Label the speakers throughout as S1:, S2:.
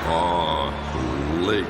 S1: Lake.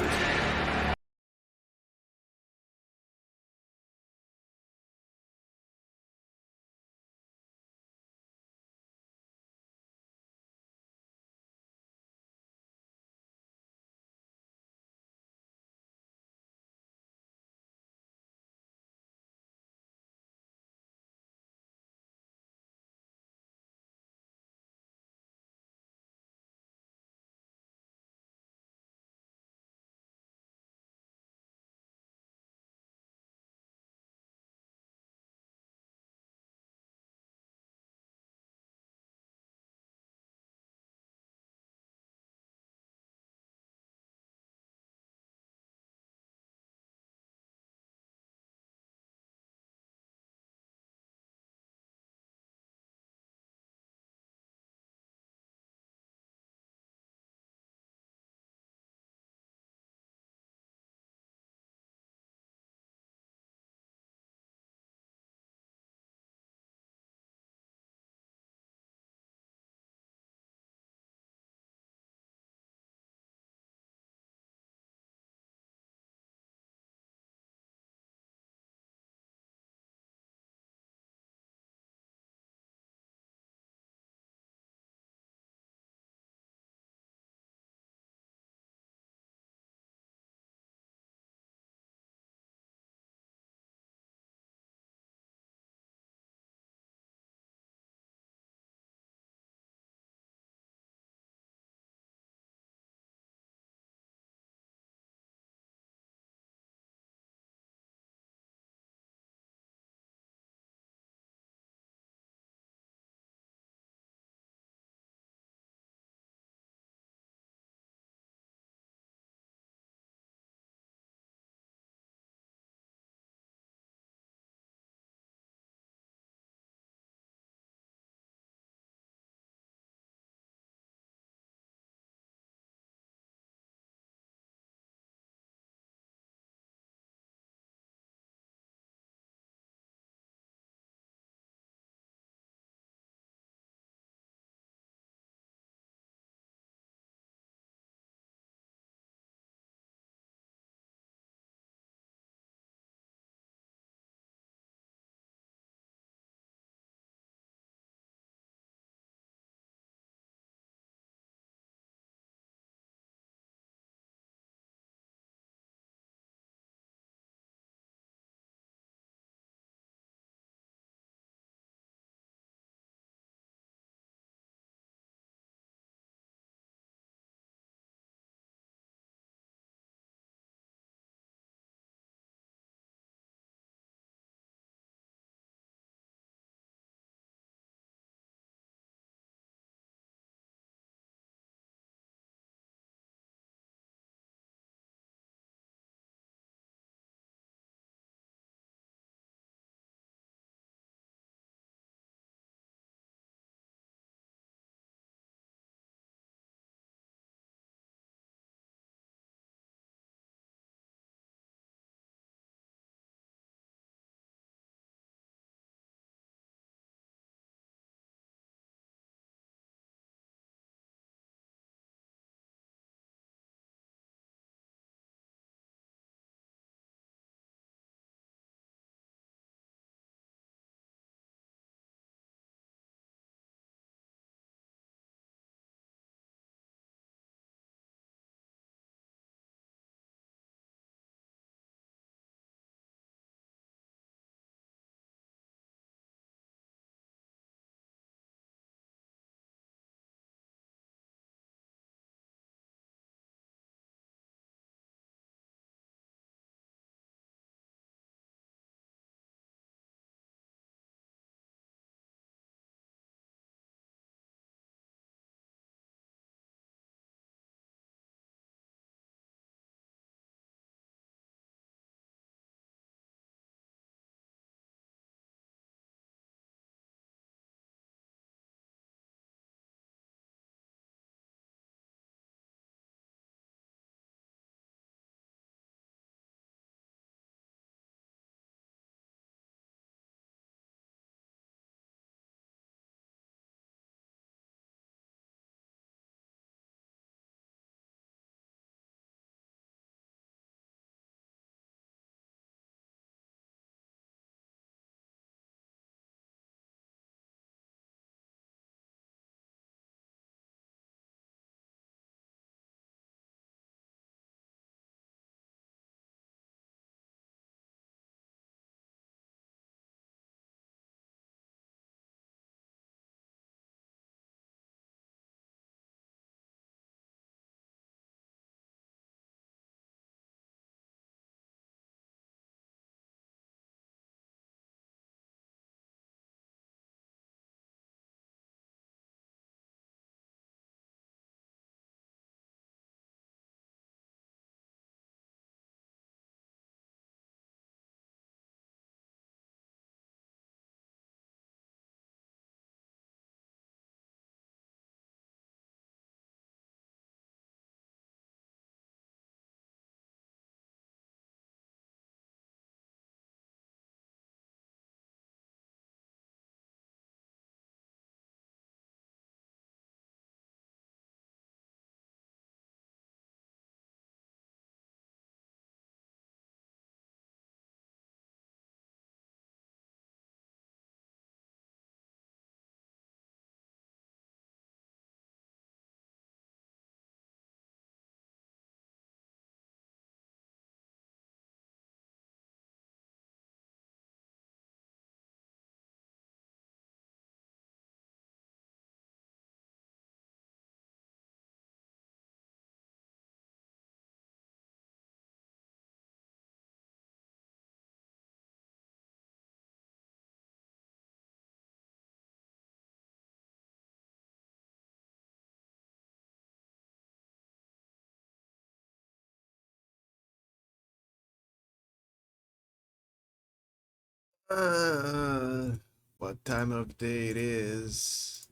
S1: Uh, what time of day it is?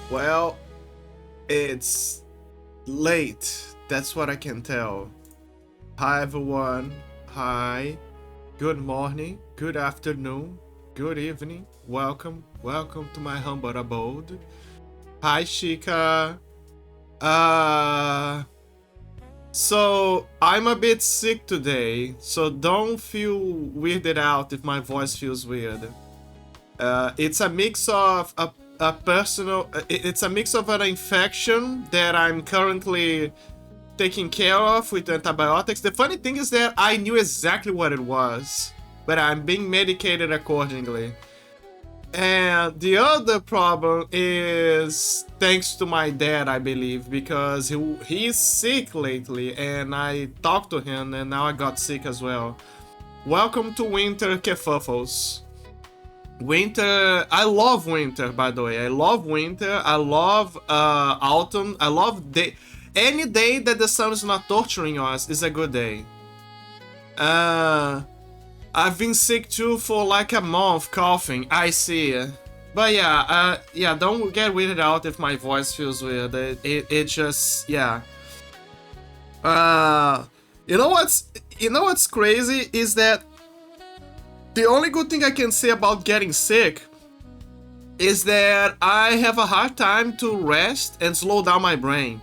S1: Well, it's late. That's what I can tell. Hi, everyone. Hi. Good morning. Good afternoon. Good evening. Welcome to my humble abode. Hi, Shika. Uh, so I'm a bit sick today, so don't feel weirded out if my voice feels weird. It's a mix of a personal. It's a mix of an infection that I'm currently taking care of with antibiotics. The funny thing is that I knew exactly what it was, but I'm being medicated accordingly. And the other problem is thanks to my dad, I believe, because he's sick lately, and I talked to him, and now I got sick as well. Welcome to Winter Kefuffles. Winter, I love winter, by the way. I love winter. I love autumn. I love day. Any day that the sun is not torturing us is a good day. I've been sick too for like a month, coughing. I see. But yeah, don't get weirded out if my voice feels weird. It just, yeah. Uh, you know what's crazy is that the only good thing I can say about getting sick is that I have a hard time to rest and slow down my brain.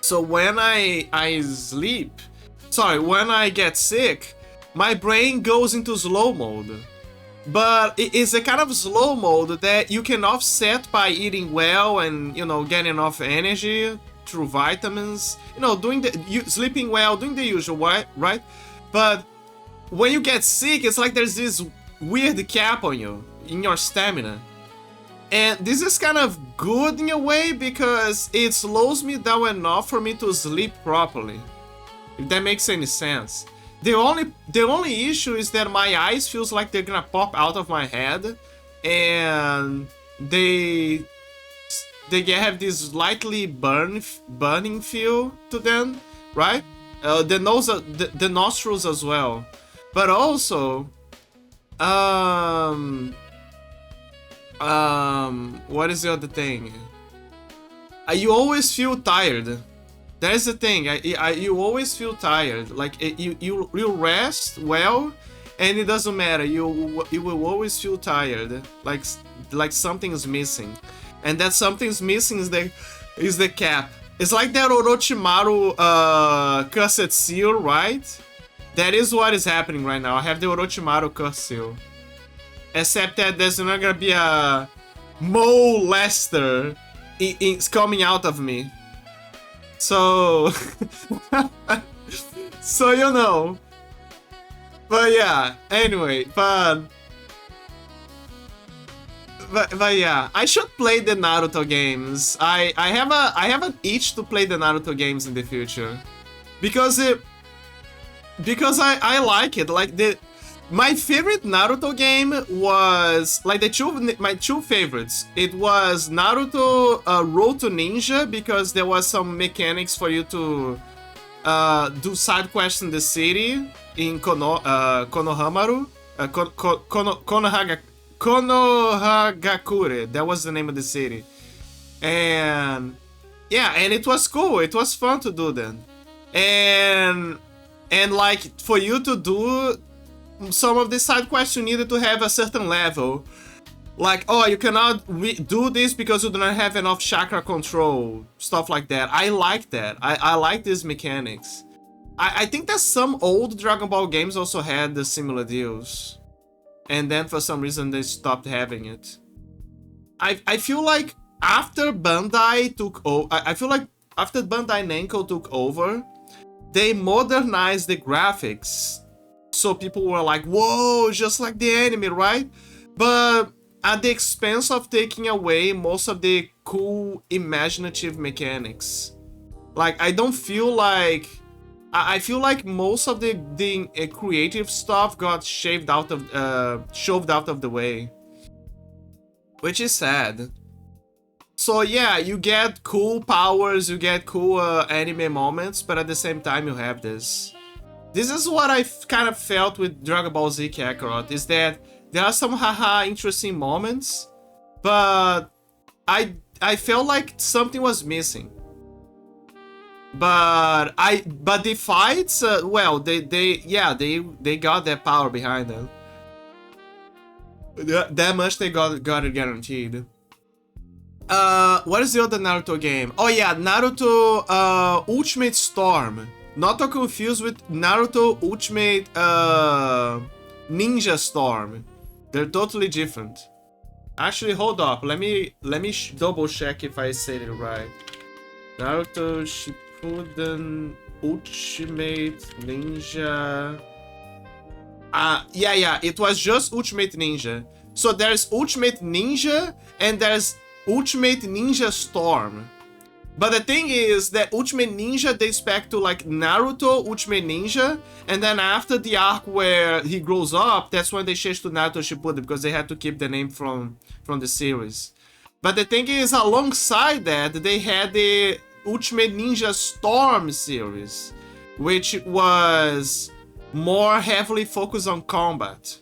S1: So when I sleep, when I get sick, my brain goes into slow mode. But it's a kind of slow mode that you can offset by eating well and, getting enough energy through vitamins, sleeping well, doing the usual, right? But when you get sick, it's like there's this weird cap on you, in your stamina. And this is kind of good in a way because it slows me down enough for me to sleep properly. If that makes any sense. The only issue is that my eyes feels like they're gonna pop out of my head, and they have this slightly burning feel to them, right? The nostrils as well, but also, what is the other thing? You always feel tired. That's the thing. You always feel tired. Like you rest well, and it doesn't matter. You will always feel tired. Like something's missing, and that something's missing is the cap. It's like that Orochimaru cursed seal, right? That is what is happening right now. I have the Orochimaru cursed seal, except that there's not gonna be a molester coming out of me. So, so. But yeah, anyway, but yeah, I should play the Naruto games. I have an itch to play the Naruto games in the future, because I like it. Like my favorite Naruto game was like my two favorites. It was Naruto Road to Ninja, because there was some mechanics for you to do side quests in the city in Konohamaru, Konohagakure. That was the name of the city, and yeah, and it was cool. It was fun to do then, and like for you to do some of the side quests, you needed to have a certain level. Like, oh, you cannot do this because you do not have enough chakra control. Stuff like that. I like that. I like these mechanics. I think that some old Dragon Ball games also had the similar deals. And then for some reason they stopped having it. I feel like after Bandai took over... I feel like after Bandai Namco took over, they modernized the graphics. So people were like, whoa, just like the anime, right? But at the expense of taking away most of the cool, imaginative mechanics. Like, I don't feel like... I feel like most of the creative stuff got shoved out of the way. Which is sad. So yeah, you get cool powers, you get cool anime moments, but at the same time you have this this is what I kind of felt with Dragon Ball Z Kakarot, is that there are some haha interesting moments, but I felt like something was missing. But the fights, well, they got that power behind them. That much they got it guaranteed. What is the other Naruto game? Oh yeah, Naruto Ultimate Storm. Not to confuse with Naruto Ultimate Ninja Storm. They're totally different. Actually, hold up. Let me double check if I said it right. Naruto Shippuden Ultimate Ninja. Yeah, it was just Ultimate Ninja. So there's Ultimate Ninja and there's Ultimate Ninja Storm. But the thing is that Ultimate Ninja dates back to like Naruto Ultimate Ninja, and then after the arc where he grows up, that's when they changed to Naruto Shippuden because they had to keep the name from the series. But the thing is, alongside that, they had the Ultimate Ninja Storm series, which was more heavily focused on combat.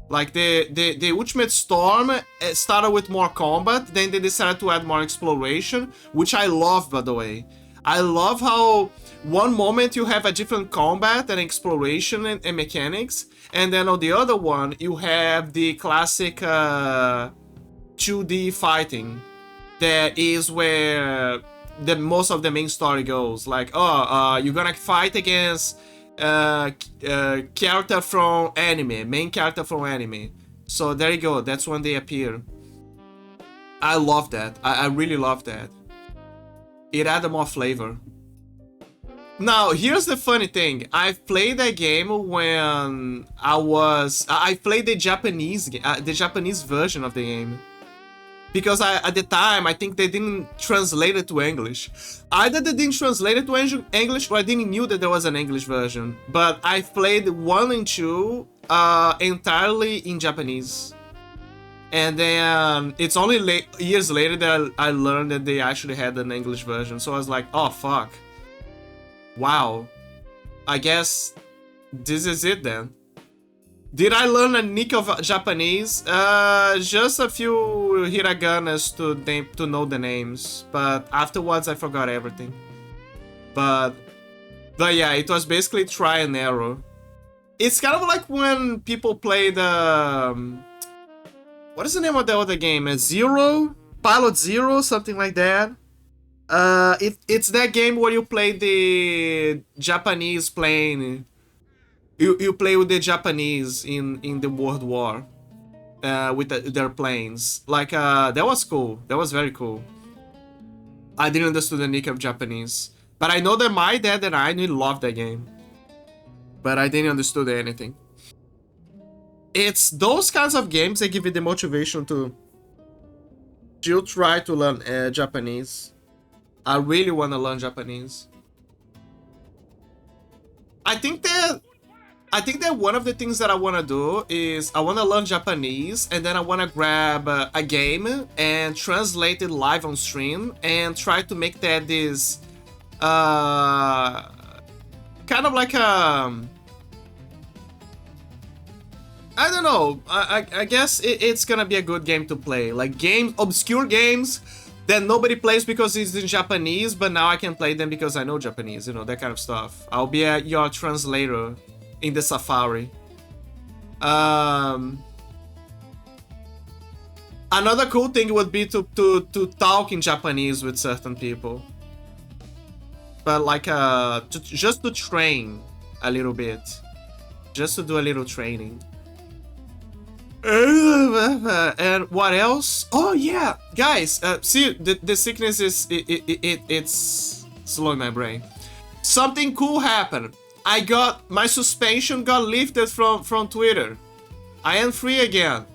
S1: Like the Ultimate Storm started with more combat, then they decided to add more exploration, which I love, by the way. I love how one moment you have a different combat and exploration and mechanics, and then on the other one you have the classic 2D fighting. That is where most of the main story goes. Like, you're gonna fight against character from anime, main character from anime. So there you go, that's when they appear. I love that. I really love that. It added more flavor. Now, here's the funny thing. I've played that game when I played the Japanese version of the game. Because at the time, I think they didn't translate it to English. Either they didn't translate it to English, or I didn't knew that there was an English version. But I've played 1 and 2 entirely in Japanese. And then it's only years later that I learned that they actually had an English version. So I was like, oh fuck. Wow. I guess this is it then. Did I learn a nick of Japanese? Just a few hiraganas to know the names, but afterwards I forgot everything. But yeah, it was basically try and error. It's kind of like when people play the what is the name of the other game? Pilot Zero, something like that. It's that game where you play the Japanese plane. You play with the Japanese in the World War with their planes. Like, that was cool. That was very cool. I didn't understand the nick of Japanese. But I know that my dad and I loved that game. But I didn't understand anything. It's those kinds of games that give you the motivation to still try to learn Japanese. I really want to learn Japanese. I think that one of the things that I want to do is I want to learn Japanese, and then I want to grab a game and translate it live on stream and try to make that this kind of like a I don't know. I guess it's gonna be a good game to play. Like obscure games that nobody plays because it's in Japanese, but now I can play them because I know Japanese, you know, that kind of stuff. I'll be your translator in the Safari. Another cool thing would be to talk in Japanese with certain people. But like, just to train a little bit. Just to do a little training. And what else? Oh yeah, guys, see, the sickness is it's slowing my brain. Something cool happened. My suspension got lifted from Twitter. I am free again.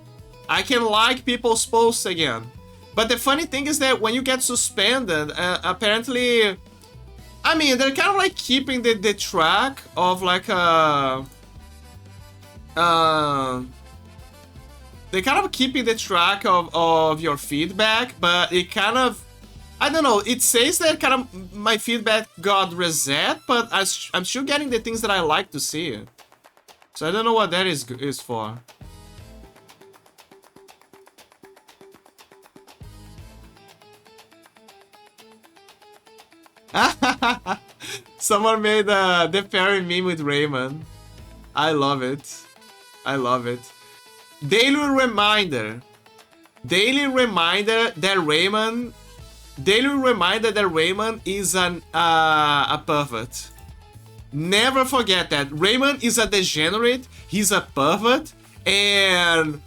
S1: I can like people's posts again. But the funny thing is that when you get suspended, apparently, I mean, they're kind of like keeping the track of like they're kind of keeping the track of your feedback, but it kind of, I don't know. It says that kind of my feedback got reset, but I'm still getting the things that I like to see. So I don't know what that is for. Someone made the fairy meme with Raymond. I love it. I love it. Daily reminder. Daily reminder that Raymond. Daily reminder that Raymond is a pervert. Never forget that. Raymond is a degenerate. He's a pervert, and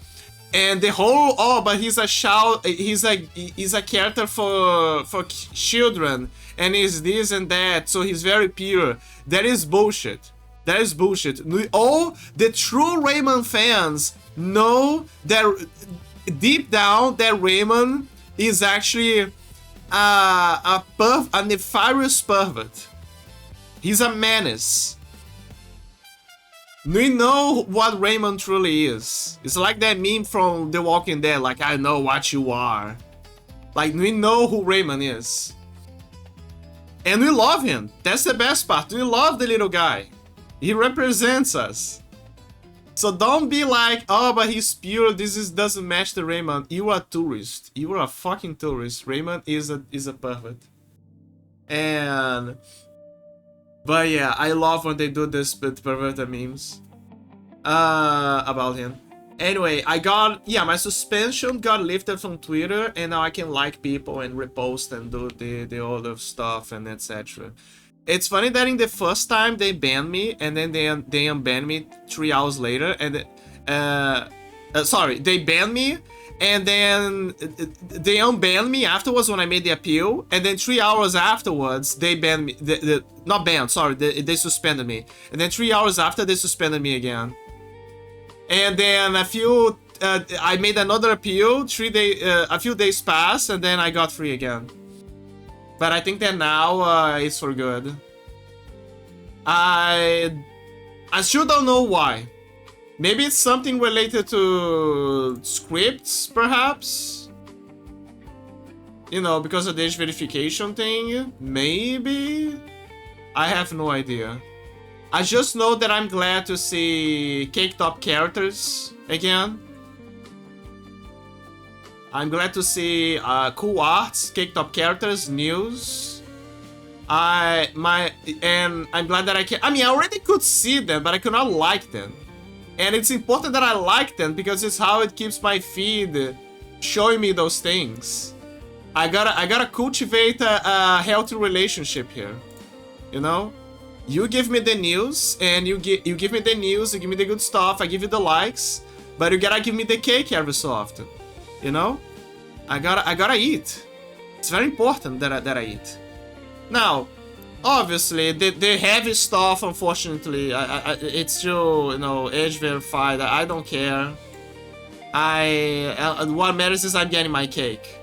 S1: the whole but he's a child. He's a character for children, and he's this and that. So he's very pure. That is bullshit. That is bullshit. All the true Raymond fans know that deep down that Raymond is actually a nefarious pervert. He's a menace. We know what Raymond truly is. It's like that meme from The Walking Dead, like, I know what you are. Like, we know who Raymond is. And we love him. That's the best part. We love the little guy. He represents us. So don't be like, oh, but he's pure, doesn't match the Raymond. You are a tourist. You are a fucking tourist. Raymond is a pervert. But yeah, I love when they do this with perverted memes about him. Anyway, my suspension got lifted from Twitter, and now I can like people and repost and do the other stuff and etc. It's funny that in the first time they banned me, and then they unbanned me 3 hours later, and they banned me, and then they unbanned me afterwards when I made the appeal, and then 3 hours afterwards they banned me. Not banned, sorry, they suspended me, and then 3 hours after they suspended me again. And then I made another appeal. A few days passed, and then I got free again. But I think that now it's for good. I still don't know why. Maybe it's something related to scripts, perhaps? You know, because of the age verification thing? Maybe? I have no idea. I just know that I'm glad to see Cake Top characters again. I'm glad to see cool arts, Cake Top characters, news. And I'm glad that I already could see them, but I could not like them. And it's important that I like them because it's how it keeps my feed showing me those things. I gotta cultivate a healthy relationship here. You know? You give me the news, and you give me the news, you give me the good stuff, I give you the likes, but you gotta give me the cake every so often. You know? I gotta eat. It's very important that I eat. Now, obviously, the heavy stuff, unfortunately, it's still, you know, age verified. I don't care. What matters is I'm getting my cake,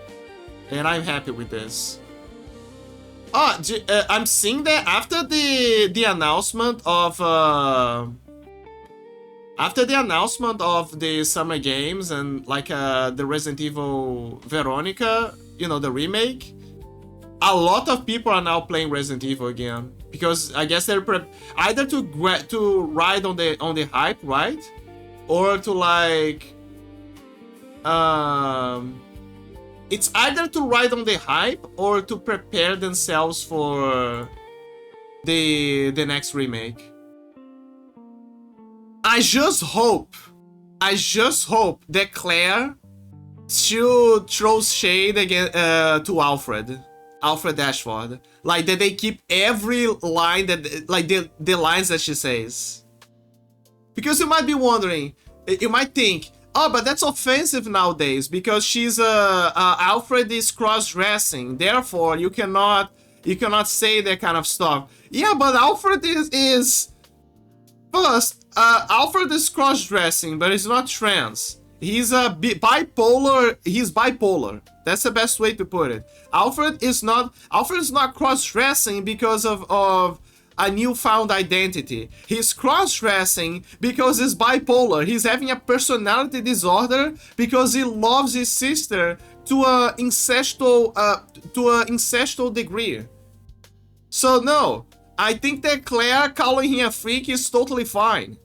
S1: and I'm happy with this. I'm seeing that after the announcement of the Summer Games and like the Resident Evil Veronica, you know, the remake, a lot of people are now playing Resident Evil again because I guess they're either to ride on the hype, right, or to like it's either to ride on the hype or to prepare themselves for the next remake. I just hope that Claire still throws shade again to Alfred Ashford, like that they keep every line that, like the lines that she says. Because you might be wondering, you might think, oh, but that's offensive nowadays because Alfred is cross-dressing, therefore you cannot say that kind of stuff. Yeah, but Alfred is first, Alfred is cross-dressing, but he's not trans. He's bipolar. He's bipolar. That's the best way to put it. Alfred is not cross-dressing because of a newfound identity. He's cross-dressing because he's bipolar. He's having a personality disorder because he loves his sister to a incestual degree. So no, I think that Claire calling him a freak is totally fine,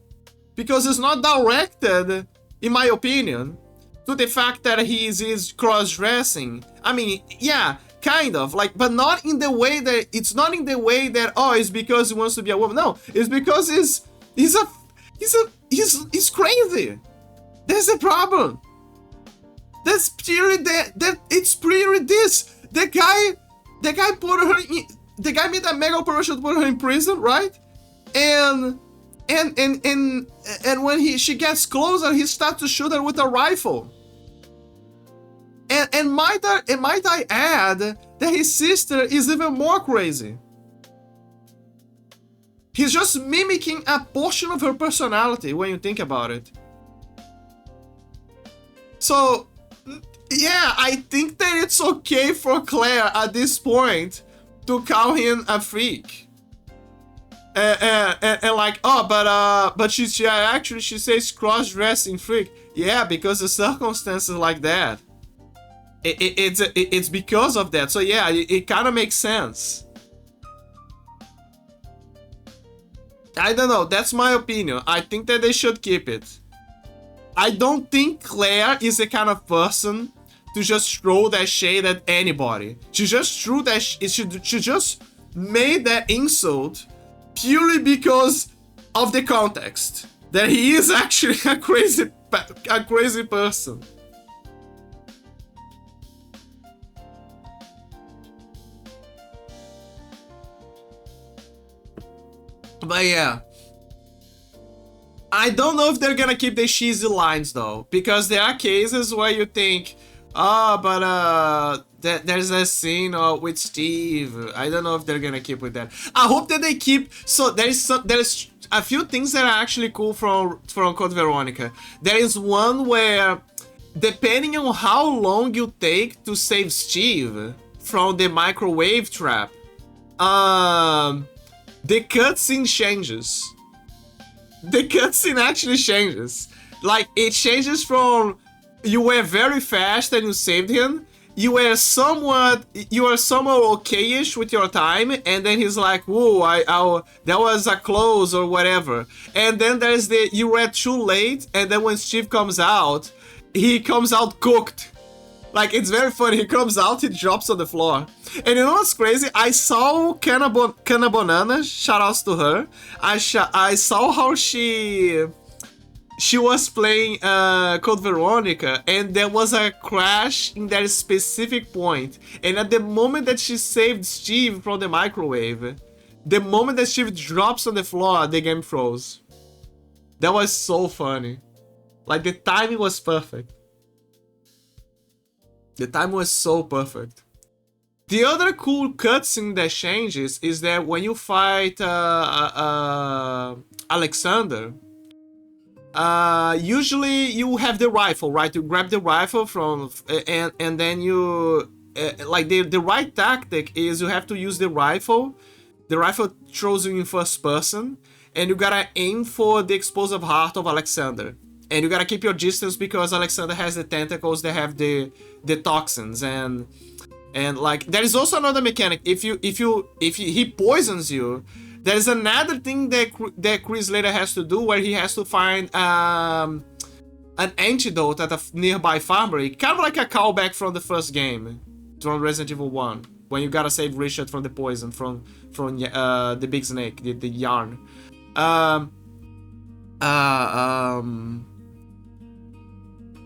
S1: because it's not directed, in my opinion, to the fact that he is cross-dressing. I mean, yeah, kind of, like, but not in the way that, it's not in the way that, oh, it's because he wants to be a woman. No, it's because he's crazy. That's the problem. That's purely that it's purely this. The guy put her in, the guy made a mega operation to put her in prison, right? And when she gets closer, he starts to shoot her with a rifle. And might I add that his sister is even more crazy. He's just mimicking a portion of her personality when you think about it. So, yeah, I think that it's okay for Claire at this point to call him a freak. And like, oh, but she says cross-dressing freak. Yeah, because the circumstances like that. It's because of that. So yeah, it kind of makes sense. I don't know. That's my opinion. I think that they should keep it. I don't think Claire is the kind of person to just throw that shade at anybody. She just threw that. She just made that insult purely because of the context that he is actually a crazy person. But yeah, I don't know if they're gonna keep the cheesy lines though, because there are cases where you think, oh, but there's a scene with Steve. I don't know if they're gonna keep with that. I hope that they keep. So there's a few things that are actually cool from Code Veronica. There is one where, depending on how long you take to save Steve from the microwave trap, the cutscene changes. The cutscene actually changes. Like, it changes from you were very fast and you saved him. You were somewhat okayish with your time, and then he's like, whoa, that was a close or whatever. And then there's the you were too late, and then when Steve comes out, he comes out cooked. Like, it's very funny. He comes out, he drops on the floor. And you know what's crazy? I saw Canna Banana, shoutouts to her. I saw how she was playing Code Veronica, and there was a crash in that specific point. And at the moment that she saved Steve from the microwave, the moment that Steve drops on the floor, the game froze. That was so funny. Like, the timing was perfect. The time was so perfect. The other cool cutscene that changes is that when you fight Alexander, usually you have the rifle, right? You grab the rifle from and then you like the right tactic is you have to use the rifle. The rifle throws you in first person, and you gotta aim for the explosive heart of Alexander. And you gotta keep your distance because Alexander has the tentacles that have the toxins, and like there is also another mechanic. If he poisons you, there is another thing that Chris later has to do, where he has to find an antidote at a nearby farmery, kind of like a callback from the first game, from Resident Evil 1, when you gotta save Richard from the poison from the big snake, the yarn.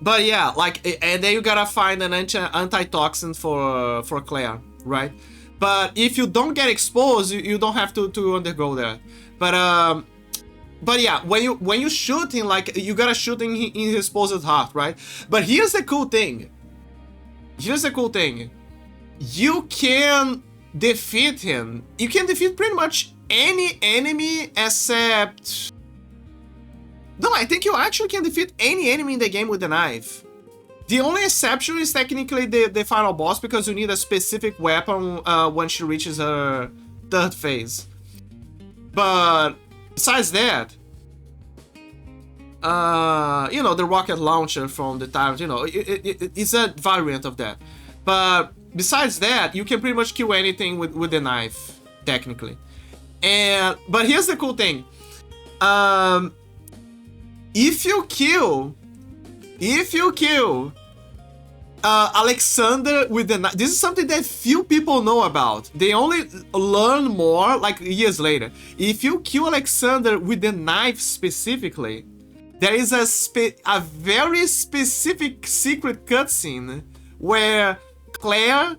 S1: But yeah, like, and then you gotta find an antitoxin for Claire, right? But if you don't get exposed, you don't have to undergo that. But yeah, when you shoot him, like, you gotta shoot him in his exposed heart, right? But here's the cool thing. You can defeat him. You can defeat pretty much any enemy except... No, I think you actually can defeat any enemy in the game with a knife. The only exception is technically the final boss, because you need a specific weapon when she reaches her third phase. But besides that, you know, the rocket launcher from the Tyrant, you know, it's a variant of that. But besides that, you can pretty much kill anything with the knife, technically. But here's the cool thing. If you kill Alexander with the knife, this is something that few people know about. They only learn more like years later. If you kill Alexander with the knife specifically, there is a very specific secret cutscene where Claire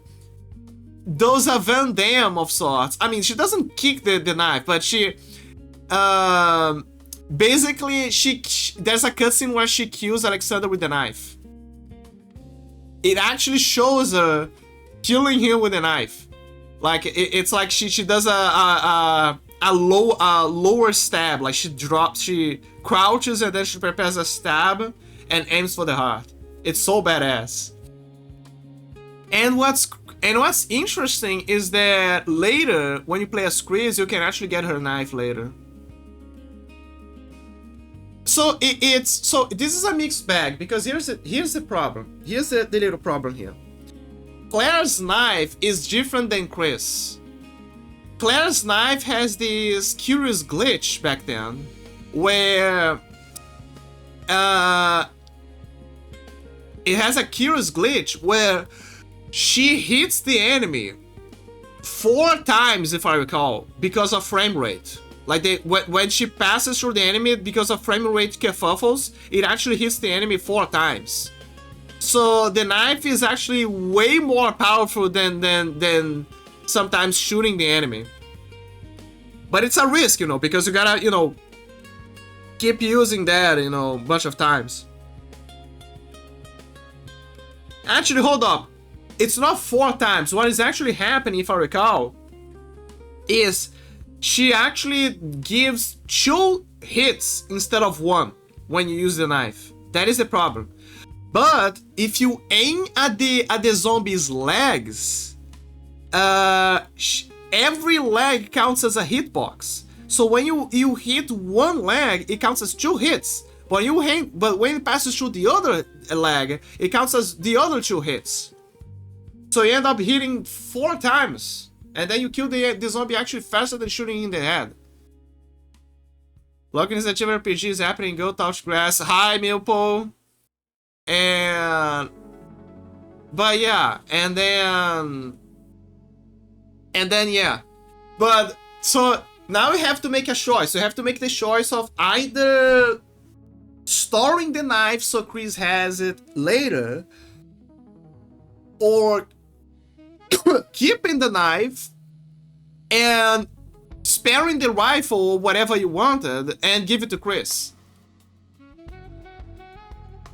S1: does a Van Damme of sorts. I mean, she doesn't kick the knife, but she basically there's a cutscene where she kills Alexander with the knife. It actually shows her killing him with a knife. Like it's like she does a lower stab. Like she crouches and then she prepares a stab and aims for the heart. It's so badass. And what's interesting is that later, when you play as Chris, you can actually get her knife later. So this is a mixed bag, because here's the problem. Here's the little problem here. Claire's knife is different than Chris. Claire's knife has this curious glitch back then, where it has a curious glitch where she hits the enemy 4 times, if I recall, because of frame rate. Like when she passes through the enemy, because of frame rate kerfuffles, it actually hits the enemy 4 times. So the knife is actually way more powerful than sometimes shooting the enemy. But it's a risk, you know, because you gotta, you know, keep using that, you know, a bunch of times. Actually, hold up. It's not 4 times. What is actually happening, if I recall, is she actually gives 2 hits instead of 1 when you use the knife. That is the problem. But if you aim at the zombie's legs, every leg counts as a hitbox. So when you hit 1 leg, it counts as 2 hits. But when it passes through the other leg, it counts as the other 2 hits. So you end up hitting 4 times. And then you kill the zombie actually faster than shooting in the head. Local Initiative RPG is happening. Go touch grass. Hi, Milpo. But yeah, and then yeah. But so now we have to make a choice. We have to make the choice of either storing the knife so Chris has it later, or keeping the knife and sparing the rifle or whatever you wanted and give it to Chris.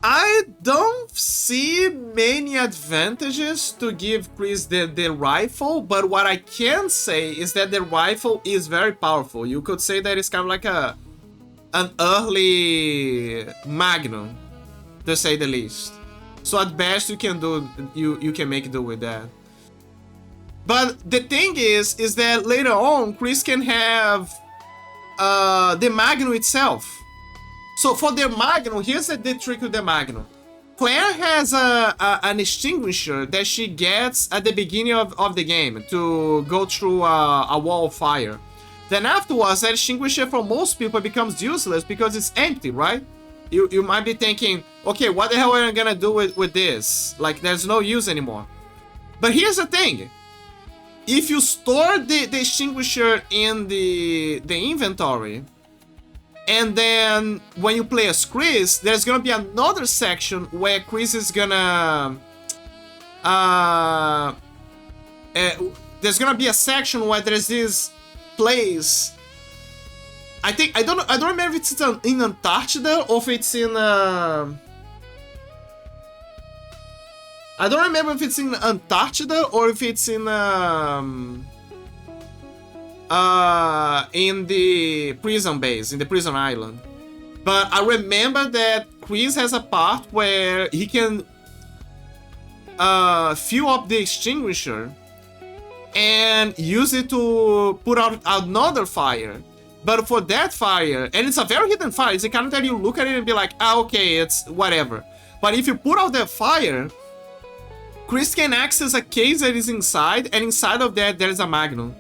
S1: I don't see many advantages to give Chris the rifle, but what I can say is that the rifle is very powerful. You could say that it's kind of like an early Magnum, to say the least. So at best you can make do with that. But the thing is that later on Chris can have the Magnum itself. So for the Magnum, here's the trick with the Magnum. Claire has an extinguisher that she gets at the beginning of the game to go through a wall of fire. Then afterwards, that extinguisher for most people becomes useless because it's empty, right? You might be thinking, okay, what the hell are you gonna do with this? Like, there's no use anymore. But here's the thing. If you store the extinguisher in the inventory, and then when you play as Chris, there's gonna be another section where Chris is gonna there's gonna be a section where there's this place. I don't remember if it's in Antarctica or if it's in I don't remember if it's in Antarctica or if it's in the prison base, in the prison island. But I remember that Chris has a part where he can fill up the extinguisher and use it to put out another fire. But for that fire, and it's a very hidden fire, it's the kind that you look at it and be like, ah, okay, it's whatever. But if you put out that fire, Chris can access a case that is inside, and inside of that, there is a Magnum.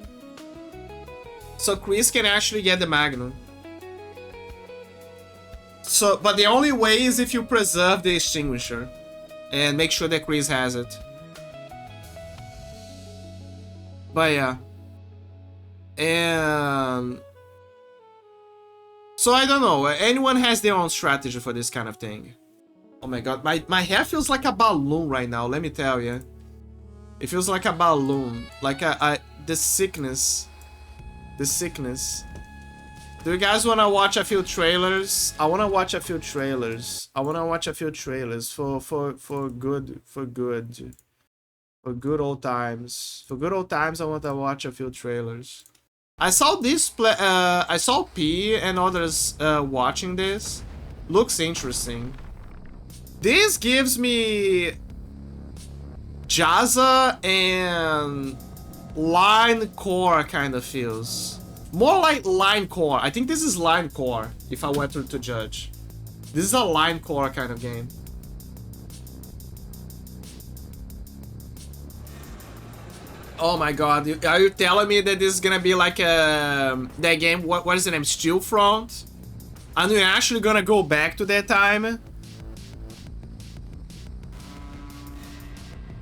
S1: So Chris can actually get the Magnum. So, but the only way is if you preserve the extinguisher and make sure that Chris has it. But yeah. And so I don't know. Anyone has their own strategy for this kind of thing. Oh my god, my hair feels like a balloon right now, let me tell you. It feels like a balloon. Like the sickness. The sickness. Do you guys want to watch a few trailers? I want to watch a few trailers. I want to watch a few trailers for good old times. For good old times, I want to watch a few trailers. I saw this I saw P and others watching this. Looks interesting. This gives me Jazza and Line Core kind of feels. More like Line Core. I think this is Line Core, if I were to judge. This is a Line Core kind of game. Oh my god, are you telling me that this is gonna be like that game, what is the name, Steelfront? Are we actually gonna go back to that time?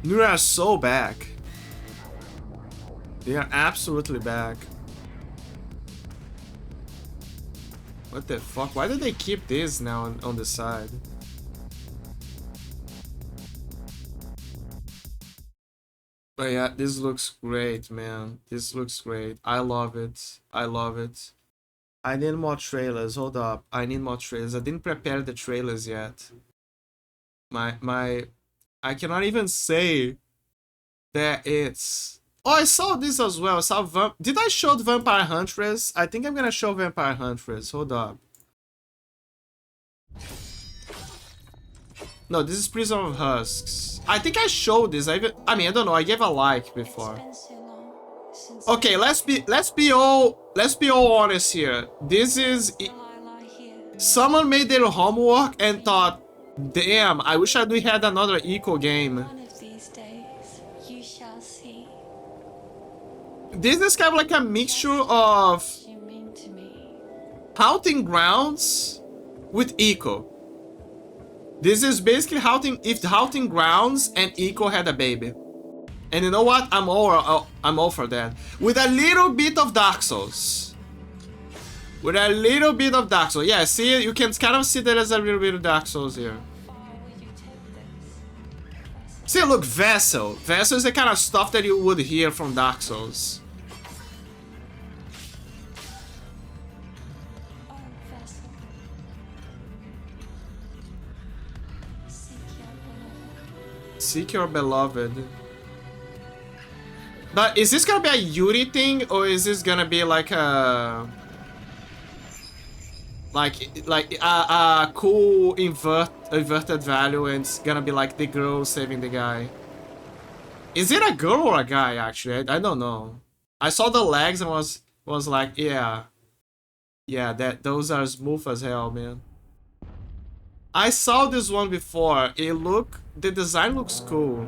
S1: We are so back. They are absolutely back. What the fuck? Why did they keep this now on the side? But yeah, this looks great, man. This looks great. I love it. I love it. I need more trailers. Hold up. I need more trailers. I didn't prepare the trailers yet. I cannot even say that it's... Oh, I saw this as well. I saw Did I show the Vampire Huntress? I think I'm gonna show Vampire Huntress. Hold up. No, this is Prison of Husks. I think I showed this. I mean, I don't know. I gave a like before. Okay, let's be all honest here. This is... Someone made their homework and thought, damn, I wish we had another Eco game.
S2: One of these days, you shall see.
S1: This is kind of like a mixture of
S2: You mean to me.
S1: Haunting Grounds with Eco. This is basically if Haunting Grounds and Eco had a baby. And you know what? I'm all for that. With a little bit of Dark Souls. With a little bit of Dark Souls. Yeah, see, you can kind of see that there's a little bit of Dark Souls here. See, look, Vessel. Vessel is the kind of stuff that you would hear from Dark Souls. Seek your beloved. But is this gonna be a Yuri thing, or is this gonna be like a cool inverted value, and it's gonna be like the girl saving the guy? Is it a girl or a guy? Actually, I don't know. I saw the legs and was like, yeah, those are smooth as hell, man. I saw this one before. The design looks cool.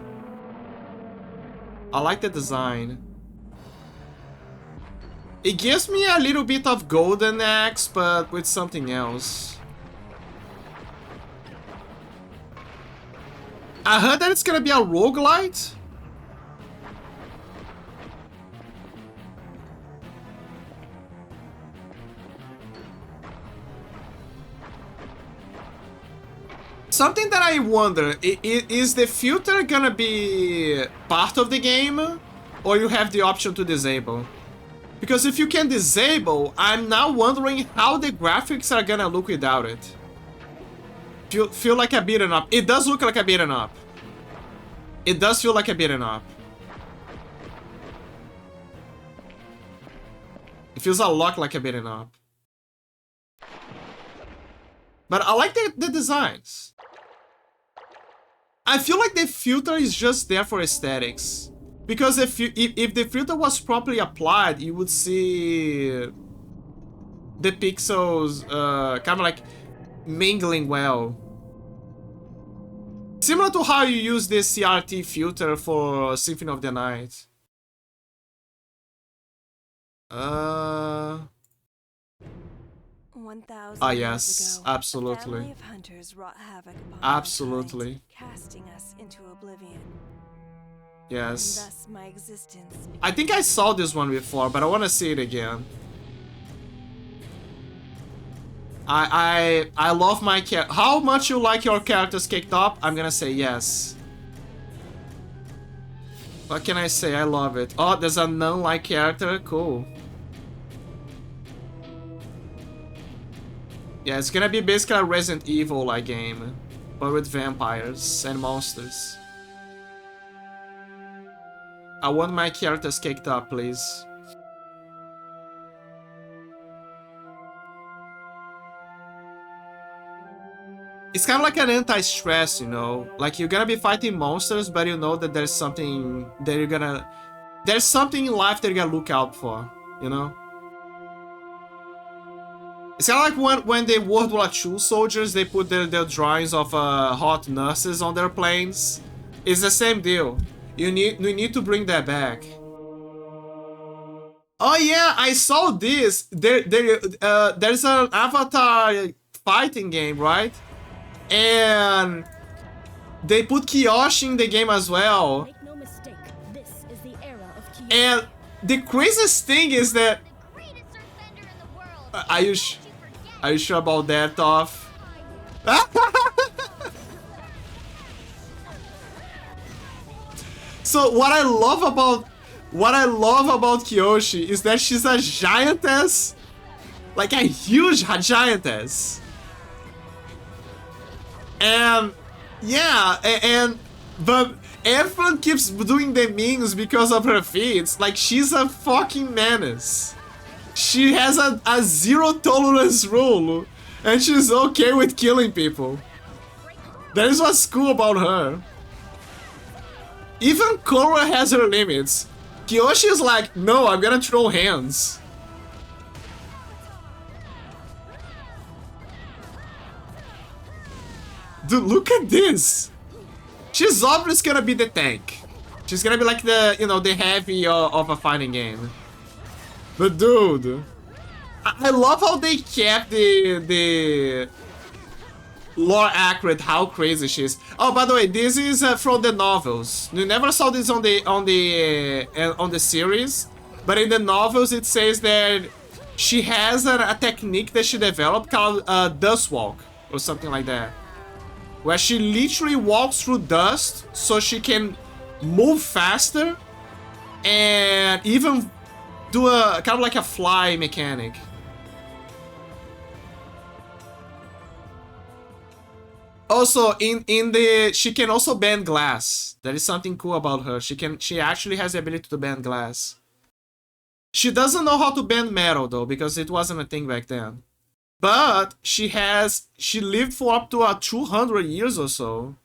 S1: I like the design. It gives me a little bit of Golden Axe, but with something else. I heard that it's gonna be a roguelite. Something that I wonder, is the filter gonna be part of the game, or you have the option to disable? Because if you can disable, I'm now wondering how the graphics are gonna look without it. Feel like a beaten up. It does look like a beaten up. It does feel like a beaten up. It feels a lot like a beaten up. But I like the designs. I feel like the filter is just there for aesthetics. Because if the filter was properly applied, you would see the pixels kind of like mingling well. Similar to how you use this CRT filter for Symphony of the Night.
S3: 1,000
S1: yes,
S3: years ago,
S1: absolutely.
S3: a family of hunters wrought havoc upon
S1: Absolutely.
S3: mankind, casting us into oblivion.
S1: Yes.
S3: And thus my existence.
S1: I think I saw this one before, but I want to see it again. I love my character. How much you like your characters kicked up? I'm gonna say yes. What can I say? I love it. Oh, there's a nun-like character. Cool. Yeah, it's gonna be basically a Resident Evil-like game, but with vampires and monsters. I want my characters kicked up, please. It's kind of like an anti-stress, you know? Like, you're gonna be fighting monsters, but you know that there's something that you're gonna... There's something in life that you're gonna look out for, you know? It's kind of like when the World War II soldiers, they put their drawings of hot nurses on their planes. It's the same deal. We need to bring that back. Oh yeah, I saw this. There's an Avatar fighting game, right? And they put Kyoshi in the game as well.
S4: Make no mistake, this is the era of Kyoshi.
S1: And the craziest thing is that... Are you sure about that, Toph? So what I love about Kyoshi is that she's a giantess, like a huge giantess. And yeah, but everyone keeps doing the memes because of her feats. Like, she's a fucking menace. She has a zero tolerance rule, and she's okay with killing people. That is what's cool about her. Even Korra has her limits. Kyoshi is like, no, I'm gonna throw hands. Dude, look at this. She's obviously gonna be the tank. She's gonna be like the, you know, the heavy of a fighting game. But dude, I love how they kept the lore accurate, how crazy she is. Oh, by the way, this is from the novels. You never saw this on the series, but in the novels it says that she has a technique that she developed called dust walk or something like that, where she literally walks through dust so she can move faster and even do a kind of like a fly mechanic. Also, she can also bend glass. That is something cool about her. She actually has the ability to bend glass. She doesn't know how to bend metal though, because it wasn't a thing back then. But she lived for up to 200 years or so,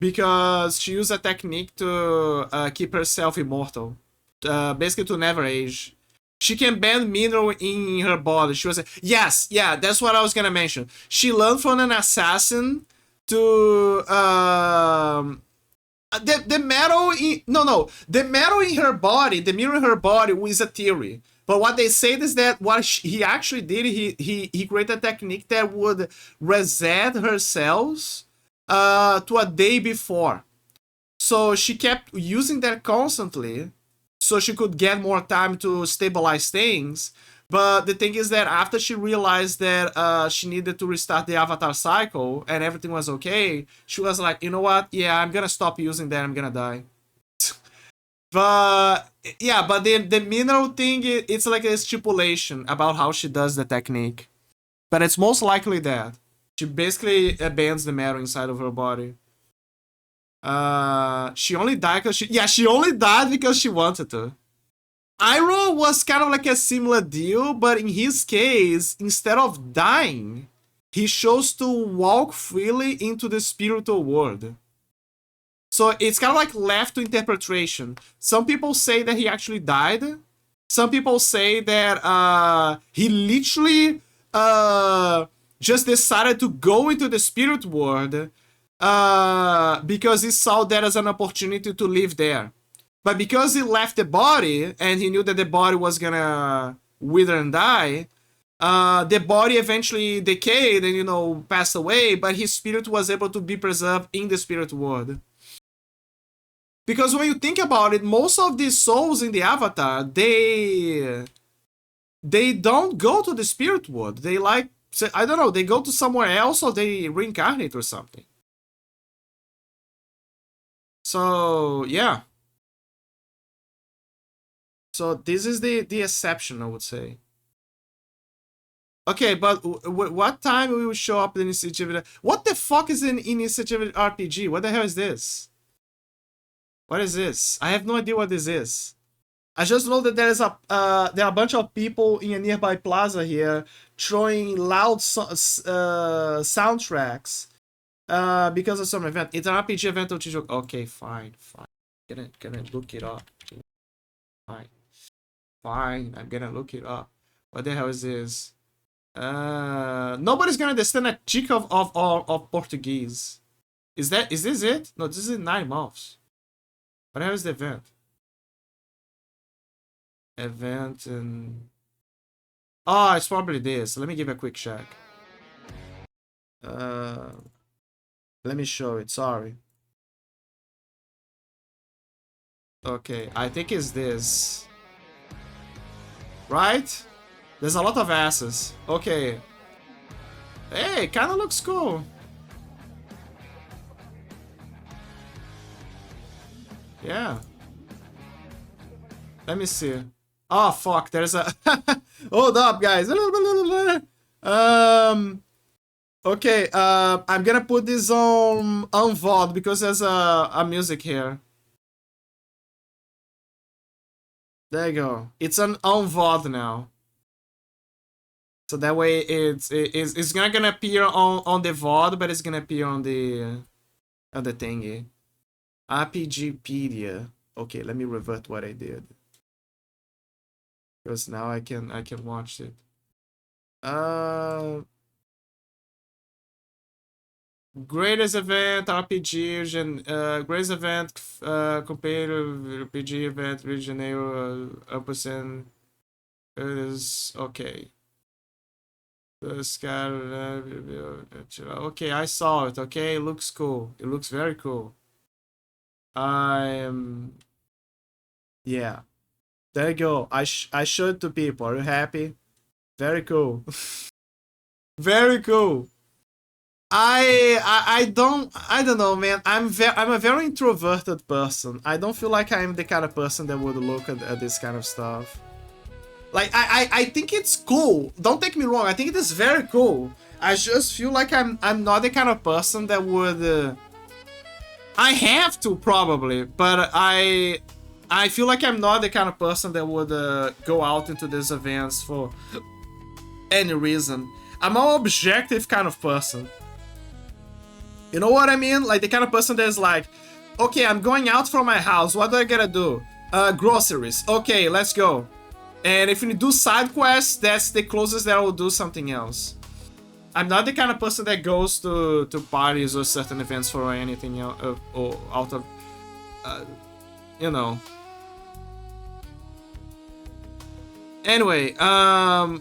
S1: because she used a technique to keep herself immortal, basically to never age. She can bend mineral in her body. She was yeah, that's what I was gonna mention. She learned from an assassin to the metal in the metal in her body, the mirror in her body is a theory. But what they said is that what he actually did, he created a technique that would reset her cells to a day before. So she kept using that constantly so she could get more time to stabilize things. But the thing is that after she realized that she needed to restart the Avatar cycle and everything was okay, she was like, you know what? Yeah, I'm gonna stop using that. I'm gonna die. But yeah, but the mineral thing, it's like a stipulation about how she does the technique. But it's most likely that she basically bends the metal inside of her body. She only died because she only died because she wanted to. Iroh was kind of like a similar deal, but in his case, instead of dying, he chose to walk freely into the spiritual world. So it's kind of like left to interpretation. Some people say that he actually died. Some people say that he literally just decided to go into the spirit world because he saw that as an opportunity to live there. But because he left the body and he knew that the body was gonna wither and die, the body eventually decayed and, you know, passed away, but his spirit was able to be preserved in the spirit world. Because when you think about it, most of these souls in the Avatar, they don't go to the spirit world. They like, I don't know, they go to somewhere else or they reincarnate or something. So, yeah. So this is the exception, I would say. Okay, but what time we will show up in Initiative? What the fuck is an Initiative RPG? What the hell is this? What is this? I have no idea what this is. I just know that there are a bunch of people in a nearby plaza here throwing loud soundtracks because of some event. It's an RPG event. Okay, fine. Gonna look it up. Fine, I'm gonna look it up. What the hell is this? Nobody's gonna understand a chick of Portuguese. Is this it? No, this is 9 months. What the hell is the event? Event and... Oh, it's probably this. Let me give a quick check. Let me show it, sorry. Okay, I think it's this. Right? There's a lot of asses. Okay. Hey, kinda looks cool. Yeah. Let me see. Oh, fuck, there's a... Hold up, guys. Okay, I'm gonna put this on VOD because there's a music here. There you go. It's on VOD now. So that way it's not gonna appear on the VOD, but it's gonna appear on the thingy. RPGpedia. Okay, let me revert what I did. Because now I can watch it. Greatest event RPG and greatest event competitive RPG event Rio de Janeiro & is okay. Okay, I saw it. Okay, it looks cool. It looks very cool. Yeah. There you go. I showed it to people. Are you happy? Very cool. Very cool. I don't know, man. I'm a very introverted person. I don't feel like I'm the kind of person that would look at this kind of stuff. Like I think it's cool. Don't take me wrong. I think it is very cool. I just feel like I'm not the kind of person that would. I have to probably, but I feel like I'm not the kind of person that would go out into these events for any reason. I'm an objective kind of person. You know what I mean? Like the kind of person that's like, okay, I'm going out from my house. What do I gotta do? Groceries. Okay, let's go. And if you do side quests, that's the closest that I will do something else. I'm not the kind of person that goes to parties or certain events for anything else, or out of, you know. Anyway, I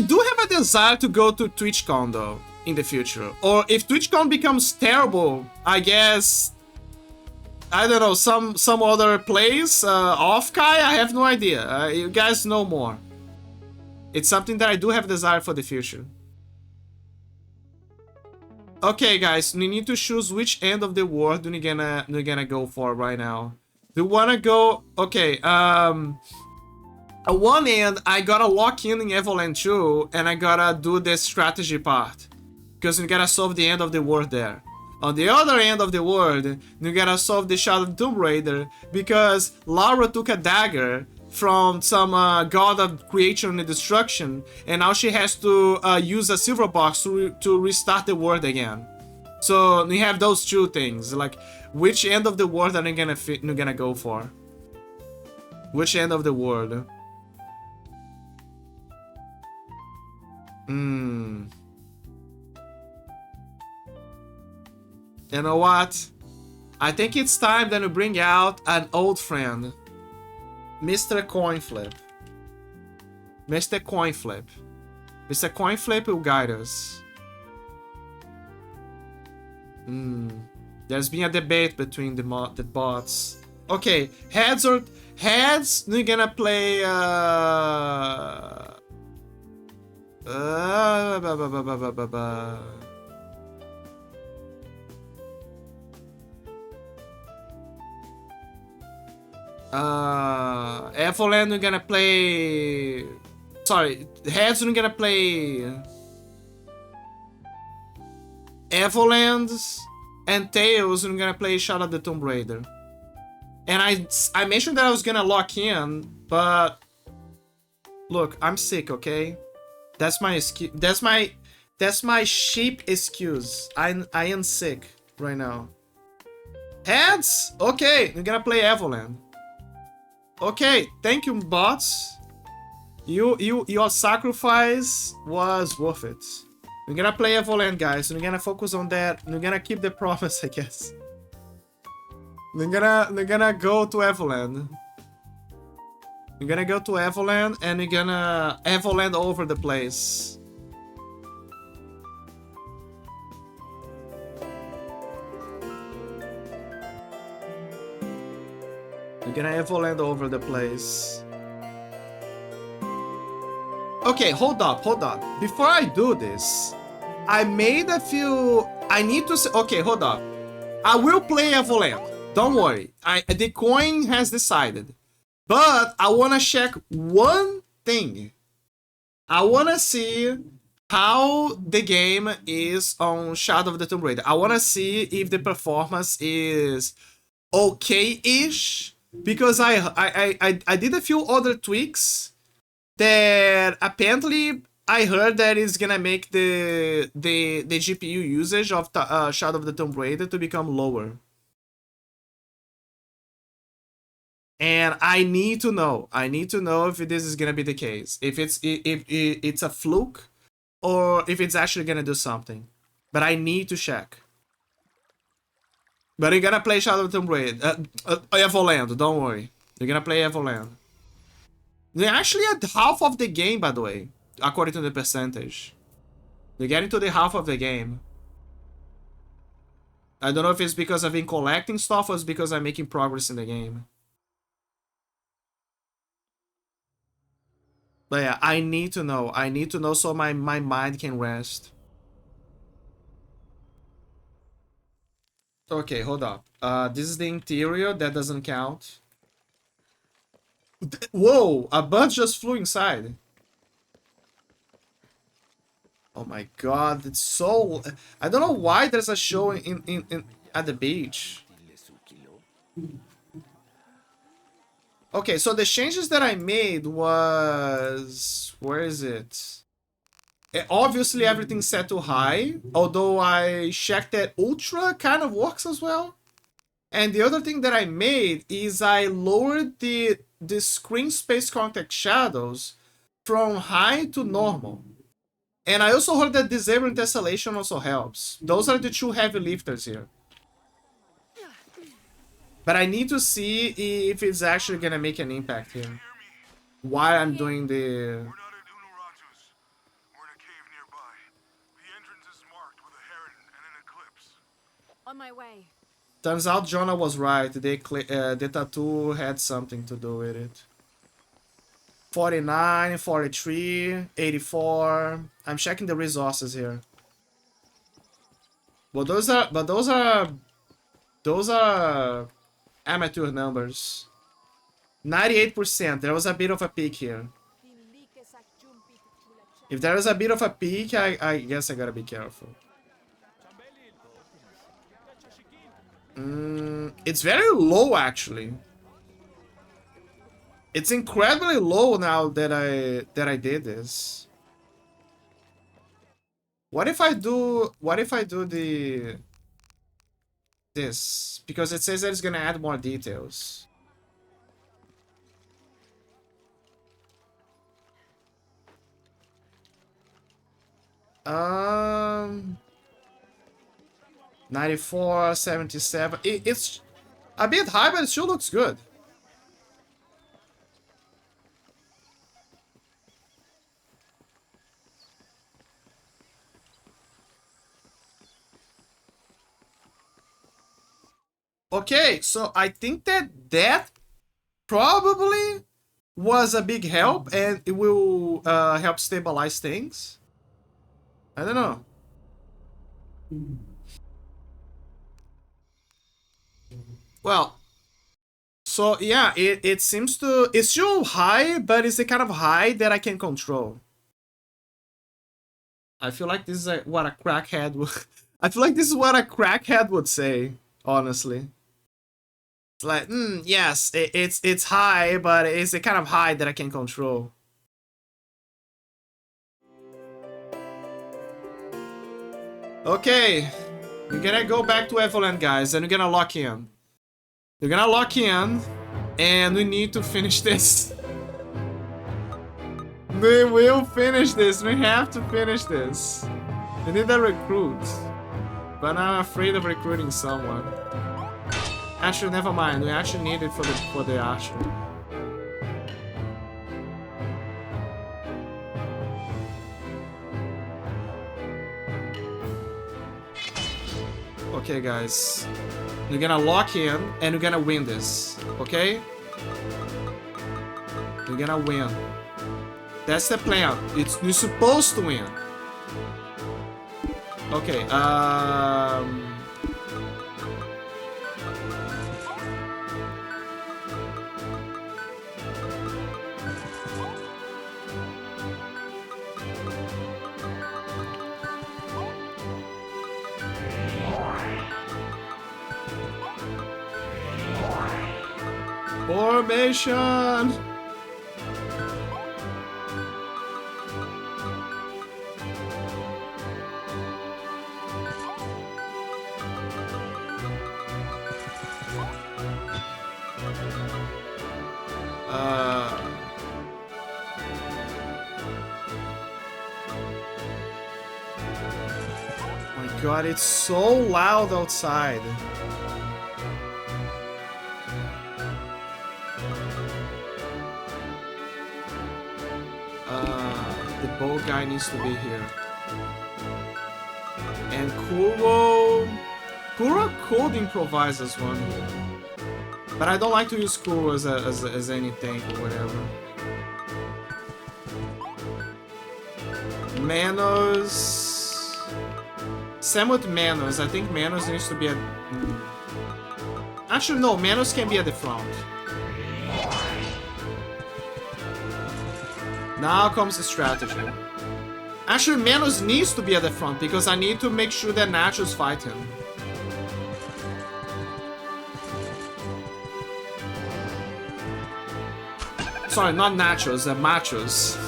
S1: do have a desire to go to TwitchCon though in the future. Or if TwitchCon becomes terrible, I guess, I don't know, some other place off Kai. I have no idea. You guys know more. It's something that I do have a desire for the future. Okay, guys, we need to choose which end of the world we're gonna go for right now. Do you wanna go? Okay, at one end, I gotta lock in Evoland 2, and I gotta do the strategy part, because we gotta solve the end of the world there. On the other end of the world, we gotta solve the Shadow of Tomb Raider, because Laura took a dagger from some god of creation and destruction, and now she has to use a silver box to restart the world again. So we have those two things, like which end of the world are we gonna go for? Which end of the world? Hmm. You know what? I think it's time that we bring out an old friend. Mr. Coinflip. Mr. Coinflip. Mr. Coinflip will guide us. There's been a debate between the bots. Okay, heads or heads? We're gonna play. Ba, ba, ba, ba, ba, ba, ba. Evoland, we're gonna play. Sorry, heads, we're gonna play. Evolands, and tails, we're gonna play Shadow of the Tomb Raider. And I mentioned that I was gonna lock in, but look, I'm sick, okay? That's my excuse. That's my sheep excuse. I am sick right now. Heads? Okay, we're gonna play Evoland. Okay, thank you, bots. Your sacrifice was worth it. We're gonna play Evoland, guys. We're gonna focus on that. We're gonna keep the promise, I guess. We're gonna go to Evoland. We're gonna go to Evoland and we're gonna Evoland over the place. We're gonna Evoland over the place. Okay, hold up. Before I do this, I made a few. I need to say. Okay, hold up. I will play Evoland. Don't worry. The coin has decided. But I want to check one thing. I want to see how the game is on Shadow of the Tomb Raider. I want to see if the performance is okay-ish. Because I did a few other tweaks that apparently I heard that is gonna make the GPU usage of Shadow of the Tomb Raider to become lower. And I need to know if this is gonna be the case. If it's a fluke or if it's actually gonna do something. But I need to check. But you're gonna play Shadow of the Tomb Raider. Evoland, don't worry. You're gonna play Evoland. They're actually at half of the game, by the way, according to the percentage. They're getting to the half of the game. I don't know if it's because I've been collecting stuff or it's because I'm making progress in the game. But yeah, I need to know. I need to know so my mind can rest. Okay, hold up. This is the interior. That doesn't count. Whoa! A bird just flew inside. Oh my god, it's so... I don't know why there's a show in at the beach. Okay, so the changes that I made was... Where is it? Obviously, everything's set to high. Although I checked that Ultra kind of works as well. And the other thing that I made is I lowered the screen space contact shadows from high to normal. And I also heard that disabling tessellation also helps. Those are the two heavy lifters here. But I need to see if it's actually gonna make an impact here. While I'm doing the...
S5: We're not at Uno Rogers. We're in a cave nearby. The entrance is marked with a heron and an eclipse.
S4: On my way.
S1: Turns out Jonah was right. The tattoo had something to do with it. 49, 43, 84. I'm checking the resources here. But those are amateur numbers. 98%. There was a bit of a peak here. If there is a bit of a peak, I guess I gotta be careful. It's very low, actually. It's incredibly low now that I did this. What if I do this? Because it says that it's gonna add more details. 94, 77. It's a bit high, but it still looks good. Okay, so I think that probably was a big help, and it will help stabilize things. I don't know. Well, so yeah, it seems to... It's still high, but it's the kind of high that I can control. I feel like this is what a crackhead would... I feel like this is what a crackhead would say, honestly. It's like, yes, it's high, but it's the kind of high that I can control. Okay, we're gonna go back to Evoland, guys, and we're gonna lock in. We're gonna lock in, and we need to finish this. We will finish this. We have to finish this. We need a recruit, but I'm afraid of recruiting someone. Actually, never mind. We actually need it for the Asher. Okay, guys. We're gonna lock in and we're gonna win this. Okay? We're gonna win. That's the plan. You're supposed to win. Okay, formation! My God, it's so loud outside. The bow guy needs to be here. And Kuro could improvise as one. But I don't like to use Kuro as any tank or whatever. Manos... Same with Manos. I think Manos needs to be at... Actually, no. Manos can be at the front. Now comes the strategy. Actually, Manos needs to be at the front because I need to make sure that Nachos fight him. Sorry, not Nachos, Machos.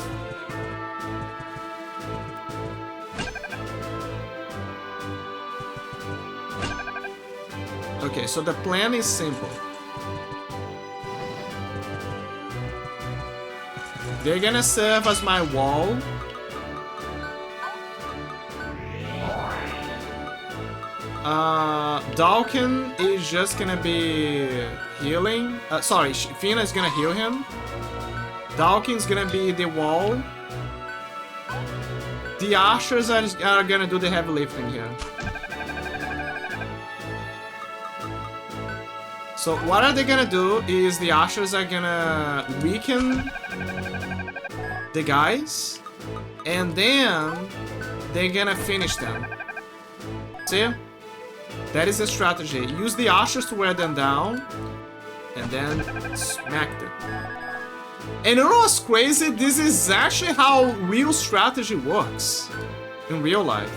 S1: Okay, so the plan is simple. They're gonna serve as my wall. Dalkin is just gonna be healing. Sorry, Fina is gonna heal him. Dalkin's gonna be the wall. The Archers are gonna do the heavy lifting here. So what are they gonna do is the Archers are gonna weaken the guys, and then they're gonna finish them. See? That is the strategy. Use the Archers to wear them down, and then smack them. And you know what's crazy? This is actually how real strategy works in real life.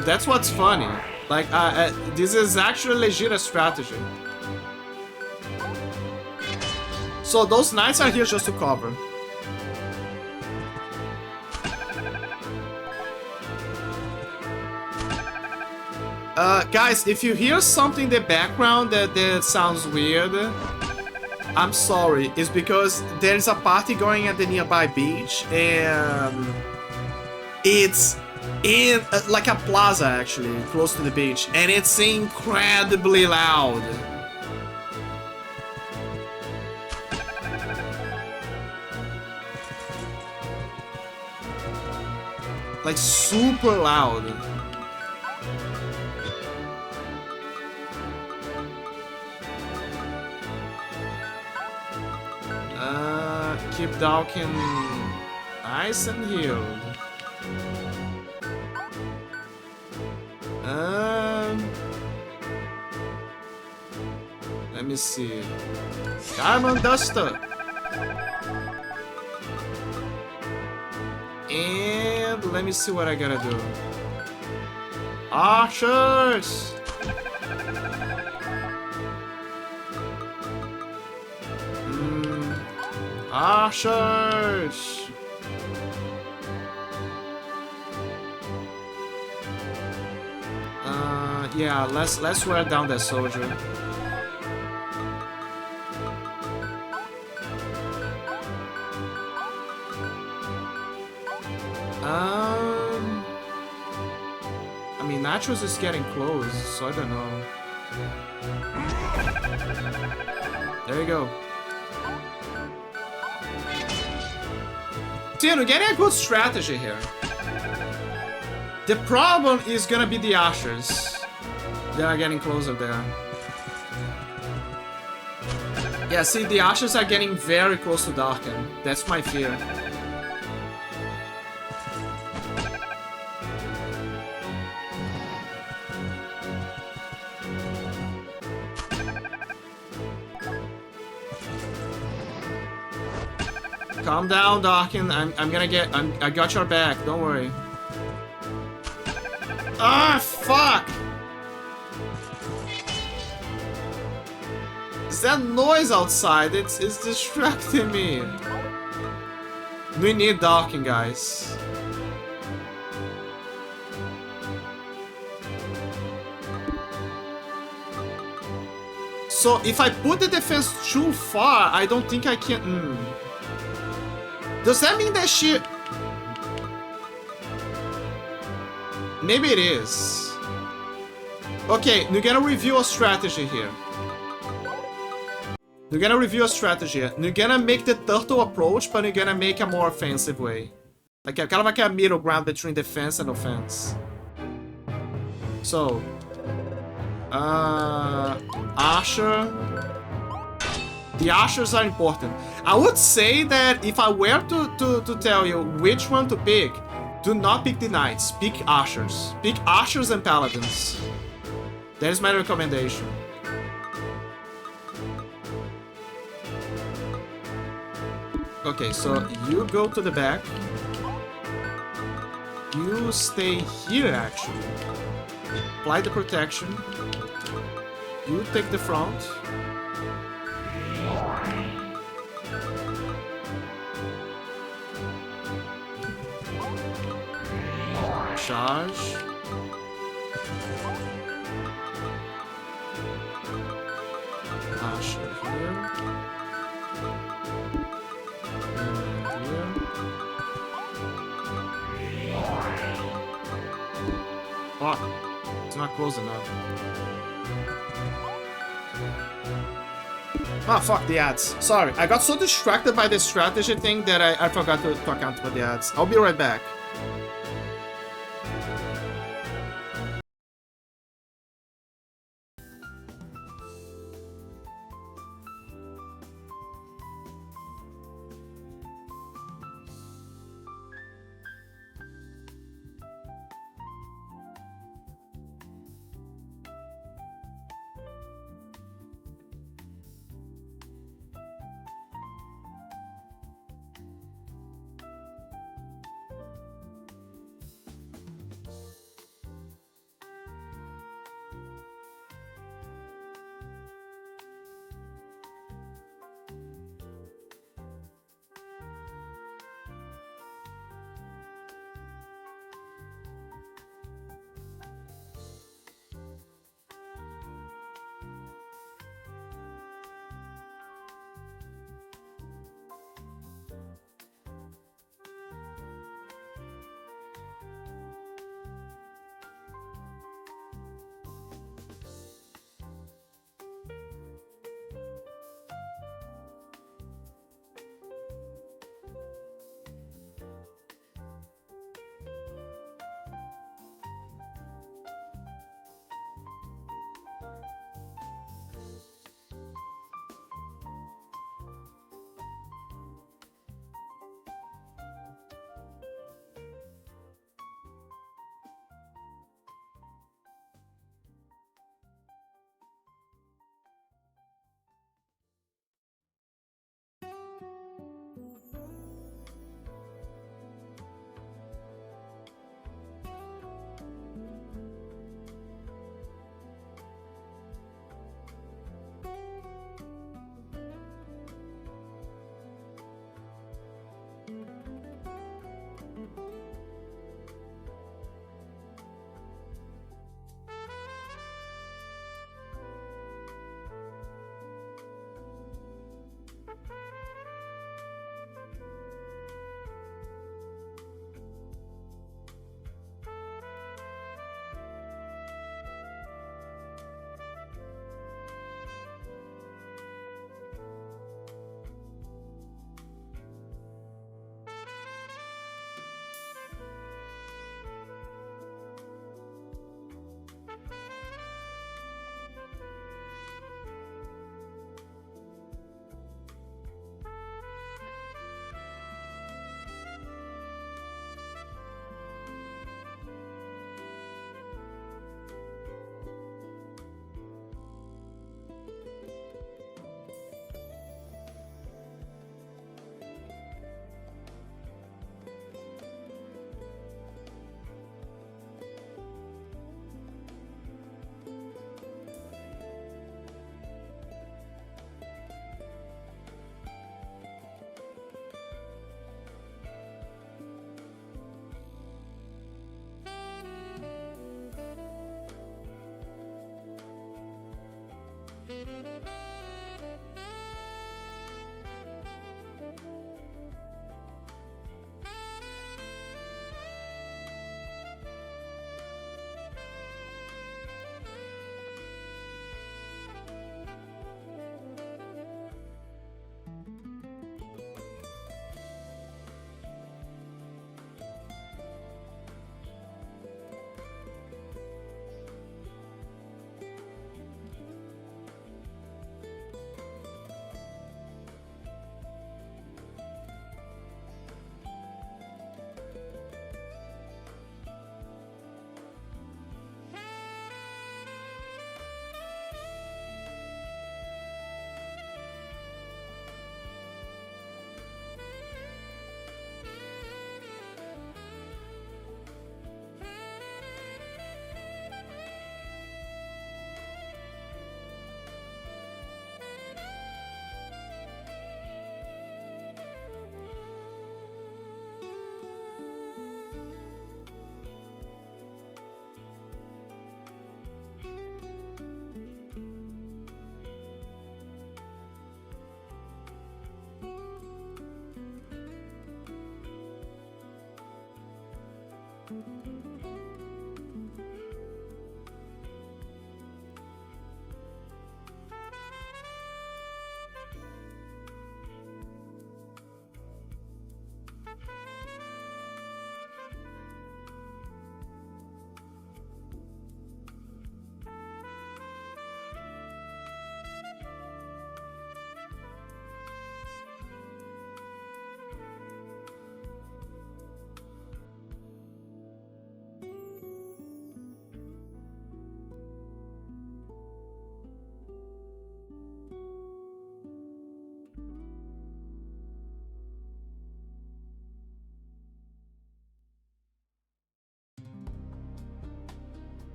S1: That's what's funny. Like, this is actually legit strategy. So those knights are here just to cover. Guys, if you hear something in the background that sounds weird, I'm sorry. It's because there's a party going at the nearby beach, and It's in like a plaza actually, close to the beach, and it's incredibly loud. Like super loud. Keep Dawkin nice and healed. Let me see. Diamond Duster. And let me see what I gotta do. Archers! Archers! Yeah, let's wear down that soldier. I mean, Nachos is getting close, so I don't know. There you go. See, we're getting a good strategy here. The problem is gonna be the Ushers. They are getting closer there. Yeah, see, the Ushers are getting very close to Darken. That's my fear. Calm down, Darkin. I got your back. Don't worry. Ah, fuck! Is that noise outside? It's distracting me. We need Darkin, guys. So if I put the defense too far, I don't think I can. Does that mean that she... Maybe it is. Okay, we're gonna review a strategy here. We're gonna review a strategy. We're gonna make the turtle approach, but we're gonna make a more offensive way. Like kind of like a middle ground between defense and offense. So... Asher... The Ushers are important. I would say that if I were to tell you which one to pick, do not pick the Knights. Pick Ushers. Pick Ushers and Paladins. That is my recommendation. Okay, so you go to the back. You stay here, actually. Apply the protection. You take the front. Charge. Asher here. And here. Fuck. It's not close enough. Ah, fuck the ads. Sorry, I got so distracted by the strategy thing that I forgot to account for the ads. I'll be right back.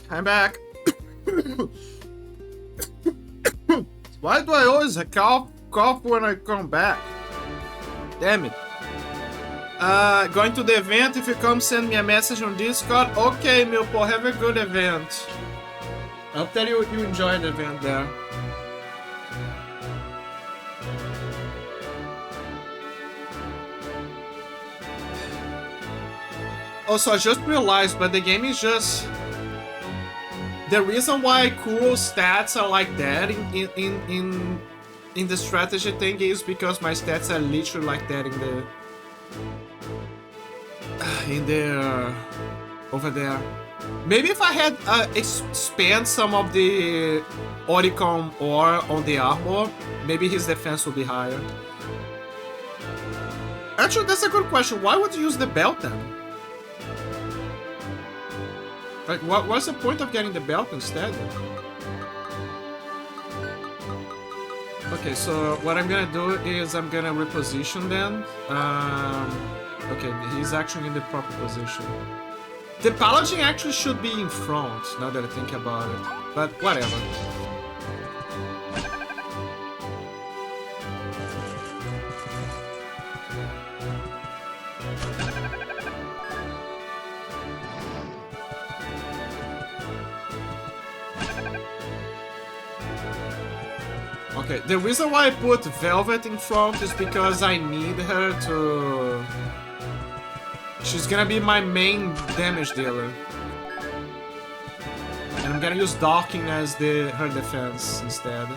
S1: I'm back. Why do I always cough when I come back? Damn it. Going to the event. If you come, send me a message on Discord. Okay, Milpo, have a good event. I'll tell you you enjoyed the event there. Also, I just realized, but the game is just... The reason why cool stats are like that in the strategy thing is because my stats are literally like that in the over there. Maybe if I had expand some of the Oricon ore on the armor, maybe his defense would be higher. Actually, that's a good question. Why would you use the belt then? Like, what's the point of getting the belt instead? Okay, so what I'm gonna do is I'm gonna reposition them. Okay, he's actually in the proper position. The Paladin actually should be in front, now that I think about it. But whatever. Okay, the reason why I put Velvet in front is because I need her to... She's gonna be my main damage dealer. And I'm gonna use Docking as her defense instead.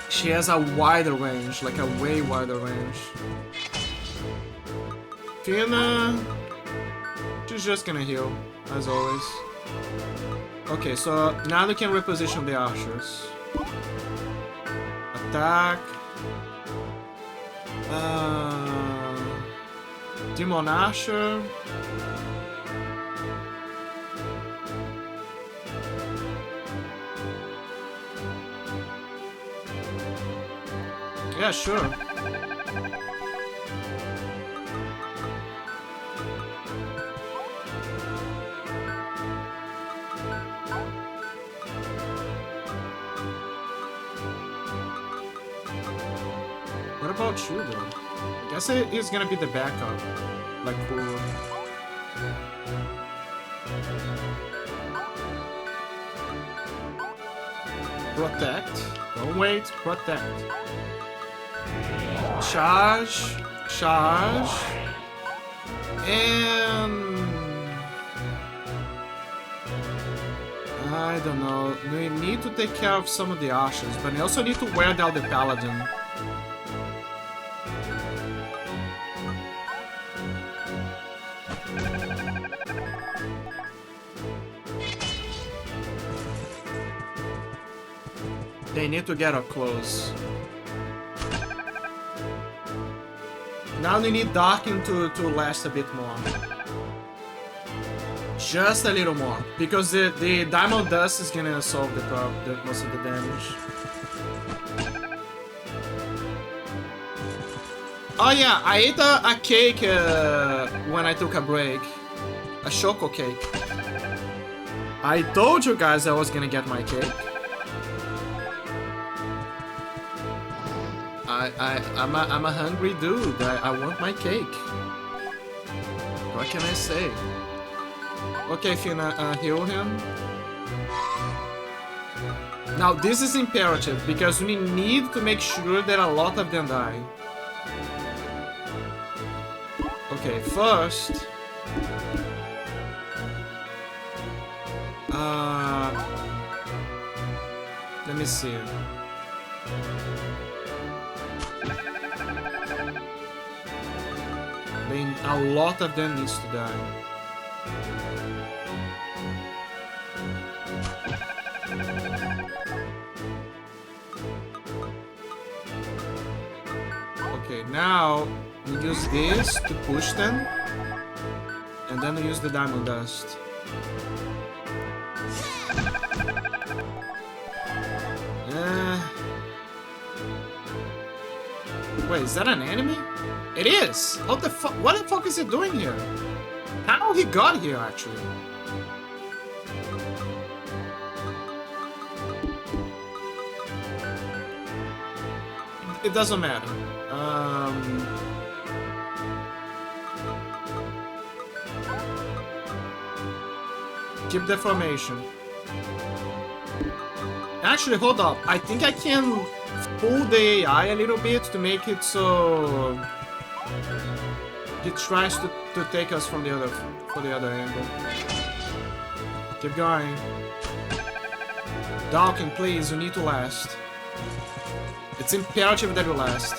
S1: She has a wider range, like a way wider range. Fina, she's just gonna heal, as always. Okay, so now we can reposition the archers. Attack. Demon Archer. Yeah, sure. What about you, though? I guess it's gonna be the backup. Like, cool. Protect. Don't wait. Protect. Charge. Charge. And... I don't know. We need to take care of some of the archers, but we also need to wear down the paladin. They need to get up close. Now they need Darkin to last a bit more. Just a little more. Because the Diamond Dust is gonna solve the most of the damage. Oh yeah, I ate a cake when I took a break. A choco cake. I told you guys I was gonna get my cake. I'm a hungry dude. I want my cake. What can I say? Okay, Fina, heal him. Now this is imperative because we need to make sure that a lot of them die. Okay, first. Let me see. A lot of them needs to die. Okay, now we use this to push them, and then we use the Diamond Dust. Wait, is that an enemy? It is! What the fuck? What the fuck is it doing here? How he got here, actually? It doesn't matter. Keep the formation. Actually, hold up. I think I can pull the AI a little bit to make it so it tries to take us from the other angle. Keep going. Dalkin, please, you need to last. It's imperative that you last.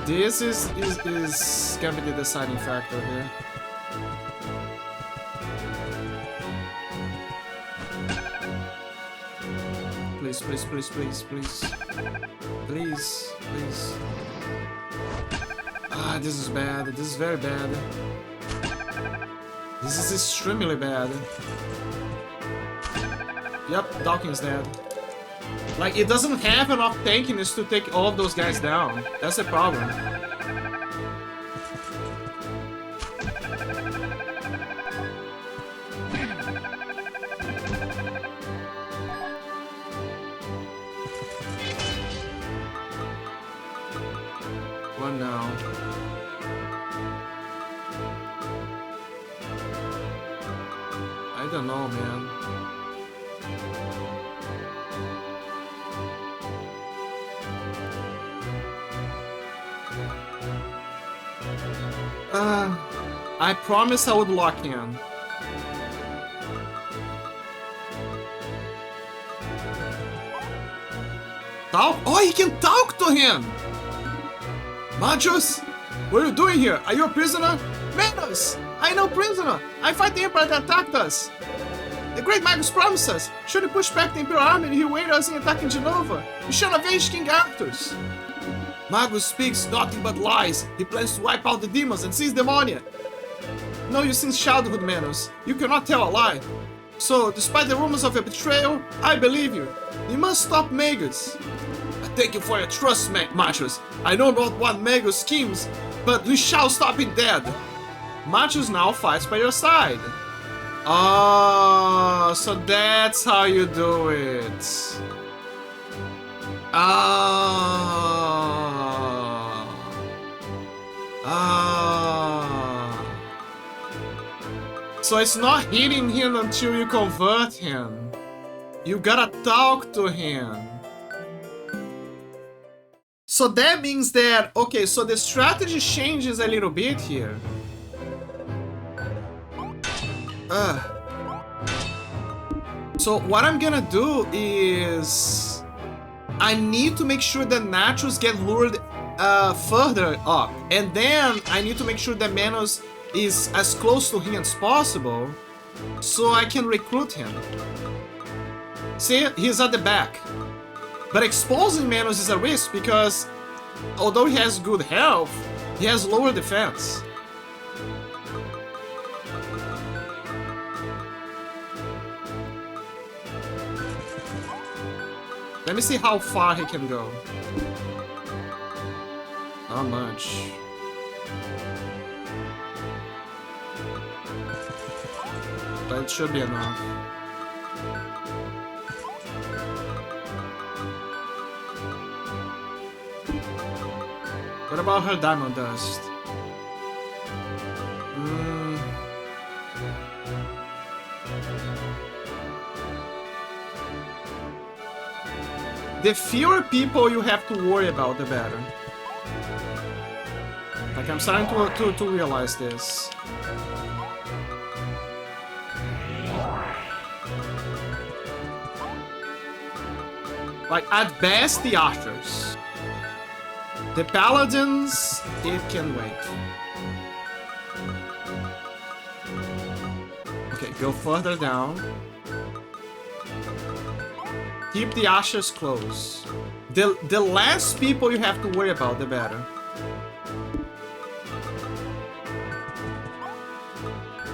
S1: This is gonna be the deciding factor here. Please, please, please, please, please. Please, please. Ah, this is bad. This is very bad. This is extremely bad. Yep, Dawkins dead. Like, it doesn't have enough tankiness to take all of those guys down. That's the problem. What now? I don't know, man. I promised I would lock in. Talk? Oh, he can talk to him! Machos, what are you doing here? Are you a prisoner? Manos, I know prisoner. I fight the Emperor that attacked us. The great Magus promised us, should he push back the Imperial army, he will aid us in attacking Genova. We shall avenge King Arcturus. Magus speaks nothing but lies. He plans to wipe out the demons and seize Demonia. Know you since childhood, Manos. You cannot tell a lie. So, despite the rumors of your betrayal, I believe you. You must stop Magus. I thank you for your trust, Machos. I know not what Magus schemes, but we shall stop him dead. Machos now fights by your side. Oh, so that's how you do it. So it's not hitting him until you convert him. You gotta talk to him. So that means that, okay, so the strategy changes a little bit here. So what I'm gonna do is I need to make sure that Natrus get lured further up, and then I need to make sure that Manos is as close to him as possible so I can recruit him. See, he's at the back. But exposing Manos is a risk because although he has good health, he has lower defense. Let me see how far he can go. Not much. But it should be enough. What about her diamond dust? The fewer people you have to worry about, the better. Like, I'm starting to realize this. Like, at best, the archers. The paladins, it can wait. Okay, go further down. Keep the archers close. The less people you have to worry about, the better.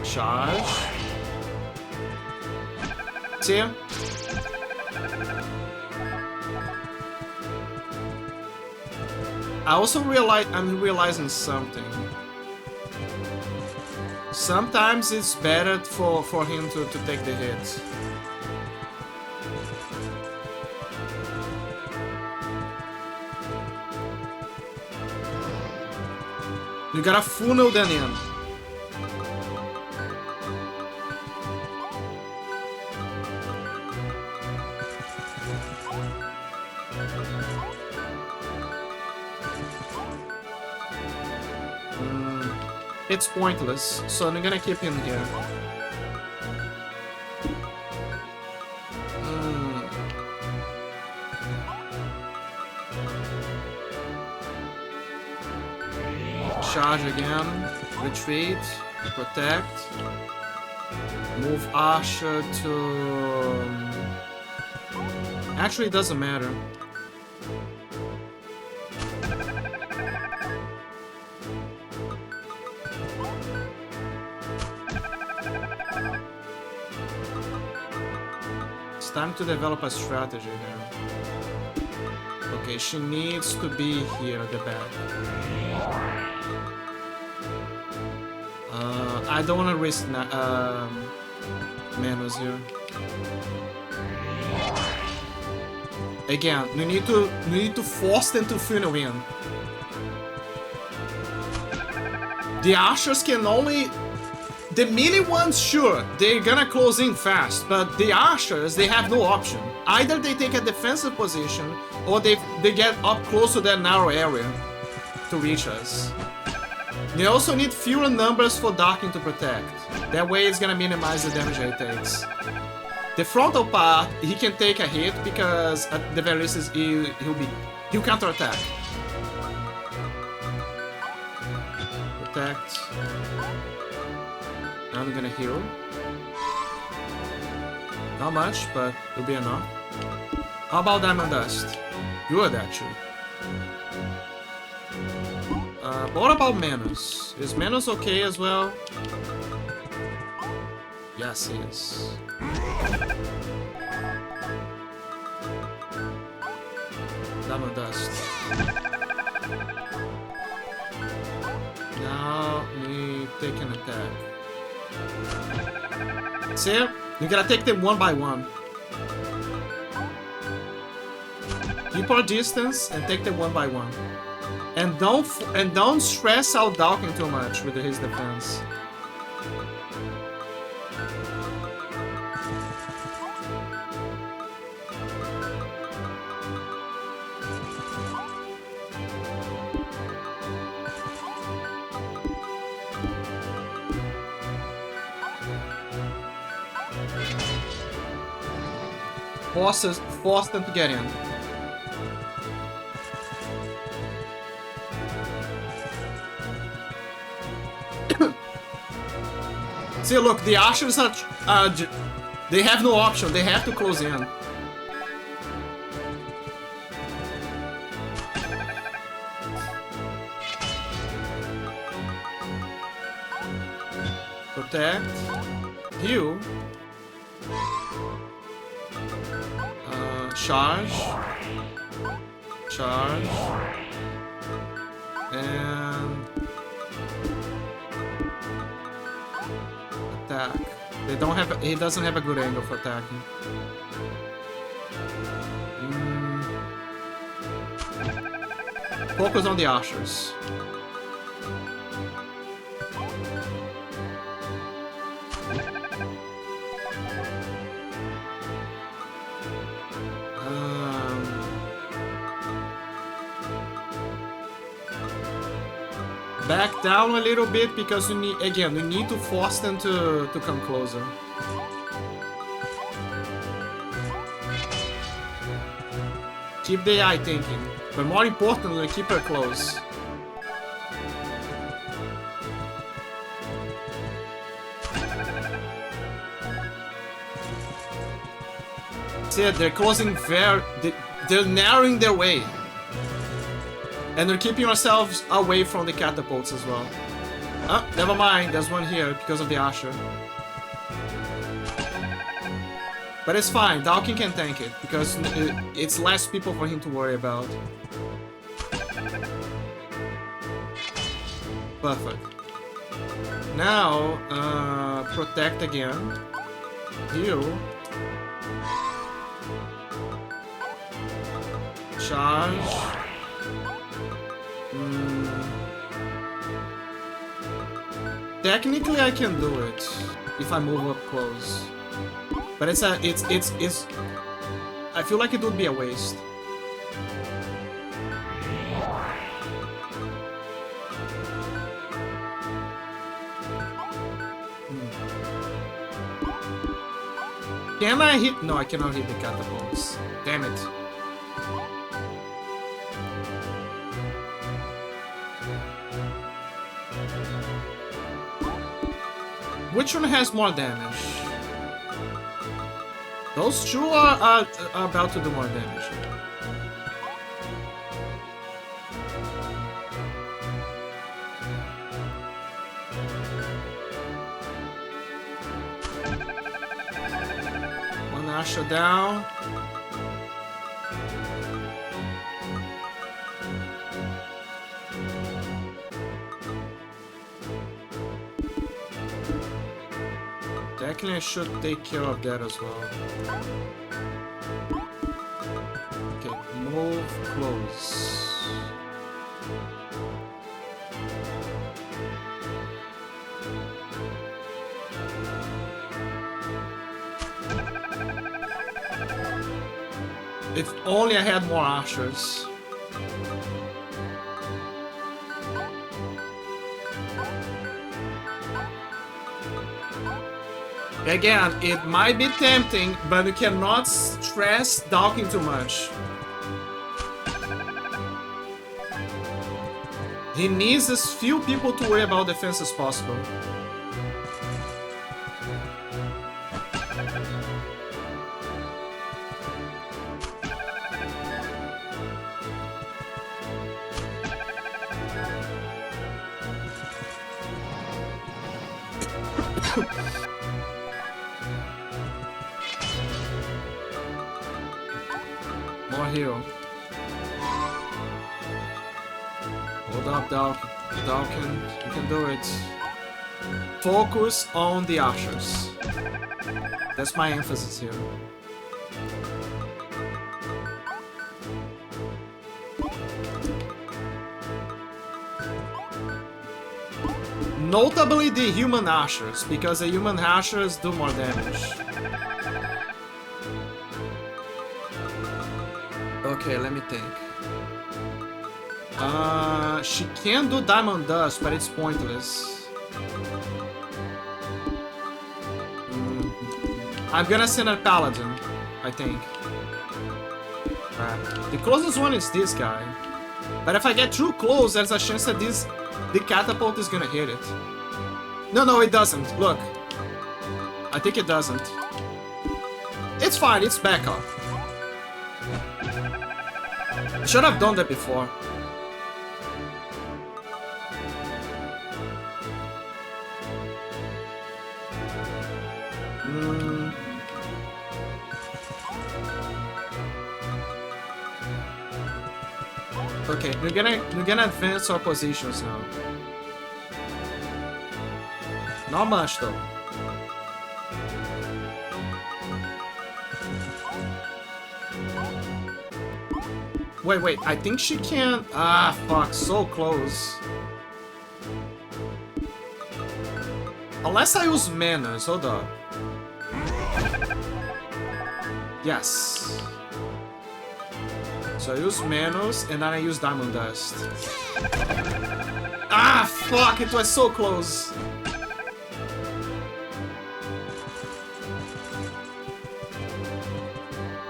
S1: Charge. See? I'm realizing something. Sometimes it's better for him to take the hit. You gotta funnel them in. It's pointless, so I'm gonna keep him here. Charge again, retreat, protect, move Asher to... Actually, it doesn't matter. It's time to develop a strategy here. Okay, she needs to be here at the back. I don't want to risk Manos here. Again, we need to force them to funnel in. The archers can only... The melee ones, sure, they're gonna close in fast, but the archers, they have no option. Either they take a defensive position, or they get up close to that narrow area to reach us. They also need fewer numbers for Darkin to protect. That way it's gonna minimize the damage it takes. The frontal part, he can take a hit because at the very least he'll counterattack. Protect. I'm gonna heal. Not much, but it'll be enough. How about Diamond Dust? Good, actually. But what about Manus? Is Manus okay as well? Yes, he is. Diamond Dust. Now we take an attack. See? You gotta take them one by one. Keep our distance and take them one by one. And don't stress out Dalkin too much with his defense. Force them to get in. See, look, the Ushers are... they have no option, they have to close in. Protect. Heal. Charge. Charge. And... attack. They don't have. He doesn't have a good angle for attacking. Focus on the Ushers. Back down a little bit because we need to force them to come closer. Keep the AI thinking, but more importantly, keep her close. See, they're closing they're narrowing their way. And they're keeping ourselves away from the catapults as well. Oh, never mind, there's one here because of the Usher. But it's fine, Dalkin can tank it, because it's less people for him to worry about. Perfect. Now, protect again. Heal. Charge. Technically, I can do it if I move up close, but it's. I feel like it would be a waste. Can I hit? No, I cannot hit the catapults. Damn it. Which one has more damage? Those two are about to do more damage. One Usher down. Technically, I should take care of that as well. Okay, move close. If only I had more Ushers. Again, it might be tempting, but you cannot stress Dalkin too much. He needs as few people to worry about defense as possible. More heal. Hold up, Dalkin. You can do it. Focus on the archers. That's my emphasis here. Notably the human archers, because the human archers do more damage. Okay, let me think. She can do Diamond Dust, but it's pointless. I'm gonna send a Paladin, I think. The closest one is this guy. But if I get too close, there's a chance that the catapult is gonna hit it. No, it doesn't. Look. I think it doesn't. It's fine, it's backup. I should have done that before. Okay, we're gonna advance our positions now. Not much though. Wait, I think she can. Ah, fuck, so close. Unless I use manners, hold up. Yes. So I use Manos and then I use Diamond Dust. Ah, fuck, it was so close.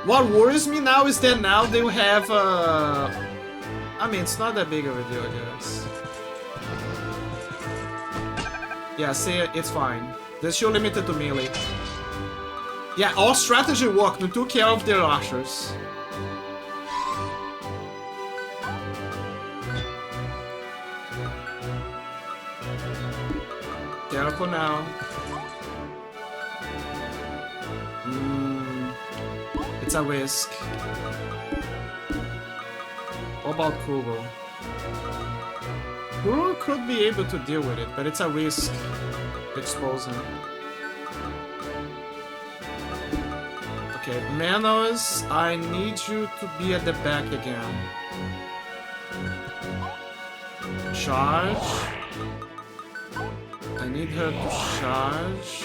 S1: What worries me now is that now they will have I mean, it's not that big of a deal, I guess. Yeah, see, it's fine. They're still limited to melee. Yeah, all strategy worked. We took care of their archers. Careful now. It's a risk. What about Kuro? Kuro could be able to deal with it, but it's a risk to expose him. Okay, Manos, I need you to be at the back again. Charge. I need her to charge.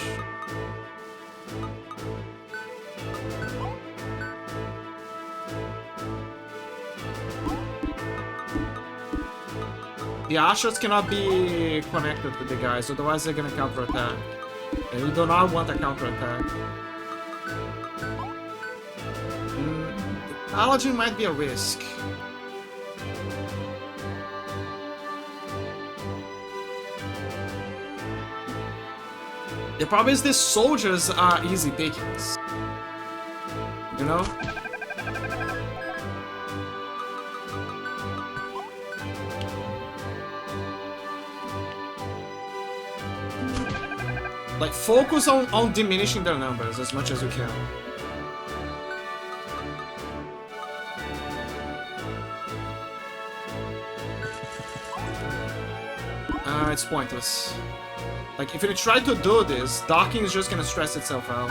S1: The archers cannot be connected to the guys, otherwise they're gonna counterattack. And we do not want a counterattack. Paladin might be a risk. The problem is the soldiers are easy pickings. You know? Like, focus on diminishing their numbers as much as you can. It's pointless. Like, if you try to do this, docking is just gonna stress itself out.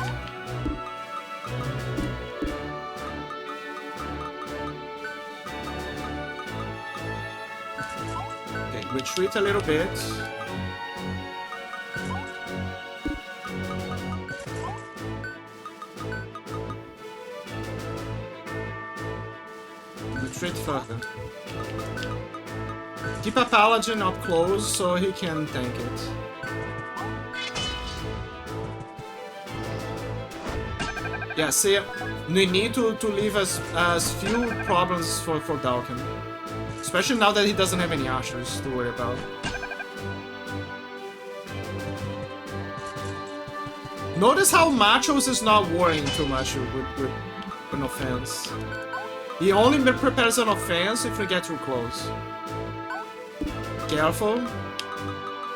S1: Okay, retreat a little bit. Retreat further. Keep a paladin up close so he can tank it. Yeah, see, we need to leave as few problems for Dalkin. Especially now that he doesn't have any archers to worry about. Notice how Machos is not worrying too much with an offense. He only prepares an offense if we get too close. Careful.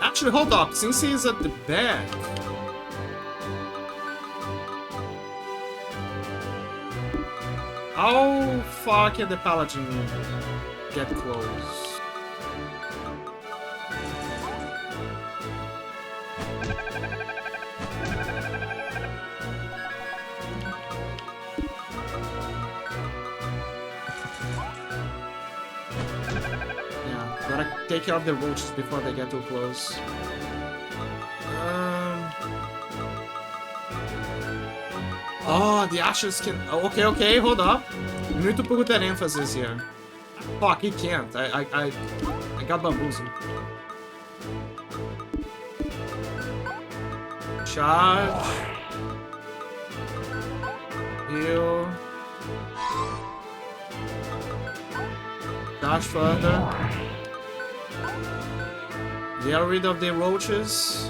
S1: Actually, hold up. Since he's at the back... How far can the Paladin get close? Yeah, gotta take care of the roaches before they get too close. Oh, the ashes can... Okay, hold up. We need to put that emphasis here. Fuck, he can't. I got bamboozled. Charge. Heal. Dash further. Get rid of the roaches.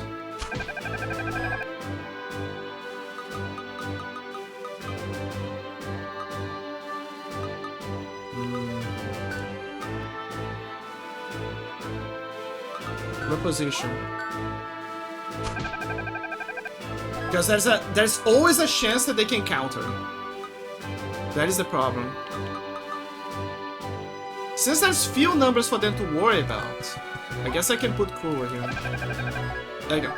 S1: Reposition. Because there's always a chance that they can counter. That is the problem. Since there's few numbers for them to worry about, I guess I can put Kuro here. There you go.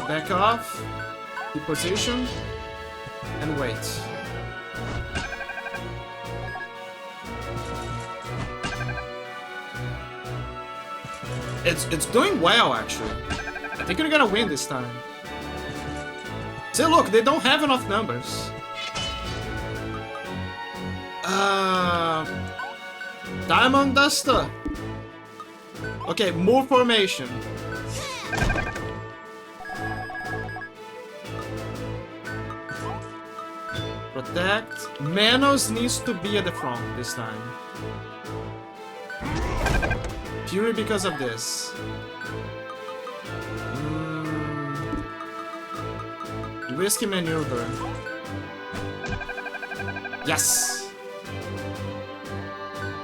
S1: Back off. Reposition. And wait. It's doing well, actually. I think we're gonna win this time. See, look, they don't have enough numbers. Diamond Duster. Okay, move formation. Protect. Manos needs to be at the front this time. Fury because of this. Risky maneuver. Yes!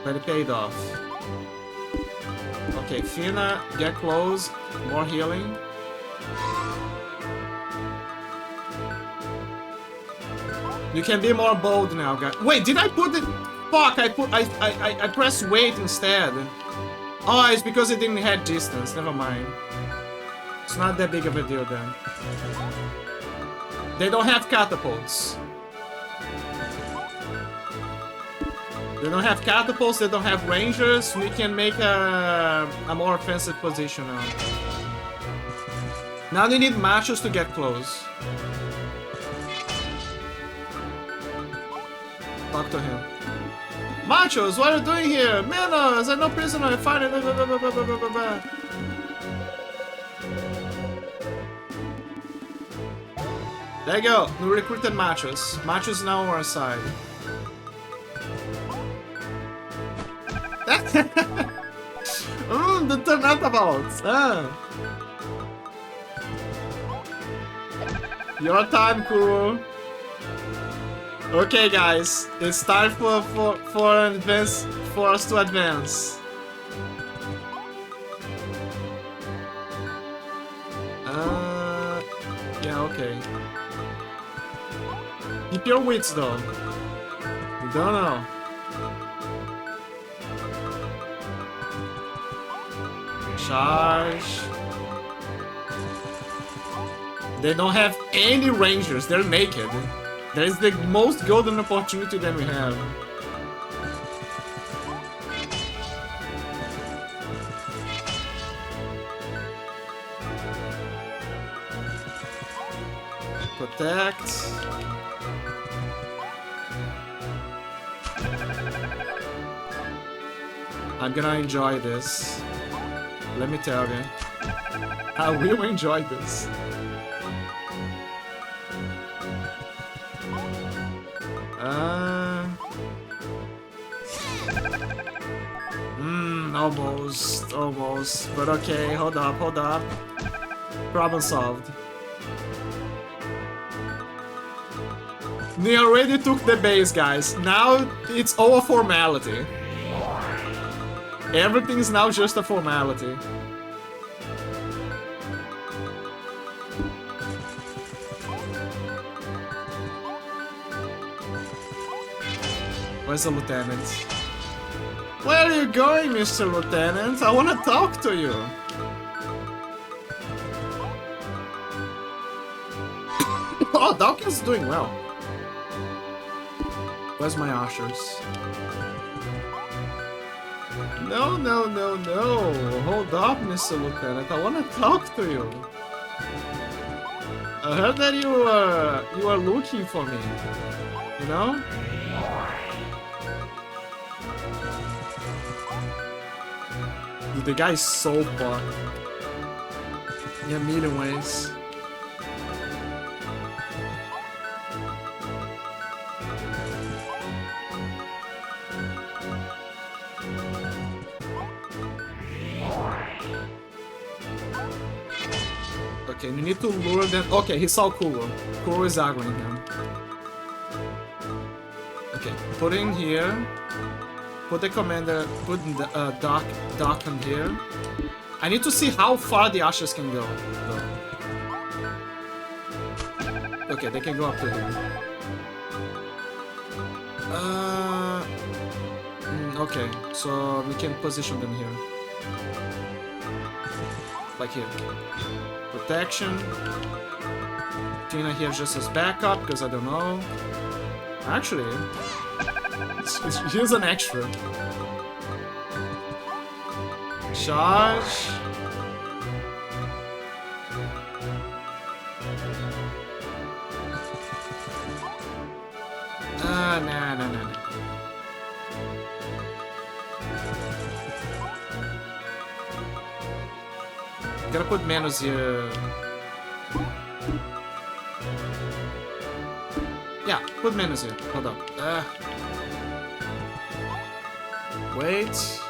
S1: But it paid off. Okay, Fina, get close. More healing. You can be more bold now, guys. Wait, did I put it? Fuck! I pressed wait instead. Oh, it's because it didn't have distance. Never mind. It's not that big of a deal then. They don't have catapults. They don't have catapults, they don't have rangers. We can make a more offensive position now. Now they need machos to get close. Talk to him. Machos, what are you doing here? Manos, I'm no prisoner, I'm fighting. There you go, we recruited Machos. Machos now on our side. The turnabouts. Your time, Kuro. Okay, guys, it's time for an advance, for us to advance. Yeah, okay. Keep your wits, though. You don't know. Charge. They don't have any rangers. They're naked. That is the most golden opportunity that we have. Protect. I'm gonna enjoy this. Let me tell you. I will enjoy this.
S6: Almost. But okay, hold up. Problem solved. They already took the base, guys. Now it's all a formality. Everything is now just a formality. Where's the lieutenant? Where are you going, Mr. Lieutenant? I want to talk to you. Oh, Dawkins is doing well. Where's my ushers? No. Hold up, Mr. Lieutenant. I want to talk to you. I heard that you are looking for me. You know? Dude, the guy is so fucked. In a million ways. Okay, you need to lure them. Okay, he saw Kuro. Kuro is aggroing him. Okay, put in here. Put the commander. Put the Doc in here. I need to see how far the Ashes can go. Okay, they can go up to here. Okay, so we can position them here. Like here. Protection. Tina here just as backup, because I don't know. Actually, here's an extra. Charge. Nah. Gotta put Manos here. Yeah, put Manos here. Hold up. Wait.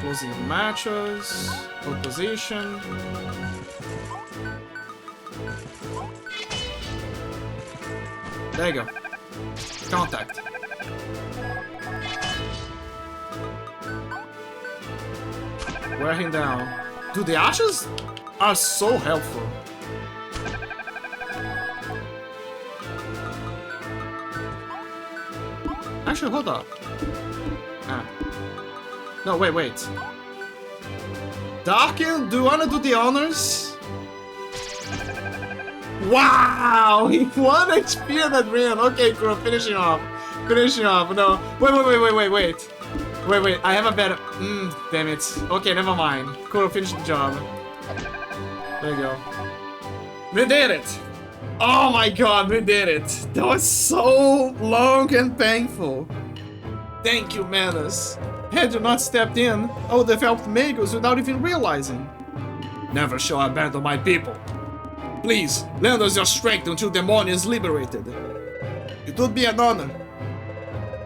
S6: Closing the matches. Hold position. There you go. Contact. Wear him down. Dude, the Ashes are so helpful. Actually, hold up. No, wait. Darkin, do you wanna do the honors? Wow! He 1 HP on that man. Okay, Kuro, finishing off. No. Wait. I have a better. Damn it. Okay, never mind. Kuro, finish the job. There you go. We did it! Oh my god, we did it! That was so long and painful. Thank you, Manos. Had you not stepped in, I would have helped Magos without even realizing. Never shall I abandon my people. Please, lend us your strength until Demonia is liberated. It would be an honor.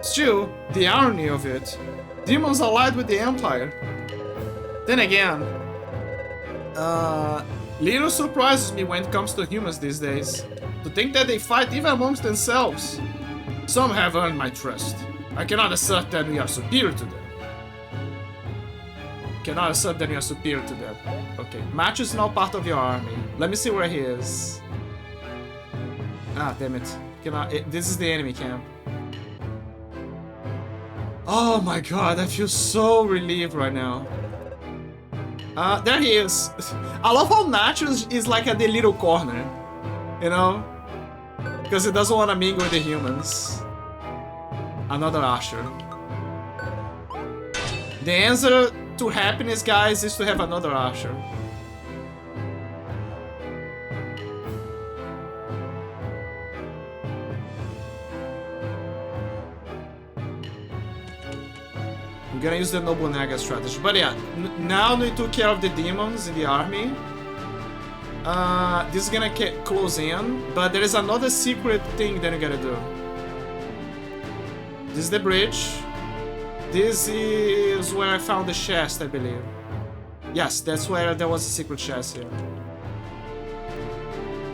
S6: Still, the irony of it. Demons allied with the Empire. Then again, little surprises me when it comes to humans these days. To think that they fight even amongst themselves. Some have earned my trust. I cannot assert that we are superior to them. Okay, Macho is now part of your army. Let me see where he is. Ah, damn it. This is the enemy camp. Oh my god, I feel so relieved right now. There he is. I love how Nacho is like at the little corner. You know? Because he doesn't want to mingle with the humans. Another Asher. The answer to happiness, guys, is to have another Asher. I'm gonna use the Nobunaga strategy. But yeah, now we took care of the demons in the army. This is gonna close in, but there is another secret thing that you gotta do. This is the bridge. This is where I found the chest, I believe. Yes, that's where there was a secret chest here.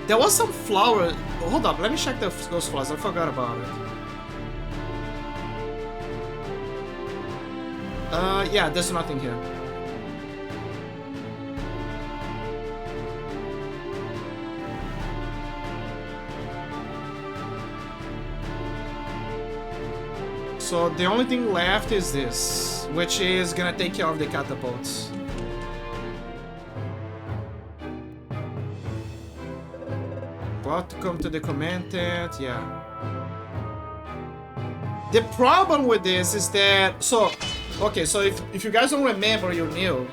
S6: There was some flower. Hold up, let me check those flowers. I forgot about it. Yeah, there's nothing here. So the only thing left is this, which is gonna take care of the catapults. Welcome to the command tent, yeah. The problem with this is that, so, okay, so if you guys don't remember, you're new.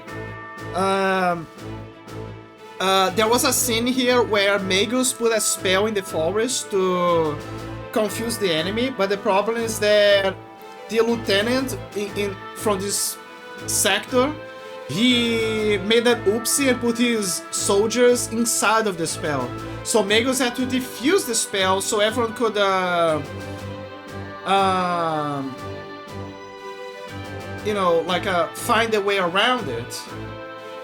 S6: There was a scene here where Magus put a spell in the forest to confuse the enemy, but the problem is that the lieutenant from this sector, he made an oopsie and put his soldiers inside of the spell. So Magus had to defuse the spell so everyone could you know, like find a way around it.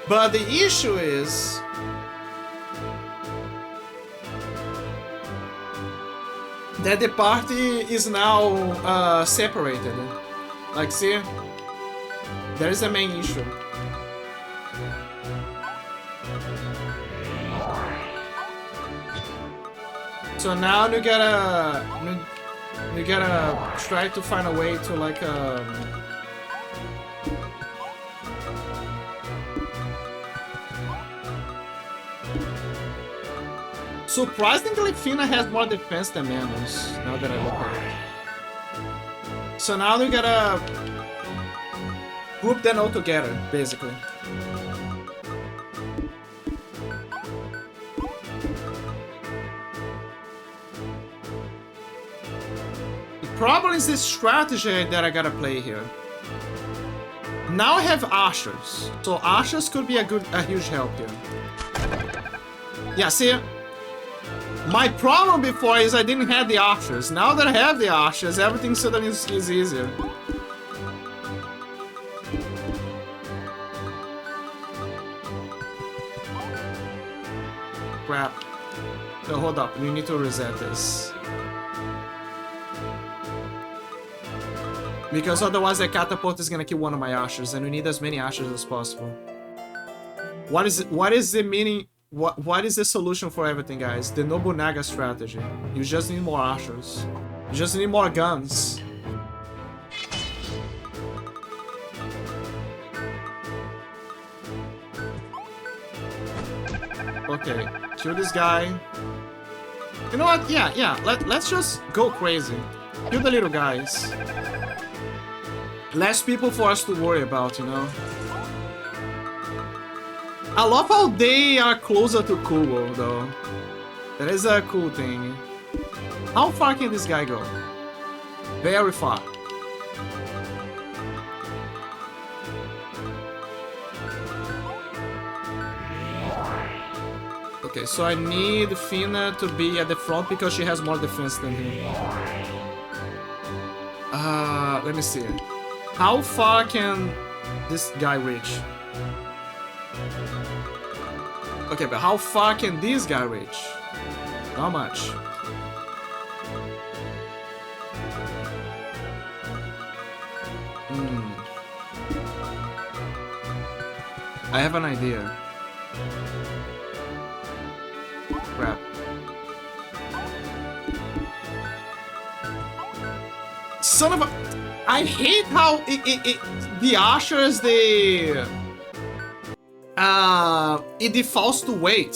S6: But the issue is that the party is now separated. Like, see? There is a main issue. So now you gotta try to find a way to like surprisingly, Fina has more defense than Manos, now that I look at it. So now you gotta group them all together, basically. The problem is this strategy that I gotta play here. Now I have archers, so archers could be a huge help here. Yeah, see? My problem before is I didn't have the archers. Now that I have the archers, everything suddenly is easier. Crap. No, hold up. We need to reset this. Because otherwise the catapult is gonna kill one of my archers, and we need as many archers as possible. What is the meaning? What is the solution for everything, guys? The Nobunaga strategy. You just need more archers. You just need more guns. Okay, kill this guy. You know what? Yeah. Let's just go crazy. Kill the little guys. Less people for us to worry about, you know? I love how they are closer to Kubo, though. That is a cool thing. How far can this guy go? Very far. Okay, so I need Fina to be at the front because she has more defense than him. Let me see. How far can this guy reach? Okay, but how far can this guy reach? Not much. I have an idea. Crap. Son of a... I hate how the archers, it defaults to wait.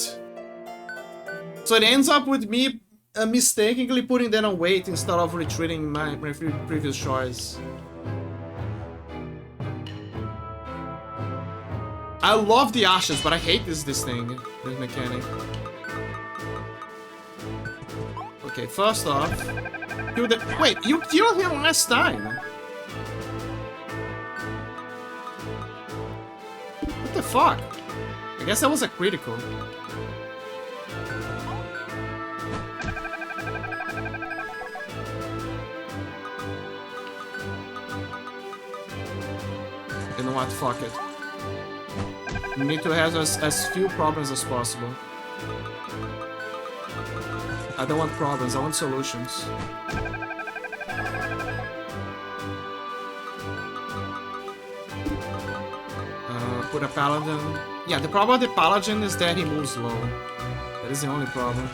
S6: So it ends up with me mistakenly putting them on wait instead of retreating my previous choice. I love the archers, but I hate this thing, this mechanic. Okay, first off, kill the... Wait, you killed him last time. What the fuck? I guess that was a critical. You know what? Fuck it. We need to have as few problems as possible. I don't want problems, I want solutions. Put a paladin. Yeah, the problem with the paladin is that he moves slow. That is the only problem.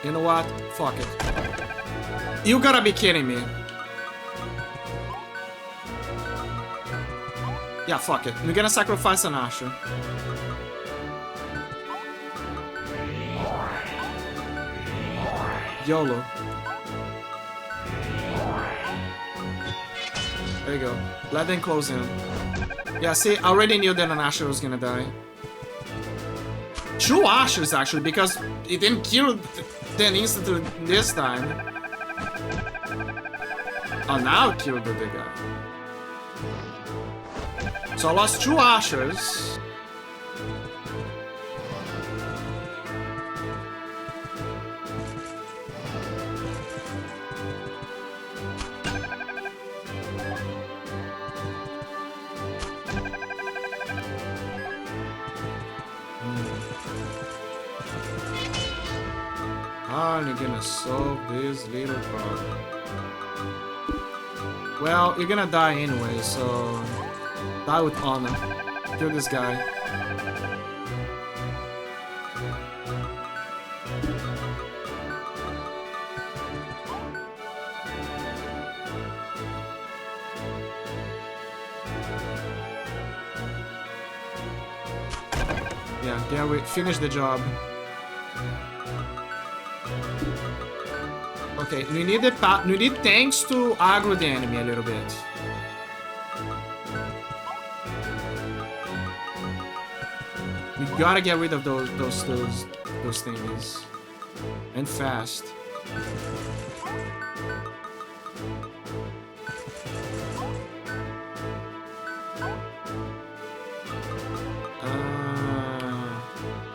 S6: You know what? Fuck it. You gotta be kidding me. Yeah, fuck it. We're gonna sacrifice an Asher. YOLO. There you go. Let them close in. Yeah, see, I already knew that an Asher was gonna die. 2 Ashers, actually, because it didn't kill them instantly this time. Oh, now it killed the guy. So I lost 2 Ashers. How are you gonna solve this little problem? Well, you're gonna die anyway, so die with honor. Kill this guy. Yeah, Gary, finish the job. Okay, we need tanks to aggro the enemy a little bit. We gotta get rid of those things. And fast.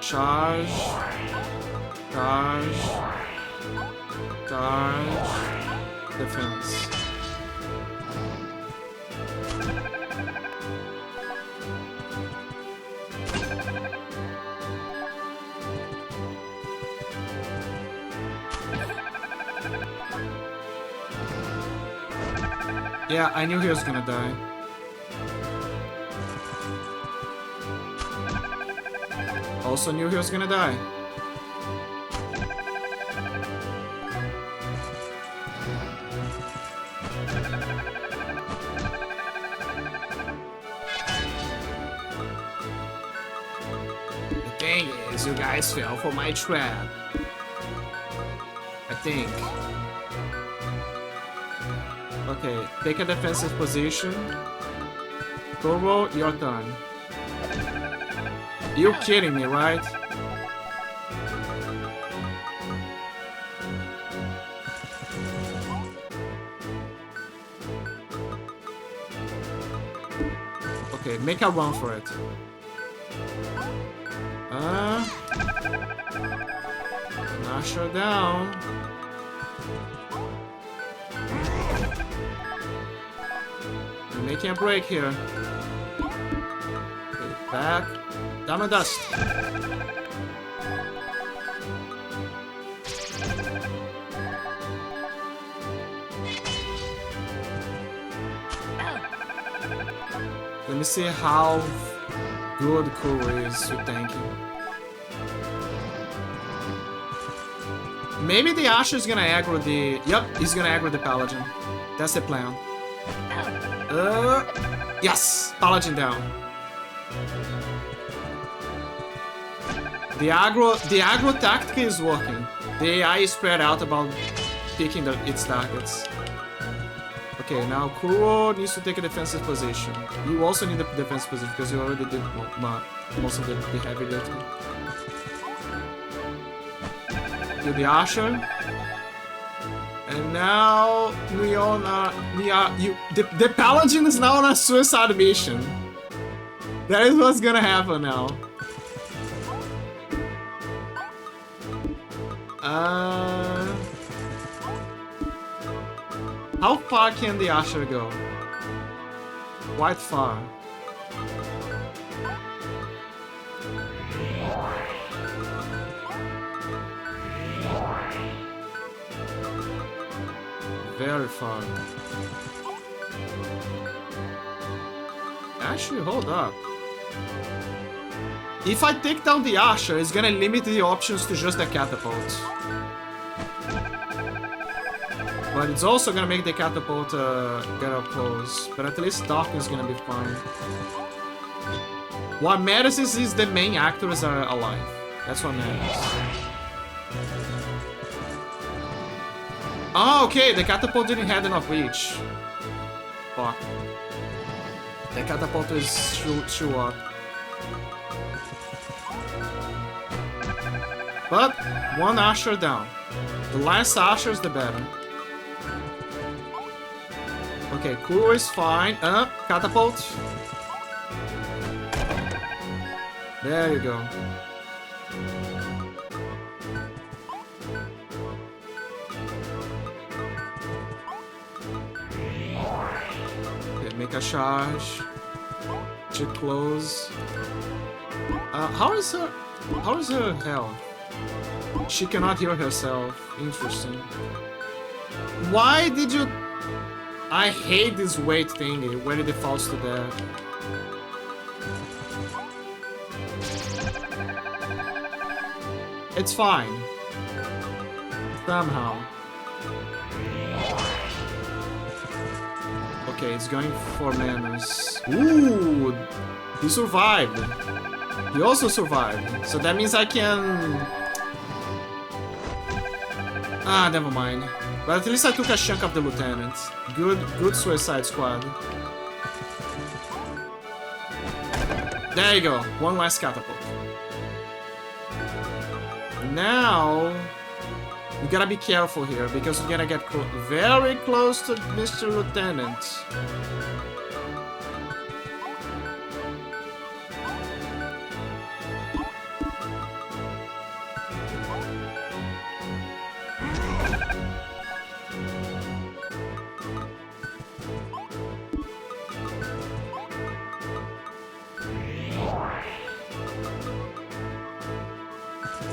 S6: Charge. Charge. Charge. Defense. Yeah, I knew he was gonna die. Also knew he was gonna die. The thing is, you guys fell for my trap. I think. Okay, take a defensive position. Turbo, your turn. You kidding me, right? Okay, make a run for it. Knock her down. You're making a break here. Okay, back. Diamond dust. Let me see how good Kuro is with tanking. Maybe the Asher is gonna aggro the... Yep, he's gonna aggro the Paladin. That's the plan. Yes! Paladin down. The aggro tactic is working. The AI is spread out about picking its targets. Okay, now Kuro needs to take a defensive position. You also need a defensive position because you already did most of the heavy lifting. Do the Asher. And now the Paladin is now on a suicide mission. That is what's gonna happen now. How far can the Asher go? Quite far. Very far. Actually, hold up. If I take down the Asher, it's gonna limit the options to just the catapult. But it's also gonna make the catapult get up close. But at least Doc is gonna be fine. What matters is the main actors are alive. That's what matters. Oh, okay, the catapult didn't have enough reach. Fuck. The catapult is too up. But one Asher down. The last Asher's the better. Okay, Kuro is fine. Catapult. There you go. Okay, make a charge. Too close. How is her health? She cannot heal herself. Interesting. Why did you... I hate this weight thingy when it defaults to that. It's fine. Somehow. Okay, it's going for manners. Ooh! He survived. He also survived. So that means I can... Ah, never mind. But at least I took a chunk of the lieutenant. Good Suicide Squad. There you go. One last catapult. Now... we gotta be careful here, because we're gonna get very close to Mr. Lieutenant.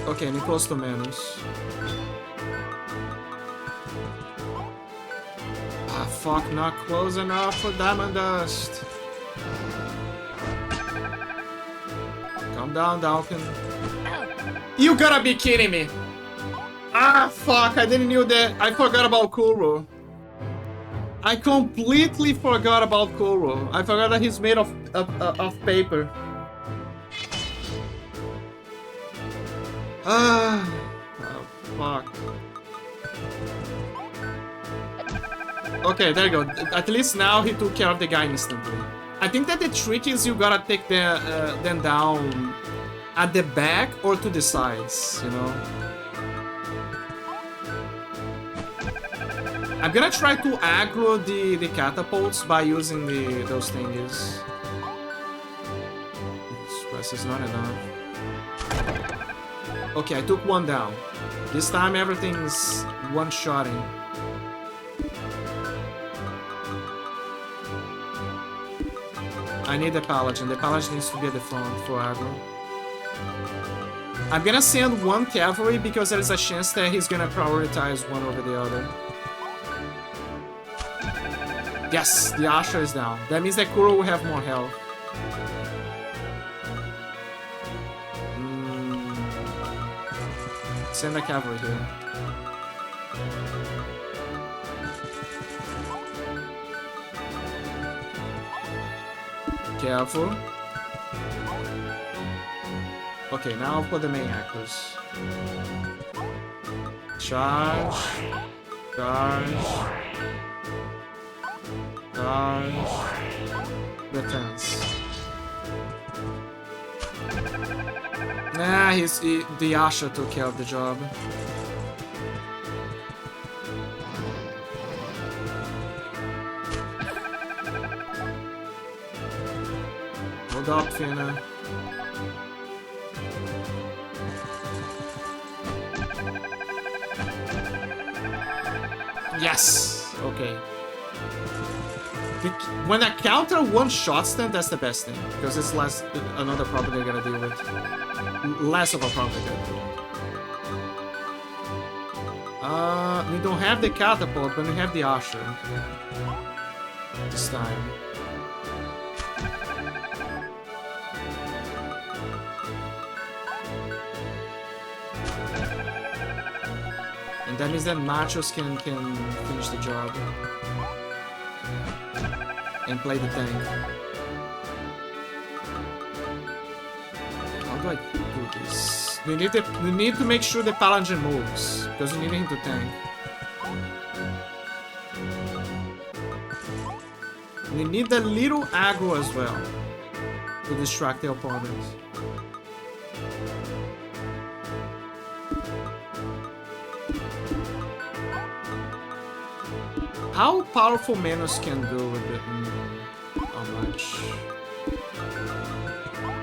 S6: Okay, and close to Manus. Ah, fuck, not close enough for Diamond Dust. Calm down, Dalkin. You gotta be kidding me! Ah, fuck, I didn't know that. I forgot about Kuro. I completely forgot about Kuro. I forgot that he's made of paper. Ah, oh, fuck. Okay, there you go. At least now he took care of the guy instantly. I think that the trick is you gotta take them down at the back or to the sides, you know? I'm gonna try to aggro the catapults by using those thingies. Express is not enough. Okay, I took one down. This time everything's one-shotting. I need the Paladin. The Paladin needs to be at the front for aggro. I'm gonna send one cavalry because there's a chance that he's gonna prioritize one over the other. Yes, the Asher is down. That means that Kuro will have more health. Send a cavalry here. Careful. Okay, now I'll put the main actors. Charge. Charge. Charge. Defense. Nah, the Asher took care of the job. Hold up, Fina. Yes! Okay. When a counter one-shots them, that's the best thing. Because it's less another problem they're gonna deal with. Less of a problem they're gonna deal with. We don't have the catapult, but we have the Usher. This time. And that means that Machos can finish the job. And play the tank. How do I do this? We need to make sure the Paladin moves, because we need him to tank. We need a little aggro as well to distract the opponent. How powerful Manos can do with it? How much?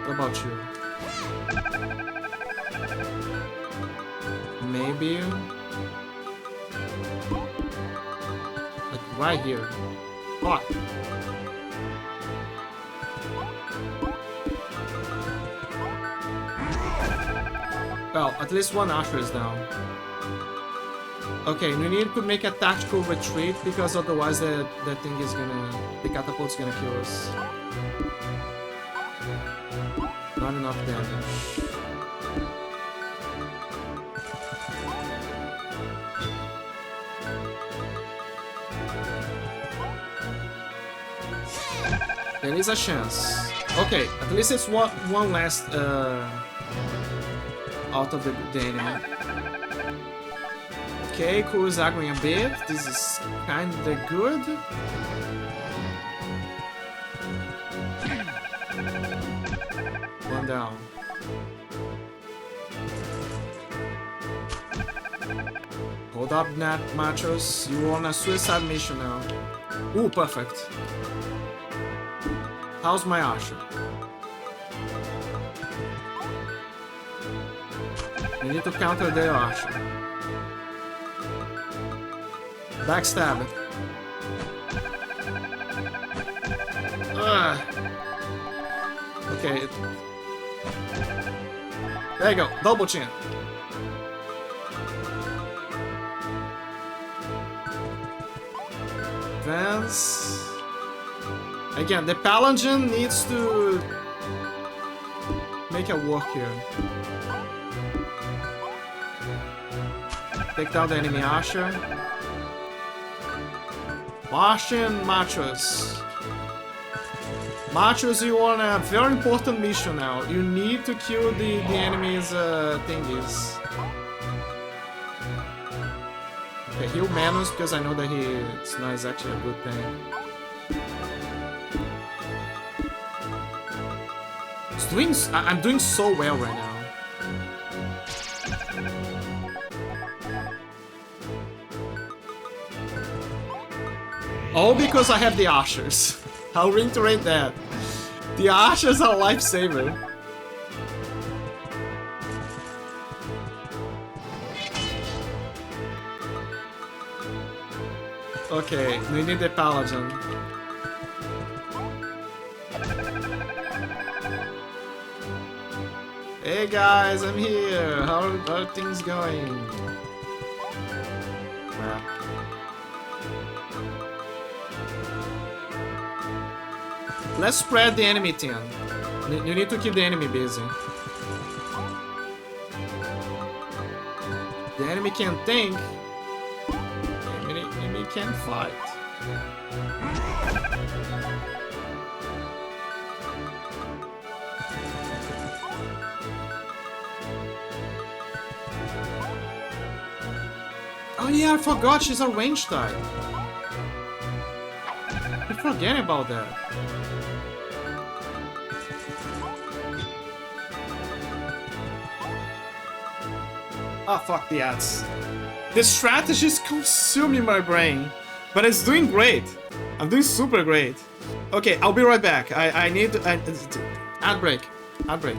S6: What about you? Maybe like right here. Fuck. Well, at least one Usher is down. Okay, we need to make a tactical retreat because otherwise the thing is gonna... the catapult's gonna kill us. Not enough damage. There is a chance. Okay, at least it's one last out of the enemy. Okay, Kuro's aggroing a bit. This is kinda good. One down. Hold up, Nat Machos. You're on a suicide mission now. Ooh, perfect. How's my Usher? We need to counter their Usher. Backstab it. Ugh. Okay. There you go. Double chin. Advance. Again, the Paladin needs to make it work here. Take down the enemy Usher. Martian Machos. Machos, you on a very important mission now. You need to kill the enemy's thingies. Okay, heal Manos because I know that it's not exactly a good thing. I'm doing so well right now. All because I have the Ushers. I'll reiterate that. The Ushers are a lifesaver. Okay, we need the Paladin. Hey guys, I'm here. How are things going? Crap. Let's spread the enemy team. You need to keep the enemy busy. The enemy can think. The enemy can fight. Oh yeah, I forgot she's a range type. I forget about that. Oh fuck the ads. The strategy is consuming my brain, but it's doing great. I'm doing super great. Okay, I'll be right back. I need to, ad break. Ad break.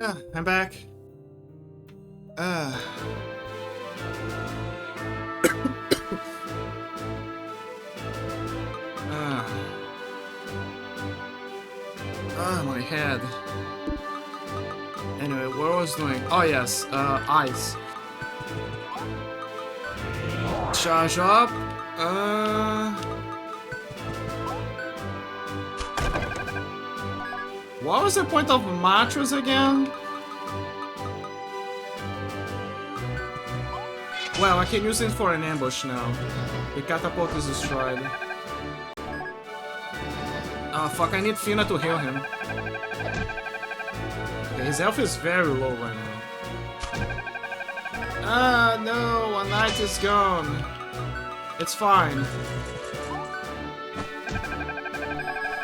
S6: I'm back. My head. Anyway, what I was doing? Oh yes, ice. Charge up. What was the point of Matros again? Well, I can use it for an ambush now. The catapult is destroyed. Oh fuck, I need Fina to heal him. Okay, his health is very low right now. Ah no, a knight is gone. It's fine.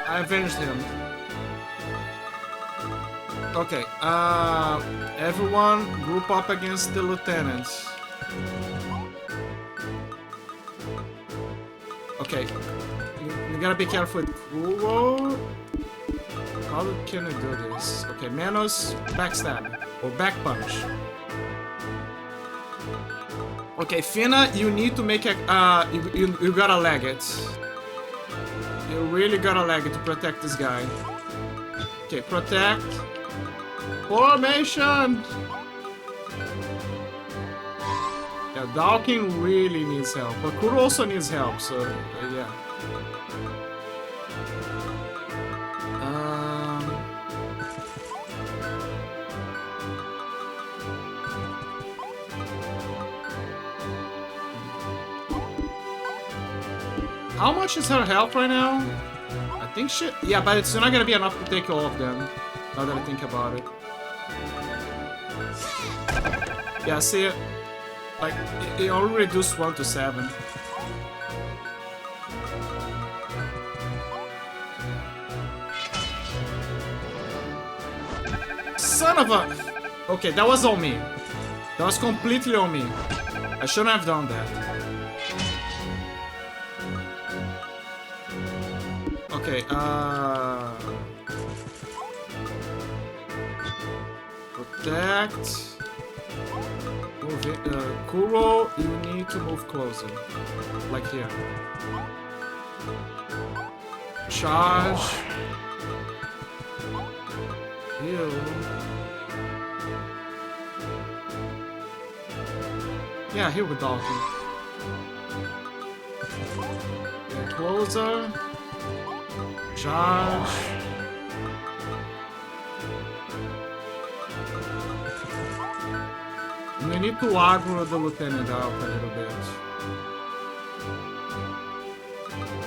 S6: I avenged him. Okay, everyone group up against the lieutenant. Okay, you gotta be careful with Kuro. How can I do this? Okay, Manos, backstab, or back punch. Okay, Fina, you need to make a, you gotta lag it. You really gotta lag it to protect this guy. Okay, protect. Formation! Yeah, Dalkin really needs help, but Kuro also needs help, so yeah. How much is her health right now? I think she... Yeah, but it's not gonna be enough to take all of them, now that I think about it. Yeah, see it? Like, it only reduced 1 to 7. Son of a... Okay, that was on me. That was completely on me. I shouldn't have done that. Okay, protect. Move it. Kuro, you need to move closer. Like here. Charge. Heal. Yeah, heal with Dalkin. Get closer. Charge. We need to aggro the lieutenant out a little bit.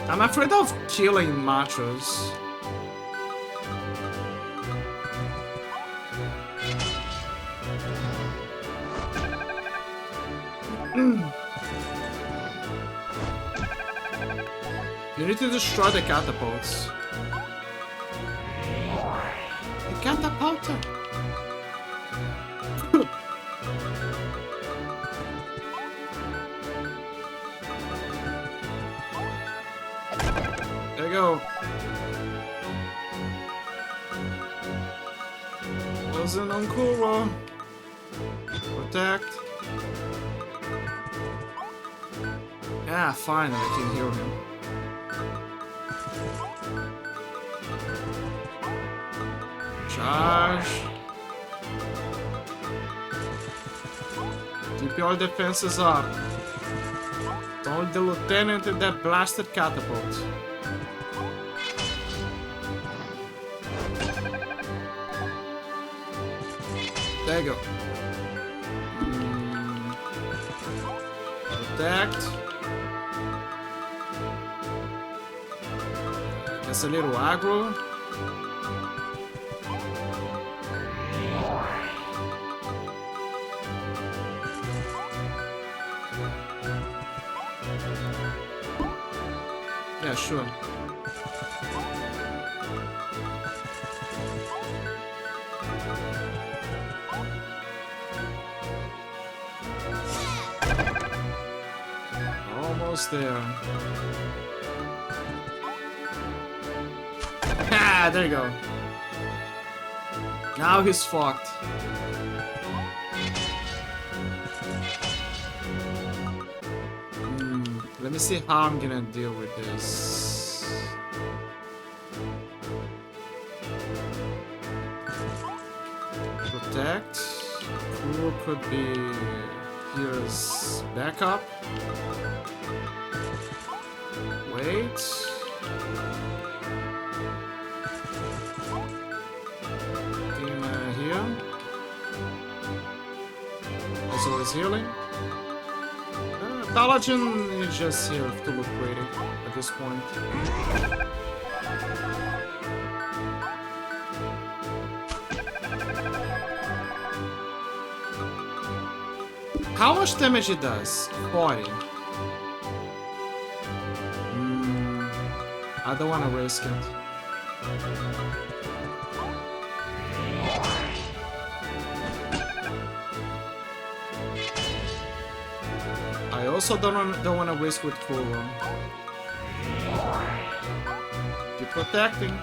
S6: I'm afraid of killing Matros. You need to destroy the catapults. The catapulta! There you go. Wasn't on Kuro. Protect. Ah, finally I can heal him. Charge. Keep your defenses up. Don't the lieutenant in that blasted catapult. There you go. Protect. Gets a little aggro. Yeah, sure. Almost there. Ah, there you go. Now he's fucked. Let me see how I'm gonna deal with this. Protect. Who could be here's backup? Wait. Team here. Also is healing. Paladin is just here to look pretty at this point. How much damage it does? 40. I don't want to risk it. I also don't want to risk with Kuro. Keep protecting.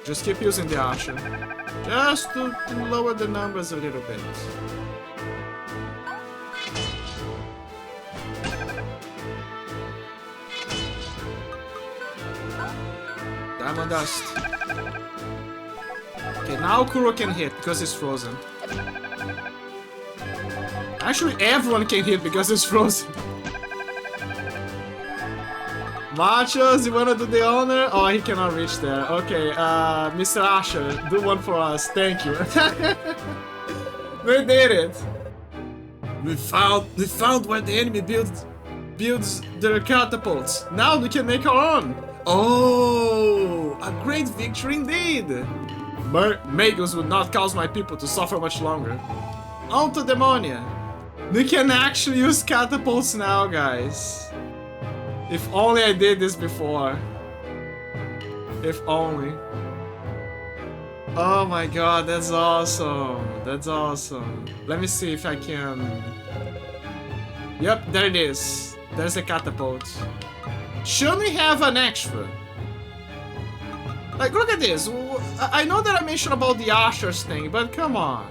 S6: Just keep using the Asher. Just to lower the numbers a little bit. Diamond Dust. Okay, now Kuro can hit because he's frozen. Actually, everyone can hit because he's frozen. Machos, you wanna do the honor? Oh, he cannot reach there. Okay, Mr. Asher, do one for us. Thank you. We did it. We found where the enemy builds their catapults. Now we can make our own. Oh, a great victory indeed. Magus would not cause my people to suffer much longer. On to Demonia. We can actually use catapults now, guys. If only I did this before. If only. Oh my god, that's awesome. That's awesome. Let me see if I can... Yep, there it is. There's the catapult. Should we have an extra? Like, look at this. I know that I mentioned about the Asher's thing, but come on.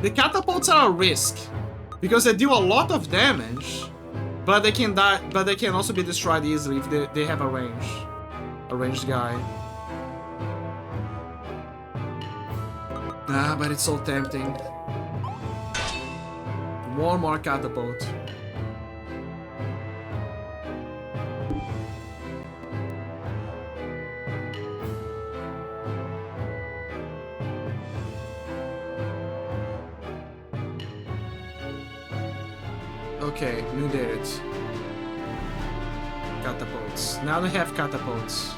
S6: The catapults are a risk. Because they do a lot of damage, but they can die. But they can also be destroyed easily if they have a ranged guy. Ah, but it's so tempting. One more catapult. Okay, we did it. Catapults. Now we have catapults.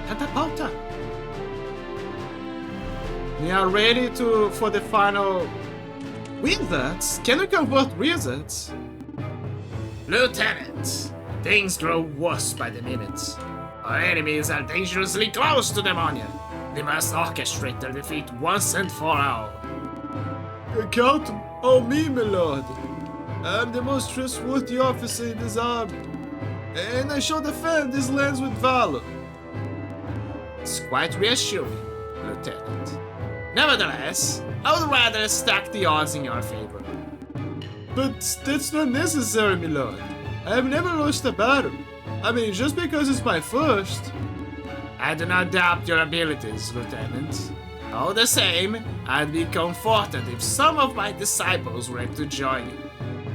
S6: Catapulta! We are ready for the final... Wizards? Can we convert wizards? Lieutenant! Things grow worse by the minute. Our enemies are dangerously close to Demonia. They must orchestrate their defeat once and for all. Count on me, my lord. I'm the most trustworthy officer in this army, and I shall defend these lands with valor. It's quite reassuring, Lieutenant. Nevertheless, I would rather stack the odds in your favor. But that's not necessary, my lord. I have never lost a battle. I mean, just because it's my first. I do not doubt your abilities, Lieutenant. All the same, I'd be comforted if some of my disciples were to join you.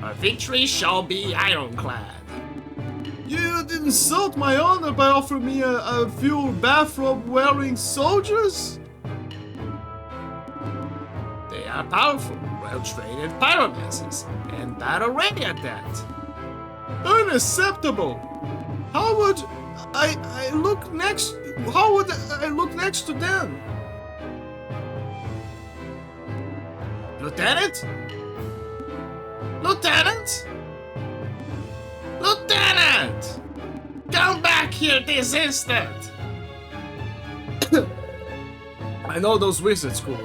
S6: Our victory shall be ironclad. You did insult my honor by offering me a few bathrobe-wearing soldiers? They are powerful, well-trained pyromancers, and battle-ready at that. Unacceptable! How would I look next? How would I look next to them? Lieutenant? Lieutenant? Lieutenant! Come back here this instant! I know those wizard school.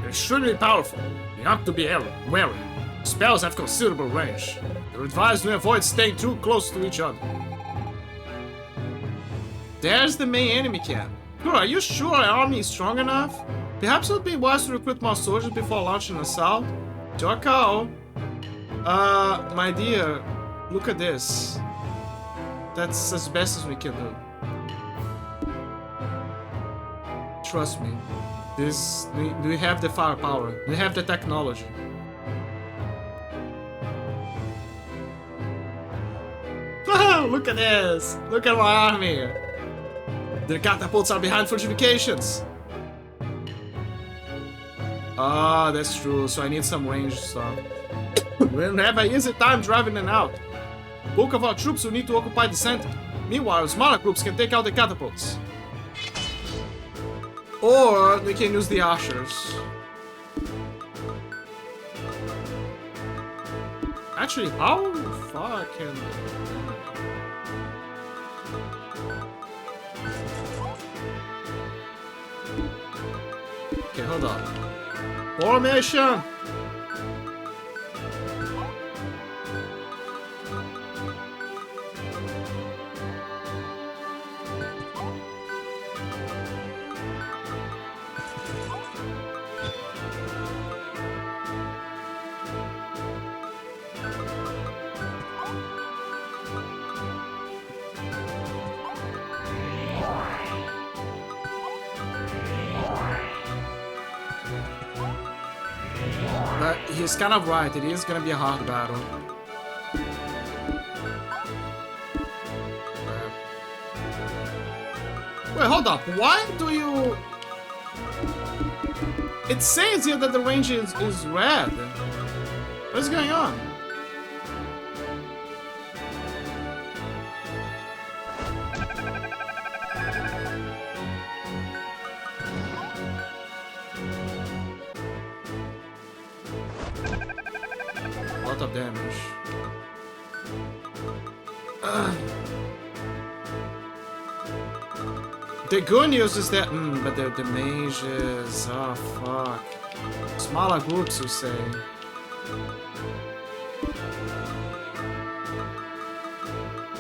S6: They're extremely powerful. You have to be wary. Spells have considerable range. You're advised to avoid staying too close to each other. There's the main enemy camp. Bro, are you sure our army is strong enough? Perhaps it would be wise to recruit more soldiers before launching an assault? Your call. My dear, look at this. That's as best as we can do. Trust me. We have the firepower. We have the technology. Look at this! Look at my army! Their catapults are behind fortifications! Ah, that's true, so I need some range stuff. We'll have an easy time driving them out. Bulk of our troops will need to occupy the center. Meanwhile, smaller groups can take out the catapults. Or we can use the archers. Actually, how far can... Okay, hold on. Formation! But he's kind of right, it is gonna be a hard battle. Wait, hold up, why do you... It says here that the range is red. What's going on? Lot of damage. The good news is that, but the mages, oh fuck. Smaller groups, you say.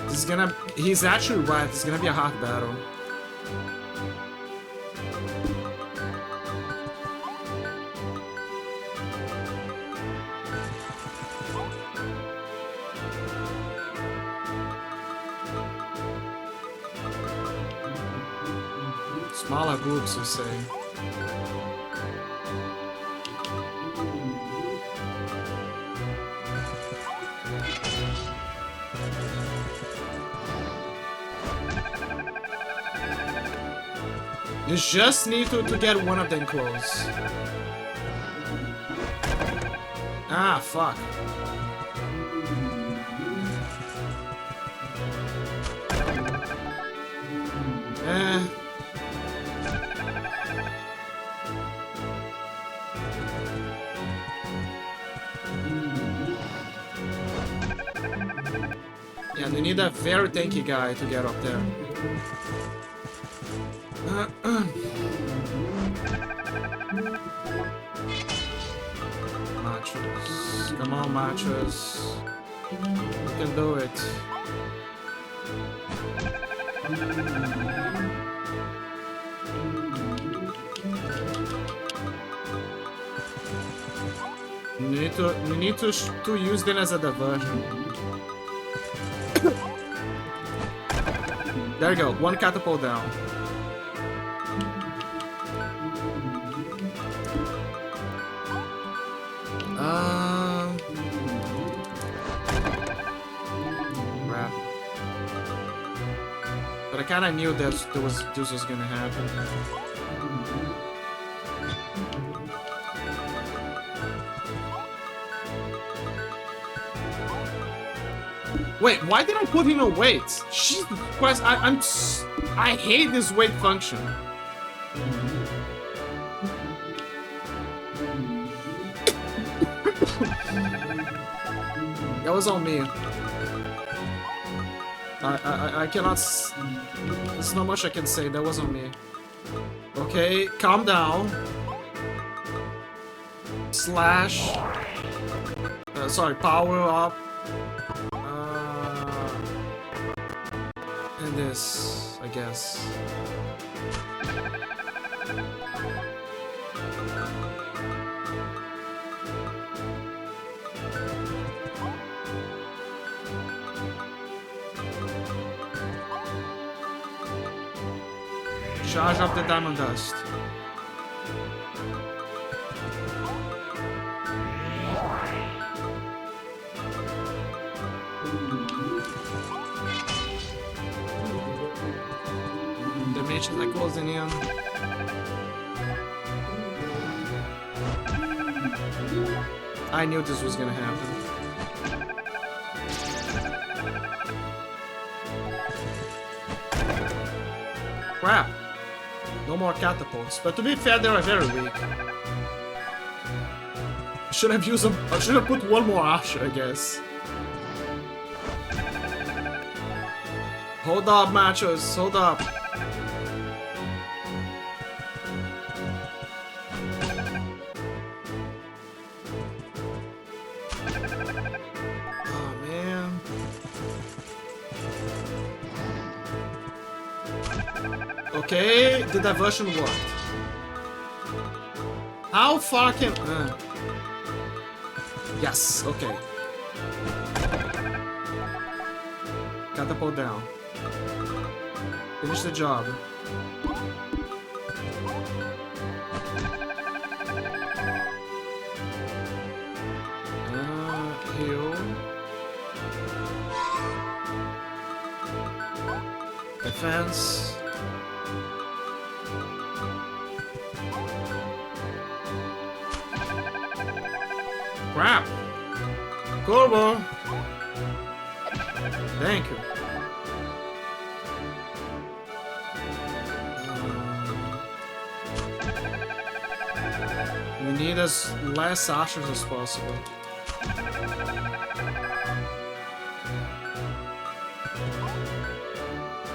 S6: This is gonna, he's actually right, it's gonna be a hard battle. Smaller groups, you say. You just need to get one of them close. Ah, fuck. Yeah, you need a very tanky guy to get up there. Machos. Come on, Machos. You can do it. You need to use them as a diversion. There you go, one catapult down. Crap. But I kinda knew this was gonna happen. Wait, why did I put him in wait? Jesus Christ, I hate this wait function. That was on me. I cannot. There's not much I can say. That wasn't me. Okay, calm down. Slash. Sorry, power up. And this, I guess. Charge up the diamond dust. The mages are closing in. I knew this was gonna happen. Crap! No more catapults. But to be fair, they are very weak. Should have used them. I should have put one more Asher, I guess. Hold up, machos. Hold up. Oh, man. Okay, the diversion worked. How far can... Yes, okay. Catapult down. Finish the job. Heal. Defense. Crap! Corvo! Thank you. We need as less Ashers as possible.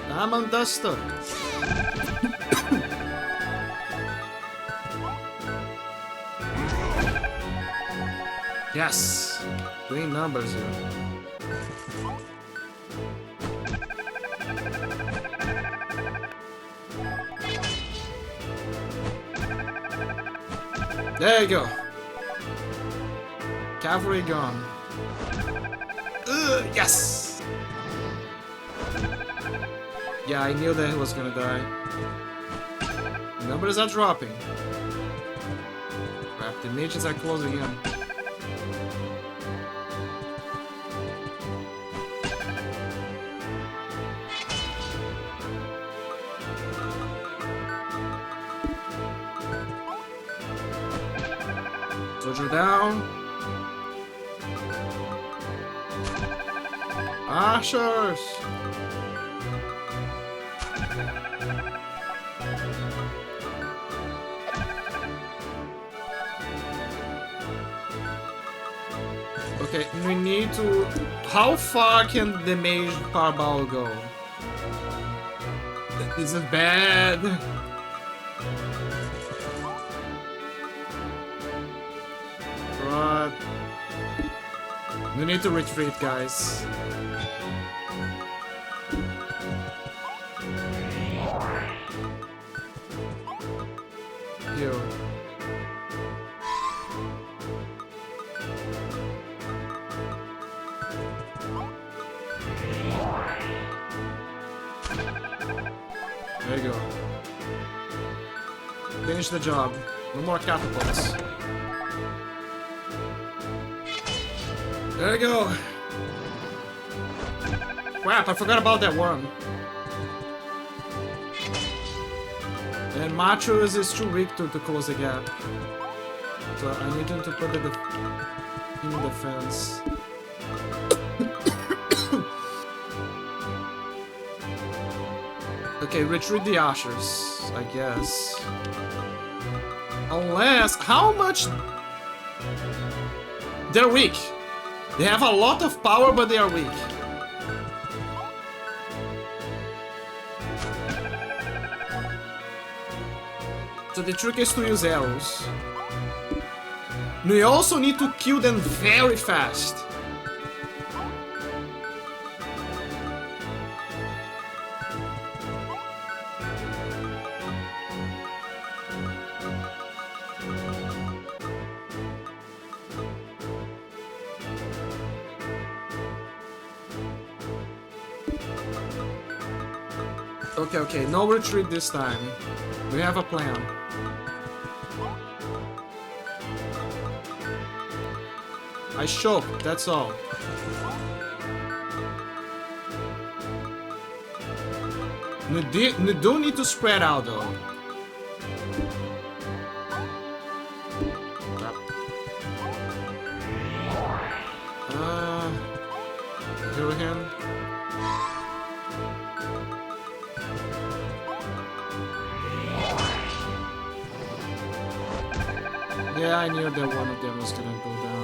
S6: Diamond Duster! Yes! Green numbers here. There you go. Cavalry gone. Yes! Yeah, I knew that he was gonna die. Numbers are dropping. Crap, the mages are closing in. Soldier down. Ashers! Okay, we need to... How far can the mage power ball go? Is it bad? But... We need to retreat, guys. Heal. There you go. Finish the job. No more catapults. There you go. Crap, I forgot about that one. And Machos is too weak to close the gap. So I need him to put the in defense. Okay, retreat the Ashers, I guess. Unless... How much... They're weak. They have a lot of power, but they are weak. So the trick is to use arrows. We also need to kill them very fast. Okay, no retreat this time. We have a plan. I choked, that's all. We do need to spread out though. Heal him. Yeah, I knew that one of them was gonna go down.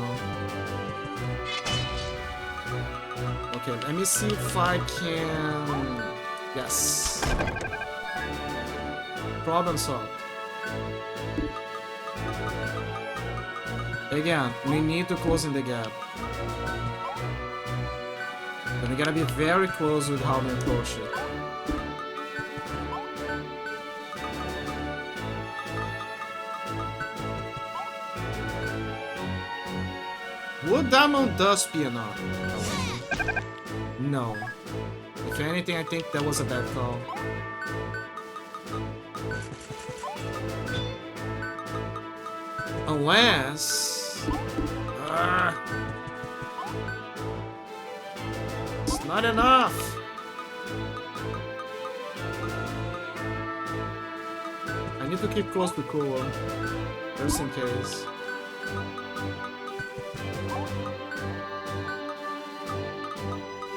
S6: Okay, let me see if I can... Yes. Problem solved. Again, we need to close in the gap. But we gotta be very close with how we approach it. Would diamond dust be enough? No. If anything, I think that was a bad call. Unless... it's not enough! I need to keep close to Kua, just in case.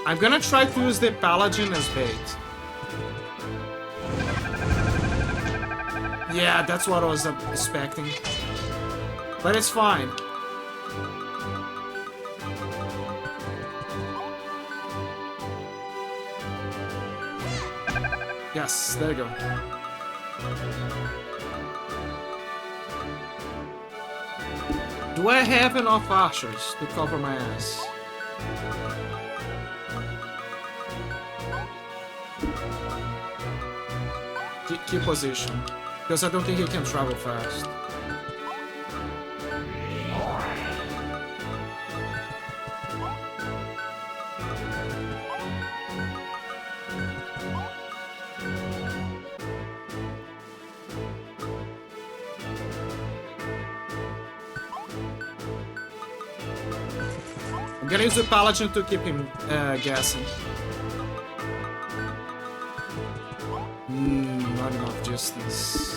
S6: I'm gonna try to use the Paladin as bait. Yeah, that's what I was expecting. But it's fine. Yes, there you go. Do I have enough archers to cover my ass? Keep position, because I don't think he can travel fast. I'm gonna use the Paladin to keep him guessing. Not enough distance.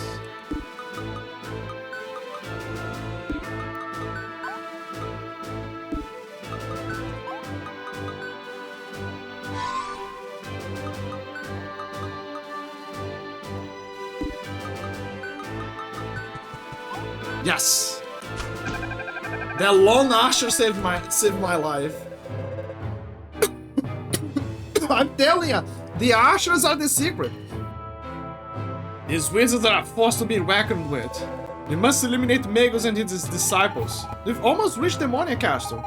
S6: Yes! That lone archer saved my life. I'm telling you, the archers are the secret. These wizards are a force to be reckoned with. We must eliminate Magus and his disciples. We've almost reached the Demonia Castle.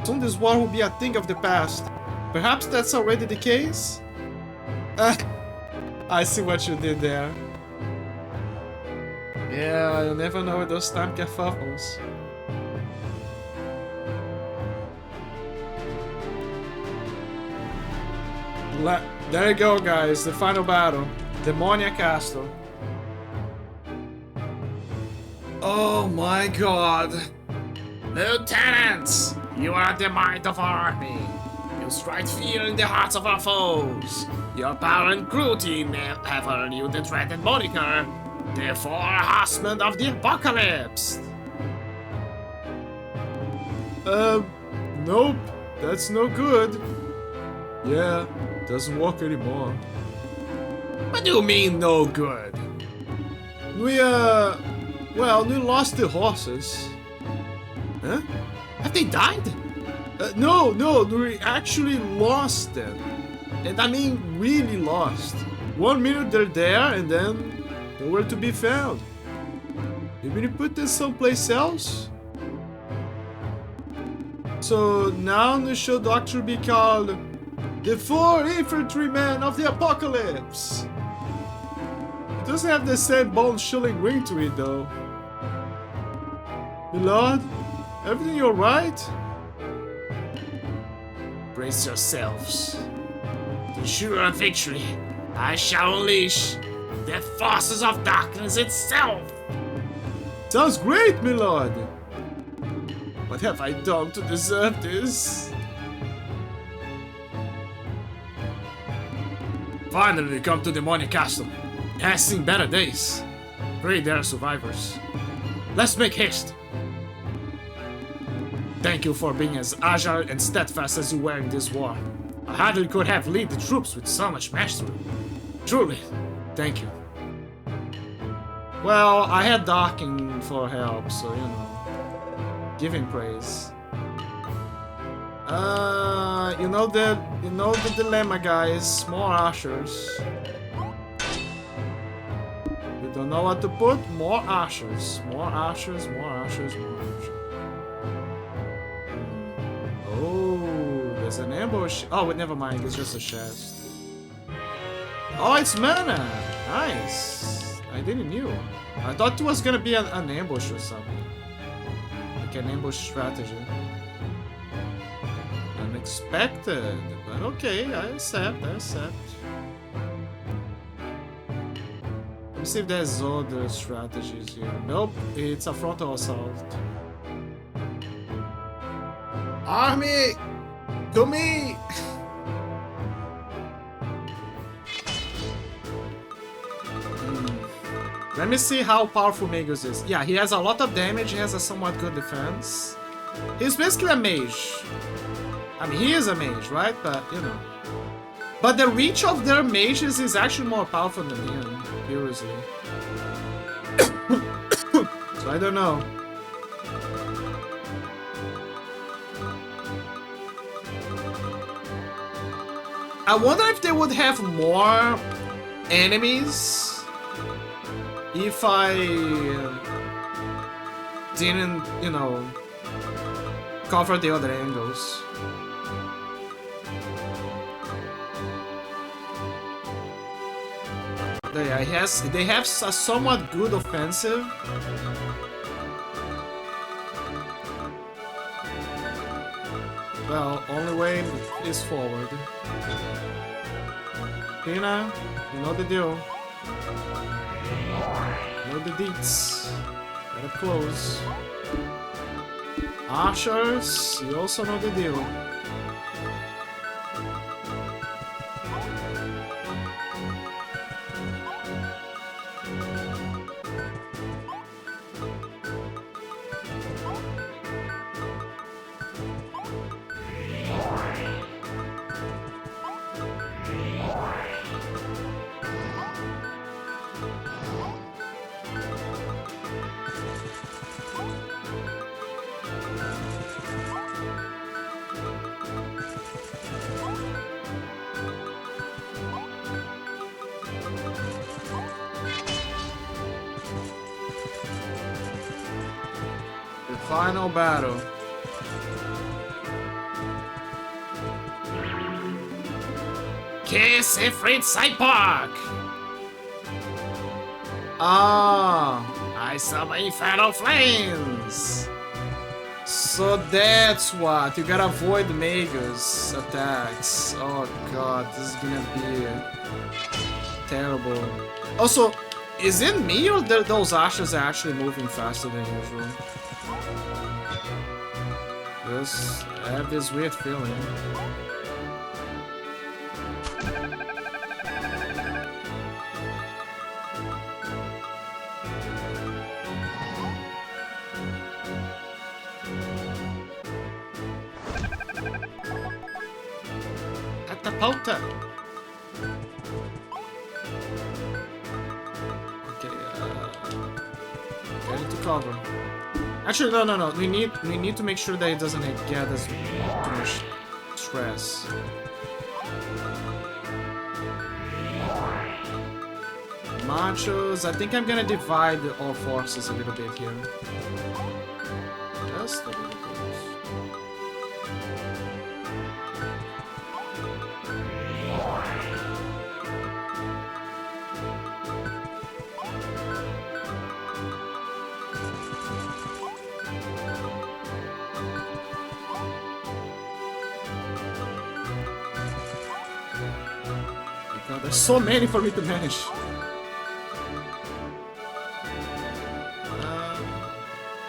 S6: Soon this war will be a thing of the past. Perhaps that's already the case? I see what you did there. Yeah, you'll never know with those time kerfuffles. There you go, guys. The final battle. Demonia Castle. Oh my god. Lieutenants! You are the might of our army. You strike fear in the hearts of our foes. Your power and cruelty may have earned you the dreaded moniker, the Four Horsemen of the Apocalypse. Nope. That's no good. Yeah, doesn't work anymore. What do you mean, no good? Well, we lost the horses. Huh? Have they died? No, we actually lost them. And I mean really lost. 1 minute they're there and then nowhere to be found.
S1: You mean you put this someplace else? So now the show doctor be called the 4 Infantrymen of the Apocalypse. It doesn't have the same bone-chilling ring to it though. Milord, everything alright?
S6: Brace yourselves. To ensure a victory, I shall unleash the forces of darkness itself.
S1: Sounds great, milord. What have I done to deserve this?
S6: Finally, we come to Demonic Castle. It has seen better days. Pray there are survivors. Let's make haste. Thank you for being as agile and steadfast as you were in this war. I hardly could have led the troops with so much mastery. Truly, thank you. Well, I had Darkin for help, so you know, give him praise. You know the dilemma, guys. More archers. You don't know what to put? More archers. More archers, more archers, more archers. Oh, there's an ambush. Oh, wait, never mind. It's just a chest. Oh, it's mana. Nice. I didn't knew. I thought it was gonna be an ambush or something. Like an ambush strategy. Unexpected. But okay, I accept, I accept. Let me see if there's other strategies here. Nope, it's a frontal assault.
S1: Army! To me!
S6: Let me see how powerful Magus is. Yeah, he has a lot of damage, he has a somewhat good defense. He's basically a mage. I mean, he is a mage, right? But, you know. But the reach of their mages is actually more powerful than him, curiously. So I don't know. I wonder if they would have more enemies if I didn't, you know, cover the other angles. They have a somewhat good offensive. Well, only way is forward. Tina, you know the deal. You know the deets. Better close. Archers, you also know the deal. Final battle. Kiss Ifrit Cyborg! Ah, I saw my infernal flames! So that's what, you gotta avoid Magus attacks. Oh god, this is gonna be terrible. Also, is it me or those ashes are actually moving faster than usual? Just have this weird feeling. Catapulta! Okay, get into cover. Actually, no. We need to make sure that it doesn't get us too much stress. Machos. I think I'm gonna divide all forces a little bit here. Just a little bit. God, there's so many for me to manage.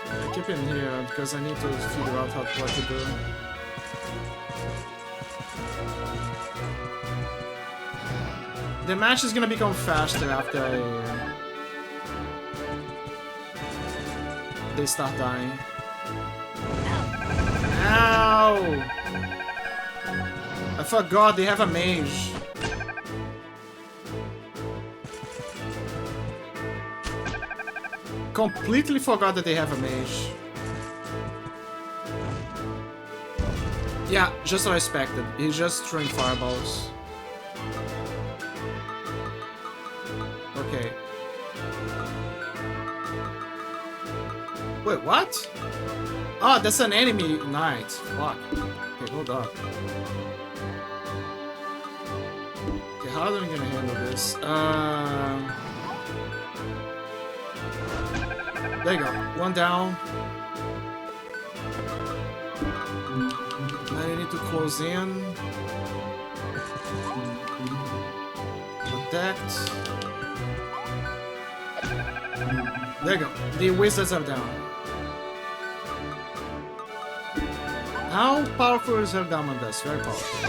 S6: I keep him here because I need to figure out what to do. The match is gonna become faster after they start dying. Ow! I forgot they have a mage. Completely forgot that they have a mage. Yeah, just what I expected. He's just throwing fireballs. Okay. Wait, what? Oh, that's an enemy knight. Fuck. Okay, hold up. Okay, how am I gonna handle this? There you go. One down. Now you need to close in. Protect. There you go. The wizards are down. How powerful is her Damandas? Very powerful.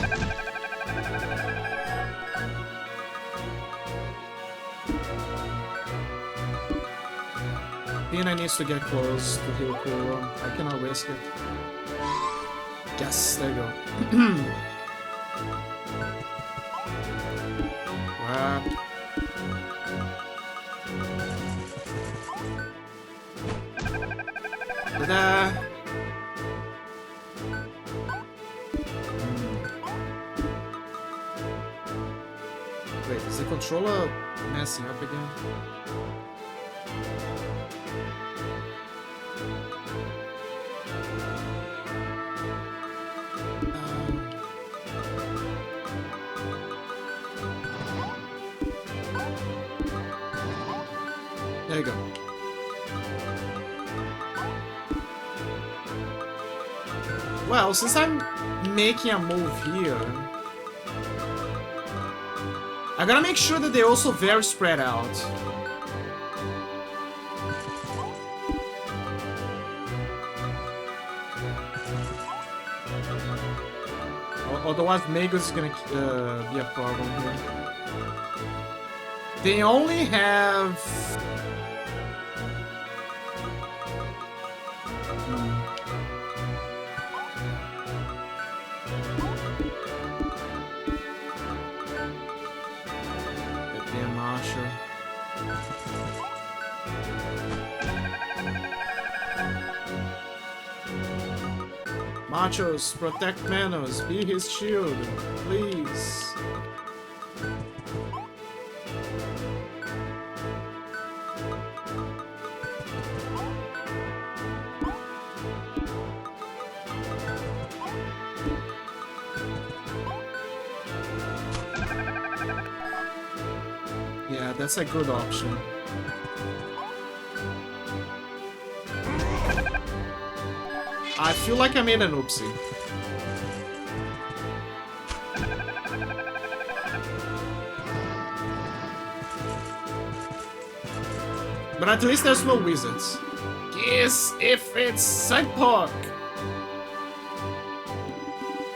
S6: Pina needs to get close to heal Kuro. I cannot risk it. Yes, there you go. Wow. Ta-da! Wait, is the controller messing up again? There you go. Well, since I'm making a move here, I gotta make sure that they're also very spread out. Otherwise, Magus is gonna be a problem here. They only have... Machos, protect Manos, be his shield, please. Yeah, that's a good option. I feel like I made an oopsie. But at least there's no wizards. Yes, if it's Cyborg.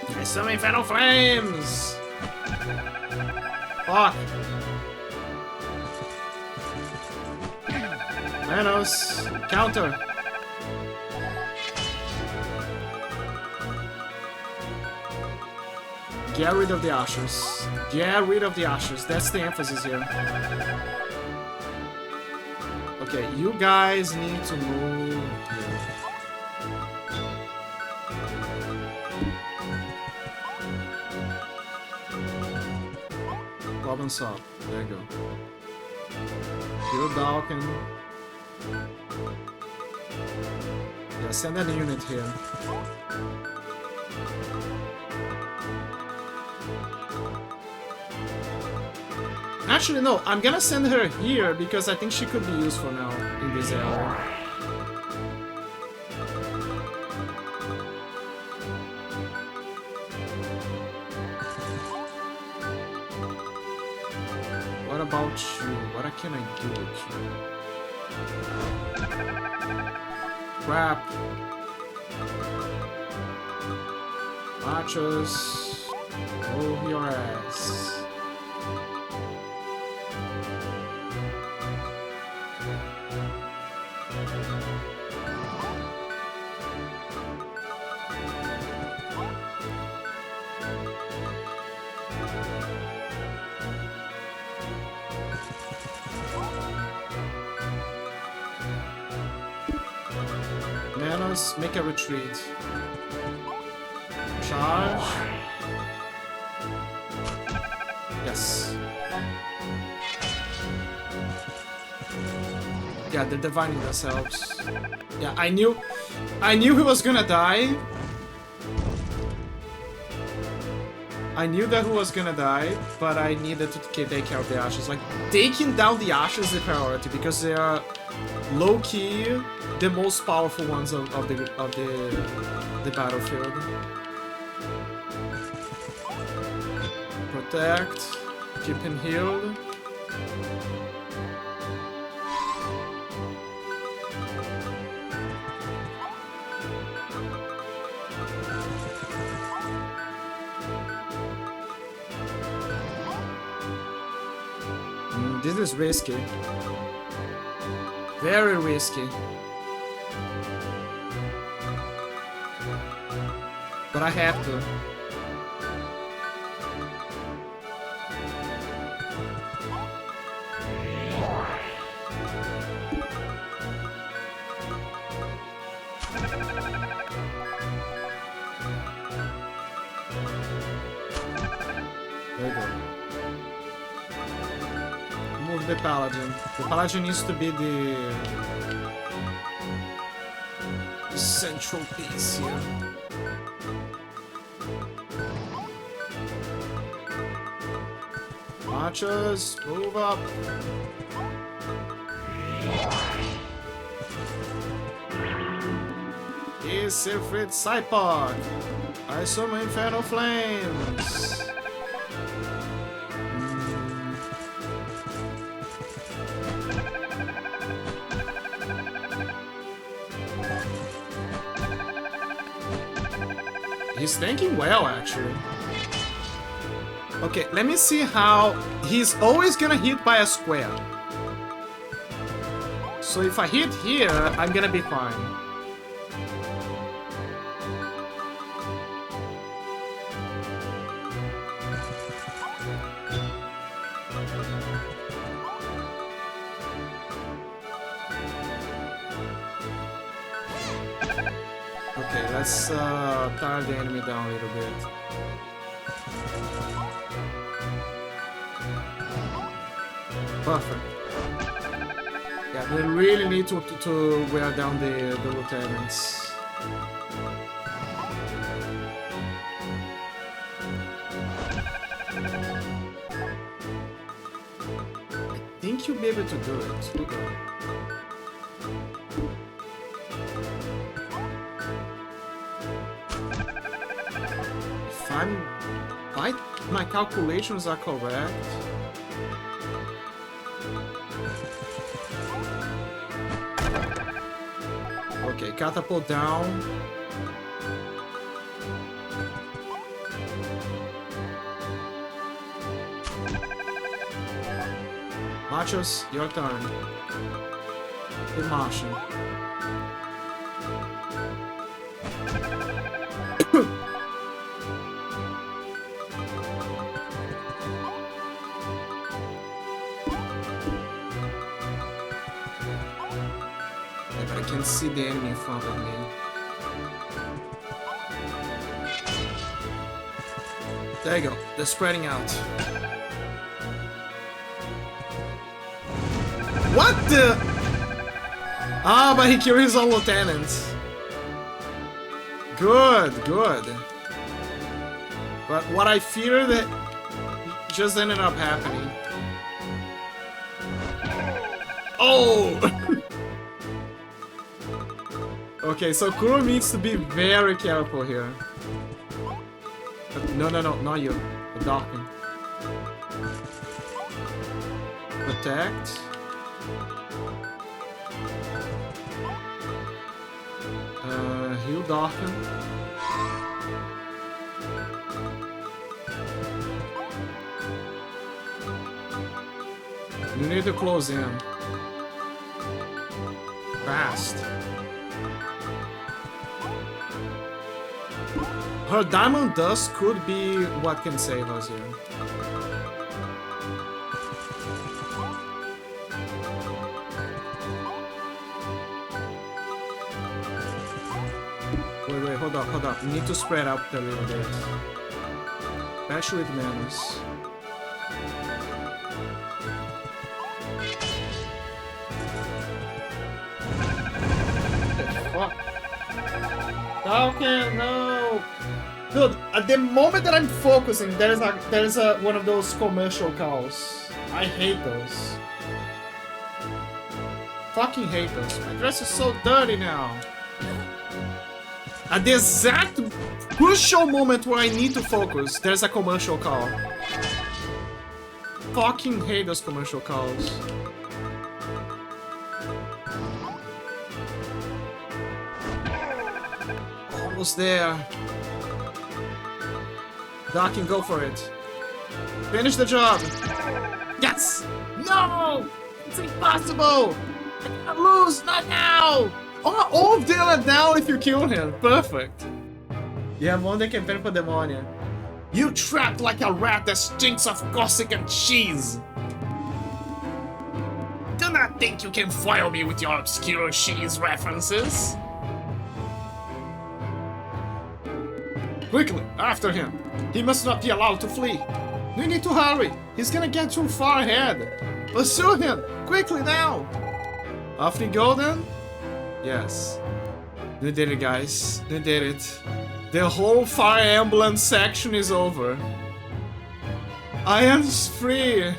S6: There's so many Fatal Flames. Fuck. Manos, counter. Get rid of the ushers. Get rid of the ushers. That's the emphasis here. Okay, you guys need to move here. Problem solved. There you go. Kill Dalkin. Yeah, send an unit here. Actually, no, I'm gonna send her here because I think she could be useful now in this area. What about you? What can I do with you? Crap. Machos. Move your ass. Manos, make a retreat. Charge. Yes. Yeah, they're dividing themselves. Yeah, I knew he was gonna die. I knew that he was gonna die, but I needed to take care of the ashes. Like, taking down the ashes is the priority because they are low-key the most powerful ones of the battlefield. Protect, keep him healed. This is risky. Very risky. But I have to. There you go. Move the Paladin. The Paladin needs to be the central piece here. Machos, move up. Here's Siegfried Cypark. I summon Infernal Flames. He's thinking well, actually. Okay, let me see how... He's always gonna hit by a square. So if I hit here, I'm gonna be fine. Okay, let's tire the enemy down a little bit. Perfect. Yeah, we really need to wear down the lieutenants. I think you'll be able to do it. Okay. If my calculations are correct. Okay, catapult down. Machos, your turn. Hit Martian. I can see the enemy in front of me. There you go. They're spreading out. What the? Ah, but he killed his own lieutenant. Good, good. But what I fear that just ended up happening. Oh! Okay, so Kuro needs to be very careful here. No, not you. The Darkin. Protect. Heal Darkin. You need to close in. Fast. Her diamond dust could be what can save us here. Wait, hold up. We need to spread out a little bit. Especially with Manus. Fuck. Okay, no. Dude, at the moment that I'm focusing, there's a one of those commercial calls. I hate those. Fucking hate those. My dress is so dirty now. At the exact crucial moment where I need to focus, there's a commercial call. Fucking hate those commercial calls. Almost there. Darkin, go for it. Finish the job. Yes! No! It's impossible! I can't lose! Not now! Oh, all of them are down if you kill him. Perfect. You have won the campaign for Demonia. You trapped like a rat that stinks of gossip and cheese. Do not think you can foil me with your obscure cheese references. Quickly, after him. He must not be allowed to flee. We need to hurry. He's gonna get too far ahead. Pursue him. Quickly now. Off we go then? Yes. We did it, guys. We did it. The whole Fire Emblem section is over. I am free.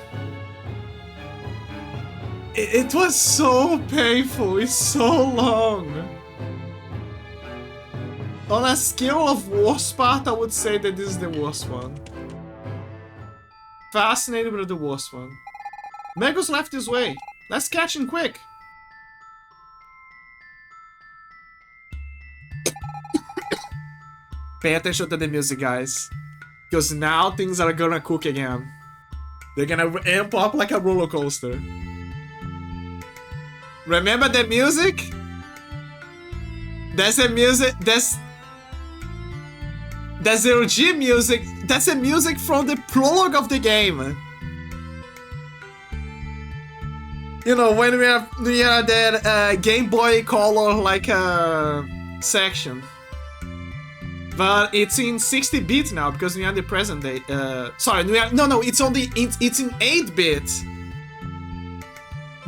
S6: It was so painful. It's so long. On a scale of worst part, I would say that this is the worst one. Fascinated with the worst one. Mego's left this way. Let's catch him quick. Pay attention to the music, guys. Because now things are gonna cook again. They're gonna amp up like a roller coaster. Remember the music? That's the music. That's the OG music. That's the music from the prologue of the game. You know, when we are that Game Boy Color like section. But it's in 60 bits now because we are in the present day. Sorry, no, it's on the it's in 8-bit.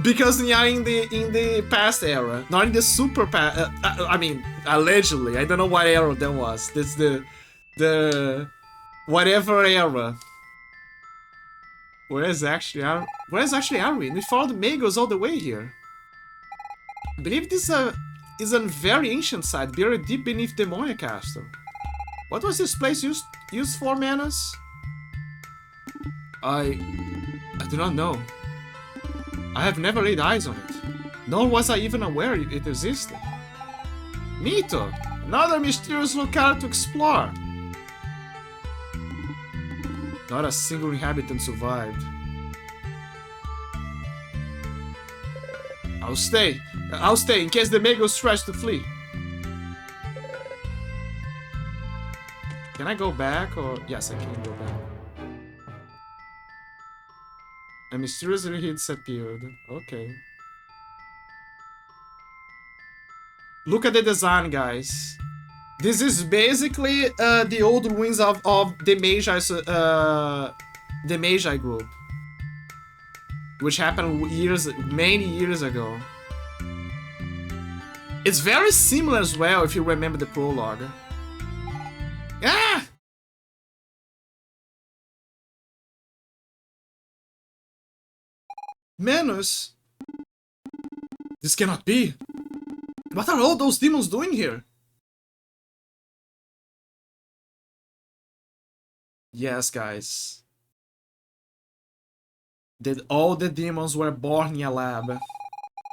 S6: Because we are in the past era, not in the super past. I mean, allegedly, I don't know what era that was. That's the whatever era. Where exactly are we? We followed Magos all the way here. I believe this is a very ancient site, buried deep beneath Demonia Castle. What was this place used for, Manus? I do not know. I have never laid eyes on it, nor was I even aware it existed. Mito, another mysterious locale to explore. Not a single inhabitant survived. I'll stay in case the Magos tries to flee. Can I go back or... Yes, I can go back. A mysterious he disappeared. Okay. Look at the design, guys. This is basically the old ruins of the Magi group. which happened many years ago. It's very similar as well if you remember the prologue. Ah! Manus! This cannot be! What are all those demons doing here? Yes, guys. All the demons were born in a lab.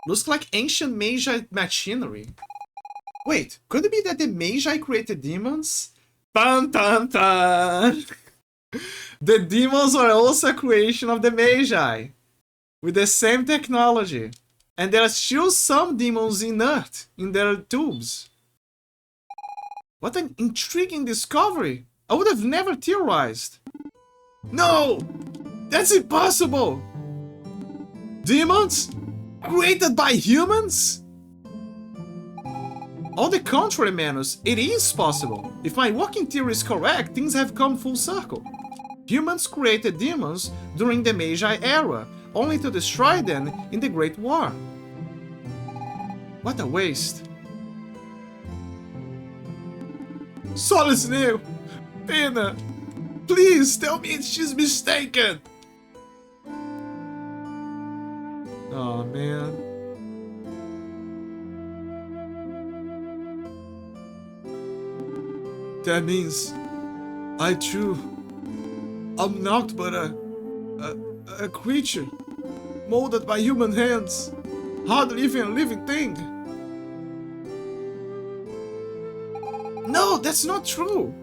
S6: Looks like ancient Magi machinery. Wait, could it be that the Magi created demons? Dun dun dun! The demons are also a creation of the Magi, with the same technology. And there are still some demons inert in their tubes. What an intriguing discovery! I would have never theorized. No! That's impossible! Demons? Created by humans? On the contrary, Manus, it is possible. If my working theory is correct, things have come full circle. Humans created demons during the Magi era, only to destroy them in the Great War. What a waste. Solid Snail! Pena! Please tell me she's mistaken! Oh man. That means I too am not but a creature molded by human hands, hardly even a living thing. No, that's not true.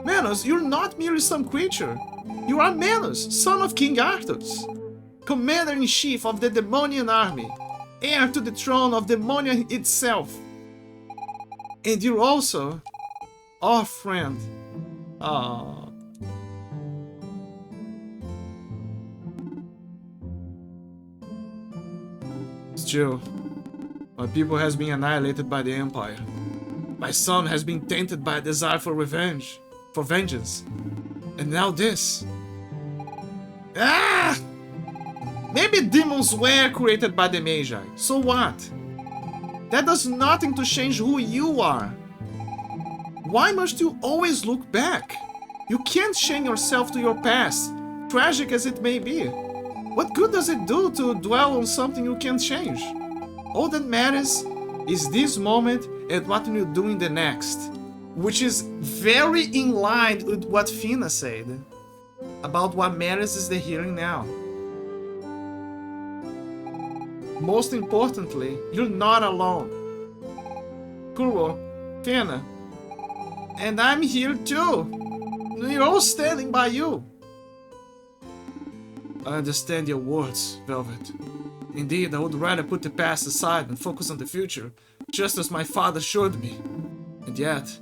S6: Manus, you're not merely some creature. You are Manus, son of King Arthas, commander-in-chief of the Demonian army, heir to the throne of Demonia itself. And you're also our friend. Ah. Still, my people has been annihilated by the Empire. My son has been tainted by a desire for revenge, for vengeance. And now this. Ah! Maybe demons were created by the Magi. So what? That does nothing to change who you are. Why must you always look back? You can't chain yourself to your past, tragic as it may be. What good does it do to dwell on something you can't change? All that matters is this moment and what you do in the next. Which is very in line with what Fina said. About what matters is the here and now. Most importantly, you're not alone. Kuro, Fina, and I'm here too. We're all standing by you. I understand your words, Velvet. Indeed, I would rather put the past aside and focus on the future, just as my father showed me. And yet,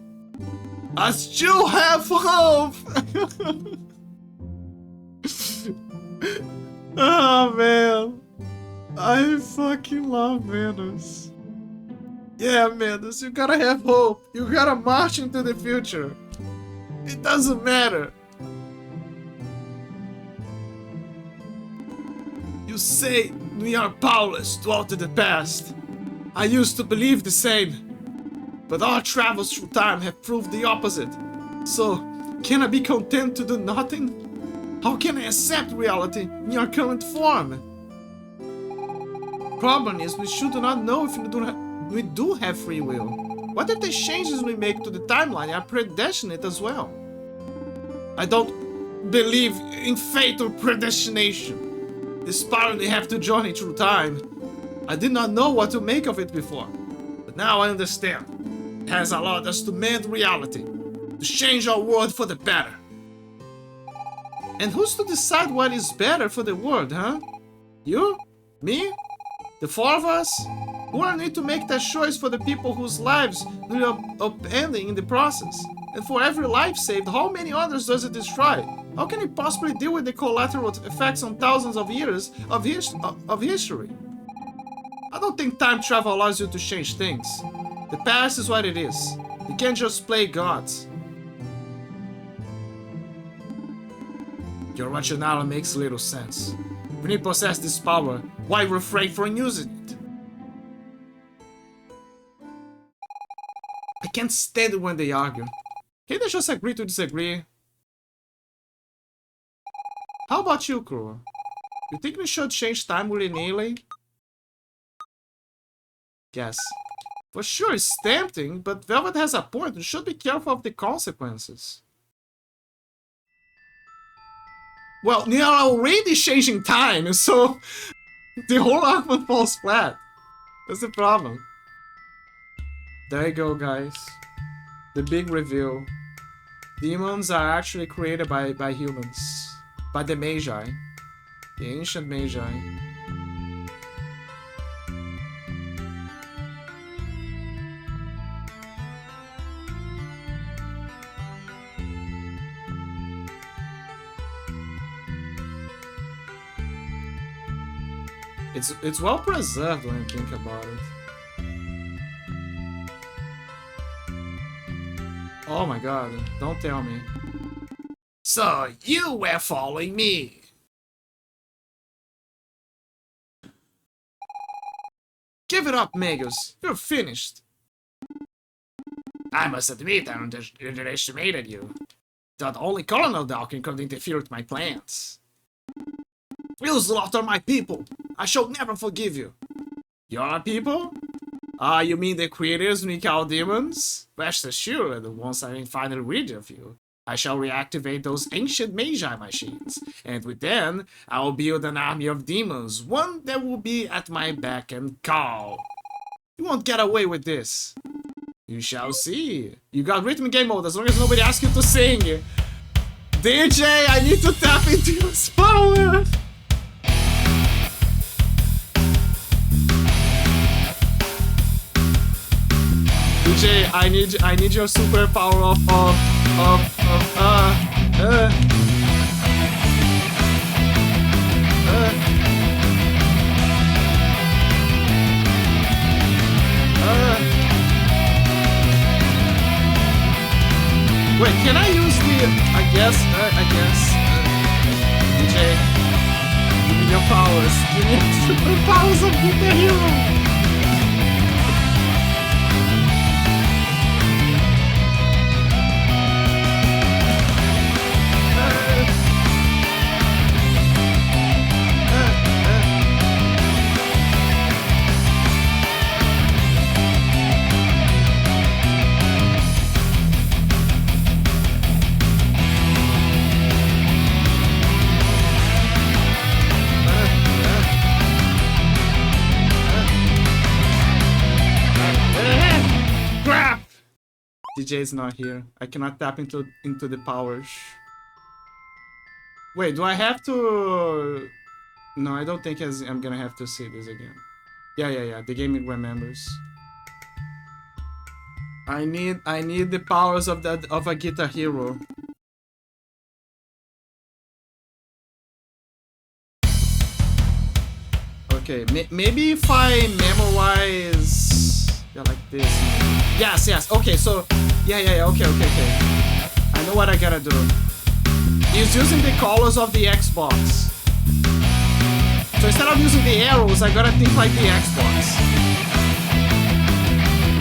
S6: I still have hope! Oh man, I fucking love Manus. Yeah, Manus, you gotta have hope. You gotta march into the future. It doesn't matter. You say we are powerless to alter the past. I used to believe the same. But our travels through time have proved the opposite. So, can I be content to do nothing? How can I accept reality in your current form? Problem is, we should not know if we do have free will. What if the changes we make to the timeline are predestinate as well? I don't believe in fate or predestination. Despite we have to journey through time, I did not know what to make of it before. But now I understand. It has allowed us to mend reality, to change our world for the better. And who's to decide what is better for the world, huh? You? Me? The four of us? Who are need to make that choice for the people whose lives will be upending in the process? And for every life saved, how many others does it destroy? How can it possibly deal with the collateral effects on thousands of years of history? I don't think time travel allows you to change things. The past is what it is. You can't just play gods. Your rationale makes little sense. When you possess this power, why refrain from using it? I can't stand it when they argue. Can they just agree to disagree? How about you, Kuro? You think we should change time willy-nilly? Yes. For sure, it's tempting, but Velvet has a point. We should be careful of the consequences. Well, they are already changing time, so the whole argument falls flat. That's the problem. There you go, guys. The big reveal. Demons are actually created by humans. By the Magi. The ancient Magi. It's well preserved when you think about it. Oh my god, don't tell me. So, you were following me. Give it up, Magus. You're finished. I must admit, I underestimated you. Thought only Colonel Dawkins could interfere with my plans. You slaughter my people. I shall never forgive you. Your people? Ah, you mean the creators we call demons? Rest assured, once I finally rid of you, I shall reactivate those ancient Magi machines, and with them, I will build an army of demons, one that will be at my beck and call. You won't get away with this. You shall see. You got rhythm game mode as long as nobody asks you to sing. DJ, I need to tap into your power. DJ, I need your superpower Wait, can I use the? I guess. DJ, give me your powers. Give me the superpowers of Guitar Hero. DJ is not here. I cannot tap into the powers. Wait, do I have to? No, I don't think I'm gonna have to see this again. Yeah. The game remembers. I need the powers of a Guitar Hero. Okay, maybe if I memorize, yeah, like this. Yes. Okay, so yeah. Okay. I know what I gotta do. He's using the colors of the Xbox. So instead of using the arrows, I gotta think like the Xbox.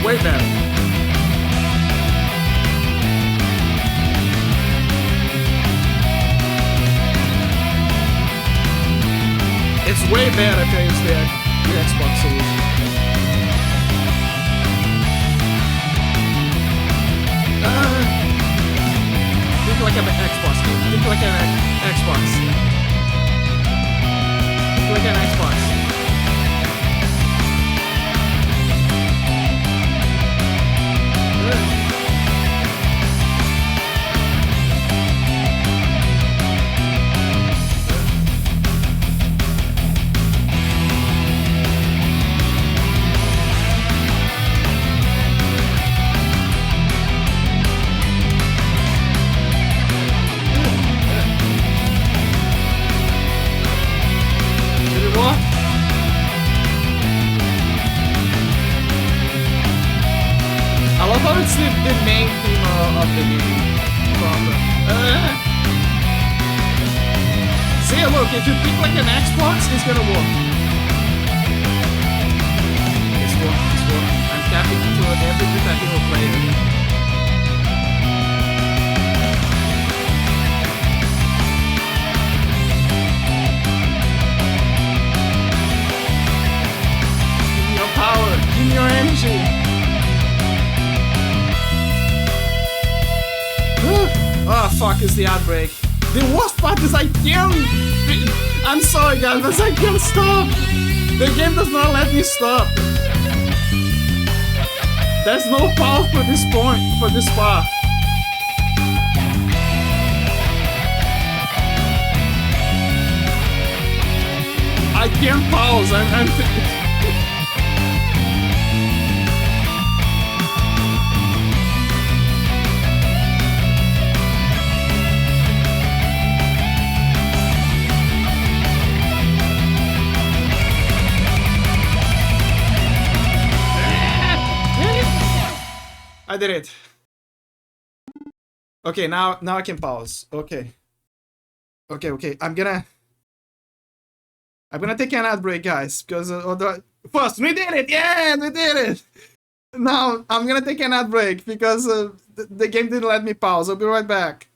S6: Way better. It's way better if I use the Xbox solution. Think like an Xbox. Think like an Xbox. Think like an Xbox. It's the main theme of the game. See, look, if you pick like an Xbox, it's gonna work. It's working. I'm tapping into every Guitar Hero player. Give me your power, give me your energy. Oh fuck, it's the outbreak. The worst part is I can't... I'm sorry guys, but I can't stop. The game does not let me stop. There's no pause for this point, for this part. I can't pause, I'm I did it. Okay, now I can pause. Okay. I'm gonna take an ad break, guys, because first we did it. Yeah, we did it. Now I'm gonna take an ad break because the game didn't let me pause. I'll be right back.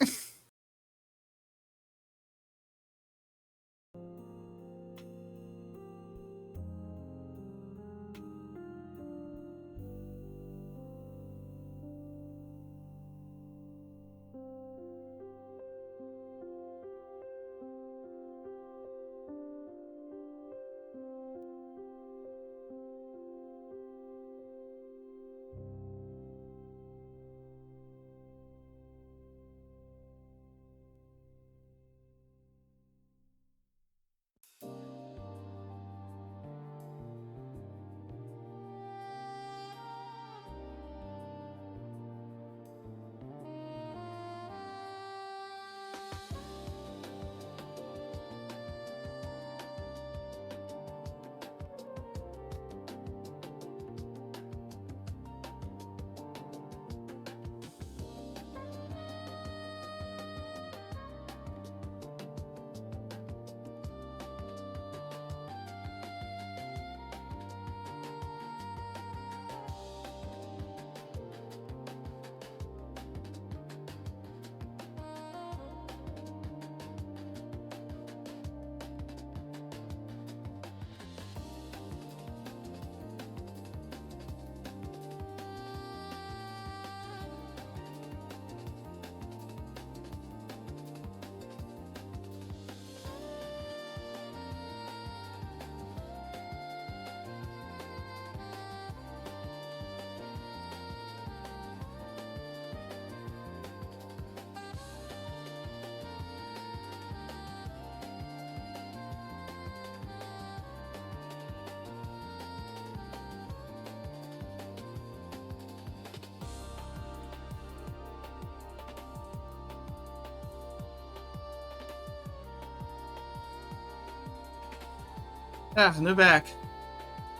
S6: We're back.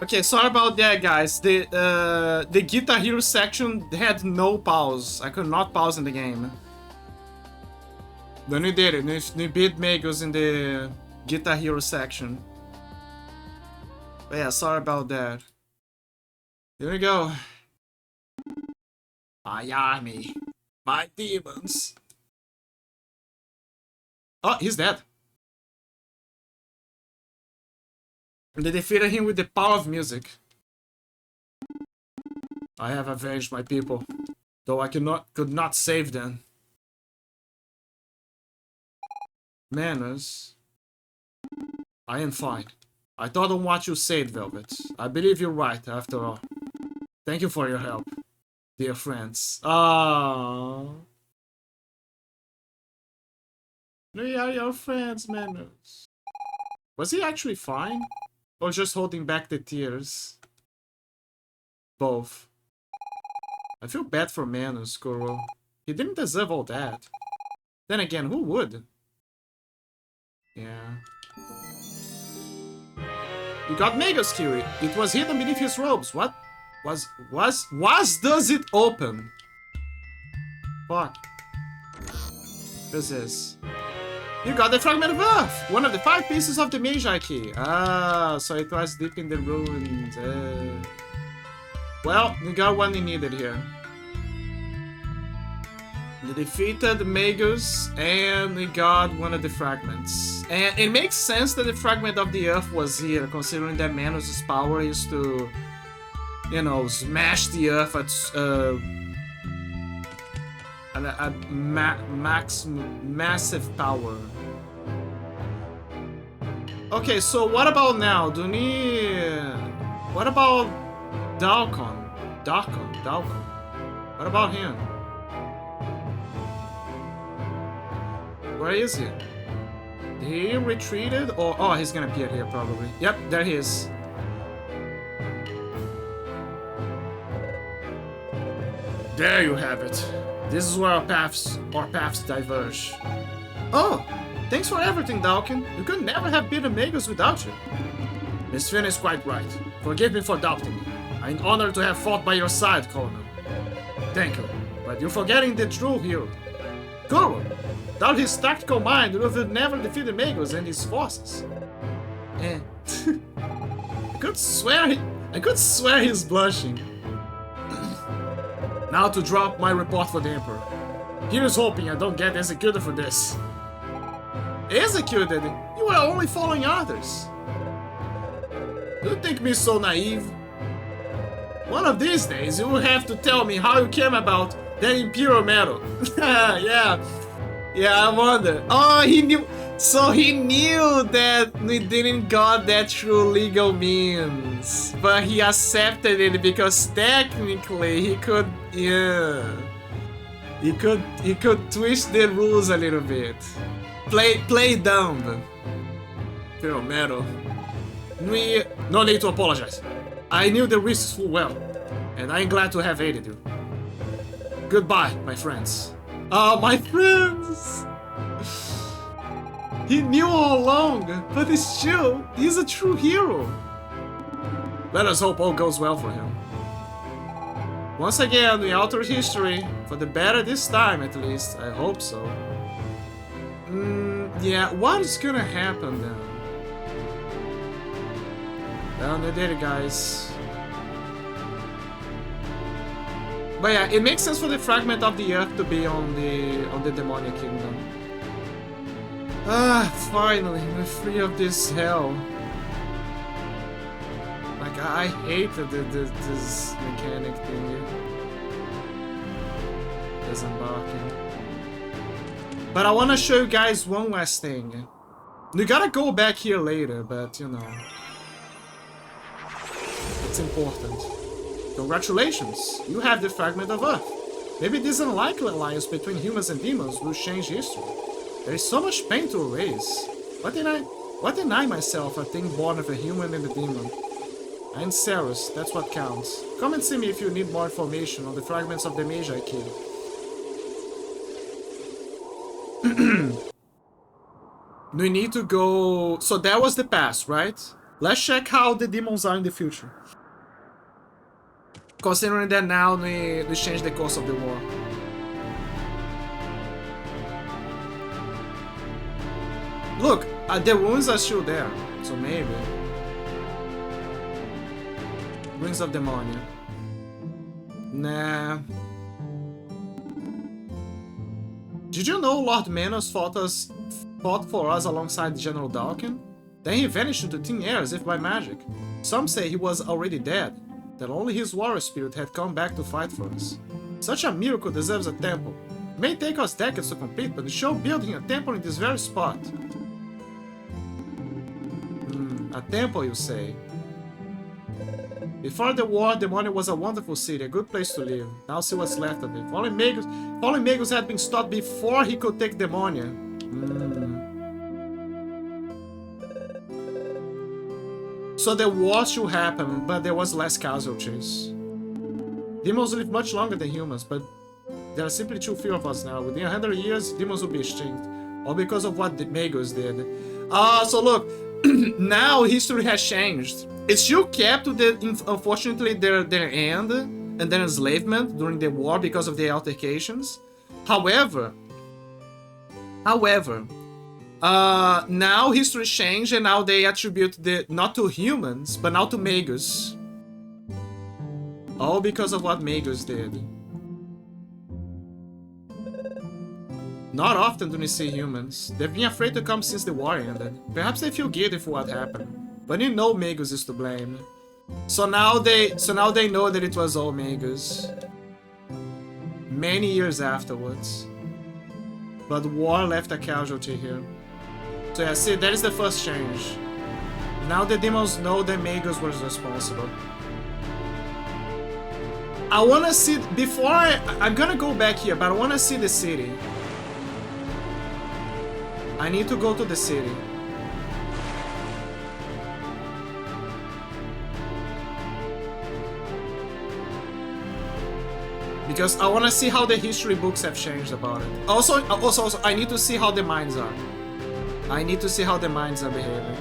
S6: Okay, sorry about that, guys. The Guitar Hero section had no pause. I could not pause in the game. Then we did it. We beat Magos in the Guitar Hero section. But yeah, sorry about that. Here we go. My army. My demons. Oh, he's dead. They defeated him with the power of music. I have avenged my people, though I could not save them. Manners. I am fine. I thought on what you said, Velvet. I believe you're right, after all. Thank you for your help, dear friends. Ah, we are your friends, Manners. Was he actually fine? Or just holding back the tears? Both. I feel bad for Manus, Kuro. He didn't deserve all that. Then again, who would? Yeah. You got Mega's key. It was hidden beneath his robes. What? Does it open? Fuck. This is. You got the Fragment of Earth! One of the 5 pieces of the Magi Key. Ah, so it was deep in the ruins. Well, we got what we needed here. We defeated Magus, and we got one of the fragments. And it makes sense that the Fragment of the Earth was here, considering that Manos' power is to, you know, smash the Earth at massive power. Okay, so what about now? What about Dalcon? What about him? Where is he? He retreated? Or oh, he's gonna appear here probably. Yep, there he is. There you have it. This is where our paths diverge. Oh, thanks for everything, Dalkin. You could never have beaten Magus without you. Miss Finn is quite right. Forgive me for doubting you. I'm honored to have fought by your side, Colonel. Thank you, but you're forgetting the true hero. Kuro, without his tactical mind, you would have never defeated Magus and his forces. I could swear he's blushing. Now to drop my report for the Emperor. Here's hoping I don't get executed for this. Executed? You were only following orders. You think me so naive? One of these days you will have to tell me how you came about that Imperial medal. Yeah, I wonder. Oh, he knew. So he knew that we didn't got that through legal means, but he accepted it because technically he could, yeah, he could twist the rules a little bit, play dumb. Imperial medal. No need to apologize. I knew the risks full well, and I'm glad to have aided you. Goodbye, my friends. Oh, my friends! He knew all along, but still, he's a true hero. Let us hope all goes well for him. Once again, we alter history, for the better this time at least. I hope so. Yeah, what is gonna happen then? Well, they did it, guys. But yeah, it makes sense for the Fragment of the Earth to be on the Demonic Kingdom. Ah, finally, we're free of this hell. Like, I hated this mechanic thing. Disembarking. But I want to show you guys one last thing. We gotta go back here later, but you know. It's important. Congratulations, you have the Fragment of Earth. Maybe this unlikely alliance between humans and demons will change history. There is so much pain to erase. What deny myself a thing born of a human and a demon? I'm Ceres, that's what counts. Come and see me if you need more information on the fragments of the Magi Key. We need to go... So that was the past, right? Let's check how the demons are in the future. Considering that now we changed the course of the war. Look, the ruins are still there, so maybe. Ruins of Demonia. Nah. Did you know Lord Manos fought for us alongside General Dalkin? Then he vanished into thin air as if by magic. Some say he was already dead, that only his warrior spirit had come back to fight for us. Such a miracle deserves a temple. It may take us decades to complete, but we show building a temple in this very spot. A temple, you say? Before the war, Demonia was a wonderful city, a good place to live. Now see what's left of it. Fallen Magus had been stopped before he could take Demonia. So the war should happen, but there was less casualties. Demons live much longer than humans, but there are simply too few of us now. Within 100 years, demons will be extinct. All because of what the Magus did. So look, now history has changed. It still kept to unfortunately their end and their enslavement during the war because of the altercations. However, Now history changed and now they attribute the not to humans, but now to Magus. All because of what Magus did. Not often do we see humans. They've been afraid to come since the war ended. Perhaps they feel guilty for what happened. But you know Magus is to blame. So now they know that it was all Magus. Many years afterwards. But war left a casualty here. So yeah, see, that is the first change. Now the demons know that Magus was responsible. I wanna see, before I'm gonna go back here, but I wanna see the city. I need to go to the city. Because I wanna see how the history books have changed about it. Also, I need to see how the mines are. I need to see how the mines are behaving.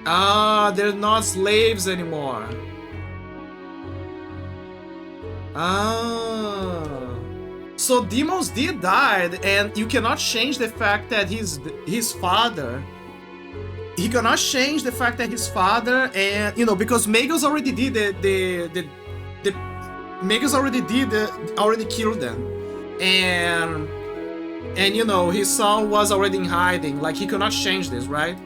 S6: Ah, they're not slaves anymore. Ah. So demons did die, and you cannot change the fact that his father. He cannot change the fact that his father, and you know, because Magus already did the Magus already killed them, and you know, his son was already in hiding. Like, he cannot change this, right?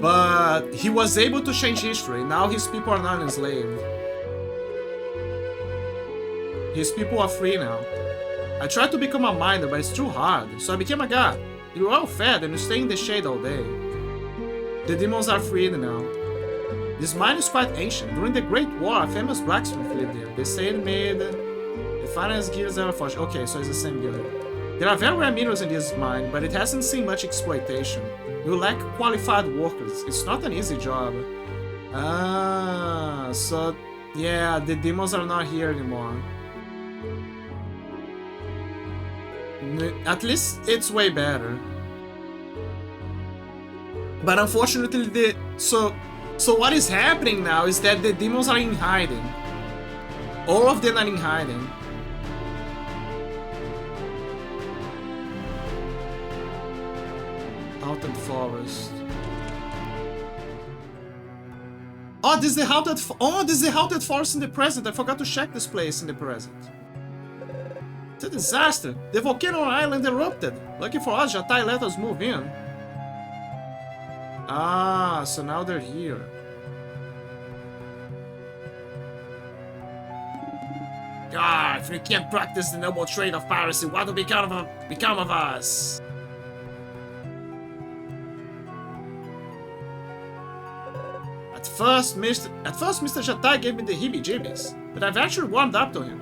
S6: But he was able to change history. Now his people are not enslaved. His people are free now. I tried to become a miner, but it's too hard, so I became a god. You're well fed and you stay in the shade all day. The demons are freed now. This mine is quite ancient. During the Great War, a famous blacksmith lived here. They say it made the finest gears ever forged. Okay, so it's the same gear. There are very rare minerals in this mine, but it hasn't seen much exploitation. You lack qualified workers. It's not an easy job. Ah, so yeah, the demons are not here anymore. At least it's way better. But unfortunately, so what is happening now is that the demons are in hiding. All of them are in hiding. Haunted Forest. Oh, this is the haunted forest in the present. I forgot to check this place in the present. It's a disaster. The volcano island erupted. Lucky for us, Jatai let us move in. Ah, so now they're here. Ah, if we can't practice the noble trade of piracy, what will become of us? At first, Mr. Jatai gave me the heebie-jeebies, but I've actually warmed up to him.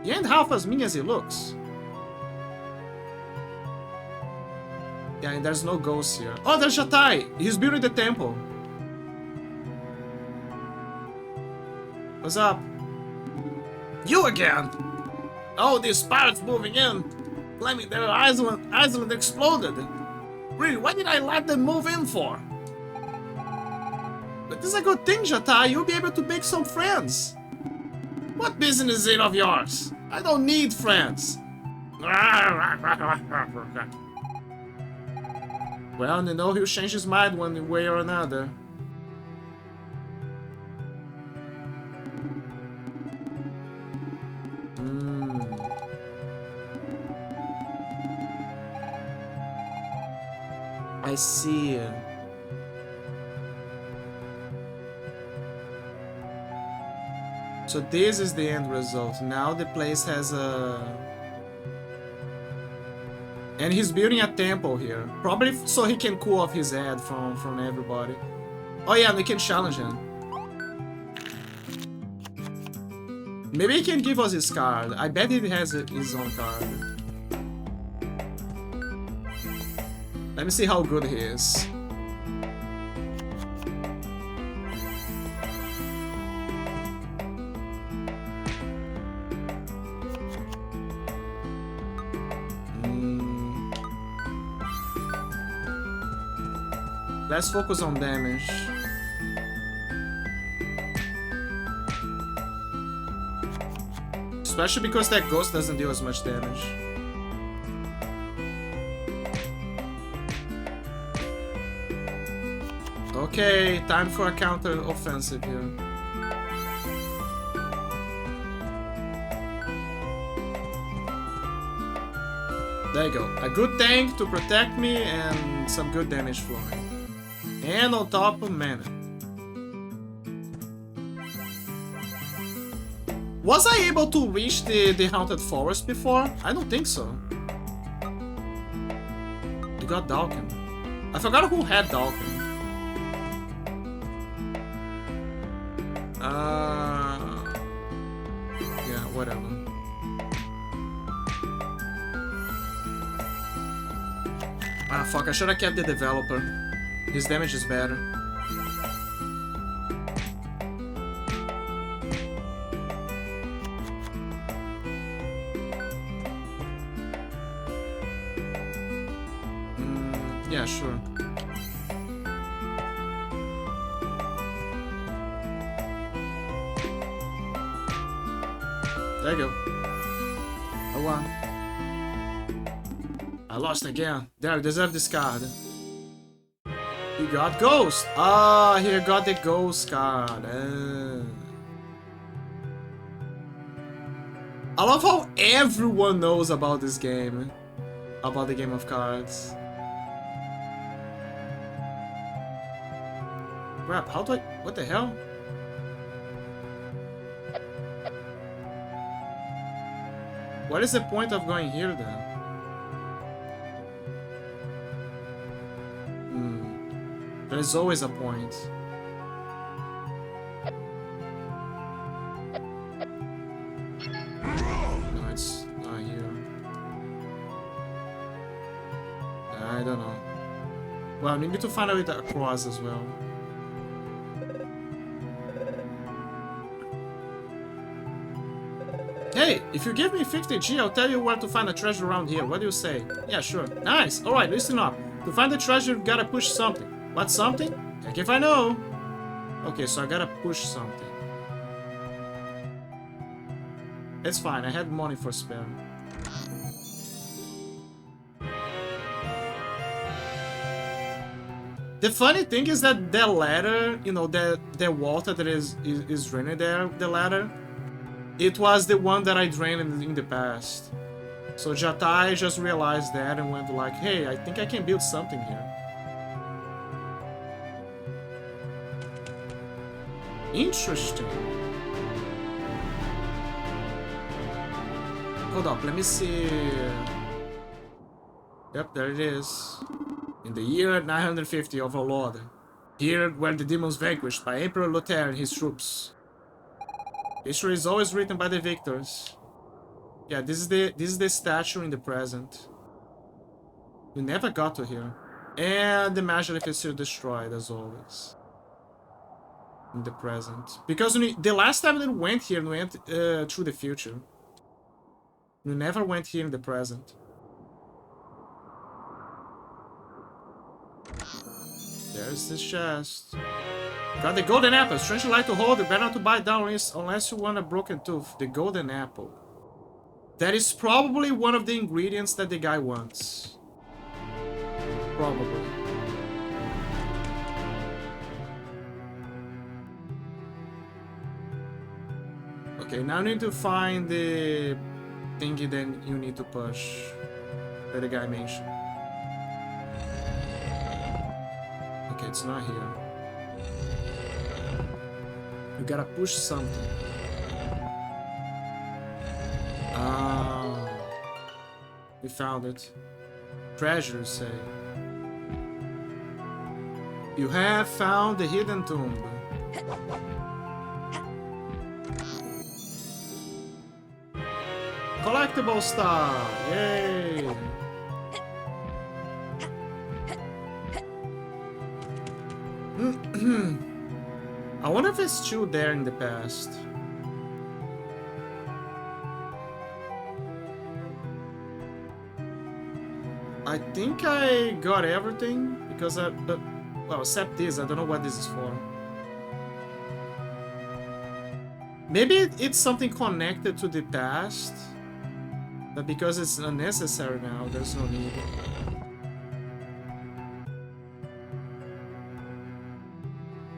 S6: He ain't half as mean as he looks. Yeah, and there's no ghosts here. Oh, there's Jatai! He's building the temple. What's up? You again! Oh, these pirates moving in, claiming their island exploded. Really, what did I let them move in for? But this is a good thing, Jatai. You'll be able to make some friends. What business is it of yours? I don't need friends. Well, you know he'll change his mind one way or another. I see. So this is the end result. Now the place has a... And he's building a temple here. Probably so he can cool off his head from everybody. Oh yeah, we can challenge him. Maybe he can give us his card. I bet he has his own card. Let me see how good he is. Let's focus on damage. Especially because that ghost doesn't deal as much damage. Okay, time for a counter offensive here. There you go. A good tank to protect me and some good damage flowing. And on top of mana. Was I able to reach the Haunted Forest before? I don't think so. You got Dalkin. I forgot who had Dalkin. Yeah, whatever. Ah, fuck, I should have kept the developer. His damage is better. Yeah, sure. There you go. Oh wow. I lost again. There, I deserve this card. He got Ghost. Ah, he got the Ghost card. I love how everyone knows about this game. About the game of cards. Crap, how do I... What the hell? What is the point of going here then? There's always a point. No, it's not here. I don't know. Well, we need to find out across as well. Hey, if you give me 50G, I'll tell you where to find a treasure around here. What do you say? Yeah, sure. Nice. Alright, listen up. To find the treasure, you gotta push something. What something? Heck if I know. Okay, so I gotta push something. It's fine, I had money for spare. The funny thing is that the ladder, you know, the water that is draining there, the ladder, it was the one that I drained in the past. So Jatai just realized that and went like, hey, I think I can build something here. Interesting. Hold up, let me see. Yep, there it is. In the year 950 of our Lord, here were the demons vanquished by Emperor Lothair and his troops. History is always written by the victors. Yeah, this is the statue in the present. We never got to here. And the Magicka is still destroyed as always. In the present. Because the last time we went here, we went through the future. We never went here in the present. There's this chest. Got the golden apple. Strangely like to hold it. Better not to bite down unless you want a broken tooth. The golden apple. That is probably one of the ingredients that the guy wants. Probably. Okay, now I need to find the thingy that you need to push. That the guy mentioned. Okay, it's not here. You gotta push something. Ah, we found it. Treasure, say. You have found the hidden tomb. Collectible star! Yay! I wonder if it's still there in the past. I think I got everything because well, except this, I don't know what this is for. Maybe it's something connected to the past, but because it's unnecessary now, there's no need.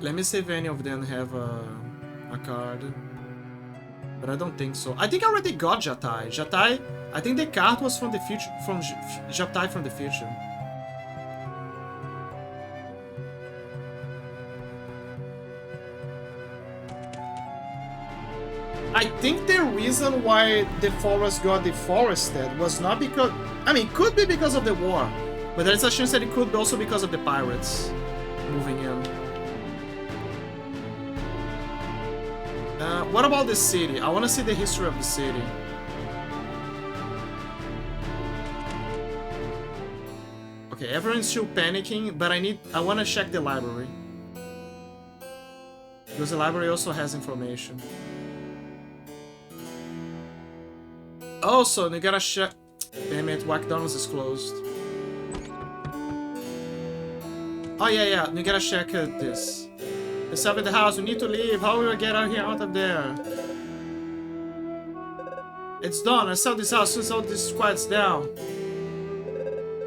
S6: Let me see if any of them have a card. But I don't think so. I think I already got Jatai. Jatai, I think the card was from the future, from Jatai from the future. I think the reason why the forest got deforested was not because... I mean, it could be because of the war. But there's a chance that it could be also because of the pirates moving in. What about the city? I want to see the history of the city. Okay, everyone's still panicking, but I want to check the library. Because the library also has information. Also, you gotta check... Damn it, McDonald's is closed. Oh yeah, you gotta check this. There's stuff in the house, we need to leave. How will we get out here, out of there? It's done, I sell this house since all this quiets down.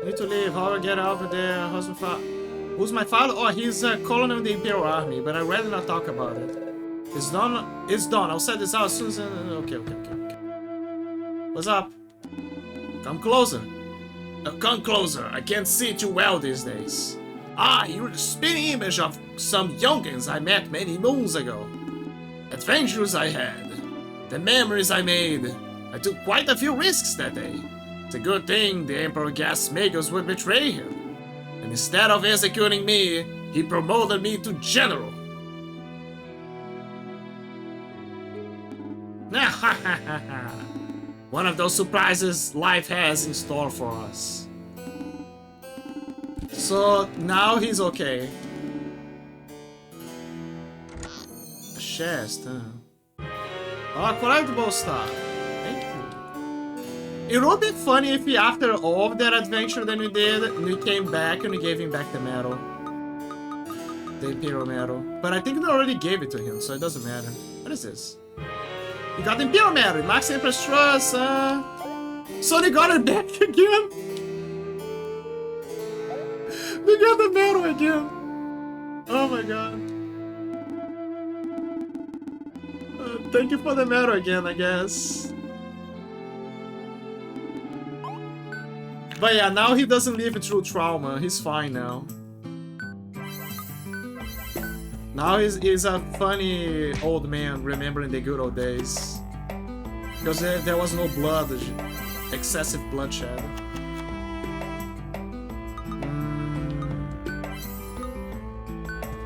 S6: We need to leave, how will we get out of there? How's my father? Who's my father? Oh, he's a colonel in the Imperial Army, but I'd rather not talk about it. It's done, it's done. I'll sell this house soon as... Okay. What's up? Come closer. Come closer, I can't see too well these days. Ah, you're the spinning image of some youngins I met many moons ago. Adventures I had. The memories I made. I took quite a few risks that day. It's a good thing the Emperor Gasmagos would betray him. And instead of executing me, he promoted me to general. One of those surprises life has in store for us. So now he's okay. A chest, huh? Oh, collectible stuff. Thank you. It would be funny if he, after all of that adventure that we did, we came back and we gave him back the medal. The Imperial medal. But I think we already gave it to him, so it doesn't matter. What is this? You got the Imperial medal, Max Empress Trust, So they got it back again? We got the medal again. Oh my god. Thank you for the medal again, I guess. But yeah, now he doesn't live through trauma. He's fine now. Now he's a funny old man remembering the good old days. Because there was no blood, excessive bloodshed.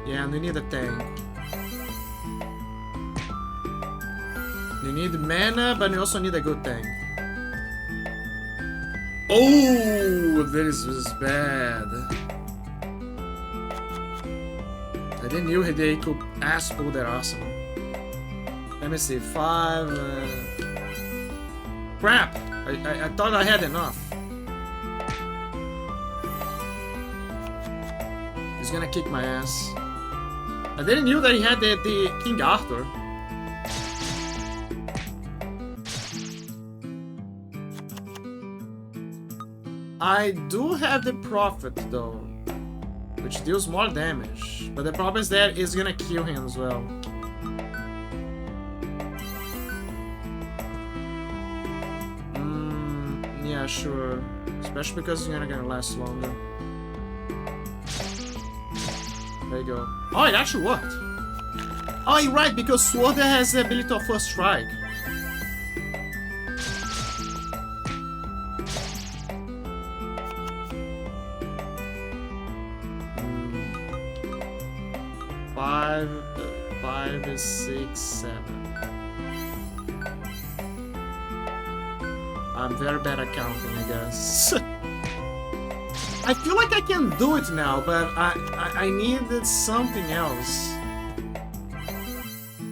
S6: Yeah, and we need a tank. You need mana, but you also need a good tank. Oh, this was bad. I didn't know they could ass pull their arsenal. Let me see, 5... Crap! I thought I had enough. He's gonna kick my ass. I didn't know that he had the King Arthur. I do have the Prophet though, which deals more damage. But the problem is that it's gonna kill him as well. Yeah, sure. Especially because it's gonna last longer. There you go. Oh, it actually worked. Oh, you're right, because Sword has the ability of First Strike. Five is 6, 7. I'm very bad at counting, I guess. I feel like I can do it now, but I needed something else.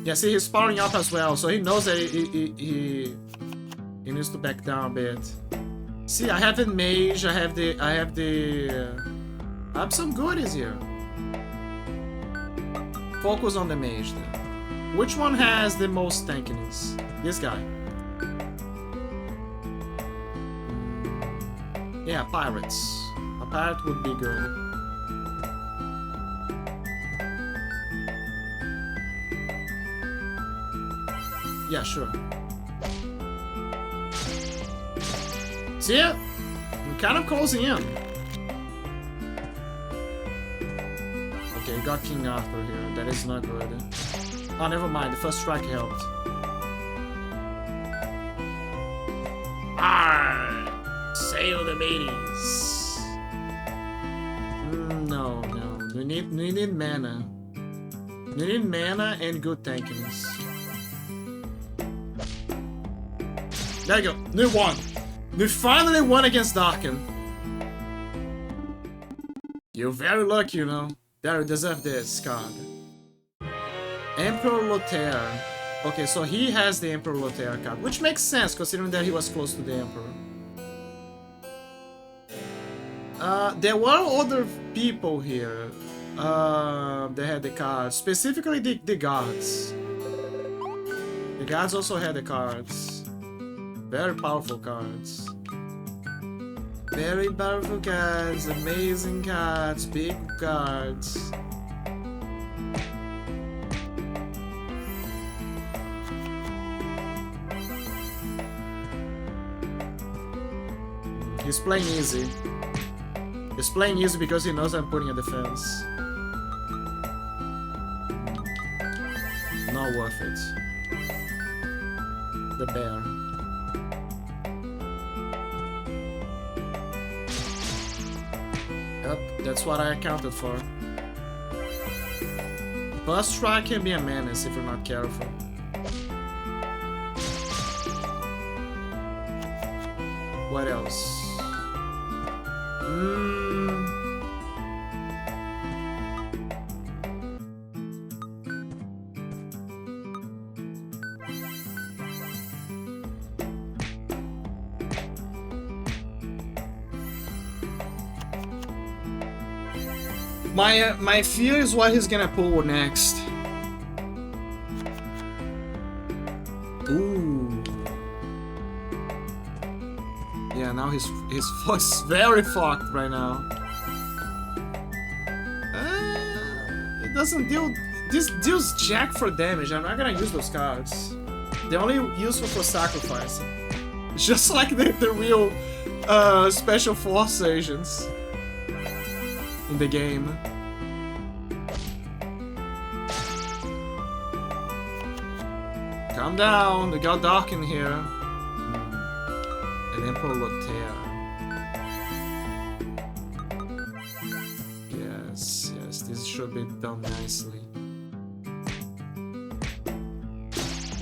S6: Yeah, see, he's powering up as well, so he knows that he needs to back down a bit. See, I have a mage, I have some goodies here. Focus on the mage then. Which one has the most tankiness? This guy. Yeah, pirates. A pirate would be good. Yeah, sure. See it? I'm kind of closing in. Okay, got King Arthur here. That is not good. Oh, never mind. The first strike helped. Arrgh! Sail the mateys. No. We need mana. We need mana and good tankiness. There you go. We won. We finally won against Darken. You're very lucky, you know. There, you deserve this card. Emperor Lothair. Okay, so he has the Emperor Lothair card, which makes sense considering that he was close to the Emperor. There were other people here that had the cards, specifically the guards. The guards also had the cards. Very powerful cards. Very powerful cards, amazing cards, big cards. He's playing easy. He's playing easy because he knows I'm putting a defense. Not worth it. The bear. Yep, that's what I accounted for. Burst Strike can be a menace if you're not careful. What else? My fear is what he's gonna pull next. Ooh. Yeah, now his foot's very fucked right now. It doesn't deal. This deals jack for damage. I'm not gonna use those cards. They're only useful for sacrificing. Just like the real special force agents in the game. Calm down, they got Dark in here. And Emperor Lothair. Yes, this should be done nicely.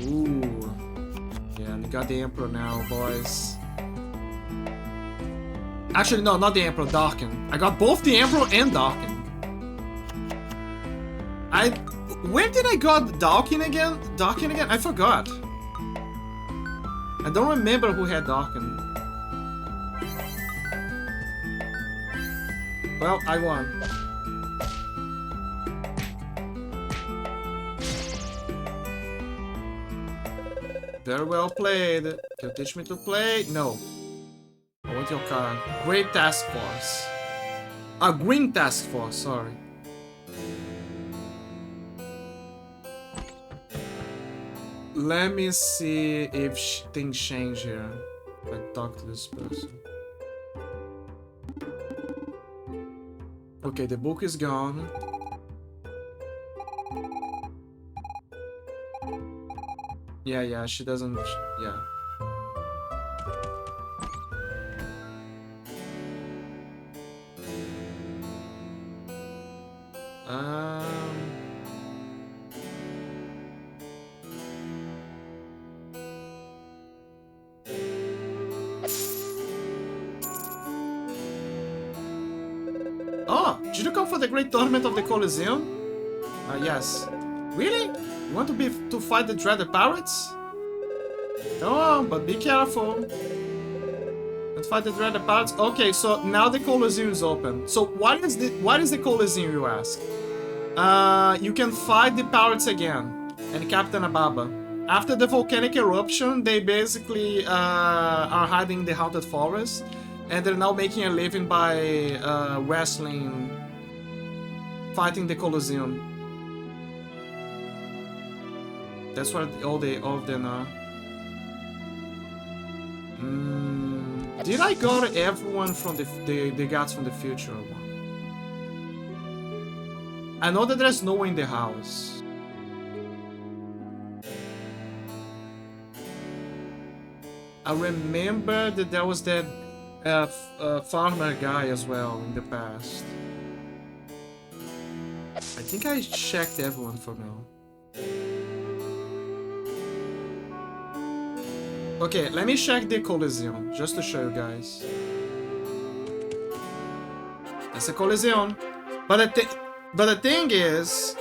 S6: Ooh. Yeah, we got the Emperor now, boys. Actually, no, not the Emperor, Darken. I got both the Emperor and Darken. Where did I got Darken again? Darken again? I forgot. I don't remember who had Darken. Well, I won. Very well played. Can you teach me to play? No. I want your card. Great Task Force. Green Task Force, sorry. Let me see if things change here. If I talk to this person. Okay, the book is gone. Yeah, she doesn't... yeah. Oh, did you come for the Great Tournament of the Colosseum? Yes. Really? You want to fight the Dreaded Pirates? Oh, but be careful. Let's fight the Dreaded Pirates. Okay, so now the Colosseum is open. So what is the Colosseum, you ask? You can fight the pirates again and Captain Ababa. After the volcanic eruption, they basically are hiding in the Haunted Forest, and they're now making a living by wrestling, fighting the Colosseum. That's what all of them are. Did I got everyone from the gods from the future one? I know that there's no one in the house. I remember that there was that farmer guy as well in the past. I think I checked everyone for now. Okay, let me check the Coliseum, just to show you guys. That's a Coliseum. But the thing is...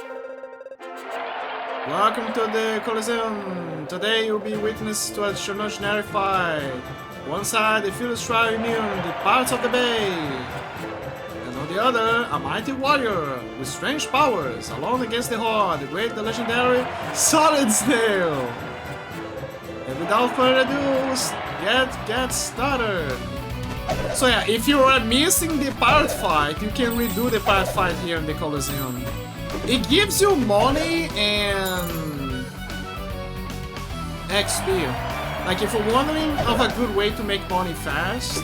S6: Welcome to the Coliseum. Today you'll be witness to a extraordinary fight. One side, the fierce tribe immune, the pirates of the bay. And on the other, a mighty warrior with strange powers, alone against the Horde, the legendary Solid Snail. And without further ado, get started. So yeah, if you are missing the pirate fight, you can redo the pirate fight here in the Coliseum. It gives you money and XP. Like if you're wondering of a good way to make money fast,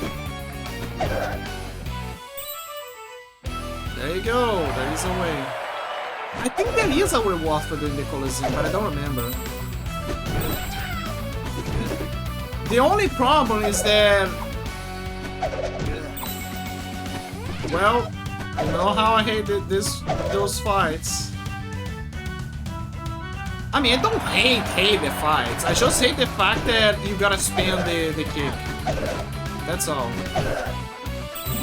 S6: there you go, there is a way. I think there is a reward for doing the Coliseum, but I don't remember. The only problem is that, well, you know how I hated those fights. I mean, I don't hate the fights. I just hate the fact that you gotta spam the kick. That's all.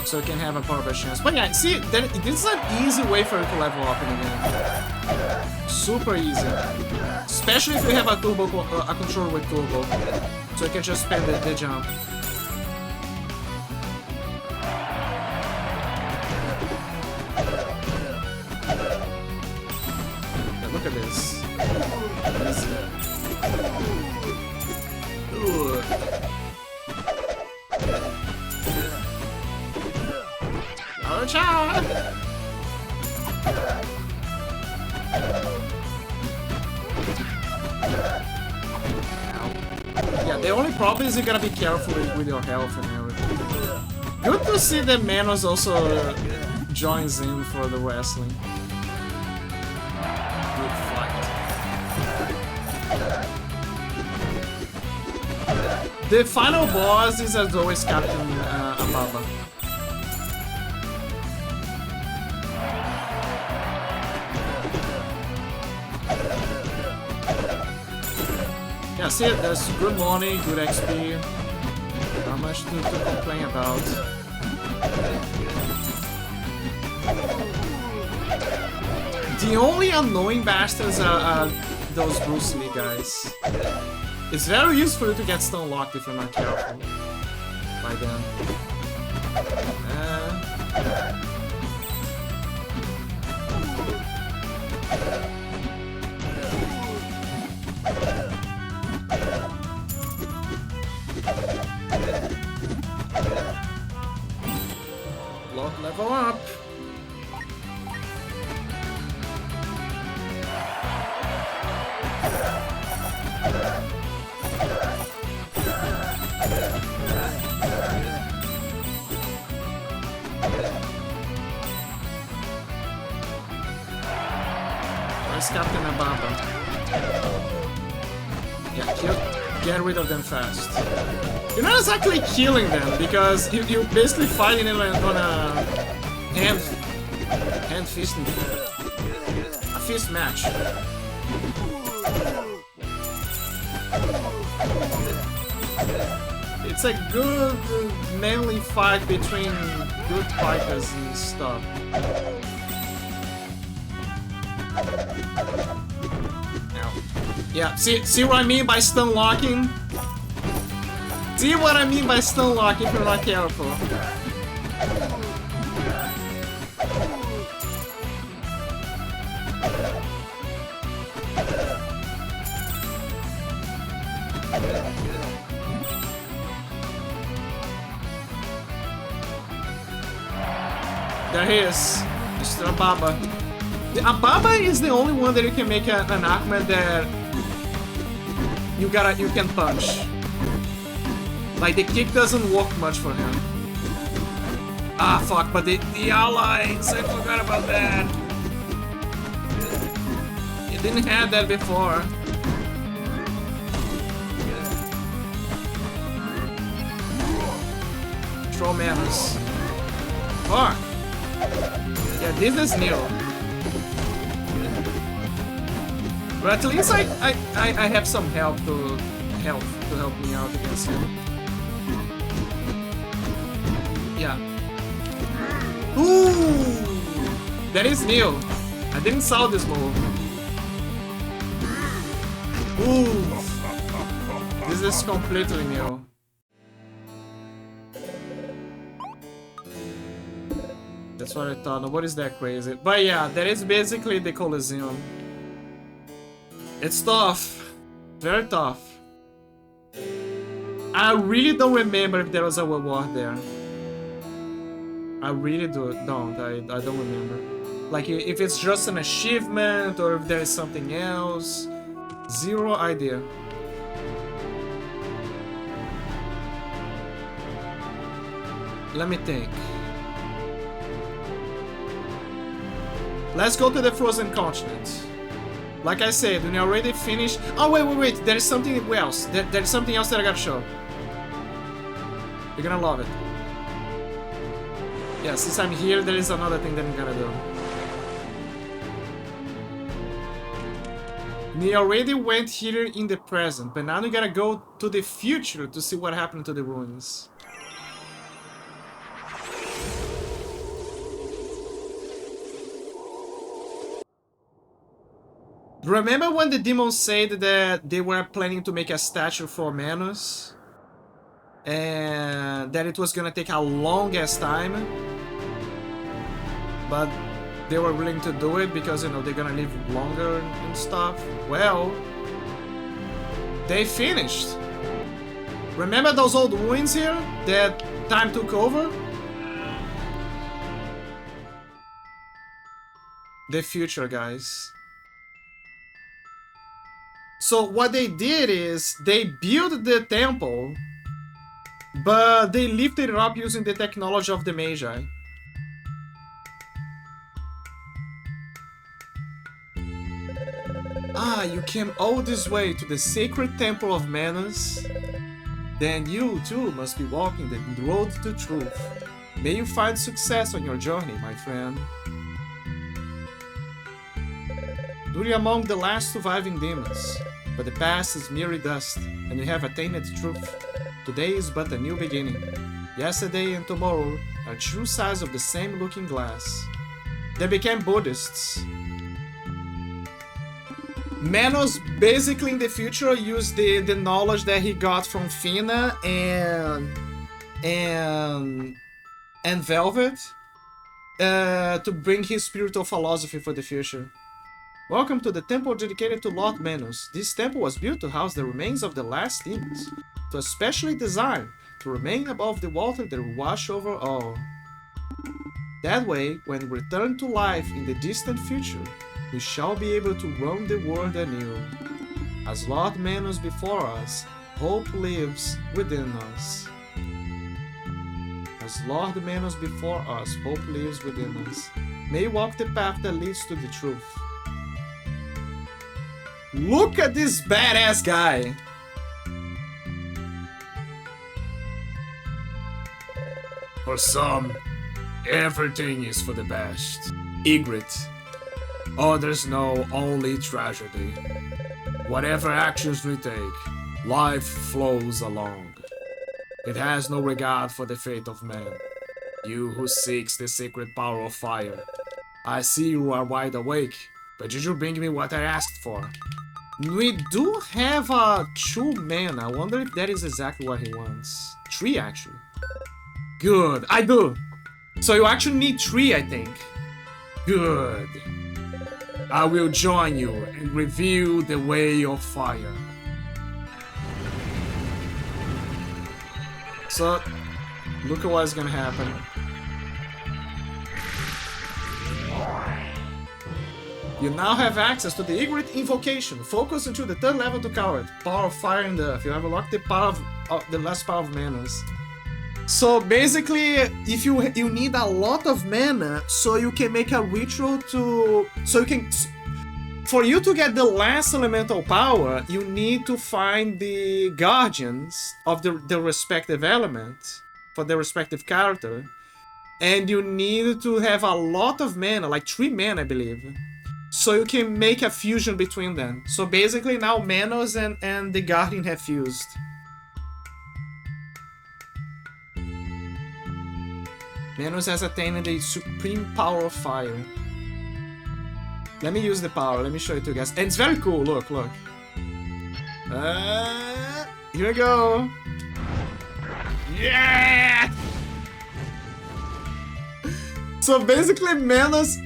S6: So you can have a proper chance. But yeah, see, this is an easy way for you to level up in the game. Super easy. Especially if you have a turbo, a controller with turbo. So you can just spam the jump. Look at this. Easy. Ooh. Oh, ciao! Yeah, the only problem is you gotta be careful with your health and everything. Good to see that Manos also joins in for the wrestling. The final boss is as always Captain Ababa. Yeah, see, there's good money, good XP. Not much to complain about. The only annoying bastards are those Bruce Lee guys. It's very useful to get stun locked if you're not careful by them. Block level up. Where's Captain Ababa? Yeah, get rid of them fast. You're not exactly killing them because you're basically fighting them on a hand fisting, a fist match. It's a good manly fight between good fighters and stuff. Now, yeah, see what I mean by stun locking? See what I mean by stun locking if you're not careful. There he is, Mr. Ababa. The Ababa is the only one that you can make an Ahmed that you can punch. Like the kick doesn't work much for him. Ah fuck, but the allies, I forgot about that. You didn't have that before. Control Manus. Fuck. Yeah, this is new. But at least I have some help to help me out against him. Yeah. Ooh! That is new. I didn't saw this move. Ooh! This is completely new. That's what I thought. Nobody's that crazy. But yeah, that is basically the Colosseum. It's tough. Very tough. I really don't remember if there was a reward there. I really don't. I don't remember. Like if it's just an achievement or if there is something else. Zero idea. Let me think. Let's go to the Frozen Continent. Like I said, when you already finished... Oh, wait. There is something else. There is something else that I gotta show. You're gonna love it. Yeah, since I'm here, there is another thing that I'm gonna do. We already went here in the present, but now we gotta go to the future to see what happened to the ruins. Remember when the demons said that they were planning to make a statue for Manus? And that it was gonna take a long-ass time? But they were willing to do it because, you know, they're gonna live longer and stuff. Well, they finished. Remember those old ruins here that time took over? The future, guys. So what they did is they built the temple, but they lifted it up using the technology of the Magi. Ah, you came all this way to the sacred temple of Manus? Then you too must be walking the road to truth. May you find success on your journey, my friend. You're among the last surviving demons, but the past is mere dust, and you have attained truth. Today is but a new beginning. Yesterday and tomorrow are true sides of the same looking glass. They became Buddhists. Manus basically in the future used the knowledge that he got from Fina and Velvet to bring his spiritual philosophy for the future. Welcome to the temple dedicated to Lord Manus. This temple was built to house the remains of the last demons. It was specially designed to remain above the water that will wash over all. That way, when we return to life in the distant future, we shall be able to roam the world anew. As Lord Manus before us, hope lives within us. As Lord Manus before us, hope lives within us. May you walk the path that leads to the truth. Look at this badass guy! For some, everything is for the best. Ygritte. Others know only tragedy. Whatever actions we take, life flows along. It has no regard for the fate of man. You who seeks the sacred power of fire. I see you are wide awake, but did you bring me what I asked for? We do have 2 men. I wonder if that is exactly what he wants. 3 actually. Good, I do. So you actually need 3, I think. Good. I will join you and reveal the way of fire. So, look at what's gonna happen. You now have access to the Ygritte invocation. Focus until the 3rd level to cover it. Power of fire and earth. You have unlocked the power of the last power of manas. So basically, if you need a lot of mana, so you can make a ritual for you to get the last elemental power, you need to find the guardians of the respective element for the respective character, and you need to have a lot of mana, like 3 mana, I believe. So you can make a fusion between them. So basically now Manos and the Guardian have fused. Manos has attained the supreme power of fire. Let me use the power, let me show it to you guys. And it's very cool, look. Here we go. Yeah! So basically Manos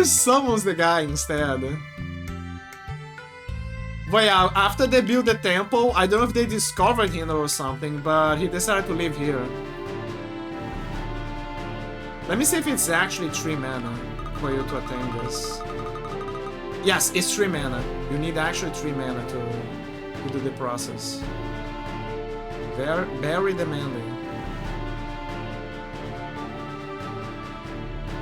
S6: summons the guy instead. But yeah, after they built the temple, I don't know if they discovered him or something, but he decided to live here. Let me see if it's actually 3 mana for you to attain this. Yes, it's 3 mana. You need actually 3 mana to do the process. Very demanding.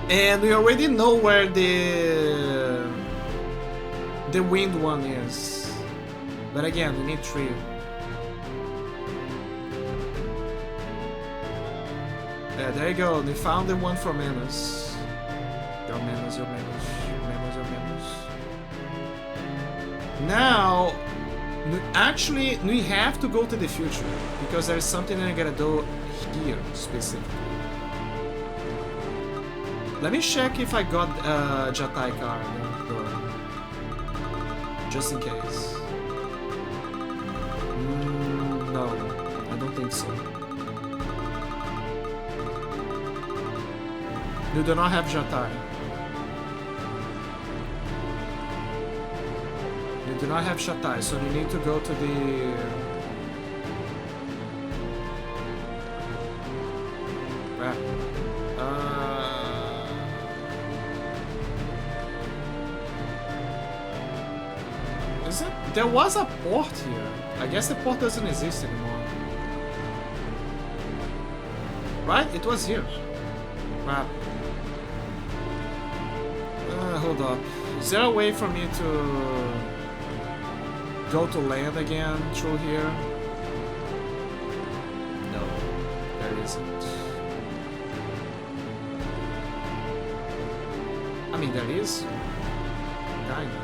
S6: And we already know where the wind one is. But again, we need 3. Yeah, there you go. They found the one for Manos. Your Manos. Now, actually, we have to go to the future because there's something I gotta do here specifically. Let me check if I got Jatai card though. Just in case. No, I don't think so. You do not have Jatai. You do not have Jatai, so you need to go to the... Is it? There was a port here. I guess the port doesn't exist anymore. Right? It was here. Crap. Hold up. Is there a way for me to go to land again through here? No, there isn't. I mean, there is. Kinda.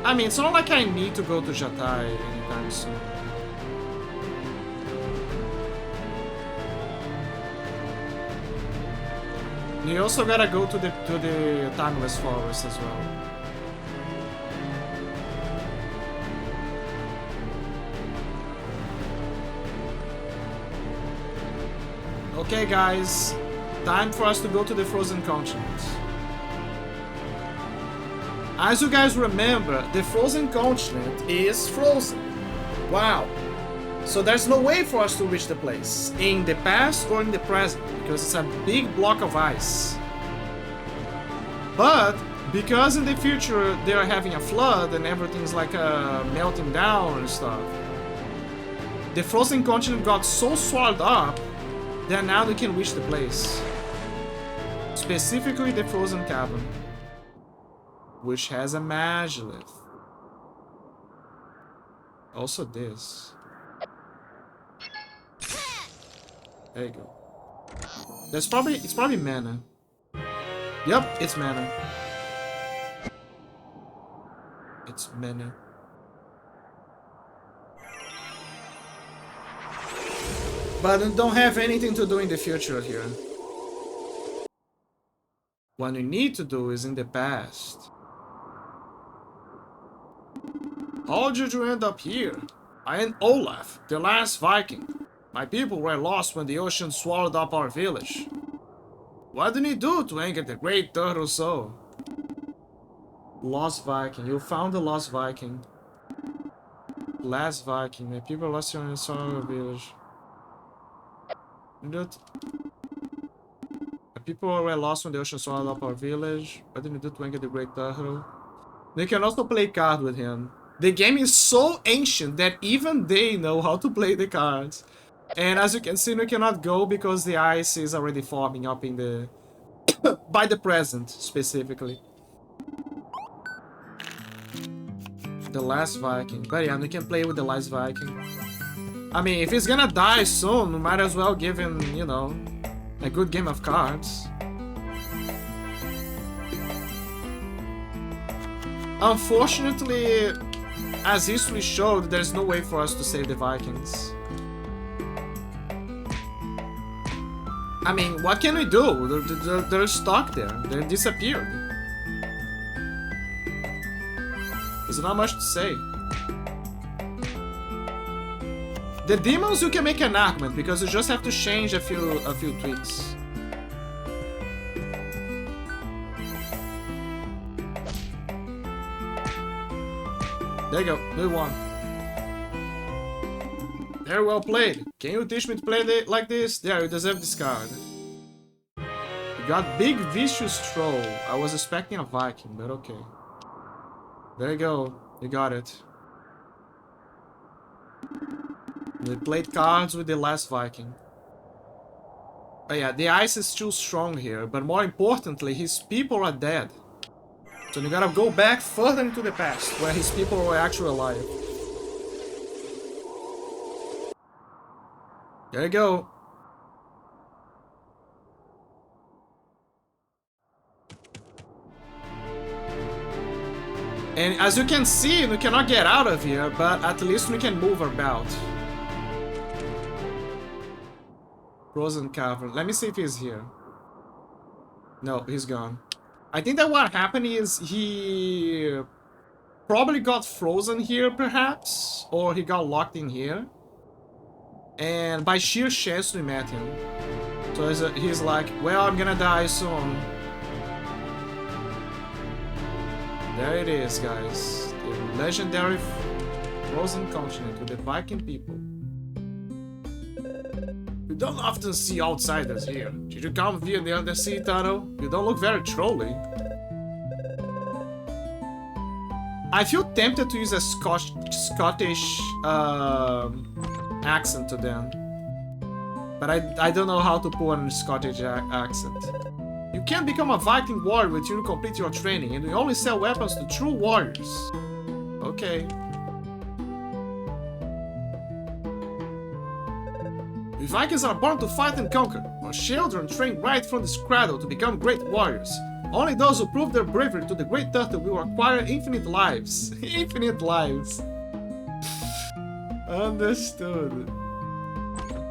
S6: I mean, it's not like I need to go to Jatai anytime soon. You also gotta go to the Timeless Forest as well. Okay guys, time for us to go to the Frozen Continent. As you guys remember, the Frozen Continent is frozen. Wow. So there's no way for us to reach the place, in the past or in the present, because it's a big block of ice. But, because in the future they are having a flood and everything's like melting down and stuff, the Frozen Continent got so swallowed up that now they can reach the place. Specifically the Frozen Cavern, which has a Magilith. Also this. There you go. It's probably mana. Yep, it's mana. It's mana. But we don't have anything to do in the future here. What we need to do is in the past. How did you end up here? I am Olaf, the last Viking. My people were lost when the ocean swallowed up our village. What did he do to anger the great turtle soul? Lost Viking. You found the lost Viking. Last Viking. My people lost your village. The people were lost when the ocean swallowed up our village. What did you do to anger the great turtle? They can also play cards with him. The game is so ancient that even they know how to play the cards. And as you can see, we cannot go because the ice is already forming up in the... by the present, specifically. The last Viking. But yeah, we can play with the last Viking. I mean, if he's gonna die soon, we might as well give him, you know, a good game of cards. Unfortunately, as history showed, there's no way for us to save the Vikings. I mean, what can we do? They're stuck there. They're disappeared. There's not much to say. The demons, you can make an argument because you just have to change a few tweaks. There you go, new one. Very well played. Can you teach me to play like this? There, you deserve this card. You got Big Vicious Troll. I was expecting a Viking, but okay. There you go, you got it. We played cards with the last Viking. Oh yeah, the ice is still strong here, but more importantly, his people are dead. So you gotta go back further into the past, where his people were actually alive. There you go. And as you can see, we cannot get out of here, but at least we can move about. Frozen Cavern. Let me see if he's here. No, he's gone. I think that what happened is he probably got frozen here, perhaps, or he got locked in here. And by sheer chance we met him. So he's like, well, I'm gonna die soon. There it is, guys. The legendary frozen continent with the Viking people. You don't often see outsiders here. Did you come via the undersea tunnel? You don't look very trolly. I feel tempted to use a Scottish accent to them. But I don't know how to pull a Scottish accent. You can't become a Viking warrior until you complete your training, and we only sell weapons to true warriors. Okay. The Vikings are born to fight and conquer, or children trained right from the cradle to become great warriors. Only those who prove their bravery to the Great Turtle will acquire infinite lives. Infinite lives. Understood.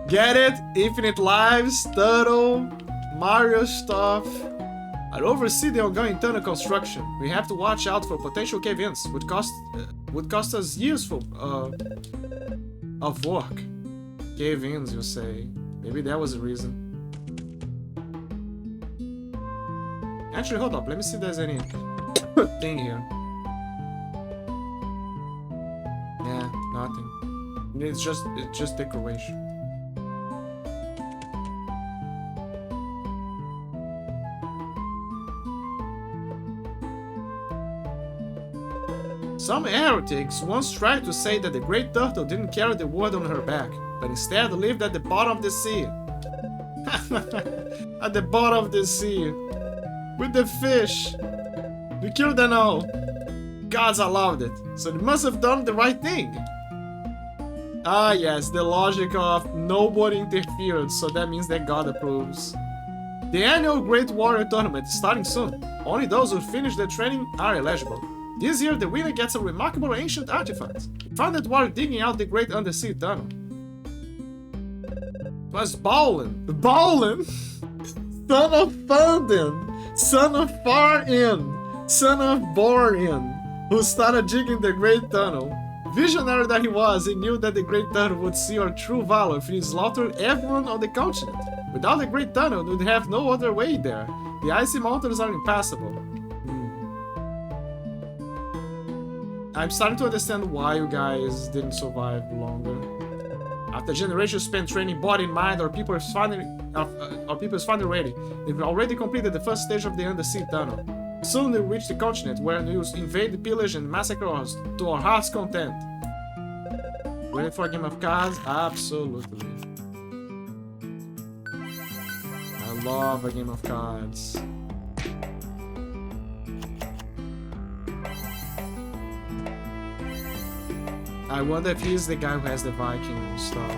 S6: Get it? Infinite lives, Turtle, Mario stuff. I oversee the ongoing tunnel construction. We have to watch out for potential cave-ins. Would cost us years of work. Cave-ins, you say? Maybe that was the reason. Actually, hold up. Let me see if there's any thing here. Yeah, nothing. It's just decoration. Some heretics once tried to say that the Great Turtle didn't carry the world on her back, but instead lived at the bottom of the sea. At the bottom of the sea. With the fish. We killed them all. Gods allowed it, so they must have done the right thing. Ah yes, the logic of nobody interfered, so that means that God approves. The annual Great Warrior Tournament is starting soon. Only those who finish their training are eligible. This year, the winner gets a remarkable ancient artifact, found it while digging out the Great Undersea Tunnel. It was Balin. Balin? Son of Fandin, son of Farin, son of Borin, who started digging the Great Tunnel. Visionary that he was, he knew that the Great Tunnel would see our true valor if he slaughtered everyone on the continent. Without the Great Tunnel, we'd have no other way there. The icy mountains are impassable. I'm starting to understand why you guys didn't survive longer. After generations spent training body and mind, our people is finally ready. They've already completed the first stage of the undersea tunnel. Soon they'll reach the continent where they will invade, pillage, and massacre us to our heart's content. Ready for a game of cards? Absolutely. I love a game of cards. I wonder if he's the guy who has the Viking stuff.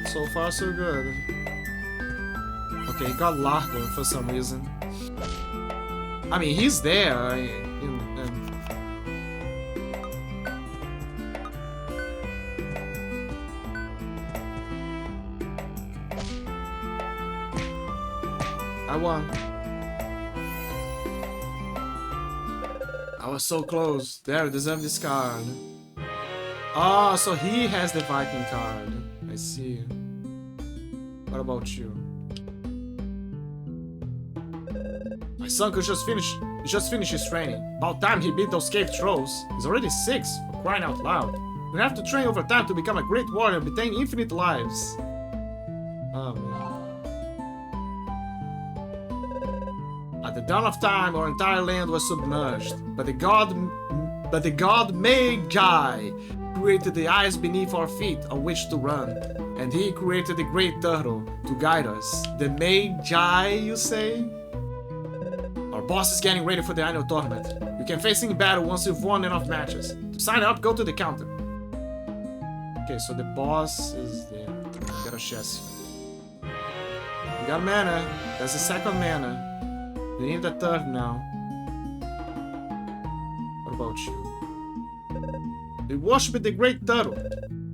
S6: So far, so good. Okay, he got Largo for some reason. I mean, he's there. I won. I was so close. There, I deserve this card. Oh, so he has the Viking card. I see. What about you? My son could just finish his training. About time he beat those cave trolls. He's already 6, for crying out loud. You have to train over time to become a great warrior and obtain infinite lives. Oh man. At the dawn of time, our entire land was submerged, but the god Magi created the ice beneath our feet on which to run, and he created the great turtle to guide us. The Magi, you say? Our boss is getting ready for the annual tournament. You can face him in battle once you've won enough matches. To sign up, go to the counter. Okay, so the boss is there. Got a chest. You got mana. That's the second mana. We need the third now. What about you? We worship the great turtle.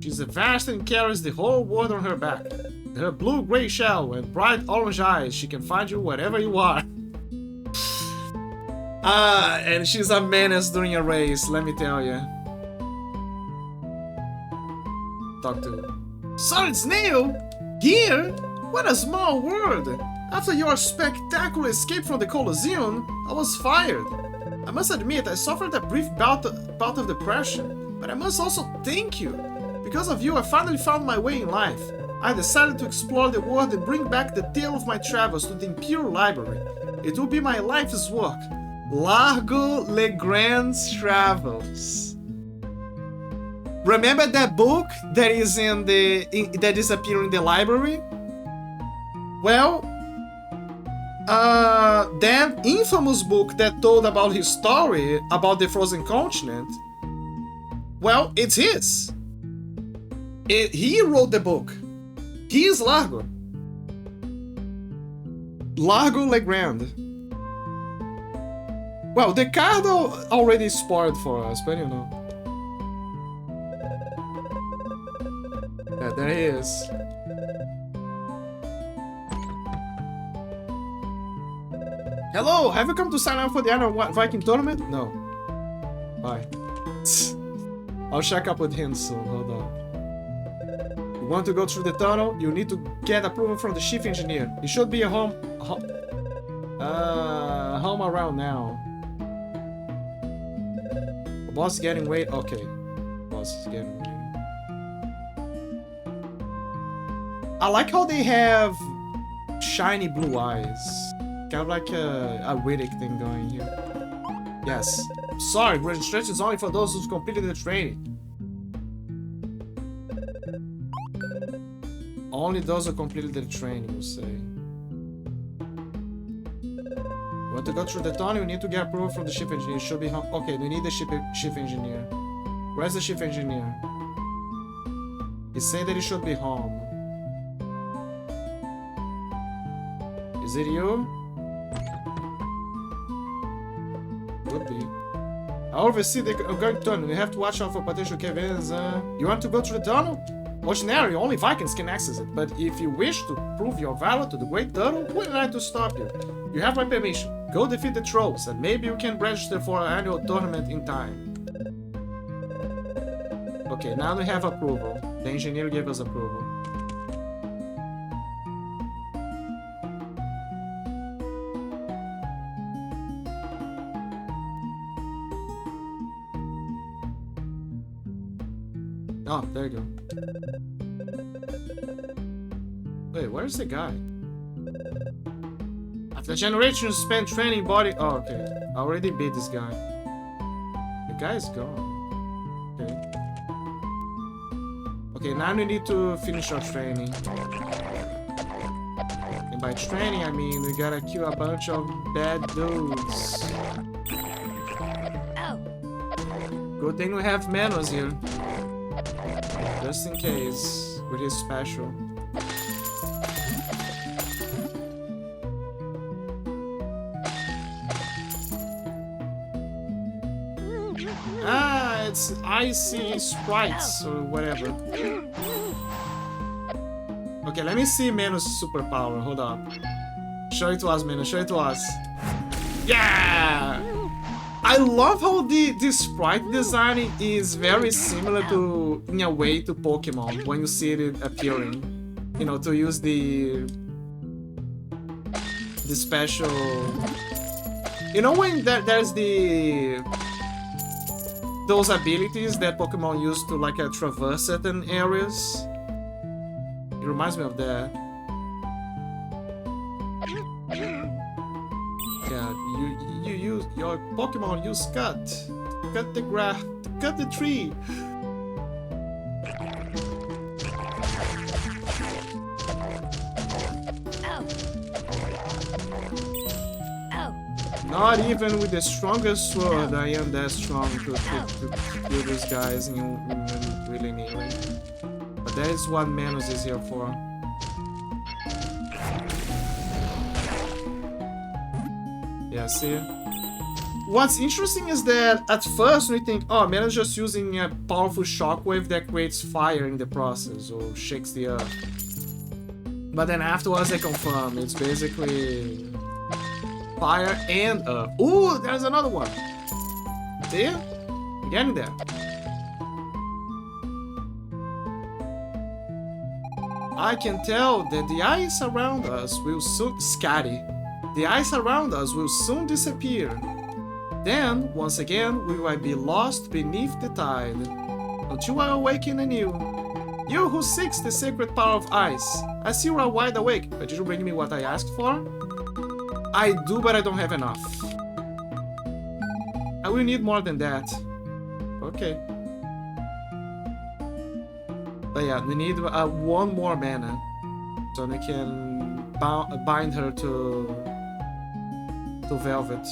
S6: She's vast and carries the whole world on her back. With her blue-gray shell and bright orange eyes, she can find you wherever you are. And she's a menace during a race, let me tell you. Talk to her. Solid Snail? Here? What a small world! After your spectacular escape from the Colosseum, I was fired. I must admit, I suffered a brief bout of depression, but I must also thank you. Because of you, I finally found my way in life. I decided to explore the world and bring back the tale of my travels to the Imperial Library. It will be my life's work. Largo Legrand's Travels. Remember that book that is that is appearing in the library? Well, that infamous book that told about his story about the frozen continent, well, it's his. He wrote the book. He is Largo. Largo Legrand. Well, the card already spoiled for us, but you know. Yeah, there he is. Hello, have you come to sign up for the annual Viking tournament? No. Bye. I'll check up with him soon, hold on. You want to go through the tunnel? You need to get approval from the chief engineer. He should be home around now. The boss is getting weight. Okay. Boss is getting weight. I like how they have shiny blue eyes. Kind of like a Riddick thing going here. Yes. Sorry, registration is only for those who've completed the training. Only those who completed the training, will say. Want to go through the tunnel? You need to get approval from the chief engineer. Should be home. Okay, we need the chief engineer. Where's the chief engineer? He said that he should be home. Is it you? Could be. I oversee the ongoing tunnel. You have to watch out for potential caverns. You want to go through the tunnel? Ordinarily, only Vikings can access it, but if you wish to prove your valor to the Great Turtle, who am I to stop you? You have my permission. Go defeat the trolls, and maybe you can register for an annual tournament in time. Okay, now we have approval. The engineer gave us approval. Oh, there you go. Wait, where's the guy? After generations spent training body... Oh, okay. I already beat this guy. The guy's gone. Okay. Okay, now we need to finish our training. And by training, I mean we gotta kill a bunch of bad dudes.
S4: Oh,
S6: Good thing we have Manos here. Just in case, with his special. Ah, it's icy sprites or whatever. Okay, let me see Manos' superpower. Hold up. Show it to us, Manos. Show it to us. Yeah! I love how the sprite design is very similar to, in a way, to Pokemon when you see it appearing. You know, to use the special. You know when there's those abilities that Pokemon use to like traverse certain areas. It reminds me of that. Yeah, you use your Pokemon use cut the grass, cut the tree. Not even with the strongest sword I am that strong to kill these guys in really melee. But that is what Manos is here for. Yeah, see? What's interesting is that at first we think, oh, Manos just using a powerful shockwave that creates fire in the process or shakes the earth. But then afterwards they confirm it's basically fire and earth. Ooh, there's another one. See? We're getting there. I can tell that the ice around us will soon... Scatty. The ice around us will soon disappear. Then, once again, we will be lost beneath the tide. Until I awaken anew. You who seeks the sacred power of ice. I see you are wide awake, but did you bring me what I asked for? I do, but I don't have enough. I will need more than that. Okay. But yeah, we need one more mana. So we can bind her to Velvet.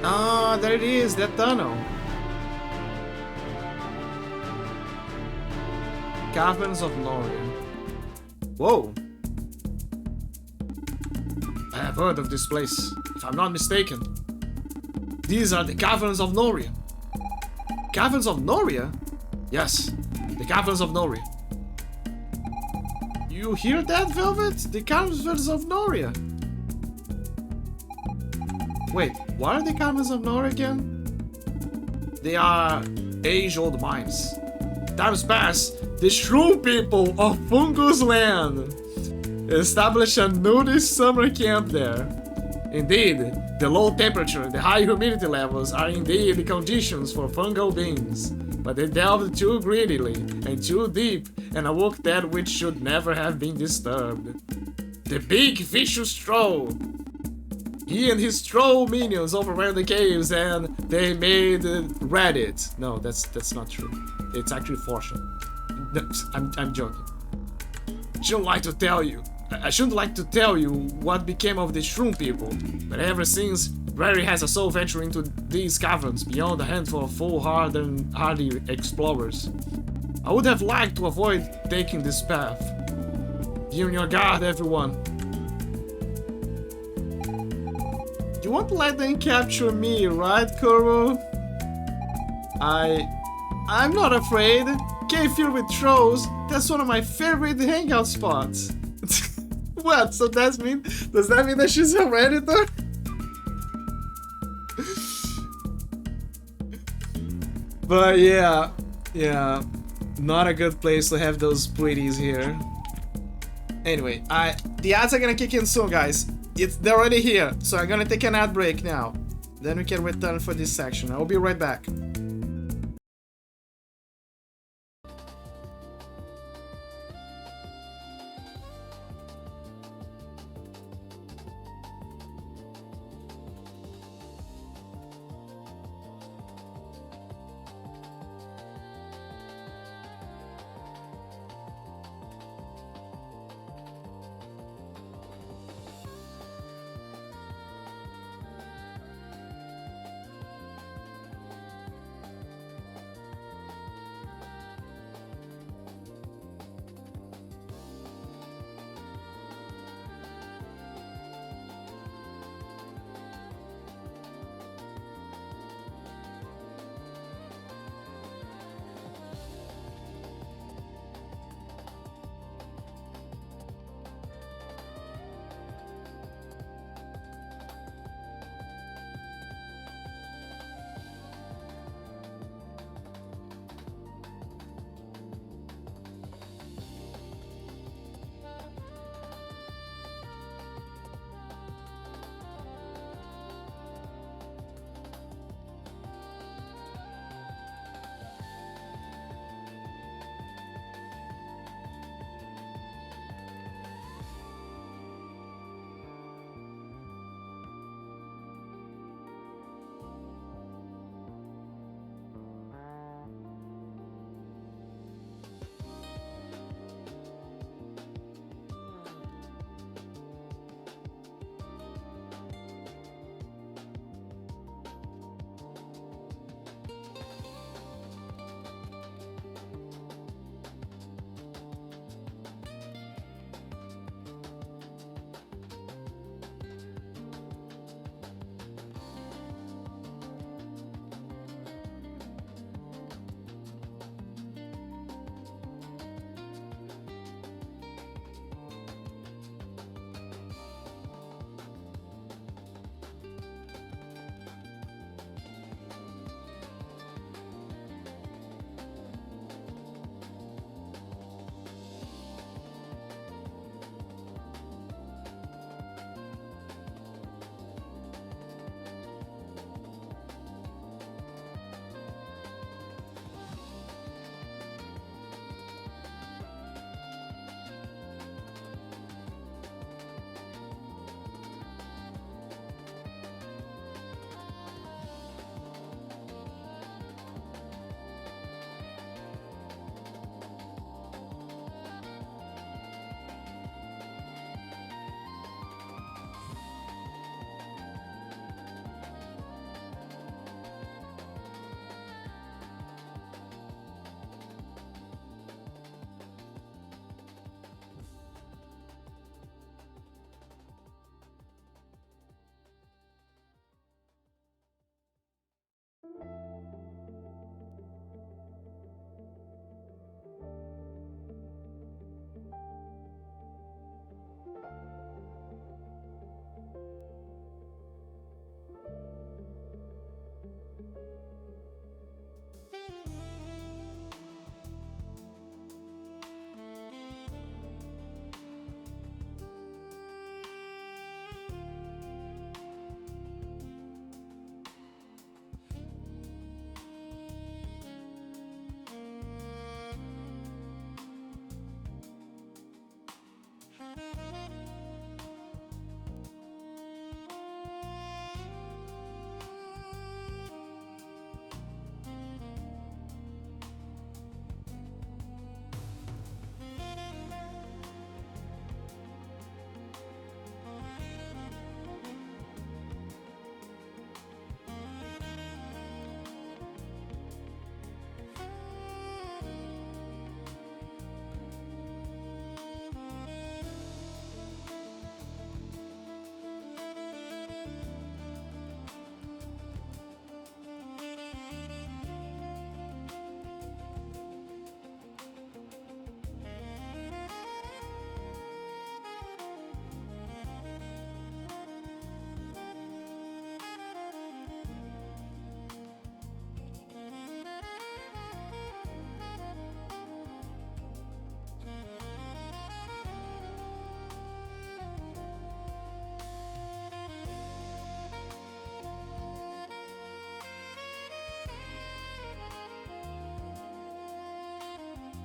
S6: Ah, there it is, that tunnel. Caverns of Noria. Whoa. I have heard of this place, if I'm not mistaken. These are the Caverns of Noria. Caverns of Noria? Yes, the Caverns of Noria. You hear that, Velvet? The Caverns of Noria. Wait, what are the Caverns of Noria again? They are age-old mines. Times past, the Shroom people of Fungus Land established a nudist summer camp there. Indeed, the low temperature and the high humidity levels are indeed the conditions for fungal beings. But they delved too greedily and too deep and awoke that which should never have been disturbed. The big vicious troll. He and his troll minions overran the caves and they made Reddit. No, that's not true. It's actually fortune. No, I'm joking. I shouldn't like to tell you what became of the Shroom people, but ever since, Rary has a soul venture into these caverns beyond a handful of foolhardy explorers. I would have liked to avoid taking this path. Be on your guard, everyone. You won't let them capture me, right, Kuro? I'm not afraid. Cave filled with trolls, that's one of my favorite hangout spots. What? So does that mean that she's a Redditor? But yeah, not a good place to have those pretties here. Anyway, the ads are gonna kick in soon, guys. They're already here, so I'm gonna take an ad break now. Then we can return for this section. I will be right back.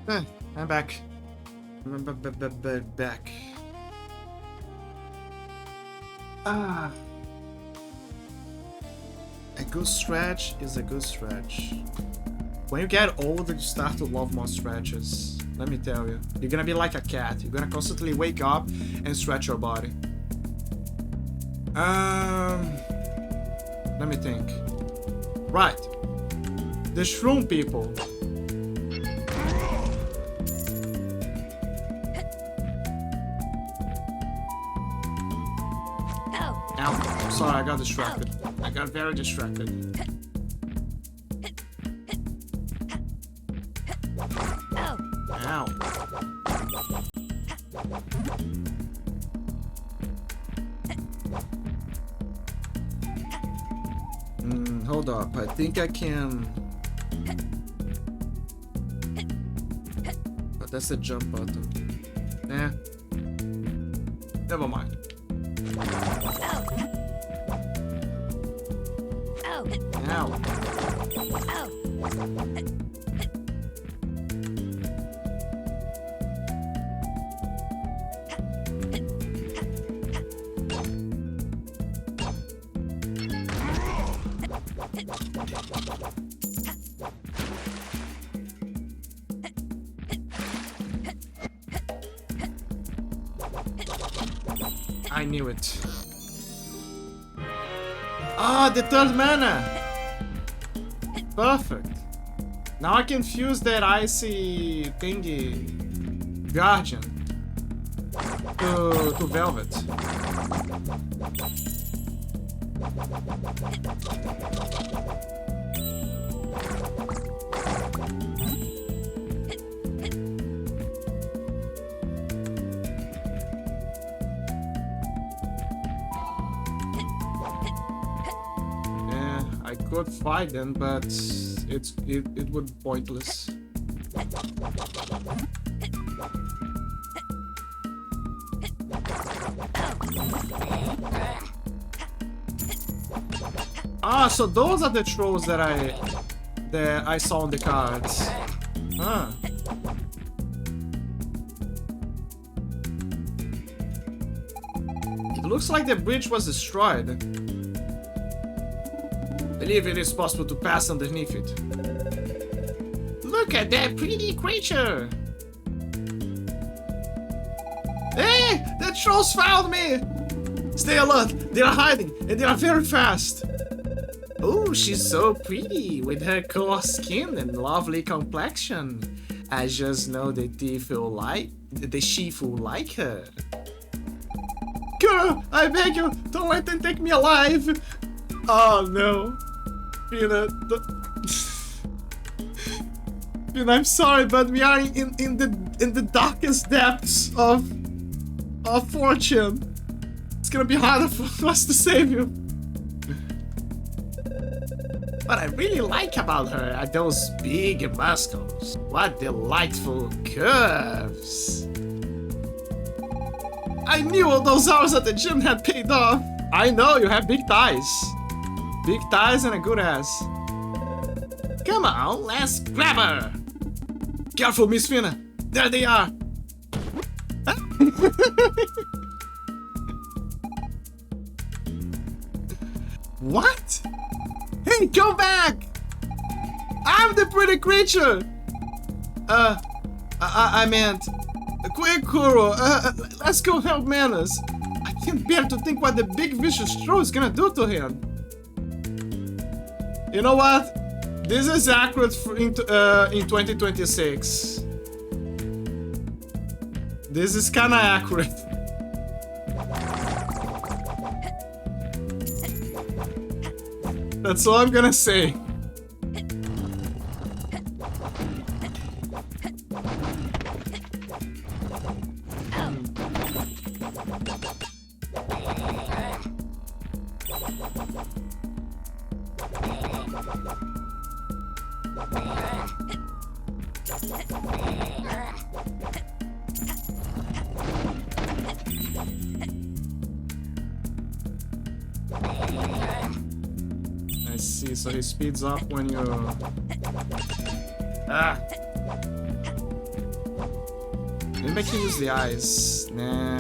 S6: I'm back. Back. Ah. A good stretch is a good stretch. When you get older, you start to love more stretches. Let me tell you. You're gonna be like a cat. You're gonna constantly wake up and stretch your body. Let me think. Right. The shroom people. Ow. Sorry, I got distracted. I got very distracted. Ow. Hold up. I think I can... But that's the jump button. Eh. Never mind. Ow. I knew it. Ah, the third mana! Perfect. Now I can fuse that icy thingy guardian to Velvet. I could fight them, but it would be pointless. Ah, so those are the trolls that I saw on the cards. Ah. It looks like the bridge was destroyed. I believe it is possible to pass underneath it. Look at that pretty creature! Hey! The trolls found me! Stay alert! They are hiding, and they are very fast! Oh, she's so pretty, with her coarse skin and lovely complexion. I just know the thief will like... the chief will like her. Girl, I beg you, don't let them take me alive! Oh no. Fina, Fina, I'm sorry, but we are in the darkest depths of fortune. It's gonna be harder for us to save you. What I really like about her are those big muscles. What delightful curves. I knew all those hours at the gym had paid off. I know, you have big thighs. Big thighs and a good ass. Come on, let's grab her. Careful, Miss Fina. There they are. What? Hey, come back! I'm the pretty creature! I meant... Quick, Kuro, let's go help Manus. I can't bear to think what the big vicious troll is gonna do to him. You know what? This is accurate in 2026. This is kinda accurate. That's all I'm gonna say. I see, so he speeds up when you... Ah! Maybe I can use the eyes. Nah.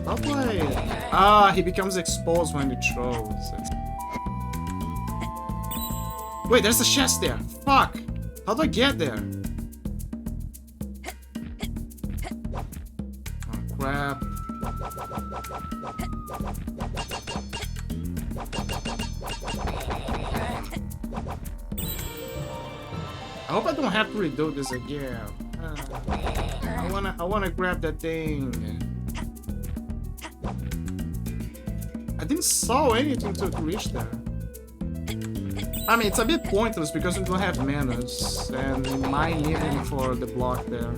S6: How do I... Ah, he becomes exposed when he throws. Wait, there's a chest there. Fuck. How do I get there? Oh, crap. I hope I don't have to redo this again. I wanna grab that thing. I didn't saw anything to reach there. I mean, it's a bit pointless because we don't have manas, and we might need them for the block there.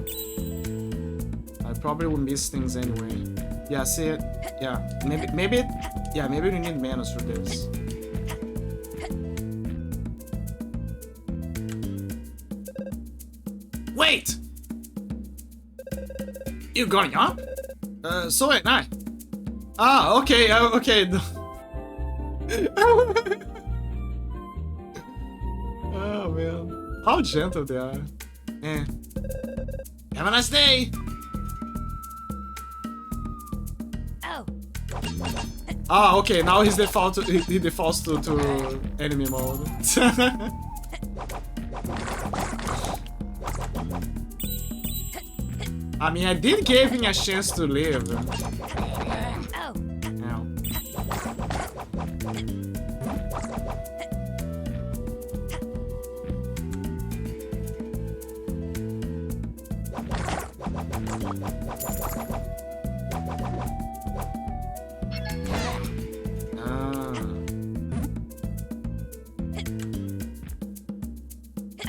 S6: I probably will miss things anyway. Yeah, see it? Yeah, maybe we need manas for this. Wait! You going up? So am I. Ah, okay, okay. Oh man, how gentle they are. Eh. Have a nice day.
S3: Oh.
S6: Ah, okay. Now he defaults to enemy mode. I mean, I did give him a chance to live.
S3: Oh.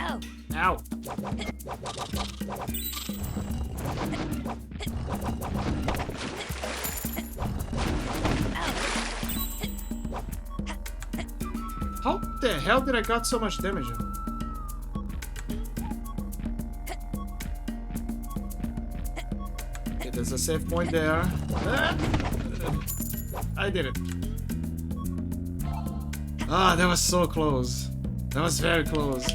S6: Ow. Ow. How the hell did I got so much damage? Okay, there's a save point there. I did it. Ah, that was so close. That was very close.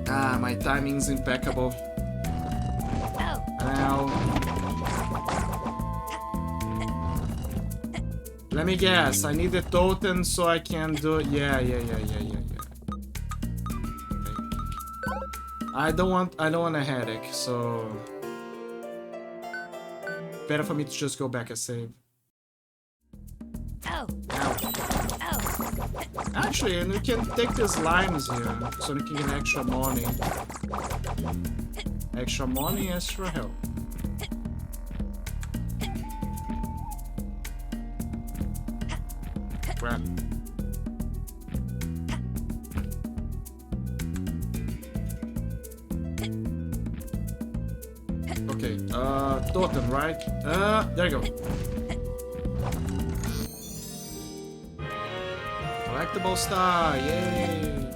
S6: Ah, my timing's impeccable. Ow. Let me guess. I need the totem so I can do. Yeah. Okay. I don't want a headache, so better for me to just go back and save.
S3: Oh.
S6: Ow. Actually, and we can take these limes here, so we can get extra money. Extra money, extra health. Crap. Okay, totem, right? There you go. Collectible star, yay!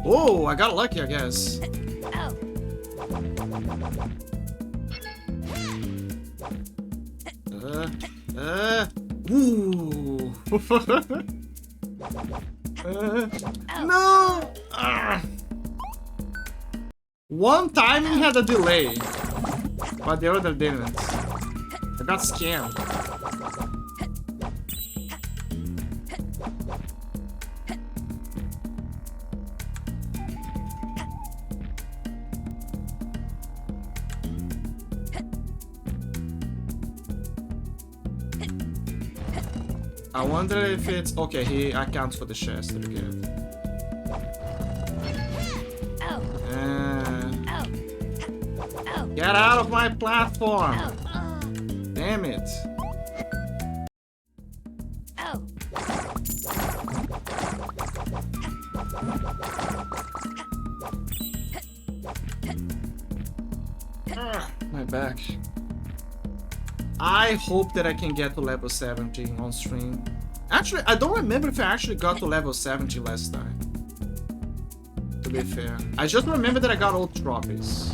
S6: Oh, I got lucky, I guess. Ooh. No! One time he had a delay, but the other didn't. I got scammed. I wonder if it's okay. He accounts for the chest again. Get out of my platform! Damn it! My back. I hope that I can get to level 70 on stream. Actually, I don't remember if I actually got to level 70 last time. To be fair. I just remember that I got all trophies.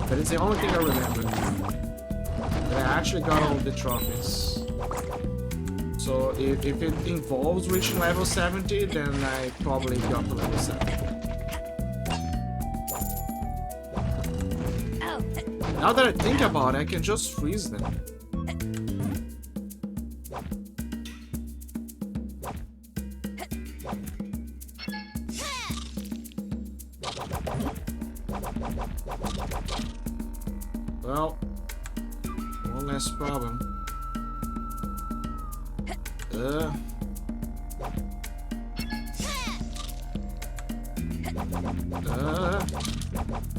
S6: That is the only thing I remember. That I actually got all the trophies. So if it involves reaching level 70, then I probably got to level 70.
S3: Oh.
S6: Now that I think about it, I can just freeze them. Well, one less problem.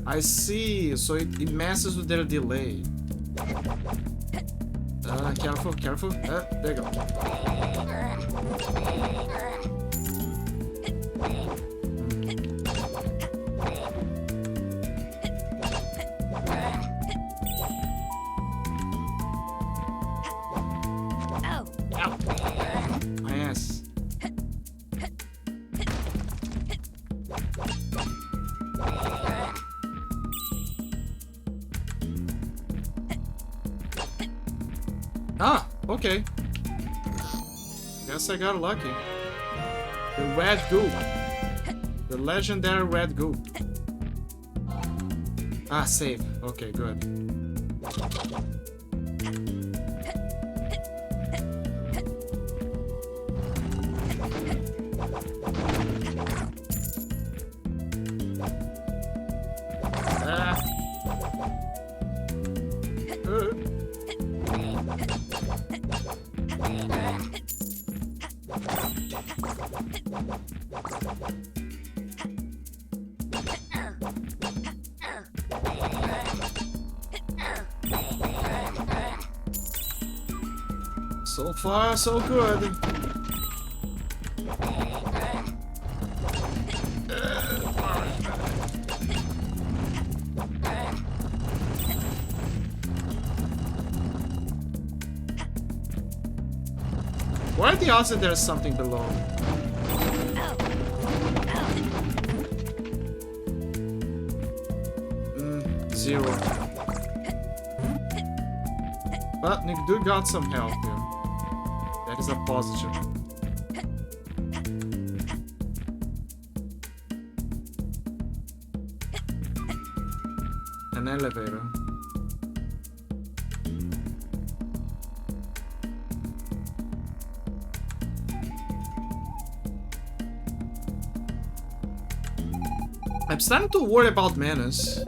S6: I see. So it messes with their delay. Careful, careful. There you go.
S3: Oh.
S6: Ow. My ass. Ah, okay. Guess I got lucky. The red goop. The legendary red goop. Ah, save. Okay, good. Ah. So far, so good. What are the odds that there's something below? Zero. But Nick do got some help here. That is a positive. An elevator. I'm starting to worry about manners.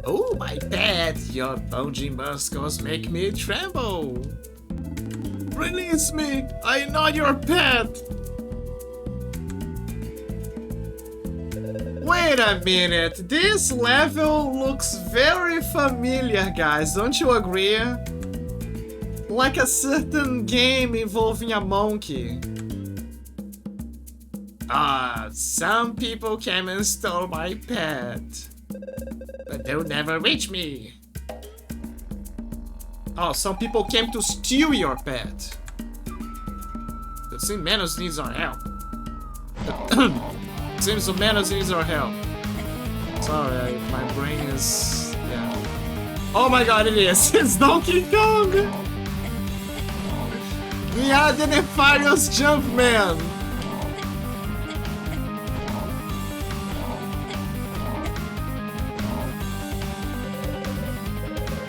S6: Oh, my pet, your bulgy muscles make me tremble. Release me! I'm not your pet! Wait a minute, this level looks very familiar, guys, don't you agree? Like a certain game involving a monkey. Some people came and stole my pet. But they'll never reach me. Oh, some people came to steal your pet. It seems Manos needs our help. It seems Manos needs our help. Sorry, my brain is... yeah. Oh my god, it is! It's Donkey Kong! We are the Nefarious Jumpman!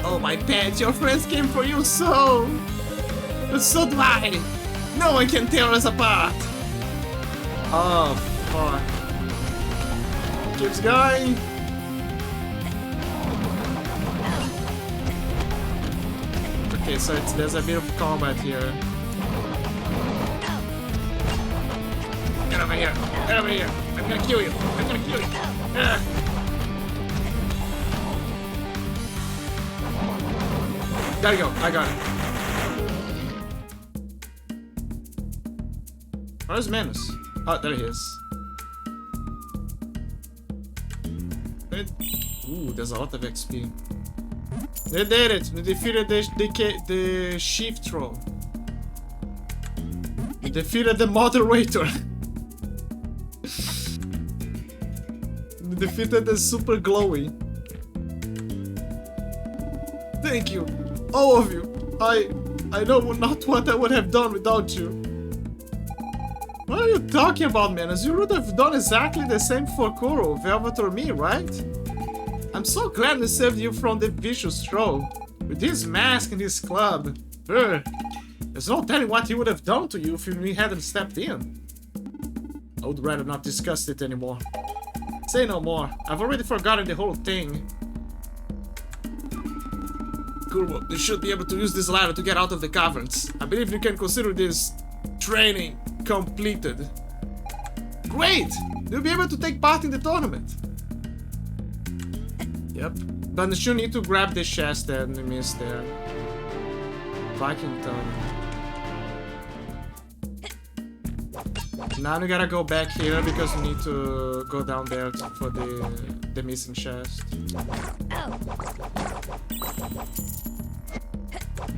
S6: Oh my pet, your friends came for you so! But so do I! No one can tear us apart! Oh, fuck. Keeps going! Okay, so there's a bit of combat here. Get over here! Get over here! I'm gonna kill you! I'm gonna kill you! There you go, I got it. Where's Manus? Oh, there he is. Ooh, there's a lot of XP. They did it! They defeated the Shift Troll. They defeated the Moderator. They defeated the Super Glowy. Thank you, all of you. I know not what I would have done without you. What are you talking about, Menos? You would have done exactly the same for Kuro, Velvet, or me, right? I'm so glad we saved you from the vicious troll. With this mask and this club. Ugh. There's no telling what he would have done to you if we hadn't stepped in. I would rather not discuss it anymore. Say no more. I've already forgotten the whole thing. Kuro, you should be able to use this ladder to get out of the caverns. I believe you can consider this training completed. Great! You'll be able to take part in the tournament. Yep. But you need to grab the chest that we missed there. Viking tongue. Now we gotta go back here because we need to go down there for the missing chest.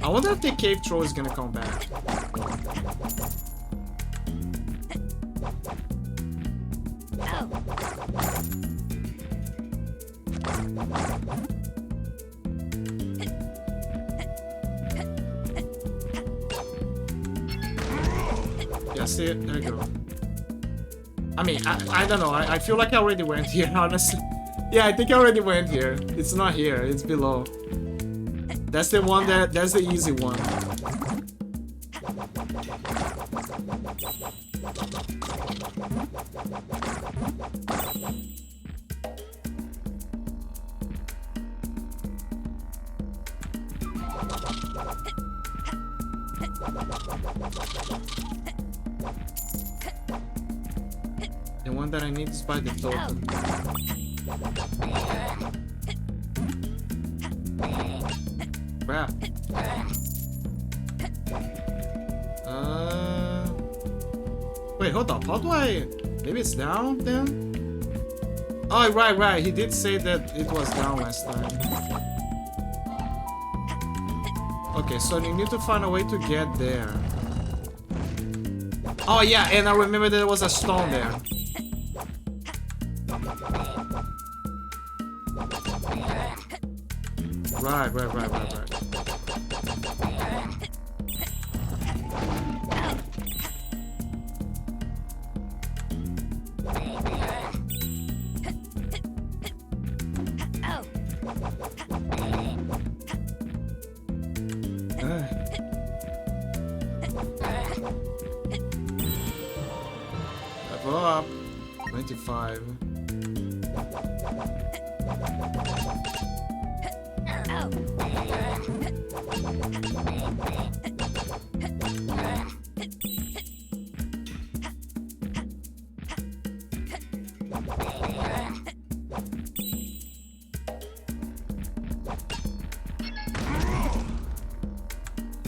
S6: I wonder if the cave troll is gonna come back. Yeah, see it? There you go. I mean, I don't know. I feel like I already went here, honestly. Yeah, I think I already went here. It's not here. It's below. That's the one that's the easy one. The one that I need is by the totem. Crap. Wait, hold up. How do I... Maybe it's down then? Oh, right. He did say that it was down last time. Okay, so you need to find a way to get there. Oh yeah, and I remember there was a stone there. Right. Level up. 25.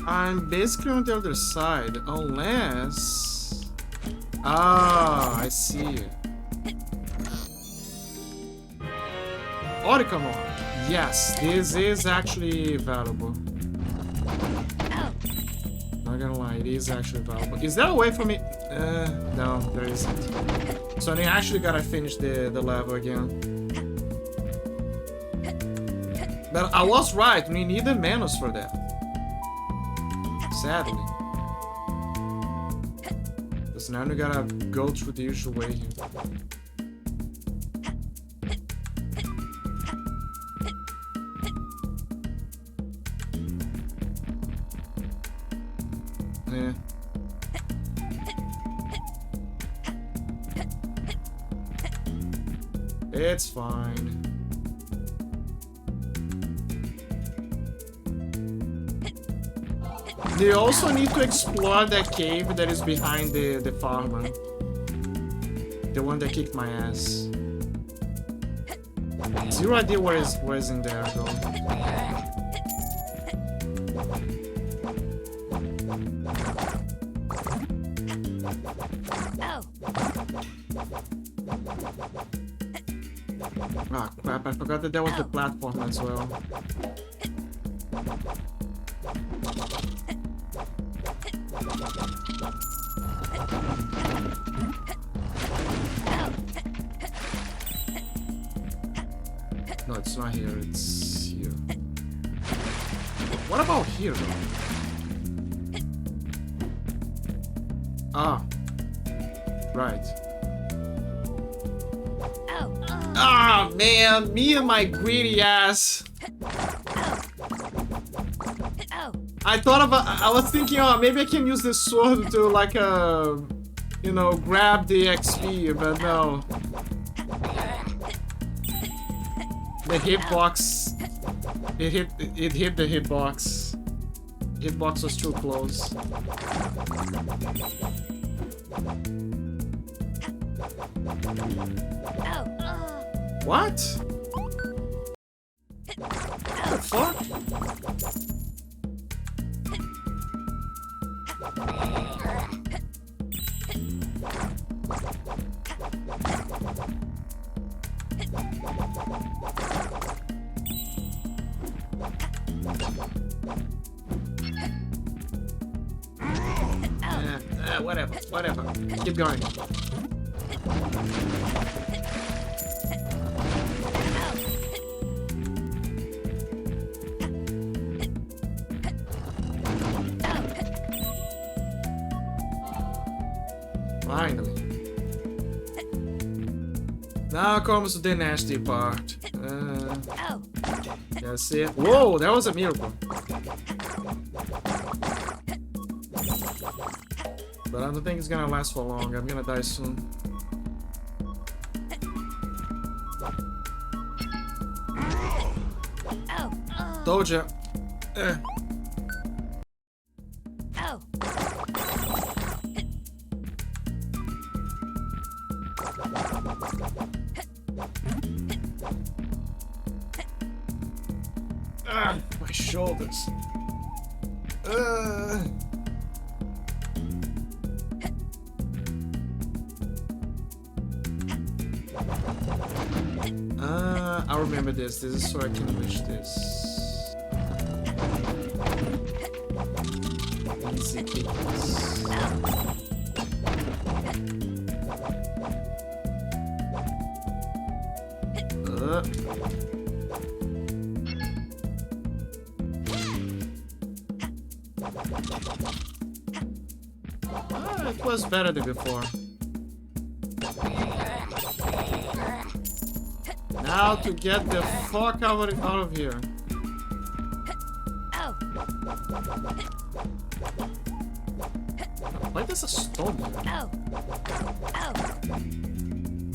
S6: I'm basically on the other side, unless... Ah, I see. Oricamon. Yes, this is actually valuable. Not gonna lie, it is actually valuable. Is there a way for me? No, there isn't. So I actually gotta finish the level again. But I was right, we need the Menos for that. Sadly. Because now we gotta go through the usual way here. Yeah. It's fine. You also need to explore that cave that is behind the farmer. The one that kicked my ass. Zero idea where is in there though. Ah crap, I forgot that there was the platform as well. No, it's not here, it's here. What about here though? Ah. Right.
S3: Oh.
S6: Ah, man. Me and my greedy ass.
S3: Oh.
S6: I was thinking, oh, maybe I can use this sword to like you know, grab the XP, but no. The hitbox, it hit the hitbox. Hitbox was too close.
S3: Oh.
S6: What? What the fuck? Whatever. Keep going. Finally. Now comes the nasty part.
S3: Oh.
S6: That's it. Whoa, that was a miracle. But I don't think it's gonna last for long. I'm gonna die soon.
S3: Oh.
S6: Told ya.
S3: Oh.
S6: My shoulders. I remember this. This is so I can reach this. Easy pickings. It was better than before. Now to get the fuck out of here.
S3: Oh.
S6: Why does a stone here?
S3: Oh. Oh.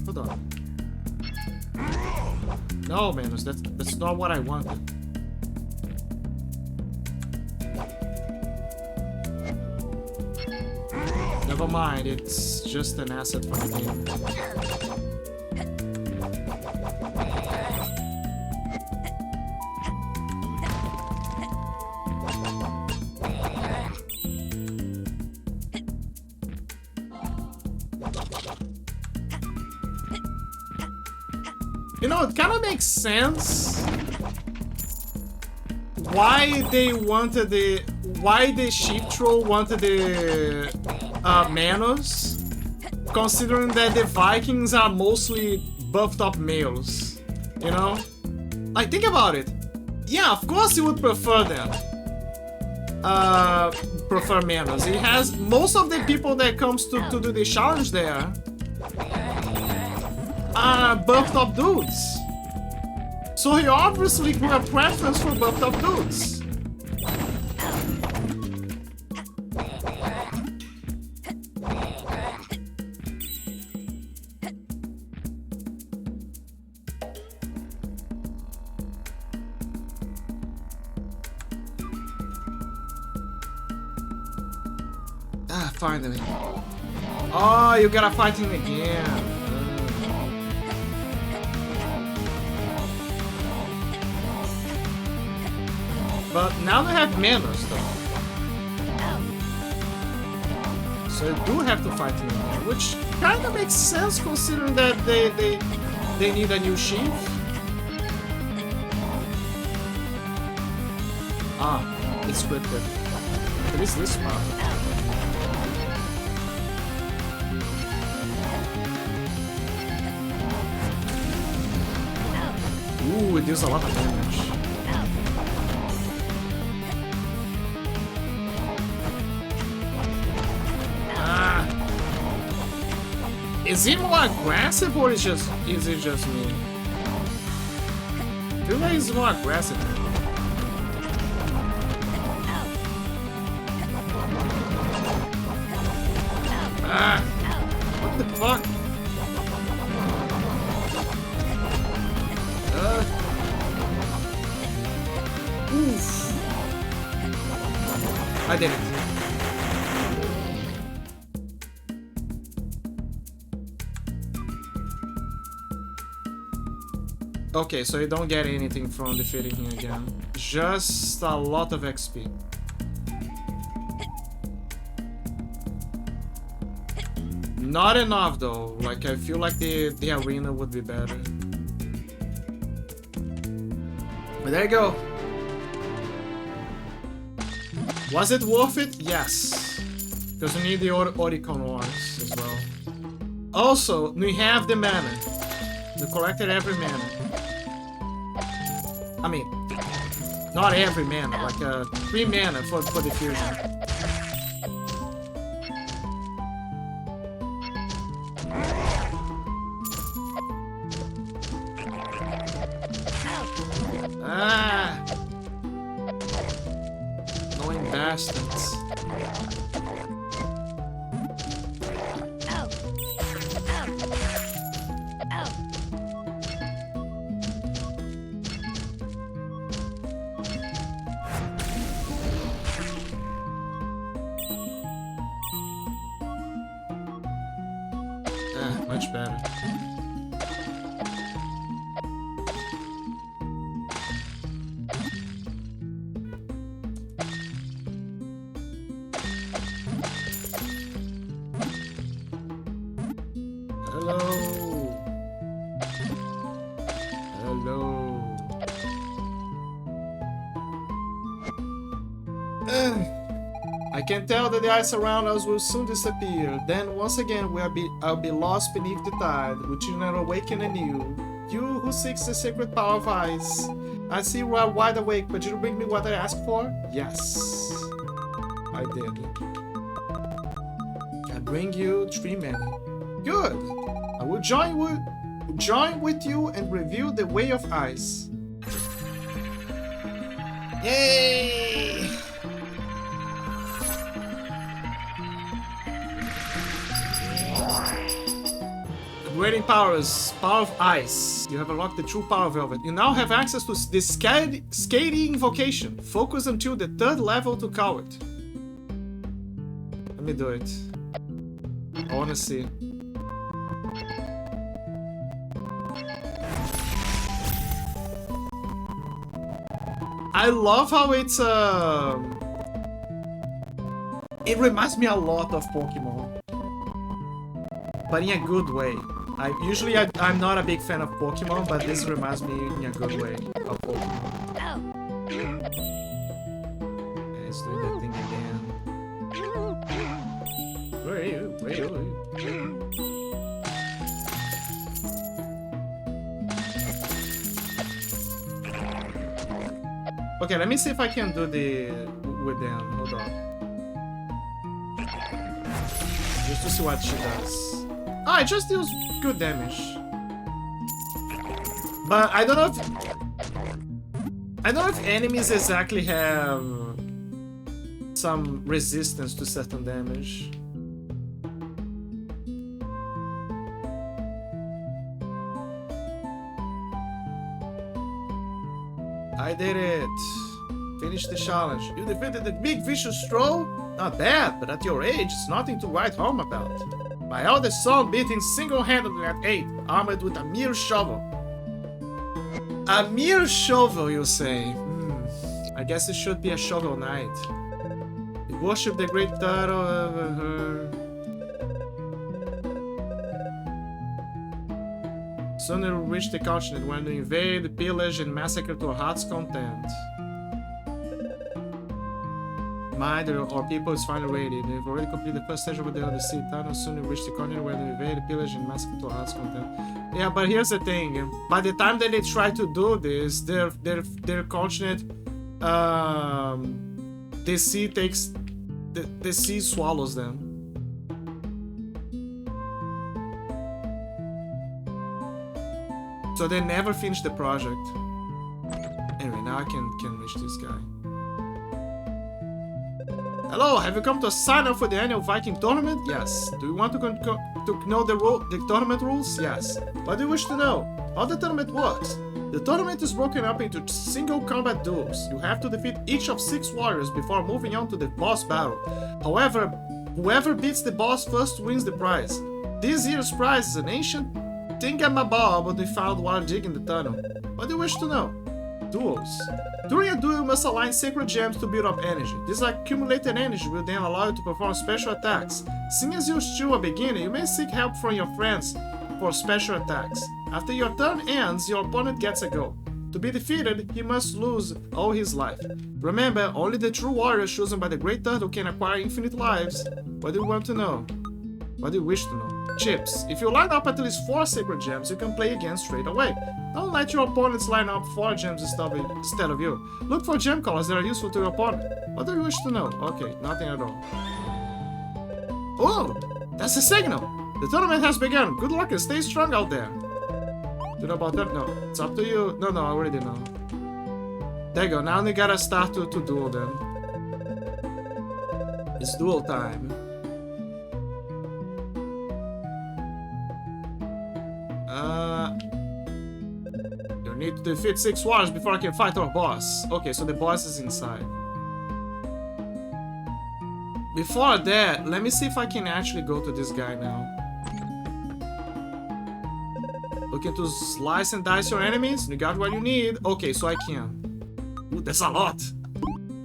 S6: Hold on. No, Manus, that's not what I wanted. Never mind, it's just an asset for the game. You know, it kind of makes sense why they wanted why the sheep troll wanted the Manos, considering that the Vikings are mostly buffed up males, you know? Like, think about it. Yeah, of course you would prefer them. Prefer Manos. He has most of the people that comes to do the challenge there are buffed up dudes. So he obviously grew a preference for buffed up dudes. Ah, finally. Oh, you gotta fight him again. But now they have Manos though. So you do have to fight him again, which kind of makes sense considering that they need a new chief. Ah, it's scripted. At least this part. Ooh, it deals a lot of damage. Ah! Is he more aggressive or is it just me? I feel like he's more aggressive. Ah! What the fuck? Oof. I did it. Okay, so you don't get anything from defeating him again. Just a lot of XP. Not enough though. Like, I feel like the arena would be better. But there you go. Was it worth it? Yes. Because we need the Oricon ones as well. Also, we have the mana. We collected every mana. I mean, not every mana, like 3 mana for the fusion. Ah! Annoying bastards. Much better. Hello. Hello. I can tell that the ice around us will soon disappear. Then once again I'll be lost beneath the tide, which will never awaken anew. You who seeks the sacred power of ice. I see you are wide awake, but did you bring me what I asked for? Yes. I did. I bring you 3 mana. Good. I will join with you and review the way of ice. Yay! Upgrading powers. Power of Ice. You have unlocked the true power of Velvet. You now have access to the Skating Invocation. Focus until the 3rd level to call it. Let me do it. I wanna see. I love how it's it reminds me a lot of Pokemon, but in a good way. I'm not a big fan of Pokemon, but this reminds me in a good way of Pokemon. Let's do that thing again. Where are you? Where are you? Okay, let me see if I can do with them. Hold on. Just to see what she does. Ah, it just deals good damage. But I don't know if enemies exactly have some resistance to certain damage. I did it. Finished the challenge. You defeated the big vicious troll? Not bad, but at your age, it's nothing to write home about. My eldest son beat him single-handedly at 8, armed with a mere shovel. A mere shovel, you say? I guess it should be a shovel knight. You worship the great turtle of her. Soon it will reach the continent when we invade, pillage, and massacre to our heart's content. Mind or people is finally ready. They've already completed the first stage over there on the sea tunnel. Soon we reach the continent where they invade, pillage, and massacre to our heart's content. Yeah, but here's the thing. By the time that they try to do this, their continent, the sea takes, the sea swallows them. So they never finished the project. Anyway, now I can reach this guy. Hello, have you come to sign up for the annual Viking tournament? Yes. Do you want to know the tournament rules? Yes. What do you wish to know? How the tournament works? The tournament is broken up into single combat duels. You have to defeat each of 6 warriors before moving on to the boss battle. However, whoever beats the boss first wins the prize. This year's prize is an ancient thingamabob they found while digging the tunnel. What do you wish to know? Duels. During a duel, you must align sacred gems to build up energy. This accumulated energy will then allow you to perform special attacks. Seeing as you're still a beginner, you may seek help from your friends for special attacks. After your turn ends, your opponent gets a go. To be defeated, he must lose all his life. Remember, only the true warrior chosen by the Great Turtle can acquire infinite lives. What do you want to know? What do you wish to know? Chips. If you line up at least 4 sacred gems, you can play again straight away. Don't let your opponents line up 4 gems instead of you. Look for gem colors that are useful to your opponent. What do you wish to know? Okay, nothing at all. Oh, that's a signal. The tournament has begun. Good luck and stay strong out there. Do you know about that? No, it's up to you. No, I already know. There you go. Now we gotta start to duel then. It's duel time. You need to defeat 6 warriors before I can fight our boss. Okay, so the boss is inside. Before that, let me see if I can actually go to this guy now. Looking to slice and dice your enemies? You got what you need. Okay, so I can. Ooh, that's a lot.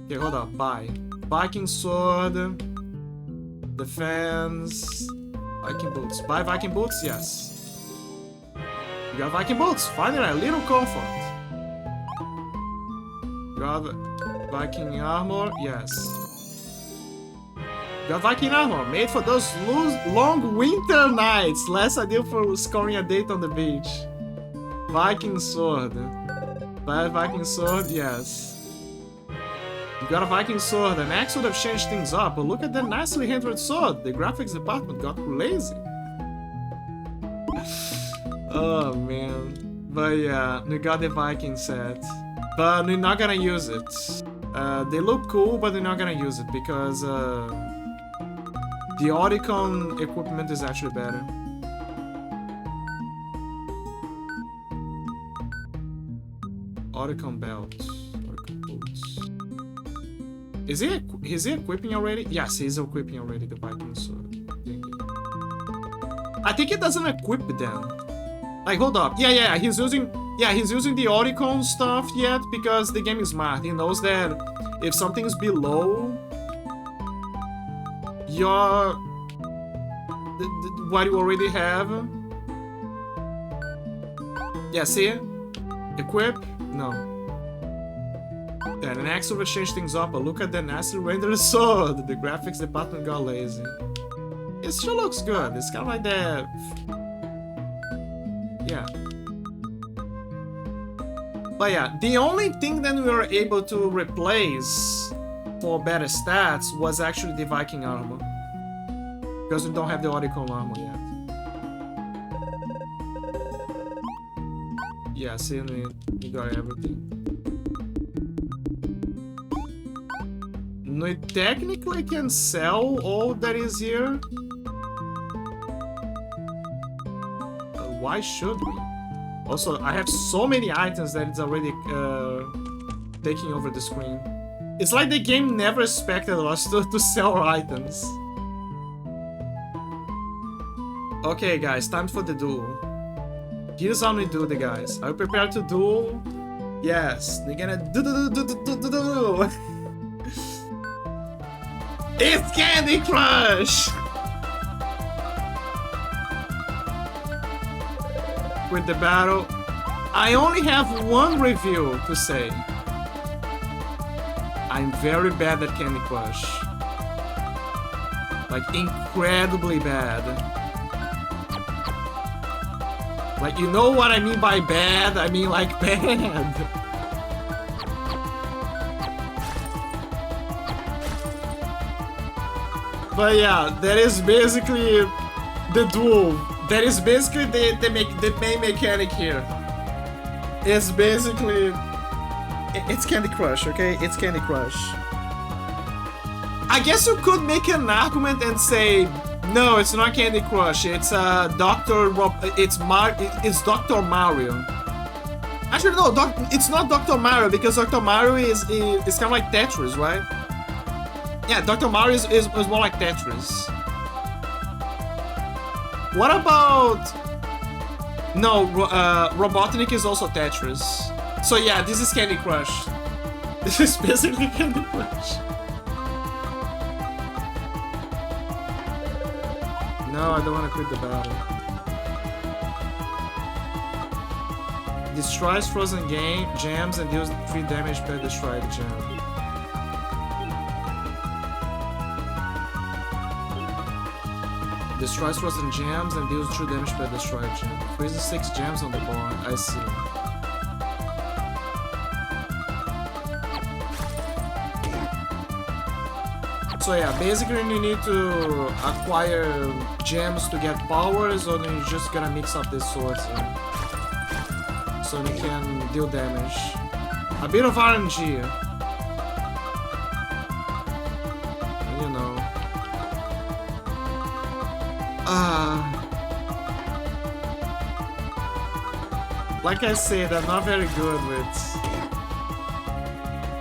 S6: Okay, hold up. Buy. Viking sword. Defense. Viking boots. Buy Viking boots? Yes. You got Viking boots. Finally, a little comfort. You got Viking armor? Yes. You got Viking armor. Made for those long winter nights. Less ideal for scoring a date on the beach. Viking sword. Buy a Viking sword? Yes. You got a Viking sword. An axe would have changed things up, but look at that nicely handled sword. The graphics department got lazy. Oh man. But yeah, we got the Viking set. But we're not gonna use it. They look cool, but we're not gonna use it because the Oricon equipment is actually better. Oricon belt. Oricon boots. Is he equipping already? Yes, he's equipping already the Viking sword. I think it doesn't equip them. Like, hold up. Yeah, he's using the Oricon stuff yet because the game is smart. He knows that if something's below your what you already have. Yeah, see? Equip? No. Yeah, an axe will change things up, but look at the nasty rendered sword. The graphics department got lazy. It still looks good. It's kind of like that. Yeah. But yeah, the only thing that we were able to replace for better stats was actually the Viking armor. Because we don't have the Oricon armor yet. Yeah, see, we got everything. We technically can sell all that is here. Why should we? Also, I have so many items that it's already taking over the screen. It's like the game never expected us to sell our items. Okay, guys, time for the duel. Here's how we do the guys. Are you prepared to duel? Yes, they're gonna do. It's Candy Crush! With the battle, I only have one review to say. I'm very bad at Candy Crush. Like, incredibly bad. Like, you know what I mean by bad? I mean, like, bad. But yeah, that is basically the duel. That is basically the main mechanic here. It's basically... It's Candy Crush, okay? It's Candy Crush. I guess you could make an argument and say, no, it's not Candy Crush. It's it's Dr. Mario. Actually, no, it's not Dr. Mario because Dr. Mario is kind of like Tetris, right? Yeah, Dr. Mario is more like Tetris. What about... No, Robotnik is also Tetris. So yeah, this is Candy Crush. This is basically Candy Crush. No, I don't want to quit the battle. Destroys frozen gems and deals 3 damage per destroyed gem. Destroys frozen gems and deals 2 damage per destroyed gem. Freezes 6 gems on the board. I see. So yeah, basically you need to acquire gems to get powers, or you're just gonna mix up the swords here. So you can deal damage. A bit of RNG. You know. Like I said, I'm not very good with...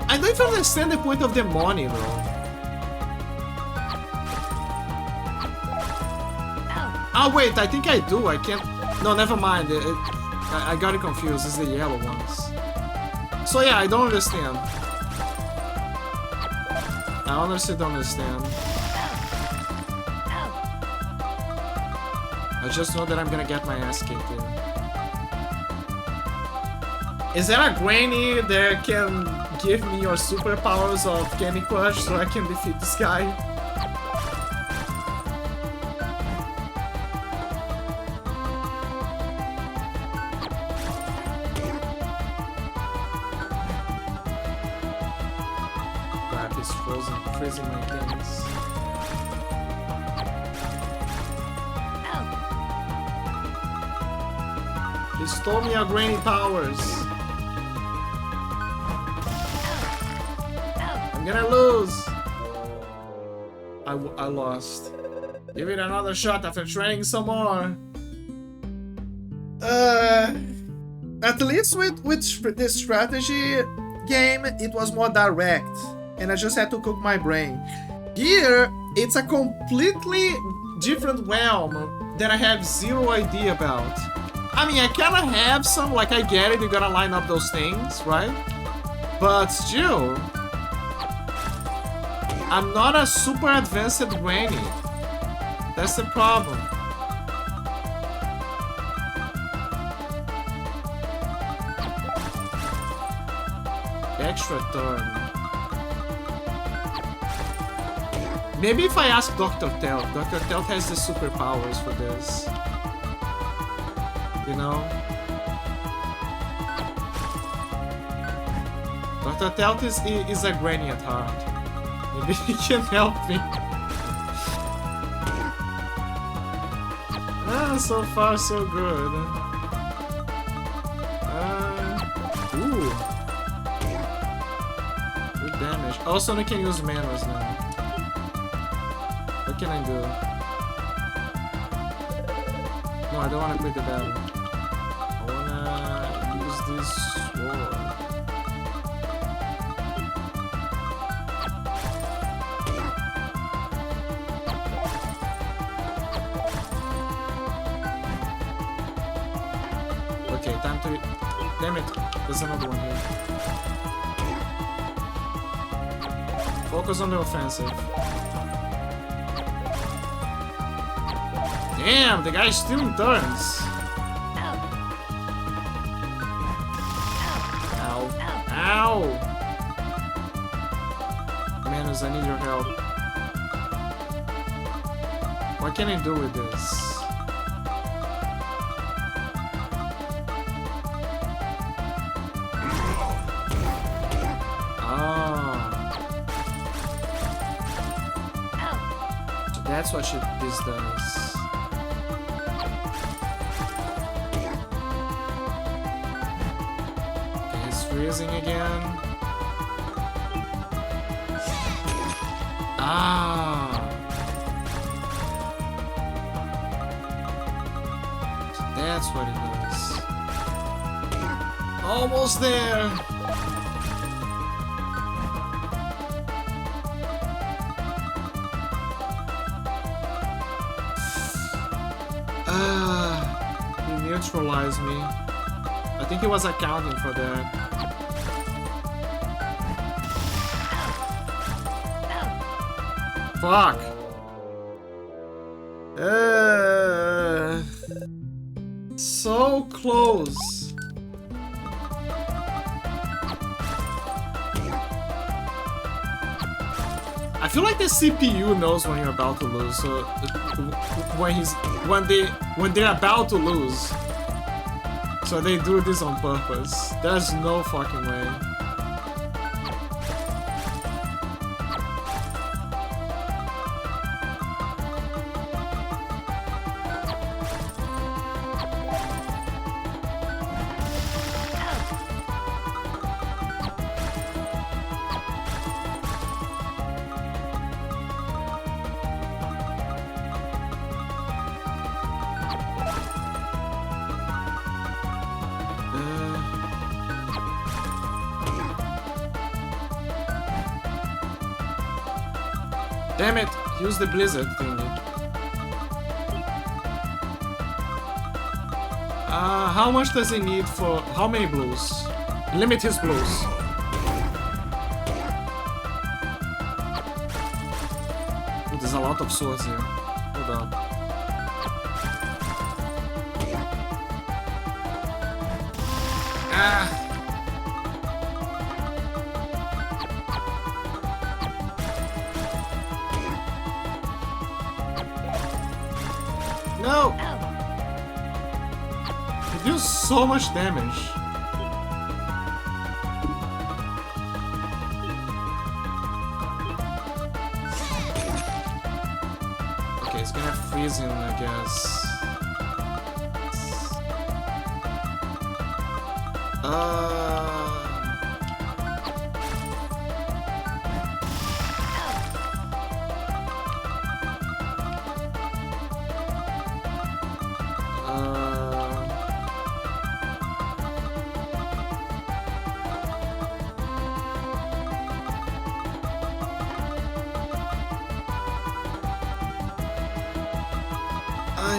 S6: I don't even understand the point of the money though. Oh wait, I think I do. I can't... No, never mind. I got it confused. It's the yellow ones. So yeah, I don't understand. I honestly don't understand. I just know that I'm gonna get my ass kicked here. Is there a granny that can give me your superpowers of Candy Crush so I can defeat this guy? Crap, he's freezing my things. He stole me our granny powers. I'm gonna lose. I lost. Give it another shot after training some more. At least with this strategy game, it was more direct, and I just had to cook my brain. Here, it's a completely different realm that I have zero idea about. I mean, I kinda have some, like I get it, you gotta line up those things, right? But still, I'm not a super advanced granny. That's the problem. Extra turn. Maybe if I ask Dr. Telt. Dr. Telt has the superpowers for this. You know? Dr. Telt is a granny at heart. Maybe he can help me. So far so good. Ooh. Good damage. Also, I can use manas now. What can I do? No, I don't want to quit the battle. I wanna use this sword. Okay, time to... Damn it, there's another one here. Focus on the offensive. Damn, the guy's stealing turns. Ow. Ow! Manus, I need your help. What can I do with this? That's what this does. He's freezing again. Ah. So that's what it is. Almost there. He neutralized me. I think he was accounting for that. Fuck. So close. I feel like the CPU knows when you're about to lose. So when they're about to lose, so they do this on purpose. There's no fucking way. Damn it! Use the blizzard thingy. How much does he need for... How many blues? Limit his blues. Ooh, there's a lot of swords here. Hold on. Ah! No! It deals so much damage. Okay, it's gonna freeze him, I guess.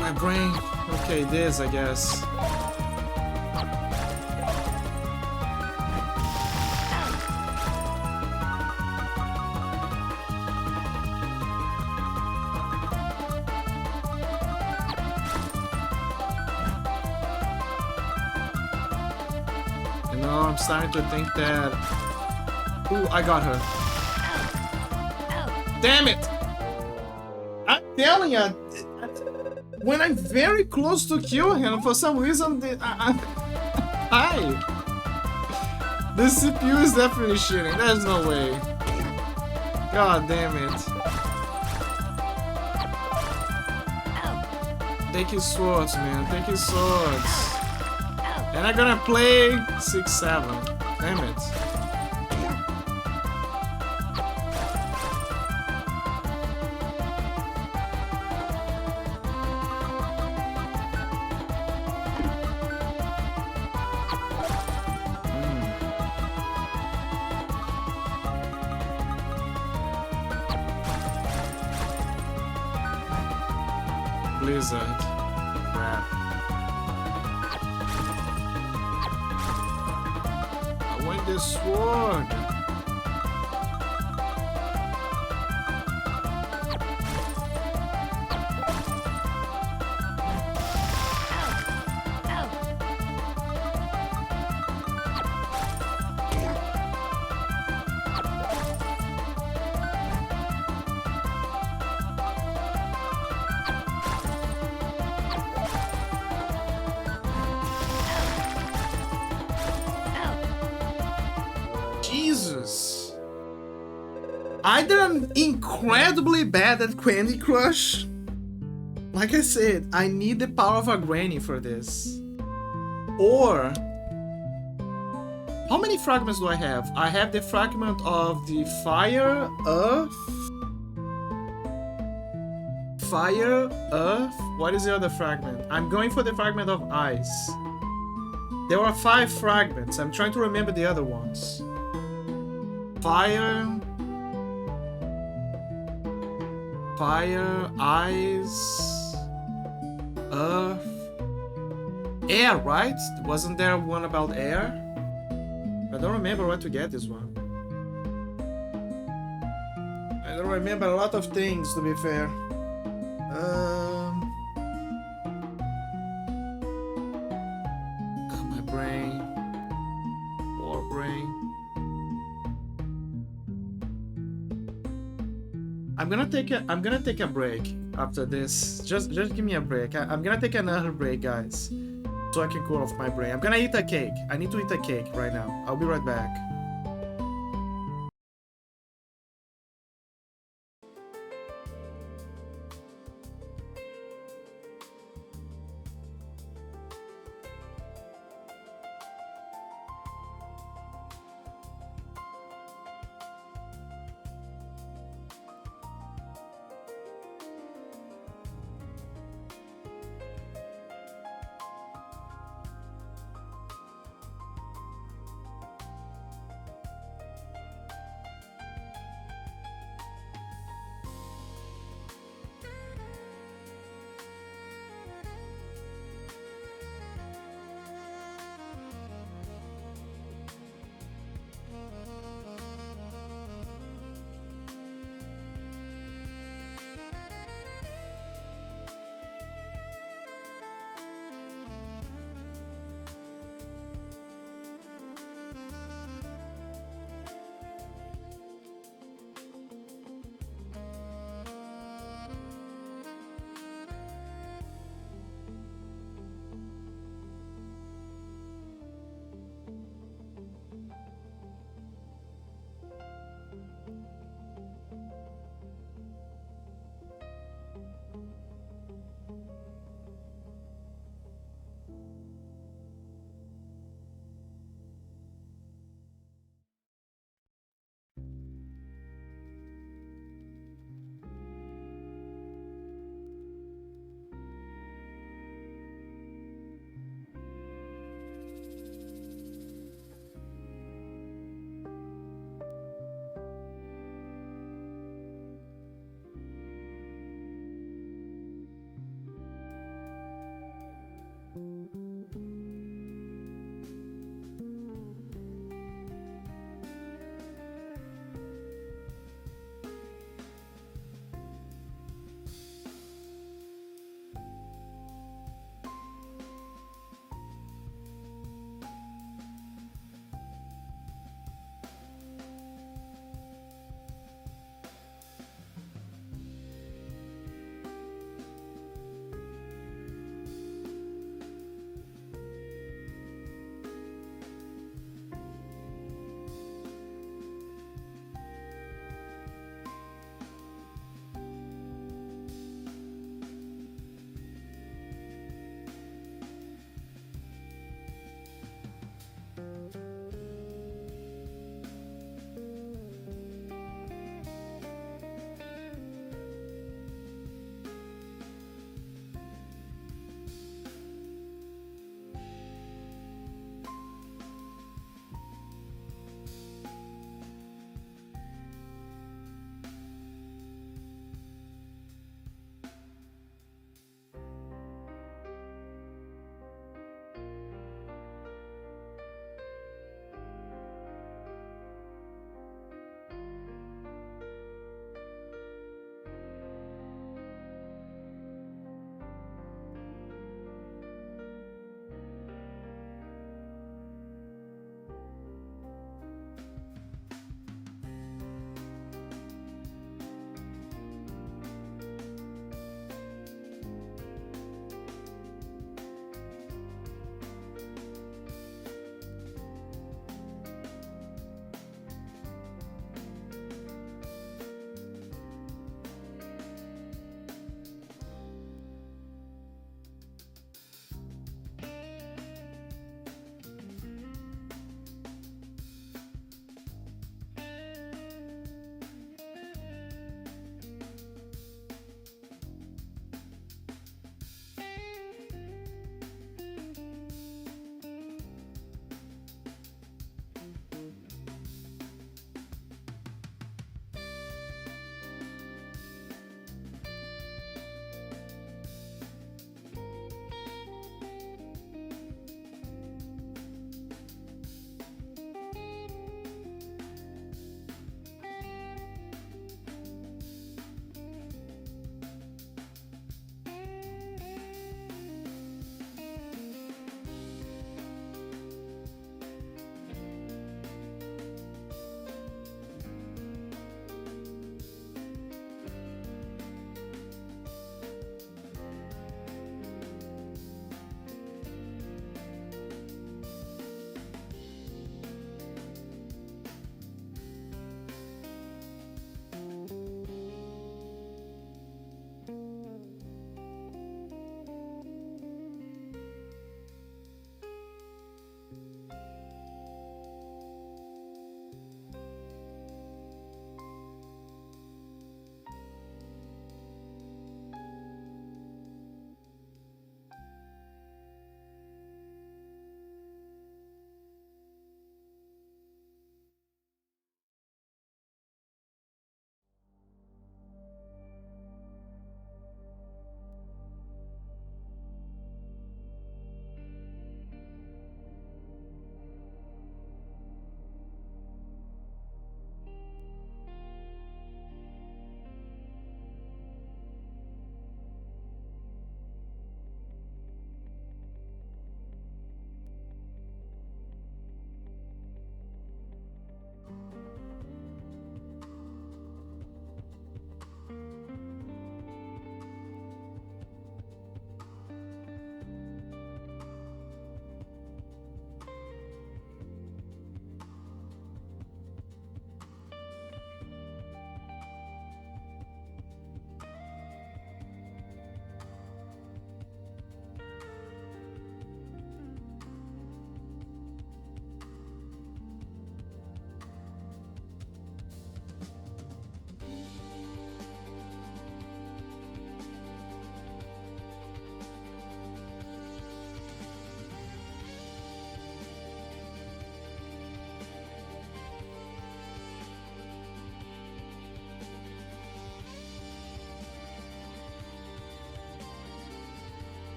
S6: My brain. Okay, this, I guess. You know, I'm starting to think that... Ooh, I got her. Damn it! I'm telling you, when I'm very close to kill him, for some reason, the CPU is definitely shitting. There's no way. God damn it. Take his swords, man. Take his swords. And I'm gonna play 6-7. Damn it. Blizzard. Crap. I want this sword. Jesus. Either I'm incredibly bad at Candy Crush. Like I said, I need the power of a granny for this. Or How many fragments do I have? I have the fragment of the fire, earth. Fire, earth. What is the other fragment? I'm going for the fragment of ice. There are 5 fragments. I'm trying to remember the other ones. Fire. Fire, ice, earth, air, right? Wasn't there one about air? I don't remember where to get this one. I don't remember a lot of things, to be fair. My brain. Poor brain. I'm gonna take a break after this. Just give me a break. I'm gonna take another break, guys, so I can cool off my brain. I'm gonna eat a cake. I need to eat a cake right now. I'll be right back.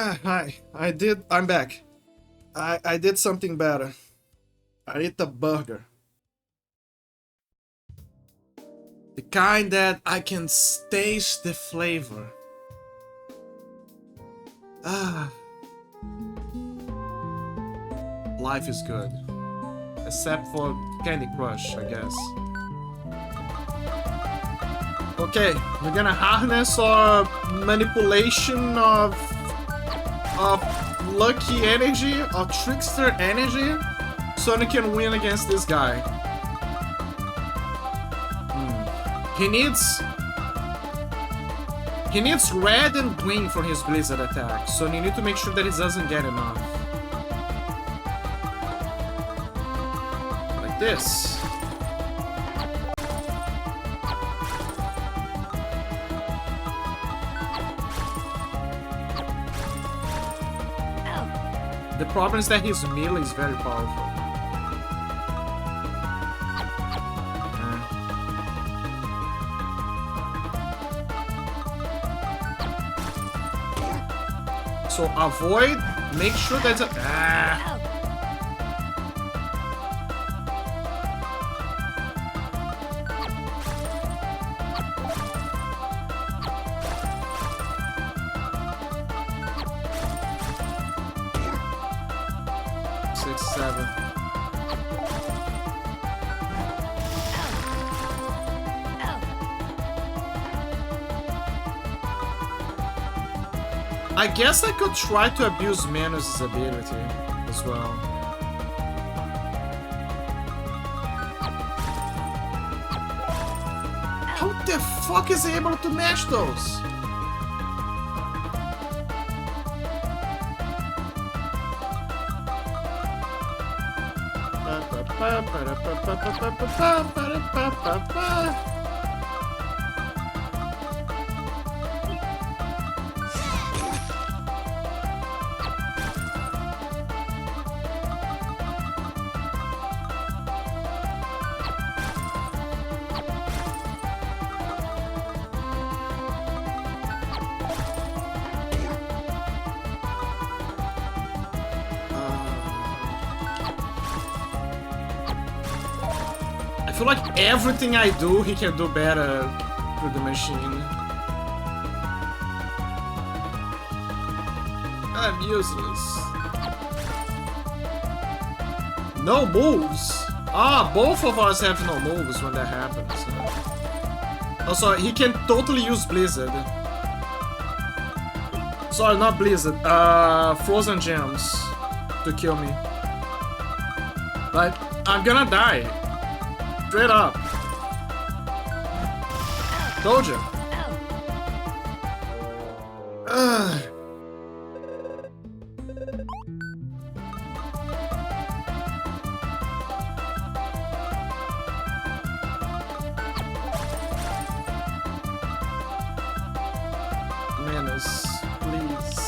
S1: Hi. I'm back. I did something better. I ate a burger. The kind that I can taste the flavor. Life is good. Except for Candy Crush, I guess. Okay, we're gonna harness our manipulation of lucky energy, of trickster energy, so we can win against this guy. He needs red and green for his blizzard attack, so you need to make sure that he doesn't get enough. Like this. The problem is that his melee is very powerful. So avoid, make sure that's a... Six, seven. I guess I could try to abuse Manus' ability as well. How the fuck is he able to match those? I feel like everything I do, he can do better with the machine. I'm useless. No moves. Ah, both of us have no moves when that happens. Also, he can totally use Blizzard. Sorry, not Blizzard. Frozen Gems to kill me. But I'm gonna die. Straight up. Told you. Manus, please.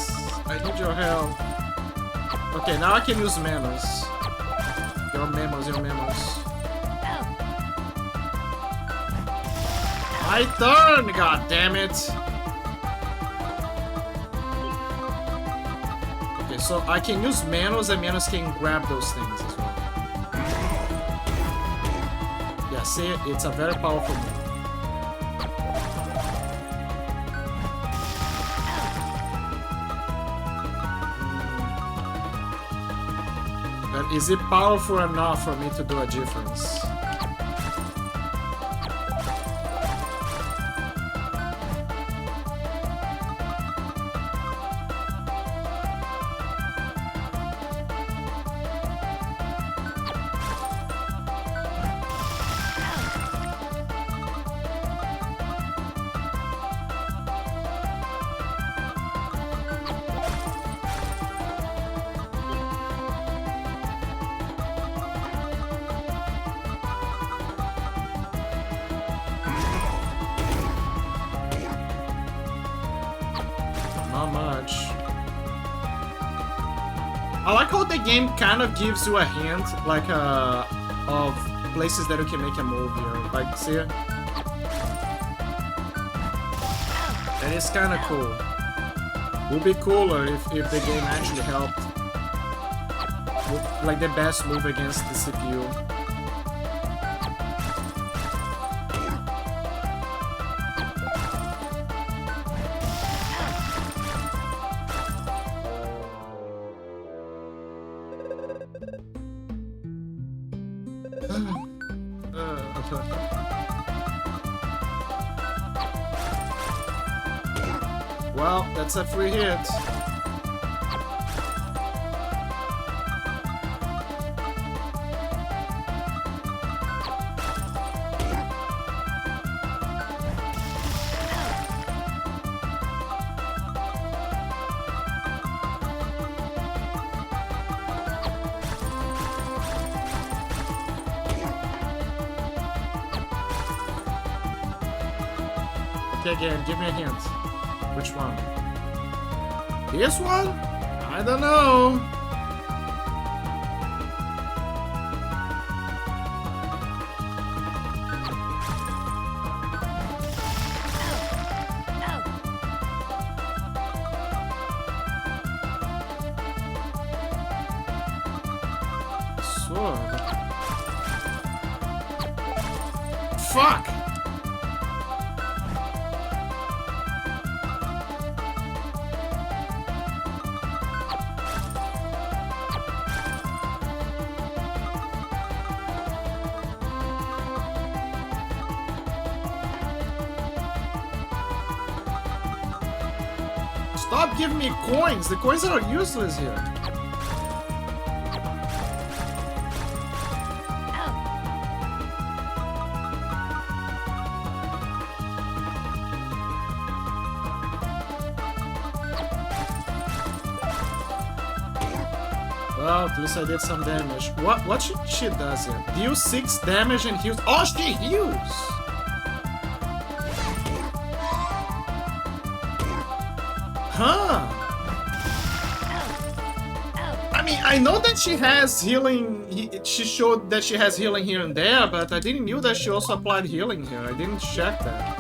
S1: I need your help. Okay, now I can use Manus. Your memos, your memos. My turn, god damn it. Okay, so I can use Manus and Manus can grab those things as well. Yeah, see, it's a very powerful move. But is it powerful enough for me to do a difference? Not much. I like how the game kind of gives you a hint, like, of places that you can make a move here. Like, see it? That is kind of cool.
S6: Would be cooler if the game actually helped. Like the best move against the CPU. Well, that's a free hit. Okay, again, give me a hint. Which one? This one? I don't know. Sword. Fuck! Stop giving me coins! The coins are useless here. Well, at least I did some damage. What she does here? Deal 6 damage and heals. Oh, she heals! Huh. I mean, I know that she has healing. She showed that she has healing here and there, but I didn't know that she also applied healing here. I didn't check that.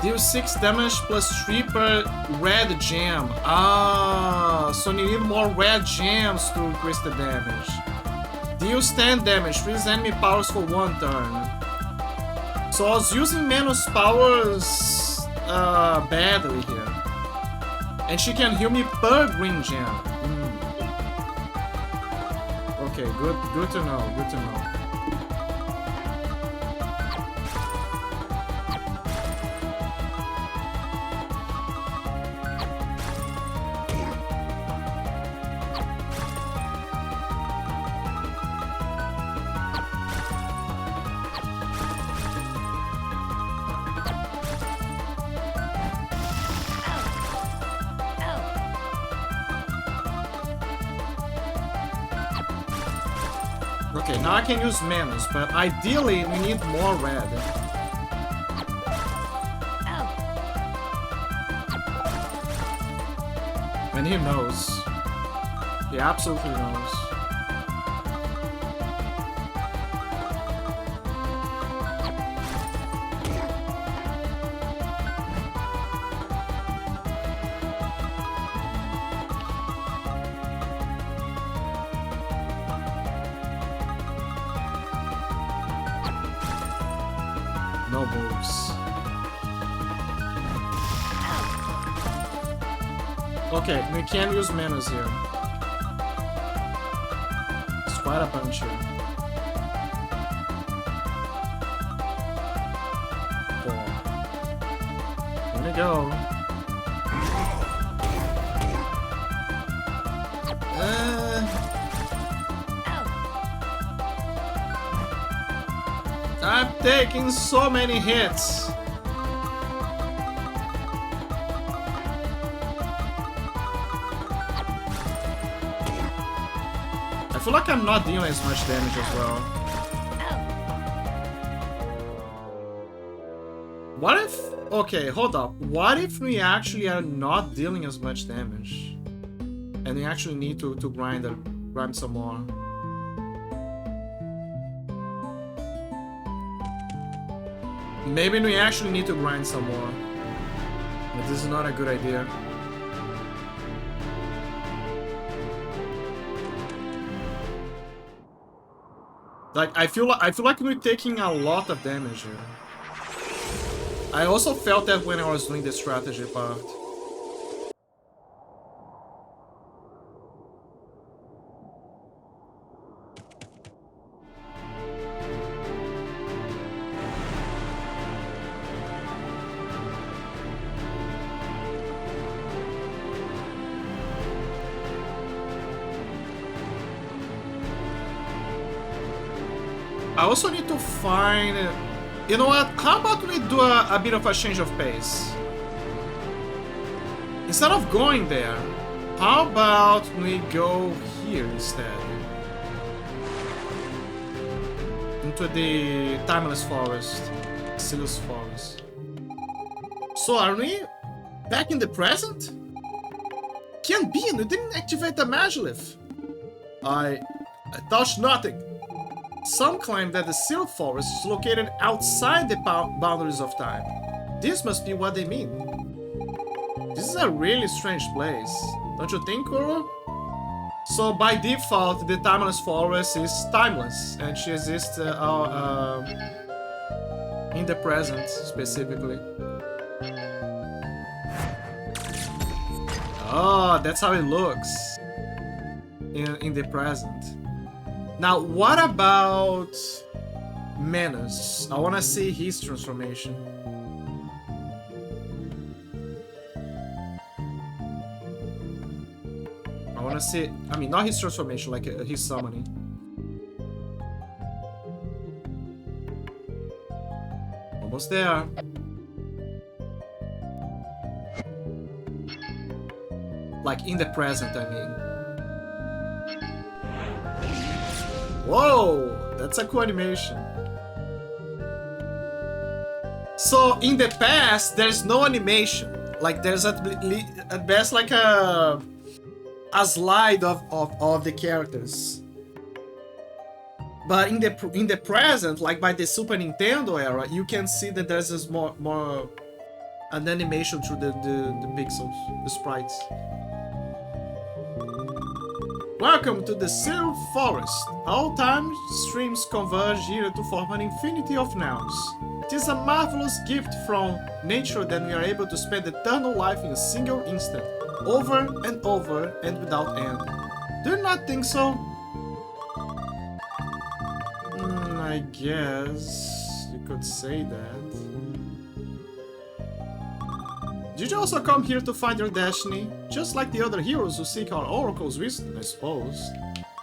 S6: Deal 6 damage plus 3 per red gem. Ah, so you need more red gems to increase the damage. Deals 10 damage. Freeze enemy powers for 1 turn. So I was using Menos powers badly here. And she can heal me per green gem. Okay, good to know, good to know. Okay, now I can use Menos, but ideally we need more red. And he knows. He absolutely knows. No moves. Okay, we can use Menos here. It's quite a bunch here. 4. Here we go. I'm taking so many hits. I feel like I'm not dealing as much damage as well. What if... Okay, hold up. What if we actually are not dealing as much damage? And we actually need to grind some more. Maybe we actually need to grind some more. But this is not a good idea. Like I feel like we're taking a lot of damage here. I also felt that when I was doing the strategy part. I also need to find... You know what? How about we do a bit of a change of pace? Instead of going there, how about we go here instead? Into the Timeless Forest. Silas Forest. So are we back in the present? Can't be, we didn't activate the Maglev. I touched nothing. Some claim that the Seal Forest is located outside the boundaries of time. This must be what they mean. This is a really strange place, don't you think, Kuro? So by default, the Timeless Forest is timeless, and she exists in the present, specifically. Oh, that's how it looks in the present. Now, what about Menace? I want to see his transformation. I want to see... I mean, not his transformation, like his summoning. Almost there. Like, in the present, I mean. Whoa! That's a cool animation. So, in the past, there's no animation. Like, there's at best like a slide of the characters. But in the present, like by the Super Nintendo era, you can see that there's this more an animation through the pixels, the sprites. Welcome to the Seal Forest. All time streams converge here to form an infinity of nouns. It is a marvelous gift from nature that we are able to spend eternal life in a single instant, over and over and without end. Do you not think so? I guess you could say that. Did you also come here to find your destiny? Just like the other heroes who seek our oracle's wisdom, I suppose.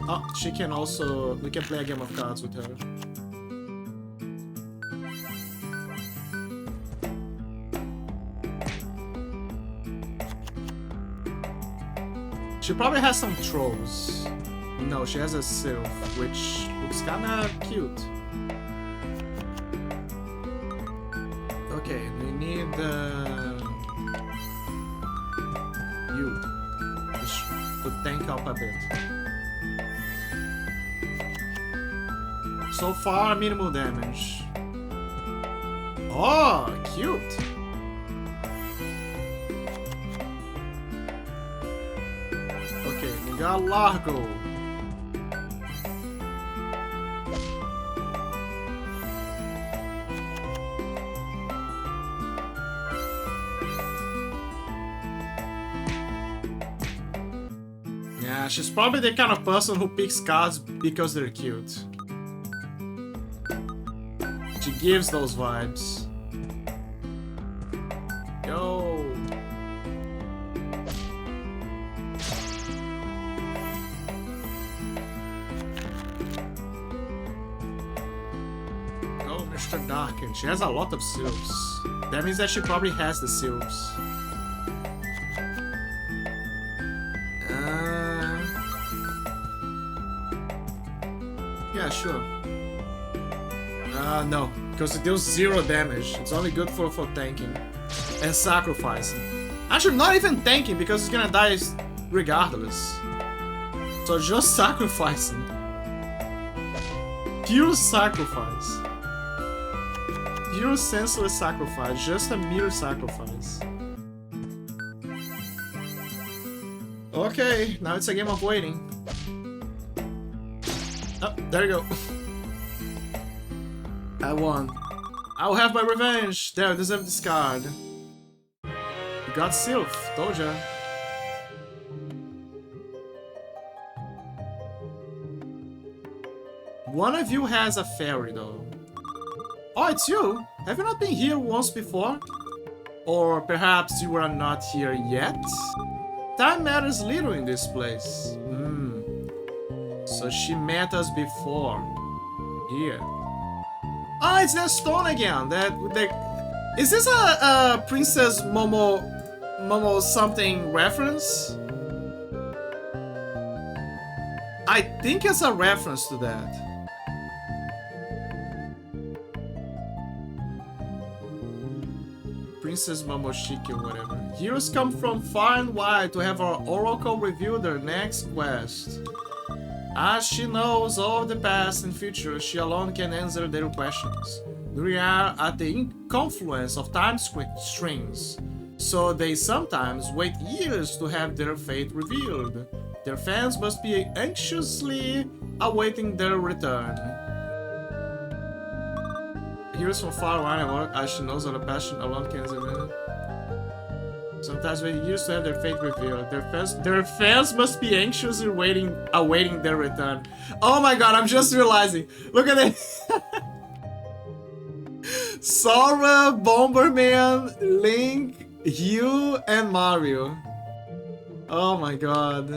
S6: Oh, she can also... we can play a game of cards with her. She probably has some trolls. No, she has a sylph, which looks kinda cute. Okay, we need you to tank up a bit. So far, minimal damage. Oh, cute! Okay, we got Largo. Yeah, she's probably the kind of person who picks cards because they're cute. She gives those vibes. Yo. Oh, Mr. Darken. She has a lot of sylphs. That means that she probably has the sylphs. Yeah, sure. No, because it deals 0 damage. It's only good for tanking and sacrificing. Actually, not even tanking because it's gonna die regardless. So just sacrificing. Pure sacrifice. Pure senseless sacrifice. Just a mere sacrifice. Okay, now it's a game of waiting. Oh, there you go. I won. I'll have my revenge. There, I deserve this card. You got Sylph, told ya. One of you has a fairy though. Oh, it's you! Have you not been here once before? Or perhaps you are not here yet? Time matters little in this place. So she met us before. Here. Ah, it's that stone again. Is this a Princess Momo something reference? I think it's a reference to that. Princess Momoshiki or whatever. Heroes come from far and wide to have our oracle reveal their next quest. As she knows all the past and future, she alone can answer their questions. We are at the confluence of time strings, so they sometimes wait years to have their fate revealed. Their fans must be anxiously awaiting their return. Heroes from far away, as she knows all the past alone can answer. Sometimes wait years to have their fate revealed. Their fans must be anxiously awaiting their return. Oh my god, I'm just realizing. Look at it. Sora, Bomberman, Link, Hugh, and Mario. Oh my god.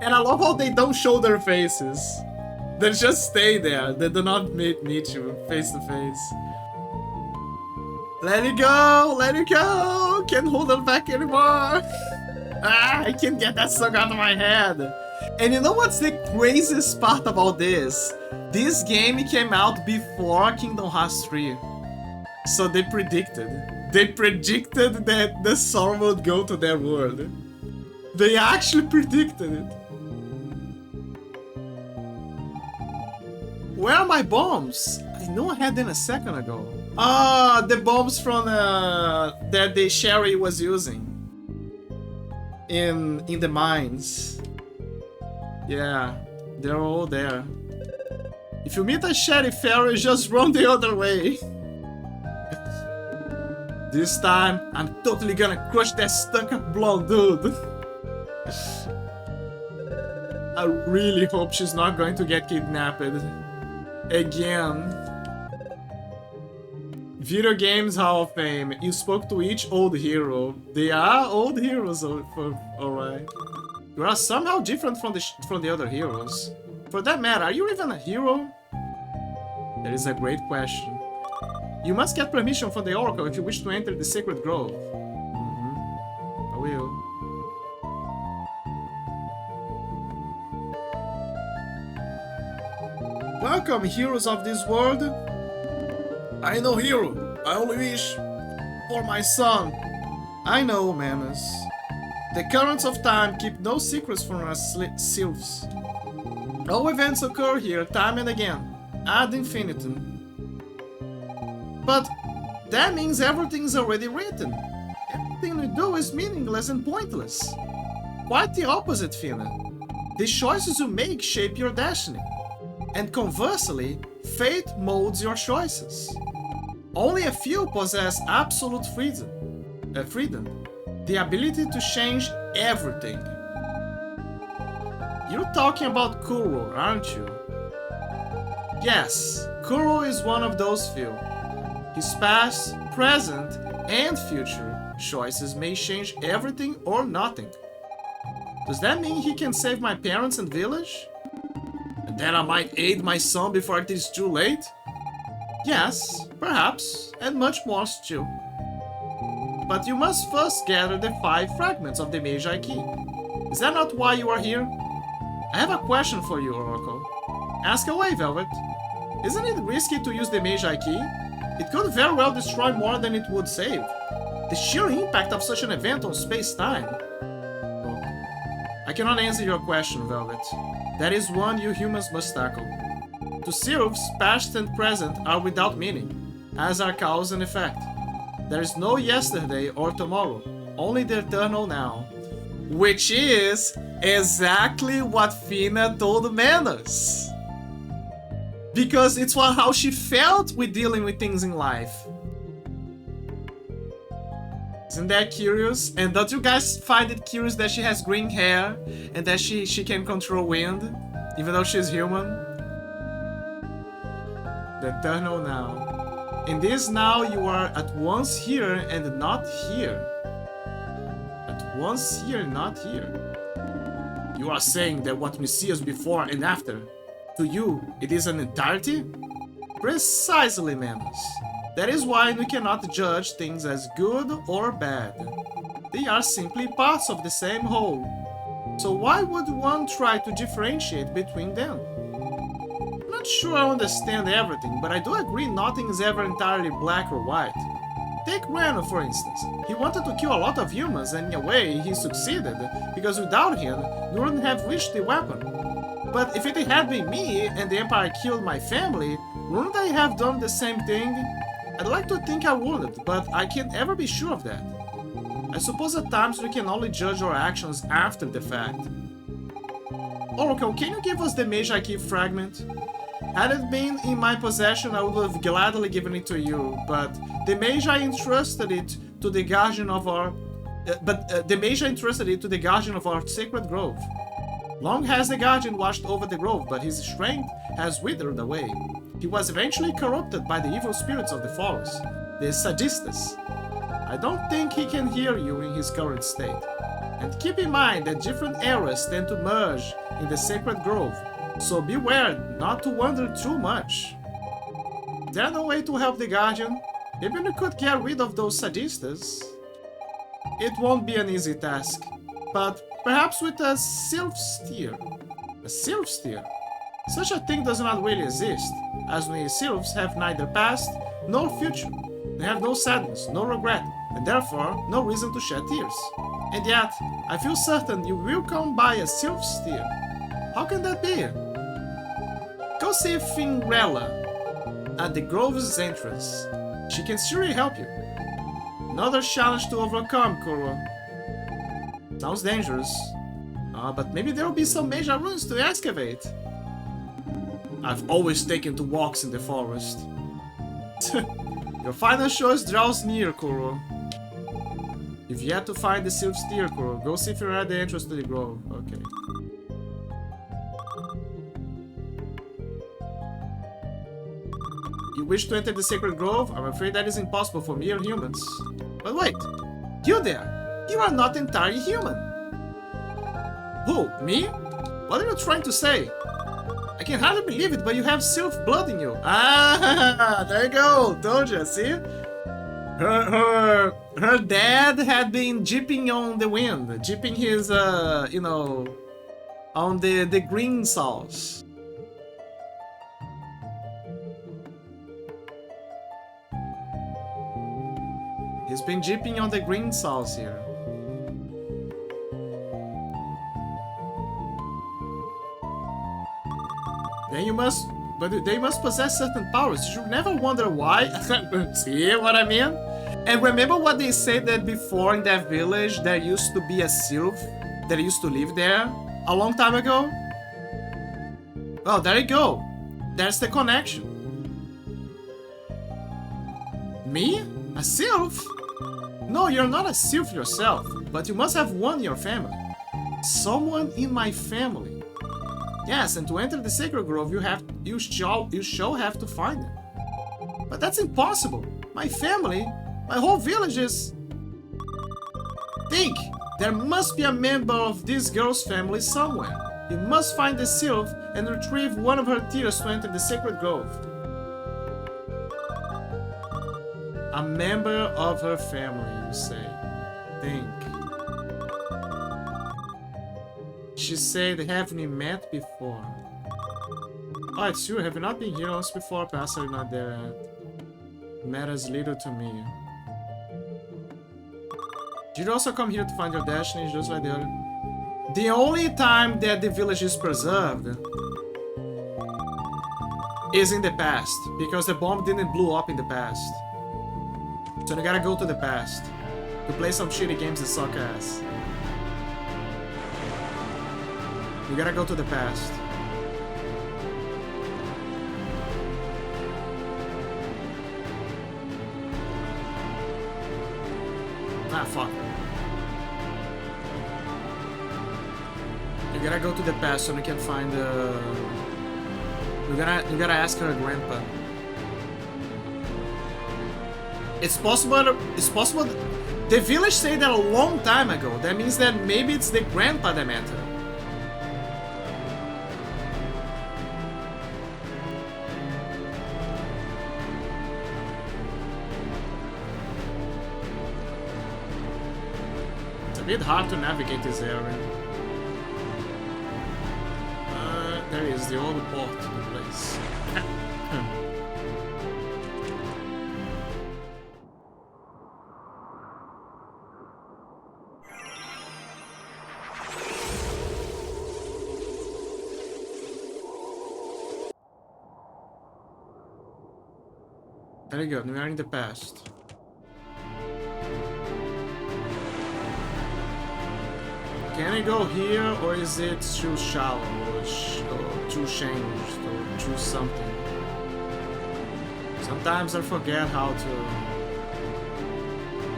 S6: And I love how they don't show their faces. They just stay there. They do not meet you face to face. Let it go! Let it go! Can't hold it back anymore! I can't get that song out of my head! And you know what's the craziest part about this? This game came out before Kingdom Hearts 3. So they predicted. They predicted that the song would go to their world. They actually predicted it. Where are my bombs? I know I had them a second ago. Ah, the bombs from that the Sherry was using in the mines. Yeah, they're all there. If you meet a Sherry Fairy, just run the other way. This time, I'm totally gonna crush that stuck-up blonde dude. I really hope she's not going to get kidnapped again. Video Games Hall of Fame. You spoke to each old hero. They are old heroes, alright. You are somehow different from the other heroes. For that matter, are you even a hero? That is a great question. You must get permission from the Oracle if you wish to enter the Sacred Grove. I will. Welcome, heroes of this world. I ain't no hero. I only wish for my son. I know, Manus. The currents of time keep no secrets from us sylphs. All events occur here time and again, ad infinitum. But that means everything is already written. Everything we do is meaningless and pointless. Quite the opposite, Fina. The choices you make shape your destiny. And conversely, fate molds your choices. Only a few possess absolute freedom. The ability to change everything. You're talking about Kuro, aren't you? Yes, Kuro is one of those few. His past, present, and future choices may change everything or nothing. Does that mean he can save my parents and village? And that I might aid my son before it is too late? Yes, perhaps, and much more still. But you must first gather the 5 fragments of the Magi Key. Is that not why you are here? I have a question for you, Oracle. Ask away, Velvet. Isn't it risky to use the Magi Key? It could very well destroy more than it would save. The sheer impact of such an event on space-time. Oh. I cannot answer your question, Velvet. That is one you humans must tackle. To sylphs, past and present are without meaning, as are cause and effect. There is no yesterday or tomorrow, only the eternal now. which is exactly what Fina told Manos. Because it's how she felt with dealing with things in life. Isn't that curious? And don't you guys find it curious that she has green hair and that she can control wind, even though she's human? The eternal now. In this now you are at once here and not here. At once here and not here. You are saying that what we see is before and after. To you, it is an entirety? Precisely, Manos. That is why we cannot judge things as good or bad. They are simply parts of the same whole. So why would one try to differentiate between them? I'm not sure I understand everything, but I do agree nothing is ever entirely black or white. Take Reno, for instance. He wanted to kill a lot of humans, and in a way, he succeeded, because without him, we wouldn't have reached the weapon. But if it had been me, and the Empire killed my family, wouldn't I have done the same thing? I'd like to think I wouldn't, but I can't ever be sure of that. I suppose at times we can only judge our actions after the fact. Oracle, can you give us the Magi Key fragment? Had it been in my possession, I would have gladly given it to you, but the Magi entrusted it to the guardian of our... sacred grove. Long has the guardian watched over the grove, but his strength has withered away. He was eventually corrupted by the evil spirits of the forest, the Sadistas. I don't think he can hear you in his current state. And keep in mind that different eras tend to merge in the sacred grove, so beware not to wander too much. Is there no way to help the guardian? Maybe we could get rid of those Sadistas. It won't be an easy task, but perhaps with a Sylph-Steer. A Sylph-Steer? Such a thing does not really exist, as we Sylphs have neither past nor future. We have no sadness, no regret, and therefore no reason to shed tears. And yet, I feel certain you will come by a Sylph-Steer. How can that be? Go see Fingrella at the grove's entrance. She can surely help you. Another challenge to overcome, Kuro. Sounds dangerous. But maybe there will be some major ruins to excavate. I've always taken to walks in the forest. Your final choice draws near, Kuro. You've yet to find the Sylph-Steer, Kuro. Go see if you're at the entrance to the grove. Okay. You wish to enter the sacred grove? I'm afraid that is impossible for mere humans. But wait! You there! You are not entirely human! Who? Me? What are you trying to say? I can hardly believe it, but you have Sylph blood in you. Ah, there you go. Told you, see? Her dad had been jipping on the wind, jipping his, on the green sauce. He's been jipping on the green sauce here. Then you must, but they must possess certain powers. You should never wonder why. See what I mean? And remember what they said that before in that village there used to be a Sylph that used to live there a long time ago? Well, there you go. There's the connection. Me? A Sylph? No, you're not a Sylph yourself, but you must have one in your family. Someone in my family. Yes, and to enter the sacred grove, you shall have to find them. But that's impossible. My family, my whole village is... Think! There must be a member of this girl's family somewhere. You must find the Sylph and retrieve one of her tears to enter the sacred grove. A member of her family, you say. Think. She said, have we met before? Oh, it's true. Have you not been here once before? Perhaps you're not there yet. Matters little to me. Did you also come here to find your destiny, just like the other? The only time that the village is preserved is in the past, because the bomb didn't blow up in the past. So you gotta go to the past to play some shitty games that suck ass. We gotta go to the past. Ah, fuck. You gotta go to the past so we can find the... You gotta ask her grandpa. It's possible. The village said that a long time ago. That means that maybe it's the grandpa that met her. It's a bit hard to navigate this area. There is the old port of the place. Very good, we are in the past. Can I go here, or is it too shallow, or too changed, or too something? Sometimes I forget how to...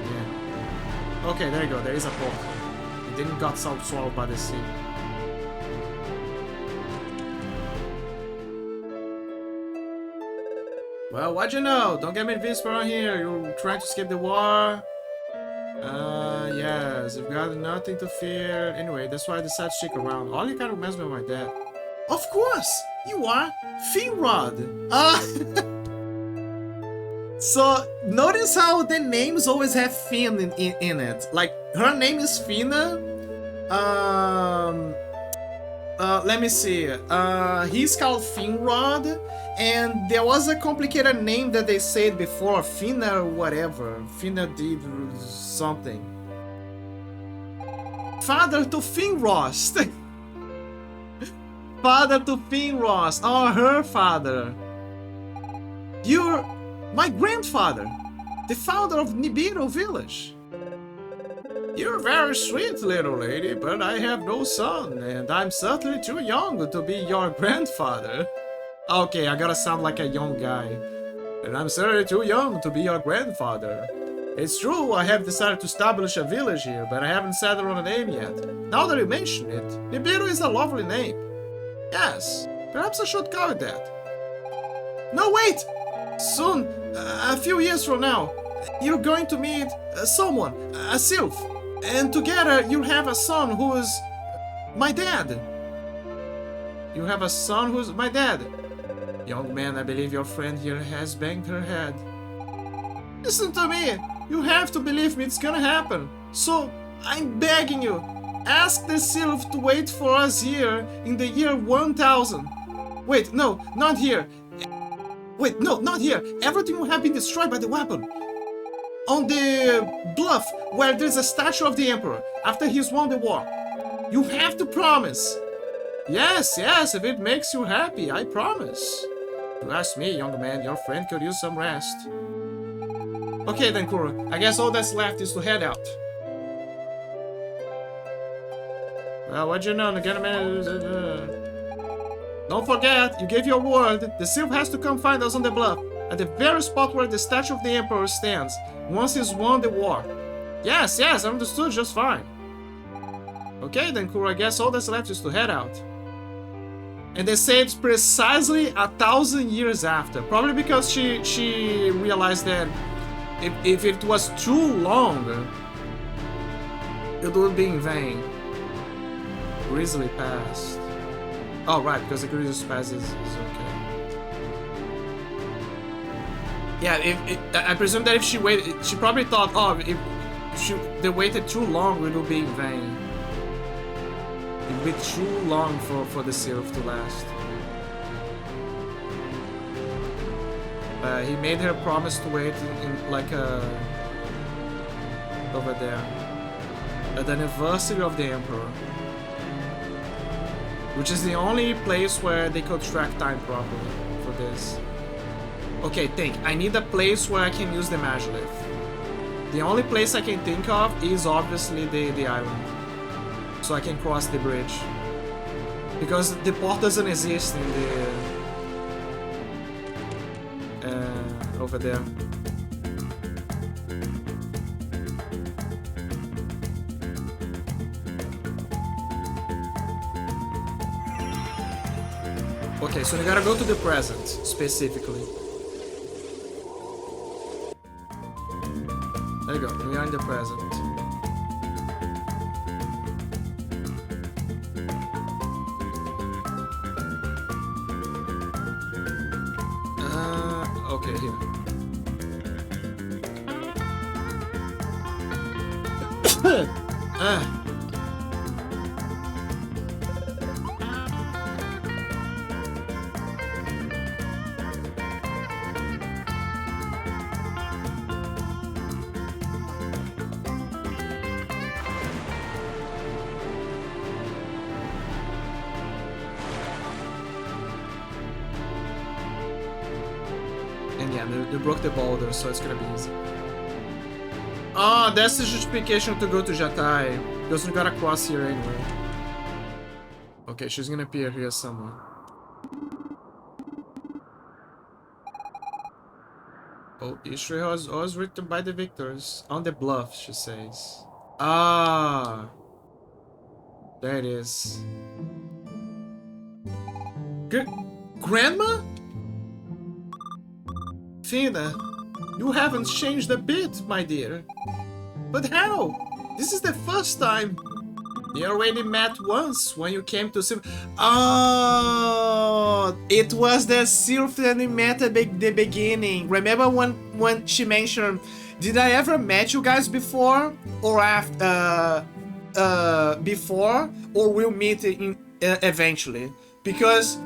S6: Yeah. Okay, there you go, there is a portal. It didn't got swallowed by the sea. Well, what'd you know? Don't get me invincible around here. You're trying to escape the war. Yes. You've got nothing to fear. Anyway, that's why I decided to stick around. All you kind of reminds me of my dad. Of course! You are Finrod! So, notice how the names always have Finn in it. Like, her name is Finna. Let me see. He's called Finrod, and there was a complicated name that they said before, Finna or whatever. Finna did something. Father to Finrost. Father to Finrost. Oh, her father. You're my grandfather, the founder of Nibiru village. You're very sweet, little lady, but I have no son, and I'm certainly too young to be your grandfather. Okay, I gotta sound like a young guy. And I'm certainly too young to be your grandfather. It's true, I have decided to establish a village here, but I haven't settled on a name yet. Now that you mention it, Nibiru is a lovely name. Yes, perhaps I should call it that. No, wait! Soon, a few years from now, you're going to meet someone, a sylph. And together you'll have a son who is my dad. You have a son who's my dad. Young man, I believe your friend here has banged her head. Listen to me. You have to believe me, it's gonna happen. So, I'm begging you. Ask the sylph to wait for us here in the year 1000. Wait, no, not here. Wait, no, not here. Everything will have been destroyed by the weapon. On the bluff where there's a statue of the Emperor after he's won the war. You have to promise. Yes, if it makes you happy, I promise. You ask me, young man, your friend could use some rest. Okay then, Kuro. I guess all that's left is to head out. Well, what'd you know? Don't forget, you gave your word. The sylph has to come find us on the bluff, at the very spot where the statue of the Emperor stands, once he's won the war. Yes, I understood just fine. Okay then, Kuro, I guess all that's left is to head out. And they say it's precisely 1,000 years after. Probably because she realized that if it was too long, it would be in vain. Grizzly past. Oh, right, because the grizzly past is okay. Yeah, I presume that if she waited, she probably thought, oh, if they waited too long, it would be in vain. It would be too long for the sylph to last. He made her promise to wait in like over there at the anniversary of the Emperor, which is the only place where they could track time properly for this. Okay, think. I need a place where I can use the Maglev. The only place I can think of is obviously the island, so I can cross the bridge. Because the port doesn't exist in the over there. Okay, so we gotta go to the present specifically. There you go, we are in the present. Okay, here. And yeah, they broke the boulder, so it's gonna be easy. Ah, that's the justification to go to Jatai. Because we gotta cross here anyway. Okay, she's gonna appear here somewhere. Oh, history was written by the victors. On the bluff, she says. Ah. There it is. Grandma? Fina, you haven't changed a bit, my dear. But how? This is the first time. We already met once when you came to Sylph. Oh, it was the Sylph that we met at the beginning. Remember when she mentioned, did I ever met you guys before or after? Before or we'll meet eventually? Because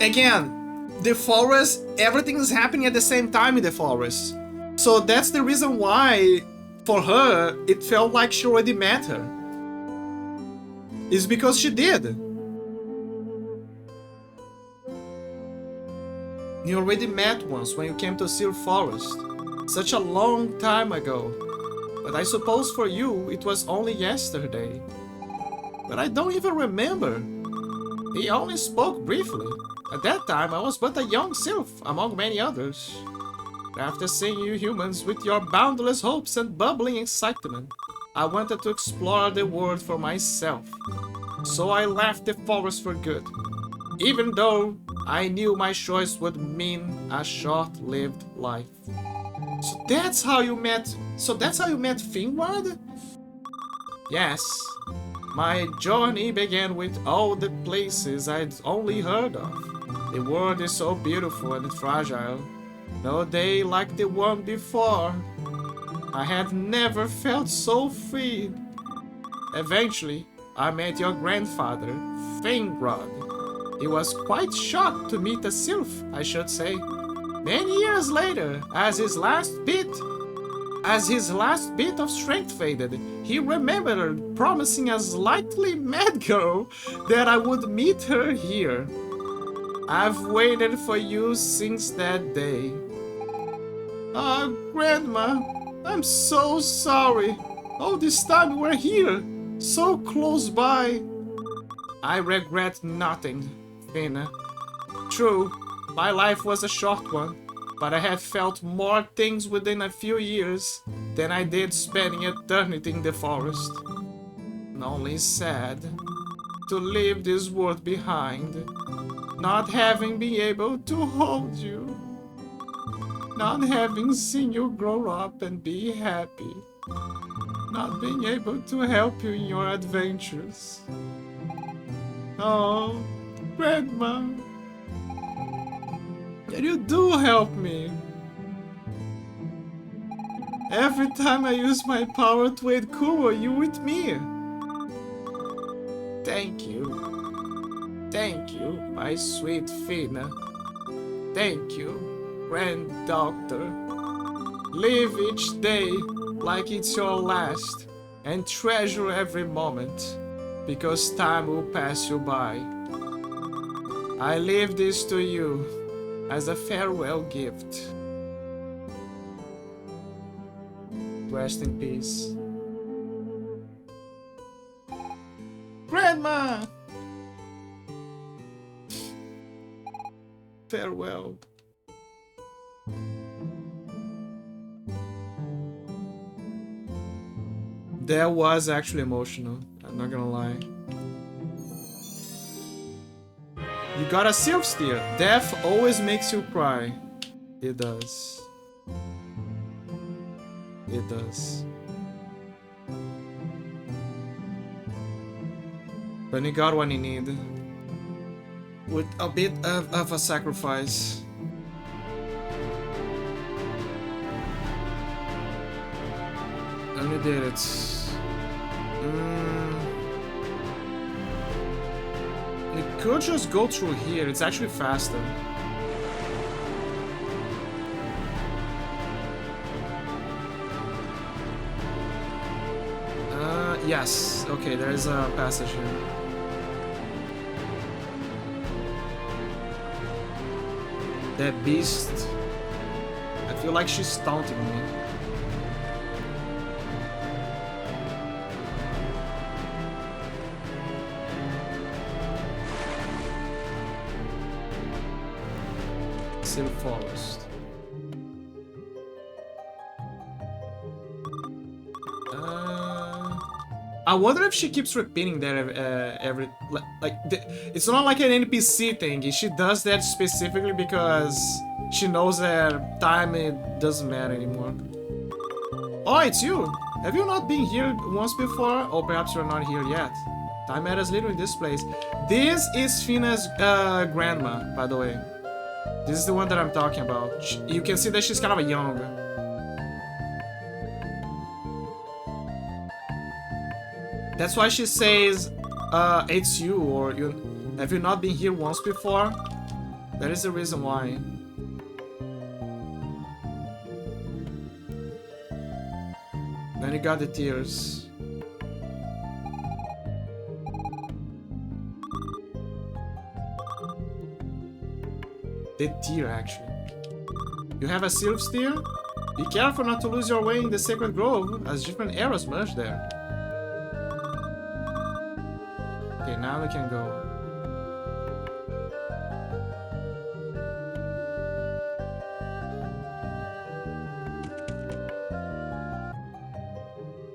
S6: again, the forest, everything is happening at the same time in the forest. So that's the reason why, for her, it felt like she already met her. It's because she did. You already met once when you came to Sylph Forest. Such a long time ago. But I suppose for you, it was only yesterday. But I don't even remember. He only spoke briefly. At that time, I was but a young Sylph, among many others. After seeing you humans with your boundless hopes and bubbling excitement, I wanted to explore the world for myself. So I left the forest for good, even though I knew my choice would mean a short-lived life. So that's how you met Finrod? Yes. My journey began with all the places I'd only heard of. The world is so beautiful and fragile. No day like the one before. I had never felt so free. Eventually, I met your grandfather, Finrod. He was quite shocked to meet a Sylph, I should say. Many years later, as his last bit of strength faded, he remembered promising a slightly mad girl that I would meet her here. I've waited for you since that day. Ah, Grandma, I'm so sorry. All this time we're here, so close by. I regret nothing, Fina. True, my life was a short one, but I have felt more things within a few years than I did spending eternity in the forest. Only sad to leave this world behind, not having been able to hold you, not having seen you grow up and be happy, not being able to help you in your adventures. Oh, Grandma, you do help me. Every time I use my power to aid Kuro, you're with me. Thank you. Thank you, my sweet Fina. Thank you, Grand Doctor. Live each day like it's your last, and treasure every moment, because time will pass you by. I leave this to you as a farewell gift. Rest in peace. Grandma! Farewell. That was actually emotional. I'm not gonna lie. You got a Sylph Steer. Death always makes you cry. It does. It does. But you got what you need. With a bit of a sacrifice. And you did it. You could just go through here. It's actually faster. Yes. Okay, there is a passage here. That beast. I feel like she's taunting me. Sylph Forest. I wonder if she keeps repeating that every it's not like an NPC thing. She does that specifically because she knows that time it doesn't matter anymore. Oh, it's you. Have you not been here once before? Or perhaps you're not here yet. Time matters little in this place. This is Fina's grandma, by the way. This is the one that I'm talking about. You can see that she's kind of young. That's why she says, it's you, or have you not been here once before? That is the reason why. Then you got the tears. The tear, actually. You have a Sylph Steer? Be careful not to lose your way in the Sacred Grove, as different arrows merge there. Okay, now we can go.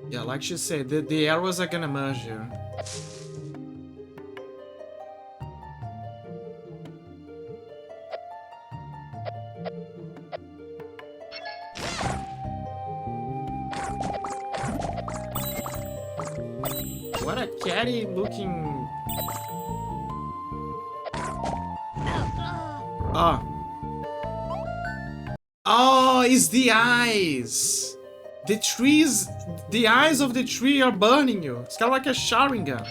S6: Yeah, like she said, the arrows are gonna merge here. What a catty looking... Ah. Oh, it's the eyes! The trees... The eyes of the tree are burning you. It's kind of like a Sharingan.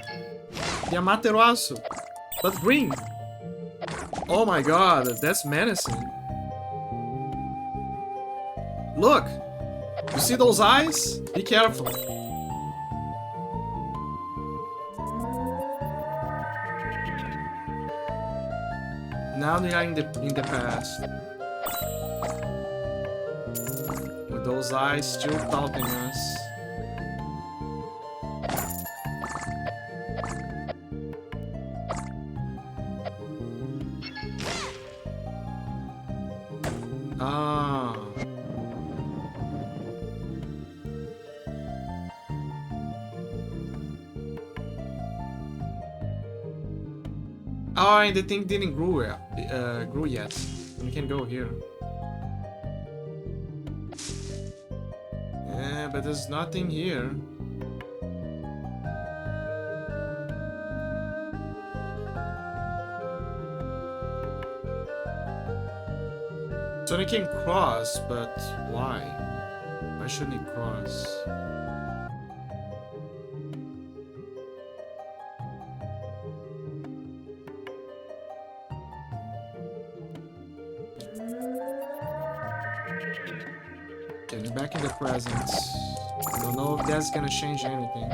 S6: The Amaterasu. But green. Oh my god, that's menacing. Look! You see those eyes? Be careful. Now they are in the past. With those eyes still taunting us. Ah. Oh, and the thing didn't grow yet. We can go here. Yeah, but there's nothing here. So they can cross, but why? Why shouldn't he cross? Getting back in the present. Don't know if that's gonna change anything.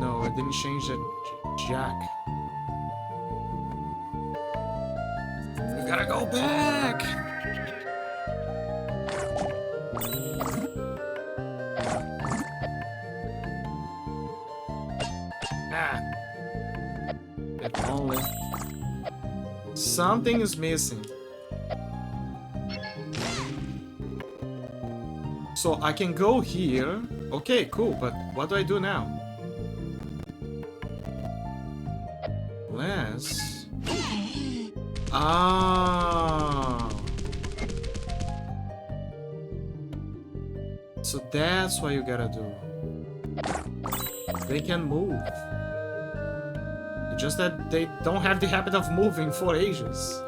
S6: No, it didn't change the jack. We gotta go back! Ah. Something is missing. So I can go here. Okay, cool, but what do I do now? Let's... Ah. So that's what you gotta do. They can move. It's just that they don't have the habit of moving for ages.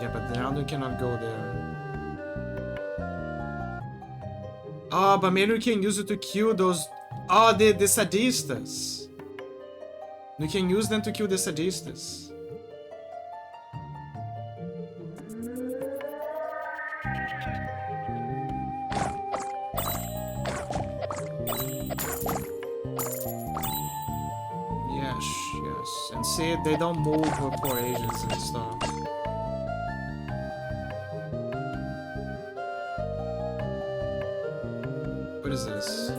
S6: Yeah, but now they cannot go there. Oh, but maybe we can use it to kill those... Oh, the sadistas. We can use them to kill the sadistas. Yes, yes. And see, they don't move for ages and stuff. What is this?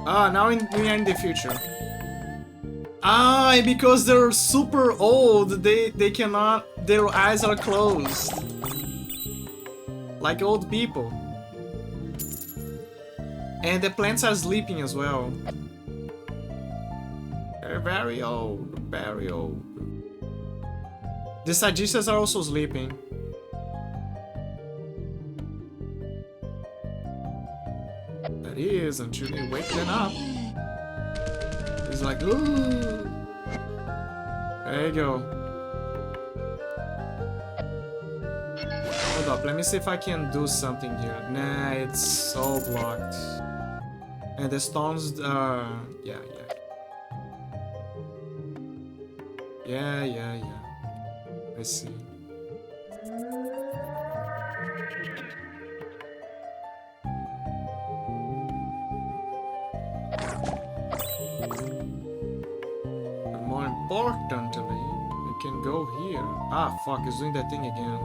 S6: Ah, now we are in the future. Ah, and because they're super old, they cannot... Their eyes are closed. Like old people. And the plants are sleeping as well. They're very old, very old. The sadistas are also sleeping. That is, until you wake them up. It's like, ooh. There you go. Hold up, let me see if I can do something here. Nah, it's so blocked. And the stones, yeah. Yeah. I see. But more importantly, you can go here. Ah, fuck, it's doing that thing again.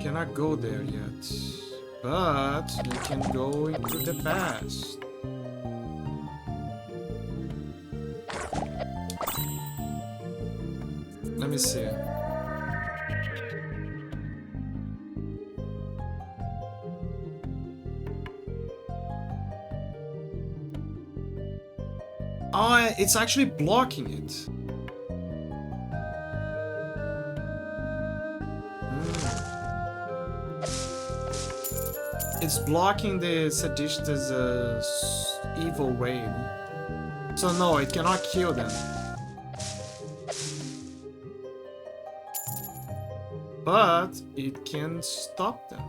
S6: Cannot go there yet, but we can go into the past. Let me see. Oh, it's actually blocking it. It's blocking the Sadista's evil wave. So no, it cannot kill them. But it can stop them.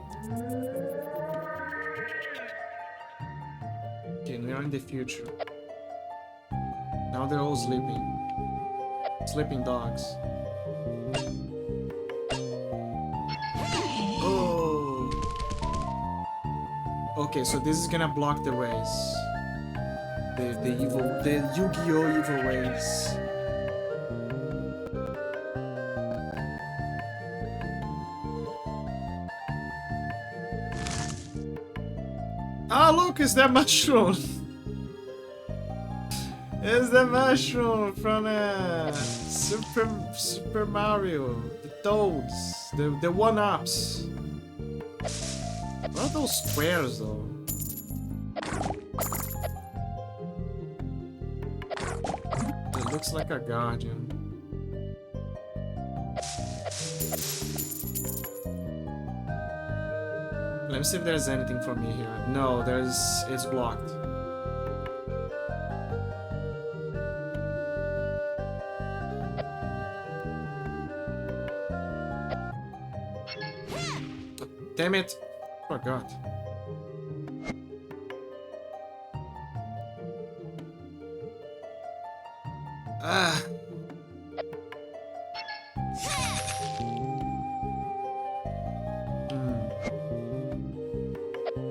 S6: Okay, we are in the future. Now they're all sleeping. Sleeping dogs. Okay, so this is gonna block the ways. The Yu-Gi-Oh! Evil ways. Ah, look, it's that mushroom! It's the mushroom from Super Mario. The Toads. The one-ups. What are those squares, though? It looks like a guardian. Let me see if there's anything for me here. No, it's blocked. Damn it! Forgot. Ah.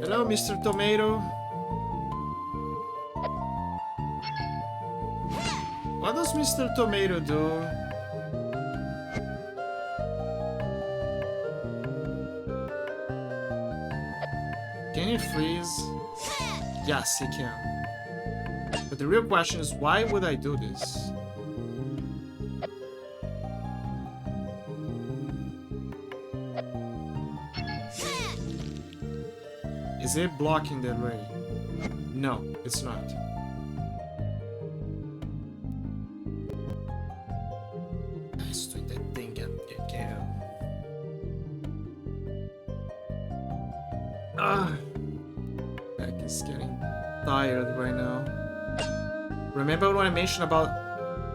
S6: Hello, Mr. Tomato. What does Mr. Tomato do? Can he freeze? Yes, he can. But the real question is, why would I do this? Is it blocking that way? No, it's not. Let's do that thing again. Back is getting tired right now. Remember when I mentioned about...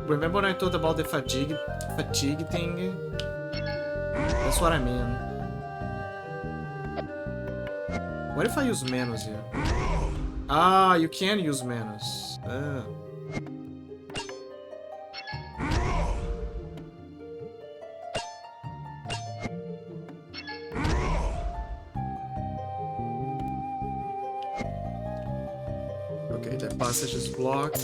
S6: Remember when I told about the fatigue thing? That's what I mean. What if I use Manus here? Ah, you can use Manus. Okay, that passage is blocked.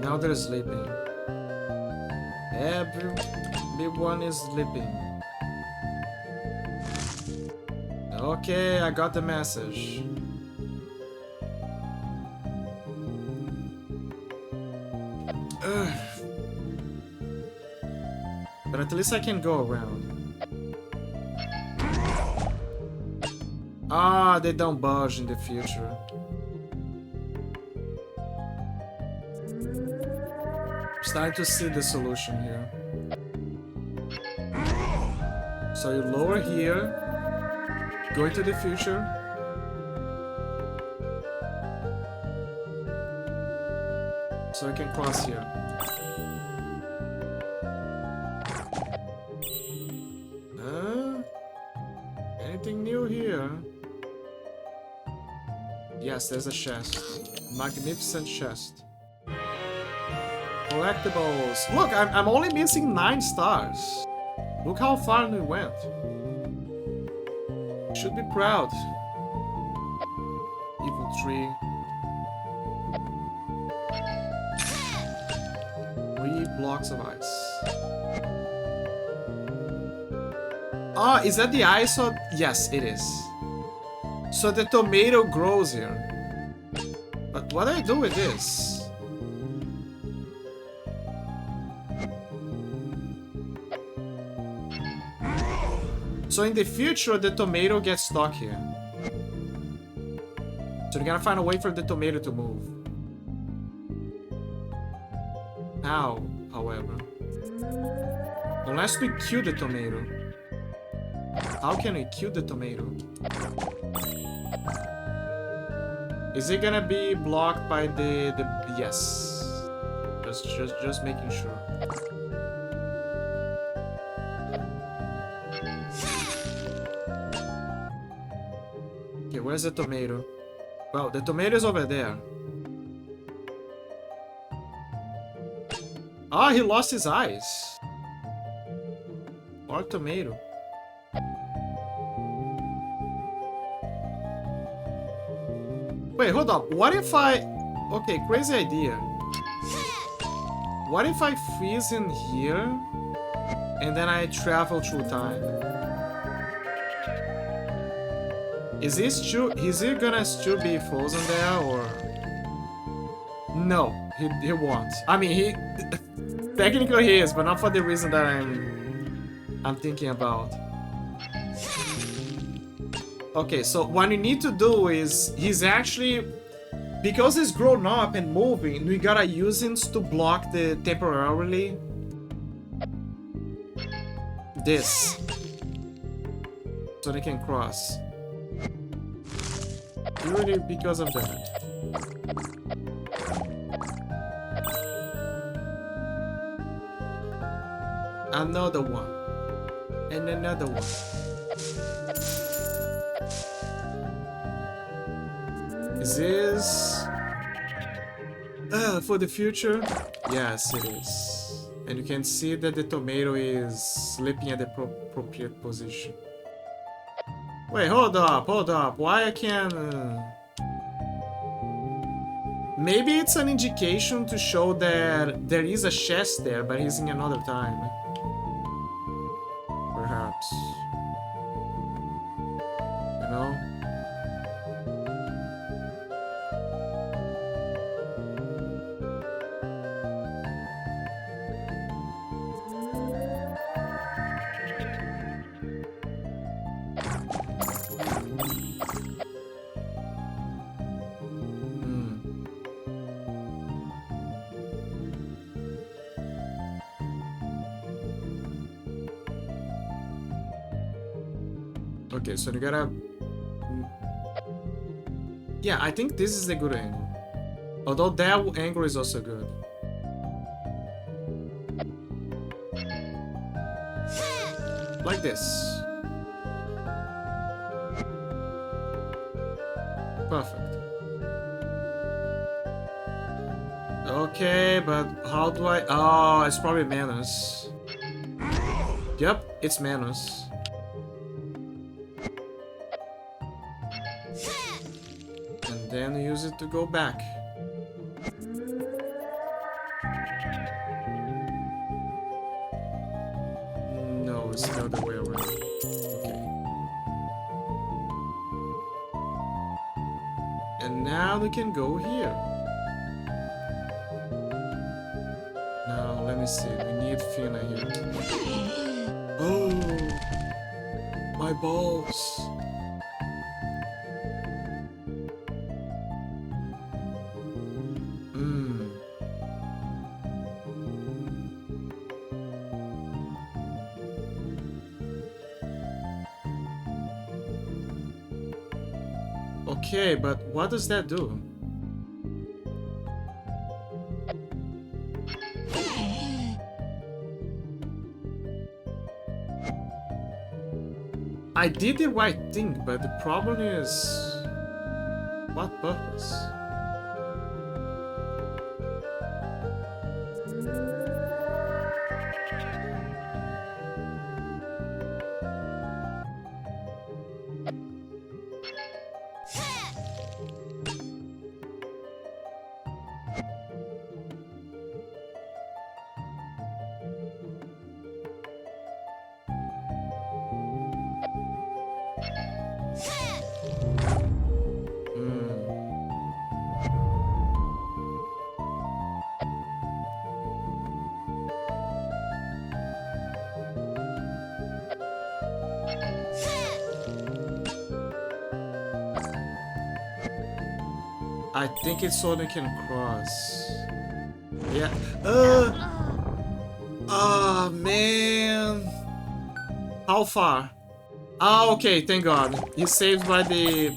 S6: Now they're sleeping. Everyone is sleeping. Okay, I got the message. But at least I can go around. Ah, they don't budge in the future. Starting to see the solution here. So you lower here, go into the future. So I can cross here. Anything new here? Yes, there's a chest. Magnificent chest. Collectibles. Look, I'm only missing 9 stars. Look how far we went. Should be proud. Evil tree. 3 blocks of ice. Ah, is that the ice or... Yes, it is. So the tomato grows here. But what do I do with this? So in the future, the tomato gets stuck here. So you gotta find a way for the tomato to move. How, however? Unless we kill the tomato. How can we kill the tomato? Is it gonna be blocked by the yes. Just making sure. Okay, where's the tomato? Well, the tomato is over there. Ah, he lost his eyes. Poor tomato. Wait, hold up. What if I... Okay, crazy idea. What if I freeze in here and then I travel through time? Is he gonna still be frozen there or... No, he won't. I mean, he... Technically he is, but not for the reason that I'm thinking about. Okay, so what we need to do is... He's actually... Because he's grown up and moving, we gotta use him to block the temporarily... This. So they can cross. Purely because of that. Another one. And another one. Is this... for the future? Yes, it is. And you can see that the tomato is sleeping at the appropriate position. Wait, hold up. Why I can't... Maybe it's an indication to show that there is a chest there, but he's in another time. Perhaps. You know? Okay, so you gotta... Yeah, I think this is a good angle. Although that angle is also good. Like this. Perfect. Okay, but how do I... Oh, it's probably Manus. Yep, it's Manus. Then use it to go back. No, it's the other way around. Okay. And now we can go here. Now, let me see. We need Fina here. Oh! My balls! Okay, but what does that do? I did the right thing, but the problem is... What purpose? I think it's so they can cross. Yeah. Oh man. How far? Ah, okay. Thank God. He's saved by the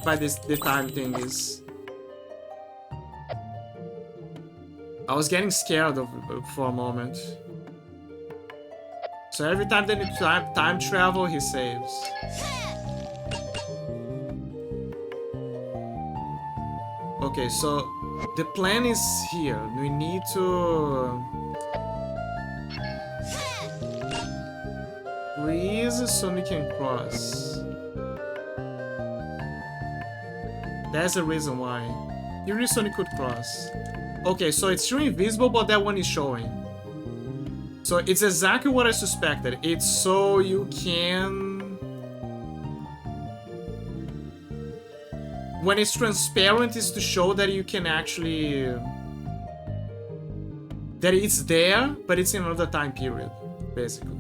S6: time thingies. I was getting scared of for a moment. So every time they need time travel, he saves. Okay, so the plan is here. We need to freeze so we can cross. That's the reason why. You really Sonic could cross. Okay, so it's still invisible, but that one is showing. So it's exactly what I suspected. It's so you can... When it's transparent, is to show that you can actually... That it's there, but it's in another time period, basically.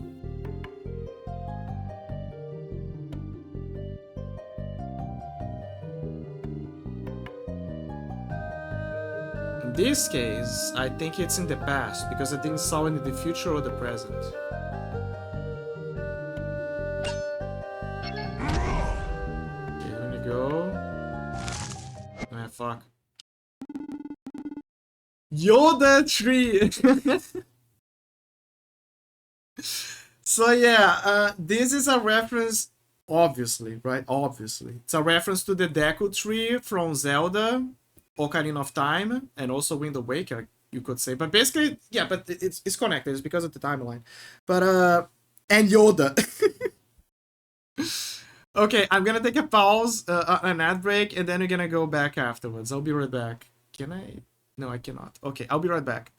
S6: In this case, I think it's in the past, because I didn't saw it in the future or the present. Okay, here we go. Ah, fuck. Yoda tree! So yeah, this is a reference, obviously, right? Obviously. It's a reference to the Deku tree from Zelda, Ocarina of Time, and also Wind Waker. you could say. But basically, yeah, but it's connected. It's because of the timeline. But and Yoda. Okay, I'm gonna take a pause, an ad break, and then we're gonna go back afterwards. I'll be right back. Can I? No, I cannot. Okay, I'll be right back.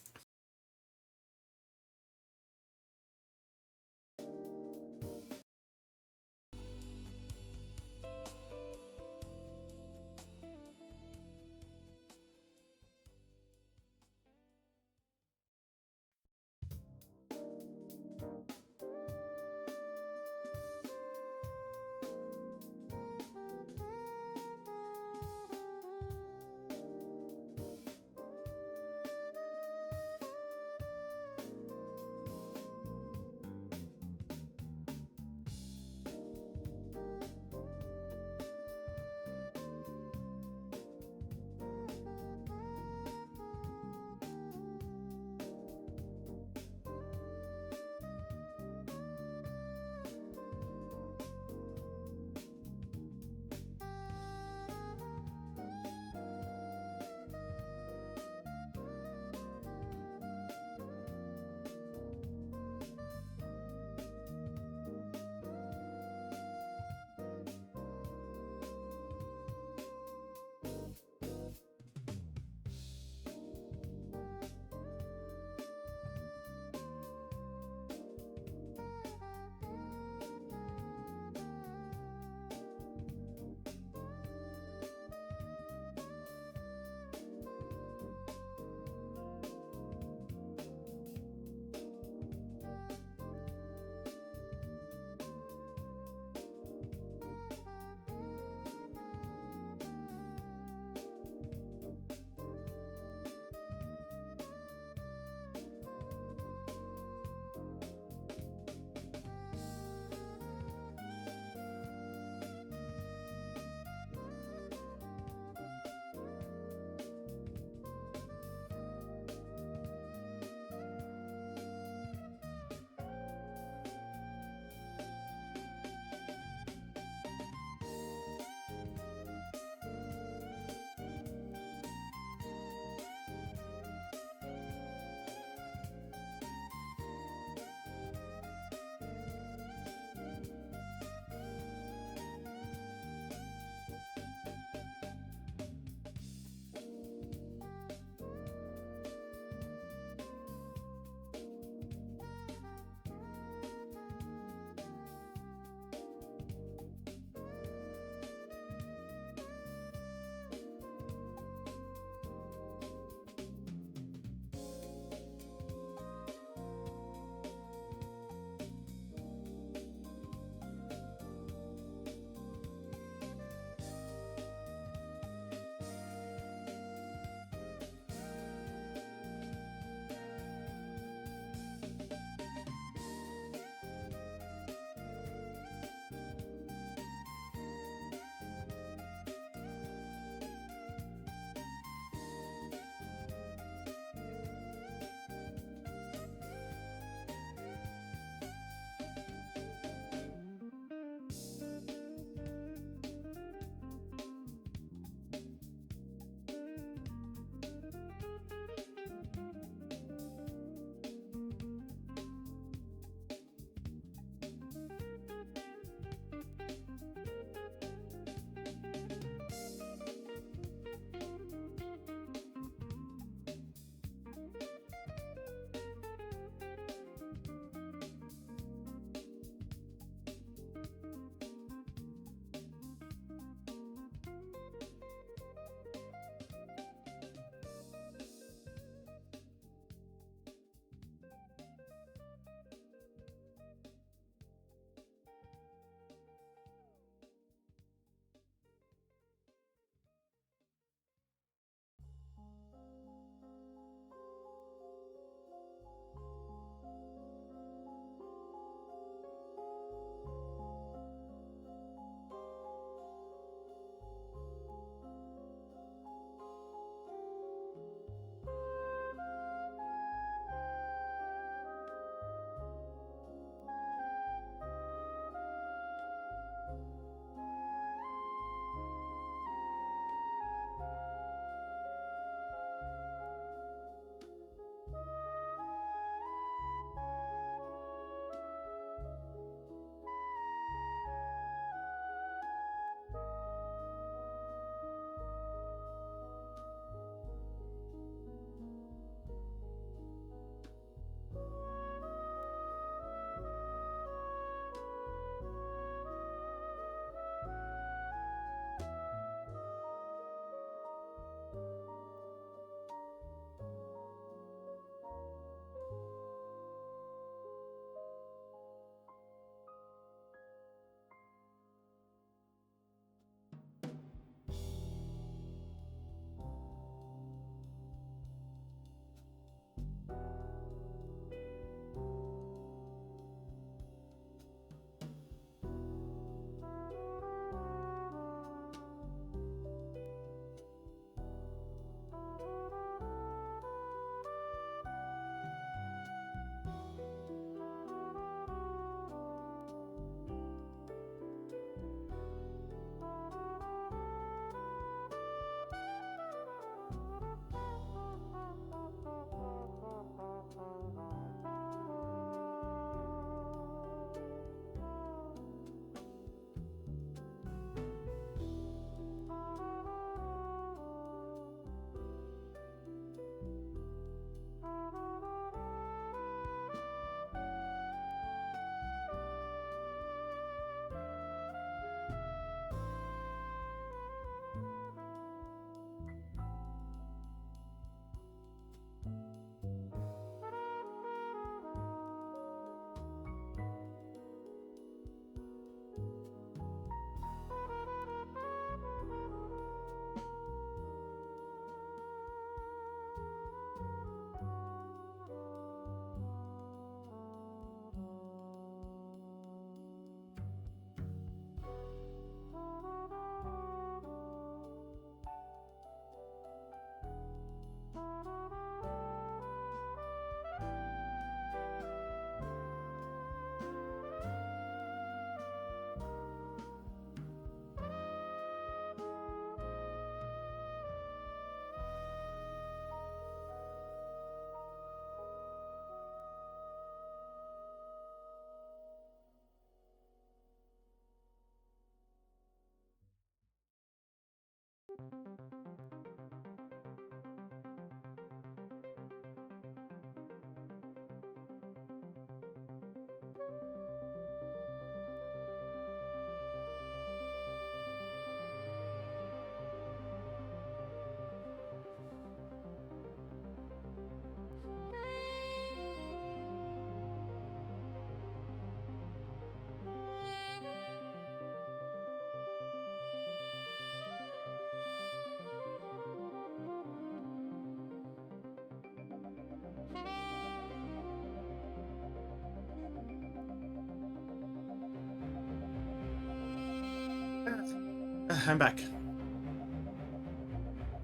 S6: I'm back.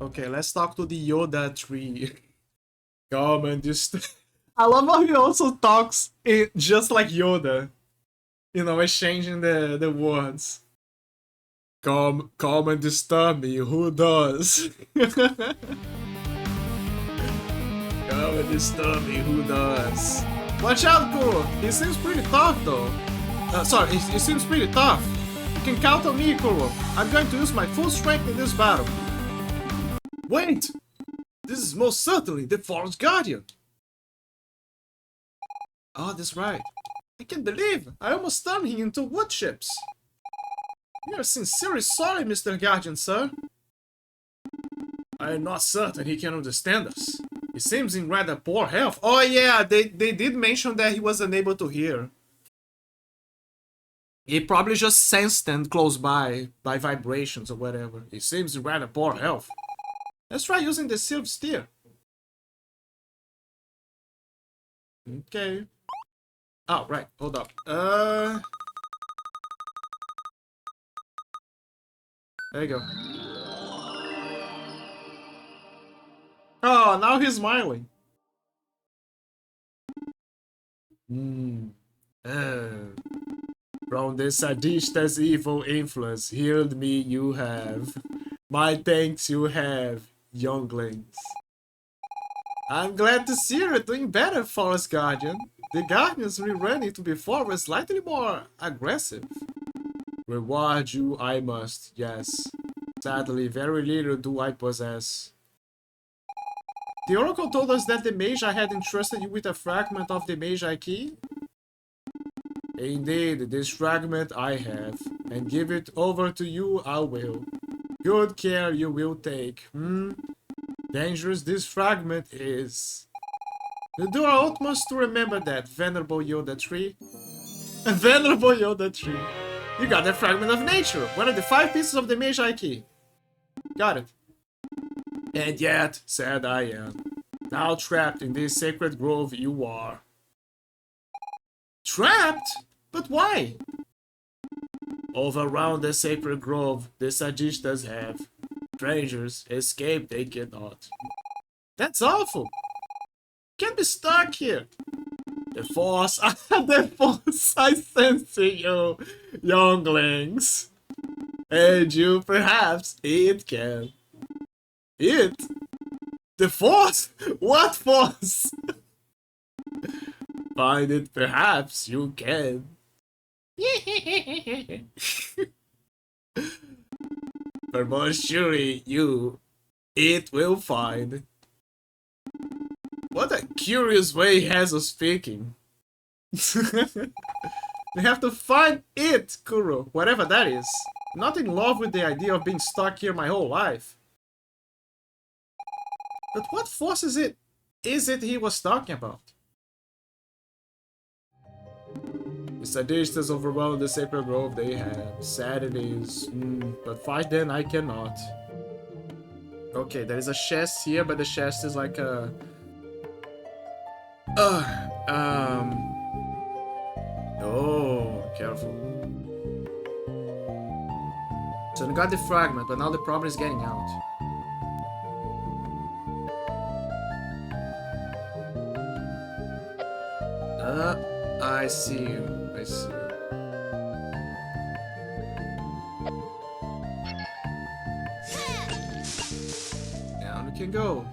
S6: Okay, let's talk to the Yoda tree. Come and just. I love how he also talks just like Yoda. You know, exchanging the words. Come and disturb me. Who does? Come and disturb me. Who does? Watch out, Kuro. He seems pretty tough, though. Sorry, he seems pretty tough. You can count on me, Kuro. I'm going to use my full strength in this battle. Wait! This is most certainly the Forest Guardian. Oh, that's right. I can't believe I almost turned him into wood chips. We are sincerely sorry, Mr. Guardian, sir. I am not certain he can understand us. He seems in rather poor health. Oh yeah, they did mention that he was unable to hear. He probably just sensed them close by vibrations or whatever. He seems in rather poor health. Let's try using the Silver Steer. Okay. Oh, right. Hold up. There you go. Oh, now he's smiling. From the Sadishta's evil influence, healed me you have. My thanks you have, younglings. I'm glad to see you're doing better, Forest Guardian. The Guardians rerunning to before were slightly more aggressive. Reward you I must, yes. Sadly, very little do I possess. The Oracle told us that the Magi had entrusted you with a fragment of the Magi Key. Indeed, this fragment I have, and give it over to you I will. Good care you will take, Dangerous this fragment is. We'll do our utmost to remember that, Venerable Yoda Tree. Venerable Yoda Tree. You got that fragment of nature, one of the 5 pieces of the Magi Key. Got it. And yet, sad I am, now trapped in this sacred grove you are. Trapped? But why? Over around the sacred grove, the Sadishtas have. Strangers escape they cannot. That's awful. Can't be stuck here. The Force, the Force, I sense you, younglings. And you, perhaps, it can. It? The Force? What Force? Find it, perhaps you can. For most surely you, it will find. What a curious way he has of speaking. We have to find it, Kuro, whatever that is. I'm not in love with the idea of being stuck here my whole life. But what force is it he was talking about? The Sadistas overwhelm the sacred grove they have. Sad it is. But fight then I cannot. Okay, there is a chest here, but the chest is like a... Oh, careful. So we got the fragment, but now the problem is getting out. I see you. I see you. Down we can go.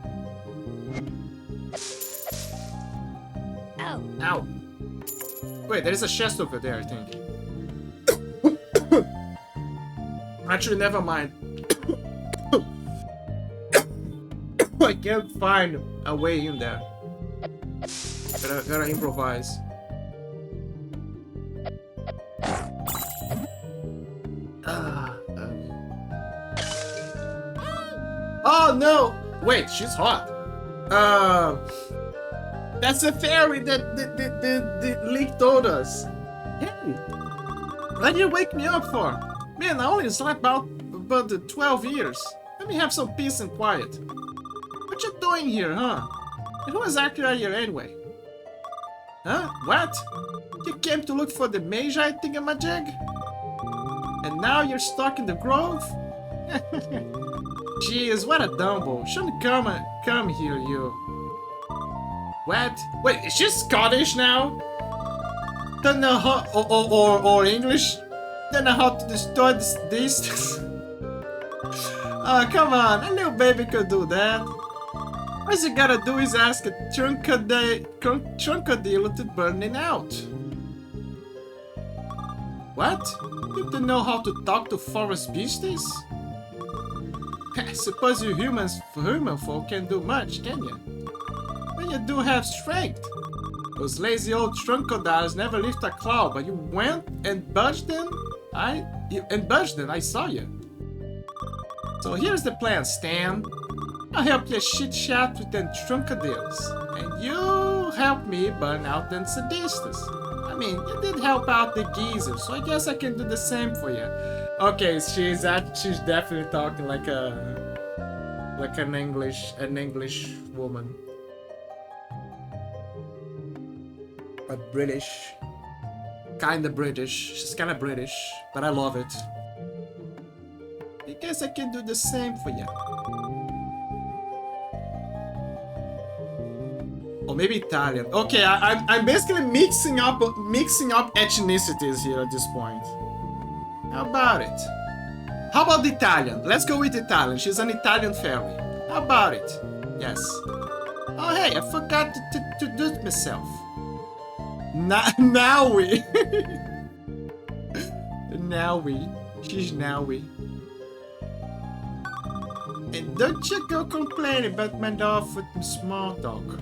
S3: Oh.
S6: Ow. Wait, there is a chest over there, I think. Actually, never mind. I can't find a way in there. Gotta improvise. Oh no! Wait, she's hot. That's a fairy that the Link told us. Hey, what did you wake me up for? Man, I only slept about 12 years. Let me have some peace and quiet. What you doing here, huh? And who exactly are you anyway? Huh? What? You came to look for the Magi thingamajig? And now you're stuck in the grove? Jeez, what a dumbo. Shouldn't come here, you. What? Wait, is she Scottish now? Don't know how, or English? Don't know how to destroy this. Oh, come on, a little baby could do that. All you gotta do is ask a Trunkadillo to burn it out. What? You don't know how to talk to forest beasties? I suppose you human folk can't do much, can you? But you do have strength. Those lazy old Trunkodiles never lift a claw, but you went and budged them? I saw you. So here's the plan, Stan. I'll help you chit-chat with them Trunkadills, and you help me burn out them Sadistas. I mean, you did help out the geezer, so I guess I can do the same for you. Okay, she's definitely talking like an English woman. But British. Kinda British. She's kinda British, but I love it. I guess I can do the same for you. Or maybe Italian. Okay, I'm basically mixing up ethnicities here at this point. How about it? How about the Italian? Let's go with Italian. She's an Italian fairy. How about it? Yes. Oh hey, I forgot to introduce myself. Nowi. Nowi. She's Nowi. And don't you go complain about my dog with my small dog.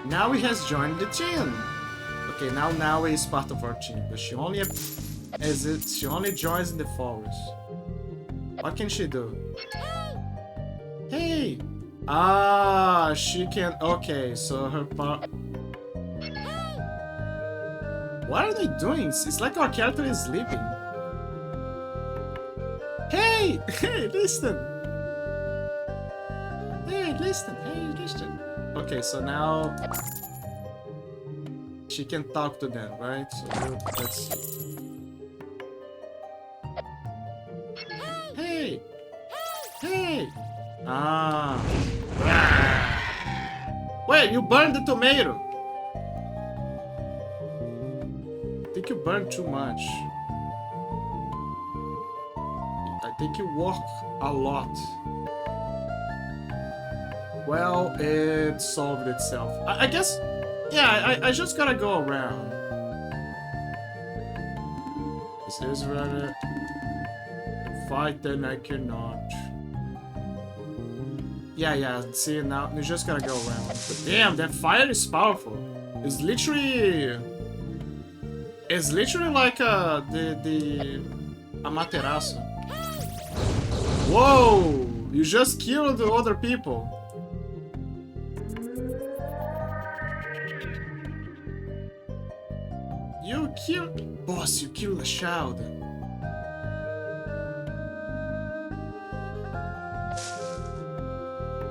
S6: Nowi has joined the team. Okay, now Nowi is part of our team, but she only joins in the forest. What can she do? Hey! Ah, she can. Okay, so her part. What are they doing? It's like our character is sleeping. Hey! Hey, listen! Hey, listen! Hey, listen! Okay, so now she can talk to them, right? So let's see. Hey! Hey! Ah! Wait, you burned the tomato! I think you burned too much. I think you walk a lot. Well, it solved itself. I guess, yeah, I just gotta go around. This is rather... Fight then I cannot. Yeah, see now, you just gotta go around. But damn, that fire is powerful. It's literally like the Amaterasu. Whoa! You just killed the other people. You killed... Boss, you killed a child.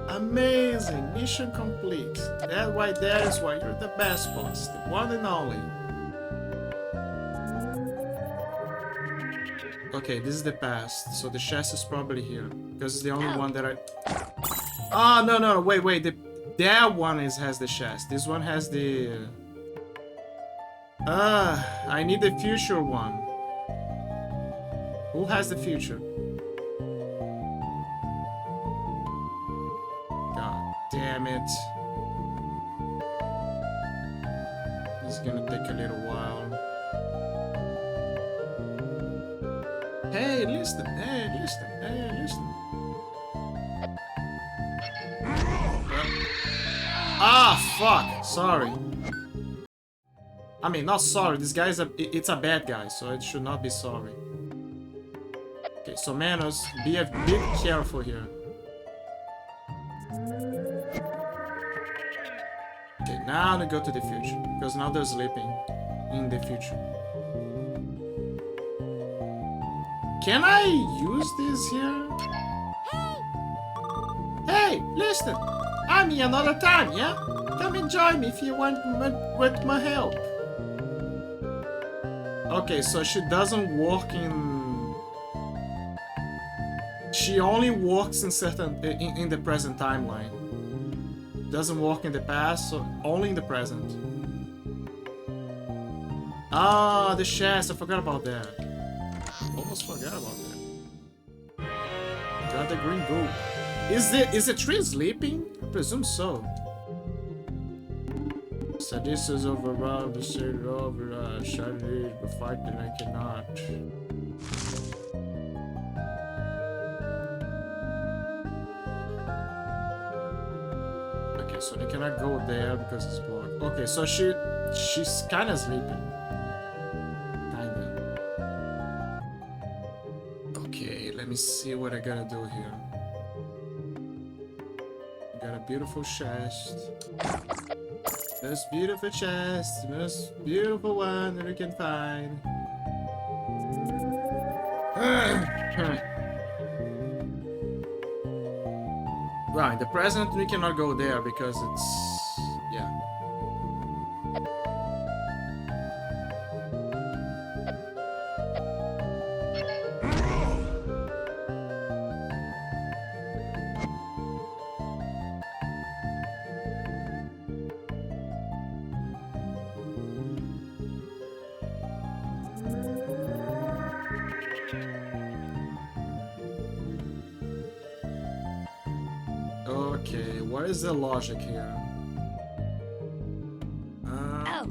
S6: Amazing! Mission complete. That right there is why you're the best boss. The one and only. Okay, this is the past. So the chest is probably here. Because it's the only one that I... Oh, no, wait. That one has the chest. This one has the... I need the future one. Who has the future? God damn it. This is gonna take a little while. Hey, listen. Ah, fuck. Sorry. I mean, not sorry. This guy is it's a bad guy, so it should not be sorry. Okay, so Manos, be a bit careful here. Okay, now we go to the future, because now they're sleeping in the future. Can I use this here? Hey, listen! I'm here another time, yeah? Come and join me if you want with my help. Okay, so she doesn't work in... She only works in certain... in the present timeline. Doesn't work in the past, so only in the present. Ah, the chest, I forgot about that. Almost forgot about that. Got the green gold. Is the tree sleeping? I presume so. So this is overrun, this is over, suddenly the fight that I cannot. Okay, so they cannot go there because it's blocked. Okay, so she's kinda sleeping. Kinda. Okay, let me see what I gotta do here. Got a beautiful chest. Most beautiful chest, most beautiful one that we can find. Right, in the present we cannot go there because it's... yeah. Okay, what is the logic here?
S3: Oh.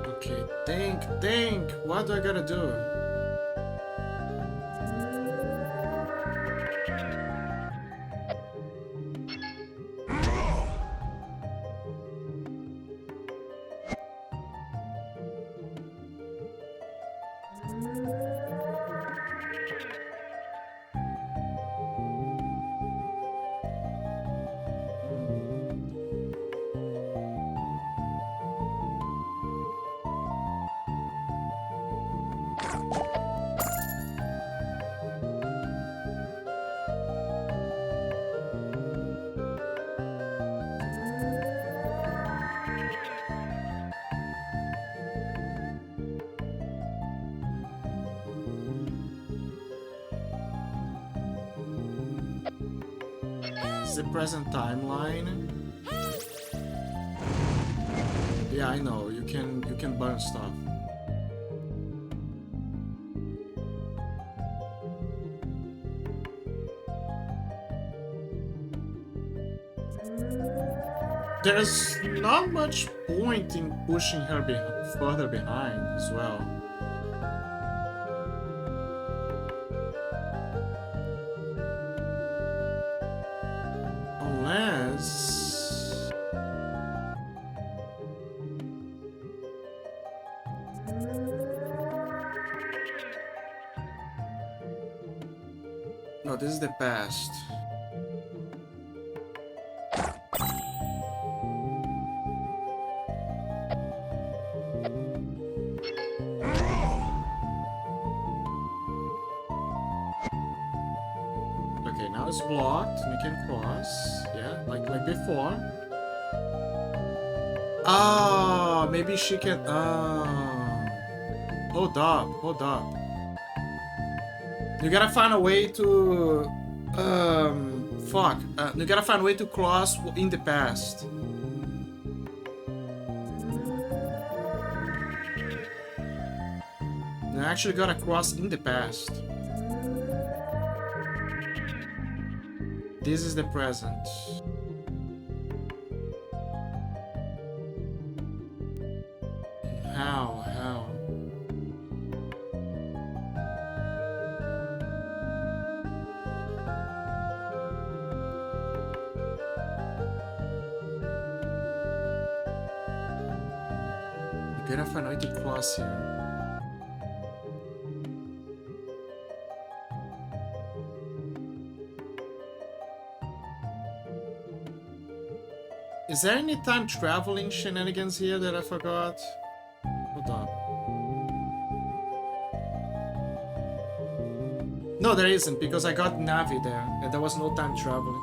S6: Okay, think, what do I gotta do? The present timeline. Yeah, I know. You can burn stuff. There's not much point in pushing her further behind as well. Unless... no, this is the past. Okay, now it's blocked. We can cross. Yeah, like before. Ah, maybe she can. Hold up. You gotta find a way to. Fuck. You gotta find a way to cross in the past. You actually gotta cross in the past. This is the present. Get off, I need to cross here. Is there any time traveling shenanigans here that I forgot? Hold on. No, there isn't, because I got Navi there, and there was no time traveling.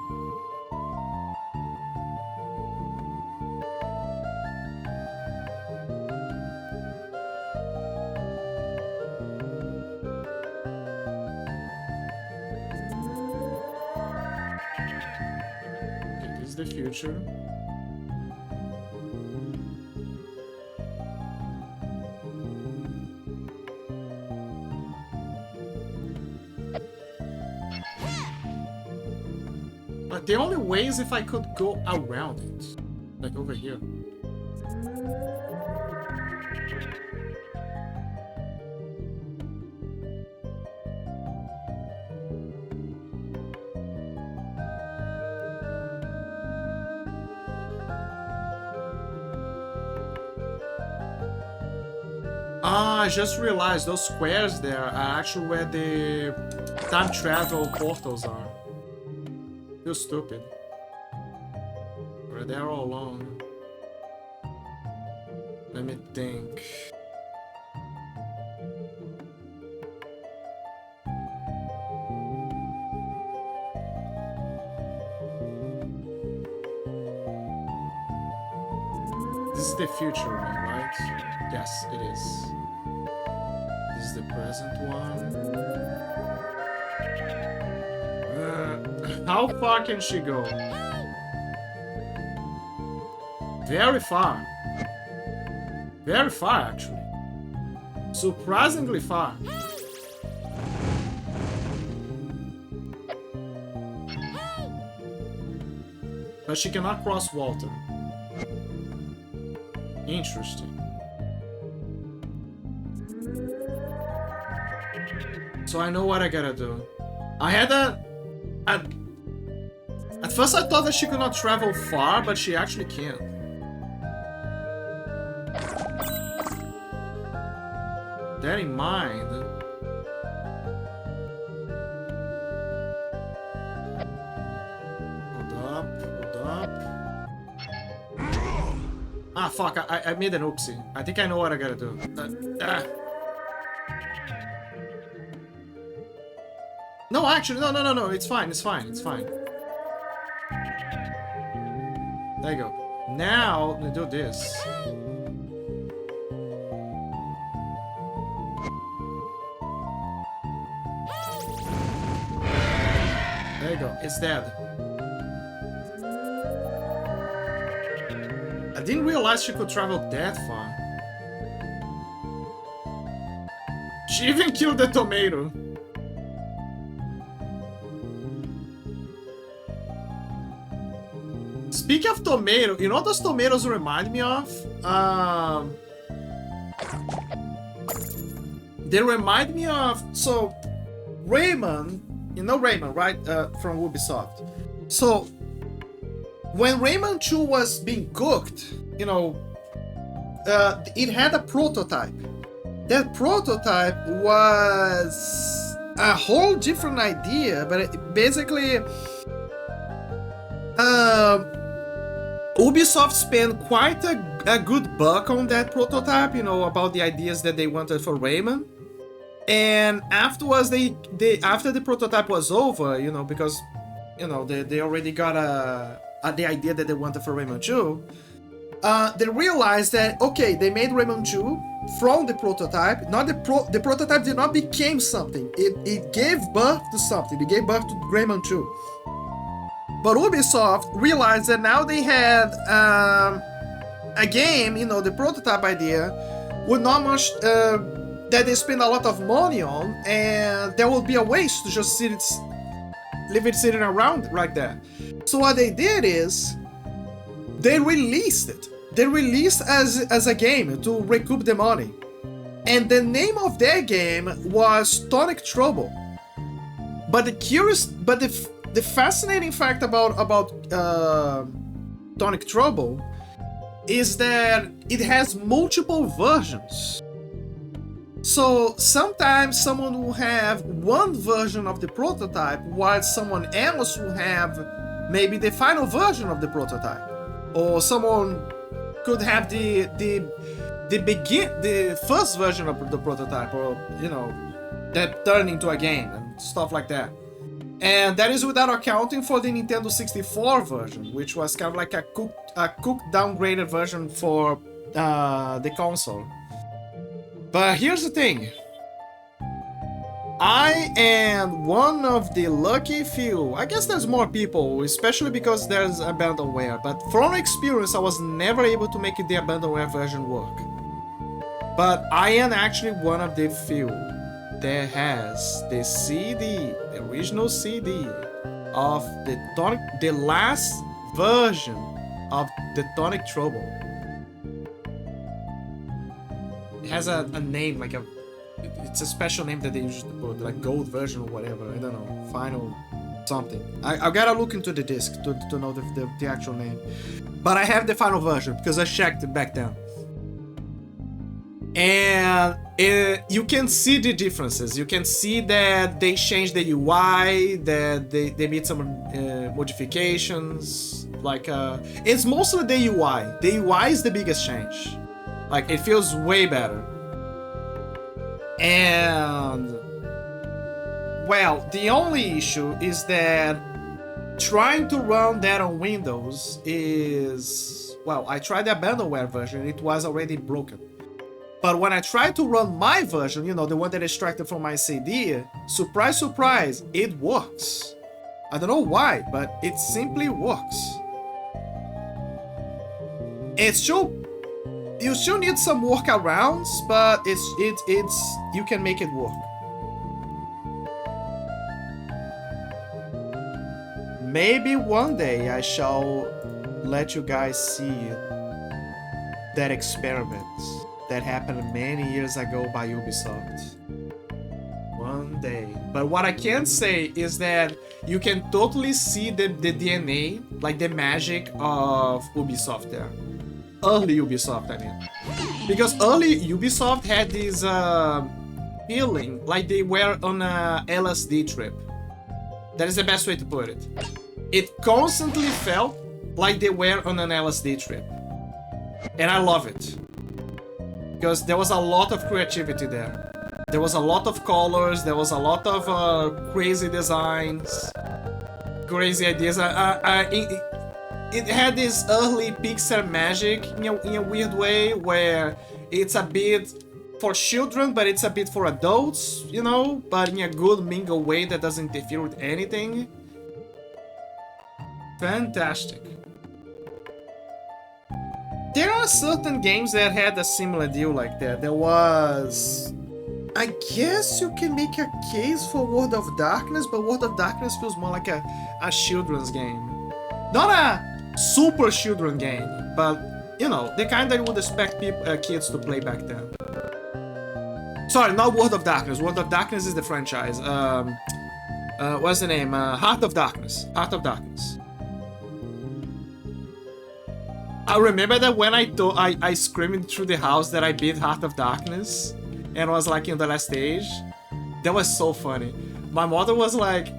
S6: Okay, this is the future. But the only way is if I could go around it. Like over here. Ah, I just realized those squares there are actually where the time travel portals are. Feel stupid. Were there all along? Let me think. This is the future one, right? Yes, it is. This is the present one. How far can she go? Very far. Very far, actually. Surprisingly far. But she cannot cross water. Interesting. So I know what I gotta do. I had at first I thought that she could not travel far, but she actually can. That in mind. Hold up. Ah, fuck, I made an oopsie. I think I know what I gotta do. No, actually, no, it's fine. There you go. Now, let me do this. There you go, it's dead. I didn't realize she could travel that far. She even killed the tomato. Speaking of tomato, you know what those tomatoes remind me of? They remind me of... So, Rayman... You know Rayman, right? From Ubisoft. So, when Rayman 2 was being cooked, you know... it had a prototype. That prototype was... a whole different idea, but it basically... Ubisoft spent quite a good buck on that prototype, you know, about the ideas that they wanted for Rayman. And afterwards, after the prototype was over, you know, because, you know, they already got the idea that they wanted for Rayman 2, they realized that, okay, they made Rayman 2 from the prototype. Not the prototype did not become something. It gave birth to something. It gave birth to Rayman 2. But Ubisoft realized that now they had a game, you know, the prototype idea, with not much that they spend a lot of money on, and there will be a waste to just leave it sitting around like that. So what they did is they released it. They released as a game to recoup the money, and the name of their game was Tonic Trouble. But the fascinating fact about Tonic Trouble
S1: is that it has multiple versions. So sometimes someone will have one version of the prototype while someone else will have maybe the final version of the prototype. Or someone could have the first version of the prototype, or you know, that turned into a game and stuff like that. And that is without accounting for the Nintendo 64 version, which was kind of like a cooked downgraded version for the console. But here's the thing. I am one of the lucky few. I guess there's more people, especially because there's abandonware. But from experience, I was never able to make the abandonware version work. But I am actually one of the few that has the CD, the original CD of the last version of the Tonic Trouble. It has a name, like it's a special name that they usually put, like gold version or whatever. I don't know, final something. I gotta look into the disc to know the actual name. But I have the final version because I checked it back then. And you can see the differences. You can see that they changed the UI, that they made some modifications. Like it's mostly the UI. The UI is the biggest change. Like it feels way better. And well, the only issue is that trying to run that on Windows is, well, I tried the abandonware version, it was already broken. But when I tried to run my version, you know, the one that extracted from my CD, surprise, surprise, it works. I don't know why, but it simply works. It's still, you still need some workarounds, but it's you can make it work. Maybe one day I shall let you guys see that experiment that happened many years ago by Ubisoft. One day. But what I can say is that you can totally see the DNA, like the magic of Ubisoft there. Early Ubisoft, I mean. Because early Ubisoft had this feeling like they were on a LSD trip. That is the best way to put it. It constantly felt like they were on an LSD trip. And I love it. Because there was a lot of creativity there. There was a lot of colors, there was a lot of crazy designs, crazy ideas. It had this early Pixar magic in a weird way, where it's a bit for children, but it's a bit for adults, you know, but in a good mingle way that doesn't interfere with anything. Fantastic. There are certain games that had a similar deal like that. There was... I guess you can make a case for World of Darkness, but World of Darkness feels more like a children's game. Not a super children game, but, you know, the kind that you would expect kids to play back then. Sorry, not World of Darkness. World of Darkness is the franchise. What's the name? Heart of Darkness. Heart of Darkness. I remember that when I screamed through the house that I beat Heart of Darkness and was like in the last stage. That was so funny. My mother was like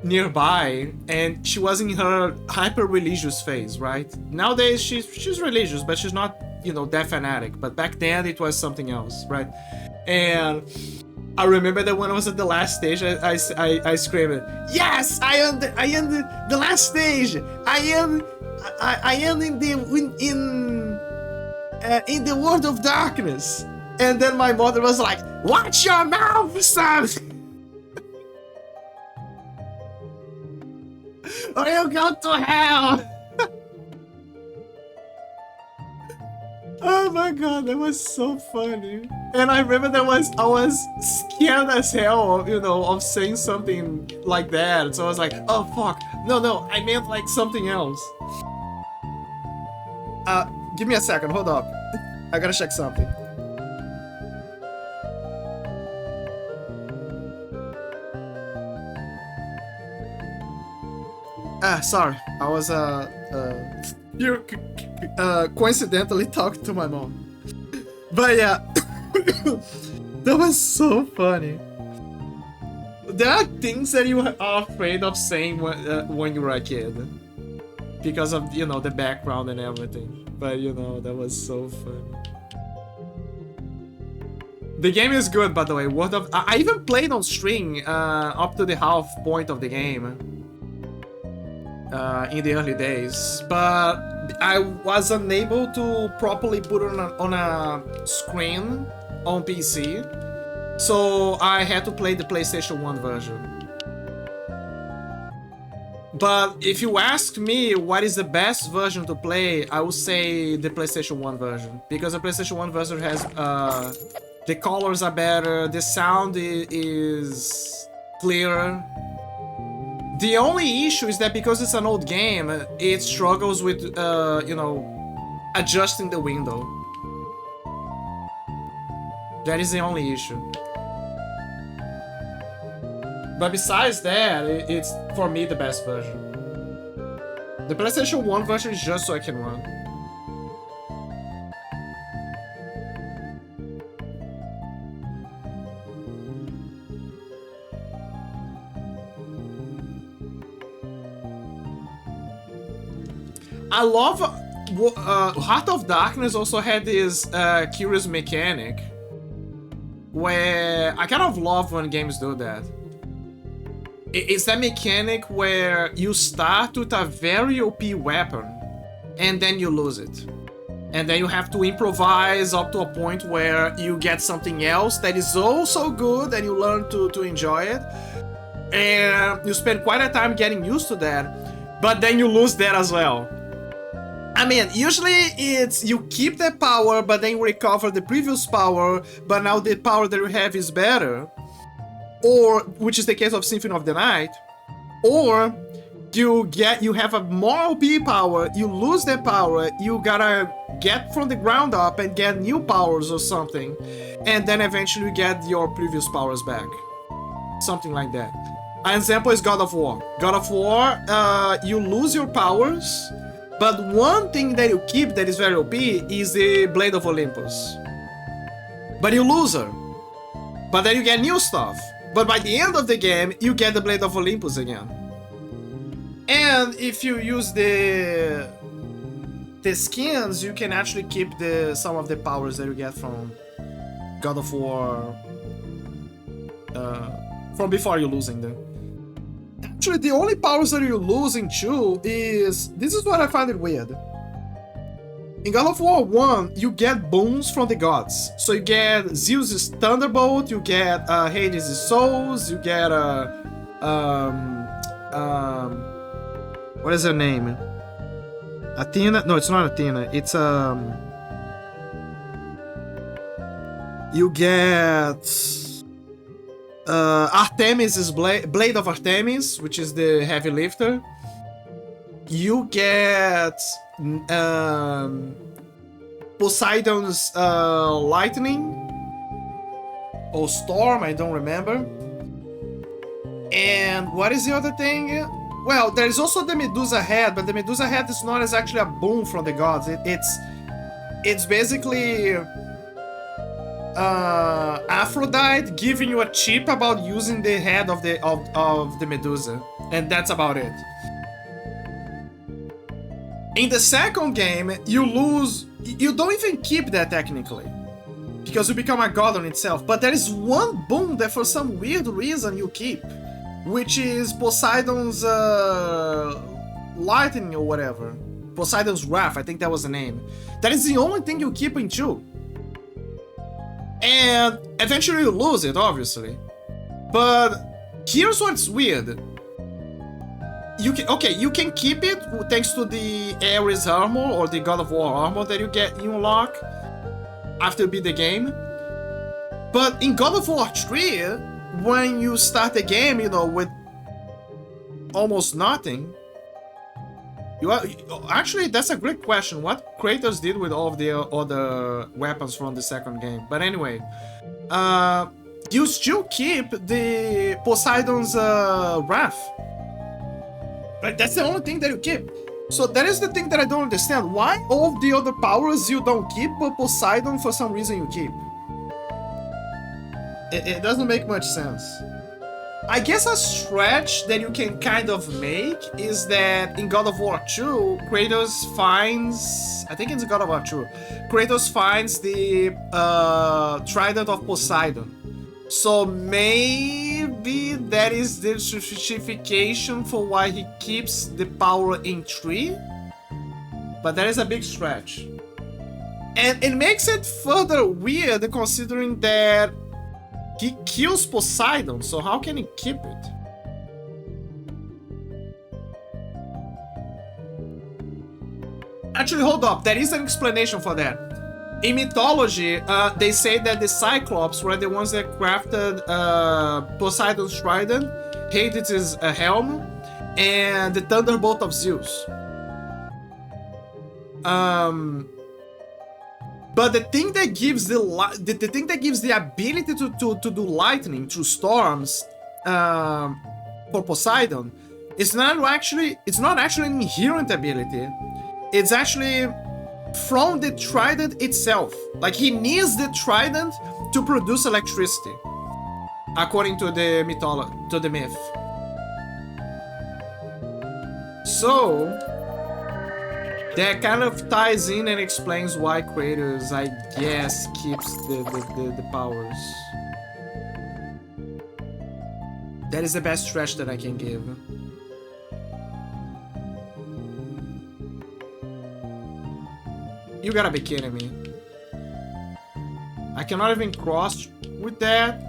S1: nearby and she was in her hyper religious phase, right? Nowadays she's religious, but she's not, you know, that fanatic. But back then it was something else, right? And I remember that when I was at the last stage, I screamed, "Yes, I am the last stage. I am in the world of darkness." And then my mother was like, "Watch your mouth, son, or you'll go to hell." Oh my god, that was so funny. And I remember I was scared as hell of, you know, of saying something like that. So I was like, oh fuck, no, I meant like something else. Give me a second, hold up. I gotta check something. Sorry, I was You coincidentally talked to my mom. But yeah, that was so funny. There are things that you are afraid of saying when you were a kid. Because of, you know, the background and everything. But, you know, that was so funny. The game is good, by the way. I even played on string up to the half point of the game in the early days, but I was unable to properly put it on a screen on PC, so I had to play the PlayStation 1 version. But if you ask me what is the best version to play, I would say the PlayStation 1 version, because the PlayStation 1 version has the colors are better, the sound is clearer. The only issue is that because it's an old game, it struggles with, you know, adjusting the window. That is the only issue. But besides that, it's, for me, the best version. The PlayStation 1 version is just so I can run. I love Heart of Darkness also had this curious mechanic where I kind of love when games do that. It's that mechanic where you start with a very OP weapon and then you lose it. And then you have to improvise up to a point where you get something else that is also good and you learn to enjoy it. And you spend quite a time getting used to that, but then you lose that as well. I mean, usually it's you keep that power, but then you recover the previous power, but now the power that you have is better. Or, which is the case of Symphony of the Night. Or, you have a more OP power, you lose that power, you gotta get from the ground up and get new powers or something. And then eventually you get your previous powers back. Something like that. An example is God of War. God of War, you lose your powers, but one thing that you keep that is very OP is the Blade of Olympus. But you lose her. But then you get new stuff. But by the end of the game, you get the Blade of Olympus again. And if you use the skins, you can actually keep some of the powers that you get from God of War from before you're losing them. Actually, the only powers that you're losing too is... This is what I find it weird. In God of War 1, you get boons from the gods. So you get Zeus' Thunderbolt, you get Hades' Souls, you get what is her name? Athena? No, it's not Athena. It's you get Artemis' Blade of Artemis, which is the heavy lifter. You get Poseidon's lightning or storm, I don't remember. And what is the other thing? Well, there is also the Medusa head, but the Medusa head is not actually a boon from the gods. It's basically Aphrodite giving you a chip about using the head of the Medusa, and that's about it. In the second game, you don't even keep that technically, because you become a god on itself, but there is one boon that for some weird reason you keep, which is Poseidon's lightning or whatever. Poseidon's wrath, I think that was the name. That is the only thing you keep in 2. And eventually you lose it, obviously. But here's what's weird. You can keep it thanks to the Ares armor or the God of War armor that you unlock after you beat the game. But in God of War 3, when you start the game, with almost nothing, actually, that's a great question. What Kratos did with all of the other weapons from the second game? But anyway, you still keep the Poseidon's wrath. Right, that's the only thing that you keep. So that is the thing that I don't understand. Why all the other powers you don't keep, but Poseidon for some reason you keep? It doesn't make much sense. I guess a stretch that you can kind of make is that in God of War 2, Kratos finds... I think it's God of War 2. Kratos finds the Trident of Poseidon. So maybe that is the justification for why he keeps the power in 3. But that is a big stretch. And it makes it further weird considering that he kills Poseidon, so how can he keep it? Actually, hold up, there is an explanation for that. In mythology, they say that the Cyclops were the ones that crafted Poseidon's trident, Hades' helm, and the Thunderbolt of Zeus. But the thing that gives the thing that gives the ability to do lightning through storms for Poseidon is not actually an inherent ability. It's actually from the trident itself. Like he needs the trident to produce electricity, according to the myth. So that kind of ties in and explains why Kratos, I guess, keeps the powers. That is the best stretch that I can give. You gotta be kidding me. I cannot even cross with that?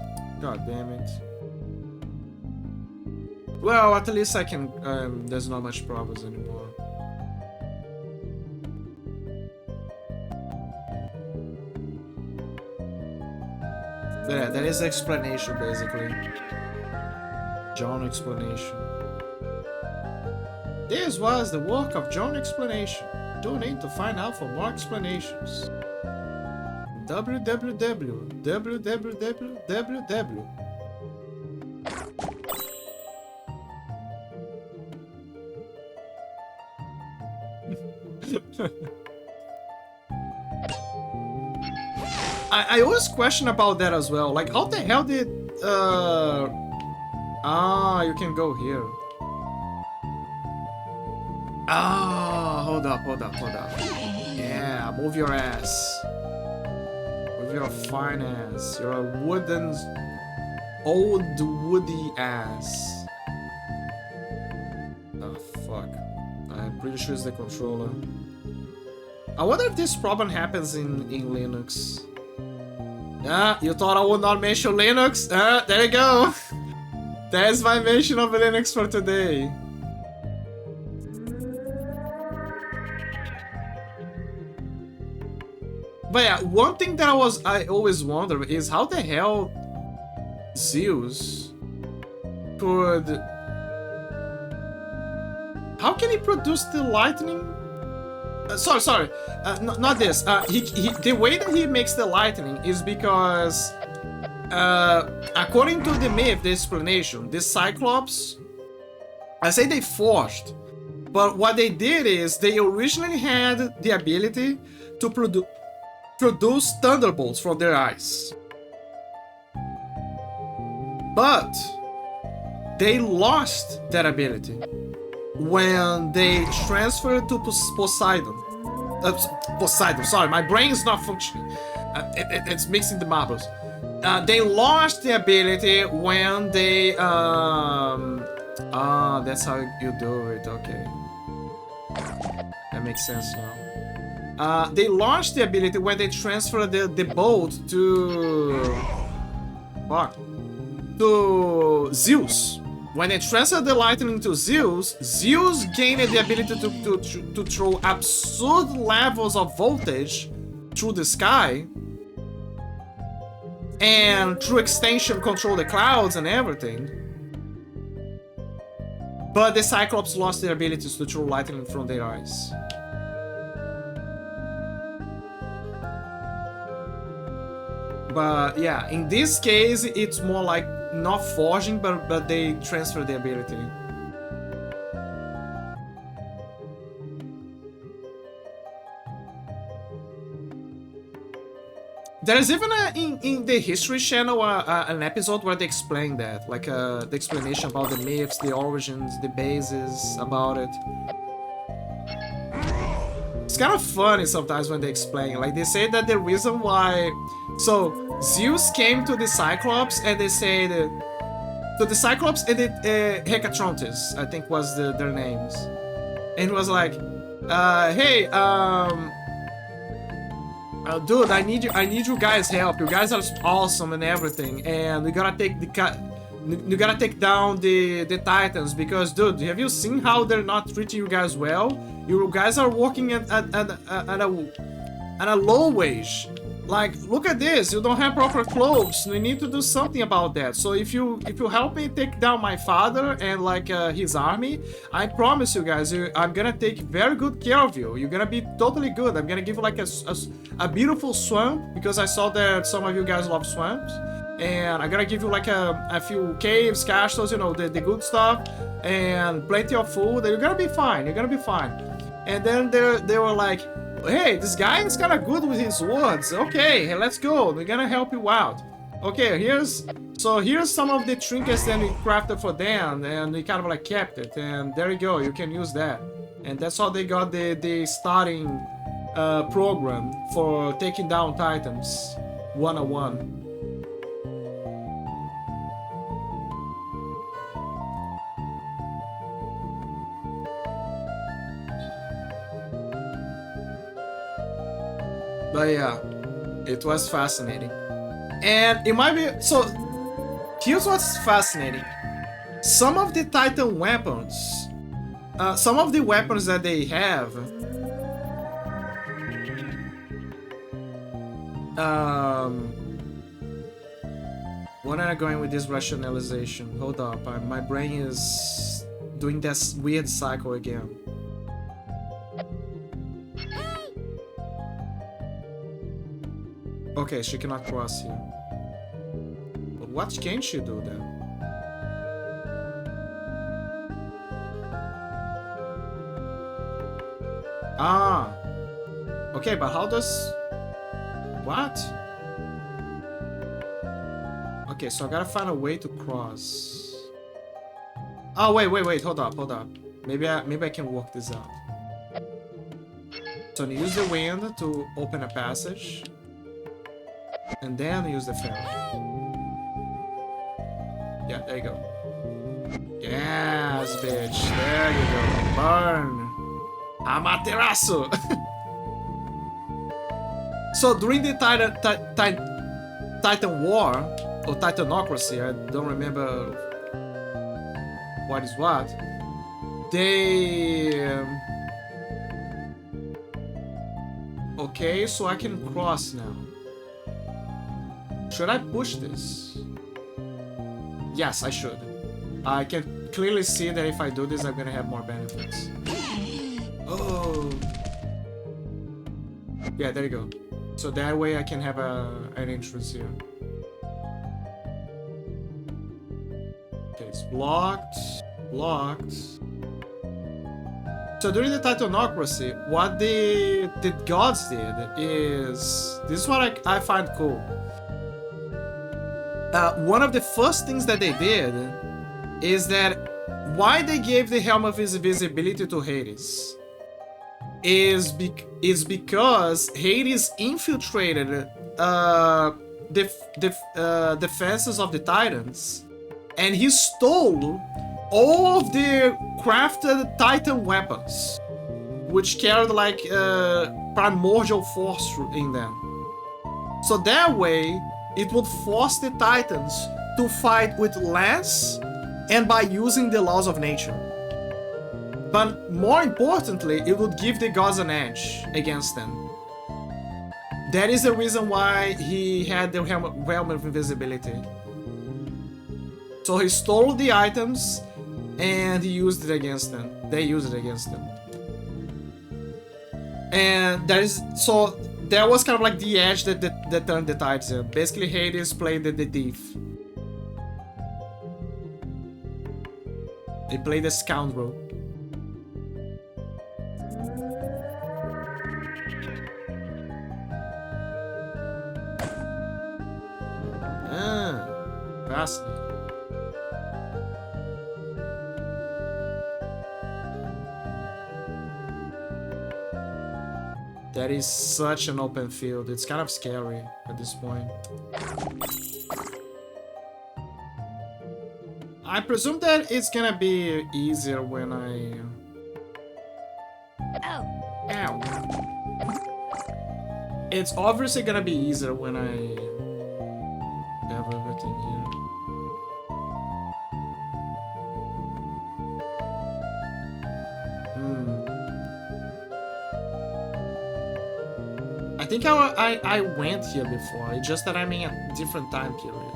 S1: God damn it. Well, at least I can... there's not much problems anymore. Yeah, that is the explanation, basically. John Explanation. This was the work of John Explanation. Donate to find out for more explanations. www. I always question about that as well. Like, how the hell did... you can go here. Hold up. Yeah, move your ass. Move your fine ass. You're a wooden... old woody ass. Oh, fuck. I'm pretty sure it's the controller. I wonder if this problem happens in Linux. You thought I would not mention Linux? There you go. That's my mention of Linux for today. But yeah, one thing that I always wonder is how the hell Zeus could... How can he produce the lightning? Sorry, not this. The way that he makes the lightning is because, according to the myth, the explanation, the Cyclops, I say they forged, but what they did is they originally had the ability to produce thunderbolts from their eyes. But they lost that ability when they transferred to Poseidon. Poseidon, sorry, my brain is not functioning. It's mixing the marbles. They lost the ability when they... that's how you do it, okay. That makes sense now. They lost the ability when they transferred the bolt to... Fuck. To Zeus. When they transferred the lightning to Zeus, Zeus gained the ability to throw absurd levels of voltage through the sky, and through extension control the clouds and everything. But the Cyclops lost their abilities to throw lightning from their eyes. But yeah, in this case, it's more like not forging, but they transfer the ability.
S6: There's even in the History Channel an episode where they explain that, like the explanation about the myths, the origins, the bases about it. It's kind of funny sometimes when they explain. Like they say that the reason why, so Zeus came to the Cyclops and they say that, so the Cyclops and the Hecatrontes, I think was their names, and it was like, hey, dude, I need you guys' help. You guys are awesome and everything, and we gotta take down the Titans because, dude, have you seen how they're not treating you guys well? You guys are working at a low wage. Like, look at this. You don't have proper clothes. We need to do something about that. So if you help me take down my father and like his army, I promise you guys, I'm gonna take very good care of you. You're gonna be totally good. I'm gonna give you like a beautiful swamp because I saw that some of you guys love swamps. And I'm gonna give you like a few caves, castles, you know, the good stuff, and plenty of food. You're gonna be fine. You're gonna be fine. And then they were like, hey, this guy is kind of good with his words. Okay, hey, let's go. We're gonna help you out. Okay, here's some of the trinkets that we crafted for them, and we kind of like kept it. And there you go. You can use that. And that's how they got the starting program for taking down Titans 101. But yeah, it was fascinating. And it might be... So, here's what's fascinating. Some of the Titan weapons... some of the weapons that they have... Where am I going with this rationalization? Hold up, my brain is doing this weird cycle again. Okay, she cannot cross here. But what can she do then? Ah! Okay, but how does... What? Okay, so I gotta find a way to cross. Oh, wait, hold up. Maybe I can work this out. So use the wind to open a passage. And then use the ferry. Yeah, there you go. Yes, bitch. There you go. Burn. Amaterasu. So during the Titan War, or Titanocracy, I don't remember what is what, they... Okay, so I can cross now. Should I push this? Yes, I should. I can clearly see that if I do this, I'm gonna have more benefits. Oh. Yeah, there you go. So that way I can have an entrance here. Okay, it's blocked. Blocked. So during the Titanocracy, what the gods did is... This is what I find cool. One of the first things that they did is that why they gave the Helm of Invisibility to Hades is because Hades infiltrated the defenses of the Titans, and he stole all of the crafted Titan weapons, which carried like primordial force in them. So that way, it would force the Titans to fight with less and by using the laws of nature. But more importantly, it would give the gods an edge against them. That is the reason why he had the Realm of Invisibility. So he stole the items and he used it against them. They used it against them. And that was kind of like the edge that turned the Titans in. Basically, Hades played the thief. They played the scoundrel. capacity. That is such an open field. It's kind of scary at this point. I presume that it's gonna be easier when I...
S3: Oh.
S6: Ow. It's obviously gonna be easier when I have everything here. I think I went here before. It's just that I'm in a different time period.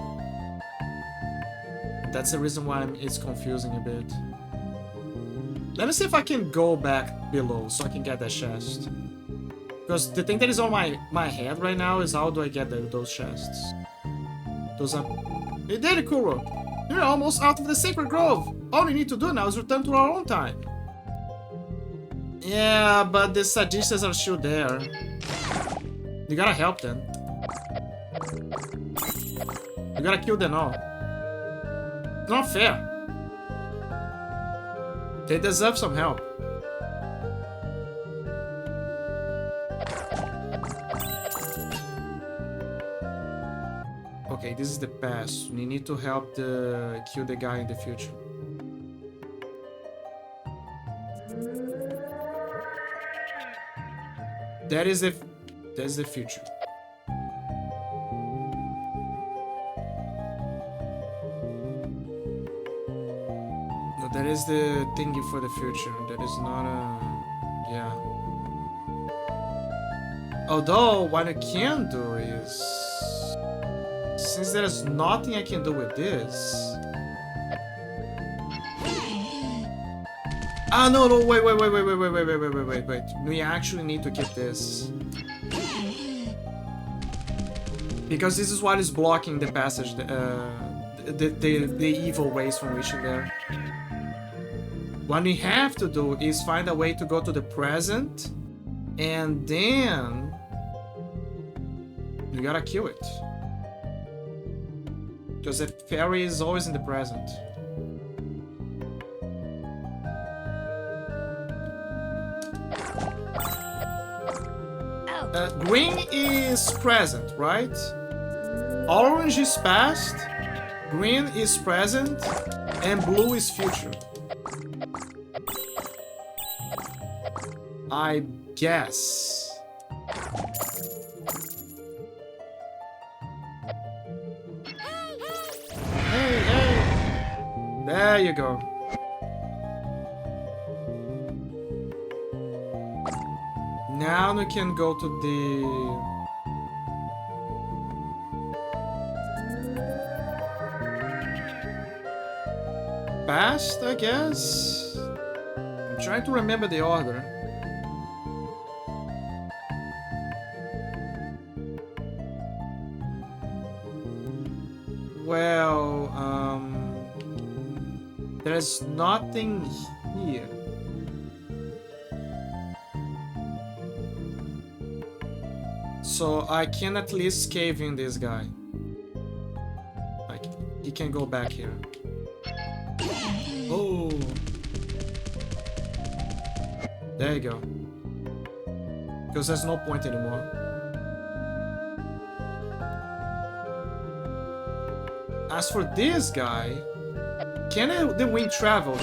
S6: That's the reason why it's confusing a bit. Let me see if I can go back below so I can get that chest. Because the thing that is on my head right now is how do I get those chests? Those are... Hey, there, Kuro! You're almost out of the Sacred Grove! All you need to do now is return to our own time. Yeah, but the sadistas are still there. You gotta help them. You gotta kill them all. It's not fair. They deserve some help. Okay, this is the past. We need to help kill the guy in the future. That's the future. No, that is the thingy for the future. That is not a... Yeah. Although, what I can do is... Since there is nothing I can do with this... Ah, no, wait. We actually need to keep this. Because this is what is blocking the passage, the evil ways from reaching there. What we have to do is find a way to go to the present, and then you gotta kill it. Because the fairy is always in the present. Green is present, right? Orange is past, green is present, and blue is future. I guess. Hey! There you go. Now we can go to the... past, I guess? I'm trying to remember the order. Well, there's nothing here. So I can at least cave in this guy. Like, he can go back here. Oh. There you go. Because there's no point anymore. As for this guy, can the wind travel?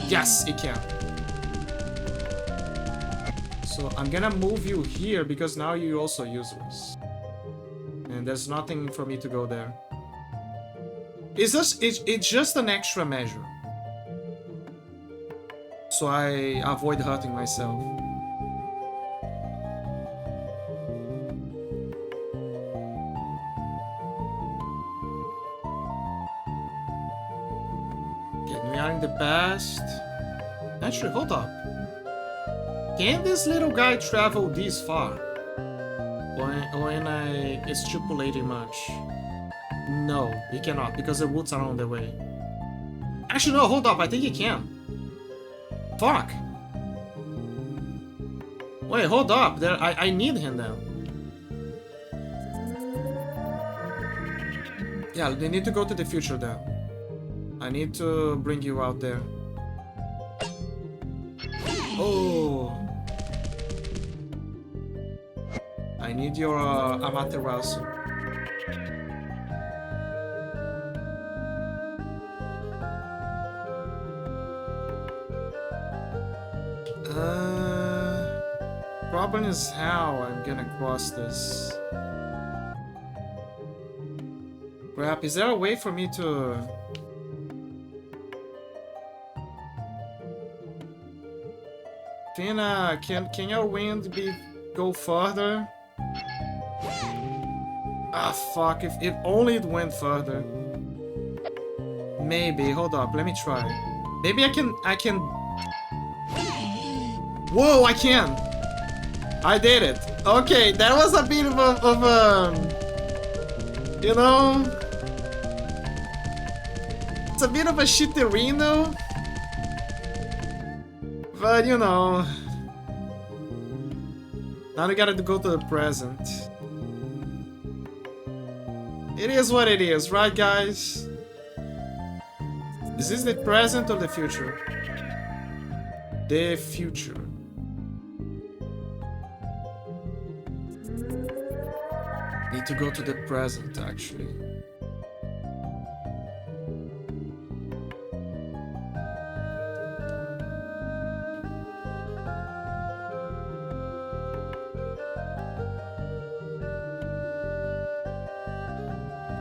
S6: Yes, it can. So I'm gonna move you here because now you're also useless. And there's nothing for me to go there. It's just an extra measure. So I avoid hurting myself. Okay, we are in the past. Actually, hold up. Can this little guy travel this far? Or am I stipulating much? No, he cannot, because the woods are on the way. Actually, no, hold up, I think he can. Fuck! Wait, hold up, I need him now. Yeah, they need to go to the future then. I need to bring you out there. Oh. I need your Amaterasu. Problem is how I'm gonna cross this. Crap, is there a way for me to... Can your wind go further? Ah, fuck, if only it went further. Maybe, hold up, let me try. Maybe I can... Whoa, I can! I did it. Okay, that was a bit of a you know, it's a bit of a shitterino, but you know, now we gotta go to the present. It is what it is, right, guys? Is this the present or the future? The future. Need to go to the present, actually.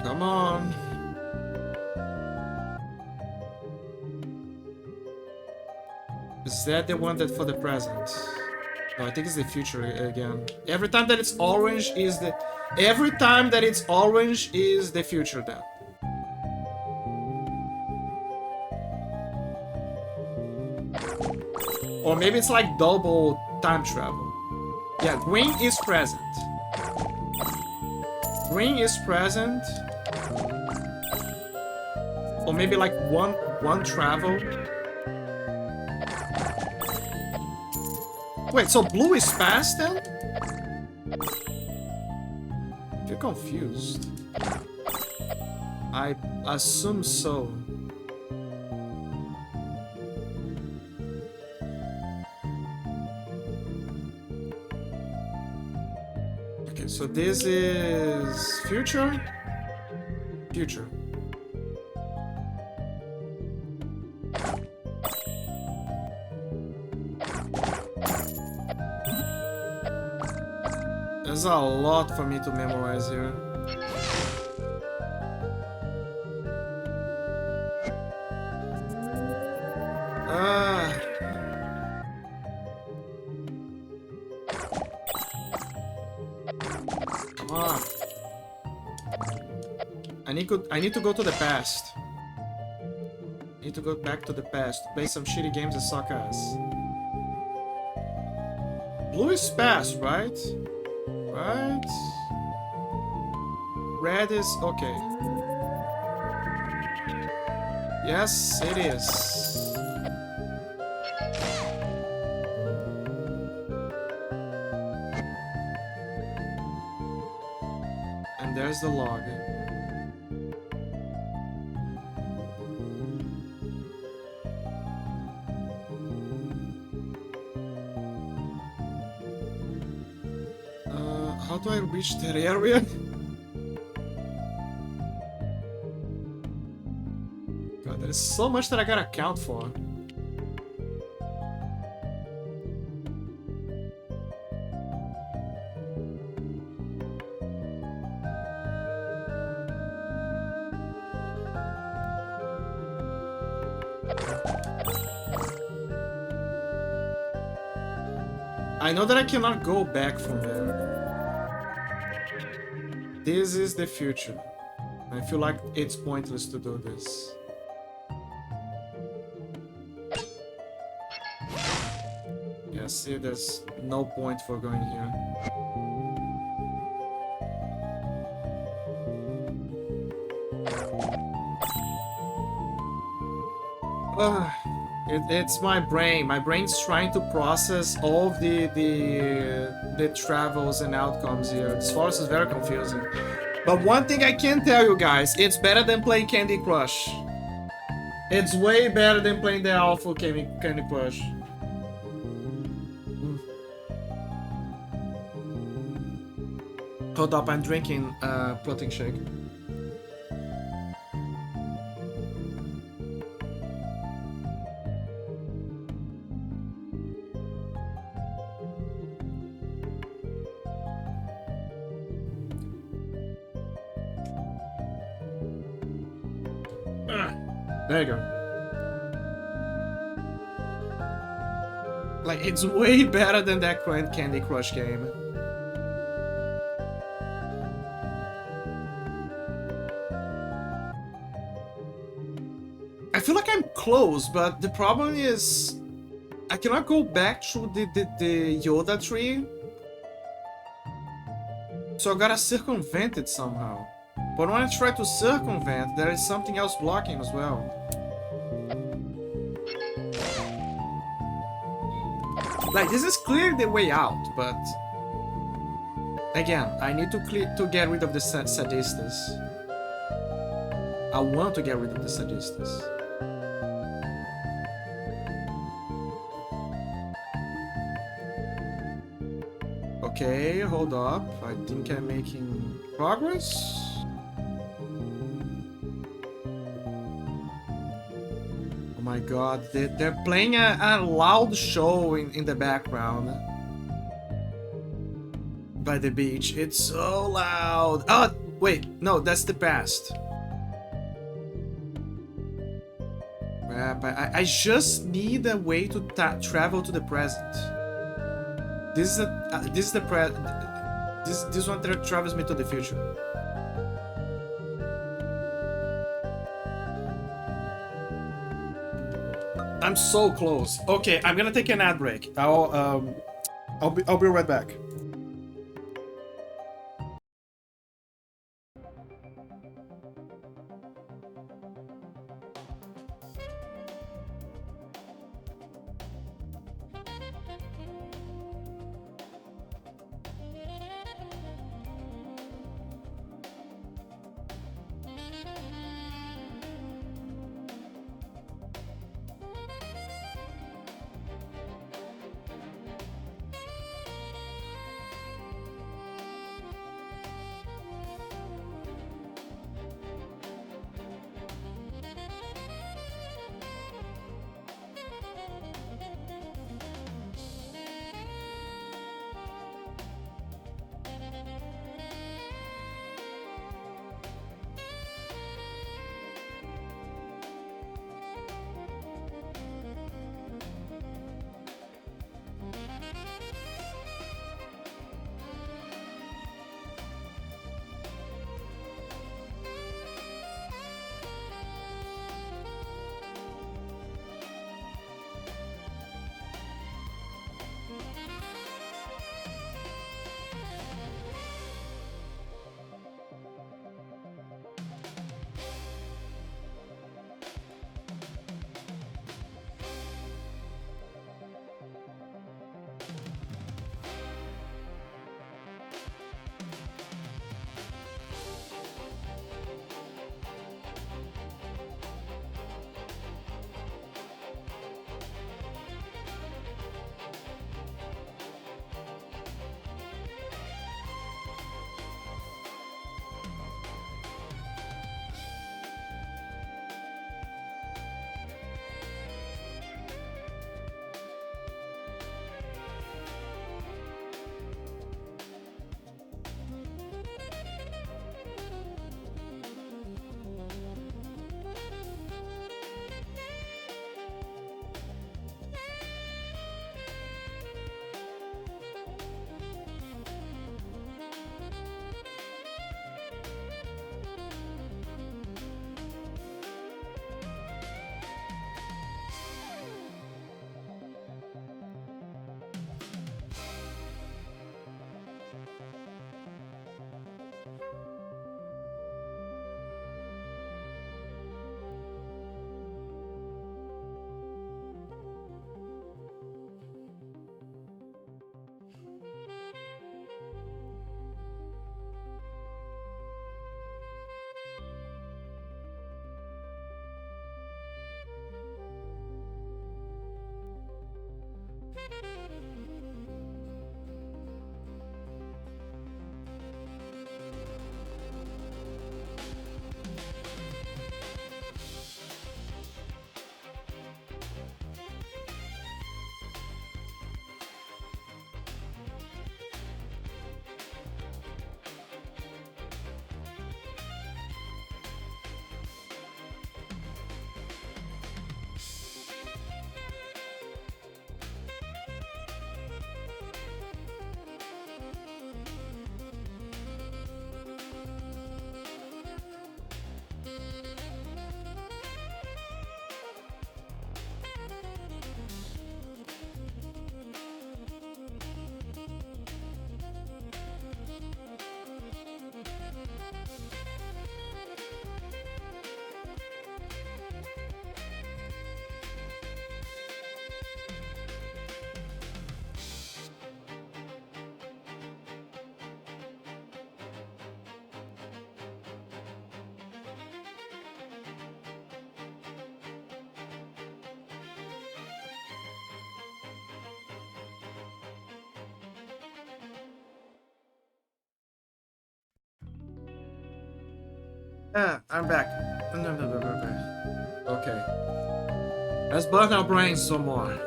S6: Come on. Is that the one that for the present? No, I think it's the future again. Every time that it's orange is the... Every time that it's orange is the future then. Or maybe it's like double time travel. Yeah, green is present. Green is present. Or maybe like one travel. Wait, so blue is past then? You're confused. I assume so. Okay, so this is future? Future. There's a lot for me to memorize here. Come on. I need to go to the past. I need to go back to the past, play some shitty games and suck ass. Blue is past, right? Right. Red is okay. Yes, it is. And there's the log. How do I reach that area? God, there's so much that I gotta account for. I know that I cannot go back from there. This is the future. I feel like it's pointless to do this. Yeah, see, there's no point for going here. It's my brain. My brain's trying to process all of the travels and outcomes here. This forest is very confusing. But one thing I can tell you guys, it's better than playing Candy Crush. It's way better than playing the awful Candy Crush. Hold up, I'm drinking protein shake. There you go. Like, it's way better than that Candy Crush game. I feel like I'm close, but the problem is I cannot go back to the Yoda tree. So I gotta circumvent it somehow. But when I try to circumvent, there is something else blocking as well. Like, this is clearly the way out, but again, I need to get rid of the sadistas. I want to get rid of the sadistas. Okay, hold up. I think I'm making progress. Oh my god, they're playing a loud show in the background. By the beach. It's so loud. Oh, wait, no, that's the past. I just need a way to travel to the present. This one that travels me to the future. I'm so close. Okay, I'm gonna take an ad break. I'll be right back. I'm back. Okay. Let's burn our brains some more.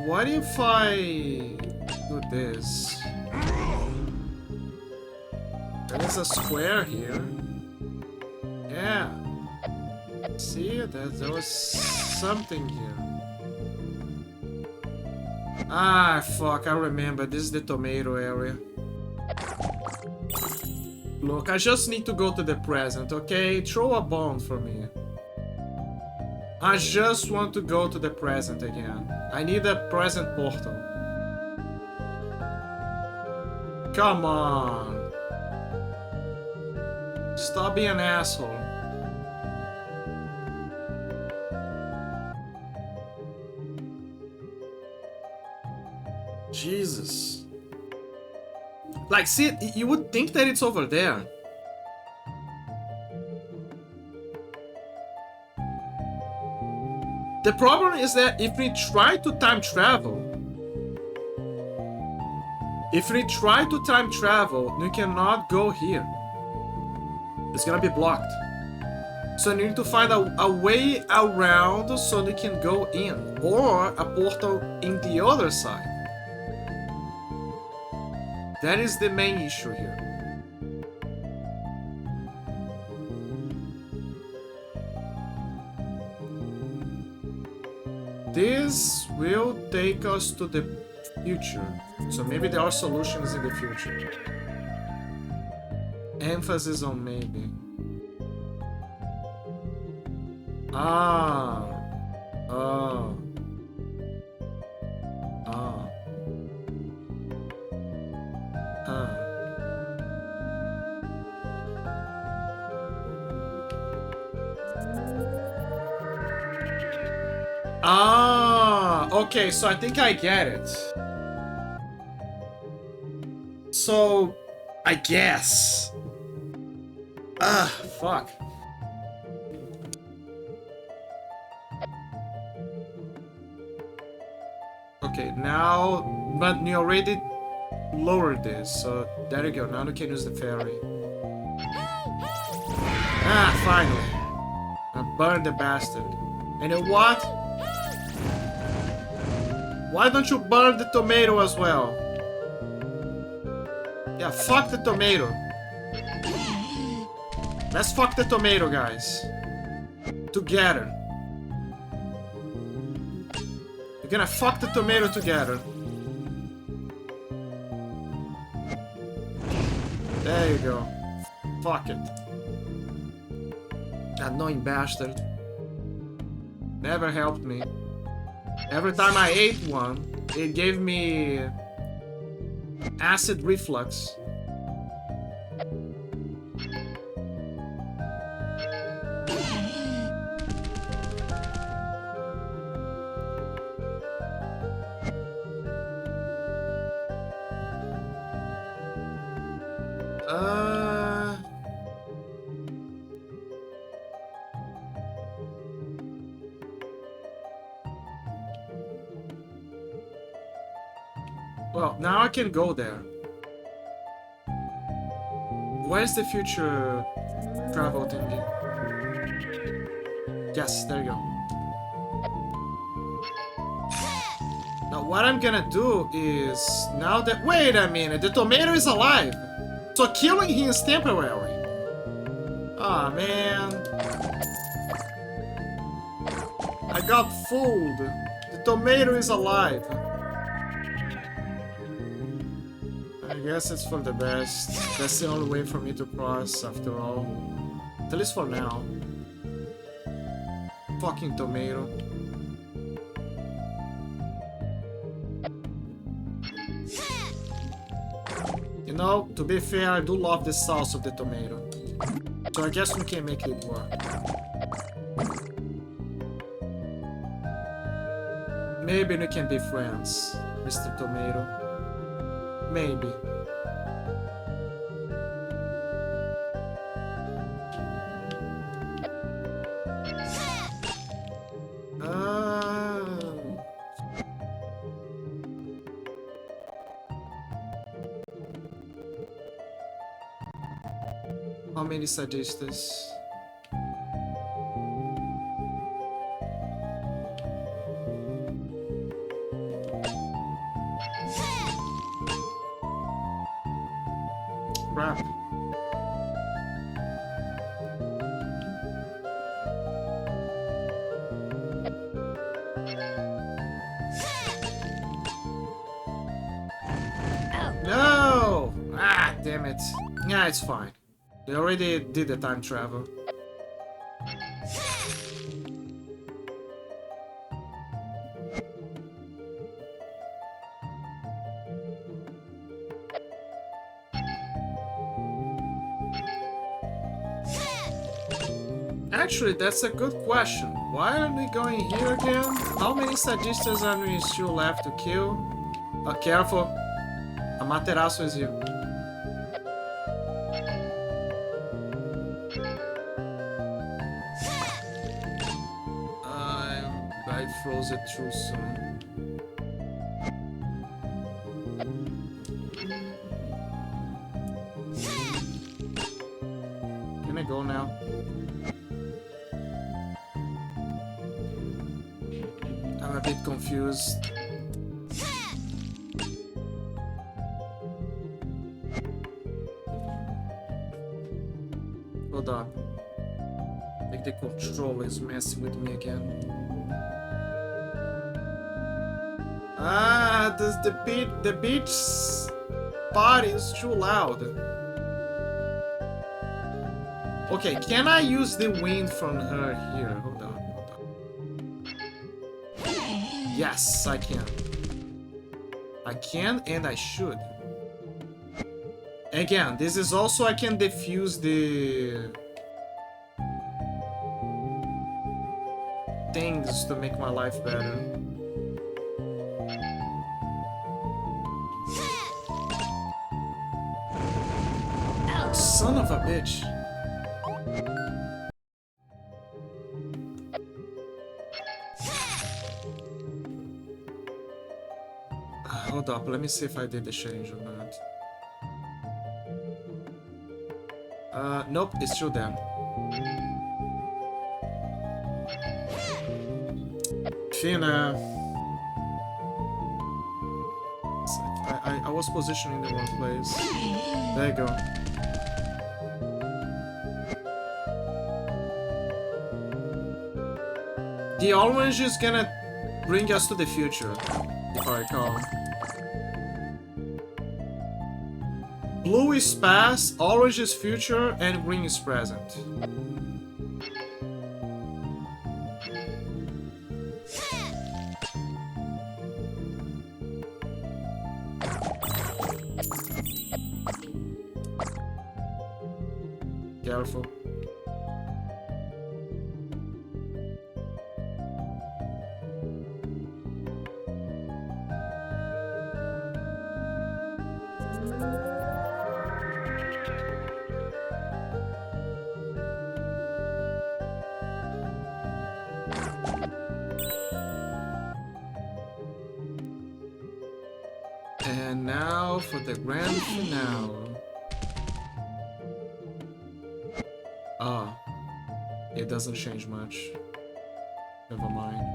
S6: What if I do this? There's a square here. Yeah. See, there was something here. Ah, fuck, I remember. This is the tomato area. Look, I just need to go to the present, okay? Throw a bomb for me. I just want to go to the present again. I need a present portal. Come on. Stop being an asshole. Jesus. Like, see, you would think that it's over there. The problem is that if we try to time travel, we cannot go here. It's gonna be blocked. So you need to find a way around so they can go in, or a portal in the other side. That is the main issue here. This will take us to the future. So maybe there are solutions in the future. Emphasis on maybe. Ah. Oh. Ah. Ah. Ah, okay, so I think I get it. So, I guess. Ah, fuck. Okay, now, but you already lowered this, so there you go. Now you can use the ferry. Ah, finally. I burned the bastard. And you know what? Why don't you burn the tomato as well? Yeah, fuck the tomato. Let's fuck the tomato, guys. Together. We're gonna fuck the tomato together. There you go. Fuck it. Annoying bastard. Never helped me. Every time I ate one, it gave me acid reflux. Well, now I can go there. Where's the future travel thingy? Yes, there you go. Now what I'm gonna do is, now that... Wait a minute, the tomato is alive! So killing him is temporary. Ah, man. I got fooled. The tomato is alive. I guess it's for the best. That's the only way for me to cross, after all. At least for now. Fucking tomato. You know, to be fair, I do love the sauce of the tomato. So I guess we can make it work. Maybe we can be friends, Mr. Tomato. Maybe. many sadistas? Crap. No! Ah, damn it. Yeah, it's fine. They already did the time travel. Actually, that's a good question. Why are we going here again? How many sadistas are we still left to kill? Careful. Amaterasu is here. I froze it too soon. Can I go now? I'm a bit confused. Hold up. I think the controller is messing with me again. Ah, the beach party is too loud. Okay, can I use the wind from her here? Hold on. Yes, I can. I can and I should. Again, this is also I can defuse the things to make my life better. Son of a bitch. Hold up, let me see if I did the change or not. Nope, it's still there. Fina. I was positioning in the wrong place. There you go. The orange is gonna bring us to the future, if I recall. Blue is past, orange is future, and green is present. Careful. And now for the grand finale. Ah, it doesn't change much. Never mind.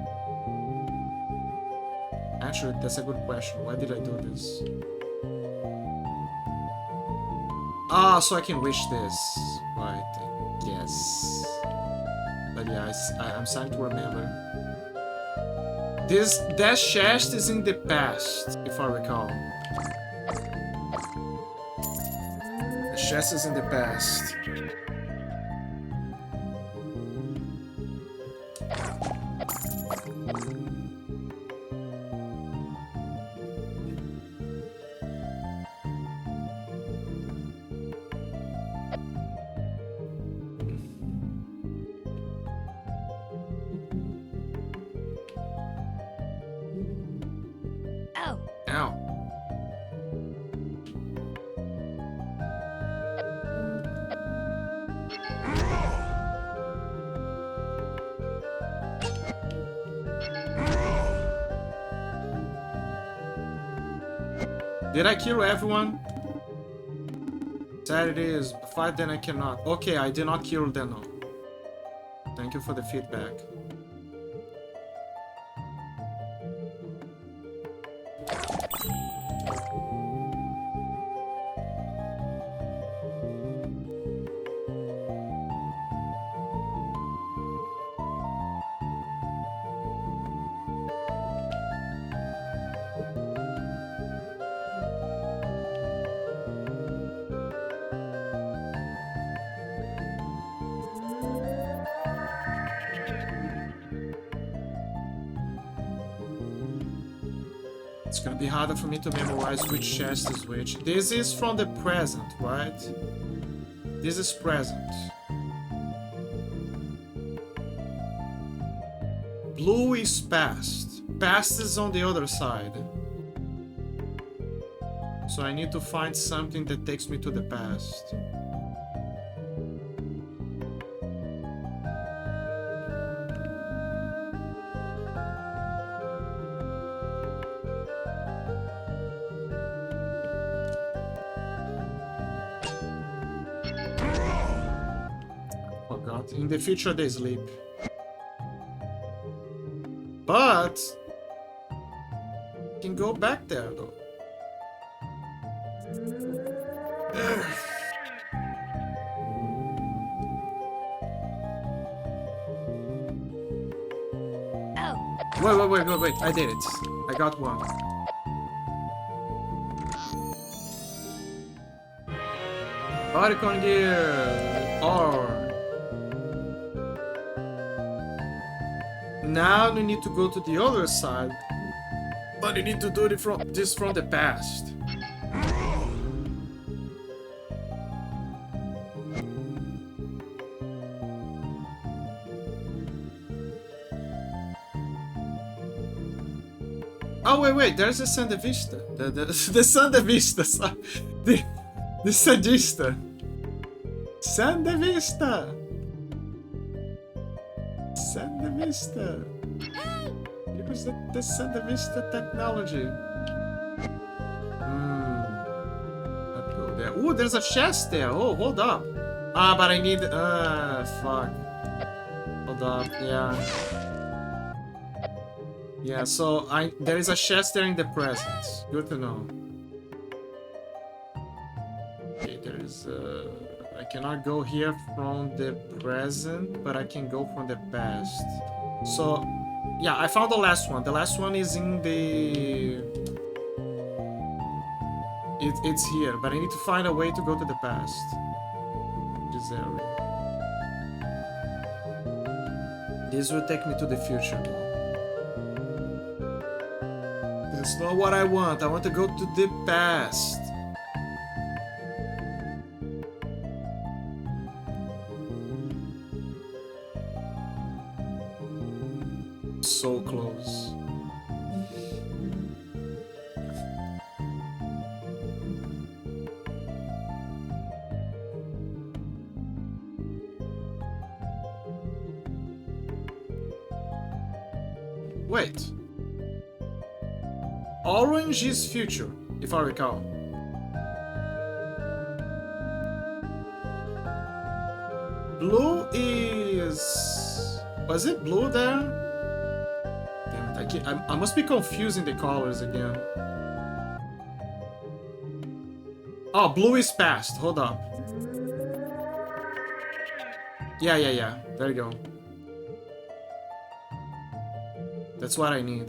S6: Actually, that's a good question. Why did I do this? Ah, so I can wish this. Right, yes. But yeah, I'm starting to remember. That chest is in the past, if I recall. The chest is in the past. Ow. Did I kill everyone? That it is. Fight then I cannot. Okay, I did not kill Deno. Thank you for the feedback. It's gonna be harder for me to memorize which chest is which. This is from the present, right? This is present. Blue is past. Past is on the other side. So I need to find something that takes me to the past. Forgot. In the future they sleep. But can go back there though.
S3: Oh,
S6: Wait. I did it. I got one. Bodycon gear. Or now we need to go to the other side. But you need to do it from the past. Oh wait, there's a Santa Vista. The Santa Vista. The Sadista. Santa Vista. Santa Vista. Use the Santa Vista technology. Let's go there. Ooh, there's a chest there. Oh, hold up. Ah, but I need. Fuck. Hold up. Yeah. Yeah. So there is a chest there in the present. Good to know. Okay, there is. I cannot go here from the present, but I can go from the past. So. Yeah, I found the last one. The last one is in the... It's here, but I need to find a way to go to the past. This area. This will take me to the future. That's not what I want. I want to go to the past. So close. Wait. Orange is future, if I recall. Blue is... Was it blue there? I must be confusing the colors again. Oh, blue is past. Hold up. Yeah. There you go. That's what I need.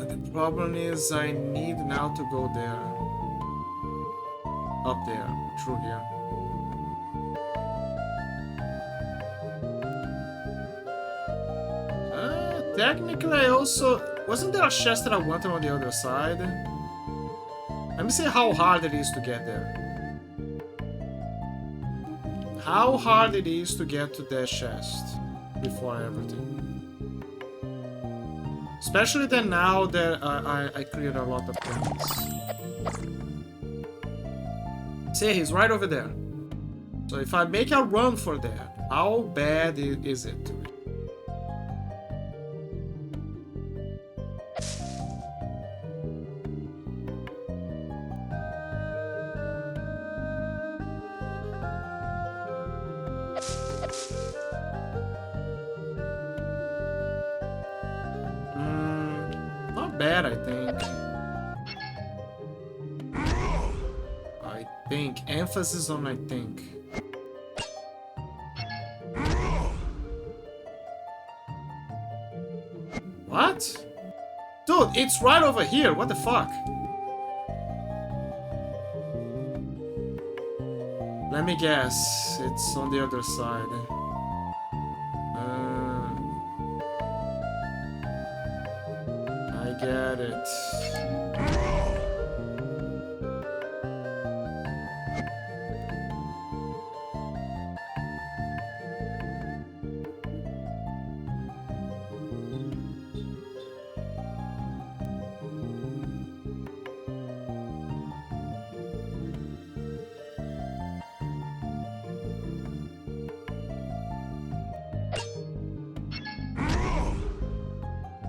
S6: The problem is I need now to go there. Up there. Through here. Technically, I also... Wasn't there a chest that I wanted on the other side? Let me see how hard it is to get there. How hard it is to get to that chest before everything. Especially that now that I cleared a lot of things. See, he's right over there. So if I make a run for that, how bad is it? bad, I think. I think. Emphasis on I think. What? Dude, it's right over here. What the fuck? Let me guess. It's on the other side. I get it.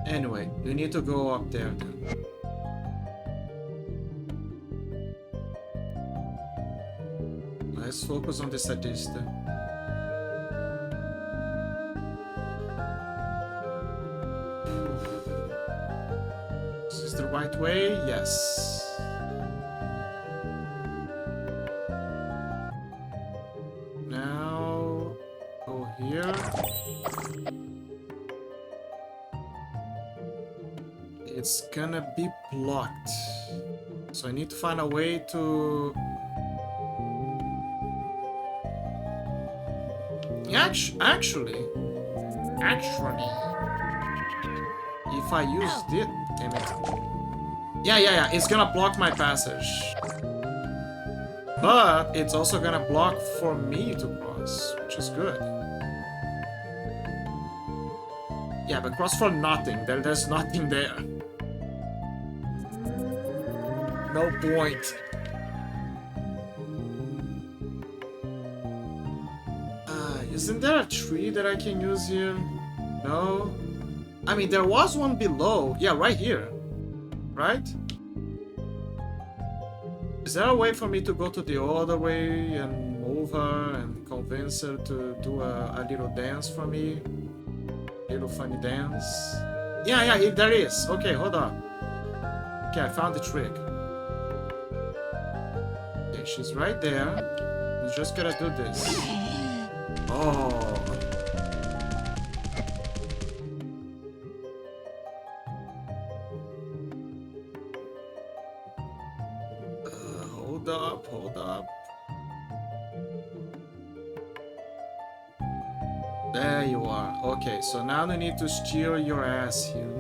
S6: Anyway, you need to go up there then. Let's focus on the sadista. Is this the right way? Yes. Now, go here. It's gonna be blocked. So I need to find a way to... Actually, if I used it, damn it. Yeah, it's gonna block my passage. But it's also gonna block for me to cross, which is good. Yeah, but cross for nothing. There's nothing there. No point. Isn't there a tree that I can use here? No? I mean, there was one below. Yeah, right here. Right? Is there a way for me to go to the other way and move her and convince her to do a little dance for me? Little funny dance? Yeah, there is. Okay, hold on. Okay, I found the trick. Okay, she's right there. We just gotta do this. Oh. Hold up. There you are. Okay, so now we need to steer your ass here.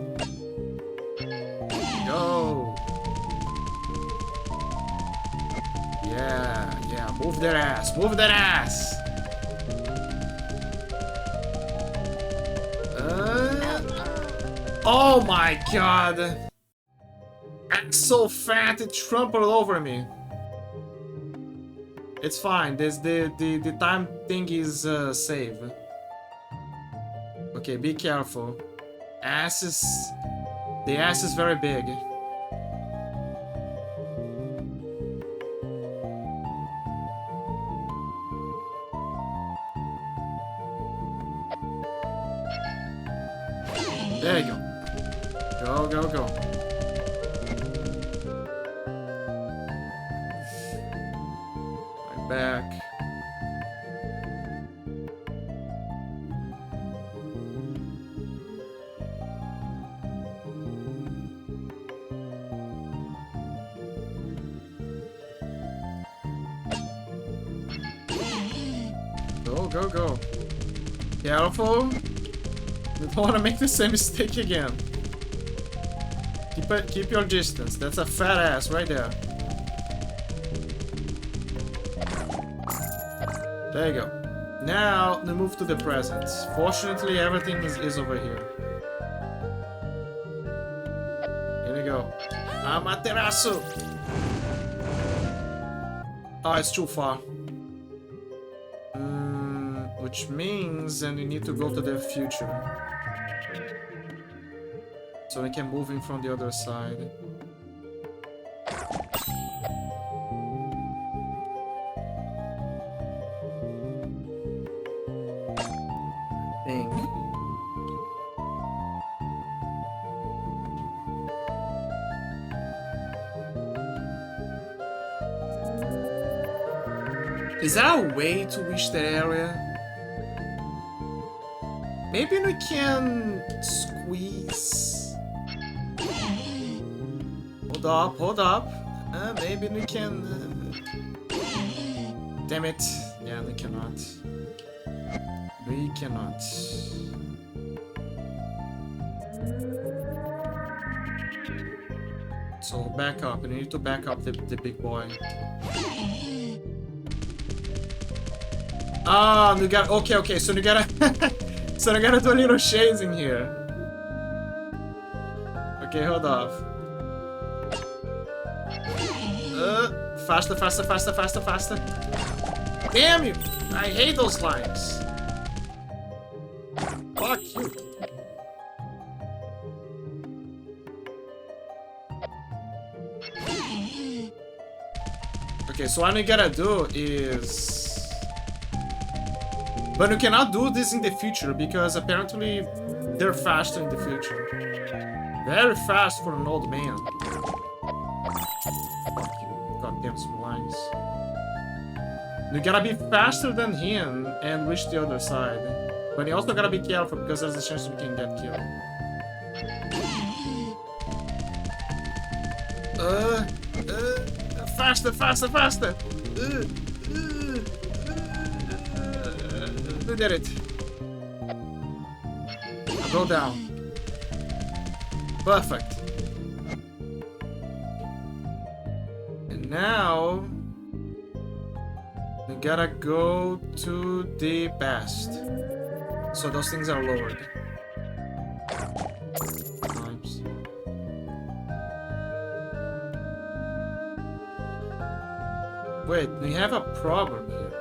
S6: Go. Yeah, move that ass. Oh my god! I'm so fat it trampled over me. It's fine. The time thing is save. Okay, be careful. The ass is very big. There you go. Go. Right back. Go. Careful. You don't want to make the same mistake again. Keep your distance. That's a fat ass right there. There you go. Now, we move to the present. Fortunately, everything is over here. Here we go. Amaterasu! Oh, it's too far. Which means then we need to go to the future. So we can move in from the other side. Is there a way to reach that area? Maybe we can squeeze. Hold up. Maybe we can. Damn it. Yeah, we cannot. We cannot. So back up. We need to back up the big boy. Ah, we got. Okay. So we gotta. So we gotta do a little shades in here. Okay, hold off. Faster. Damn you! I hate those lines. Fuck you. Okay, so what we gotta do is... But we cannot do this in the future because apparently they're faster in the future. Very fast for an old man. Goddamn some lines. We gotta be faster than him and reach the other side. But you also gotta be careful because there's a chance we can get killed. Faster! We did it. Go down. Perfect. And now we gotta go to the past. So those things are lowered. Times. Wait, we have a problem here.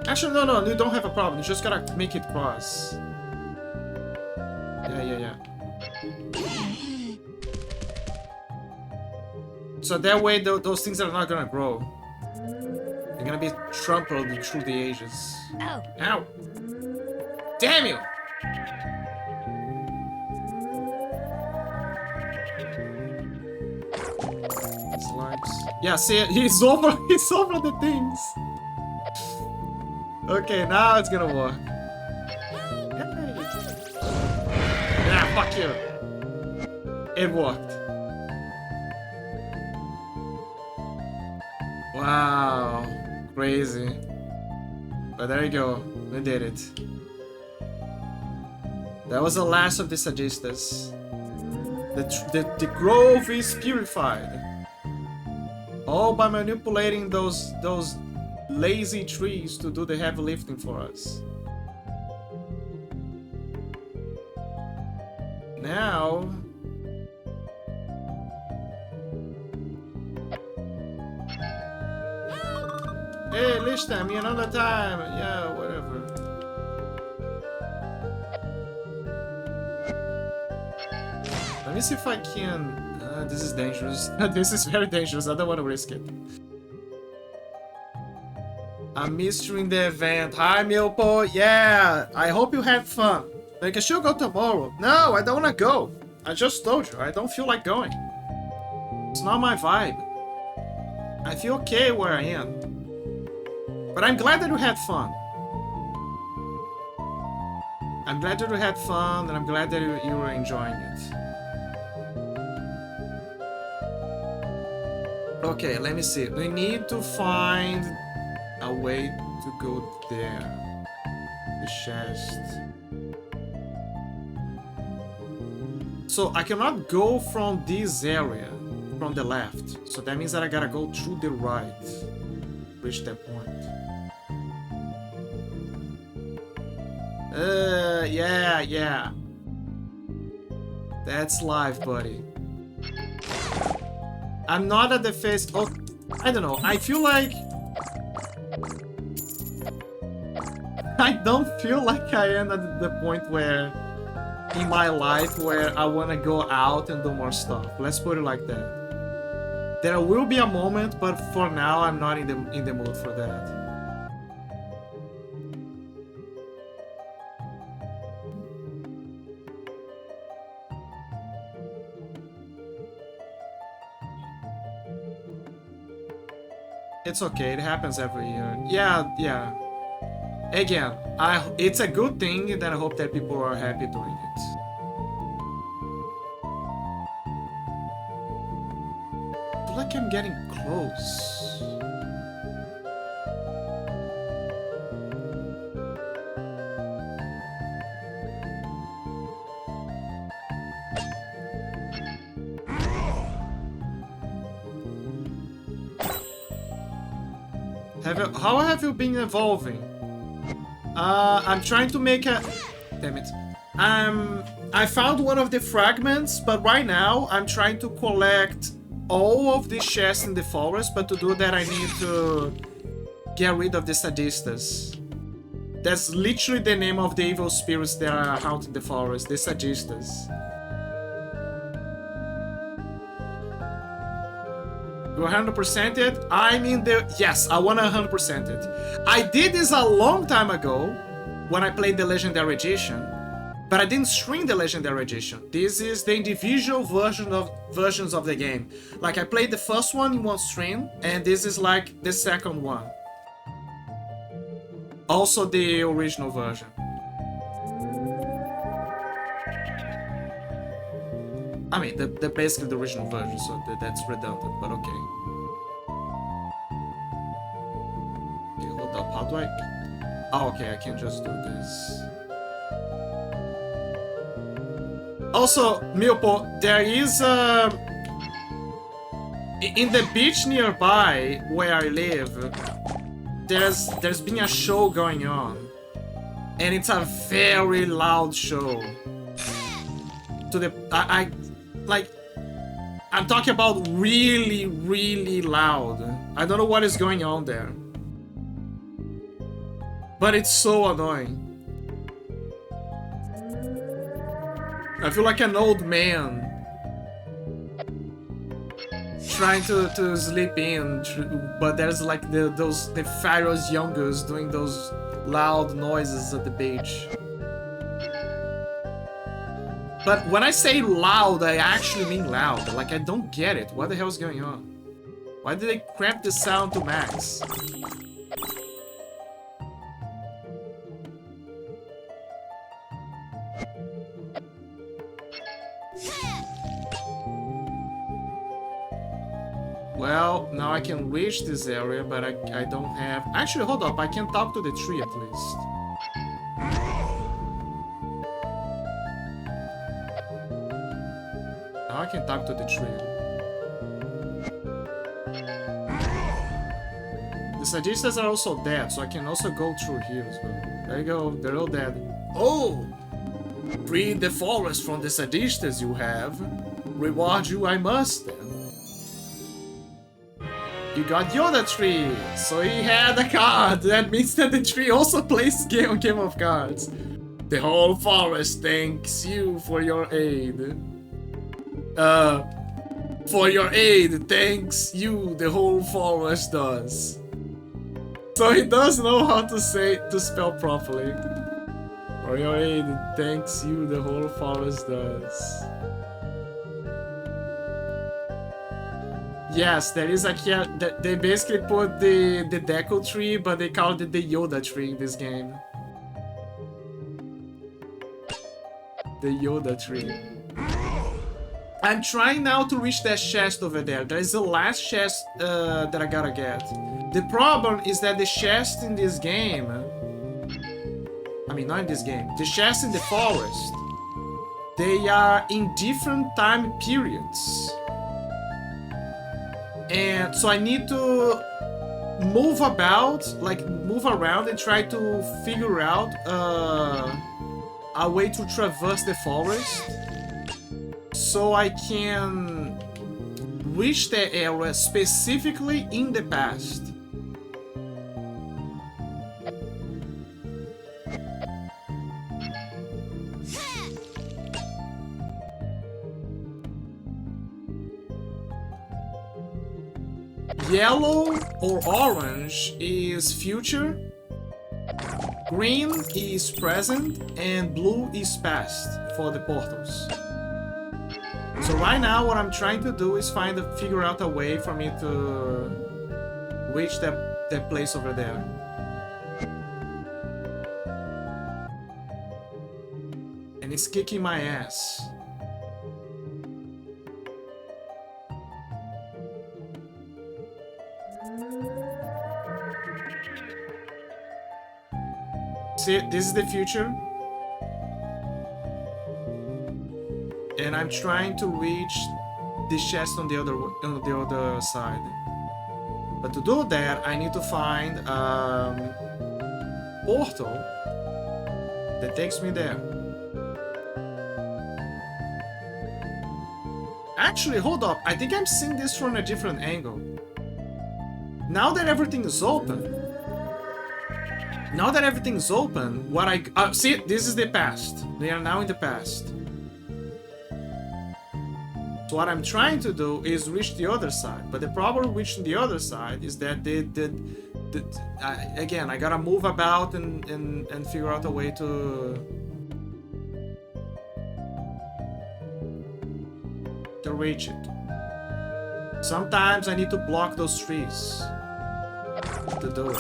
S6: Actually, no, you don't have a problem. You just gotta make it cross. Yeah. So that way, those things are not gonna grow. They're gonna be trampled through the ages.
S4: Ow!
S6: Ow! Damn you! Slimes. Yeah, see, he's over the things. Okay, now it's gonna work. Yeah, fuck you. It worked. Wow, crazy. But there you go, we did it. That was the last of the Sagistas. The grove is purified. All by manipulating those lazy trees to do the heavy lifting for us. Now... Hey, listen, me another time. Yeah, whatever. Let me see if I can... this is dangerous. This is very dangerous. I don't want to risk it. I missed you in the event. Hi, Milpo. Yeah, I hope you had fun. I can still go tomorrow. No, I don't want to go. I just told you, I don't feel like going. It's not my vibe. I feel okay where I am. But I'm glad that you had fun. I'm glad that you had fun, and I'm glad that you were enjoying it. Okay, let me see. We need to find a way to go there. The chest. So I cannot go from this area, from the left. So that means that I gotta go through the right. Reach that point. Yeah. That's life, buddy. I'm not at the face. Oh, I don't know. I feel like I don't feel like I am at the point where in my life where I want to go out and do more stuff. Let's put it like that. There will be a moment, but for now I'm not in the mood for that. It's okay, it happens every year. Yeah. Again, it's a good thing, and I hope that people are happy doing it. I feel like I'm getting close. How have you been evolving? I'm trying to make a... Damn it. I found one of the fragments, but right now I'm trying to collect all of the chests in the forest, but to do that I need to get rid of the Sadistas. That's literally the name of the evil spirits that are haunting the forest, the Sadistas. You 100% it? I'm in the... Yes, I wanna 100% it. I did this a long time ago when I played the Legendary Edition, but I didn't stream the Legendary Edition. This is the individual versions of the game. Like, I played the first one in one stream, and this is like the second one. Also the original version. I mean, they're basically the original version, so that's redundant, but okay. Okay, hold up, how do I... Oh, okay, I can just do this. Also, Milpo, there is in the beach nearby where I live, there's been a show going on. And it's a very loud show. I'm talking about really, really loud. I don't know what is going on there. But it's so annoying. I feel like an old man trying to sleep in, but there's like the Pharaoh's youngest doing those loud noises at the beach. But when I say loud, I actually mean loud. Like, I don't get it. What the hell is going on? Why did they cramp the sound to max? Well, now I can reach this area, but I don't have... Actually, hold up. I can talk to the tree at least. Now I can talk to the tree. The Sadistas are also dead, so I can also go through here as well. There you go. They're all dead. Oh! Free the forest from the Sadistas you have. Reward you I must then. You got Yoda Tree, so he had a card. That means that the tree also plays Game of Cards. The whole forest thanks you for your aid. For your aid, thanks you, the whole forest does. So he does know how to spell properly. For your aid, thanks you, the whole forest does. Yes, there is a they basically put the Deco tree, but they called it the Yoda tree in this game. The Yoda tree. I'm trying now to reach that chest over there. There is the last chest that I gotta get. The problem is that the chests in this game... I mean, not in this game. The chests in the forest, they are in different time periods. And so I need to move about, like move around and try to figure out a way to traverse the forest so I can reach the area specifically in the past. Yellow or orange is future, green is present, and blue is past for the portals. So right now what I'm trying to do is figure out a way for me to reach that place over there. And it's kicking my ass. See, this is the future. And I'm trying to reach this chest on the other side. But to do that, I need to find portal that takes me there. Actually, hold up. I think I'm seeing this from a different angle. Now that everything is open, what I see, this is the past. They are now in the past. So what I'm trying to do is reach the other side, but the problem with reaching the other side is that again, I gotta move about and figure out a way to reach it. Sometimes I need to block those trees to do it.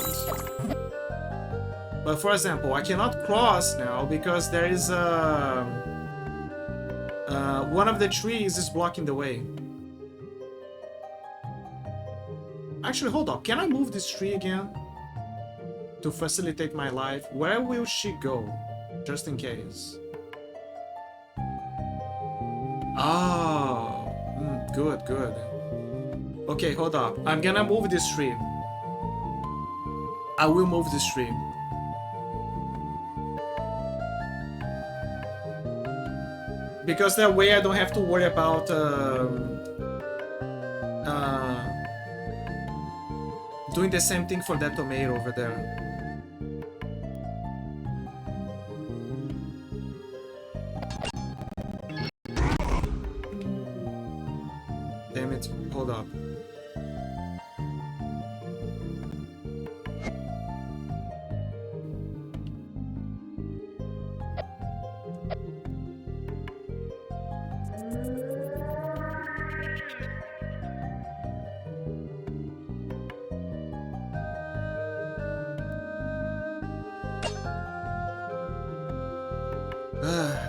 S6: But for example, I cannot cross now because there is one of the trees is blocking the way. Actually, hold up. Can I move this tree again? To facilitate my life? Where will she go? Just in case. Oh. Good, good. Okay, hold up. I'm gonna move this tree. I will move this tree. Because that way I don't have to worry about doing the same thing for that tomato over there. Damn it, hold up.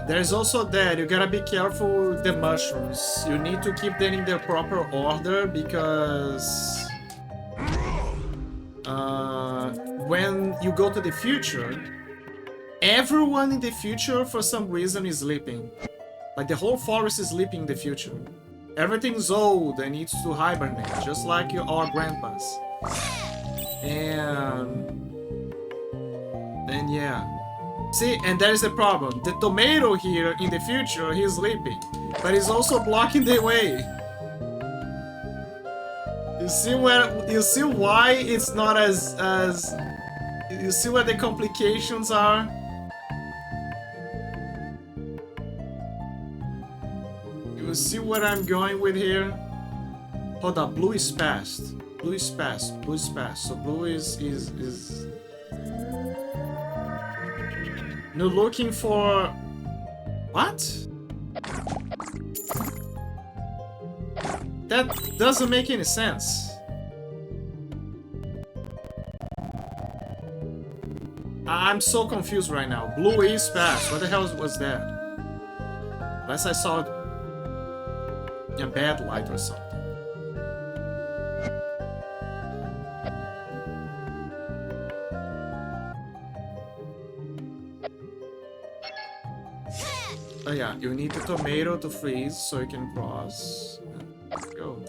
S6: There's also that, you gotta be careful with the mushrooms. You need to keep them in their proper order because when you go to the future, everyone in the future for some reason is sleeping. Like the whole forest is sleeping in the future. Everything's old and needs to hibernate, just like our grandpas. And yeah. See, and there's the problem. The tomato here in the future, he's sleeping, but he's also blocking the way. You see why it's not as you see where the complications are? You see what I'm going with here? Hold up, blue is past. Blue is past. Blue is past. So blue is You're looking for... What? That doesn't make any sense. I'm so confused right now. Blue is fast. What the hell was that? Unless I saw a bad light or something. Oh yeah, you need the tomato to freeze so you can cross. Let's go.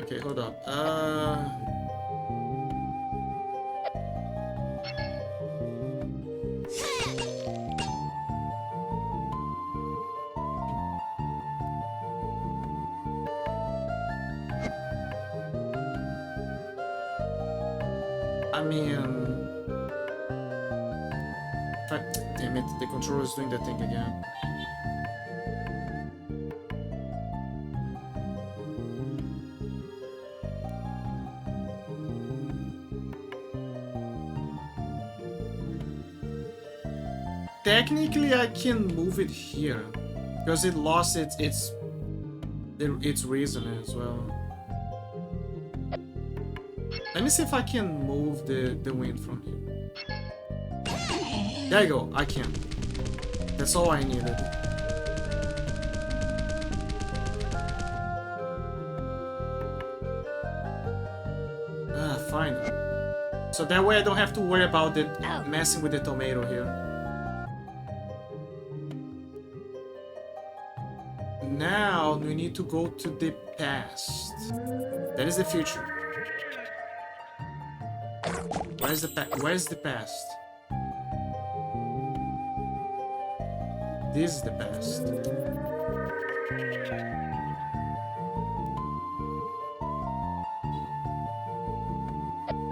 S6: Okay, hold up. I mean... Damn it, the controller is doing that thing again. Technically, I can move it here because it lost its reason as well. Let me see if I can move the wind from here. There you go, I can. That's all I needed. Ah, fine. So that way I don't have to worry about the messing with the tomato here. Now we need to go to the past. That is the future. Where's the past? This is the past.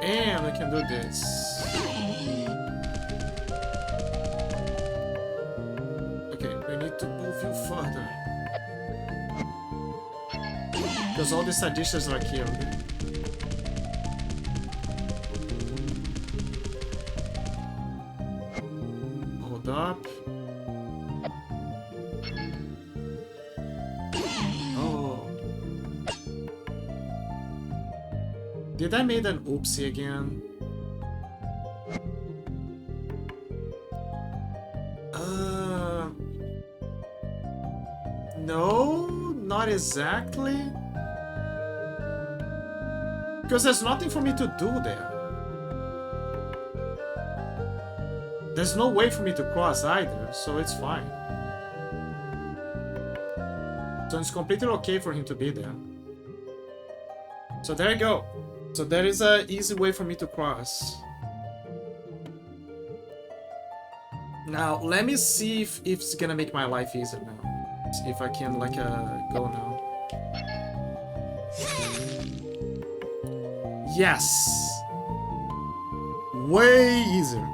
S6: And we can do this. Okay, we need to move you further. Because all the sadistas are killed. Hold up. Oh. Did I make an oopsie again? No, not exactly. Because there's nothing for me to do there. There's no way for me to cross either, so it's fine. So it's completely okay for him to be there. So there you go. So there is an easy way for me to cross. Now, let me see if it's gonna make my life easier now. See if I can, like, go now. Yes! Way easier.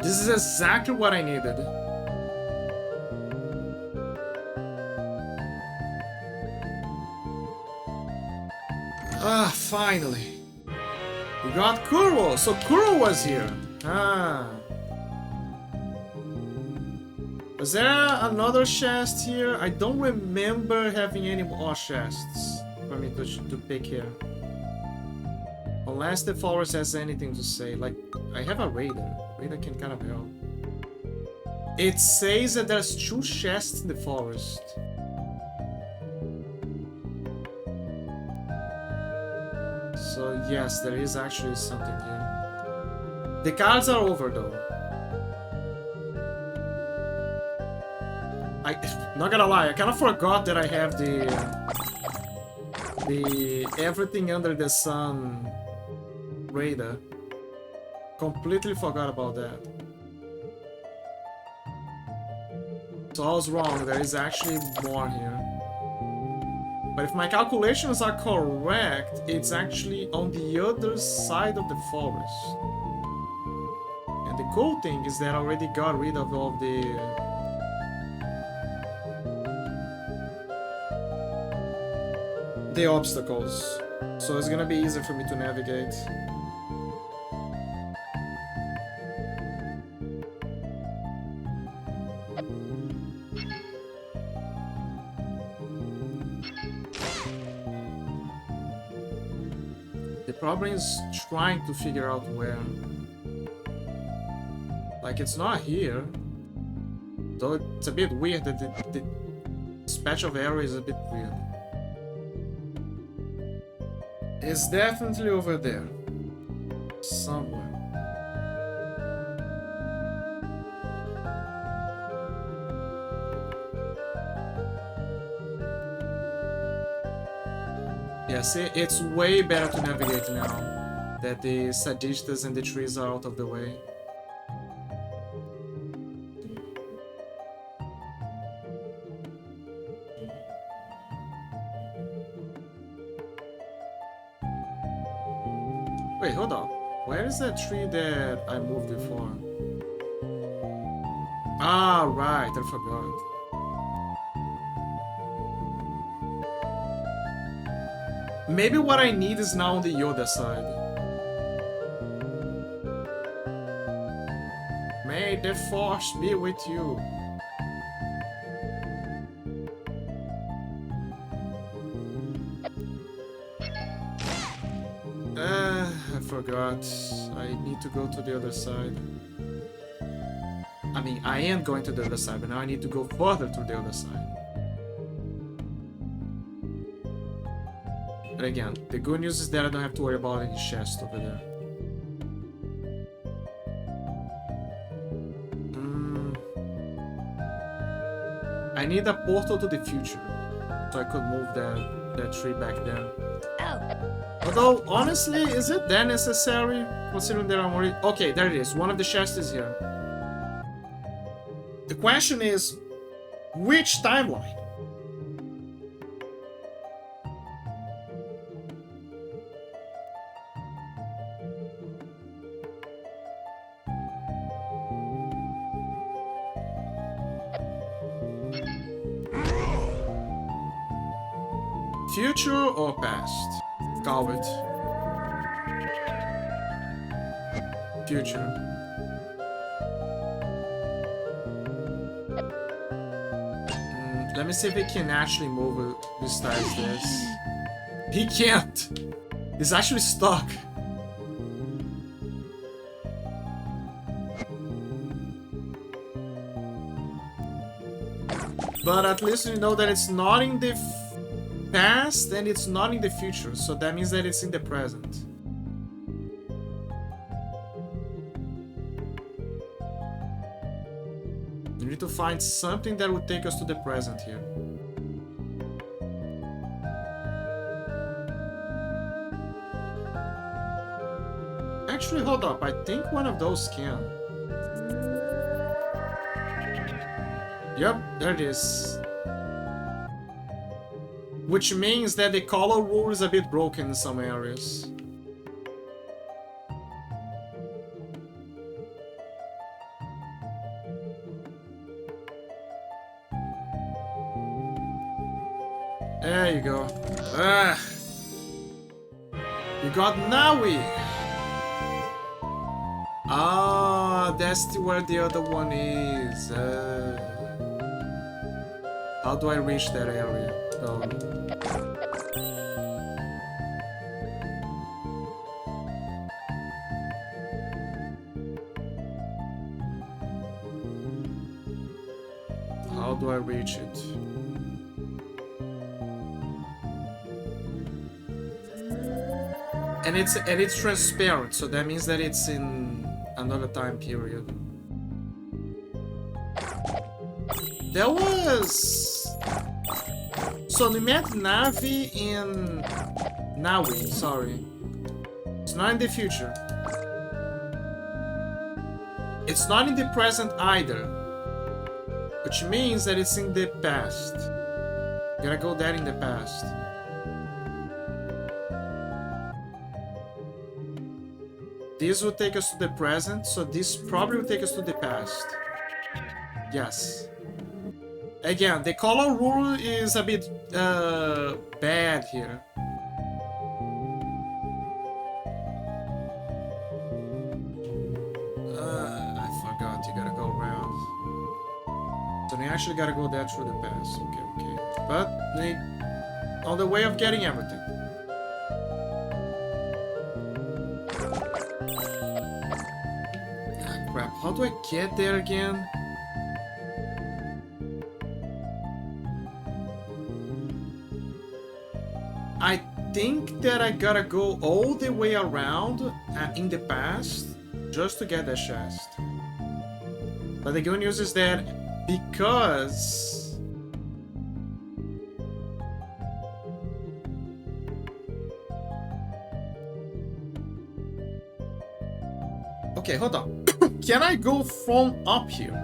S6: This is exactly what I needed. Ah, finally. We got Kuro! So Kuro was here. Ah. Was there another chest here? I don't remember having any more chests for me to pick here. Unless the forest has anything to say. Like, I have a Raider. Raider can kind of help. It says that there's 2 chests in the forest. So yes, there is actually something here. The cards are over though. Not gonna lie, I kind of forgot that I have the everything under the sun radar. Completely forgot about that. So I was wrong, there is actually more here. But if my calculations are correct, it's actually on the other side of the forest. And the cool thing is that I already got rid of all the obstacles. So it's gonna be easier for me to navigate. The problem is trying to figure out where. Like, it's not here. Though it's a bit weird that the patch of arrow is a bit weird. It's definitely over there. Somewhere. Yeah, see, it's way better to navigate now that the sadistas and the trees are out of the way. Wait, hold on. Where is that tree that I moved before? Ah, right, I forgot. Maybe what I need is now on the Yoda side. May the Force be with you. forgot. I need to go to the other side. I mean, I am going to the other side, but now I need to go further to the other side. But again, the good news is that I don't have to worry about any chest over there. I need a portal to the future, so I could move that tree back there. Although, honestly, is it that necessary? Considering that I'm already... Okay, there it is. One of the chests is here. The question is, which timeline? Future or past? Call it. Future. Let me see if he can actually move it besides this. He can't! He's actually stuck. But at least you know that it's not in the past and it's not in the future, so that means that it's in the present. You need to find something that would take us to the present here. Actually, hold up, I think one of those can. Yep, there it is. Which means that the color rule is a bit broken in some areas. There you go. You got Nawi! Ah, that's where the other one is. How do I reach that area? Oh. How do I reach it? And it's transparent, so that means that it's in another time period. There was... So we met Navi in... Nawi, sorry. It's not in the future. It's not in the present either. Which means that it's in the past. Gotta go there in the past. This will take us to the present, so this probably will take us to the past. Yes. Again, the color rule is a bit bad here. I forgot, you gotta go around. So you actually gotta go there through the past. Okay. But on the way of getting everything. Ah, crap, how do I get there again? I think that I gotta go all the way around in the past just to get that chest. But the good news is that because... Okay, hold on. Can I go from up here?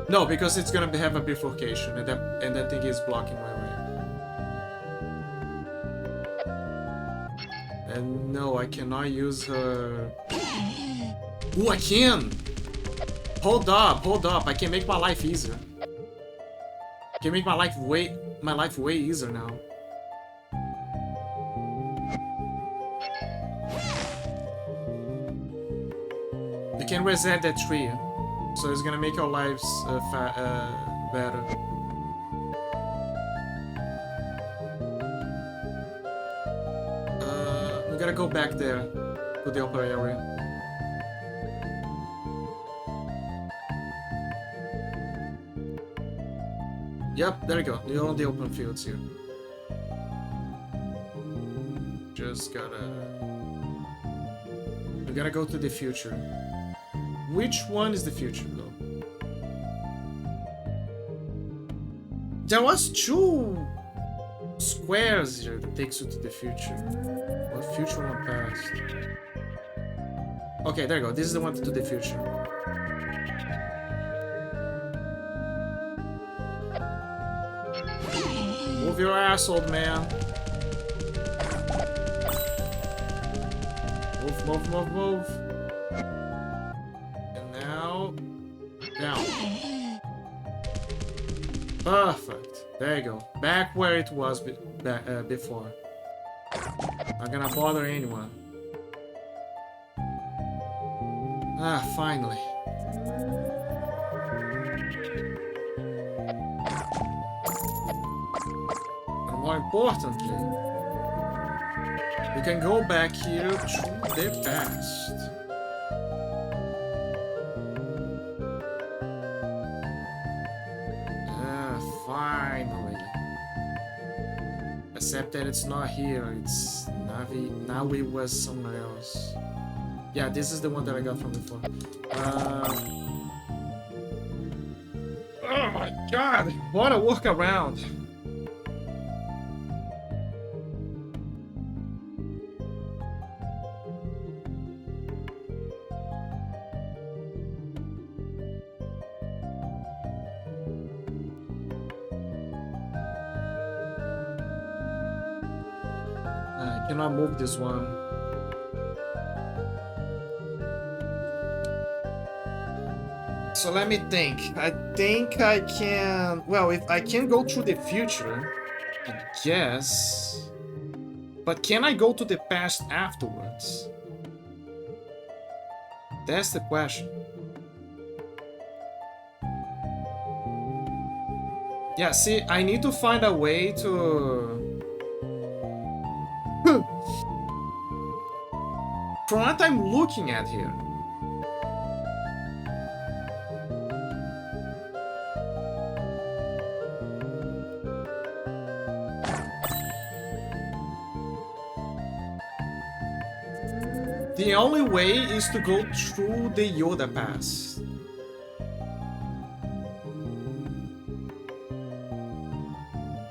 S6: No, because it's gonna have a bifurcation, and that thing is blocking my way. And no, I cannot use her. Ooh, I can! Hold up! I can make my life easier. I can make my life way easier now. You can reset that tree. So it's gonna make our lives better. go back there to the upper area. Yep, there you go. You're on the open fields here. Just gotta... We gotta go to the future. Which one is the future, though? There was 2 squares here that takes you to the future. One future, one past. Okay, there you go. This is the one to the future. Move your ass, old man. Move, move, move, move. And now... down. Perfect. There you go. Back where it was before. Not gonna bother anyone. Ah, finally. And more importantly, we can go back here to the past. Finally. Except that it's not here, it's Navi. Now it was somewhere else. Yeah, this is the one that I got from before. Oh my god, what a workaround. I cannot move this one. So let me think. I think I can... Well, if I can go through the future, I guess. But can I go to the past afterwards? That's the question. Yeah, see, I need to find a way to... From what I'm looking at here, the only way is to go through the Yoda Pass.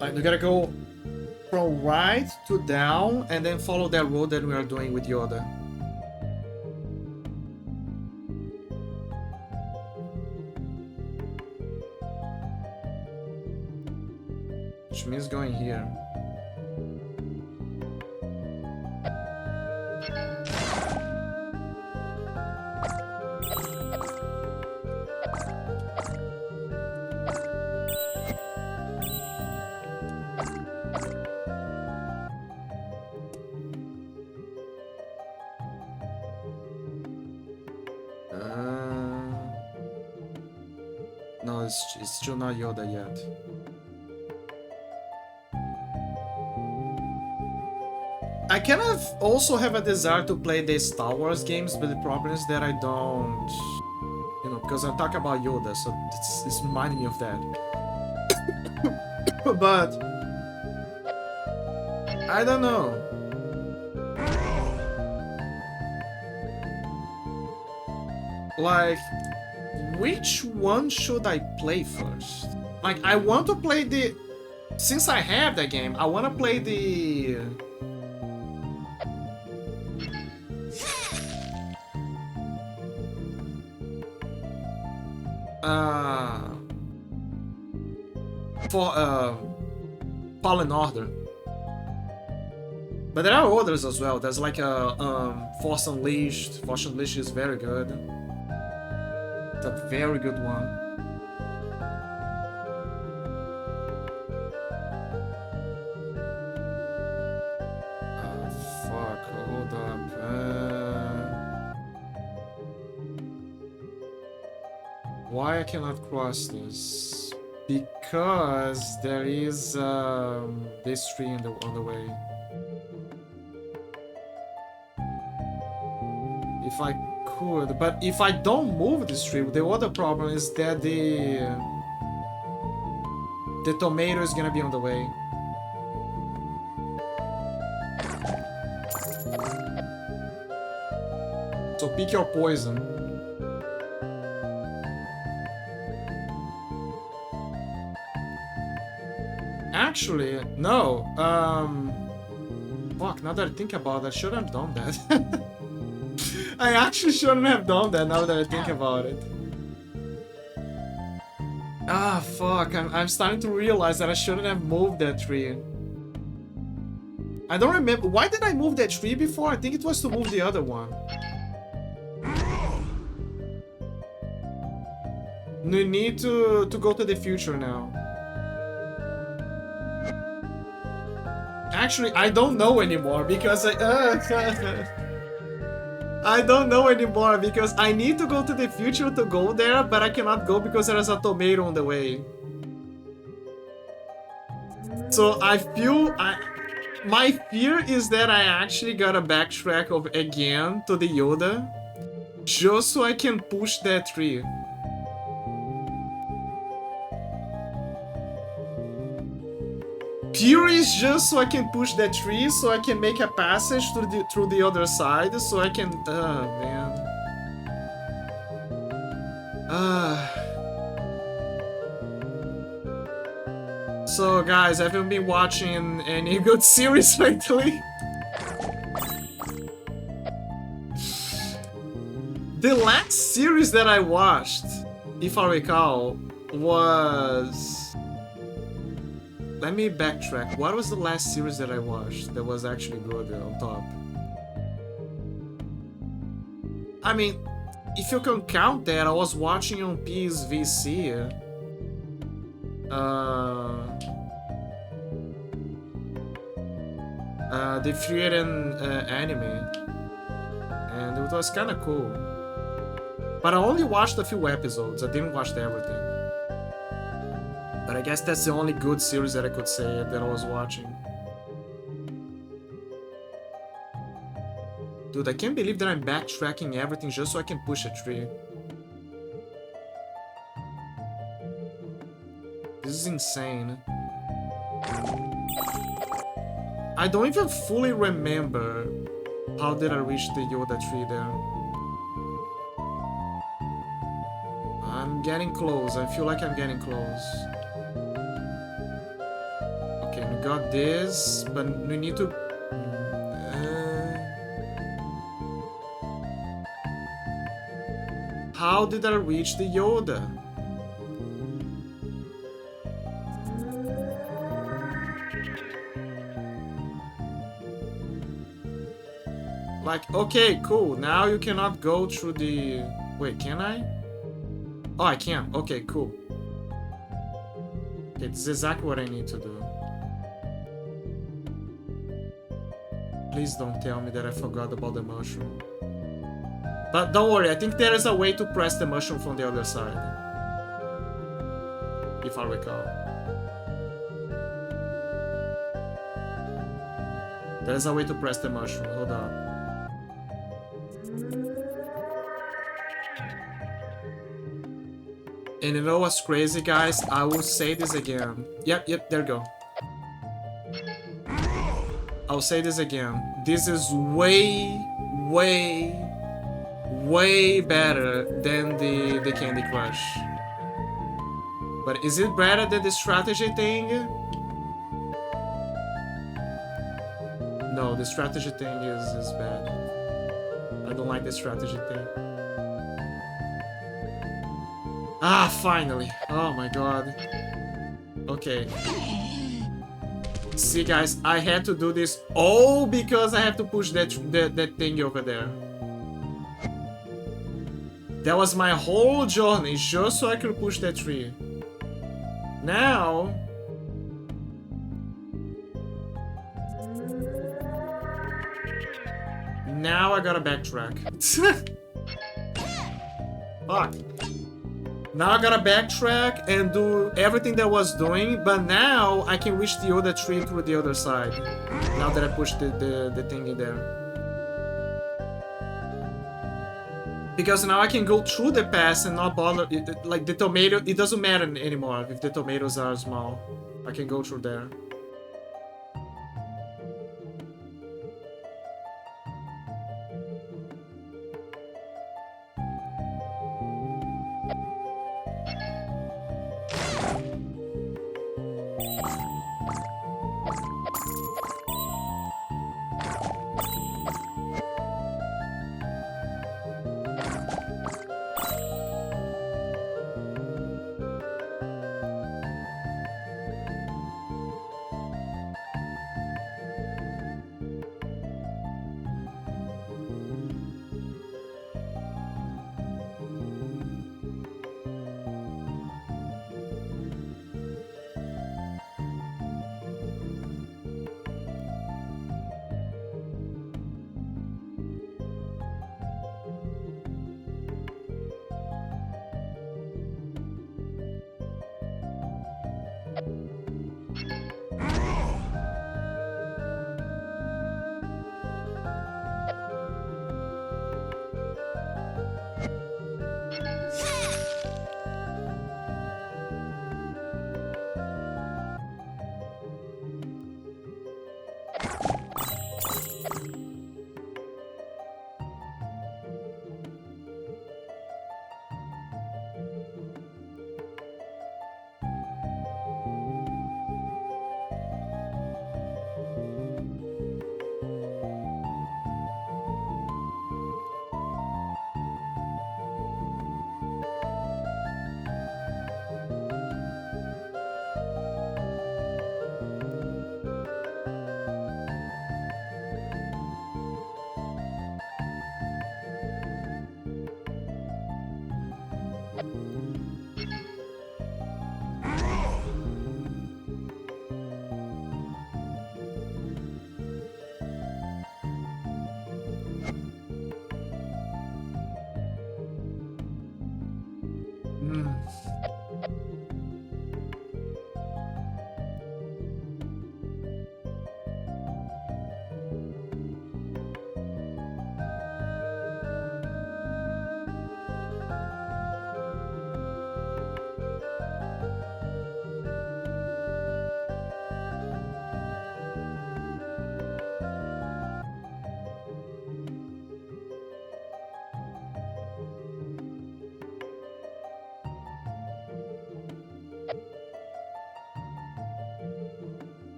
S6: Like, we gotta go from right to down and then follow that road that we are doing with Yoda. Which means going here. No, it's still not Yoda yet. I kind of also have a desire to play the Star Wars games, but the problem is that I don't... You know, because I talk about Yoda, so it's reminding me of that. But... I don't know. Like... Which one should I play first? Like, I want to play the... Since I have that game, I want to play the... Fallen Order. But there are others as well. There's like a Force Unleashed. Force Unleashed is very good. It's a very good one. Fuck, hold up. Why I cannot cross this? Because there is this tree on the way. If I could, but if I don't move this tree, the other problem is that the tomato is gonna be on the way. So pick your poison. Actually, no. Fuck, now that I think about it, I shouldn't have done that. I actually shouldn't have done that now that I think about it. Ah, fuck, I'm starting to realize that I shouldn't have moved that tree. I don't remember. Why did I move that tree before? I think it was to move the other one. We need to go to the future now. Actually, I don't know anymore because I don't know anymore because I need to go to the future to go there, but I cannot go because there's a tomato on the way. So I feel my fear is that I actually gotta backtrack again to the Yoda just so I can push that tree. Fear is just so I can push that tree, so I can make a passage through the other side, so I can... man. So guys, have you been watching any good series lately? The last series that I watched, if I recall, was... Let me backtrack. What was the last series that I watched that was actually good on top? I mean, if you can count that, I was watching on PSVC. The Frieren anime. And it was kinda cool. But I only watched a few episodes, I didn't watch everything. But I guess that's the only good series that I could say that I was watching. Dude, I can't believe that I'm backtracking everything just so I can push a tree. This is insane. I don't even fully remember how did I reach the Yoda tree there. I'm getting close, I feel like I'm getting close. Okay, we got this, but we need to... How did I reach the Yoda? Like, okay, cool. Now you cannot go through the... Wait, can I? Oh, I can. Okay, cool. Okay, this is exactly what I need to do. Please don't tell me that I forgot about the mushroom. But don't worry, I think there is a way to press the mushroom from the other side. If I recall. There is a way to press the mushroom, hold on. And you know what's crazy, guys? I will say this again. Yep, there you go. I'll say this again. This is way better than the Candy Crush. But is it better than the strategy thing? No, the strategy thing is bad. I don't like the strategy thing. Ah, finally. Oh my god. Okay. See, guys, I had to do this all because I have to push that thing over there. That was my whole journey, just so I could push that tree. Now... Now I gotta backtrack. Fuck. Now I gotta backtrack and do everything that I was doing, but now I can reach the other tree through the other side. Now that I pushed the thing in there. Because now I can go through the pass and not bother. Like the tomato, it doesn't matter anymore if the tomatoes are small. I can go through there.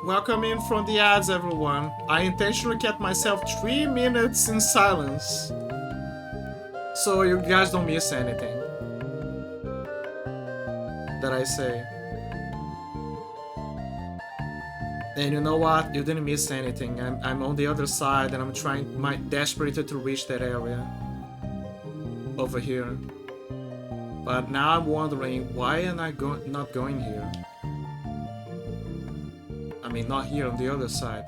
S6: Welcome in from the ads, everyone. I intentionally kept myself 3 minutes in silence, so you guys don't miss anything that I say. And you know what? You didn't miss anything. I'm on the other side, and I'm trying desperately to reach that area over here. But now I'm wondering, why am I not going here? I mean, not here on the other side.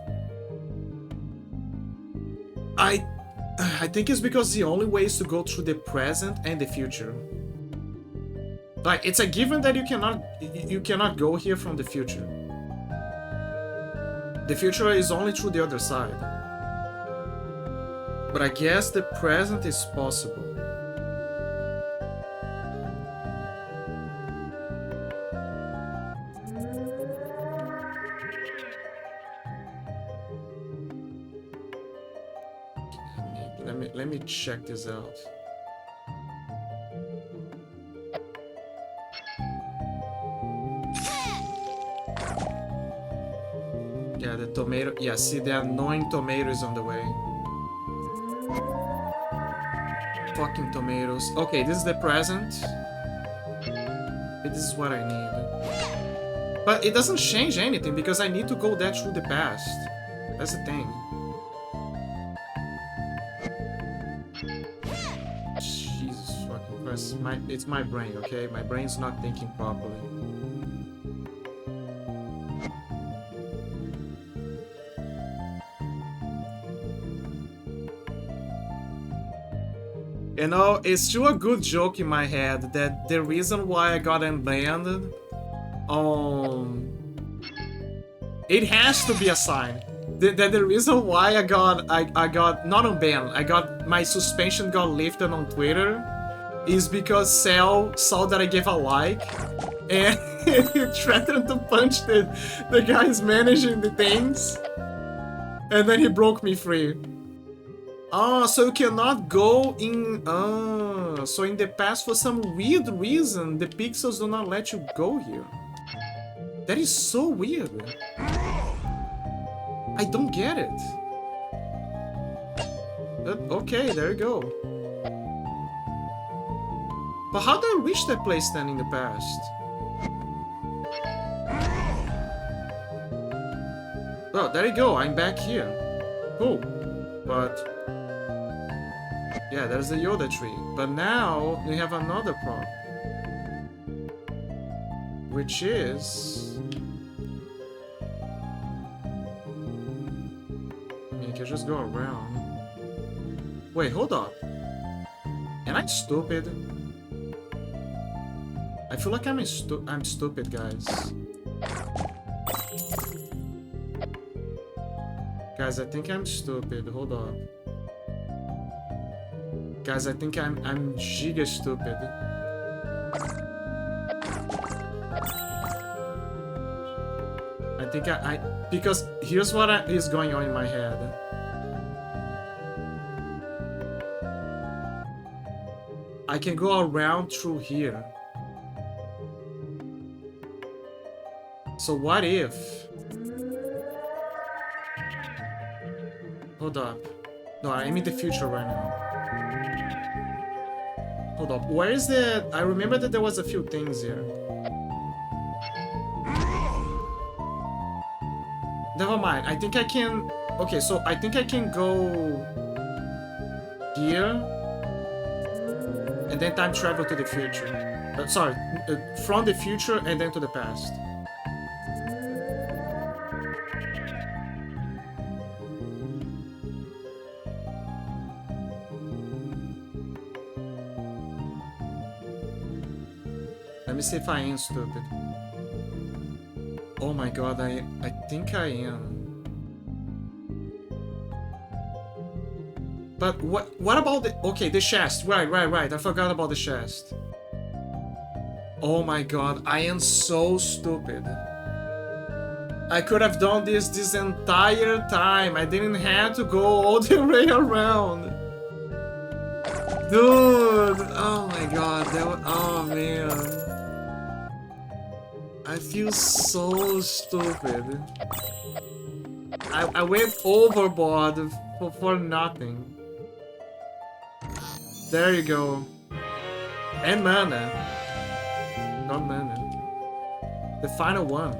S6: I think it's because the only way is to go through the present and the future. Like, it's a given that you cannot go here from the future. The future is only through the other side. But I guess the present is possible. Let me check this out. Yeah, the tomato. Yeah, see, the annoying tomato is on the way. Fucking tomatoes. Okay, this is the present. This is what I need. But it doesn't change anything because I need to go that through the past. That's the thing. Jesus fucking Christ. It's my brain, okay? My brain's not thinking properly. You know, it's still a good joke in my head that the reason why I got unbanned It has to be a sign. The reason why I got not unbanned, I got my suspension got lifted on Twitter is because Cell saw that I gave a like and he threatened to punch the guys managing the things, and then he broke me free. Ah, so you cannot go in. So in the past, for some weird reason, the pixels do not let you go here. That is so weird. I don't get it. Okay, there you go. But how did I reach that place then in the past? Oh, there you go. I'm back here. Cool. But yeah, there's the Yoda tree. But now we have another problem, which is you can just go around. Wait, hold up. Am I stupid? I feel like I'm stupid, guys. Guys, I think I'm stupid. Hold up. Guys, I think I'm giga stupid. I think because here's what is going on in my head. I can go around through here. So what if? Hold up. No, I'm in the future right now. Hold up. Where is the... I remember that there was a few things here. Never mind. I think I can... Okay, so I think I can go... here. And then time travel to the future. Sorry. From the future and then to the past. Let me see if I am stupid. Oh my god, I think I am. But what about the... Okay, the chest. Right. I forgot about the chest. Oh my god, I am so stupid. I could have done this entire time. I didn't have to go all the way around. Dude, oh my god, oh man. I feel so stupid. I went overboard for nothing. There you go. And mana. Not mana. The final one.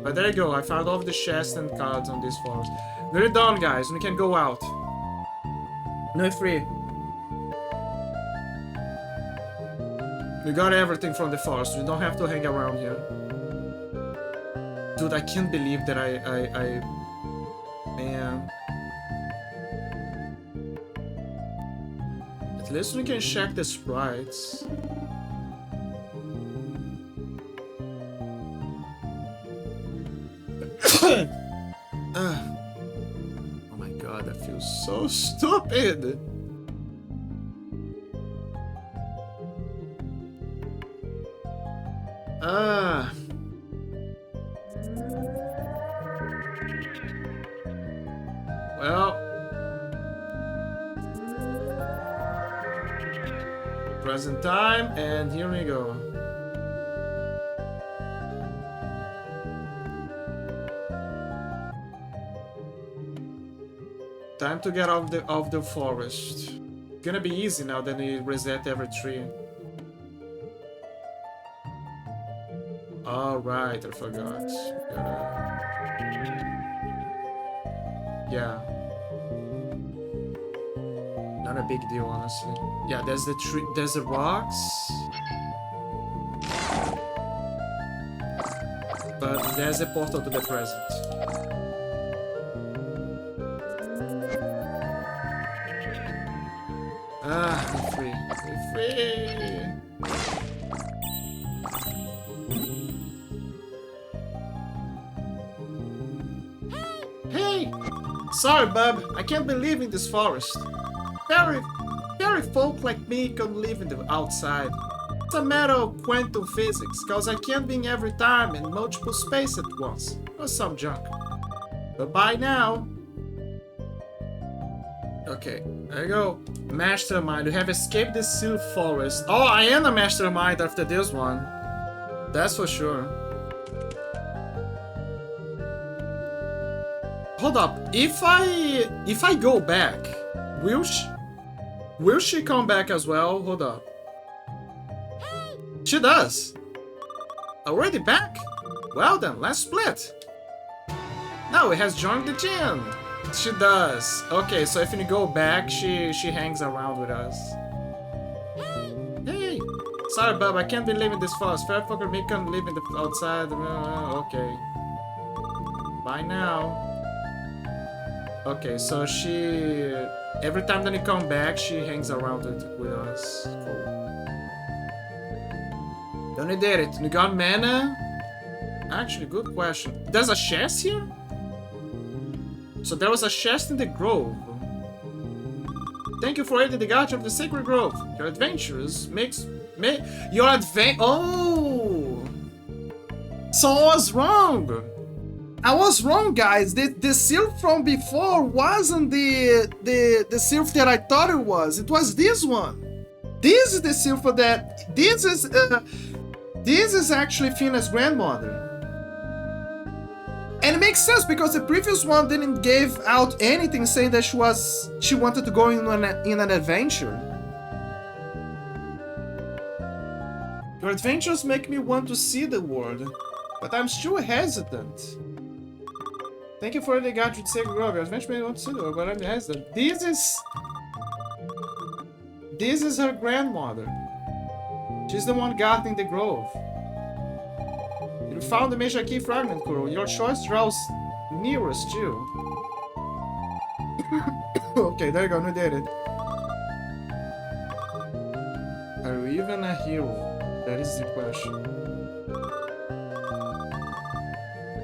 S6: But there you go, I found all of the chests and cards on this forest. We're done, guys, we can go out. No free. We got everything from the forest, we don't have to hang around here. Dude, I can't believe that man. At least we can check the sprites. Oh my god, I feel so stupid. Well, present time, and here we go. Time to get out of the forest. It's gonna be easy now that we reset every tree. Alright, I forgot. Yeah. Not a big deal, honestly. Yeah, there's the tree, there's the rocks. But there's a portal to the present. Ah, we're free. We're free. Hey! Sorry, bub. I can't be leaving this forest. Very folk like me can live in the outside. It's a matter of quantum physics, cause I can't be in every time in multiple space at once. Or some junk. But bye now. Okay, there you go. Mastermind, you have escaped the Seal Forest. Oh, I am a mastermind after this one. That's for sure. Hold up, if I go back, will she come back as well? Hold up. She does. Already back? Well then, let's split. Now it has joined the gym. She does. Okay, so if you go back, she hangs around with us. Hey! Sorry, bub, I can't be leaving this fast. Fair fucker me can't live in the outside. Okay. Bye now. Okay, so she... Every time that you come back, she hangs around with us. Cool. Then we did it. We got mana. Actually, good question. There's a chest here? So there was a chest in the grove. Thank you for aiding the guardian of the sacred grove. Your adventures Oh! So I was wrong! I was wrong, guys. The sylph from before wasn't the sylph that I thought it was. It was this one. This is the sylph that... This is actually Fina's grandmother. And it makes sense because the previous one didn't give out anything saying that she wanted to go in an adventure. Your adventures make me want to see the world, but I'm still hesitant. Thank you for the guide to Sacred Grove. Your adventure made me want to see the world, but I'm hesitant. This is her grandmother. She's the one guarding the grove. You found the Measure Key fragment, Kuro. Your choice draws nearest you. Okay, there you go, we did it. Are you even a hero? That is the question.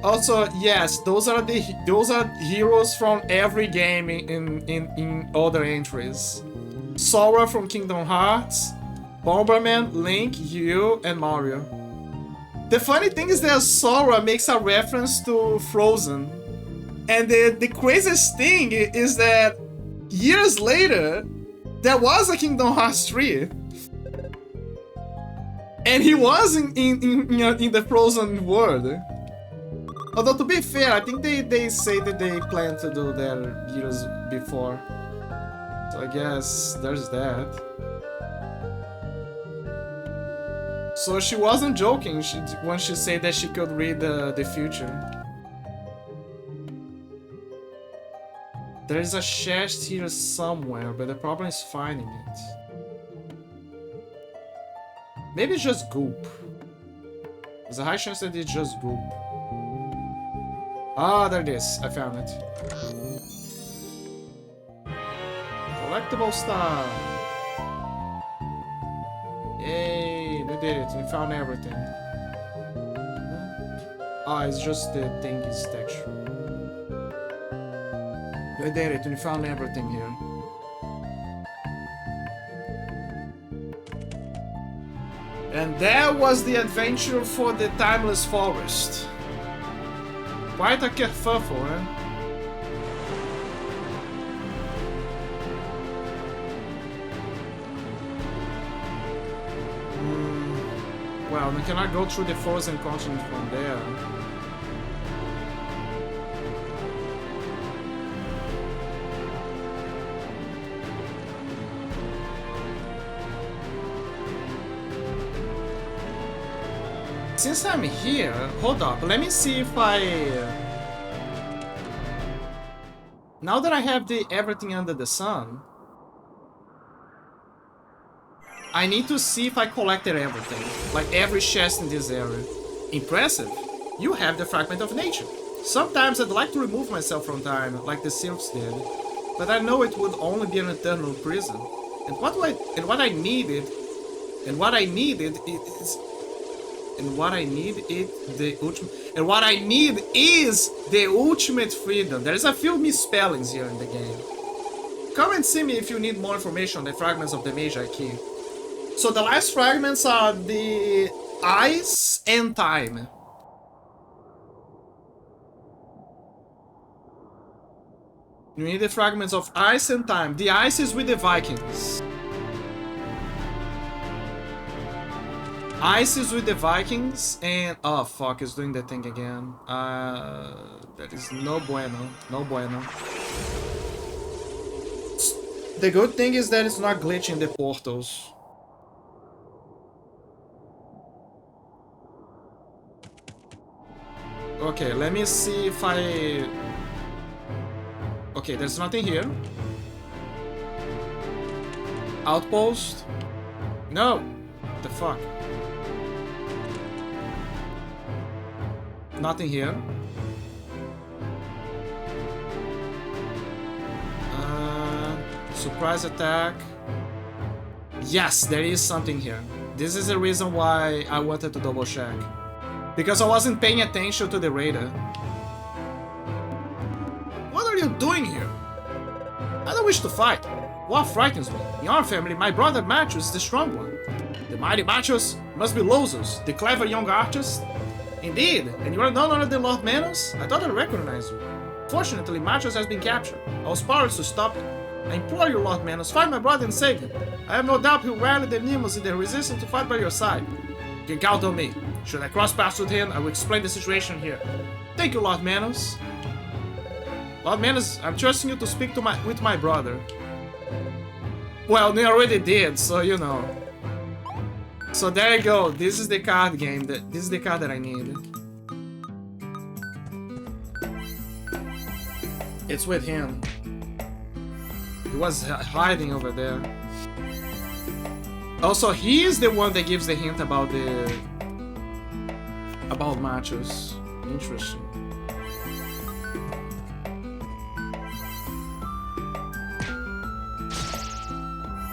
S6: Also, yes, those are heroes from every game in other entries. Sora from Kingdom Hearts, Bomberman, Link, you, and Mario. The funny thing is that Sora makes a reference to Frozen. And the craziest thing is that years later, there was a Kingdom Hearts 3. And he was in the Frozen world. Although to be fair, I think they say that they plan to do that years before. So I guess there's that. So she wasn't joking when she said that she could read the future. There's a chest here somewhere, but the problem is finding it. Maybe it's just goop. There's a high chance that it's just goop. Ah, there it is. I found it. Collectible stuff. Yay, we did it. We found everything. Ah, it's just the thingy's texture. We did it. We found everything here. And that was the adventure for the Timeless Forest. Quite a kerfuffle, eh? Well, we cannot go through the frozen continent from there. Since I'm here, hold up, let me see if I... Now that I have the everything under the sun, I need to see if I collected everything, like every chest in this area. Impressive! You have the Fragment of Nature. Sometimes I'd like to remove myself from time, like the Sylphs did, but I know it would only be an eternal prison. And what I needed is... And what I need is the ultimate. And what I need is the ultimate freedom. There's a few misspellings here in the game. Come and see me if you need more information on the fragments of the Magi Key. So the last fragments are the ice and time. You need the fragments of ice and time. The ice is with the Vikings. Ice is with the Vikings and... Oh, fuck, it's doing the thing again. That is no bueno. No bueno. The good thing is that it's not glitching the portals. Okay, let me see if I... Okay, there's nothing here. Outpost? No! What the fuck? Nothing here. Surprise attack. Yes, there is something here. This is the reason why I wanted to double check. Because I wasn't paying attention to the radar. What are you doing here? I don't wish to fight. What frightens me? In our family, my brother Machus is the strong one. The mighty Machus must be Lozus, the clever young artist. Indeed, and you are none other than Lord Manos? I thought I recognized you. Fortunately, Machus has been captured. I was powerless to stop him. I implore you, Lord Manos, find my brother and save him. I have no doubt he'll rally the Nemus in the resistance to fight by your side. You can count on me. Should I cross paths with him, I will explain the situation here. Thank you, Lord Manos. Lord Manos, I'm trusting you to speak to with my brother. Well, they already did, so you know. So there you go. This is the card game. This is the card that I need. It's with him. He was hiding over there. Also, he is the one that gives the hint about Machos. Interesting.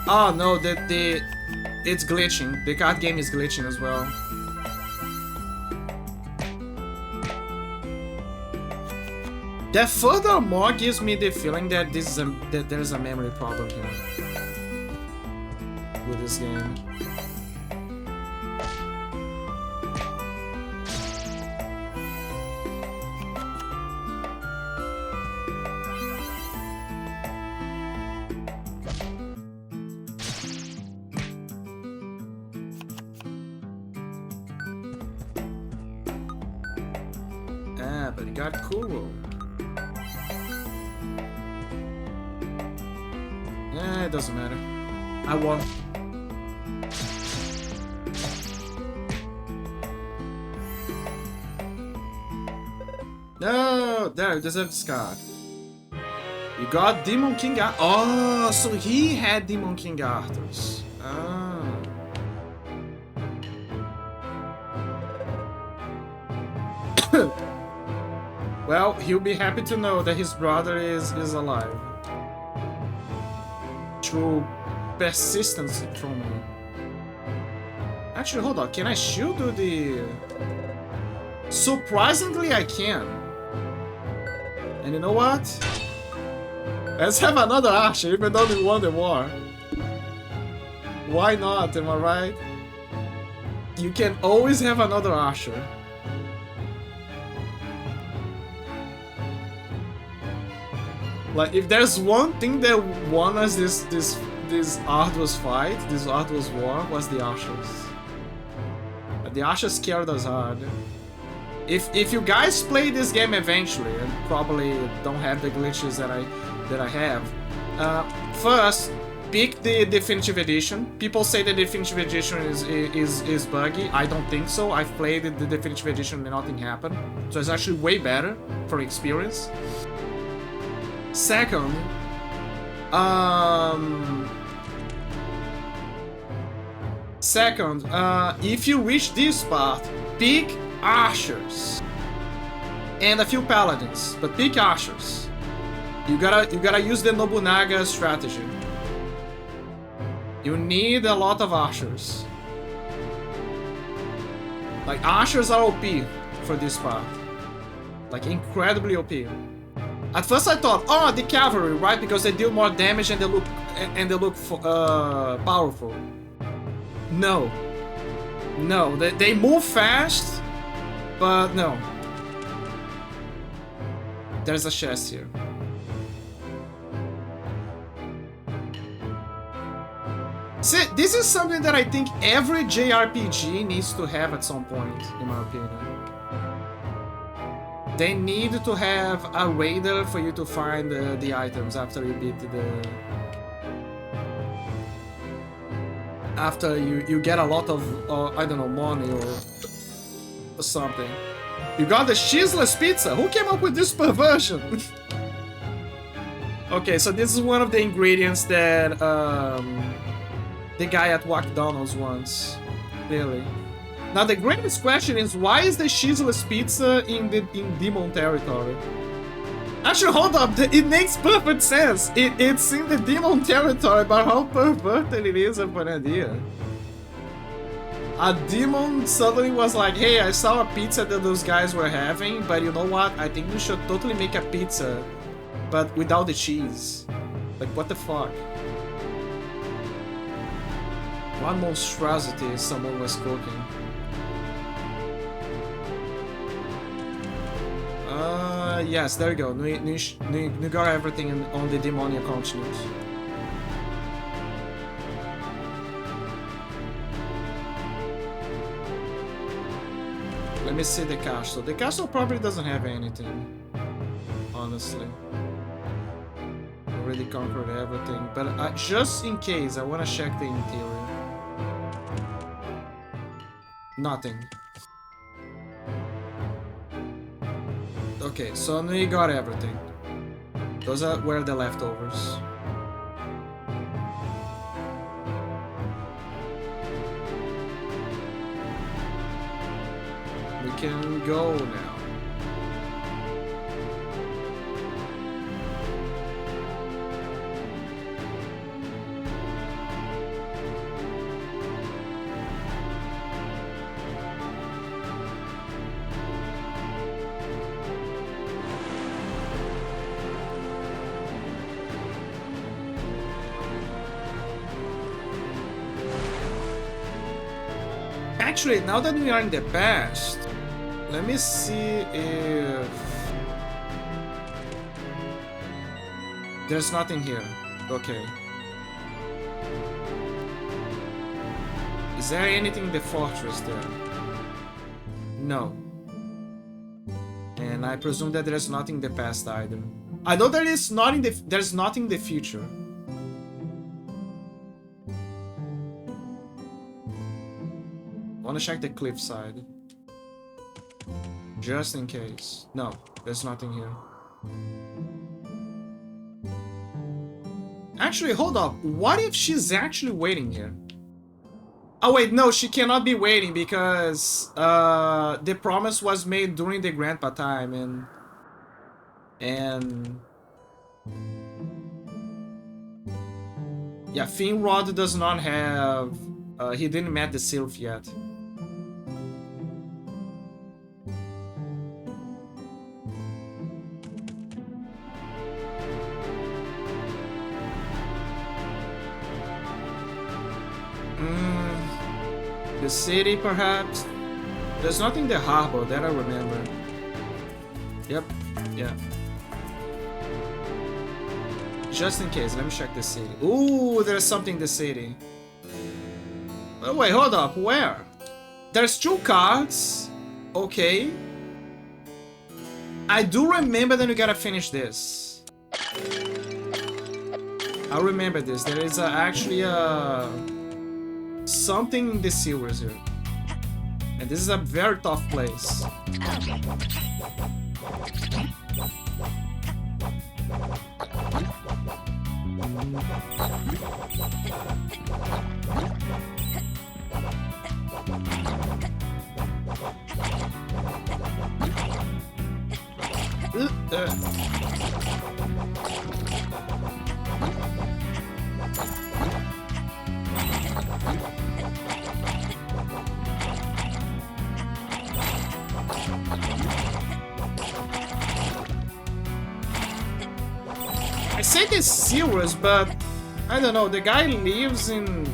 S6: Oh no, it's glitching. The card game is glitching as well. That furthermore gives me the feeling that that there's a memory problem here with this game. Ah, but he got Kuro. It doesn't matter. I won. No, there, you deserve this card. You got Demon King Arthur. Oh, so he had Demon King Arthurs. Ah. Well, he'll be happy to know that his brother is alive. Through persistence from me. Actually, hold on. Can I still do the... Surprisingly, I can. And you know what? Let's have another Archer, even though we won the war. Why not, am I right? You can always have another Archer. Like, if there's one thing that won us this arduous fight, this arduous war, was the Archers. The Archers scared us hard. If you guys play this game eventually, and probably don't have the glitches that I have, first pick the definitive edition. People say the definitive edition is buggy. I don't think so. I've played the definitive edition and nothing happened, so it's actually way better for experience. Second, if you reach this part, pick Archers and a few Paladins, but pick Archers. You gotta use the Nobunaga strategy. You need a lot of Archers. Like, archers are OP for this part. Like, incredibly OP. At first I thought, oh, the cavalry, right? Because they deal more damage and they look powerful. No. No, they move fast, but no. There's a chest here. See, this is something that I think every JRPG needs to have at some point, in my opinion. They need to have a radar for you to find the items after you beat the... After you get a lot of, I don't know, money or something. You got the cheeseless pizza? Who came up with this perversion? Okay, so this is one of the ingredients that the guy at McDonald's wants. Clearly. Now the greatest question is, why is the cheeseless pizza in Demon territory? Actually, hold up, it makes perfect sense. It's in the Demon territory, but how perverted it is of an idea. A demon suddenly was like, hey, I saw a pizza that those guys were having, but you know what? I think we should totally make a pizza, but without the cheese. Like, what the fuck? What monstrosity someone was cooking. Yes, there you go. We got everything on the Demonia continent. Let me see the castle. The castle probably doesn't have anything, honestly. Already conquered everything, but just in case, I want to check the interior. Nothing. Okay, so we got everything. Those were the leftovers. We can go now. Actually, now that we are in the past, let me see if... There's nothing here. Okay. Is there anything in the fortress there? No. And I presume that there's nothing in the past either. I know there is not in the... There's nothing in the future. I want to check the cliffside. Just in case. No, there's nothing here. Actually, hold up. What if she's actually waiting here? Oh wait, no, she cannot be waiting because the promise was made during the grandpa time and yeah, Finrod does not have he didn't met the Sylph yet. The city, perhaps? There's nothing in the harbor that I remember. Yep, yeah. Just in case, let me check the city. Ooh, there's something in the city. Oh, wait, hold up, where? There's 2 cards. Okay. I do remember that we gotta finish this. I remember this. There is actually a... something in the sewers here. And this is a very tough place. I say this serious, but I don't know. The guy lives in.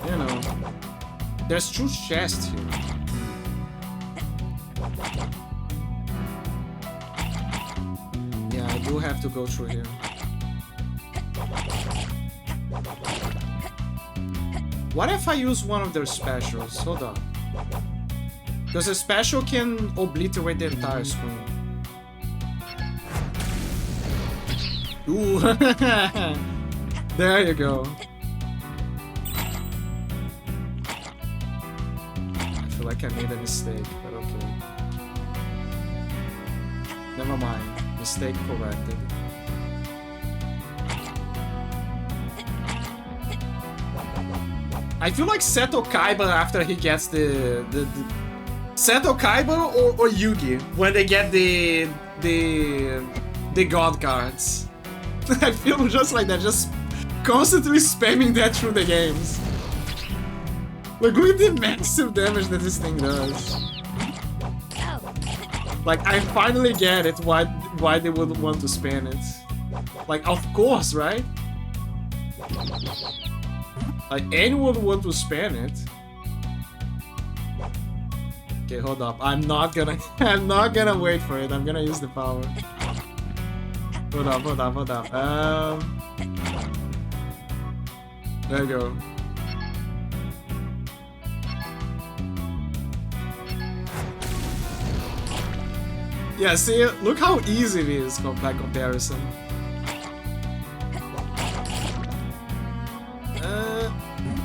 S6: You know, there's two chests here. Yeah, I do have to go through here. What if I use one of their specials? Hold on. Because a special can obliterate the entire screen. Ooh. There you go. I feel like I made a mistake, but okay. Never mind. Mistake corrected. I feel like Seto Kaiba after he gets the Seto Kaiba or Yugi when they get the god cards. I feel just like that, just constantly spamming that through the games. Like, look at the massive damage that this thing does. Like, I finally get it why they would want to spam it. Like, of course, right? Like, anyone would want to spam it. Okay, hold up. I'm not gonna wait for it. I'm gonna use the power. Hold up. There you go. Yeah, see, look how easy it is by comparison.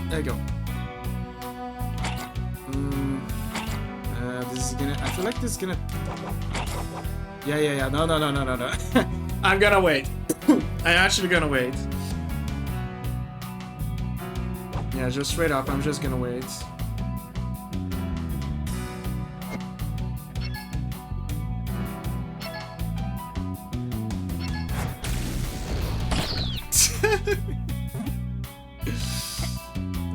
S6: There you go. This is gonna. I feel like this is gonna. Yeah. No. I'm gonna wait. I'm actually gonna wait. Yeah, just straight up. I'm just gonna wait.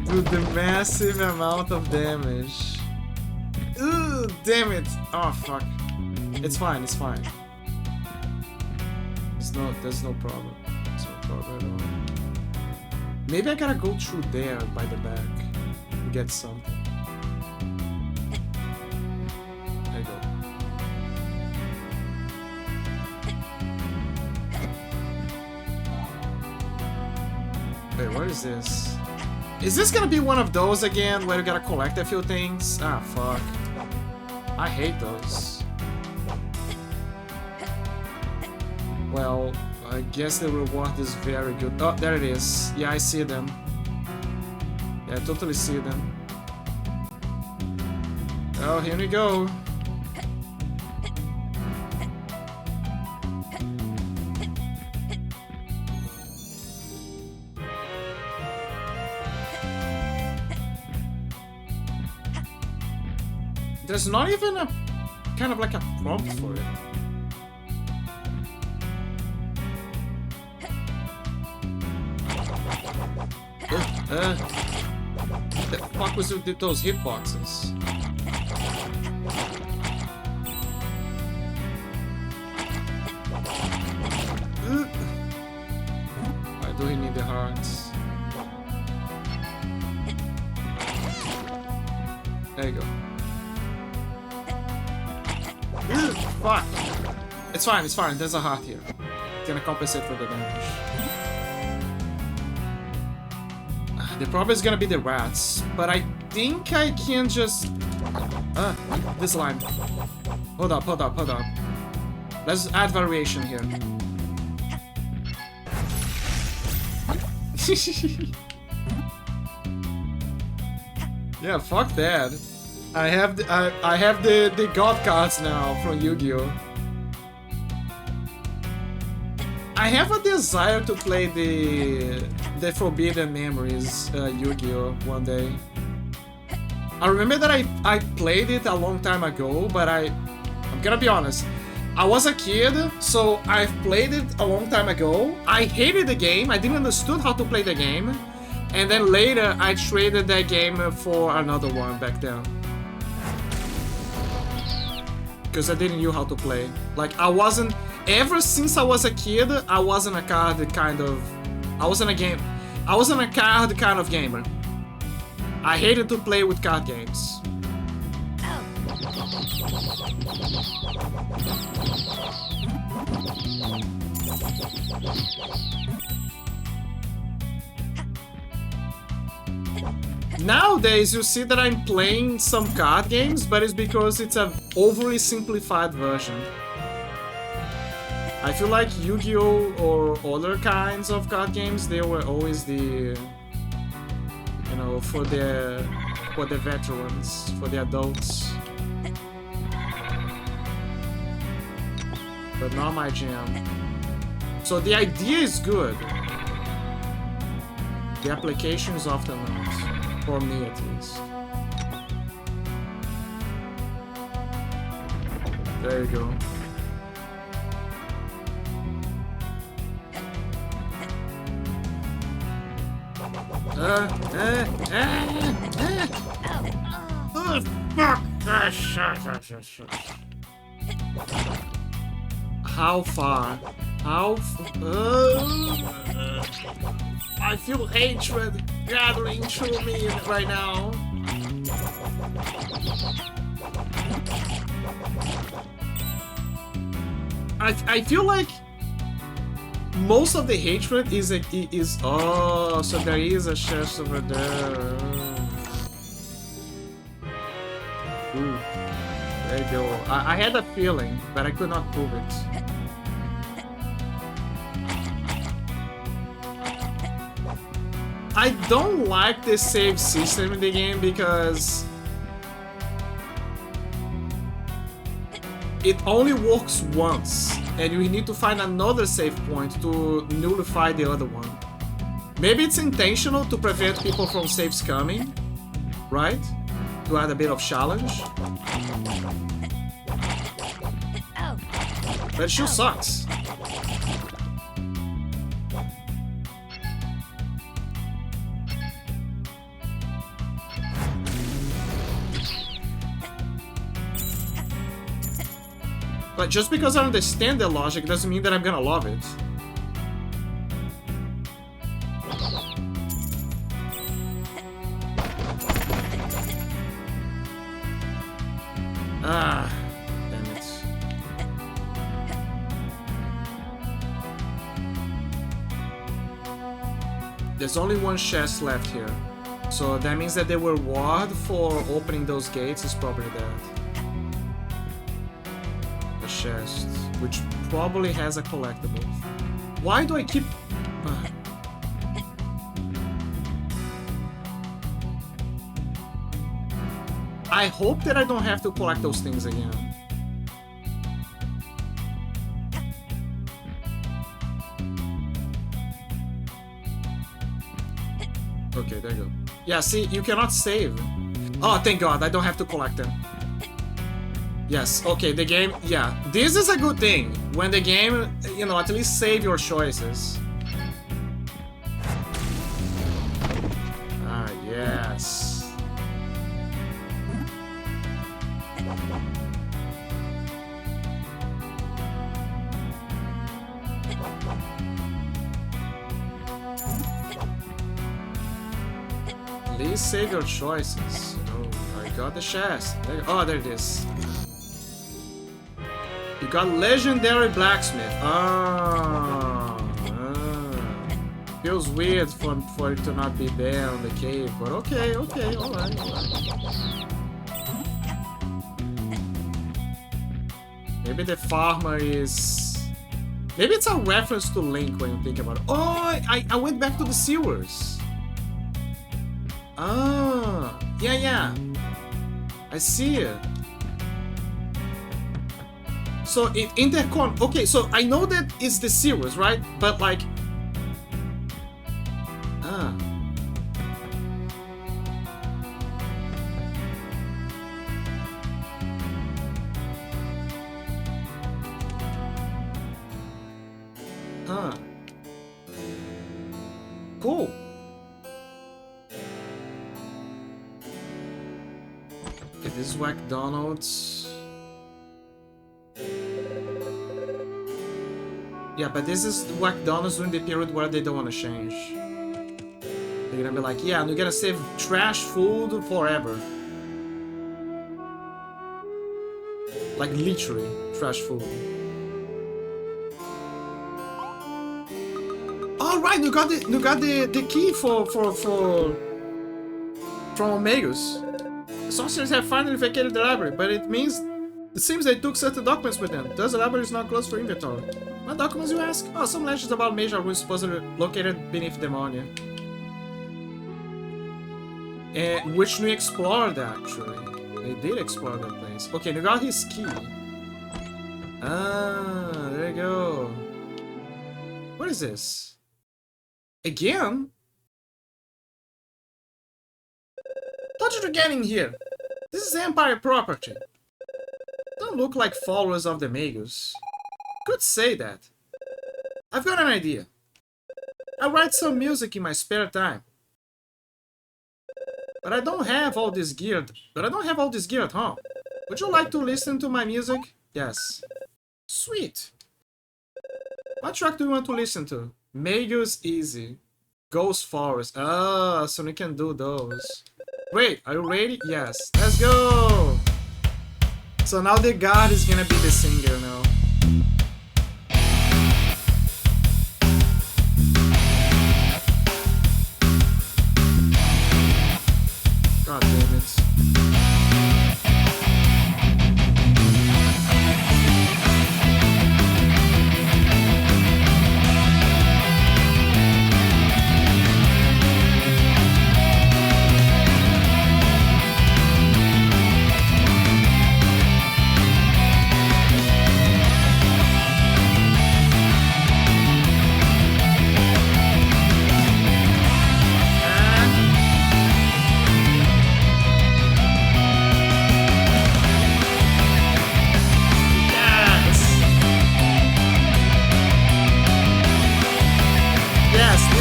S6: Dude, the massive amount of damage. Ooh, damn it. Oh, fuck. It's fine. There's no problem. There's no problem at all. Maybe I gotta go through there by the back to get something. There you go. Wait, what is this? Is this gonna be one of those again where you gotta collect a few things? Ah, fuck. I hate those. Well, I guess the reward is very good. Oh, there it is. Yeah, I see them. Yeah, I totally see them. Oh, here we go. There's not even a kind of like a prompt for it. The fuck was with those hitboxes? Why do we need the hearts? There you go. Fuck! It's fine. There's a heart here. It's gonna compensate for the damage. The problem is gonna be the rats, but I think I can just... this line. Hold up. Let's add variation here. Yeah, fuck that. I have the god cards now from Yu-Gi-Oh! I have a desire to play the Forbidden Memories Yu-Gi-Oh! One day. I remember that I played it a long time ago, but I'm gonna be honest. I was a kid, so I've played it a long time ago. I hated the game. I didn't understand how to play the game. And then later, I traded that game for another one back then. because I didn't know how to play. Like, I wasn't... Ever since I was a kid, I wasn't a card kind of... I wasn't a card kind of gamer. I hated to play with card games. Nowadays, you see that I'm playing some card games, but it's because it's a overly simplified version. I feel like Yu-Gi-Oh! Or other kinds of card games, they were always the... You know, for the veterans, for the adults. But not my jam. So the idea is good. The application is often not. For me, at least. There you go. Oh, fuck! How far? I feel hatred gathering through me right now. I feel like most of the hatred is oh, so there is a chest over there. Ooh, there you go. I had a feeling, but I could not prove it. I don't like the save system in the game because it only works once and you need to find another save point to nullify the other one. Maybe it's intentional to prevent people from saves coming, right? To add a bit of challenge. But it sure sucks. But just because I understand the logic doesn't mean that I'm gonna love it. Ah, damn it. There's only one chest left here. So that means that the reward for opening those gates is probably that. Chest, which probably has a collectible. Why do I keep... I hope that I don't have to collect those things again. Okay, there you go. Yeah, see, you cannot save. Oh, thank God, I don't have to collect them. Yes, okay, the game, yeah. This is a good thing. When the game, you know, at least save your choices. Ah, yes. Please save your choices. Oh, I got the chest. Oh, there it is. You got legendary blacksmith. Feels weird for it to not be there on the cave, but okay, alright. Maybe the farmer is... Maybe it's a reference to Link when you think about it. Oh, I went back to the sewers. Ah, yeah. I see it. So it intercon. Okay, so I know that it's the sewers, right? But like, cool. Okay, this is McDonald's. Yeah, but this is McDonald's during the period where they don't want to change. They're gonna be like, yeah, we're gonna save trash food forever. Like literally, trash food. All right, you got the key for from Omegas. The sorcerers have finally vacated the library, but it seems they took certain documents with them. Thus, the library is not closed for inventory. What documents, you ask? Oh, some legends about Major Ruins supposedly located beneath Demonia. And which we explored, actually. They did explore that place. Okay, we got his key. Ah, there you go. What is this? Again? How did you get in here? This is Empire property. Don't look like followers of the Magus. Could say that. I've got an idea. I write some music in my spare time. But I don't have all this gear at home. Would you like to listen to my music? Yes. Sweet. What track do you want to listen to? Magus Easy. Ghost Forest. Ah, so we can do those. Wait, are you ready? Yes. Let's go! So now the god is gonna be the singer now. God damn it.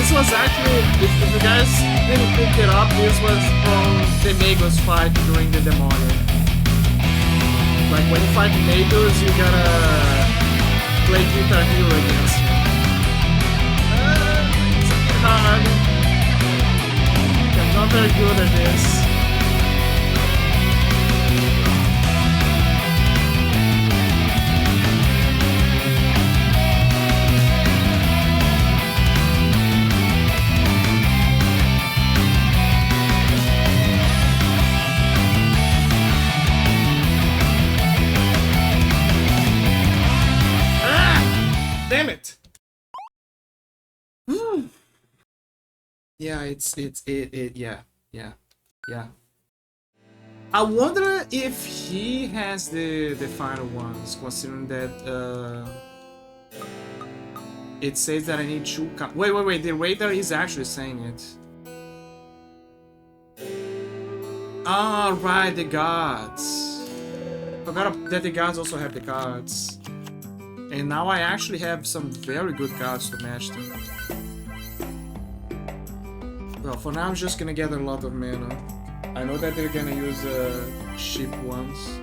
S6: Was actually, if you guys didn't pick it up, this was from the Magus fight during the Demonic. Like when you fight Magus, you gotta play Guitar Hero against him. It's a bit hard. I'm not very good at this. Damn it! Yeah, yeah. I wonder if he has the final ones, considering that it says that I need two. Wait, the radar is actually saying it. Ah, right, the gods. Forgot that the gods also have the cards. And now I actually have some very good cards to match them. Well, for now I'm just gonna gather a lot of mana. I know that they're gonna use cheap ones.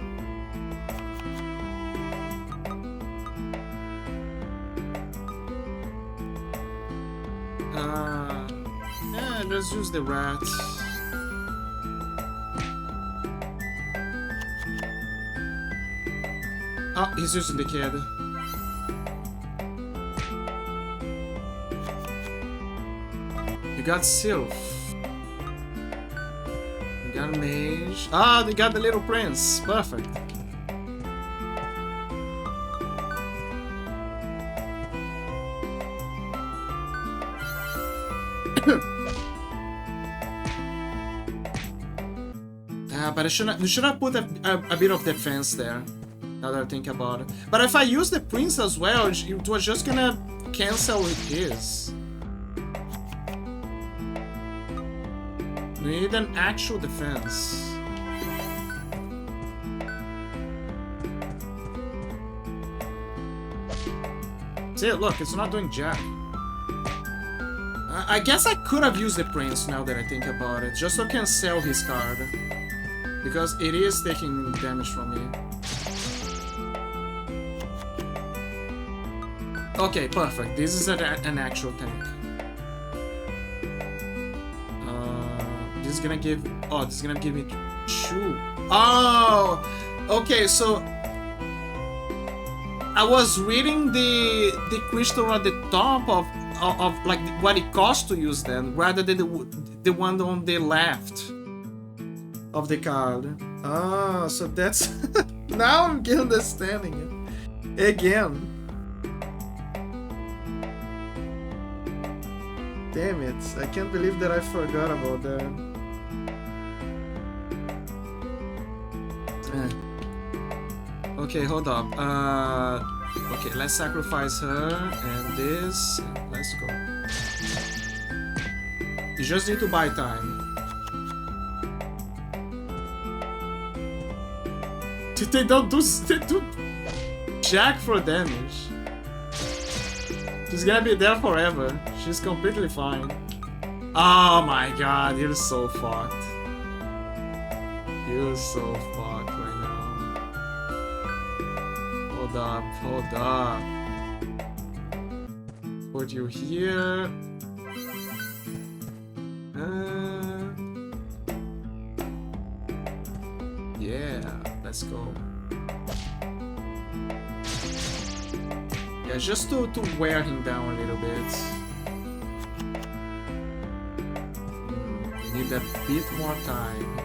S6: Yeah, let's use the rat. Oh, he's using the kid. You got Sylph. You got Mage. Ah, they got the Little Prince. Perfect. But I should have put a bit of defense there. Now that I think about it. But if I use the Prince as well, it was just gonna cancel his. We need an actual defense. See, look, it's not doing jack. I guess I could have used the Prince now that I think about it, just so I can sell his card. Because it is taking damage from me. Okay, perfect. This is an actual tank. This is gonna give... Oh, this is gonna give me 2. Oh! Okay, so... I was reading the crystal at the top of like what it costs to use them, rather than the one on the left of the card. Ah, so that's... Now I'm understanding it. Again. Damn it, I can't believe that I forgot about that. Okay, hold up. Okay, let's sacrifice her and this. Let's go. You just need to buy time. They don't do jack for damage. She's gonna be there forever. She's completely fine. Oh my god, you're so fucked. You're so fucked right now. Hold up. Put you here. Yeah, let's go. Yeah, just to wear him down a little bit. We need a bit more time.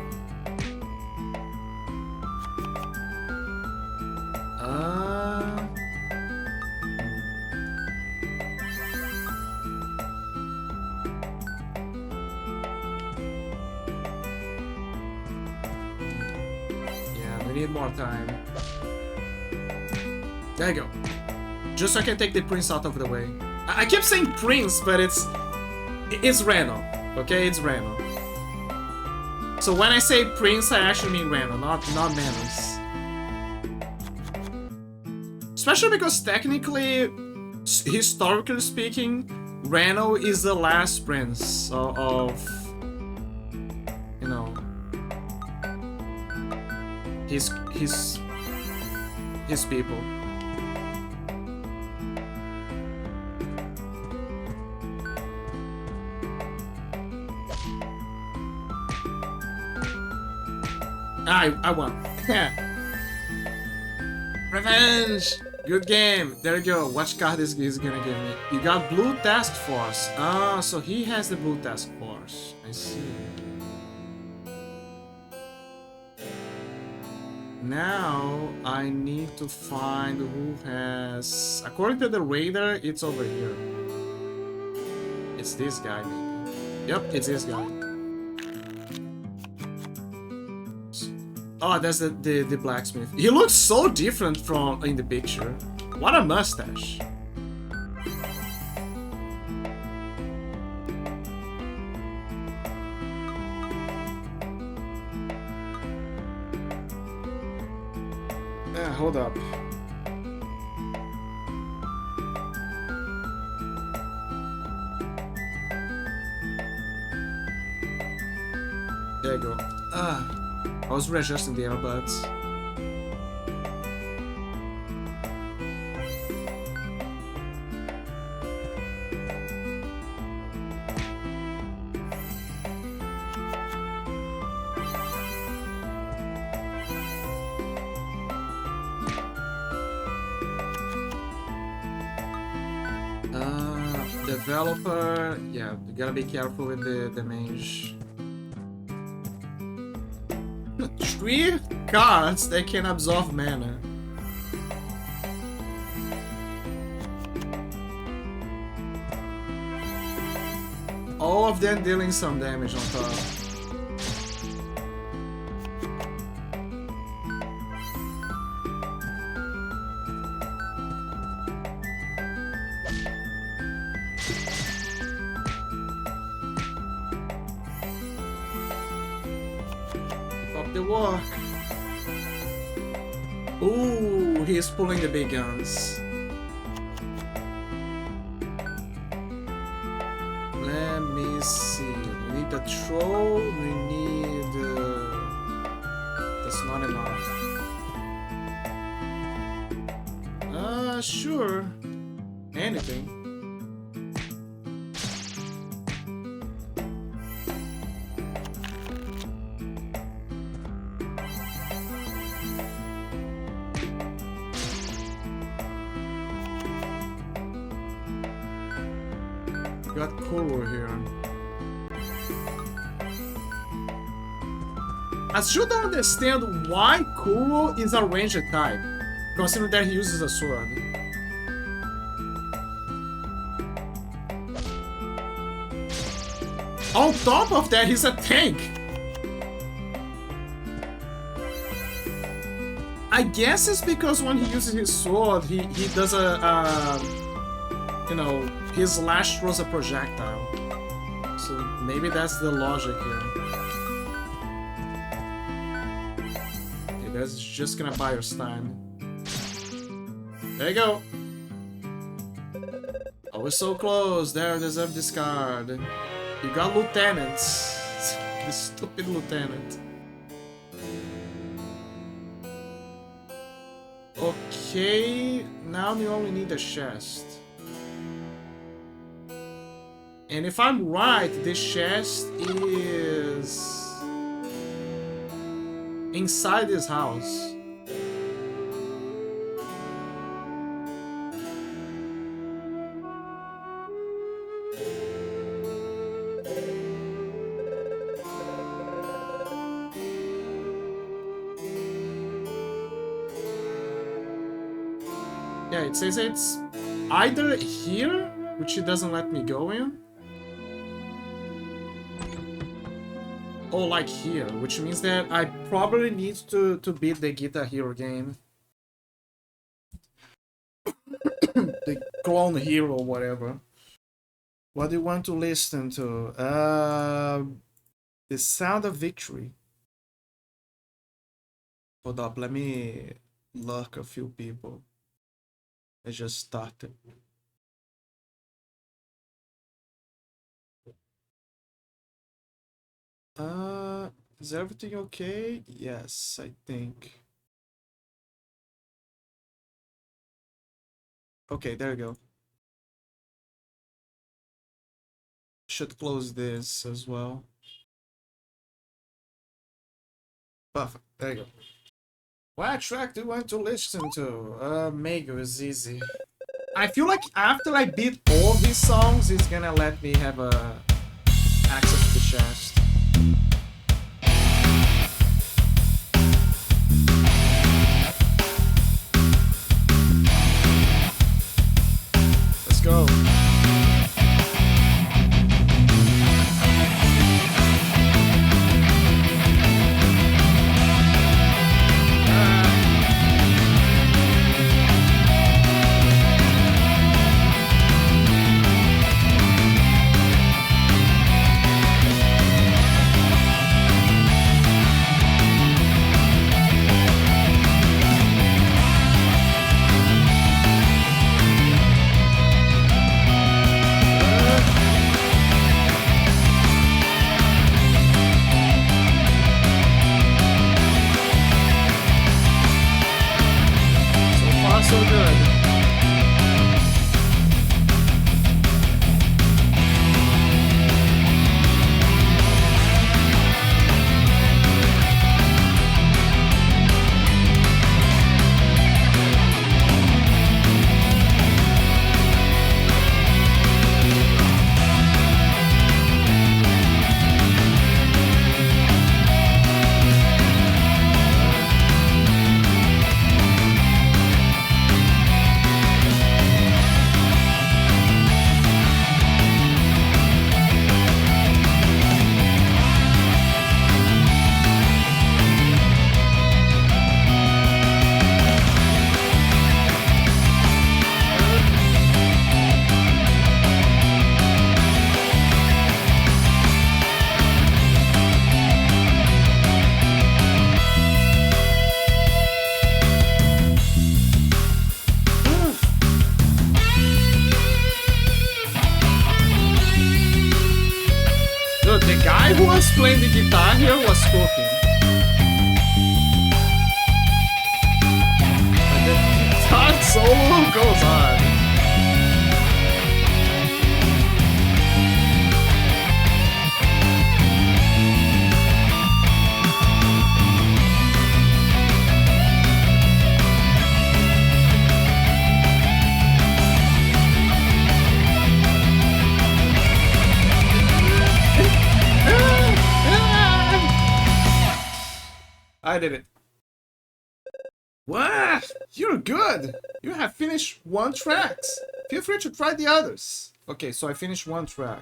S6: Yeah, we need more time. There you go. Just so I can take the prince out of the way. I keep saying prince, but it's Reno. Okay, it's Reno. So when I say prince, I actually mean Reno, not Manus. Especially because technically, historically speaking, Reno is the last prince of you know, his people. I won. Revenge! Good game. There you go. Which card is gonna give me? You got Blue Task Force. Ah, so he has the Blue Task Force. I see. Now I need to find who has... According to the radar, it's over here. It's this guy, maybe. Yep, it's this guy. Oh, that's the blacksmith. He looks so different from in the picture. What a mustache. Hold up. There you go. I was readjusting the earbuds. Developer, yeah, you gotta be careful with the mage. 3 cards that can absorb mana. All of them dealing some damage on top. The work. Ooh, he's pulling the big guns. Let me see. We need a troll. We need. That's not enough. Sure. anything. Got Kuro here. I still don't understand why Kuro is a ranger type, considering that he uses a sword. On top of that, he's a tank. I guess it's because when he uses his sword, he does you know, his lash throws a projectile. So maybe that's the logic here. Okay, that's just gonna buy us time. There you go. Oh, we're so close. There, deserve discard. You got lieutenants. The stupid lieutenant. Okay, now we only need a chest. And if I'm right, this chest is inside this house. Yeah, it says it's either here, which it doesn't let me go in, or like here, which means that I probably need to beat the Guitar Hero game. The Clone Hero, whatever. What do you want to listen to? The Sound of Victory. Hold up, let me look a few people. I just started. Is everything okay? Yes, I think. Okay, there you go. Should close this as well. Perfect, there you go. What track do you want to listen to? Mego is easy. I feel like after I beat all these songs, it's gonna let me have access to the chest. Let's go. So good. The guy who was playing the guitar here was cooking. But the guitar solo goes on. I did it. What? You're good. You have finished 1 track. Feel free to try the others. Okay, so I finished 1 track.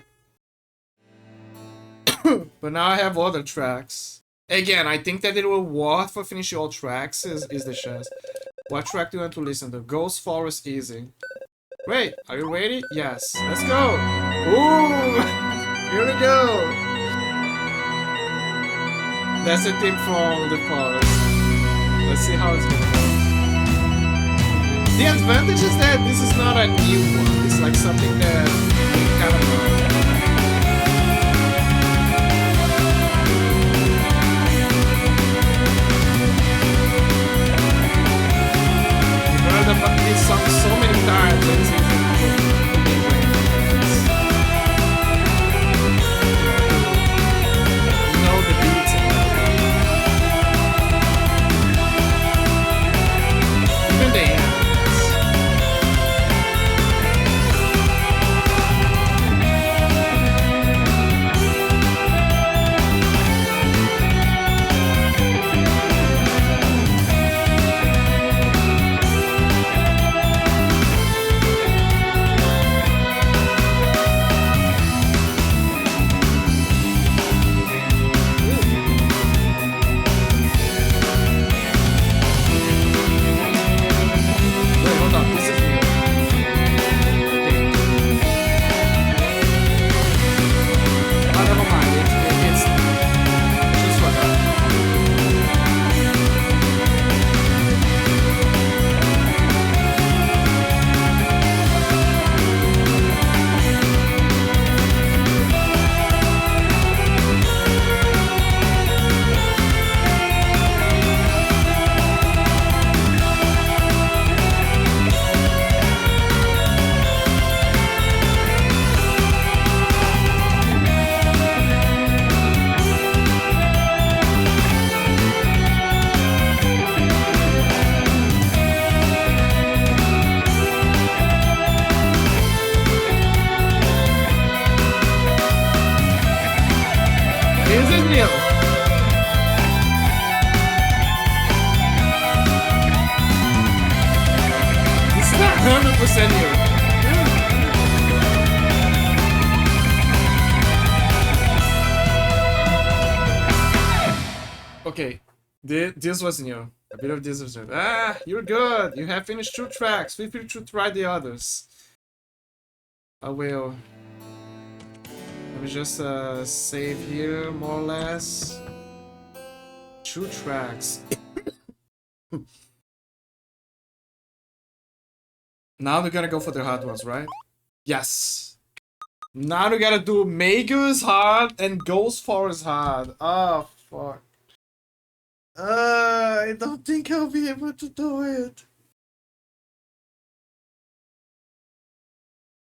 S6: But now I have other tracks. Again, I think that it will worth for finishing all tracks is the chance. What track do you want to listen to? Ghost Forest Easy. Wait, are you ready? Yes. Let's go. Ooh! Here we go. That's the theme from the forest. Let's see how it's going. The advantage is that this is not a new one. It's like something that we kind of know. About this song so many times. It's easy to be you know the beats and everything. Even the ends. Okay, this was new. A bit of this was new. Ah, you're good. You have finished 2 tracks. Feel free to try the others. I will. Let me just save here, more or less. 2 tracks. Now we're gonna go for the hard ones, right? Yes. Now we gotta do Magus hard and Ghost Forest hard. Oh, fuck. I don't think I'll be able to do it.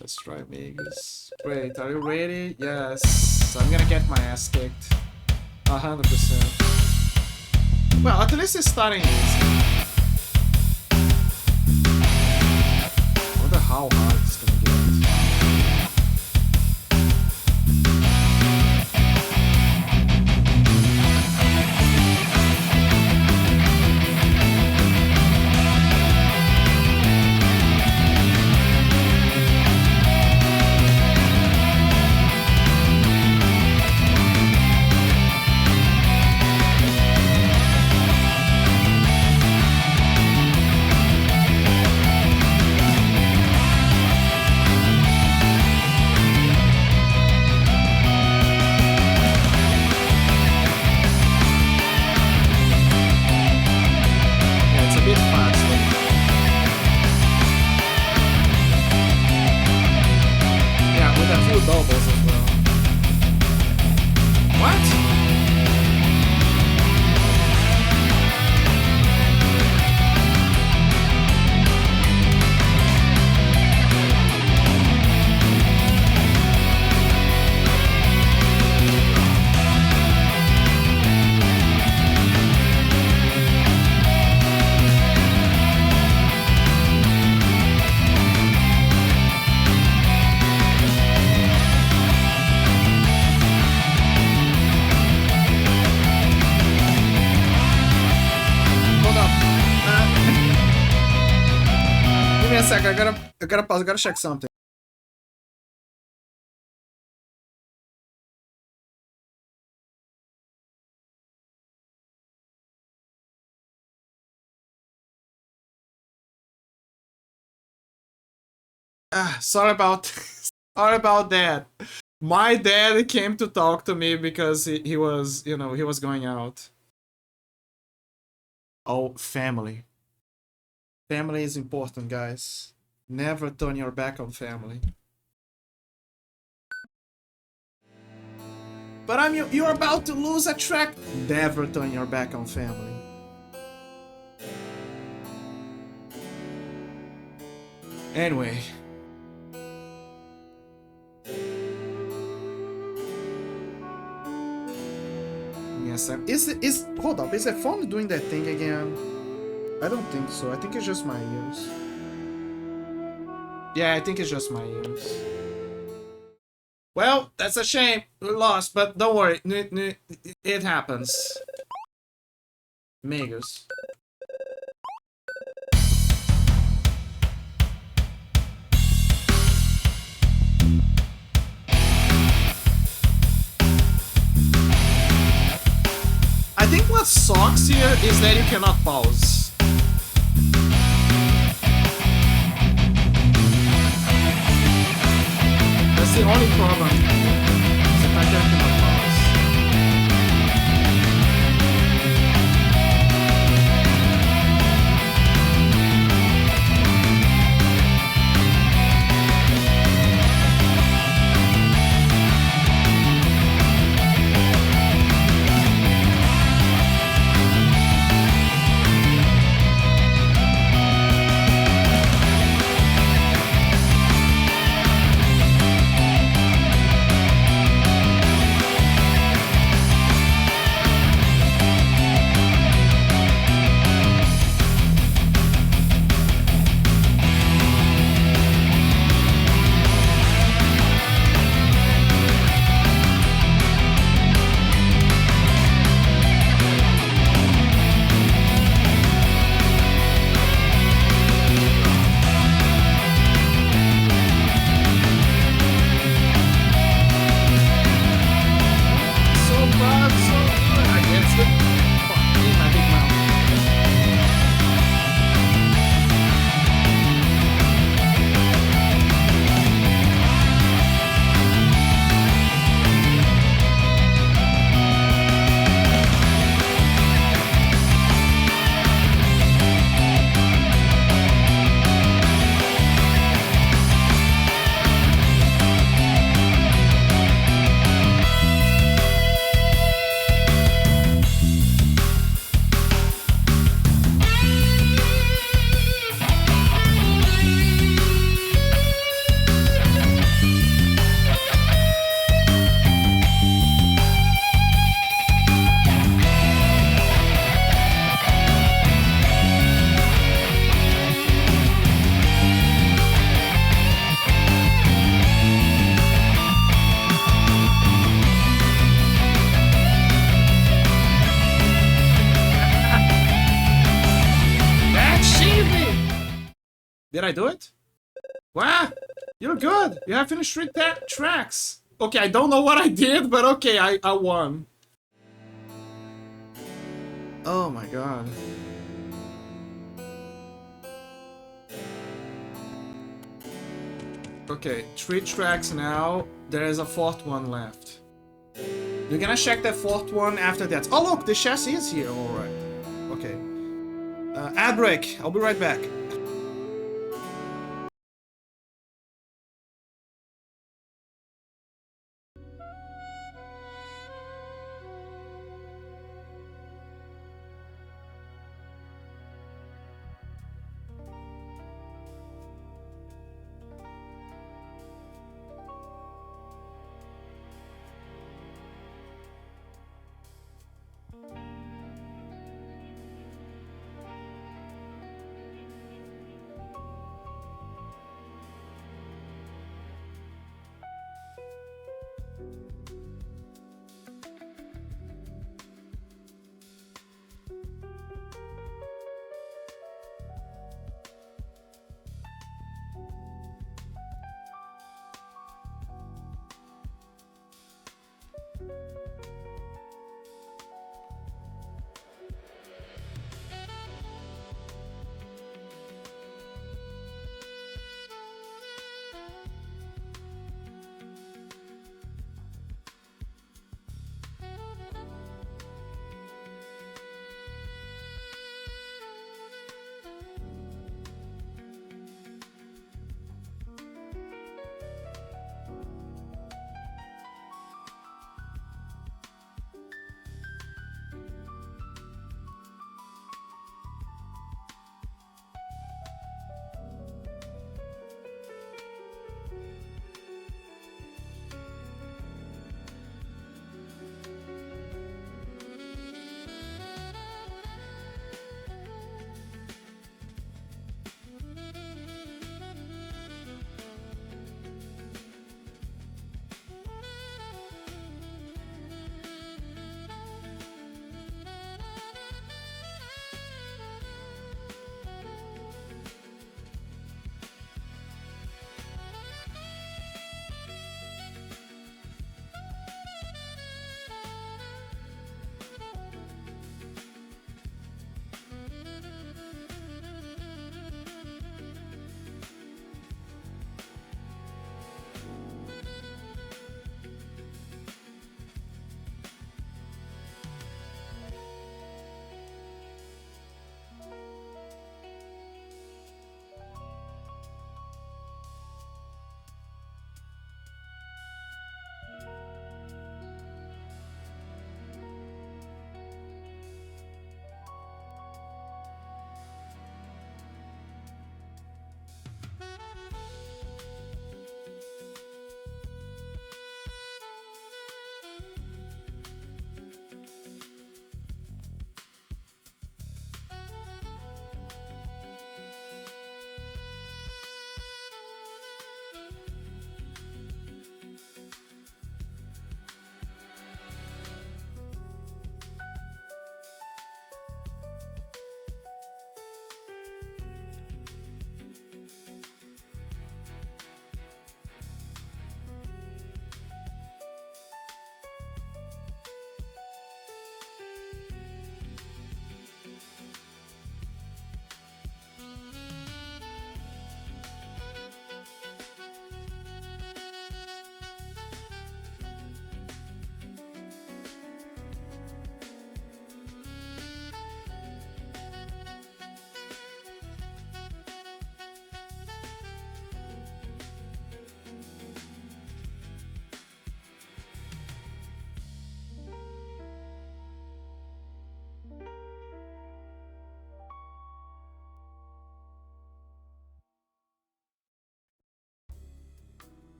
S6: Let's try Magus. Wait, are you ready? Yes. I'm gonna get my ass kicked. 100%. Well, at least it's starting easy. I wonder how hard it's gonna get. me a sec. I gotta pause. I gotta check something. Sorry about sorry about that. My dad came to talk to me because he was, you know, he was going out. Oh, family. Family is important, guys. Never turn your back on family. But you're about to lose a track. Never turn your back on family. Anyway. Yes, hold up, is the phone doing that thing again? I don't think so. I think it's just my ears. Yeah, I think it's just my ears. Well, that's a shame. We lost, but don't worry. It happens. Megas. I think what sucks here is that you cannot pause. That's the only problem. Is the fact that I cannot pause. Did I do it? Wow, you're good. You have finished 3 tracks. Okay, I don't know what I did, but okay, I won. Oh my god. Okay, 3 tracks now. There is a 4th one left. You're gonna check that 4th one after that. Oh look, the chassis is here, alright. Okay. Ad break, I'll be right back.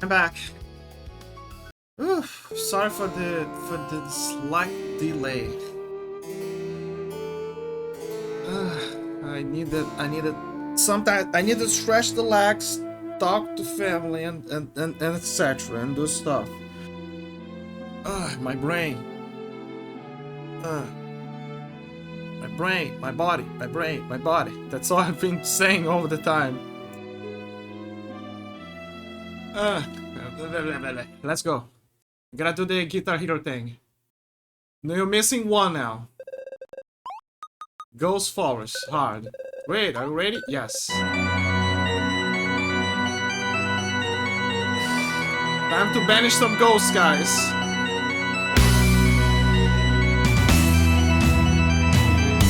S1: I'm back. Oof, sorry for the slight delay. I needed sometimes I need to stretch the legs, talk to family and etc. and do stuff. My brain. My brain, my body, my brain, my body. That's all I've been saying all the time. Let's go. Gotta do the Guitar Hero thing. No, you're missing one now. Ghost Forest, hard. Wait, are you ready? Yes. Time to banish some ghosts, guys.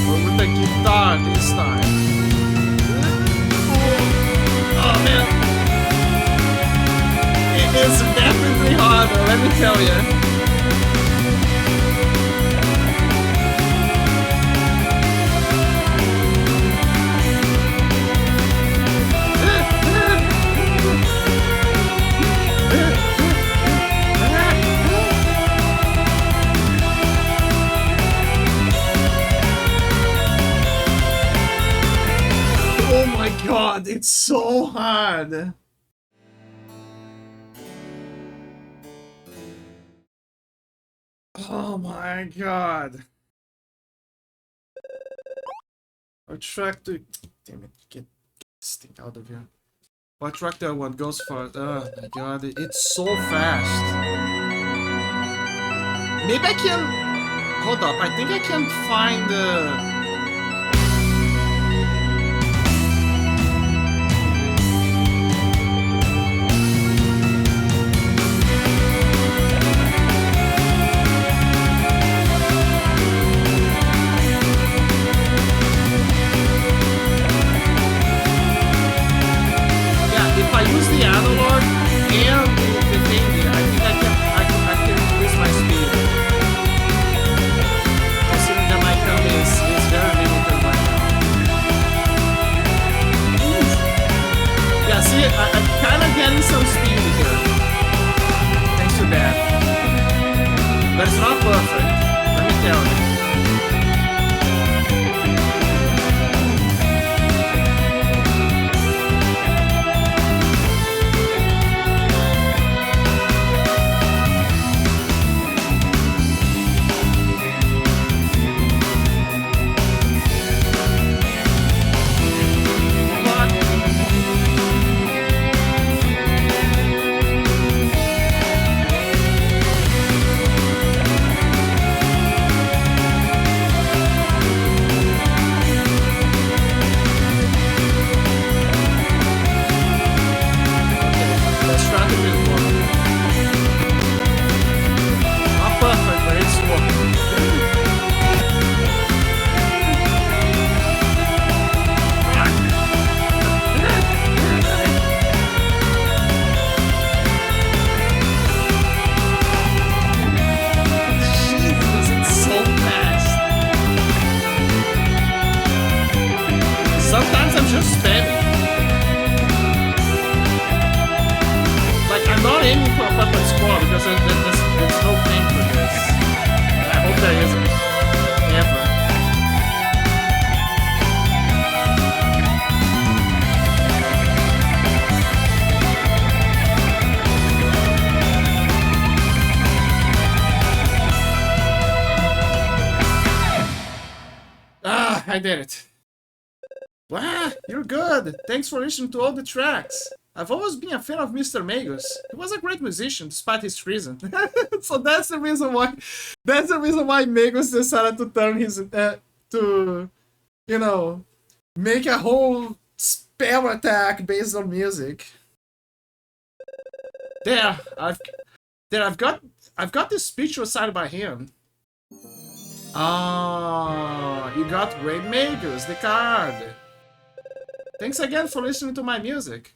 S1: But with the guitar this time. Oh man. It's definitely harder, let me tell you. Oh my god, it's so hard. Oh my god. What track do... Damn it, get this thing out of here. What track do I want? Goes for... Oh my god, it's so fast. Maybe I can... Hold up, I think I can find the... Use the analog and the thing here. I think I can increase my speed. Considering that my cam is very limited right now. Yeah, see, I'm kind of getting some speed here. Thanks to that. But it's not perfect. Let me tell you. Sometimes I'm just spamming. Like, I'm not aiming for a perfect score because there's no thing for this. And I hope there isn't. Ever. Ah, I did it. Wow, you're good. Thanks for listening to all the tracks. I've always been a fan of Mr. Magus. He was a great musician, despite his treason. So that's the reason why. That's the reason why Magus decided to turn his to, you know, make a whole spell attack based on music. I've got this speech recited by him. Oh, you got Great Magus, the card. Thanks again for listening to my music.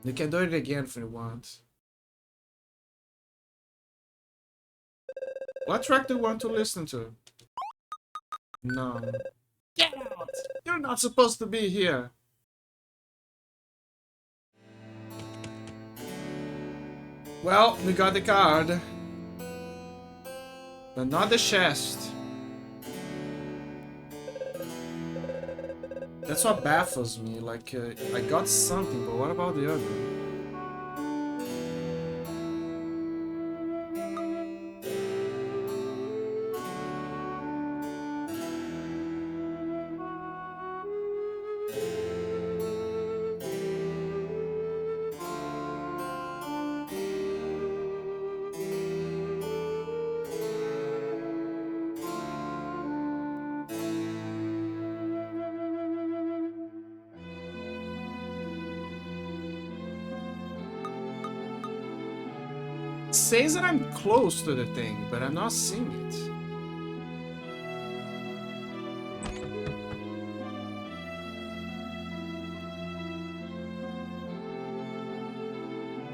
S1: You can do it again if you want. What track do you want to listen to? No. Get out! You're not supposed to be here.
S6: Well, we got the card. But not the chest. That's what baffles me. Like, I got something, but what about the other? Says that I'm close to the thing, but I'm not seeing it.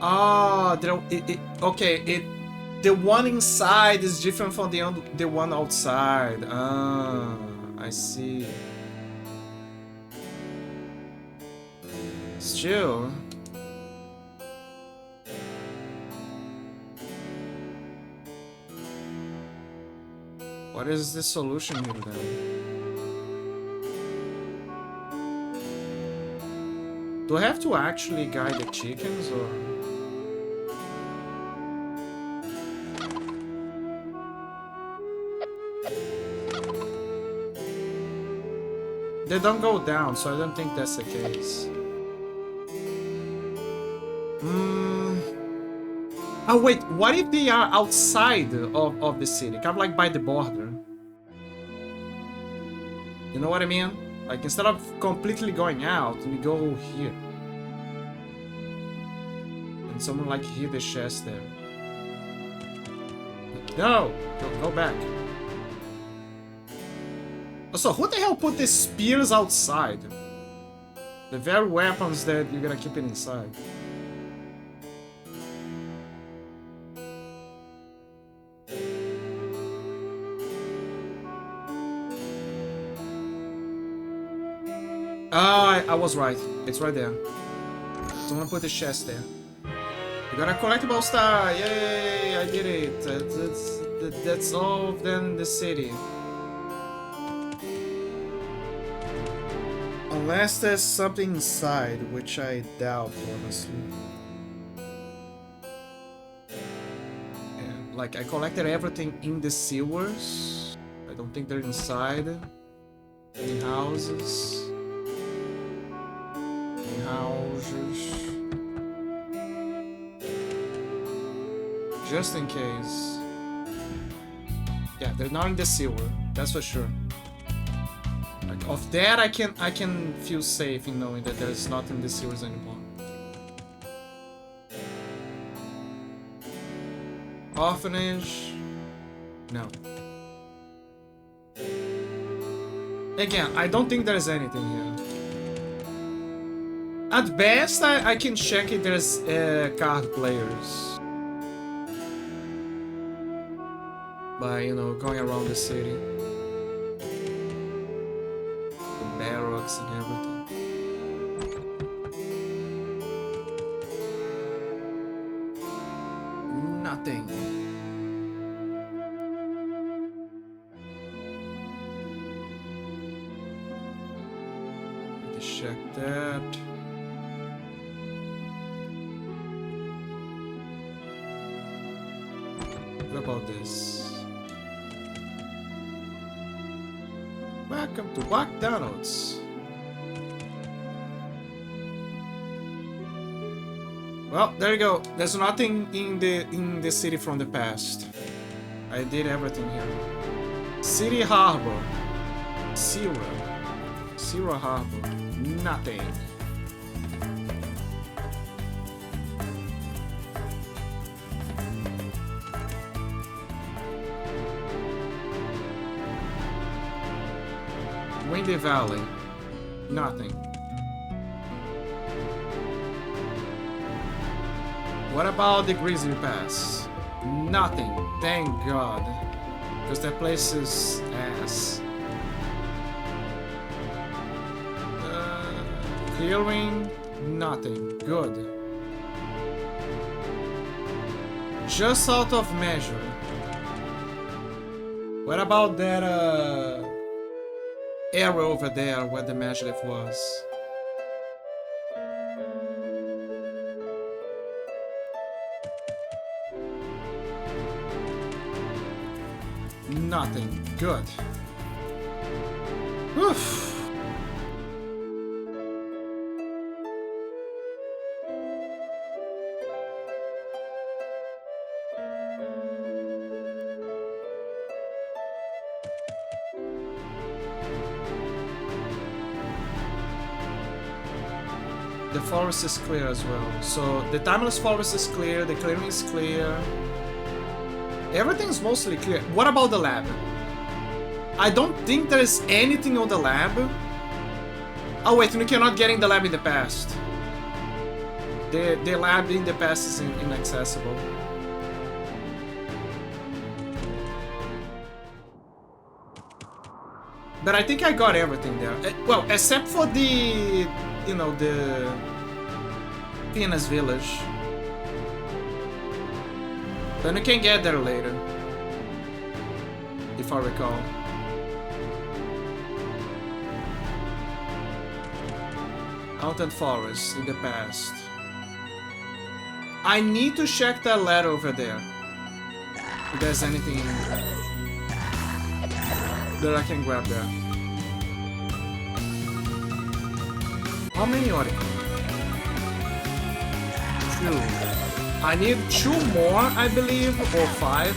S6: Ah, the one inside is different from the one outside. Ah, I see. Still. What is the solution here then? Do I have to actually guide the chickens or? They don't go down, so I don't think that's the case. Oh wait, what if they are outside of the city? Kind of like by the border. You know what I mean? Like instead of completely going out, we go here. And someone like hit the chest there. No! Go back. So who the hell put the spears outside? The very weapons that you're gonna keep it inside. I was right. It's right there. Someone put the chest there. You got a collectible star! Yay! I did it! That's all of them in the city. Unless there's something inside, which I doubt, honestly. Yeah, like, I collected everything in the sewers. I don't think they're inside. Any houses. Just in case. Yeah, they're not in the sewer. That's for sure. Like, of that, I can feel safe in knowing that there's not in the sewers anymore. Orphanage. No. Again, I don't think there's anything here. At best, I can check if there's card players. By, you know, going around the city. The barracks and everything. Nothing. Let's check that. What about this? Welcome to McDonald's. Well, there you go. There's nothing in the city from the past. I did everything here. City Harbor. Zero Harbor. Nothing. Windy Valley. Nothing. What about the Grizzly Pass? Nothing. Thank God. Because that place is ass. Clearing. Nothing. Good. just out of measure. What about that area over there where the Mazhlif was? Nothing. Good. Oof. The forest is clear as well. So the timeless forest is clear, the clearing is clear. Everything's mostly clear. What about the lab? I don't think there is anything on the lab. Oh wait, we cannot get in the lab in the past. The lab in the past is inaccessible. But I think I got everything there. Well, except for the, you know, the Piana's village. Then we can get there later, if I recall. Mountain Forest in the past. I need to check that letter over there. If there's anything that I can grab there. How many are there? 2. I need 2 more, I believe, or 5,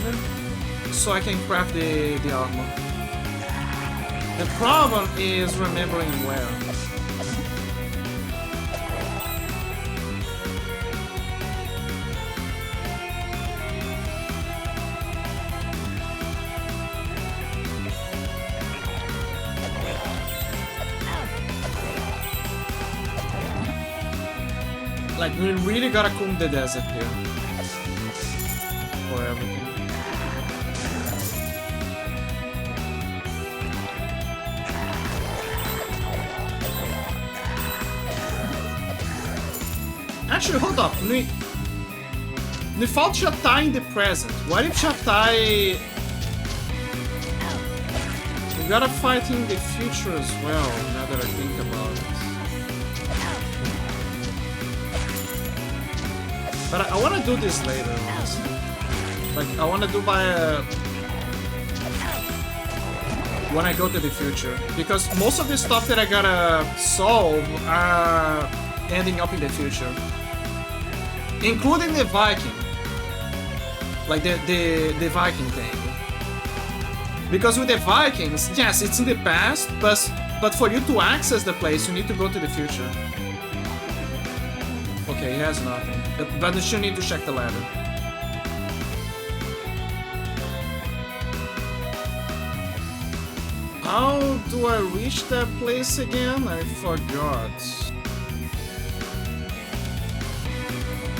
S6: so I can craft the armor. The problem is remembering where. Like, we really gotta comb the desert here. For everything. Actually, hold up. We fought Shatai in the present. What if Shatai... We gotta fight in the future as well, now that I think about it. But I want to do this later, honestly. Like, I want to do when I go to the future. Because most of the stuff that I gotta solve are ending up in the future. Including the Viking. Like, the Viking thing. Because with the Vikings, yes, it's in the past, but for you to access the place, you need to go to the future. Okay, he has nothing. But you still need to check the ladder. How do I reach that place again? I forgot.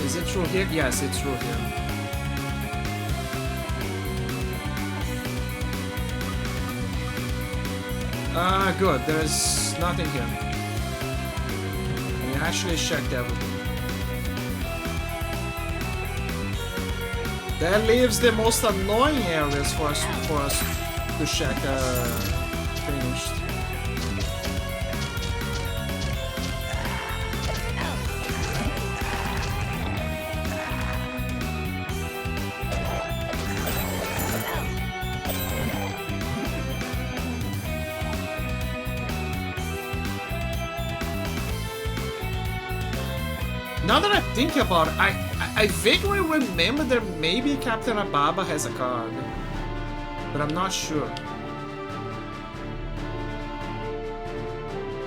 S6: Is it through here? Yes, it's through here. Good. There's nothing here. We actually checked everything. That leaves the most annoying areas for us to check finished. Now that I think about it, I vaguely remember that maybe Captain Ababa has a card, but I'm not sure.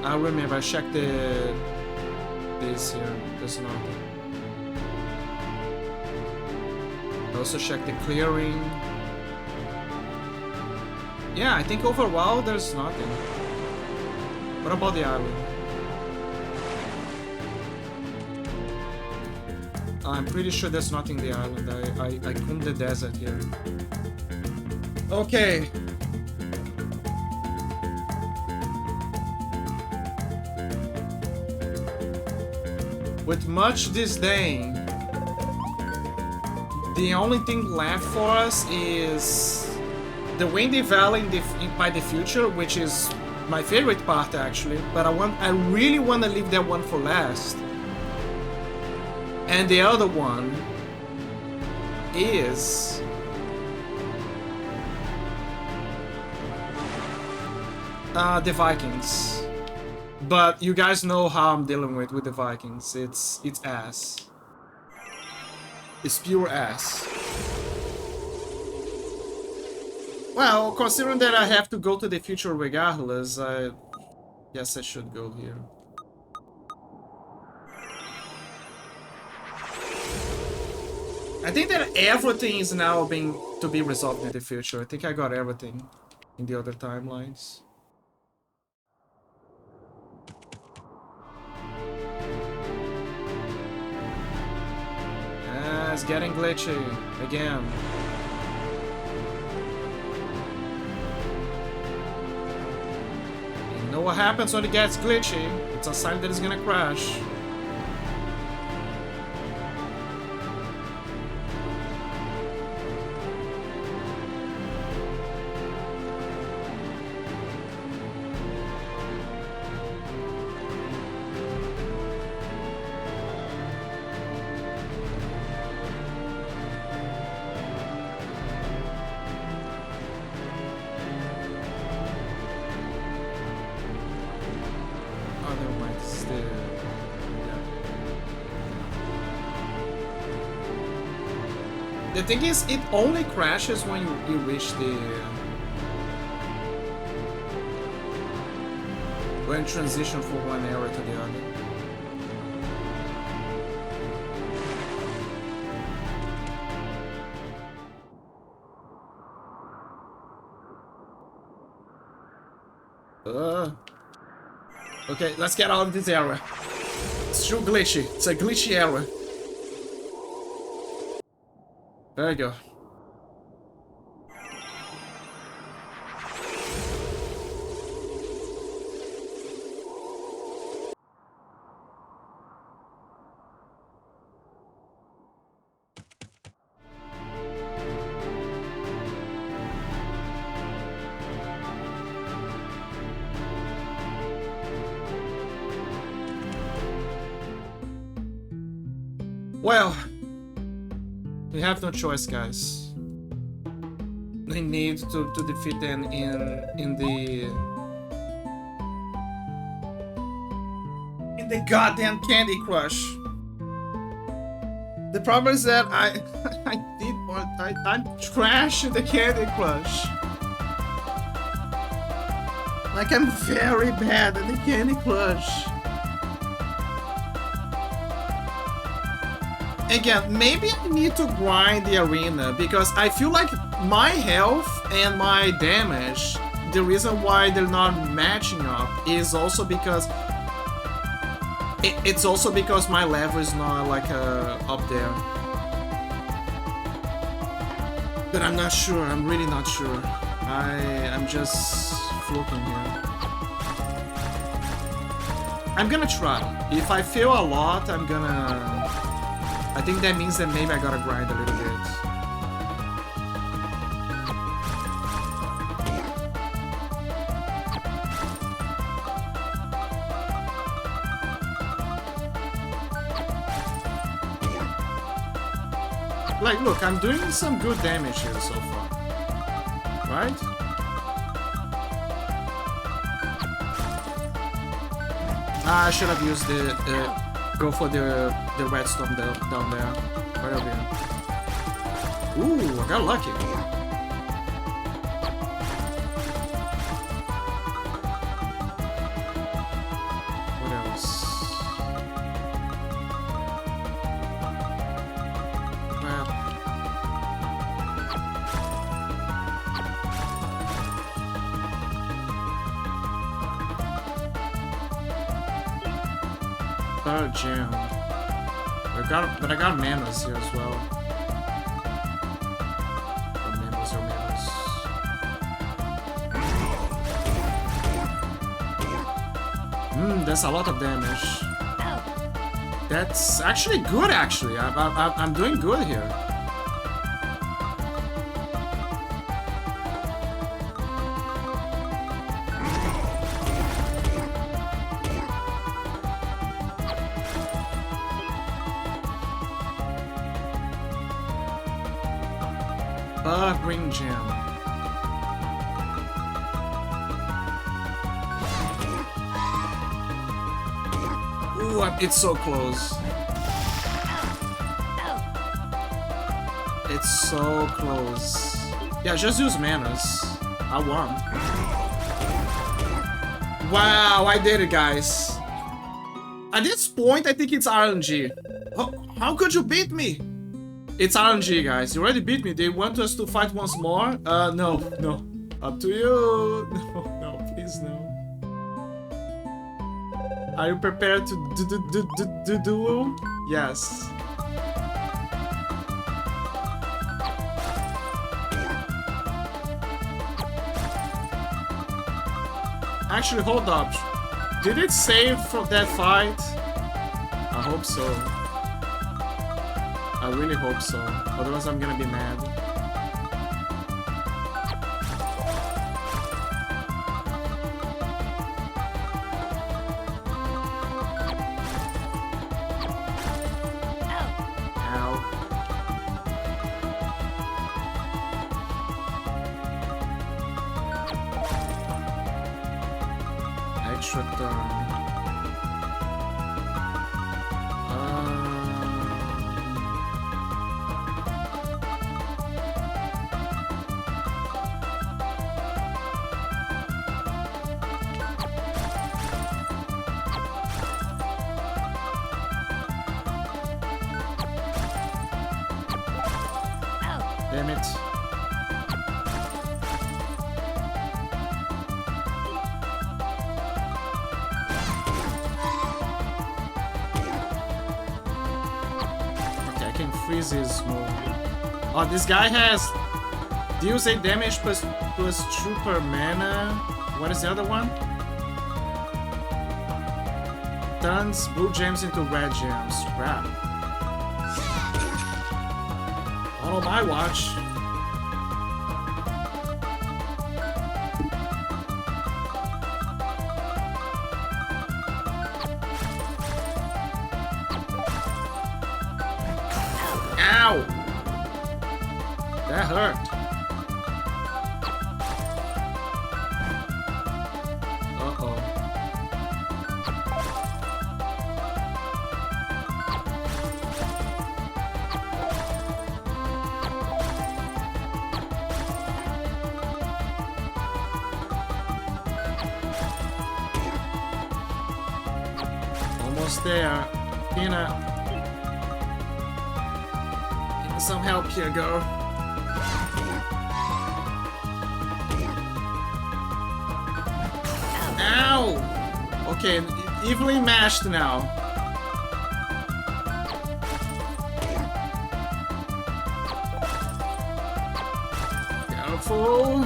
S6: I remember I checked this here. There's nothing. I also checked the clearing. Yeah, I think overall there's nothing. What about the island? I'm pretty sure there's nothing in the island. I combed the desert here. Okay. With much disdain, the only thing left for us is the Windy Valley by the future, which is my favorite part actually. But I really want to leave that one for last. And the other one is the Vikings. But you guys know how I'm dealing with the Vikings. It's ass. It's pure ass. Well, considering that I have to go to the future regardless, I guess I should go here. I think that everything is now being to be resolved in the future. I think I got everything in the other timelines. It's getting glitchy again. You know what happens when it gets glitchy? It's a sign that it's gonna crash. The thing is, it only crashes when you reach the... when you transition from one area to the other. Okay, let's get out of this area. It's too glitchy. It's a glitchy area. There you go. Well, we have no choice, guys. We need to defeat them in the goddamn Candy Crush. The problem is that I'm trash in the Candy Crush. Like, I'm very bad at the Candy Crush. Again, maybe I need to grind the arena, because I feel like my health and my damage, the reason why they're not matching up is also because it's also because my level is not like up there. But I'm not sure, I'm really not sure. I'm just fluking here. I'm gonna try. If I fail a lot, I think that means that maybe I gotta grind a little bit. Like, look, I'm doing some good damage here so far. Right? I should have used go for the redstone down there. Right over here. Ooh, I got lucky. What else? Well. Third gem. But I got manas here as well. Or manas. That's a lot of damage. That's actually good, actually. I'm doing good here. Green gem. Ooh, it's so close. It's so close. Yeah, just use manas. I won. Wow, I did it, guys. At this point, I think it's RNG. How could you beat me? It's RNG, guys. You already beat me. They want us to fight once more? No. Up to you. No, please, no. Are you prepared to do duel? Yes. Actually, hold up. Did it save from that fight? I hope so. I really hope so. Otherwise, I'm gonna be mad. Extra turn. Damn it. Freeze his move. Oh, this guy has deals 8 damage plus 2 per mana. What is the other one? Turns blue gems into red gems. Crap. Not on my watch. Ow! That hurt. Uh-oh. Almost there. Tina. Some help here, girl. Ow! Okay, evenly mashed now. Careful.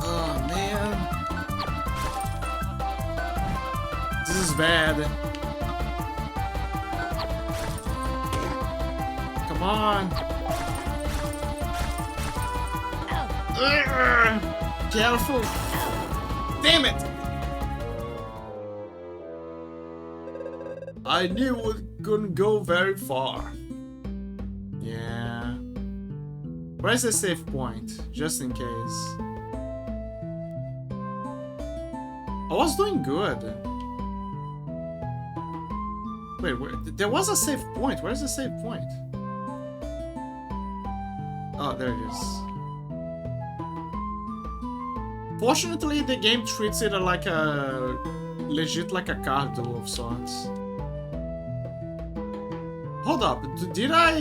S6: Oh, man. This is bad. Come on. Careful. Damn it. I knew it couldn't go very far. Yeah. Where's the save point? Just in case. I was doing good. Wait, there was a save point. Where's the save point? Oh, there it is. Fortunately, the game treats it like a legit, like a card duel of sorts. Hold up, did I?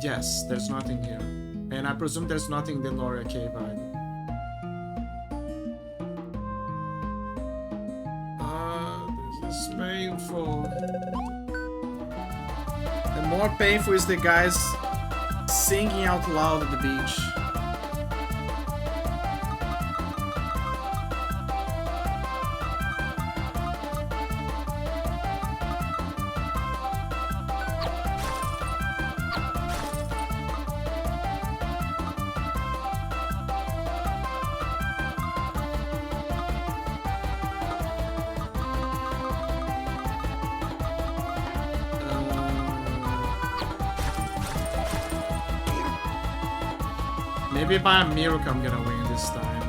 S6: Yes, there's nothing here, and I presume there's nothing in the Noria Cave either. This is painful. The more painful is the guys singing out loud at the beach. Maybe by a miracle I'm gonna win this time.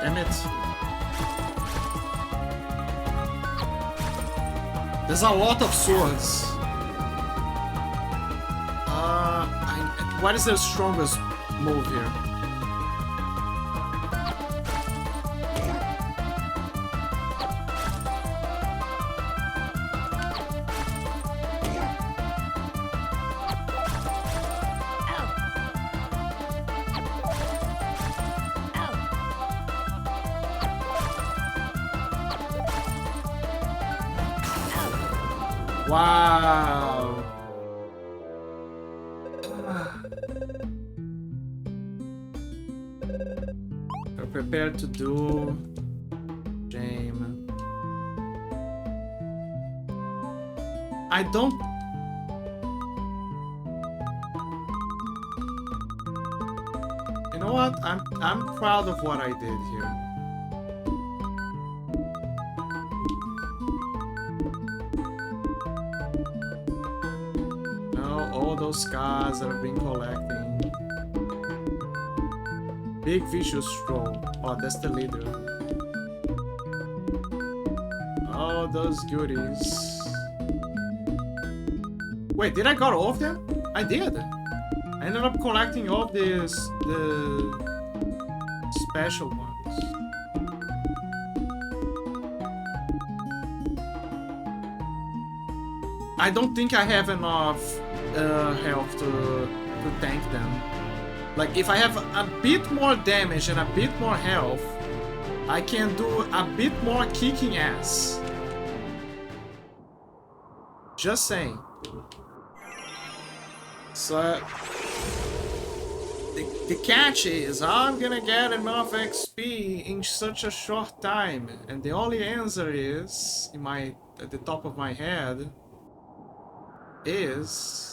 S6: Damn it. There's a lot of swords. What is the strongest move here? Wow. We're prepared to do shame. I don't. You know what? I'm proud of what I did here. All those scars that I've been collecting. Big vicious stroll. Oh, that's the leader. All those goodies. Wait, did I got all of them? I did. I ended up collecting all of the special ones. I don't think I have enough health to tank them. Like, if I have a bit more damage and a bit more health, I can do a bit more kicking ass. Just saying. So the catch is, I'm gonna get enough XP in such a short time, and the only answer is, at the top of my head, is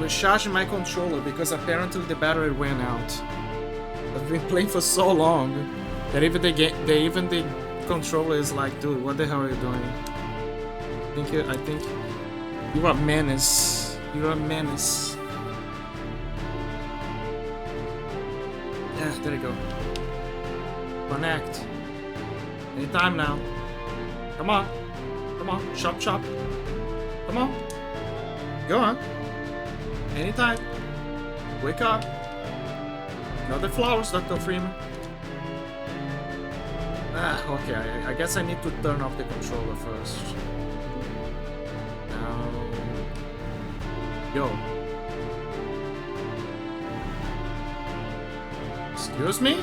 S6: recharging my controller, because apparently the battery went out. I've been playing for so long that even the controller is like, dude, what the hell are you doing? I think you are a menace. You're a menace. Yeah, there you go. Connect. Anytime now. Come on. Come on. Chop, chop. Come on. Go on. Anytime. Wake up. Not the flowers, Dr. Freeman. Okay. I guess I need to turn off the controller first. Now. Yo. Excuse me?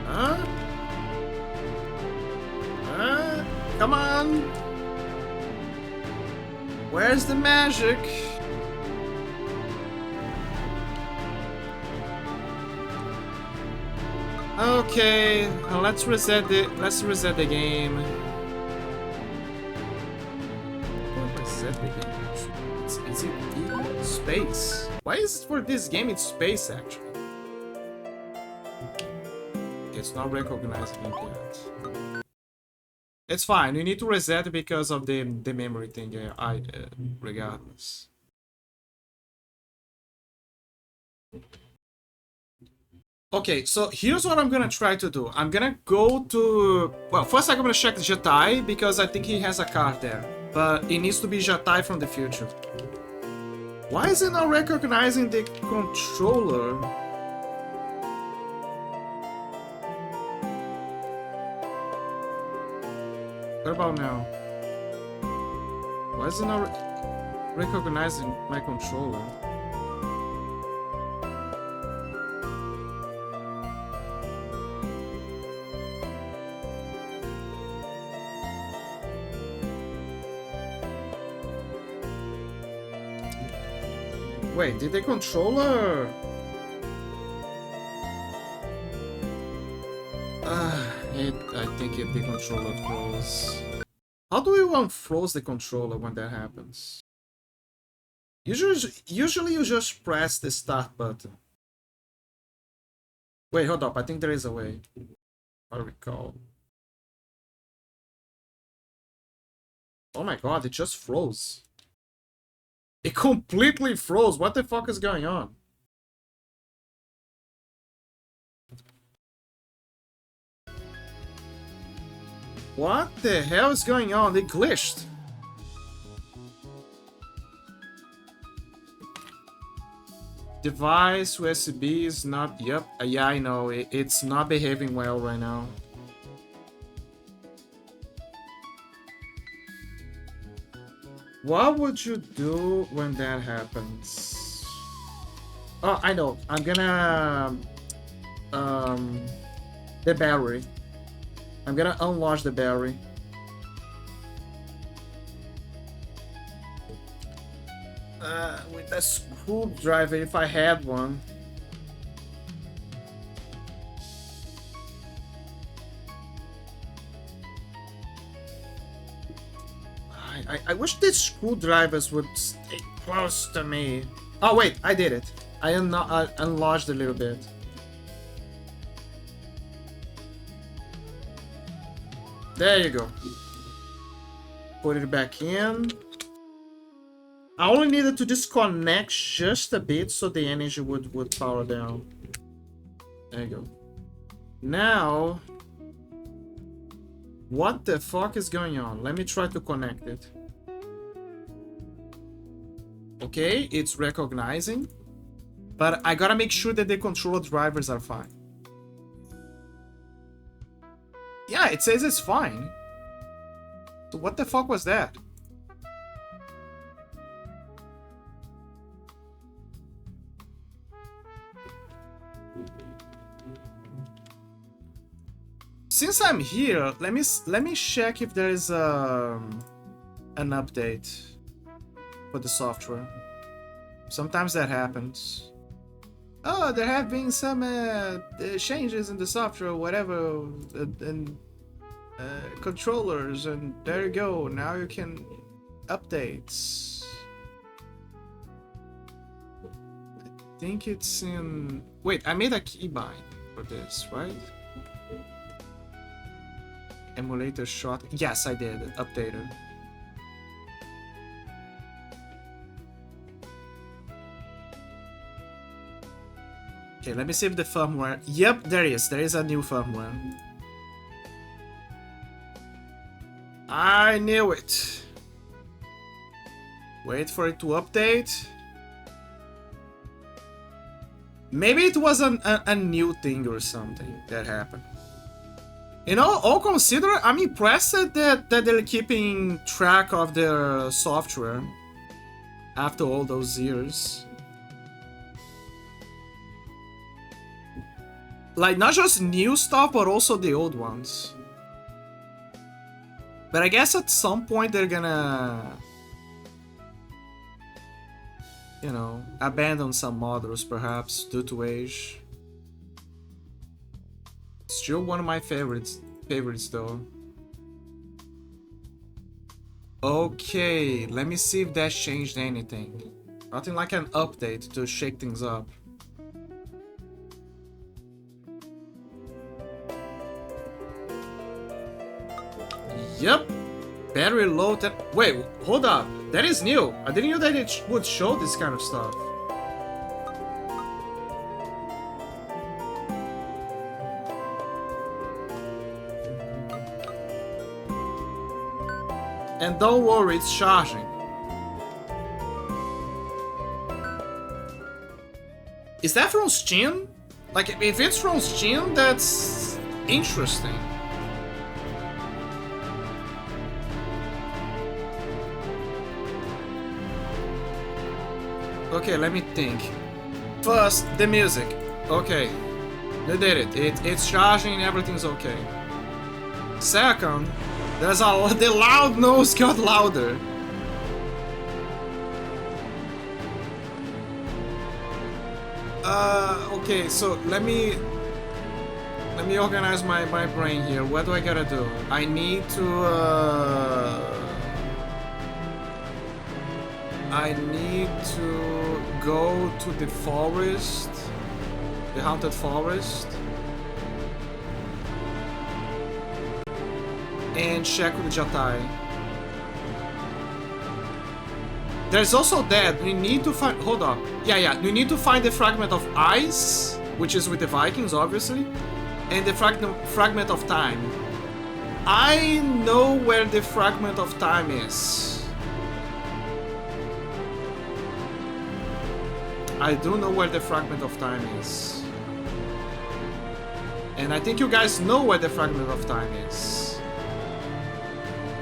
S6: Huh? Come on! Where's the magic? Okay, let's reset the game. Reset the game. Is it space? Why is it for this game it's space actually? It's not recognizing it yet. It's fine. You need to reset it because of the memory thing. Regardless. Okay, so here's what I'm gonna try to do. I'm gonna go to... Well, first I'm gonna check Jatai, because I think he has a card there. But it needs to be Jatai from the future. Why is it not recognizing the controller? What about now? Why is it not recognizing my controller? Wait, did the controller... I think if the controller froze. How do you unfroze the controller when that happens? Usually you just press the start button. Wait, hold up. I think there is a way. I recall. Oh my god, it just froze. It completely froze. What the fuck is going on? What the hell is going on? It glitched. Device USB is not... Yep. Yeah, I know. It's not behaving well right now. What would you do when that happens? Oh, I know. I'm gonna... the battery. I'm gonna unlock the battery. With a screwdriver, if I had one. I wish these screwdrivers would stay close to me. Oh wait, I did it. I unlocked a little bit. There you go. Put it back in. I only needed to disconnect just a bit so the energy would power down. There you go. Now, what the fuck is going on? Let me try to connect it. Okay, it's recognizing. But I gotta make sure that the controller drivers are fine. Yeah, it says it's fine. So what the fuck was that? Since I'm here, let me check if there is an update for the software. Sometimes that happens. Oh, there have been some changes in the software, whatever, and controllers, and there you go. Now you can update. I think it's in... Wait, I made a keybind for this, right? Emulator shot. Yes, I did. Updated. Okay, let me see if the firmware... Yep, there is. There is a new firmware. I knew it. Wait for it to update. Maybe it was a new thing or something that happened. You know, all considered, I'm impressed that they're keeping track of their software after all those years. Like, not just new stuff, but also the old ones. But I guess at some point they're gonna... You know, abandon some models, perhaps, due to age. Still one of my favorites though. Okay, let me see if that changed anything. Nothing like an update to shake things up. Yep, battery low. Wait, hold up. That is new. I didn't know that it would show this kind of stuff. And don't worry, it's charging. Is that from Steam? Like, if it's from Steam, that's interesting. Okay, let me think. First, the music. Okay, they did it. It's charging and everything's okay. Second, the loud nose got louder. Okay, so let me organize my brain here. What do I gotta do? I need to go to the forest, the haunted forest, and check with Jatai. There's also that we need to find. Hold up. Yeah. We need to find the fragment of ice, which is with the Vikings, obviously, and the fragment of time. I know where the fragment of time is. I do know where the fragment of time is. And I think you guys know where the fragment of time is.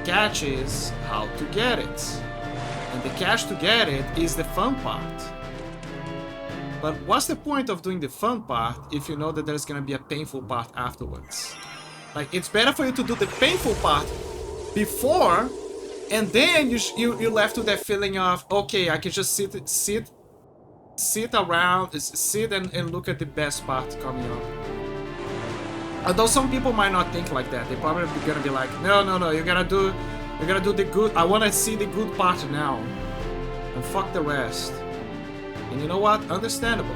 S6: Catch is how to get it. And the catch to get it is the fun part. But what's the point of doing the fun part if you know that there's gonna be a painful part afterwards? Like, it's better for you to do the painful part before, and then you're left with that feeling of, okay, I can just sit around, sit and look at the best part coming up. Although some people might not think like that. They're probably gonna be like, no, you gotta do the good. I wanna see the good part now. And fuck the rest. And you know what? Understandable.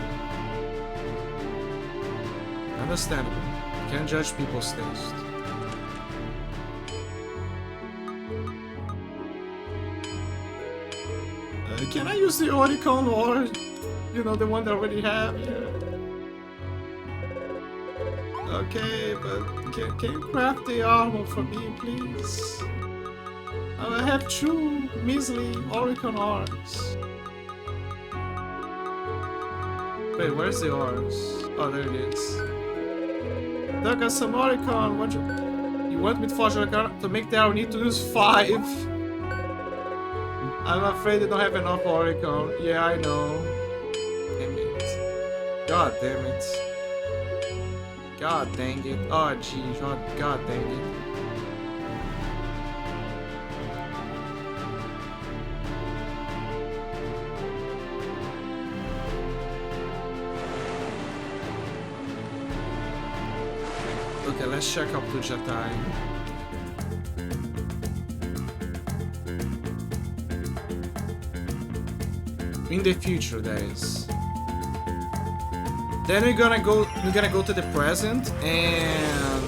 S6: Understandable. You can't judge people's taste. Can I use the Oricon or, you know, the one that I already have? Yeah. Okay, but can you craft the armor for me, please? I have 2 measly Oricon arms. Wait, where's the ours? Oh, there it is. I got some Oricon. What you want me to forge Oricon? To make that, I need to use 5. I'm afraid I don't have enough Oricon. Yeah, I know. Damn it. God damn it. God dang it. Oh, jeez. Oh, God dang it. Okay, let's check up to Jatai. In the future, that is. Then we're gonna go to the present and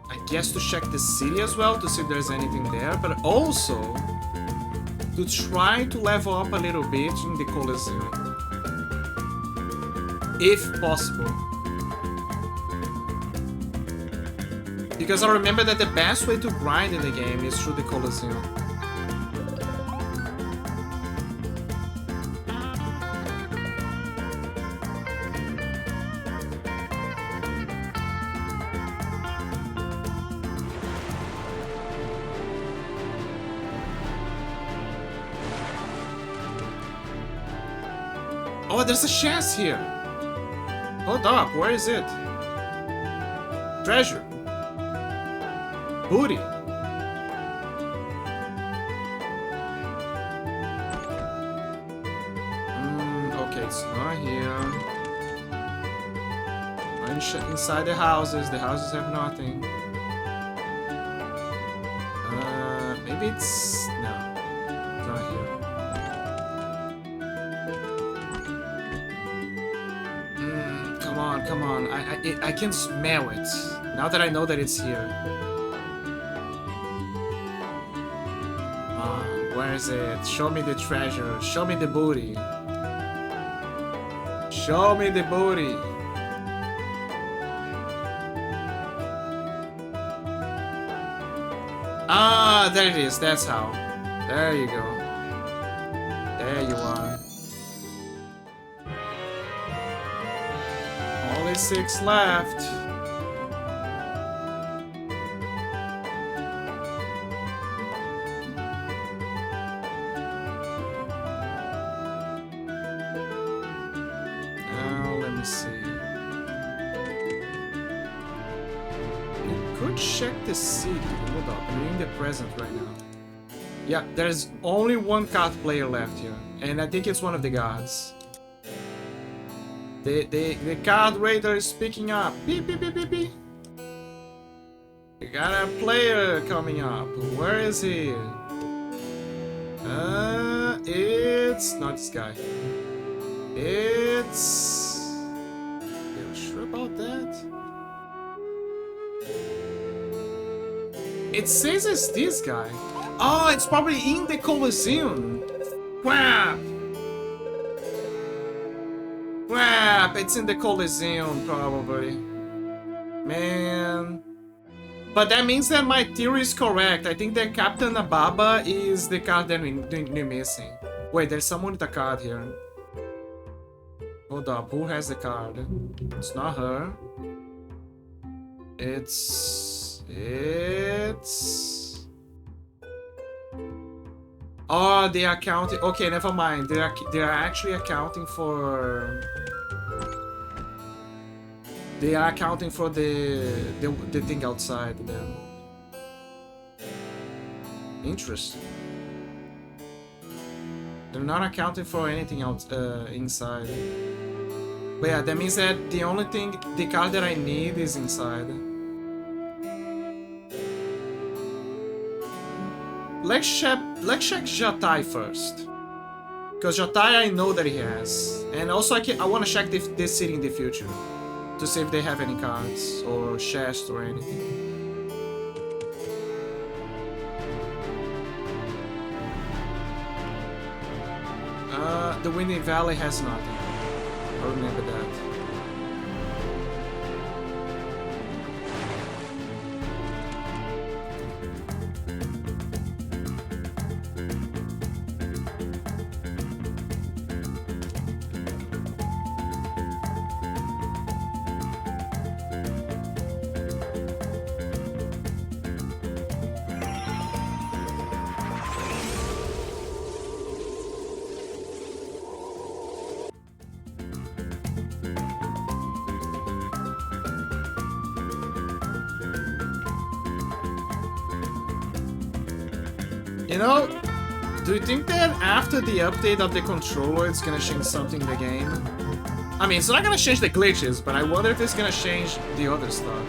S6: I guess to check the city as well to see if there's anything there, but also to try to level up a little bit in the Colosseum. If possible. Because I remember that the best way to grind in the game is through the Colosseum. Oh, there's a chance here. Hold up, where is it? Treasure. Booty. Okay, it's not here. Inside the houses have nothing. Maybe it's... no. It's not here. Come on. I can smell it. Now that I know that it's here. Where is it? Show me the treasure. Show me the booty. Show me the booty. Ah, there it is. That's how. There you go. There you are. Only 6 left. Now, let me see. You could check the city. Hold up, I'm in the present right now. Yeah, there's only one card player left here, and I think it's one of the gods. The card raider is picking up. Beep, beep, beep, beep, beep. We got a player coming up. Where is he? It's not this guy. It's... Are you sure about that? It says it's this guy. Oh, it's probably in the Colosseum. Crap! Crap! It's in the Colosseum, probably. Man. But that means that my theory is correct. I think that Captain Ababa is the card that we're missing. Wait, there's someone with a card here. Hold up, who has the card? It's not her. It's... Oh, they are counting... Okay, never mind. They are actually accounting for... They are accounting for the thing outside then. Interesting. They're not accounting for anything else inside. But yeah, that means that the only thing, the card that I need is inside. Let's check Jatai first. Because Jatai I know that he has. And also I want to check this city in the future. To see if they have any cards or chests or anything. The Windy Valley has nothing. I remember that. You know, do you think that after the update of the controller it's gonna change something in the game? I mean, it's not gonna change the glitches, but I wonder if it's gonna change the other stuff.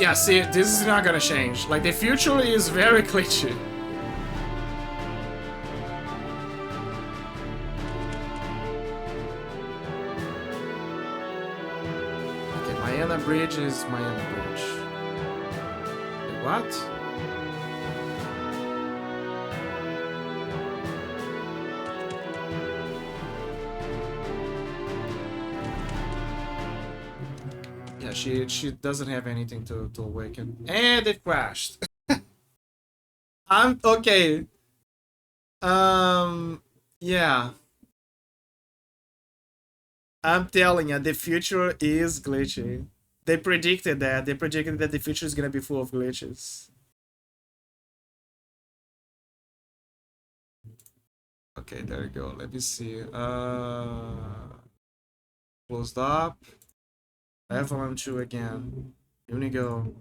S6: Yeah, see, this is not gonna change. Like, the future is very glitchy. Bridge is Miami Bridge. Wait, what? Yeah, she doesn't have anything to awaken. And it crashed. I'm okay. Yeah. I'm telling you, the future is glitchy. They predicted that. They predicted that the future is gonna be full of glitches. Okay, there you go. Let me see. Closed up. Level 2 again. Here we go.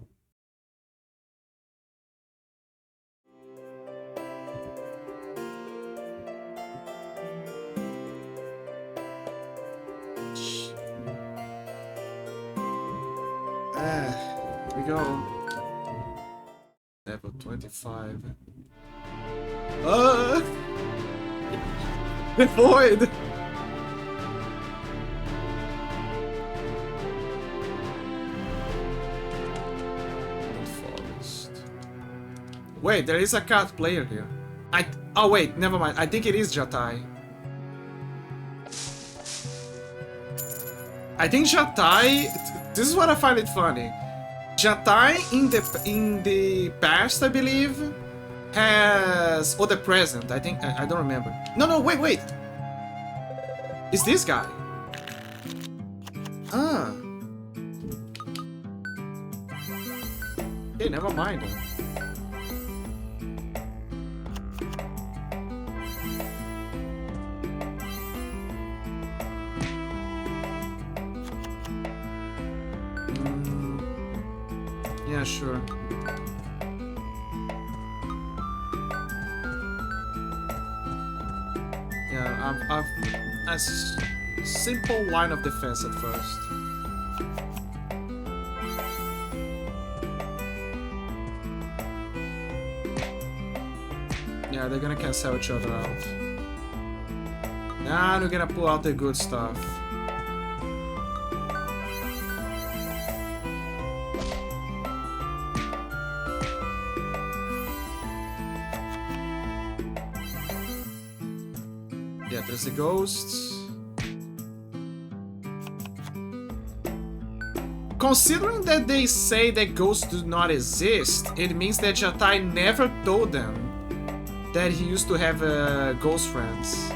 S6: Here we go. Level 25. The void! Forest. Wait, there is a card player here. Oh wait, never mind. I think it is Jatai. I think Jatai. This is what I find it funny. Jatai in the past, I believe, has, or the present. I think I don't remember. No, wait. It's this guy. Ah. Okay, never mind. Yeah, sure. Yeah, I've a simple line of defense at first. Yeah, they're gonna cancel each other out. Now we're gonna pull out the good stuff. Yeah, there's the ghosts. Considering that they say that ghosts do not exist, it means that Jatai never told them that he used to have ghost friends.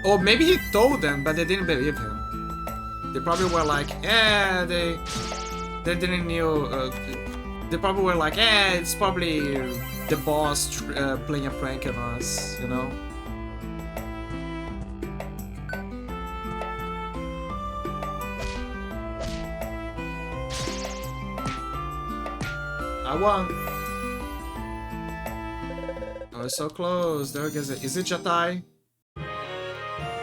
S6: Or maybe he told them, but they didn't believe him. They probably were like, they didn't know. They probably were like, it's probably the boss playing a prank on us, you know? I won. Oh, it's so close. There goes it. Is it Jatai?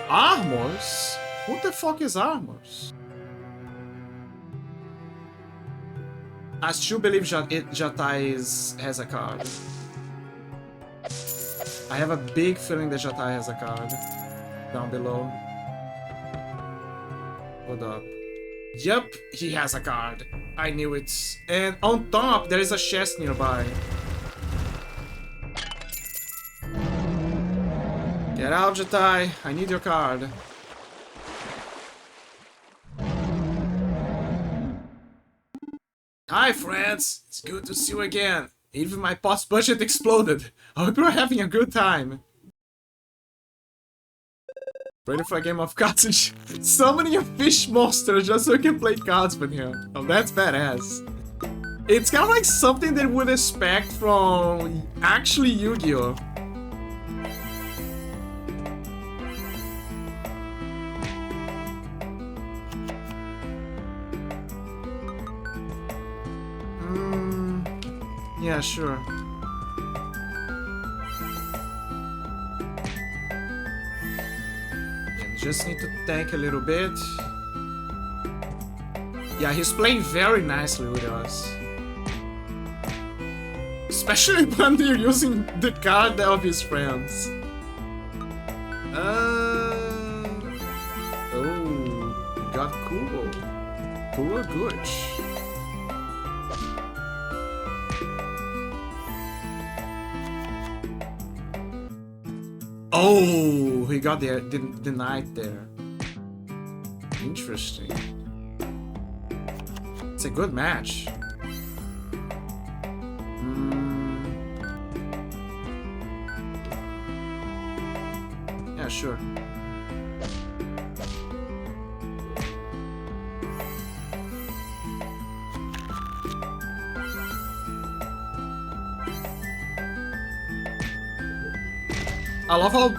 S6: Armors? Who the fuck is Armors? I still believe Jatai has a card. I have a big feeling that Jatai has a card. Down below. Hold up. Yup, he has a card. I knew it. And on top, there is a chest nearby. Get out, Jatai. I need your card. Hi, friends. It's good to see you again. Even my pot's budget exploded. I hope you're having a good time. Ready for a game of cards? Summoning a fish monster just so you can play cards with him. Oh, that's badass. It's kind of like something that would expect from actually Yu-Gi-Oh! Yeah, sure. Just need to tank a little bit. Yeah, he's playing very nicely with us. Especially when you're using the card of his friends. Oh, we got Kuro. Kuro Gooch. Oh, he got the knight there. Interesting. It's a good match. Yeah, sure. I love how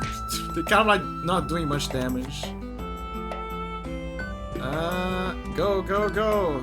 S6: they kind of like not doing much damage. Go, go, go!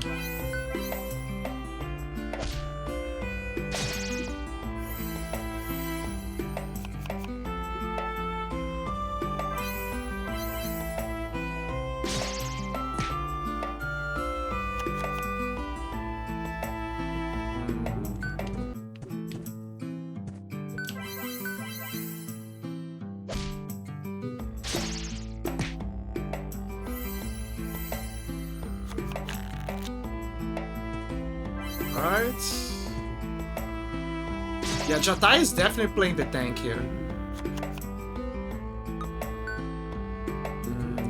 S6: Yeah, Jatai is definitely playing the tank here.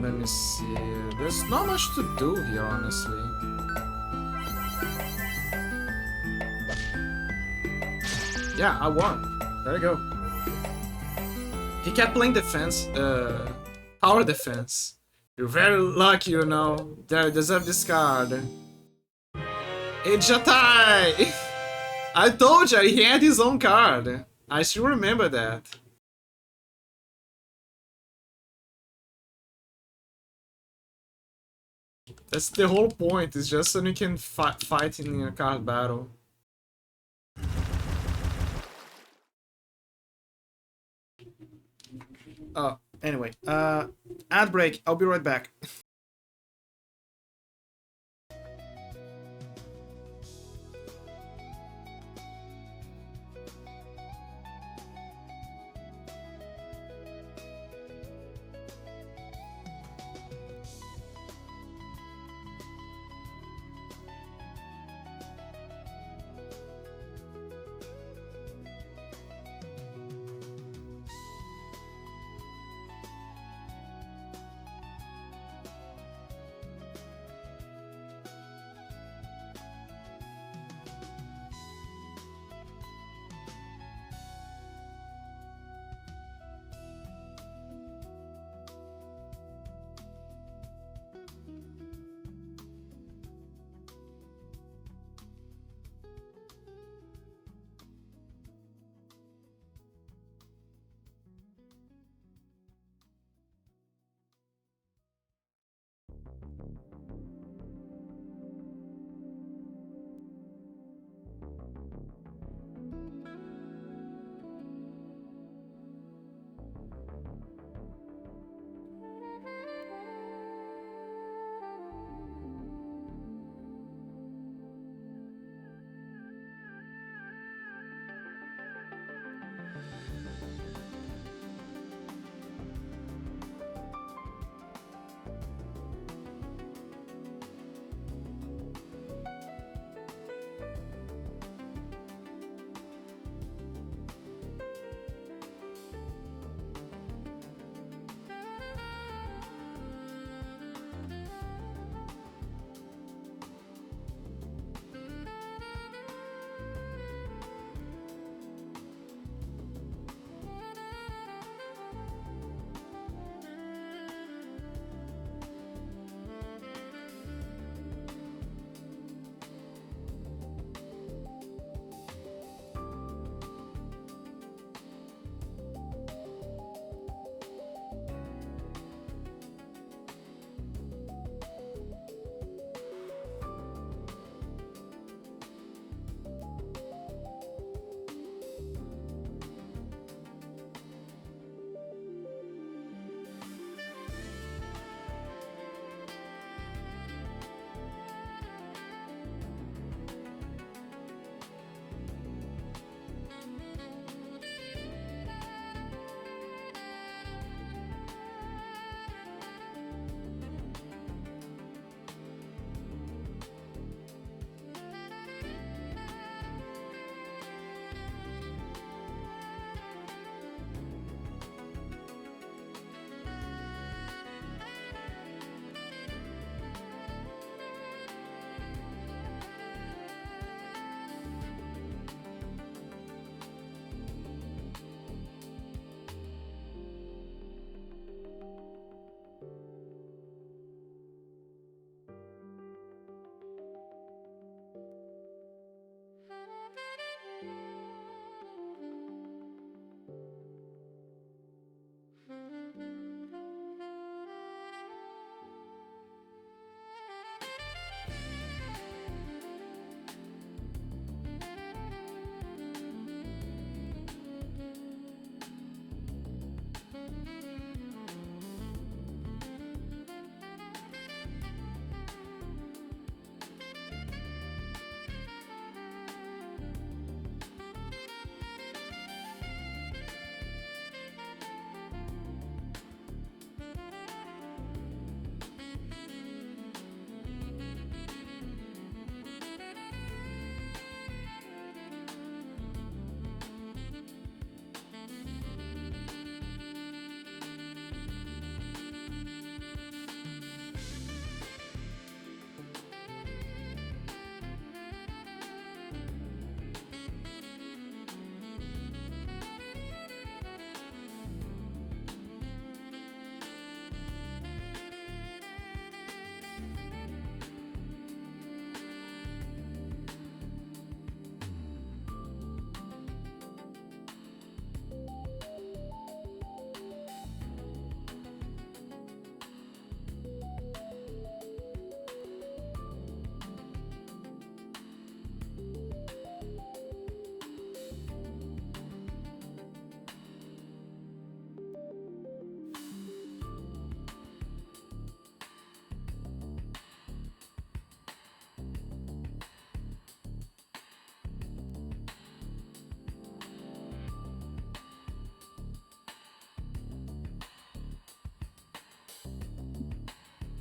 S6: Let me see. There's not much to do here, honestly. Yeah, I won. There we go. He kept playing defense, power defense. You're very lucky, you know. There, deserve this card. It's Jatai! I told you he had his own card. I still remember that. That's the whole point. It's just so you can fight in a card battle. Oh, anyway, ad break. I'll be right back.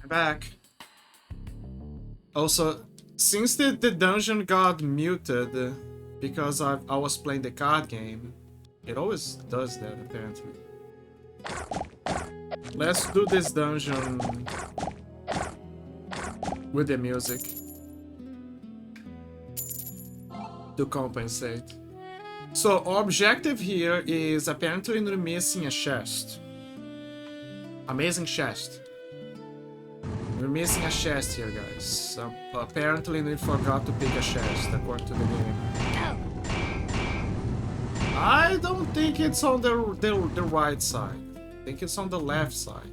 S6: Back. Also, since the dungeon got muted because I was playing the card game, it always does that apparently. Let's do this dungeon with the music to compensate. So our objective here is apparently we're missing a chest. Amazing chest. We're missing a chest here, guys. So apparently we forgot to pick a chest according to the game. I don't think it's on the right side. I think it's on the left side.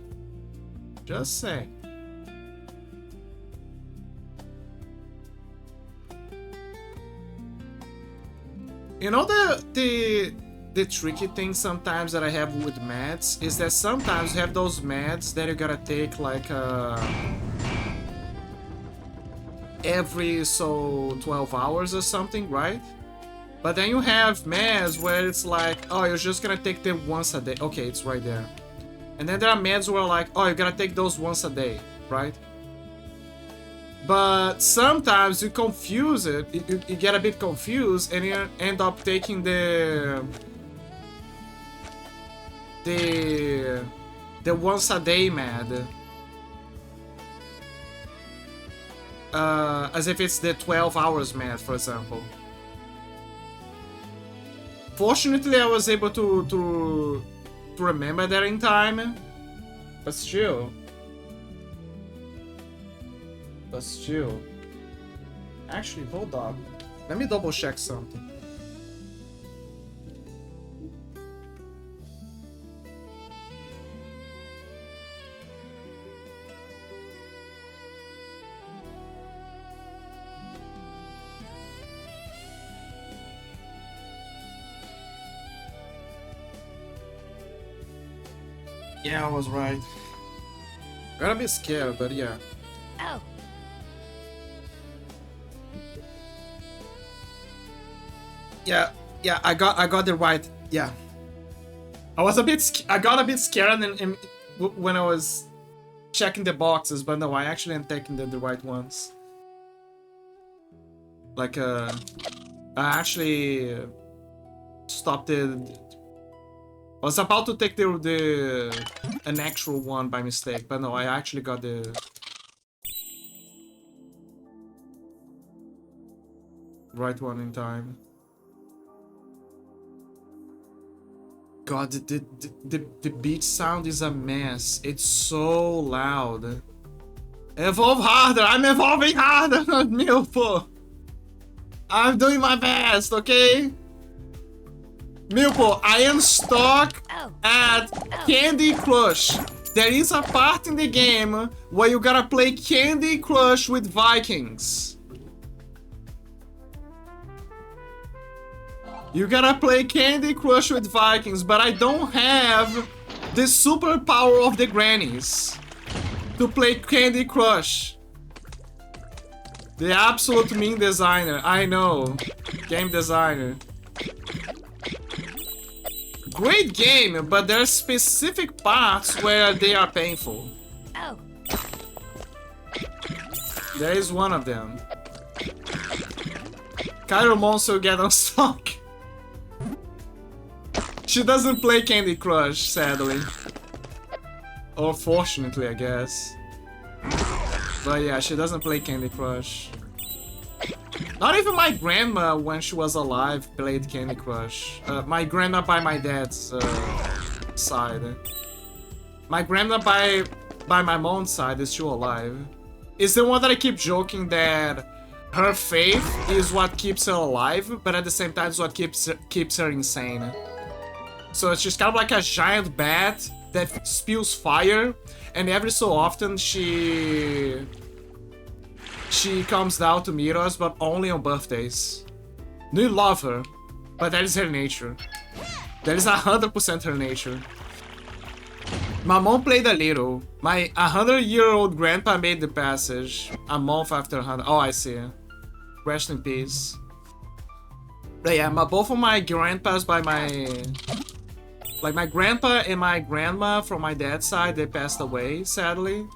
S6: Just saying. You know the tricky thing sometimes that I have with meds is that sometimes you have those meds that you gotta take like every 12 hours or something, right? But then you have meds where it's like, oh, you're just gonna take them once a day. Okay, it's right there. And then there are meds where like, oh, you gotta take those once a day, right? But sometimes you confuse it, you get a bit confused and you end up taking the once a day med. As if it's the 12 hours med, for example. Fortunately, I was able to remember that in time, but still. Actually, hold on. Let me double check something. Yeah, I was right. Gotta be scared, but yeah.
S4: Oh.
S6: Yeah, I got it right. Yeah, I got a bit scared when I was checking the boxes, but no, I actually am taking the right ones. Like I actually stopped I was about to take an actual one by mistake, but no, I actually got the right one in time. God, the beat sound is a mess. It's so loud. Evolve harder! I'm evolving harder, Milpo! I'm doing my best, okay? Milpo, I am stuck at Candy Crush. There is a part in the game where you gotta play Candy Crush with Vikings. You gotta play Candy Crush with Vikings, but I don't have the superpower of the grannies to play Candy Crush. The absolute mean designer, I know. Game designer. Great game, but there are specific parts where they are painful.
S4: Oh.
S6: There is one of them. Cairo Monster get unstuck. She doesn't play Candy Crush, sadly. Or fortunately, I guess. But yeah, she doesn't play Candy Crush. Not even my grandma, when she was alive, played Candy Crush. My grandma by my dad's side. My grandma by my mom's side is still alive. It's the one that I keep joking that her faith is what keeps her alive, but at the same time it's what keeps her insane. So she's kind of like a giant bat that spews fire, and every so often she comes down to meet us, but only on birthdays. We love her, but that is her nature. That is 100% her nature. My mom played a little. My 100-year-old grandpa made the passage a month after 100. Oh, I see. Rest in peace. But yeah, both of my grandpas by my... Like my grandpa and my grandma from my dad's side, they passed away, sadly.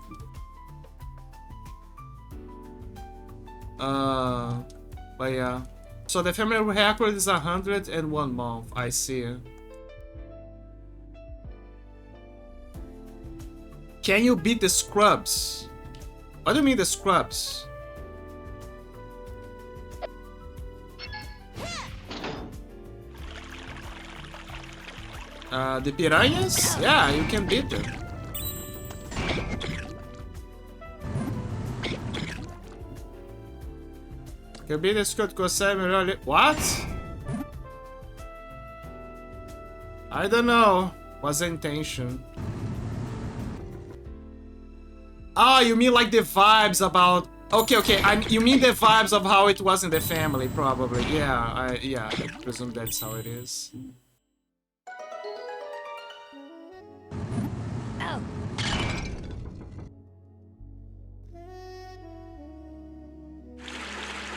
S6: But yeah. So the family record is 101 month. I see. Can you beat the scrubs? What do you mean the scrubs? The piranhas? Yeah, you can beat them. Can beat the scrub because what? I don't know. What's the intention? Ah, you mean like the vibes about... Okay. You mean the vibes of how it was in the family, probably. Yeah, I presume that's how it is.
S3: Oh.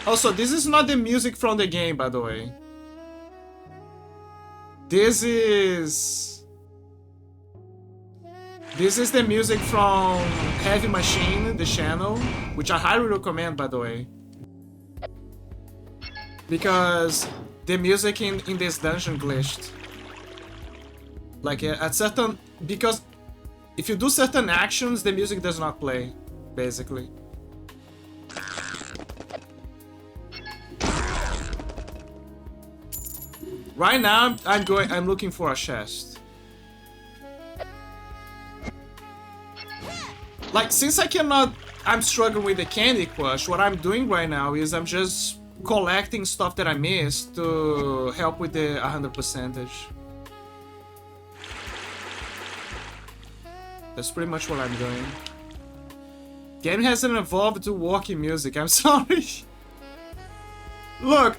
S6: Also, this is not the music from the game, by the way. This is the music from Heavy Machine, the channel, which I highly recommend, by the way. Because the music in this dungeon glitched. Like at certain... Because if you do certain actions, the music does not play, basically. Right now, I'm looking for a chest. Like, since I'm struggling with the Candy Crush, what I'm doing right now is I'm just collecting stuff that I missed to help with the 100%. That's pretty much what I'm doing. Game hasn't evolved to walking music, I'm sorry. Look,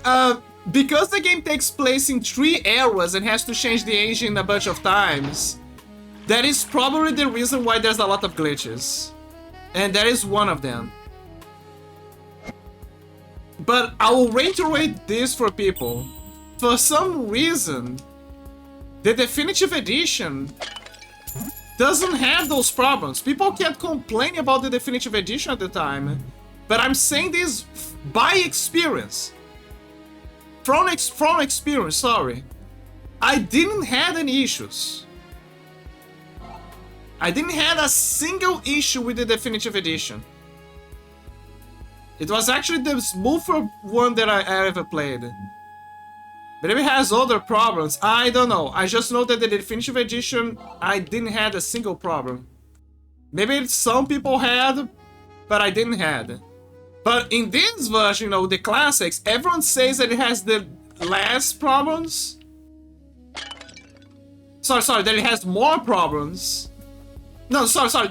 S6: because the game takes place in 3 eras and has to change the engine a bunch of times, that is probably the reason why there's a lot of glitches. And that is one of them. But I will reiterate this for people. For some reason, the Definitive Edition doesn't have those problems. People can't complain about the Definitive Edition at the time. But I'm saying this by experience. From experience, sorry. I didn't have any issues. I didn't have a single issue with the Definitive Edition. It was actually the smoother one that I ever played. But if it has other problems, I don't know. I just know that the Definitive Edition, I didn't have a single problem. Maybe some people had, but I didn't have. But in this version, you know, the classics, everyone says that it has the less problems. Sorry, that it has more problems. No, sorry.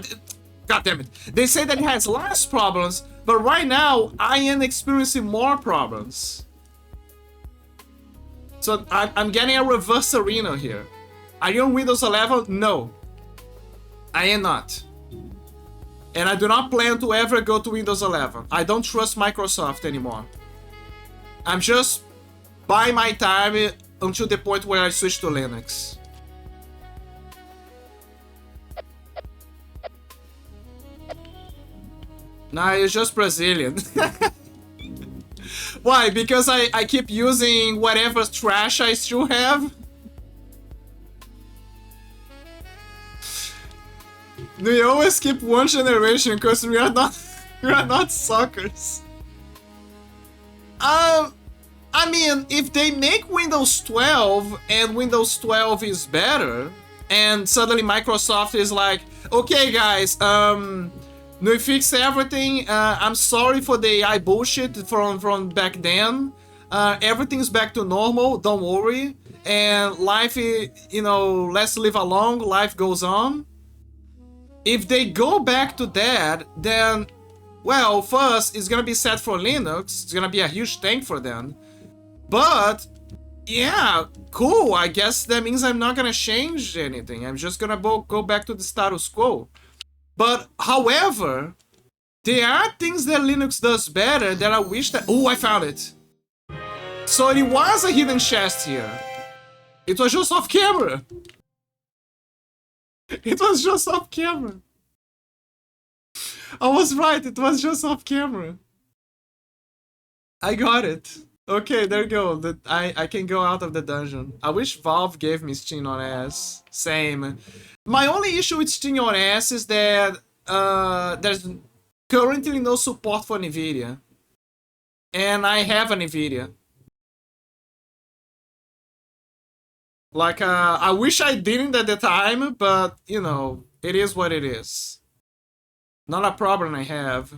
S6: God damn it. They say that it has less problems, but right now, I am experiencing more problems. So I'm getting a reverse arena here. Are you on Windows 11? No. I am not. And I do not plan to ever go to Windows 11. I don't trust Microsoft anymore. I'm just buying my time until the point where I switch to Linux. Nah, it's just Brazilian. Why? Because I keep using whatever trash I still have? We always skip one generation because we are not suckers. I mean, if they make Windows 12 and Windows 12 is better, and suddenly Microsoft is like, okay guys, we fixed everything, I'm sorry for the AI bullshit from back then, everything's back to normal, don't worry, and life, you know, let's live along, life goes on. If they go back to that, then, well, first, it's gonna be set for Linux, it's gonna be a huge thing for them. But, yeah, cool, I guess that means I'm not gonna change anything, I'm just gonna go back to the status quo. But, however, there are things that Linux does better that I wish that... Oh, I found it! So it was a hidden chest here. It was just off camera. It was just off camera. I was right, it was just off camera. I got it. Okay, there you go. I can go out of the dungeon. I wish Valve gave me Steam on S. Same. My only issue with Steam on S is that there's currently no support for NVIDIA. And I have an NVIDIA. Like, I wish I didn't at the time, but, you know, it is what it is. Not a problem I have.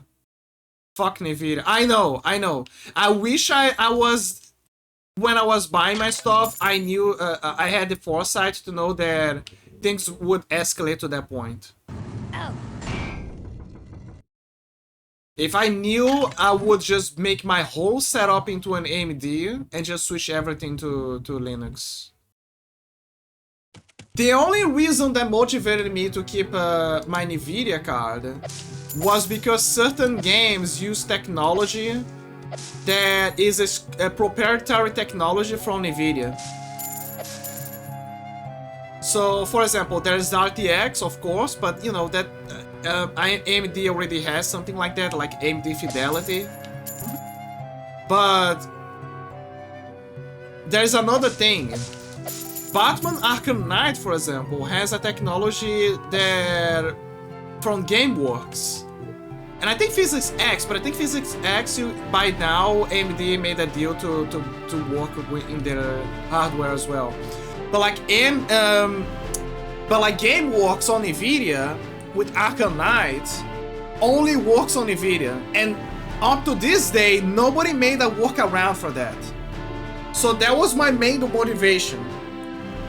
S6: Fuck NVIDIA. I know. I wish I was... When I was buying my stuff, I knew... I had the foresight to know that things would escalate to that point.
S4: Oh.
S6: If I knew, I would just make my whole setup into an AMD and just switch everything to Linux. The only reason that motivated me to keep my NVIDIA card was because certain games use technology that is a proprietary technology from NVIDIA. So, for example, there's RTX, of course, but you know that AMD already has something like that, like AMD Fidelity. But there's another thing. Batman Arkham Knight, for example, has a technology that from GameWorks. And I think Physics X, but I think Physics X, by now, AMD made a deal to work in their hardware as well. But like GameWorks on NVIDIA with Arkham Knight only works on NVIDIA. And up to this day, nobody made a workaround for that. So that was my main motivation.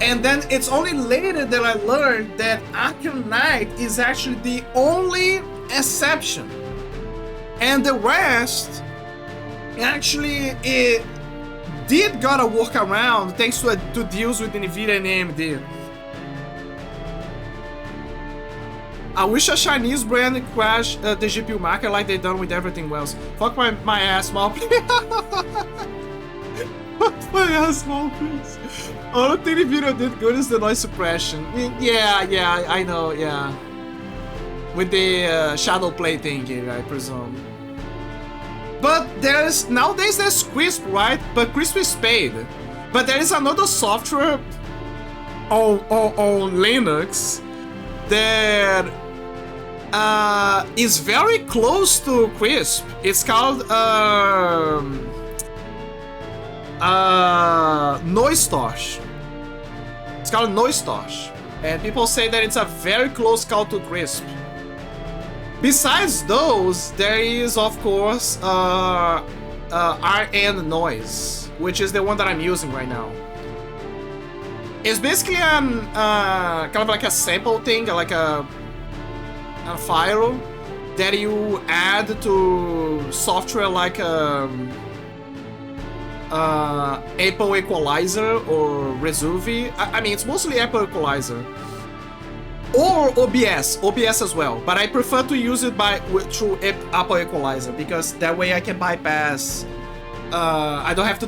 S6: And then it's only later that I learned that Arkham Knight is actually the only exception. And the rest, actually, it did got a workaround thanks to deals with NVIDIA and AMD. I wish a Chinese brand crashed the GPU market like they done with everything else. Fuck my ass, small please. Fuck my ass, small please. All the thing the video did good is the noise suppression. Yeah, I know, yeah. With the shadow play thingy, I presume. But nowadays there's Crisp, right? But Crisp is paid. But there is another software on Linux that is very close to Crisp. It's called Noistosh. It's called Noistosh. And people say that it's a very close call to Crisp. Besides those, there is, of course, RN Noise, which is the one that I'm using right now. It's basically kind of like a sample thing, like a file that you add to software like Apple Equalizer or Resolve. I mean, it's mostly Apple Equalizer. Or OBS as well, but I prefer to use it through Apple Equalizer because that way I can bypass. I don't have to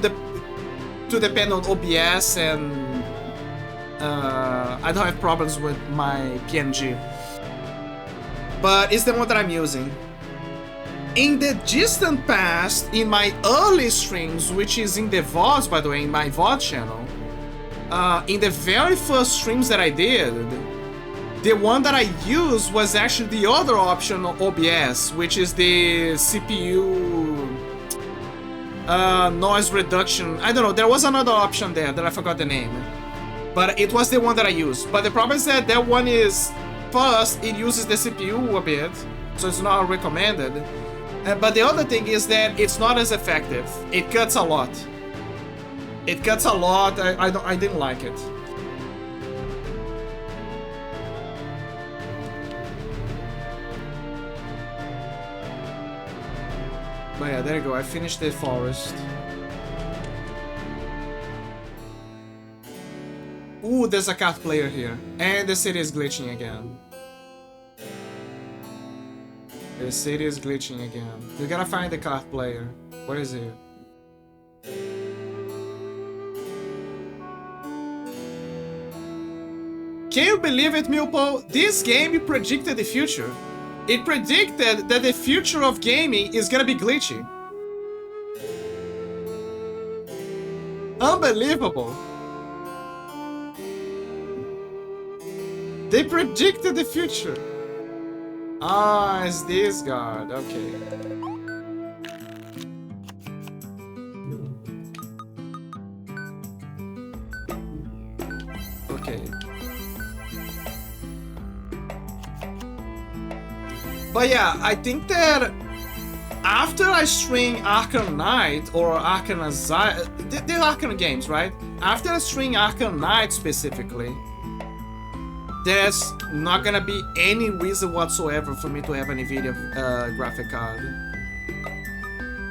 S6: depend on OBS, and I don't have problems with my PNG. But it's the one that I'm using. In the distant past, in my early streams, which is in the VODs, by the way, in my VOD channel, in the very first streams that I did, the one that I used was actually the other option of OBS, which is the CPU noise reduction. I don't know, there was another option there that I forgot the name. But it was the one that I used. But the problem is that one is, first, it uses the CPU a bit, so it's not recommended. But the other thing is that it's not as effective. It cuts a lot. It cuts a lot. I didn't like it. But yeah, there you go, I finished the forest. Ooh, there's a cat player here. And the city is glitching again. The city is glitching again. You gotta find the cat player. Where is he? Can you believe it, Milpo? This game predicted the future. It predicted that the future of gaming is gonna be glitchy. Unbelievable. They predicted the future. Ah, it's this god. Okay. Okay. But yeah, I think that after I string Arkham Knight or Arkham Asylum, they're Arkham games, right? After I string Arkham Knight specifically, there's not gonna be any reason whatsoever for me to have an NVIDIA graphic card.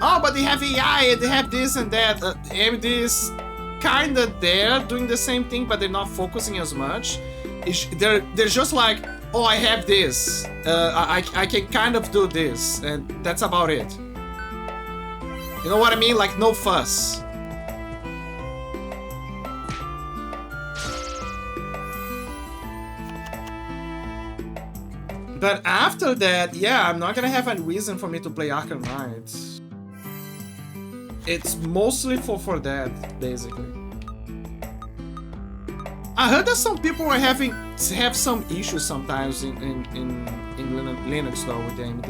S6: Oh, but they have AI, they have this and that. AMD is kinda there doing the same thing, but they're not focusing as much. They're just like, oh, I have this. I can kind of do this, and that's about it. You know what I mean? Like, no fuss. But after that, yeah, I'm not gonna have a reason for me to play Arkham Knight. It's mostly for that, basically. I heard that some people are have some issues sometimes in Linux though with the AMD.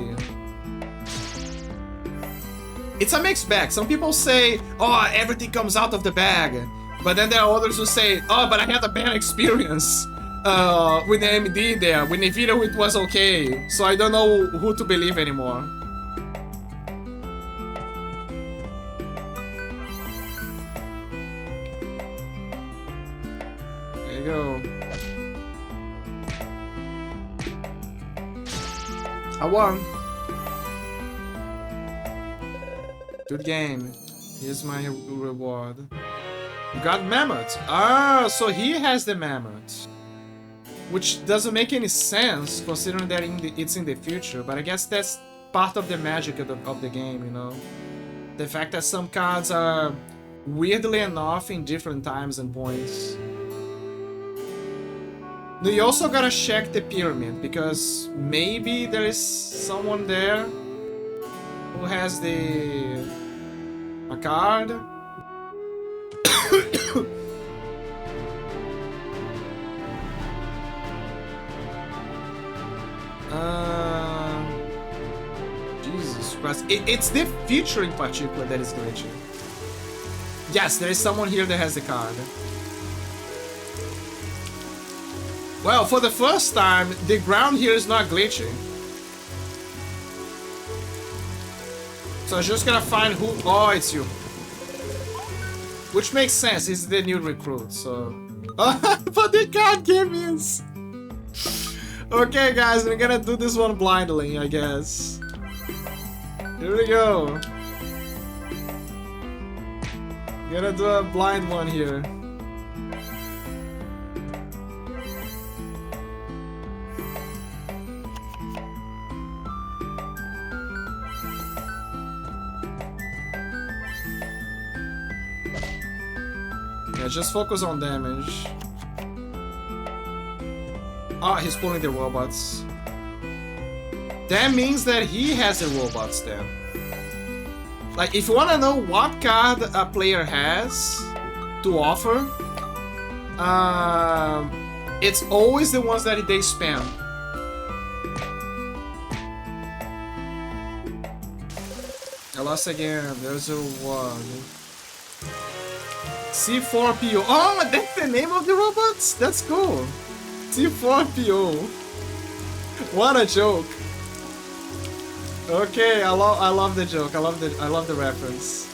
S6: It's a mixed bag. Some people say, oh, everything comes out of the bag. But then there are others who say, oh, but I had a bad experience with the AMD there. With NVIDIA it was okay. So I don't know who to believe anymore. There you go. I won. Good game. Here's my reward. You got Mammoth. Ah, so he has the Mammoth. Which doesn't make any sense considering that it's in the future, but I guess that's part of the magic of the game, you know? The fact that some cards are weirdly enough in different times and points. Now you also gotta check the pyramid, because maybe there is someone there who has a card. Jesus Christ. It's the future in particular that is glitchy. Yes, there is someone here that has the card. Well, for the first time, the ground here is not glitchy. So I'm just gonna find who... Oh, it's you. Which makes sense, he's the new recruit, so... But they can't give me... Okay, guys, we're gonna do this one blindly, I guess. Here we go. Gonna do a blind one here. Yeah, just focus on damage. Ah, he's pulling the robots. That means that he has the robots then. Like, if you wanna know what card a player has to offer, it's always the ones that they spam. I lost again, there's a one. C4PO. Oh, that's the name of the robots? That's cool. C4PO. What a joke. Okay, I love the joke. I love the reference.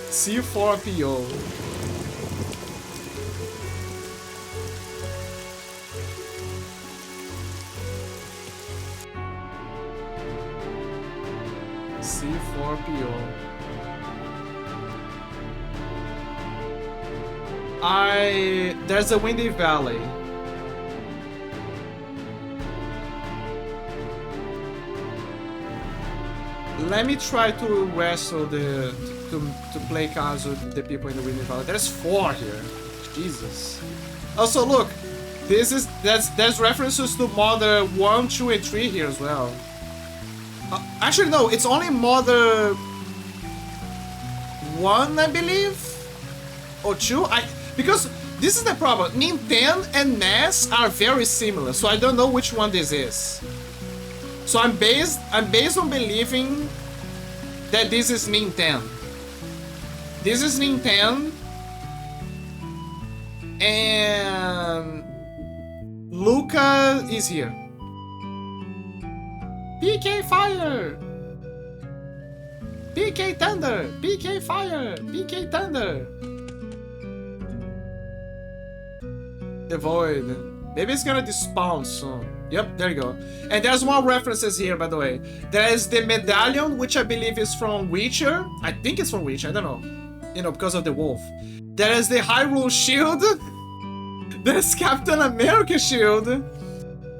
S6: C4PO. C4PO. There's a Windy Valley. Let me try to wrestle to play cards with the people in the Windy Valley. There's 4 here. Jesus. Also, look, there's references to Mother 1, 2, and 3 here as well. Actually, no, it's only Mother 1, I believe, or 2. Because this is the problem. Nintendo and NES are very similar, so I don't know which one this is. So I'm based on believing that this is Nintendo. This is Nintendo, and Luca is here. PK Fire! PK Thunder! PK Fire! PK Thunder! The Void. Maybe it's gonna despawn soon. Yep, there you go. And there's more references here, by the way. There is the medallion, which I believe is from Witcher. I think it's from Witcher, I don't know. You know, because of the wolf. There is the Hyrule Shield. There's Captain America Shield.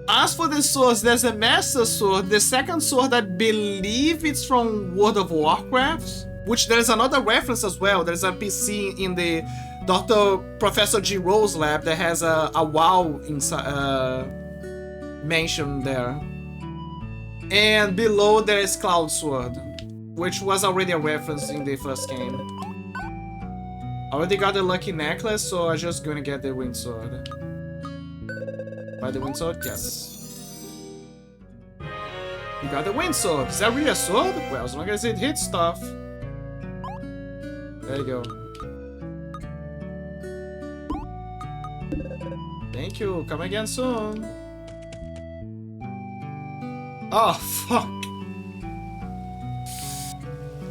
S6: As for the swords, there's a Master Sword. The second sword, I believe it's from World of Warcraft. Which there's another reference as well. There's a PC in the Professor G. Rose lab that has a WoW inside, mentioned there. And below there is Cloud Sword, which was already a reference in the first game. I already got the Lucky Necklace, so I'm just gonna get the Wind Sword. Buy the Wind Sword? Yes. You got the Wind Sword. Is that really a sword? Well, as long as it hits stuff. There you go. Thank you. Come again soon. Oh, fuck.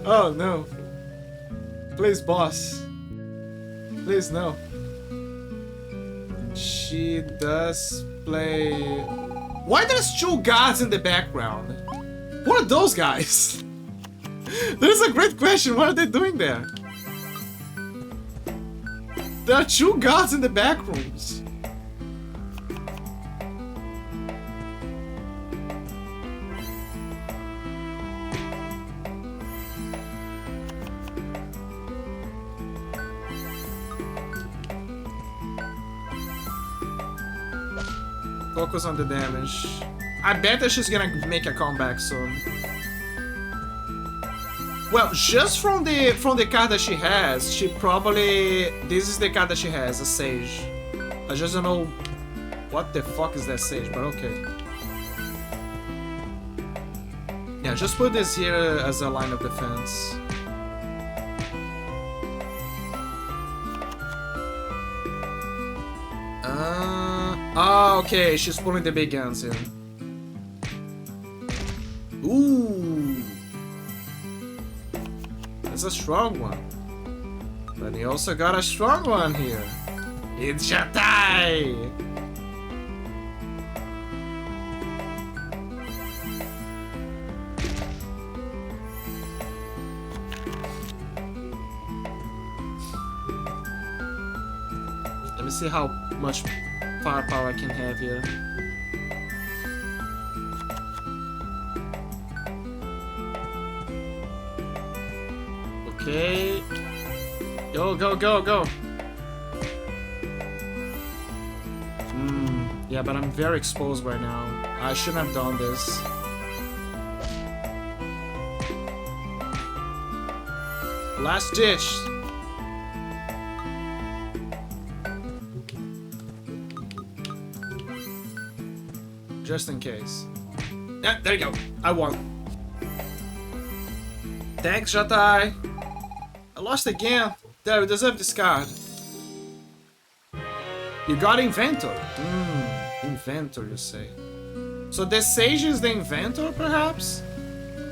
S6: Oh, no. Please, boss. Please, no. She does play... Why there's 2 guards in the background? What are those guys? That is a great question. What are they doing there? There are 2 guards in the back rooms. Focus on the damage. I bet that she's gonna make a comeback soon. Well, just from the card that she has, she probably... This is the card that she has, a Sage. I just don't know what the fuck is that Sage, but okay. Yeah, just put this here as a line of defense. Okay, she's pulling the big guns here. Ooh. That's a strong one. But he also got a strong one here. It's Jatai! Let me see how much firepower I can have here. Okay. Go, go, go, go. Yeah, but I'm very exposed right now. I shouldn't have done this. Last ditch. Just in case. Yeah, there you go. I won. Thanks, Jatai. I lost again. There, you deserve this card. You got Inventor. Inventor, you say. So the Sage is the Inventor, perhaps?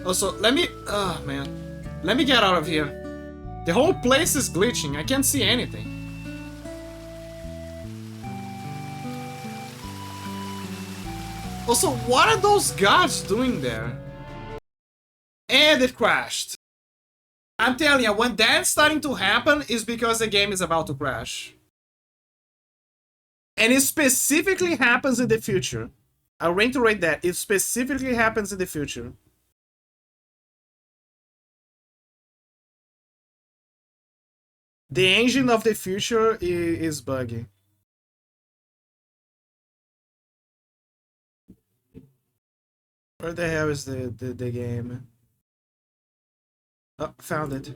S6: Also, let me... Oh, man. Let me get out of here. The whole place is glitching. I can't see anything. Also, what are those guards doing there? And it crashed. I'm telling you, when that's starting to happen, is because the game is about to crash. And it specifically happens in the future. I'll reiterate that. It specifically happens in the future. The engine of the future is buggy. Where the hell is the game? Oh, found it.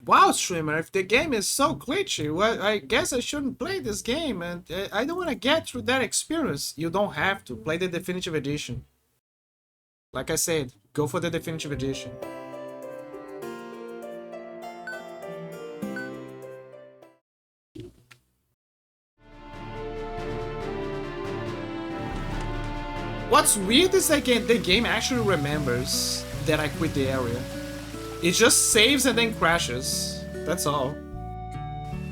S6: Wow, streamer, if the game is so glitchy, well, I guess I shouldn't play this game, and I don't want to get through that experience. You don't have to. Play the Definitive Edition. Like I said, go for the Definitive Edition. What's weird is that the game actually remembers that I quit the area. It just saves and then crashes. That's all.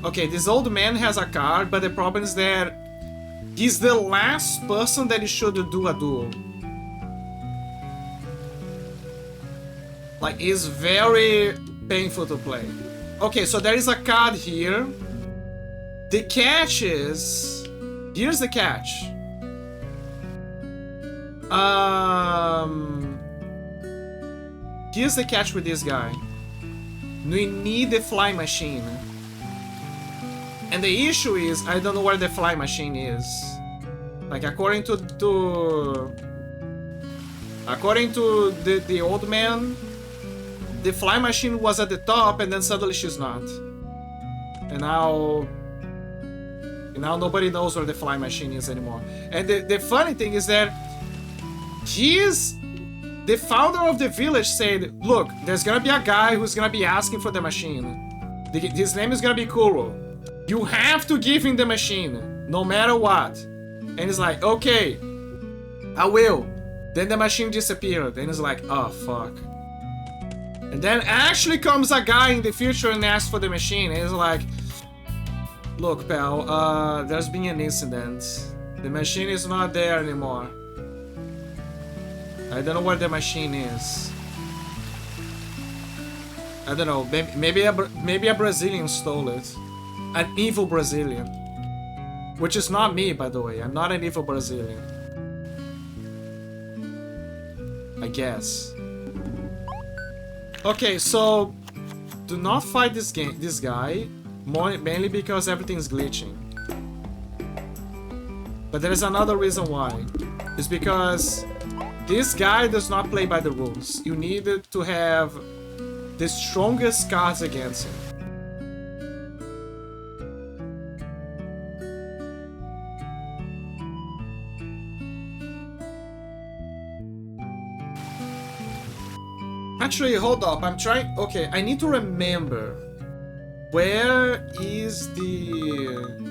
S6: Okay, this old man has a car, but the problem is that he's the last person that should do a duel. Like, it's very painful to play. Okay, so there is a card here. The catch is... Here's the catch. Here's the catch with this guy. We need the fly machine. And the issue is, I don't know where the fly machine is. Like, according to the old man, the fly machine was at the top and then suddenly she's not. And now nobody knows where the fly machine is anymore. And the funny thing is that the founder of the village said, look, there's gonna be a guy who's gonna be asking for the machine. His name is gonna be Kuro. You have to give him the machine, no matter what. And he's like, okay, I will. Then the machine disappeared, and he's like, oh, fuck. And then actually comes a guy in the future and asks for the machine, and he's like, look, pal, there's been an incident. The machine is not there anymore. I don't know where the machine is. I don't know, maybe a Brazilian stole it. An evil Brazilian. Which is not me, by the way. I'm not an evil Brazilian. I guess. Okay, so do not fight this guy, mainly because everything's glitching. But there is another reason why. It's because this guy does not play by the rules. You need to have the strongest cards against him. Actually, hold up, I'm trying... Okay, I need to remember. Where is the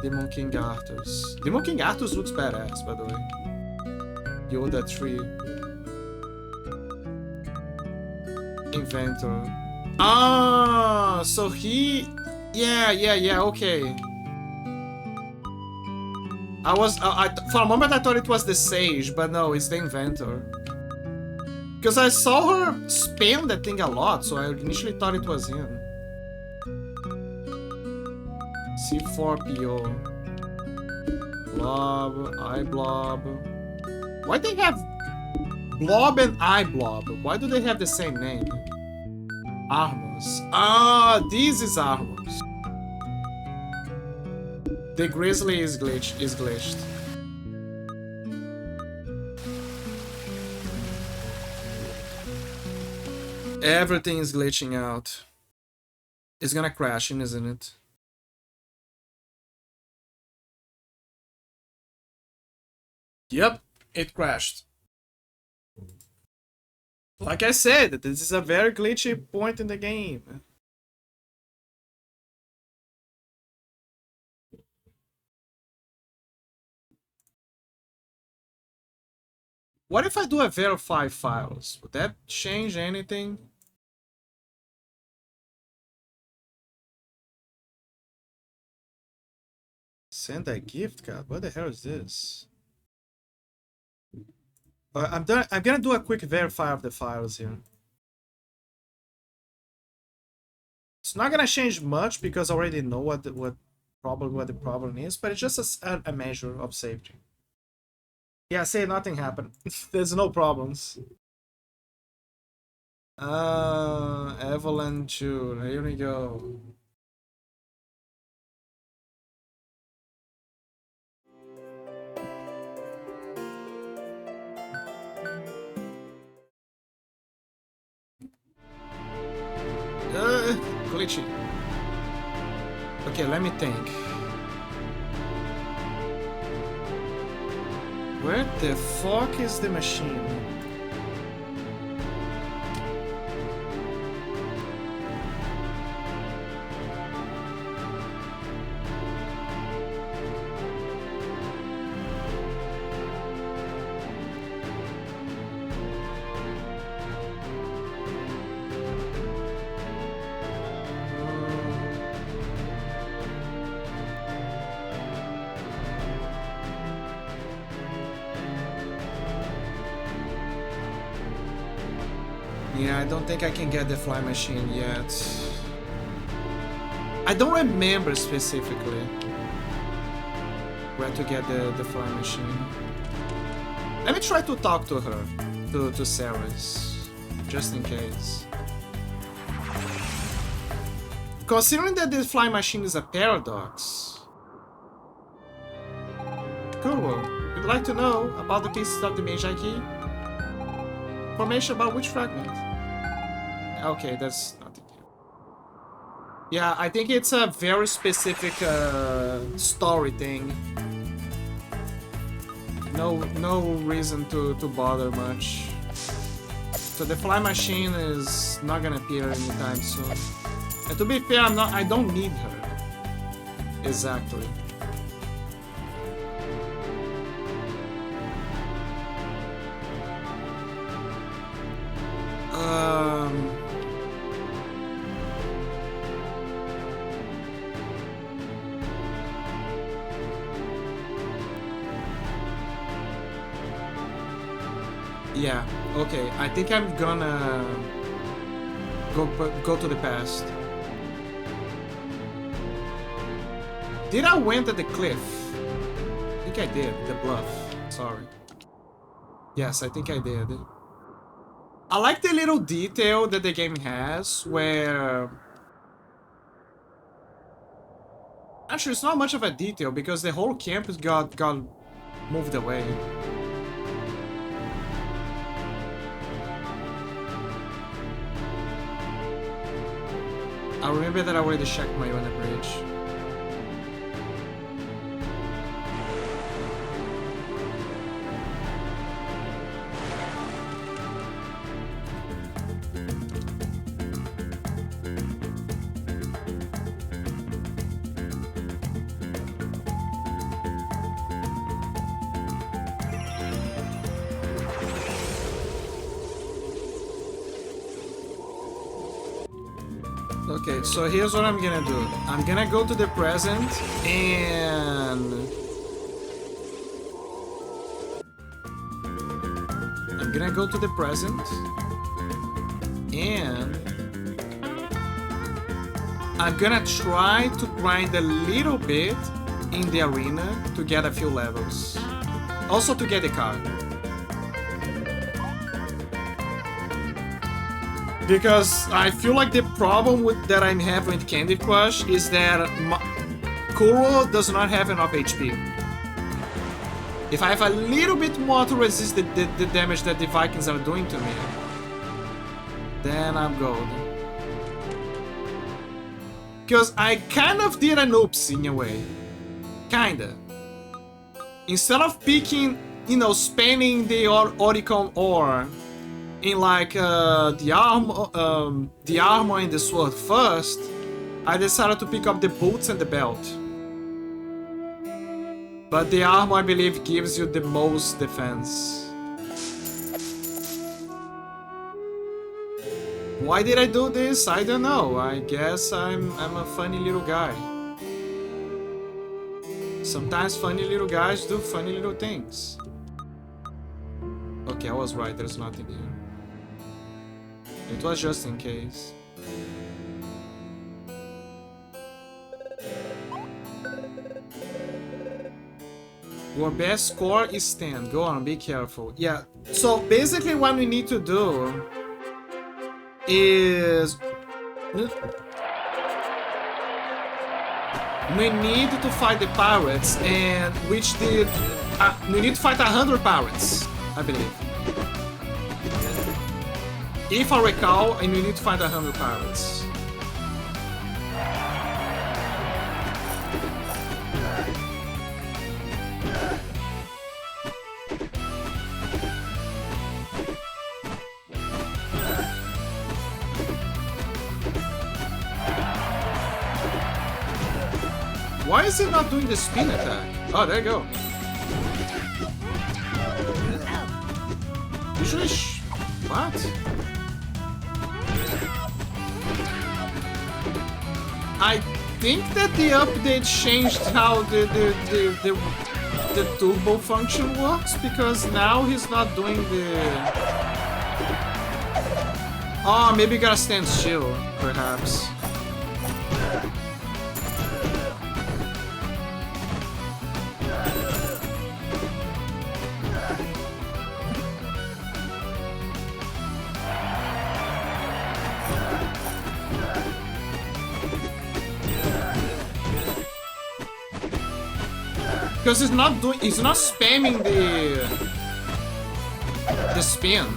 S6: Demon King Arthurs? Demon King Arthurs looks badass, by the way. Yoda tree. Inventor. Ah, so he... Yeah, okay. For a moment I thought it was the Sage, but no, it's the Inventor. Because I saw her spam that thing a lot, so I initially thought it was him. C4PO. Blob, iBlob. Why they have Blob and iBlob? Why do they have the same name? Armors. Ah, this is Armors. The Grizzly is glitched. Everything is glitching out. It's gonna crash, isn't it? Yep, it crashed. Like I said, this is a very glitchy point in the game. What if I do a verify files? Would that change anything? Send a gift card? What the hell is this? I'm gonna do a quick verify of the files here. It's not gonna change much because I already know what the problem is, but it's just a measure of safety. Yeah, say nothing happened. There's no problems. Evelyn 2. Here we go. glitchy. Okay, let me think. Where the fuck is the machine? Yeah, I don't think I can get the fly machine yet. I don't remember specifically where to get the fly machine. Let me try to talk to her, to Ceres, just in case. Considering that the fly machine is a paradox. Cool. You'd like to know about the pieces of the Magi Key? Information about which fragment? Okay, that's nothing here. Yeah, I think it's a very specific story thing. No reason to bother much. So the fly machine is not gonna appear anytime soon. And to be fair, I don't need her. Exactly. Yeah, okay, I think I'm gonna go to the past. Did I went at the cliff? I think I did, the bluff, sorry. Yes, I think I did. I like the little detail that the game has where... Actually, it's not much of a detail because the whole campus got moved away. I remember that I already checked my own bridge. Okay, so here's what I'm gonna do. I'm gonna go to the present and... I'm gonna go to the present and... I'm gonna try to grind a little bit in the arena to get a few levels. Also to get the car. Because I feel like the problem that I'm having with Candy Crush is that Kuro does not have enough HP. If I have a little bit more to resist the damage that the Vikings are doing to me, then I'm golden. Because I kind of did an oops in a way. Kinda. Instead of picking, you know, spamming the Oricon ore in like the armor and the sword first, I decided to pick up the boots and the belt. But the armor, I believe, gives you the most defense. Why did I do this? I don't know. I guess I'm a funny little guy. Sometimes funny little guys do funny little things. Okay, I was right. There's nothing here. It was just in case. Your best score is 10. Go on, be careful. Yeah, so basically what we need to do is... we need to fight the pirates, and which did... we need to fight 100 pirates, I believe. If I recall, and we need to find 100 pirates. Why is it not doing the spin attack? Oh, there you go. Usually, what? I think that the update changed how the turbo function works, because now he's not doing the... Oh, maybe you gotta stand still, perhaps. Because it's not spamming the spin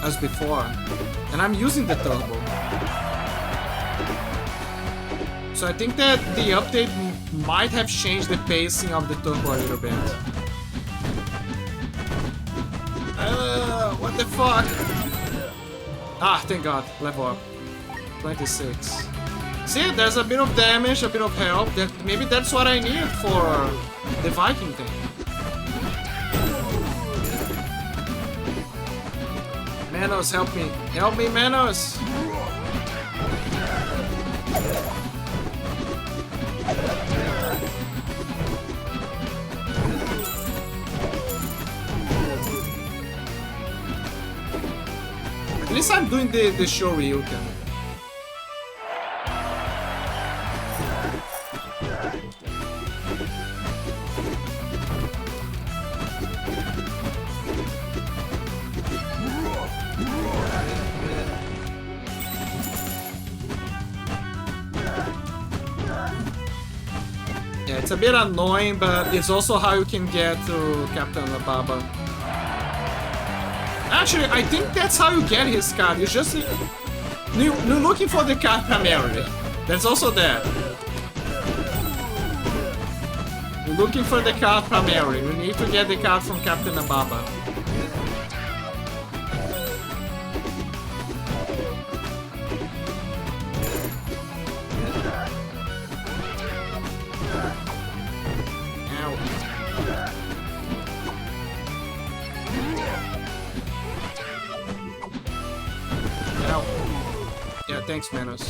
S6: as before, and I'm using the turbo. So I think that the update might have changed the pacing of the turbo a little bit. What the fuck? Ah, thank God, level up. 26. See, there's a bit of damage, a bit of health. Maybe that's what I need for the Viking thing. Manos, help me. Help me, Manos! At least I'm doing the Shoryuken. It's a bit annoying, but it's also how you can get to Captain Ababa. Actually, I think that's how you get his card. You just... You're looking for the card primarily. That's also that. You're looking for the card primarily. You need to get the card from Captain Ababa. Thanks, Manos.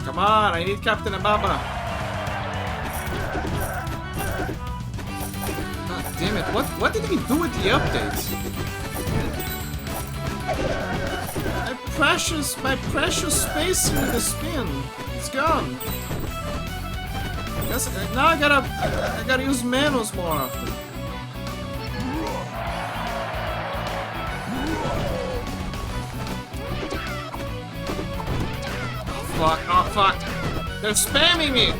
S6: Come on, I need Captain Ababa. God damn it, what did he do with the updates? My precious space with the spin. It's gone. Now I gotta use Manos more often. Oh fuck, they're spamming me!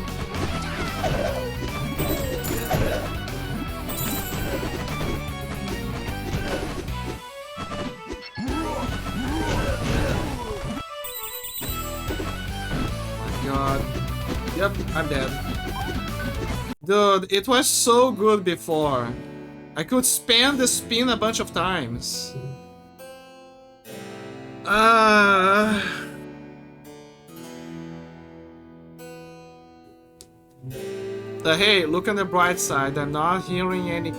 S6: Oh my god. Yep, I'm dead. Dude, it was so good before. I could spam the spin a bunch of times. Hey, look on the bright side. I'm not hearing any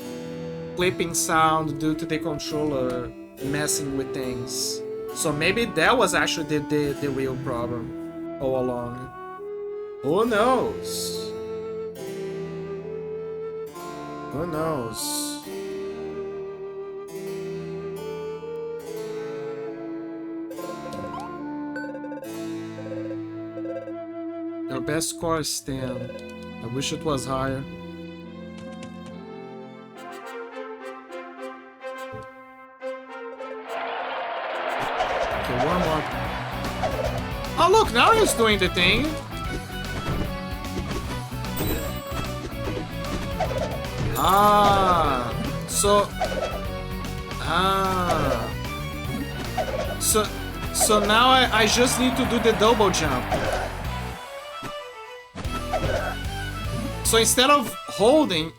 S6: clipping sound due to the controller messing with things. So maybe that was actually the real problem all along. Who knows? Who knows? Your best score is 10. I wish it was higher. Okay, one more. Oh look, now he's doing the thing. So now I just need to do the double jump. So instead of holding,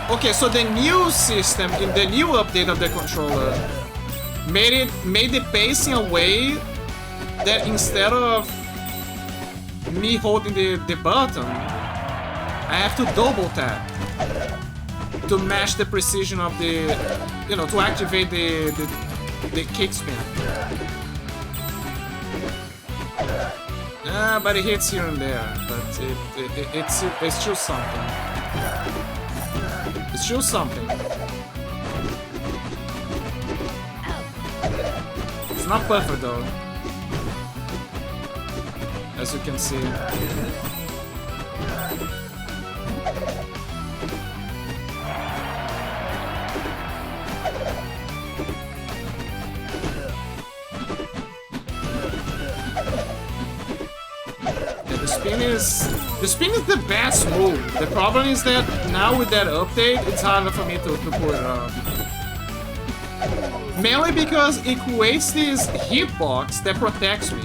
S6: Okay, so the new system in the new update of the controller made the pacing a way that instead of me holding the button, I have to double tap to match the precision of the, to activate the kick spin. But it hits here and there, but it's still something. It's still something. It's not perfect though, as you can see. The spin is the best move. The problem is that now with that update, it's harder for me to pull it off. Mainly because it creates this hitbox that protects me.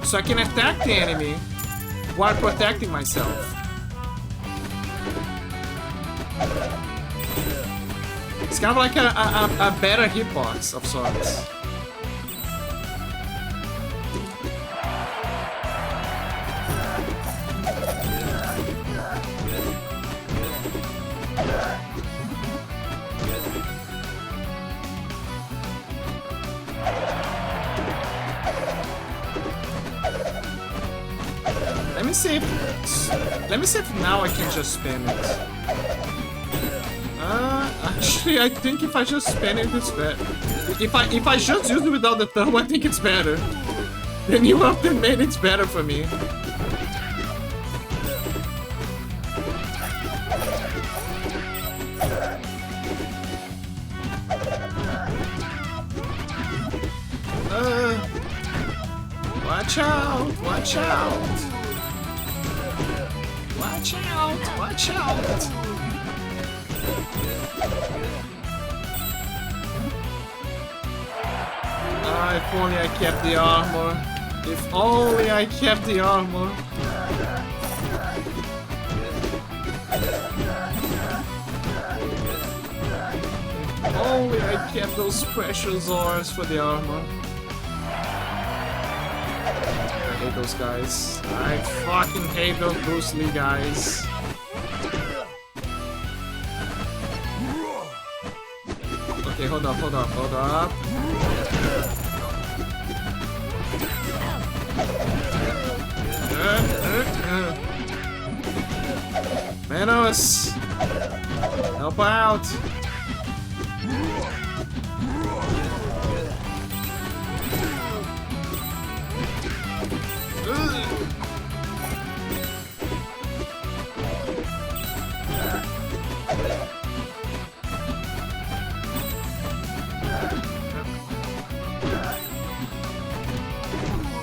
S6: So I can attack the enemy while protecting myself. It's kind of like a better hitbox of sorts. Let me see if now I can just spam it. Actually, I think if I just spam it, it's better. If I just use it without the thumb, I think it's better. The new update made it better for me. Watch out! Watch out! Watch out! Watch out! If only I kept the armor. If only I kept the armor. If only I kept those precious ores for the armor. I hate those guys. I fucking hate those Bruce Lee guys. Okay, hold up, hold up, hold up. Manos! Help out!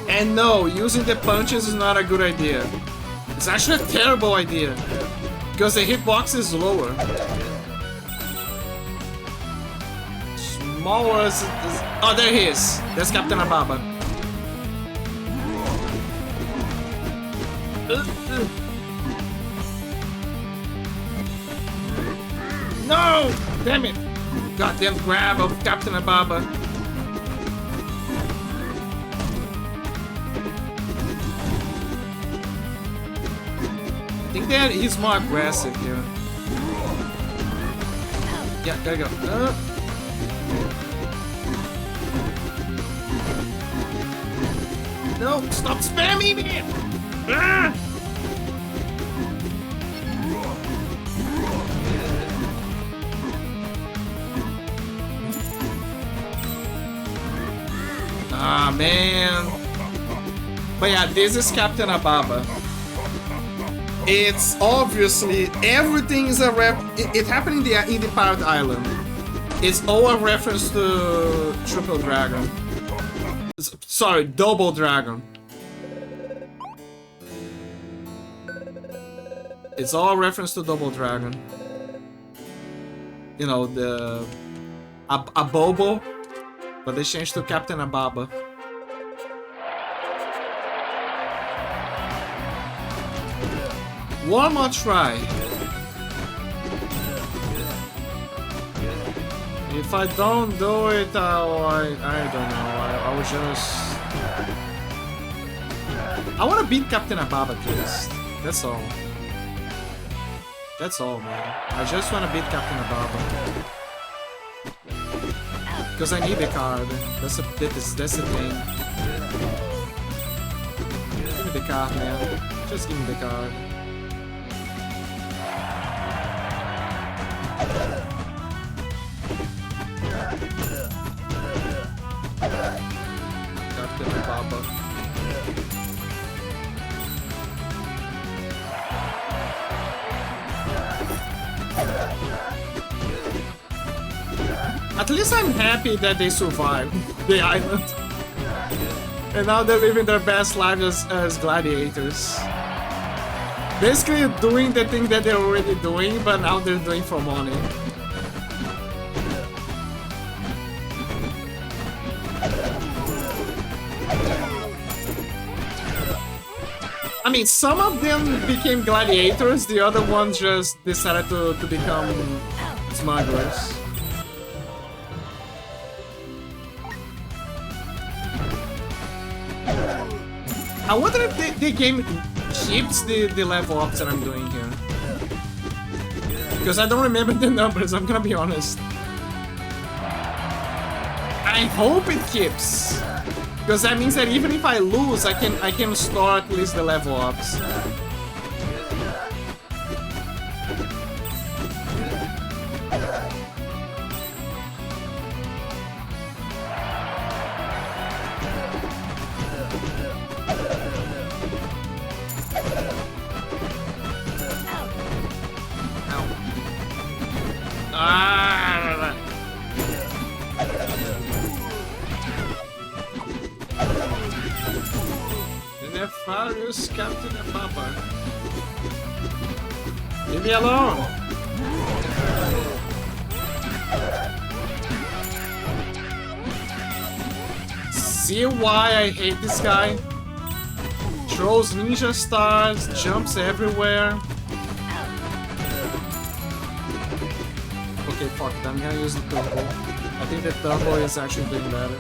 S6: And no, using the punches is not a good idea. It's actually a terrible idea. Because the hitbox is lower. Smaller is... Oh, there he is. That's Captain Ababa. No! Damn it! Goddamn grab of Captain Ababa. I think that he's more aggressive here. Yeah, there you go. No, stop spamming me! Ah! Ah, man. But yeah, this is Captain Ababa. It's obviously everything is a it happened in the Pirate Island. It's all a reference to Triple Dragon. Sorry, Double Dragon. It's all a reference to Double Dragon. You know, the Abobo, but they changed to Captain Ababa. One more try. If I don't do it, I don't know. I will just. I want to beat Captain Ababa at least. That's all. That's all, man. I just want to beat Captain Ababa. Because I need the card. That's the thing. Give me the card, man. Just give me the card. Captain Ababa. At least I'm happy that they survived the island. And now they're living their best lives as gladiators. Basically doing the thing that they're already doing, but now they're doing for money. I mean, some of them became gladiators, the other ones just decided to become smugglers. I wonder if the game keeps the level ups that I'm doing here. Because I don't remember the numbers, I'm gonna be honest. I hope it keeps. Because that means that even if I lose, I can store at least the level ups. Nefarious Captain Ababa. Leave me alone! See why I hate this guy? Throws ninja stars, jumps everywhere. Okay, fuck it, I'm gonna use the turbo. I think the turbo is actually doing better.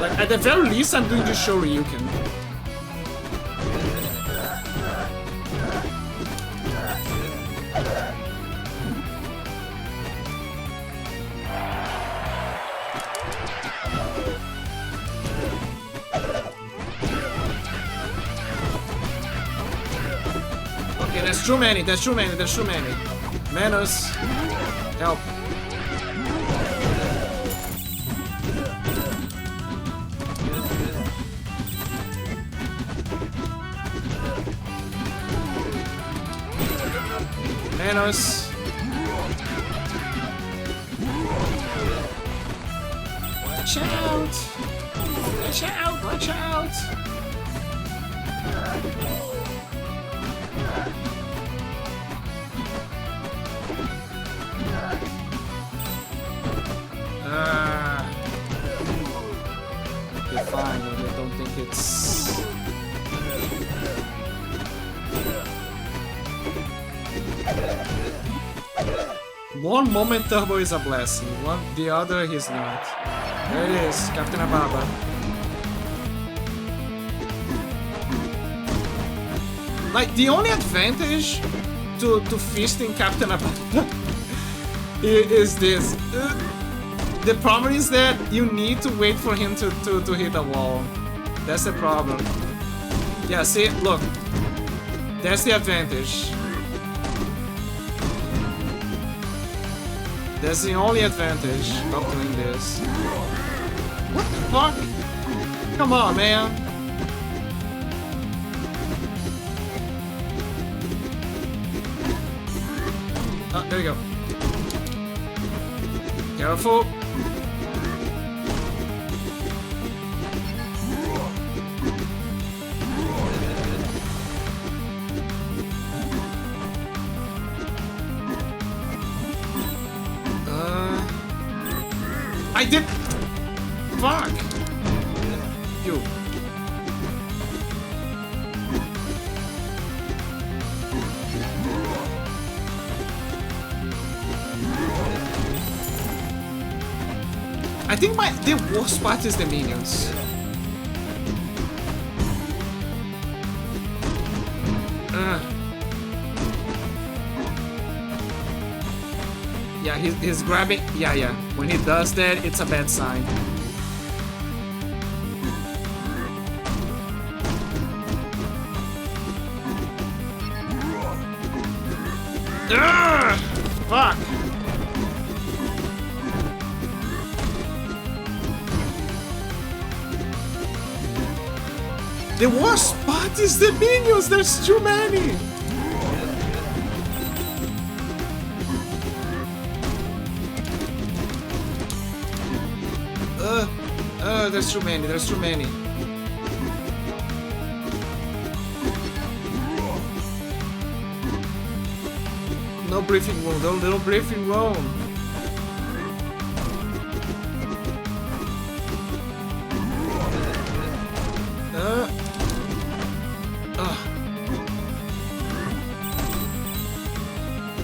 S6: Like, at the very least, I'm doing the Shoryuken. Okay, there's too many, there's too many, there's too many. Menos, help. Menos. Watch out! Watch out! Watch out! Okay, fine. I don't think it's. One moment Turbo is a blessing, the other he's not. There it is, Captain Ababa. Like, the only advantage to feasting Captain Ababa is this. The problem is that you need to wait for him to hit a wall. That's the problem. Yeah, see, look. That's the advantage. That's the only advantage of doing this. What the fuck? Come on, man. Oh, there you go. Careful. I did. fuck? You. I think the worst part is the minions. Yeah, he's grabbing. Yeah. When he does that, it's a bad sign. Fuck. The worst part is the minions. There's too many. There's too many. There's too many. No briefing room. No little briefing room.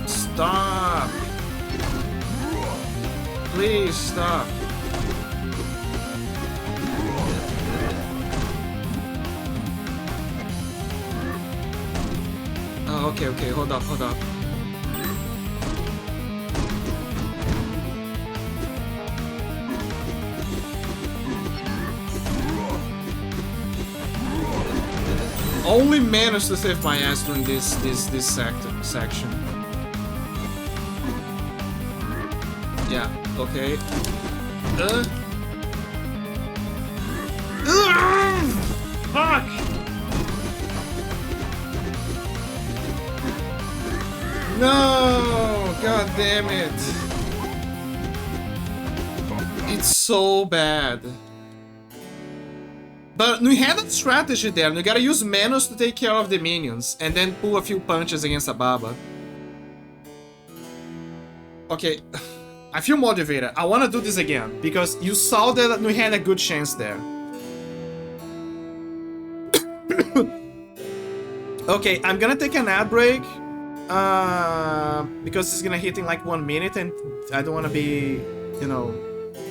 S6: Stop. Please stop. Okay, hold up. Only managed to save my ass during this section. Yeah, okay. Fuck! No! God damn it! It's so bad. But we had a strategy there. We gotta use Manos to take care of the minions, and then pull a few punches against a Baba. Okay, I feel motivated. I wanna do this again, because you saw that we had a good chance there. Okay, I'm gonna take an ad break. Because it's gonna hit in like 1 minute and I don't wanna be, you know,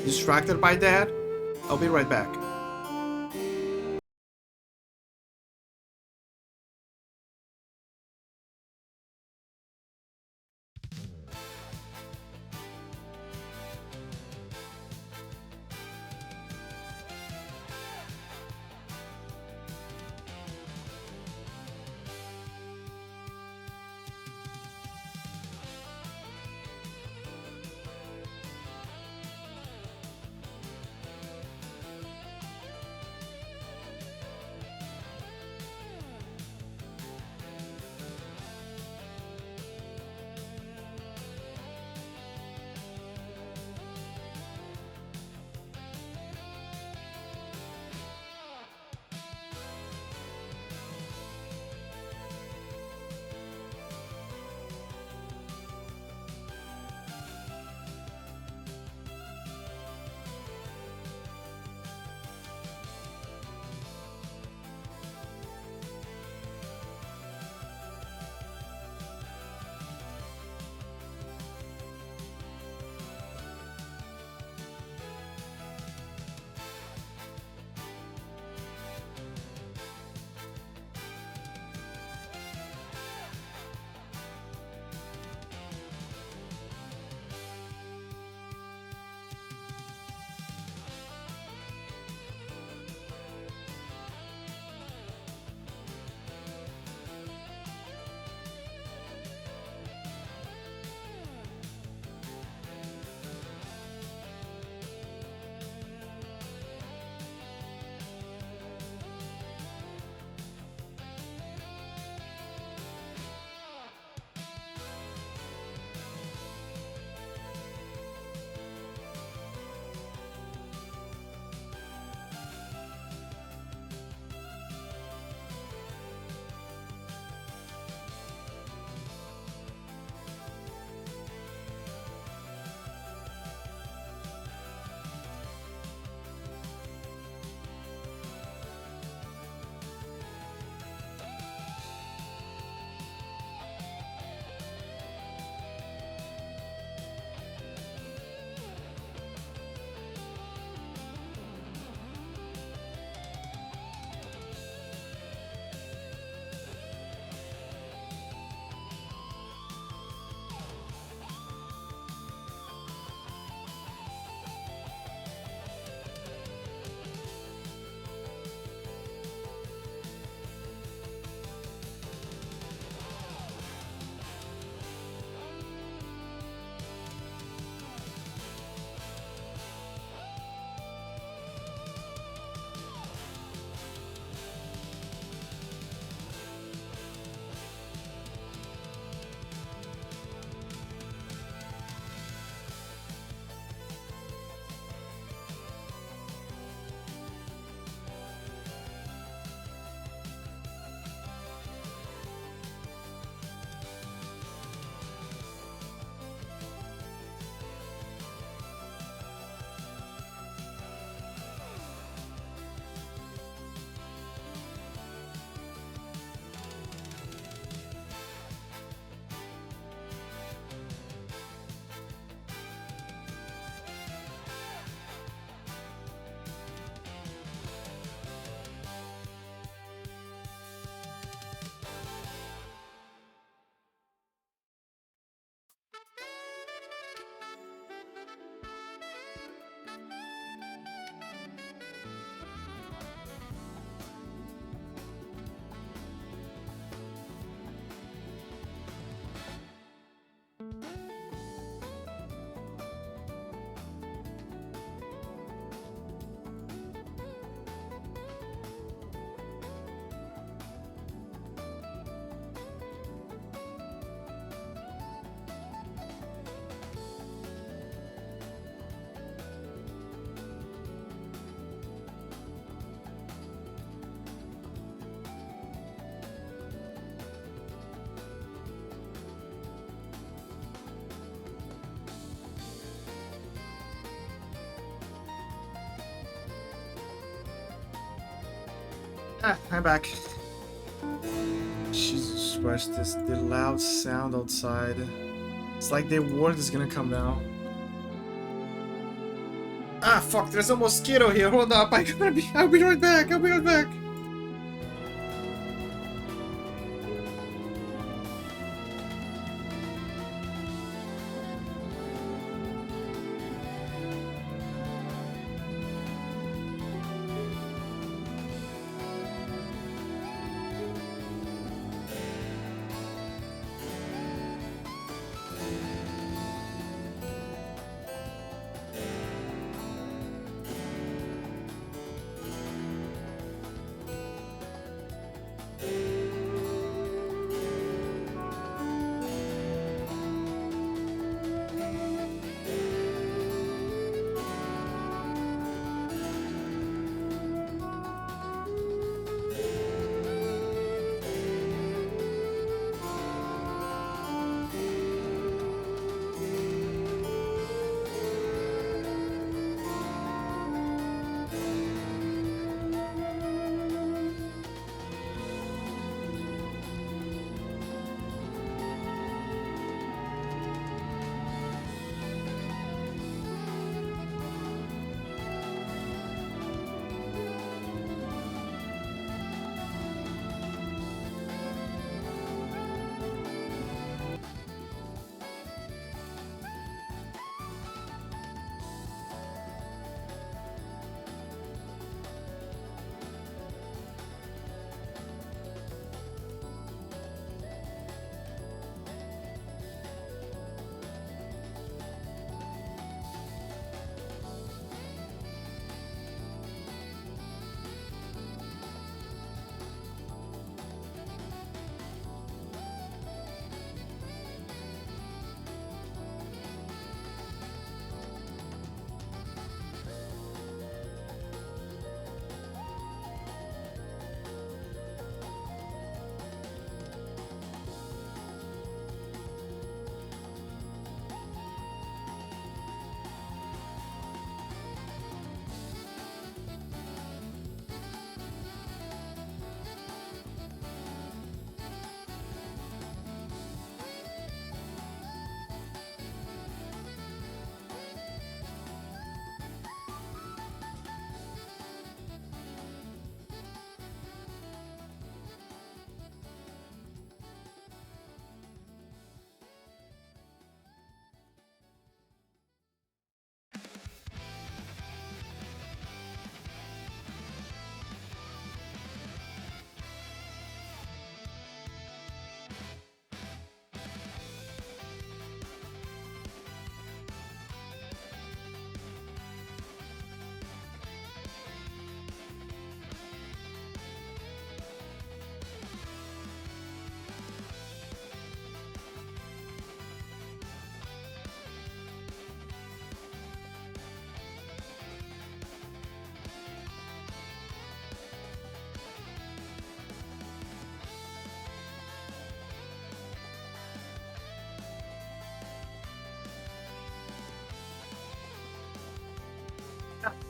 S6: distracted by that. I'll be right back. Ah, I'm back. Jesus Christ, the loud sound outside. It's like the world is gonna come down. Ah, fuck, there's a mosquito here. Hold up, I'll be right back. I'll be right back.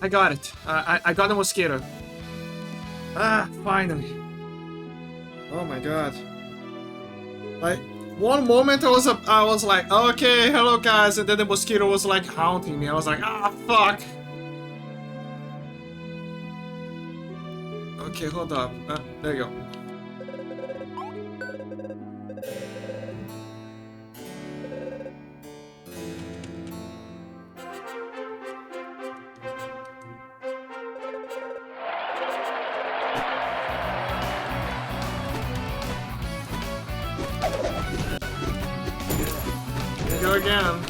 S6: I got it. I got the mosquito. Ah, finally. Oh my god. Like, one moment I was like, okay, hello guys, and then the mosquito was like haunting me. I was like, ah, fuck. Okay, hold up. There you go. Go again.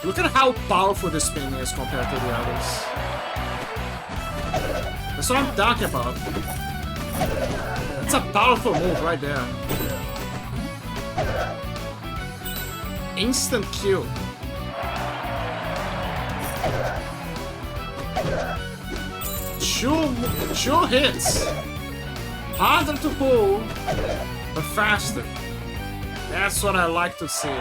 S6: Look at how powerful the spin is compared to the others. That's what I'm talking about. It's a powerful move right there. Instant kill. Two hits. Harder to pull, but faster. That's what I like to see.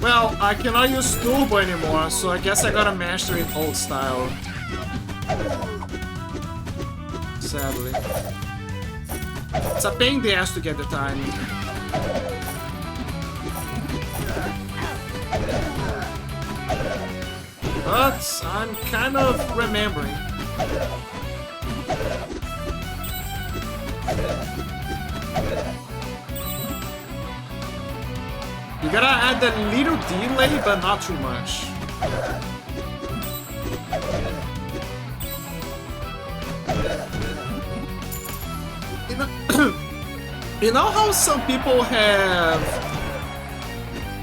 S6: Well, I cannot use turbo anymore, so I guess I gotta master it old style. Sadly. It's a pain in the ass to get the timing. But I'm kind of remembering. You gotta add a little delay, but not too much. You know how some people have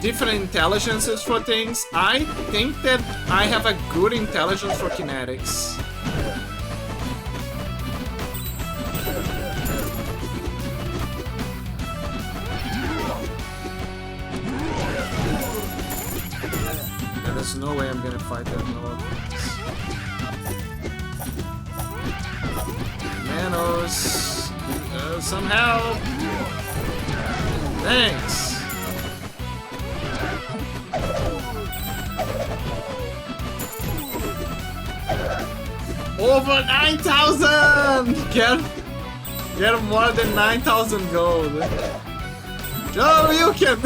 S6: different intelligences for things? I think that I have a good intelligence for kinetics. Yeah, there's no way I'm gonna fight that Noah. Manos. Some help! Thanks! Over 9,000! Get more than 9,000 gold. Joe, you can!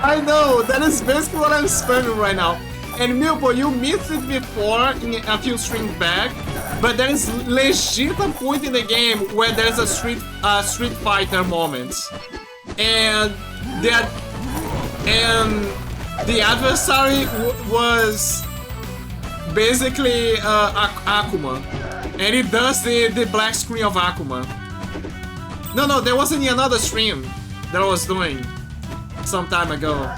S6: I know, that is basically what I'm spamming right now. And Milpo, you missed it before in a few streams back, but there is legit a point in the game where there's a Street Fighter moment, and the adversary was basically Akuma, and it does the black screen of Akuma. No, there wasn't another stream that I was doing some time ago.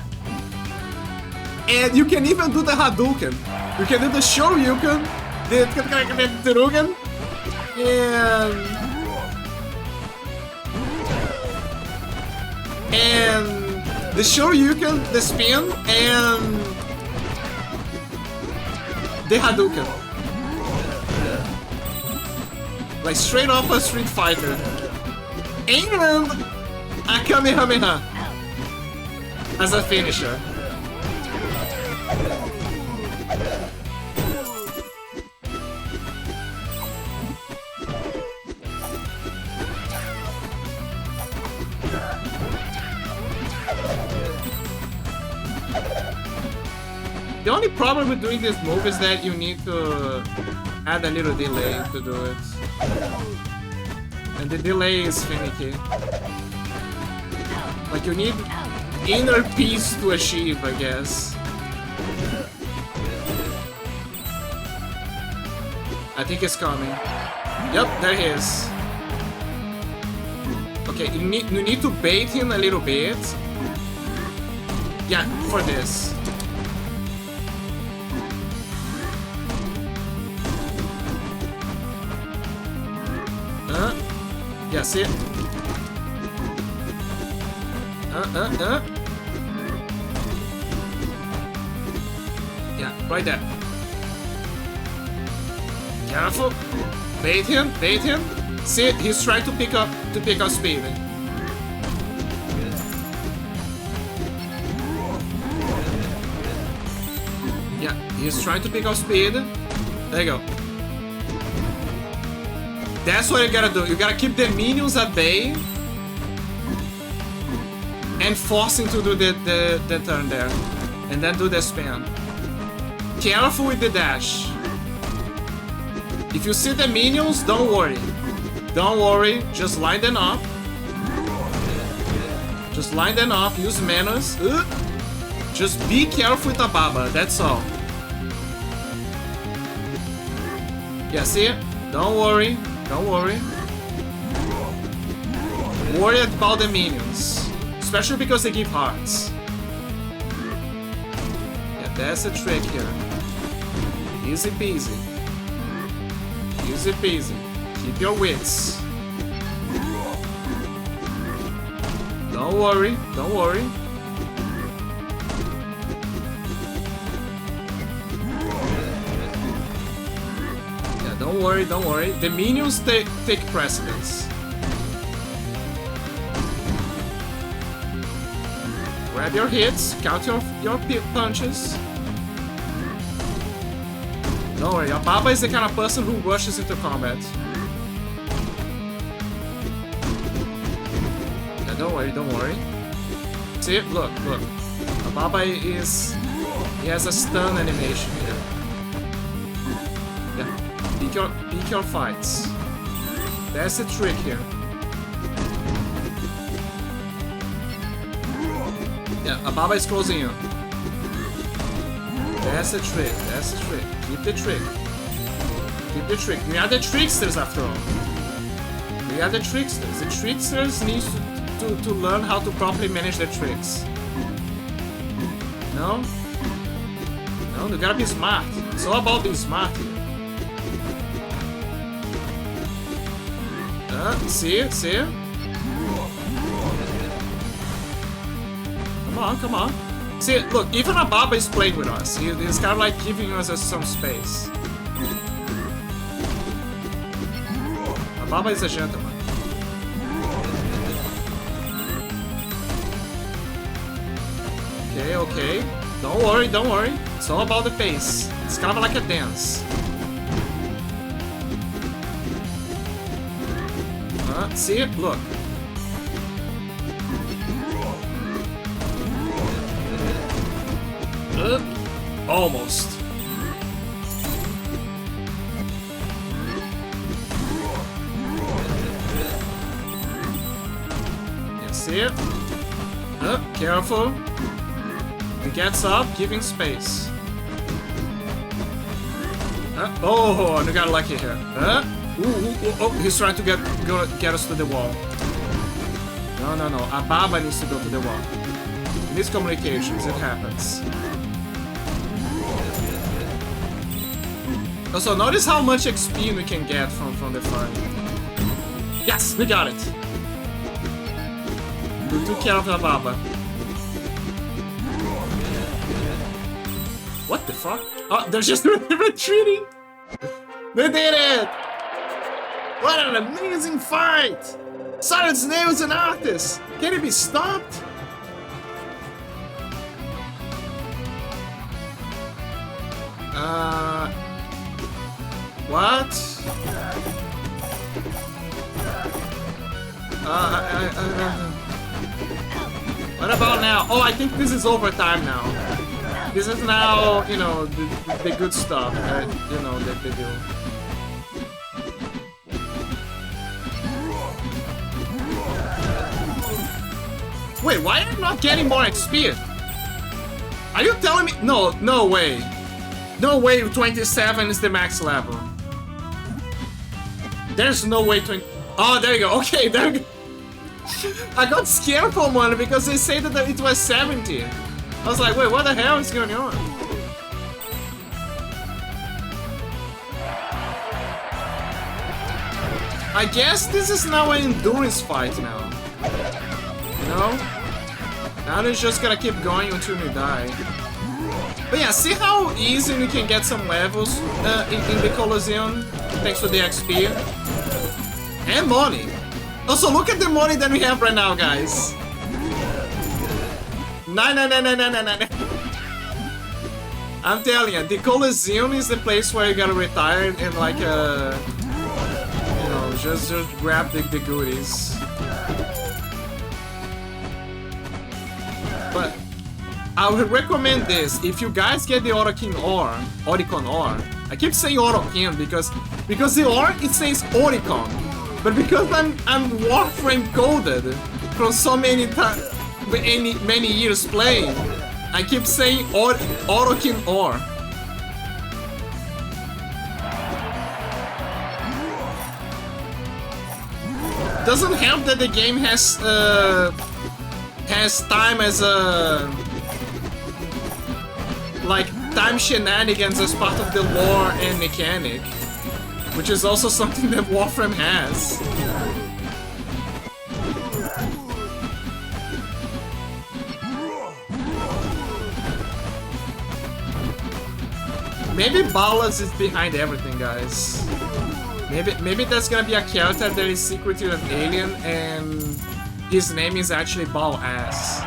S6: And you can even do the Hadouken. You can do the Shoryuken, the Terugen, and the Shoryuken, the spin, and the Hadouken. Like straight off a Street Fighter. And a Kamehameha as a finisher. The only problem with doing this move is that you need to add a little delay to do it. And the delay is finicky. Like you need inner peace to achieve, I guess. I think it's coming. Yep, there he is. Okay, you need to bait him a little bit. Yeah, for this. Yeah, see it? Yeah, right there. Careful. Bait him, bait him. See it? He's trying to pick up speed. Yeah, he's trying to pick up speed. There you go. That's what you gotta do. You gotta keep the minions at bay and force him to do the turn there. And then do the spin. Careful with the dash. If you see the minions, don't worry. Don't worry, just line them up. Just line them up, use manas. Just be careful with Ababa, that's all. Yeah, see? Don't worry. Don't worry. Worry about the minions. Especially because they give hearts. Yeah, that's a trick here. Easy peasy. Easy peasy. Keep your wits. Don't worry. Don't worry. Yeah, don't worry. Don't worry. The minions take precedence. Grab your hits, count your punches. Don't worry, Ababa is the kind of person who rushes into combat. Yeah, don't worry, don't worry. See, look. Ababa he has a stun animation here. Yeah, pick your fights. That's the trick here. Yeah, Ababa is closing in. That's the trick, that's the trick. Keep the trick. Keep the trick. We are the tricksters after all. We are the tricksters. The tricksters need to learn how to properly manage their tricks. No? No, you gotta be smart. It's all about being smart here. See? Come on. See, look, even Ababa is playing with us. He's kind of like giving us some space. Ababa is a gentleman. Okay. Don't worry. It's all about the pace. It's kind of like a dance. See it? Look. Almost. Yeah, see it? Careful. He gets up, giving space. Oh, you got lucky here. Oh, he's trying to get us to the wall. No. Ababa needs to go to the wall. Miscommunications, it happens. Also, notice how much XP we can get from the farm. Yes, we got it. We took care of the Ababa. What the fuck? Oh, they're just retreating. They did it! What an amazing fight! Silent Snail is an artist. Can it be stopped? What? What about now? Oh, I think this is overtime now. This is now, you know, the good stuff that, you know, that they do. Wait, why am I not getting more XP? Are you telling me? No way. No way 27 is the max level. There's no way 20... Oh, there you go. Okay, there you go. I got scared for a moment because they said that it was 70. I was like, wait, what the hell is going on? I guess this is now an endurance fight now. You know? Now they're just gonna keep going until we die. But yeah, see how easy we can get some levels in the Colosseum thanks to the XP? And money. Also, look at the money that we have right now, guys. 9. I'm telling you, the Colosseum is the place where you gotta retire and like, you know, just grab the goodies. But I would recommend this if you guys get the Oricon ore. I keep saying Oricon because the ore it says Oricon, but because I'm Warframe coded from so many years playing, I keep saying Oricon ore. doesn't help that the game has time as a like time shenanigans as part of the lore and mechanic, which is also something that Warframe has. Maybe Ballas is behind everything, guys. Maybe there's gonna be a character that is secretly an alien and his name is actually Ball Ass.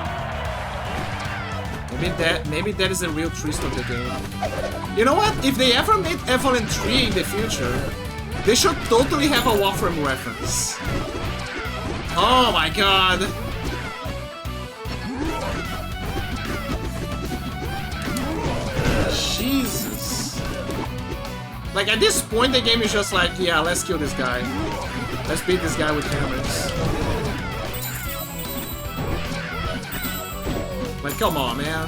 S6: Maybe that is a real twist of the game. You know what? If they ever made Evelyn 3 in the future, they should totally have a Warframe reference. Oh my god! Jesus. Like at this point the game is just like, yeah, let's kill this guy. Let's beat this guy with hammers. Like, come on, man.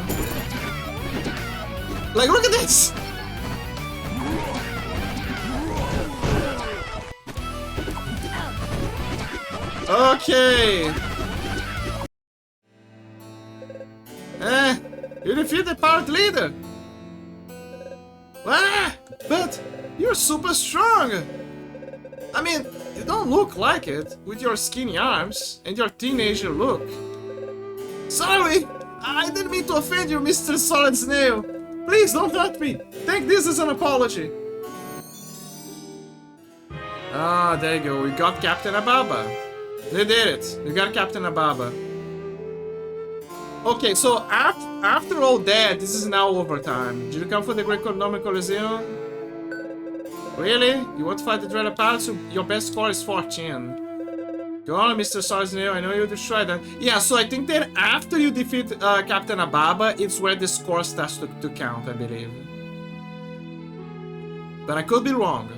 S6: Like, look at this! Okay! You defeat the pirate leader! Ah! But you're super strong! I mean, you don't look like it, with your skinny arms and your teenager look. Sorry! I didn't mean to offend you, Mr. Solid Snail! Please don't hurt me! Take this as an apology! Ah, there you go, we got Captain Ababa. We did it, we got Captain Ababa. Okay, so after all that, this is now overtime. Did you come for the Great Economic Coliseum? Really? You want to fight the Dreaded Pirates? Your best score is 14. Go on, Mr. Sarsnail, I know you destroyed them. Yeah, so I think that after you defeat Captain Ababa, it's where the score starts to count, I believe. But I could be wrong.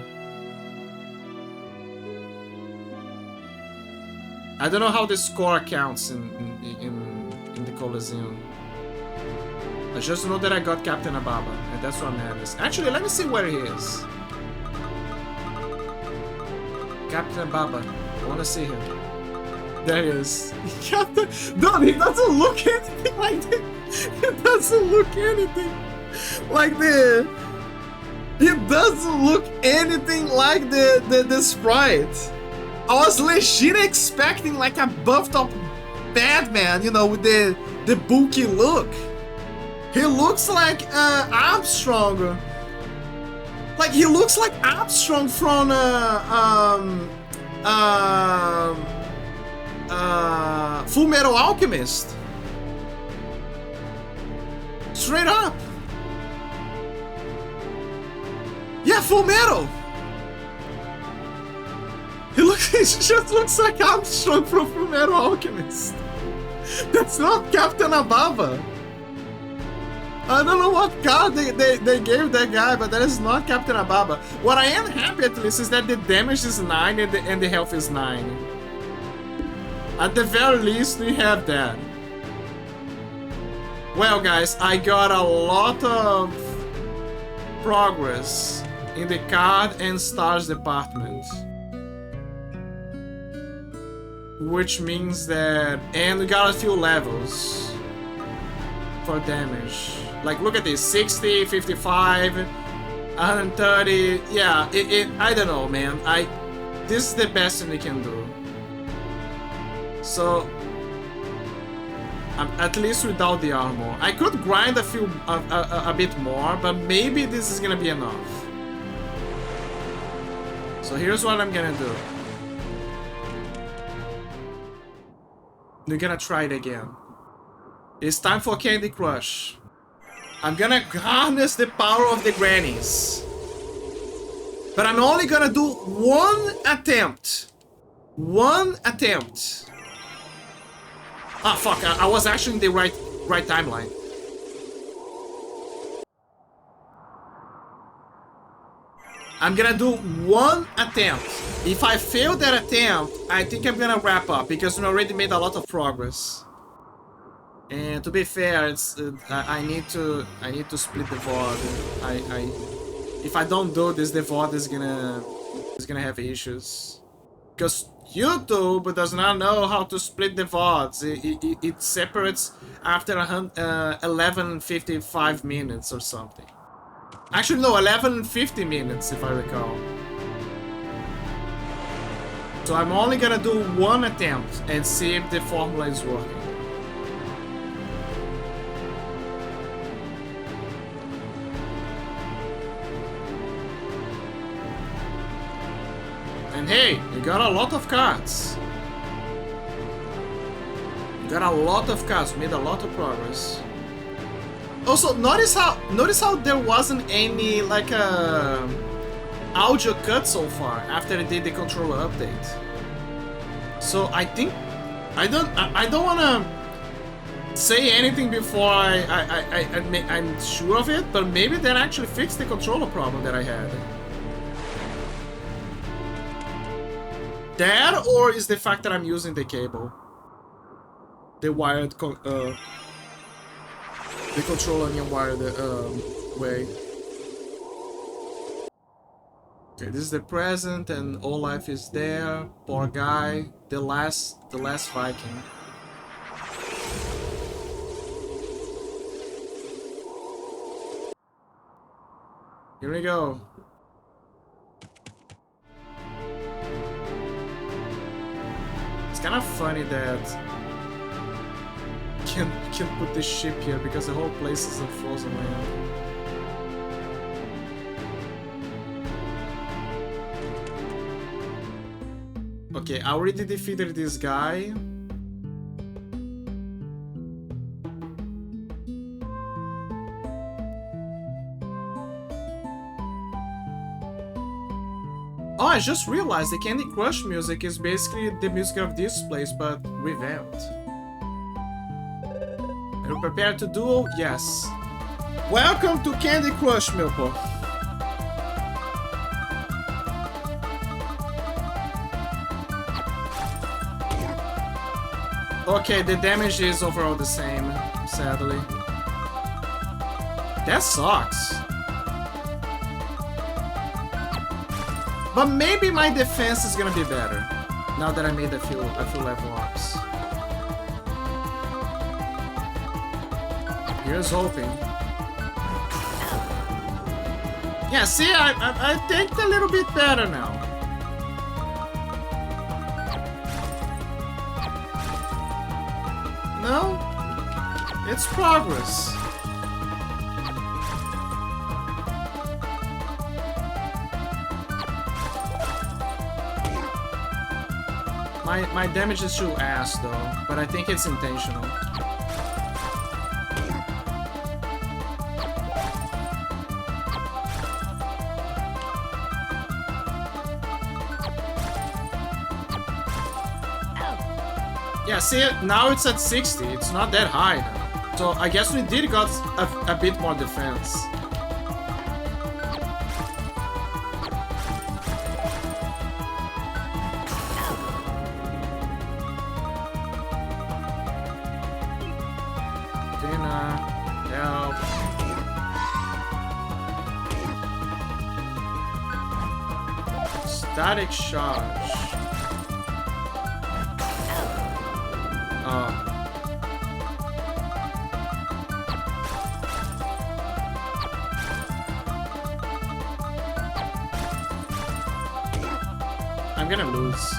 S6: I don't know how the score counts in the Coliseum. I just know that I got Captain Ababa, and that's what matters. Actually, let me see where he is. Captain Ababa. I wanna see him. There he is. Dude, he doesn't look anything like that. He doesn't look anything like that. He doesn't look anything like the sprite. I was legit expecting like a buffed up Batman, you know, with the bulky look. He looks like Armstrong. Like he looks like Armstrong from Full Metal Alchemist. Straight up. Yeah, Full Metal. He just looks like Armstrong from Full Metal Alchemist. That's not Captain Ababa. I don't know what card they gave that guy, but that is not Captain Ababa. What I am happy at least is that the damage is 9 and the health is 9. At the very least, we have that. Well, guys, I got a lot of progress in the card and stars department. Which means that... And we got a few levels for damage. Like, look at this, 60, 55, 130, yeah, I don't know, man, this is the best thing we can do. So, at least without the armor. I could grind a bit more, but maybe this is gonna be enough. So here's what I'm gonna do. We're gonna try it again. It's time for Candy Crush. I'm gonna harness the power of the grannies. But I'm only gonna do one attempt. One attempt. Ah, fuck, I was actually in the right timeline. I'm gonna do one attempt. If I fail that attempt, I think I'm gonna wrap up because we already made a lot of progress. And to be fair, it's I need to split the VOD. If I don't do this, the VOD is gonna have issues. Because YouTube does not know how to split the VODs. It separates after 11:55 minutes or something. Actually, no, 11:50 minutes if I recall. So I'm only gonna do one attempt and see if the formula is working. And hey, you got a lot of cards. You got a lot of cards, made a lot of progress. Also, notice how there wasn't any like audio cut so far after I did the controller update. So I think I don't wanna say anything before I'm sure of it, but maybe that actually fixed the controller problem that I had. That, or is the fact that I'm using the cable, the wired, the controller in a wired way. Okay, this is the present, and Olaf is there. Poor guy, the last Viking. Here we go. It's kind of funny that can't put this ship here because the whole place is a frozen land. Okay, I already defeated this guy. Oh, I just realized the Candy Crush music is basically the music of this place, but revamped. Are you prepared to duel? Yes. Welcome to Candy Crush, Milpo. Okay, the damage is overall the same, sadly. That sucks. But maybe my defense is gonna be better now that I made a few level ups. Here's hoping. Yeah, see, I think a little bit better now. No, it's progress. My damage is too ass though, but I think it's intentional. Yeah, see, now it's at 60, it's not that high now. So I guess we did got a bit more defense. Static charge. Oh. I'm gonna lose.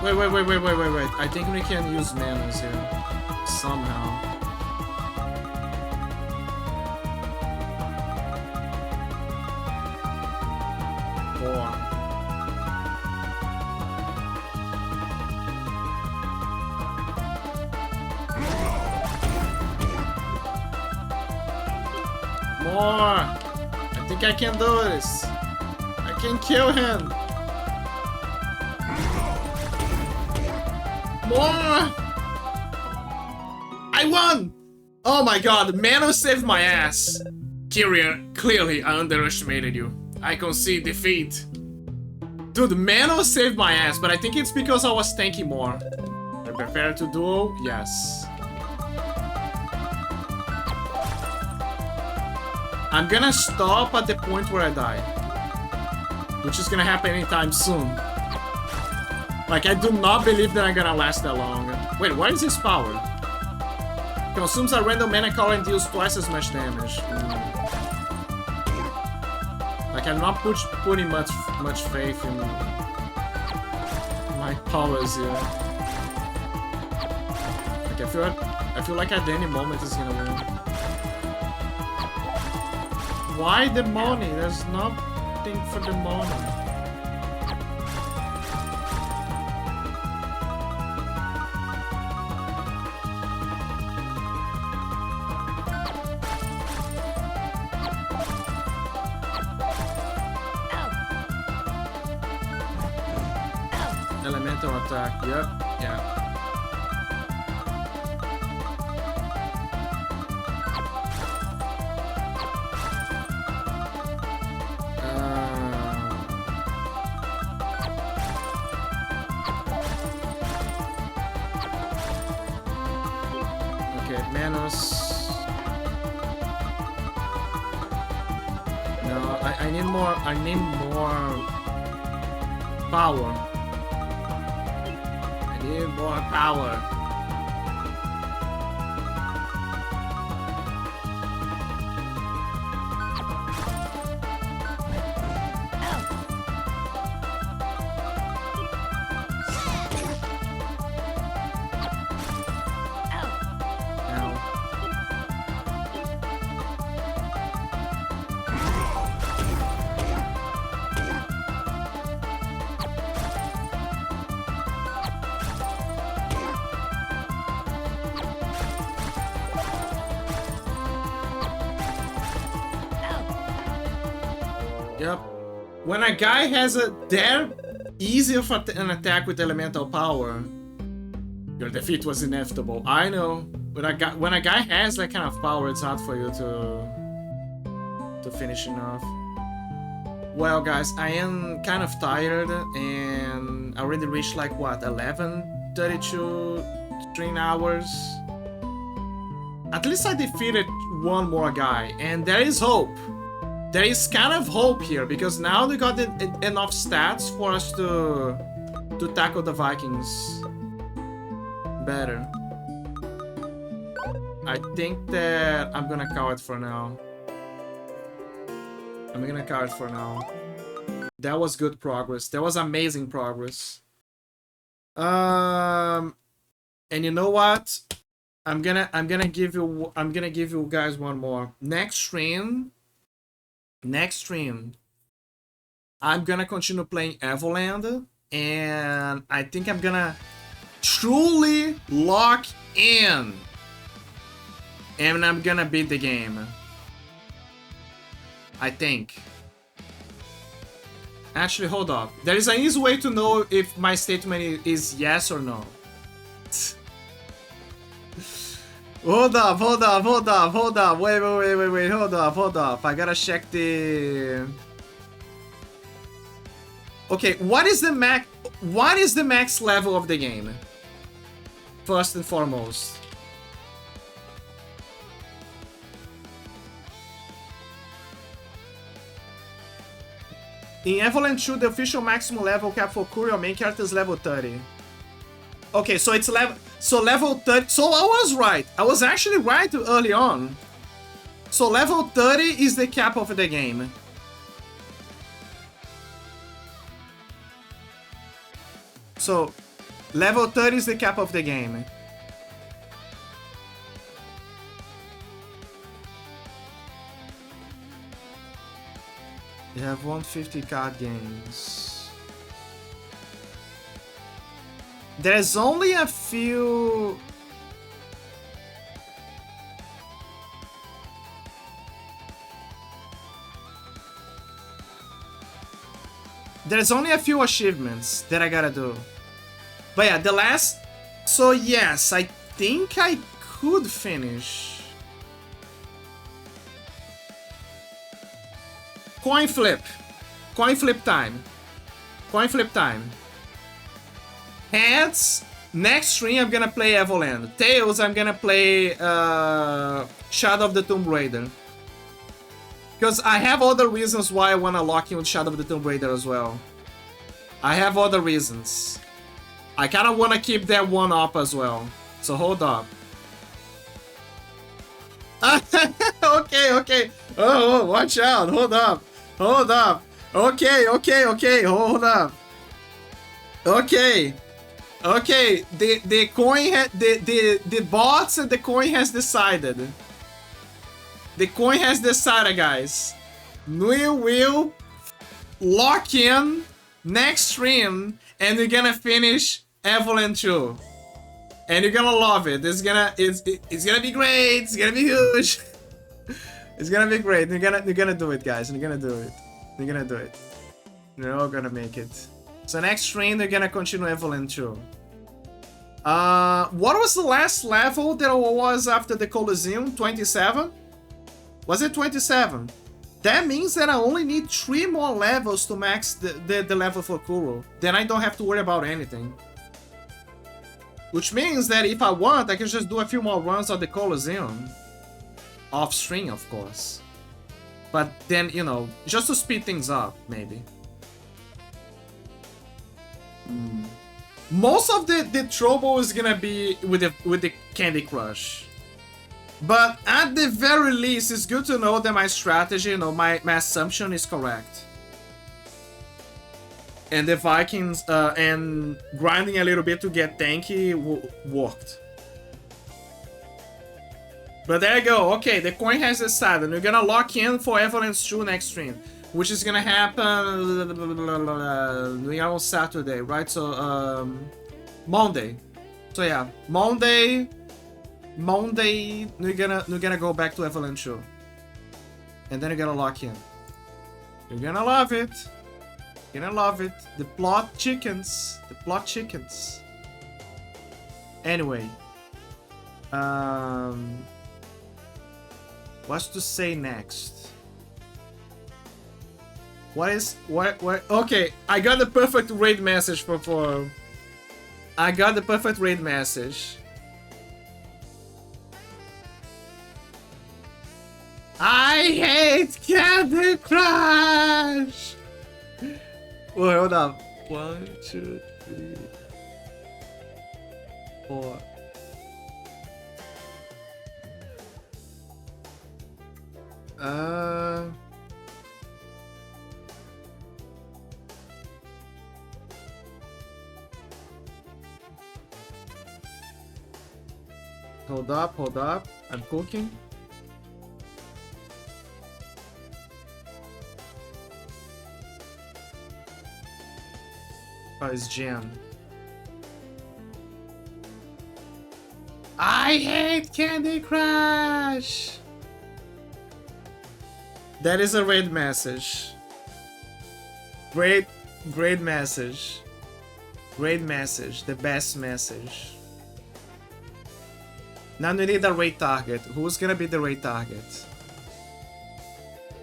S6: Wait. I think we can use manas here. Somehow. More! I think I can do this. I can kill him. More! I won! Oh my god, Mano saved my ass. Kyrian, clearly I underestimated you. I concede defeat. Dude, Mano saved my ass, but I think it's because I was tanking more. Prepare to duel? Yes. I'm gonna stop at the point where I die. Which is gonna happen anytime soon. Like, I do not believe that I'm gonna last that long. Wait, what is his power? Consumes a random mana card and deals twice as much damage. Like, I'm not putting much faith in my powers here. Like, I feel like at any moment he's gonna win. Why the money? There's nothing for the money. Elemental attack, yep, yeah. Okay, Manos. No, I need more power. Need more power. Yep. When a guy has that easy of an attack with elemental power, your defeat was inevitable. I know. But when a guy has that kind of power, it's hard for you to finish him off. Well, guys, I am kind of tired, and I already reached like what, 11:32 stream hours. At least I defeated one more guy, and there is hope. There is kind of hope here, because now they got enough stats for us to tackle the Vikings better. I think that I'm gonna call it for now. That was good progress. That was amazing progress. And you know what? I'm gonna give you guys one more. Next stream, I'm gonna continue playing Evoland, and I think I'm gonna truly lock in, and I'm gonna beat the game. I think. Actually, hold up. There is an easy way to know if my statement is yes or no. Hold up. Wait, hold up. I gotta check the... Okay, what is the max level of the game? First and foremost. In Evoland 2, the official maximum level cap for Curio main character is level 30. Okay, so it's level 30. So I was right. I was actually right early on. So level 30 is the cap of the game. So level 30 is the cap of the game. You have 150 card games. There's only a few... There's only a few achievements that I gotta do. But yeah, the last... So yes, I think I could finish. Coin flip. Coin flip time. Coin flip time. Heads Next stream, I'm gonna play Evoland. Tails, I'm gonna play Shadow of the Tomb Raider. Because I have other reasons why I wanna lock in with Shadow of the Tomb Raider as well. I have other reasons. I kinda wanna keep that one up as well. So hold up. Okay, okay. Oh, watch out. Hold up. Hold up. Okay, okay, okay. Hold up. Okay. Okay, the coin the bots and the coin has decided. The coin has decided, guys. We will lock in next stream and we're gonna finish Evoland 2. And you're gonna love it. It's gonna be great. It's gonna be huge. It's gonna be great. You're gonna do it, guys. You're gonna do it. You're gonna do it. You're all gonna make it. So next stream, they're gonna continue Evoland 2. What was the last level that was after the Colosseum? 27? Was it 27? That means that I only need 3 more levels to max the level for Kuro. Then I don't have to worry about anything. Which means that if I want, I can just do a few more runs of the Colosseum. Off stream, of course. But then, you know, just to speed things up, maybe. Most of the trouble is gonna be with the Candy Crush. But at the very least, it's good to know that my strategy, you know, my assumption is correct. And the Vikings and grinding a little bit to get tanky worked. But there you go. Okay, the coin has decided. We're gonna lock in for Evoland 2 next stream, which is gonna happen on Saturday, right? So Monday. So yeah, Monday we're gonna go back to Evoland 2, and then you're gonna lock in. You're gonna love it. You're gonna love it. The plot chickens. The plot chickens. Anyway. What's to say next? What? Okay, I got the perfect raid message for... I got the perfect raid message. I hate Candy Crush! Wait, hold up. 1, 2, 3, 4. Hold up. I'm cooking. Oh, it's Jan. I hate Candy Crush! That is a raid message. Great message. Great message. The best message. Now we need a raid target. Who's gonna be the raid target?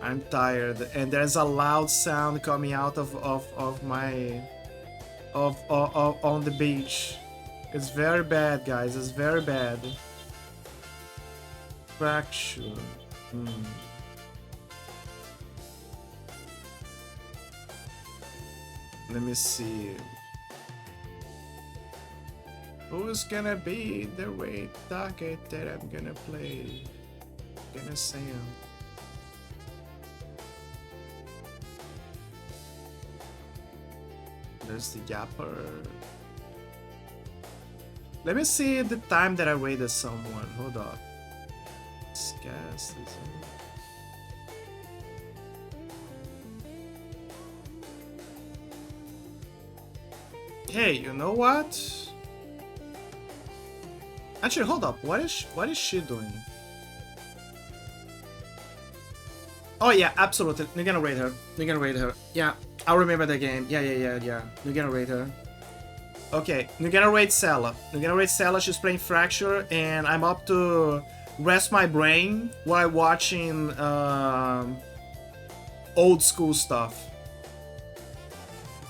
S6: I'm tired, and there's a loud sound coming out of my on the beach. It's very bad, guys. It's very bad. Fracture. Let me see. Who's gonna be the raid target that I'm gonna play? Gonna say him. There's the Yapper. Let me see the time that I raided someone. Hold on. Scast is Hey, you know what? Actually, hold up. What is she doing? Oh yeah, absolutely. You're gonna raid her. You're gonna raid her. Yeah, I remember the game. Yeah. You're gonna raid her. Okay, you're gonna raid Sella. You're gonna raid Sella. She's playing Fracture, and I'm up to rest my brain while watching old school stuff.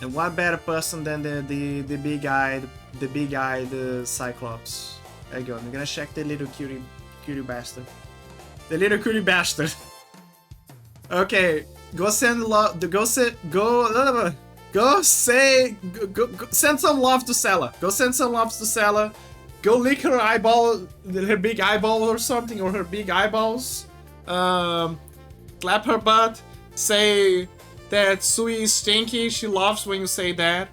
S1: And what better person than the big-eyed Cyclops? There you go. I'm gonna check the little cutie bastard. The little cutie bastard. Okay, go send love. Send some love to Sela. Go send some love to Sela. Go lick her eyeball, her big eyeball or something, or her big eyeballs. Clap her butt. Say that Sui is stinky. She loves when you say that.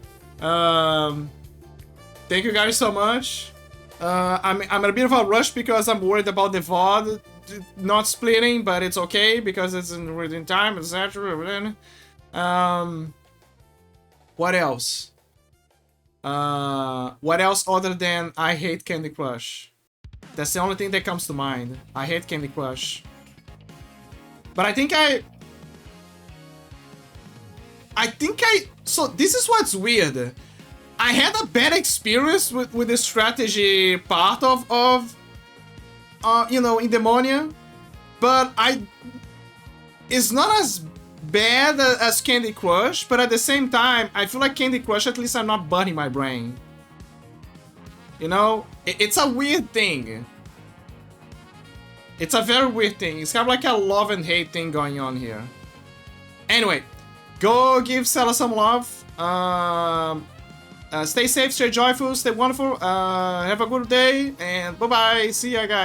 S1: Thank you guys so much. I'm in a bit of a rush because I'm worried about the VOD not splitting, but it's okay because it's in time, etc. What else? What else other than I hate Candy Crush? That's the only thing that comes to mind. I hate Candy Crush. But I think so this is what's weird. I had a bad experience with the strategy part of you know, in Demonia, but it's not as bad as Candy Crush, but at the same time, I feel like Candy Crush, at least I'm not burning my brain. You know, it's a weird thing. It's a very weird thing. It's kind of like a love and hate thing going on here. Anyway, go give Sela some love. Stay safe, stay joyful, stay wonderful. Have a good day, and bye-bye. See ya, guys.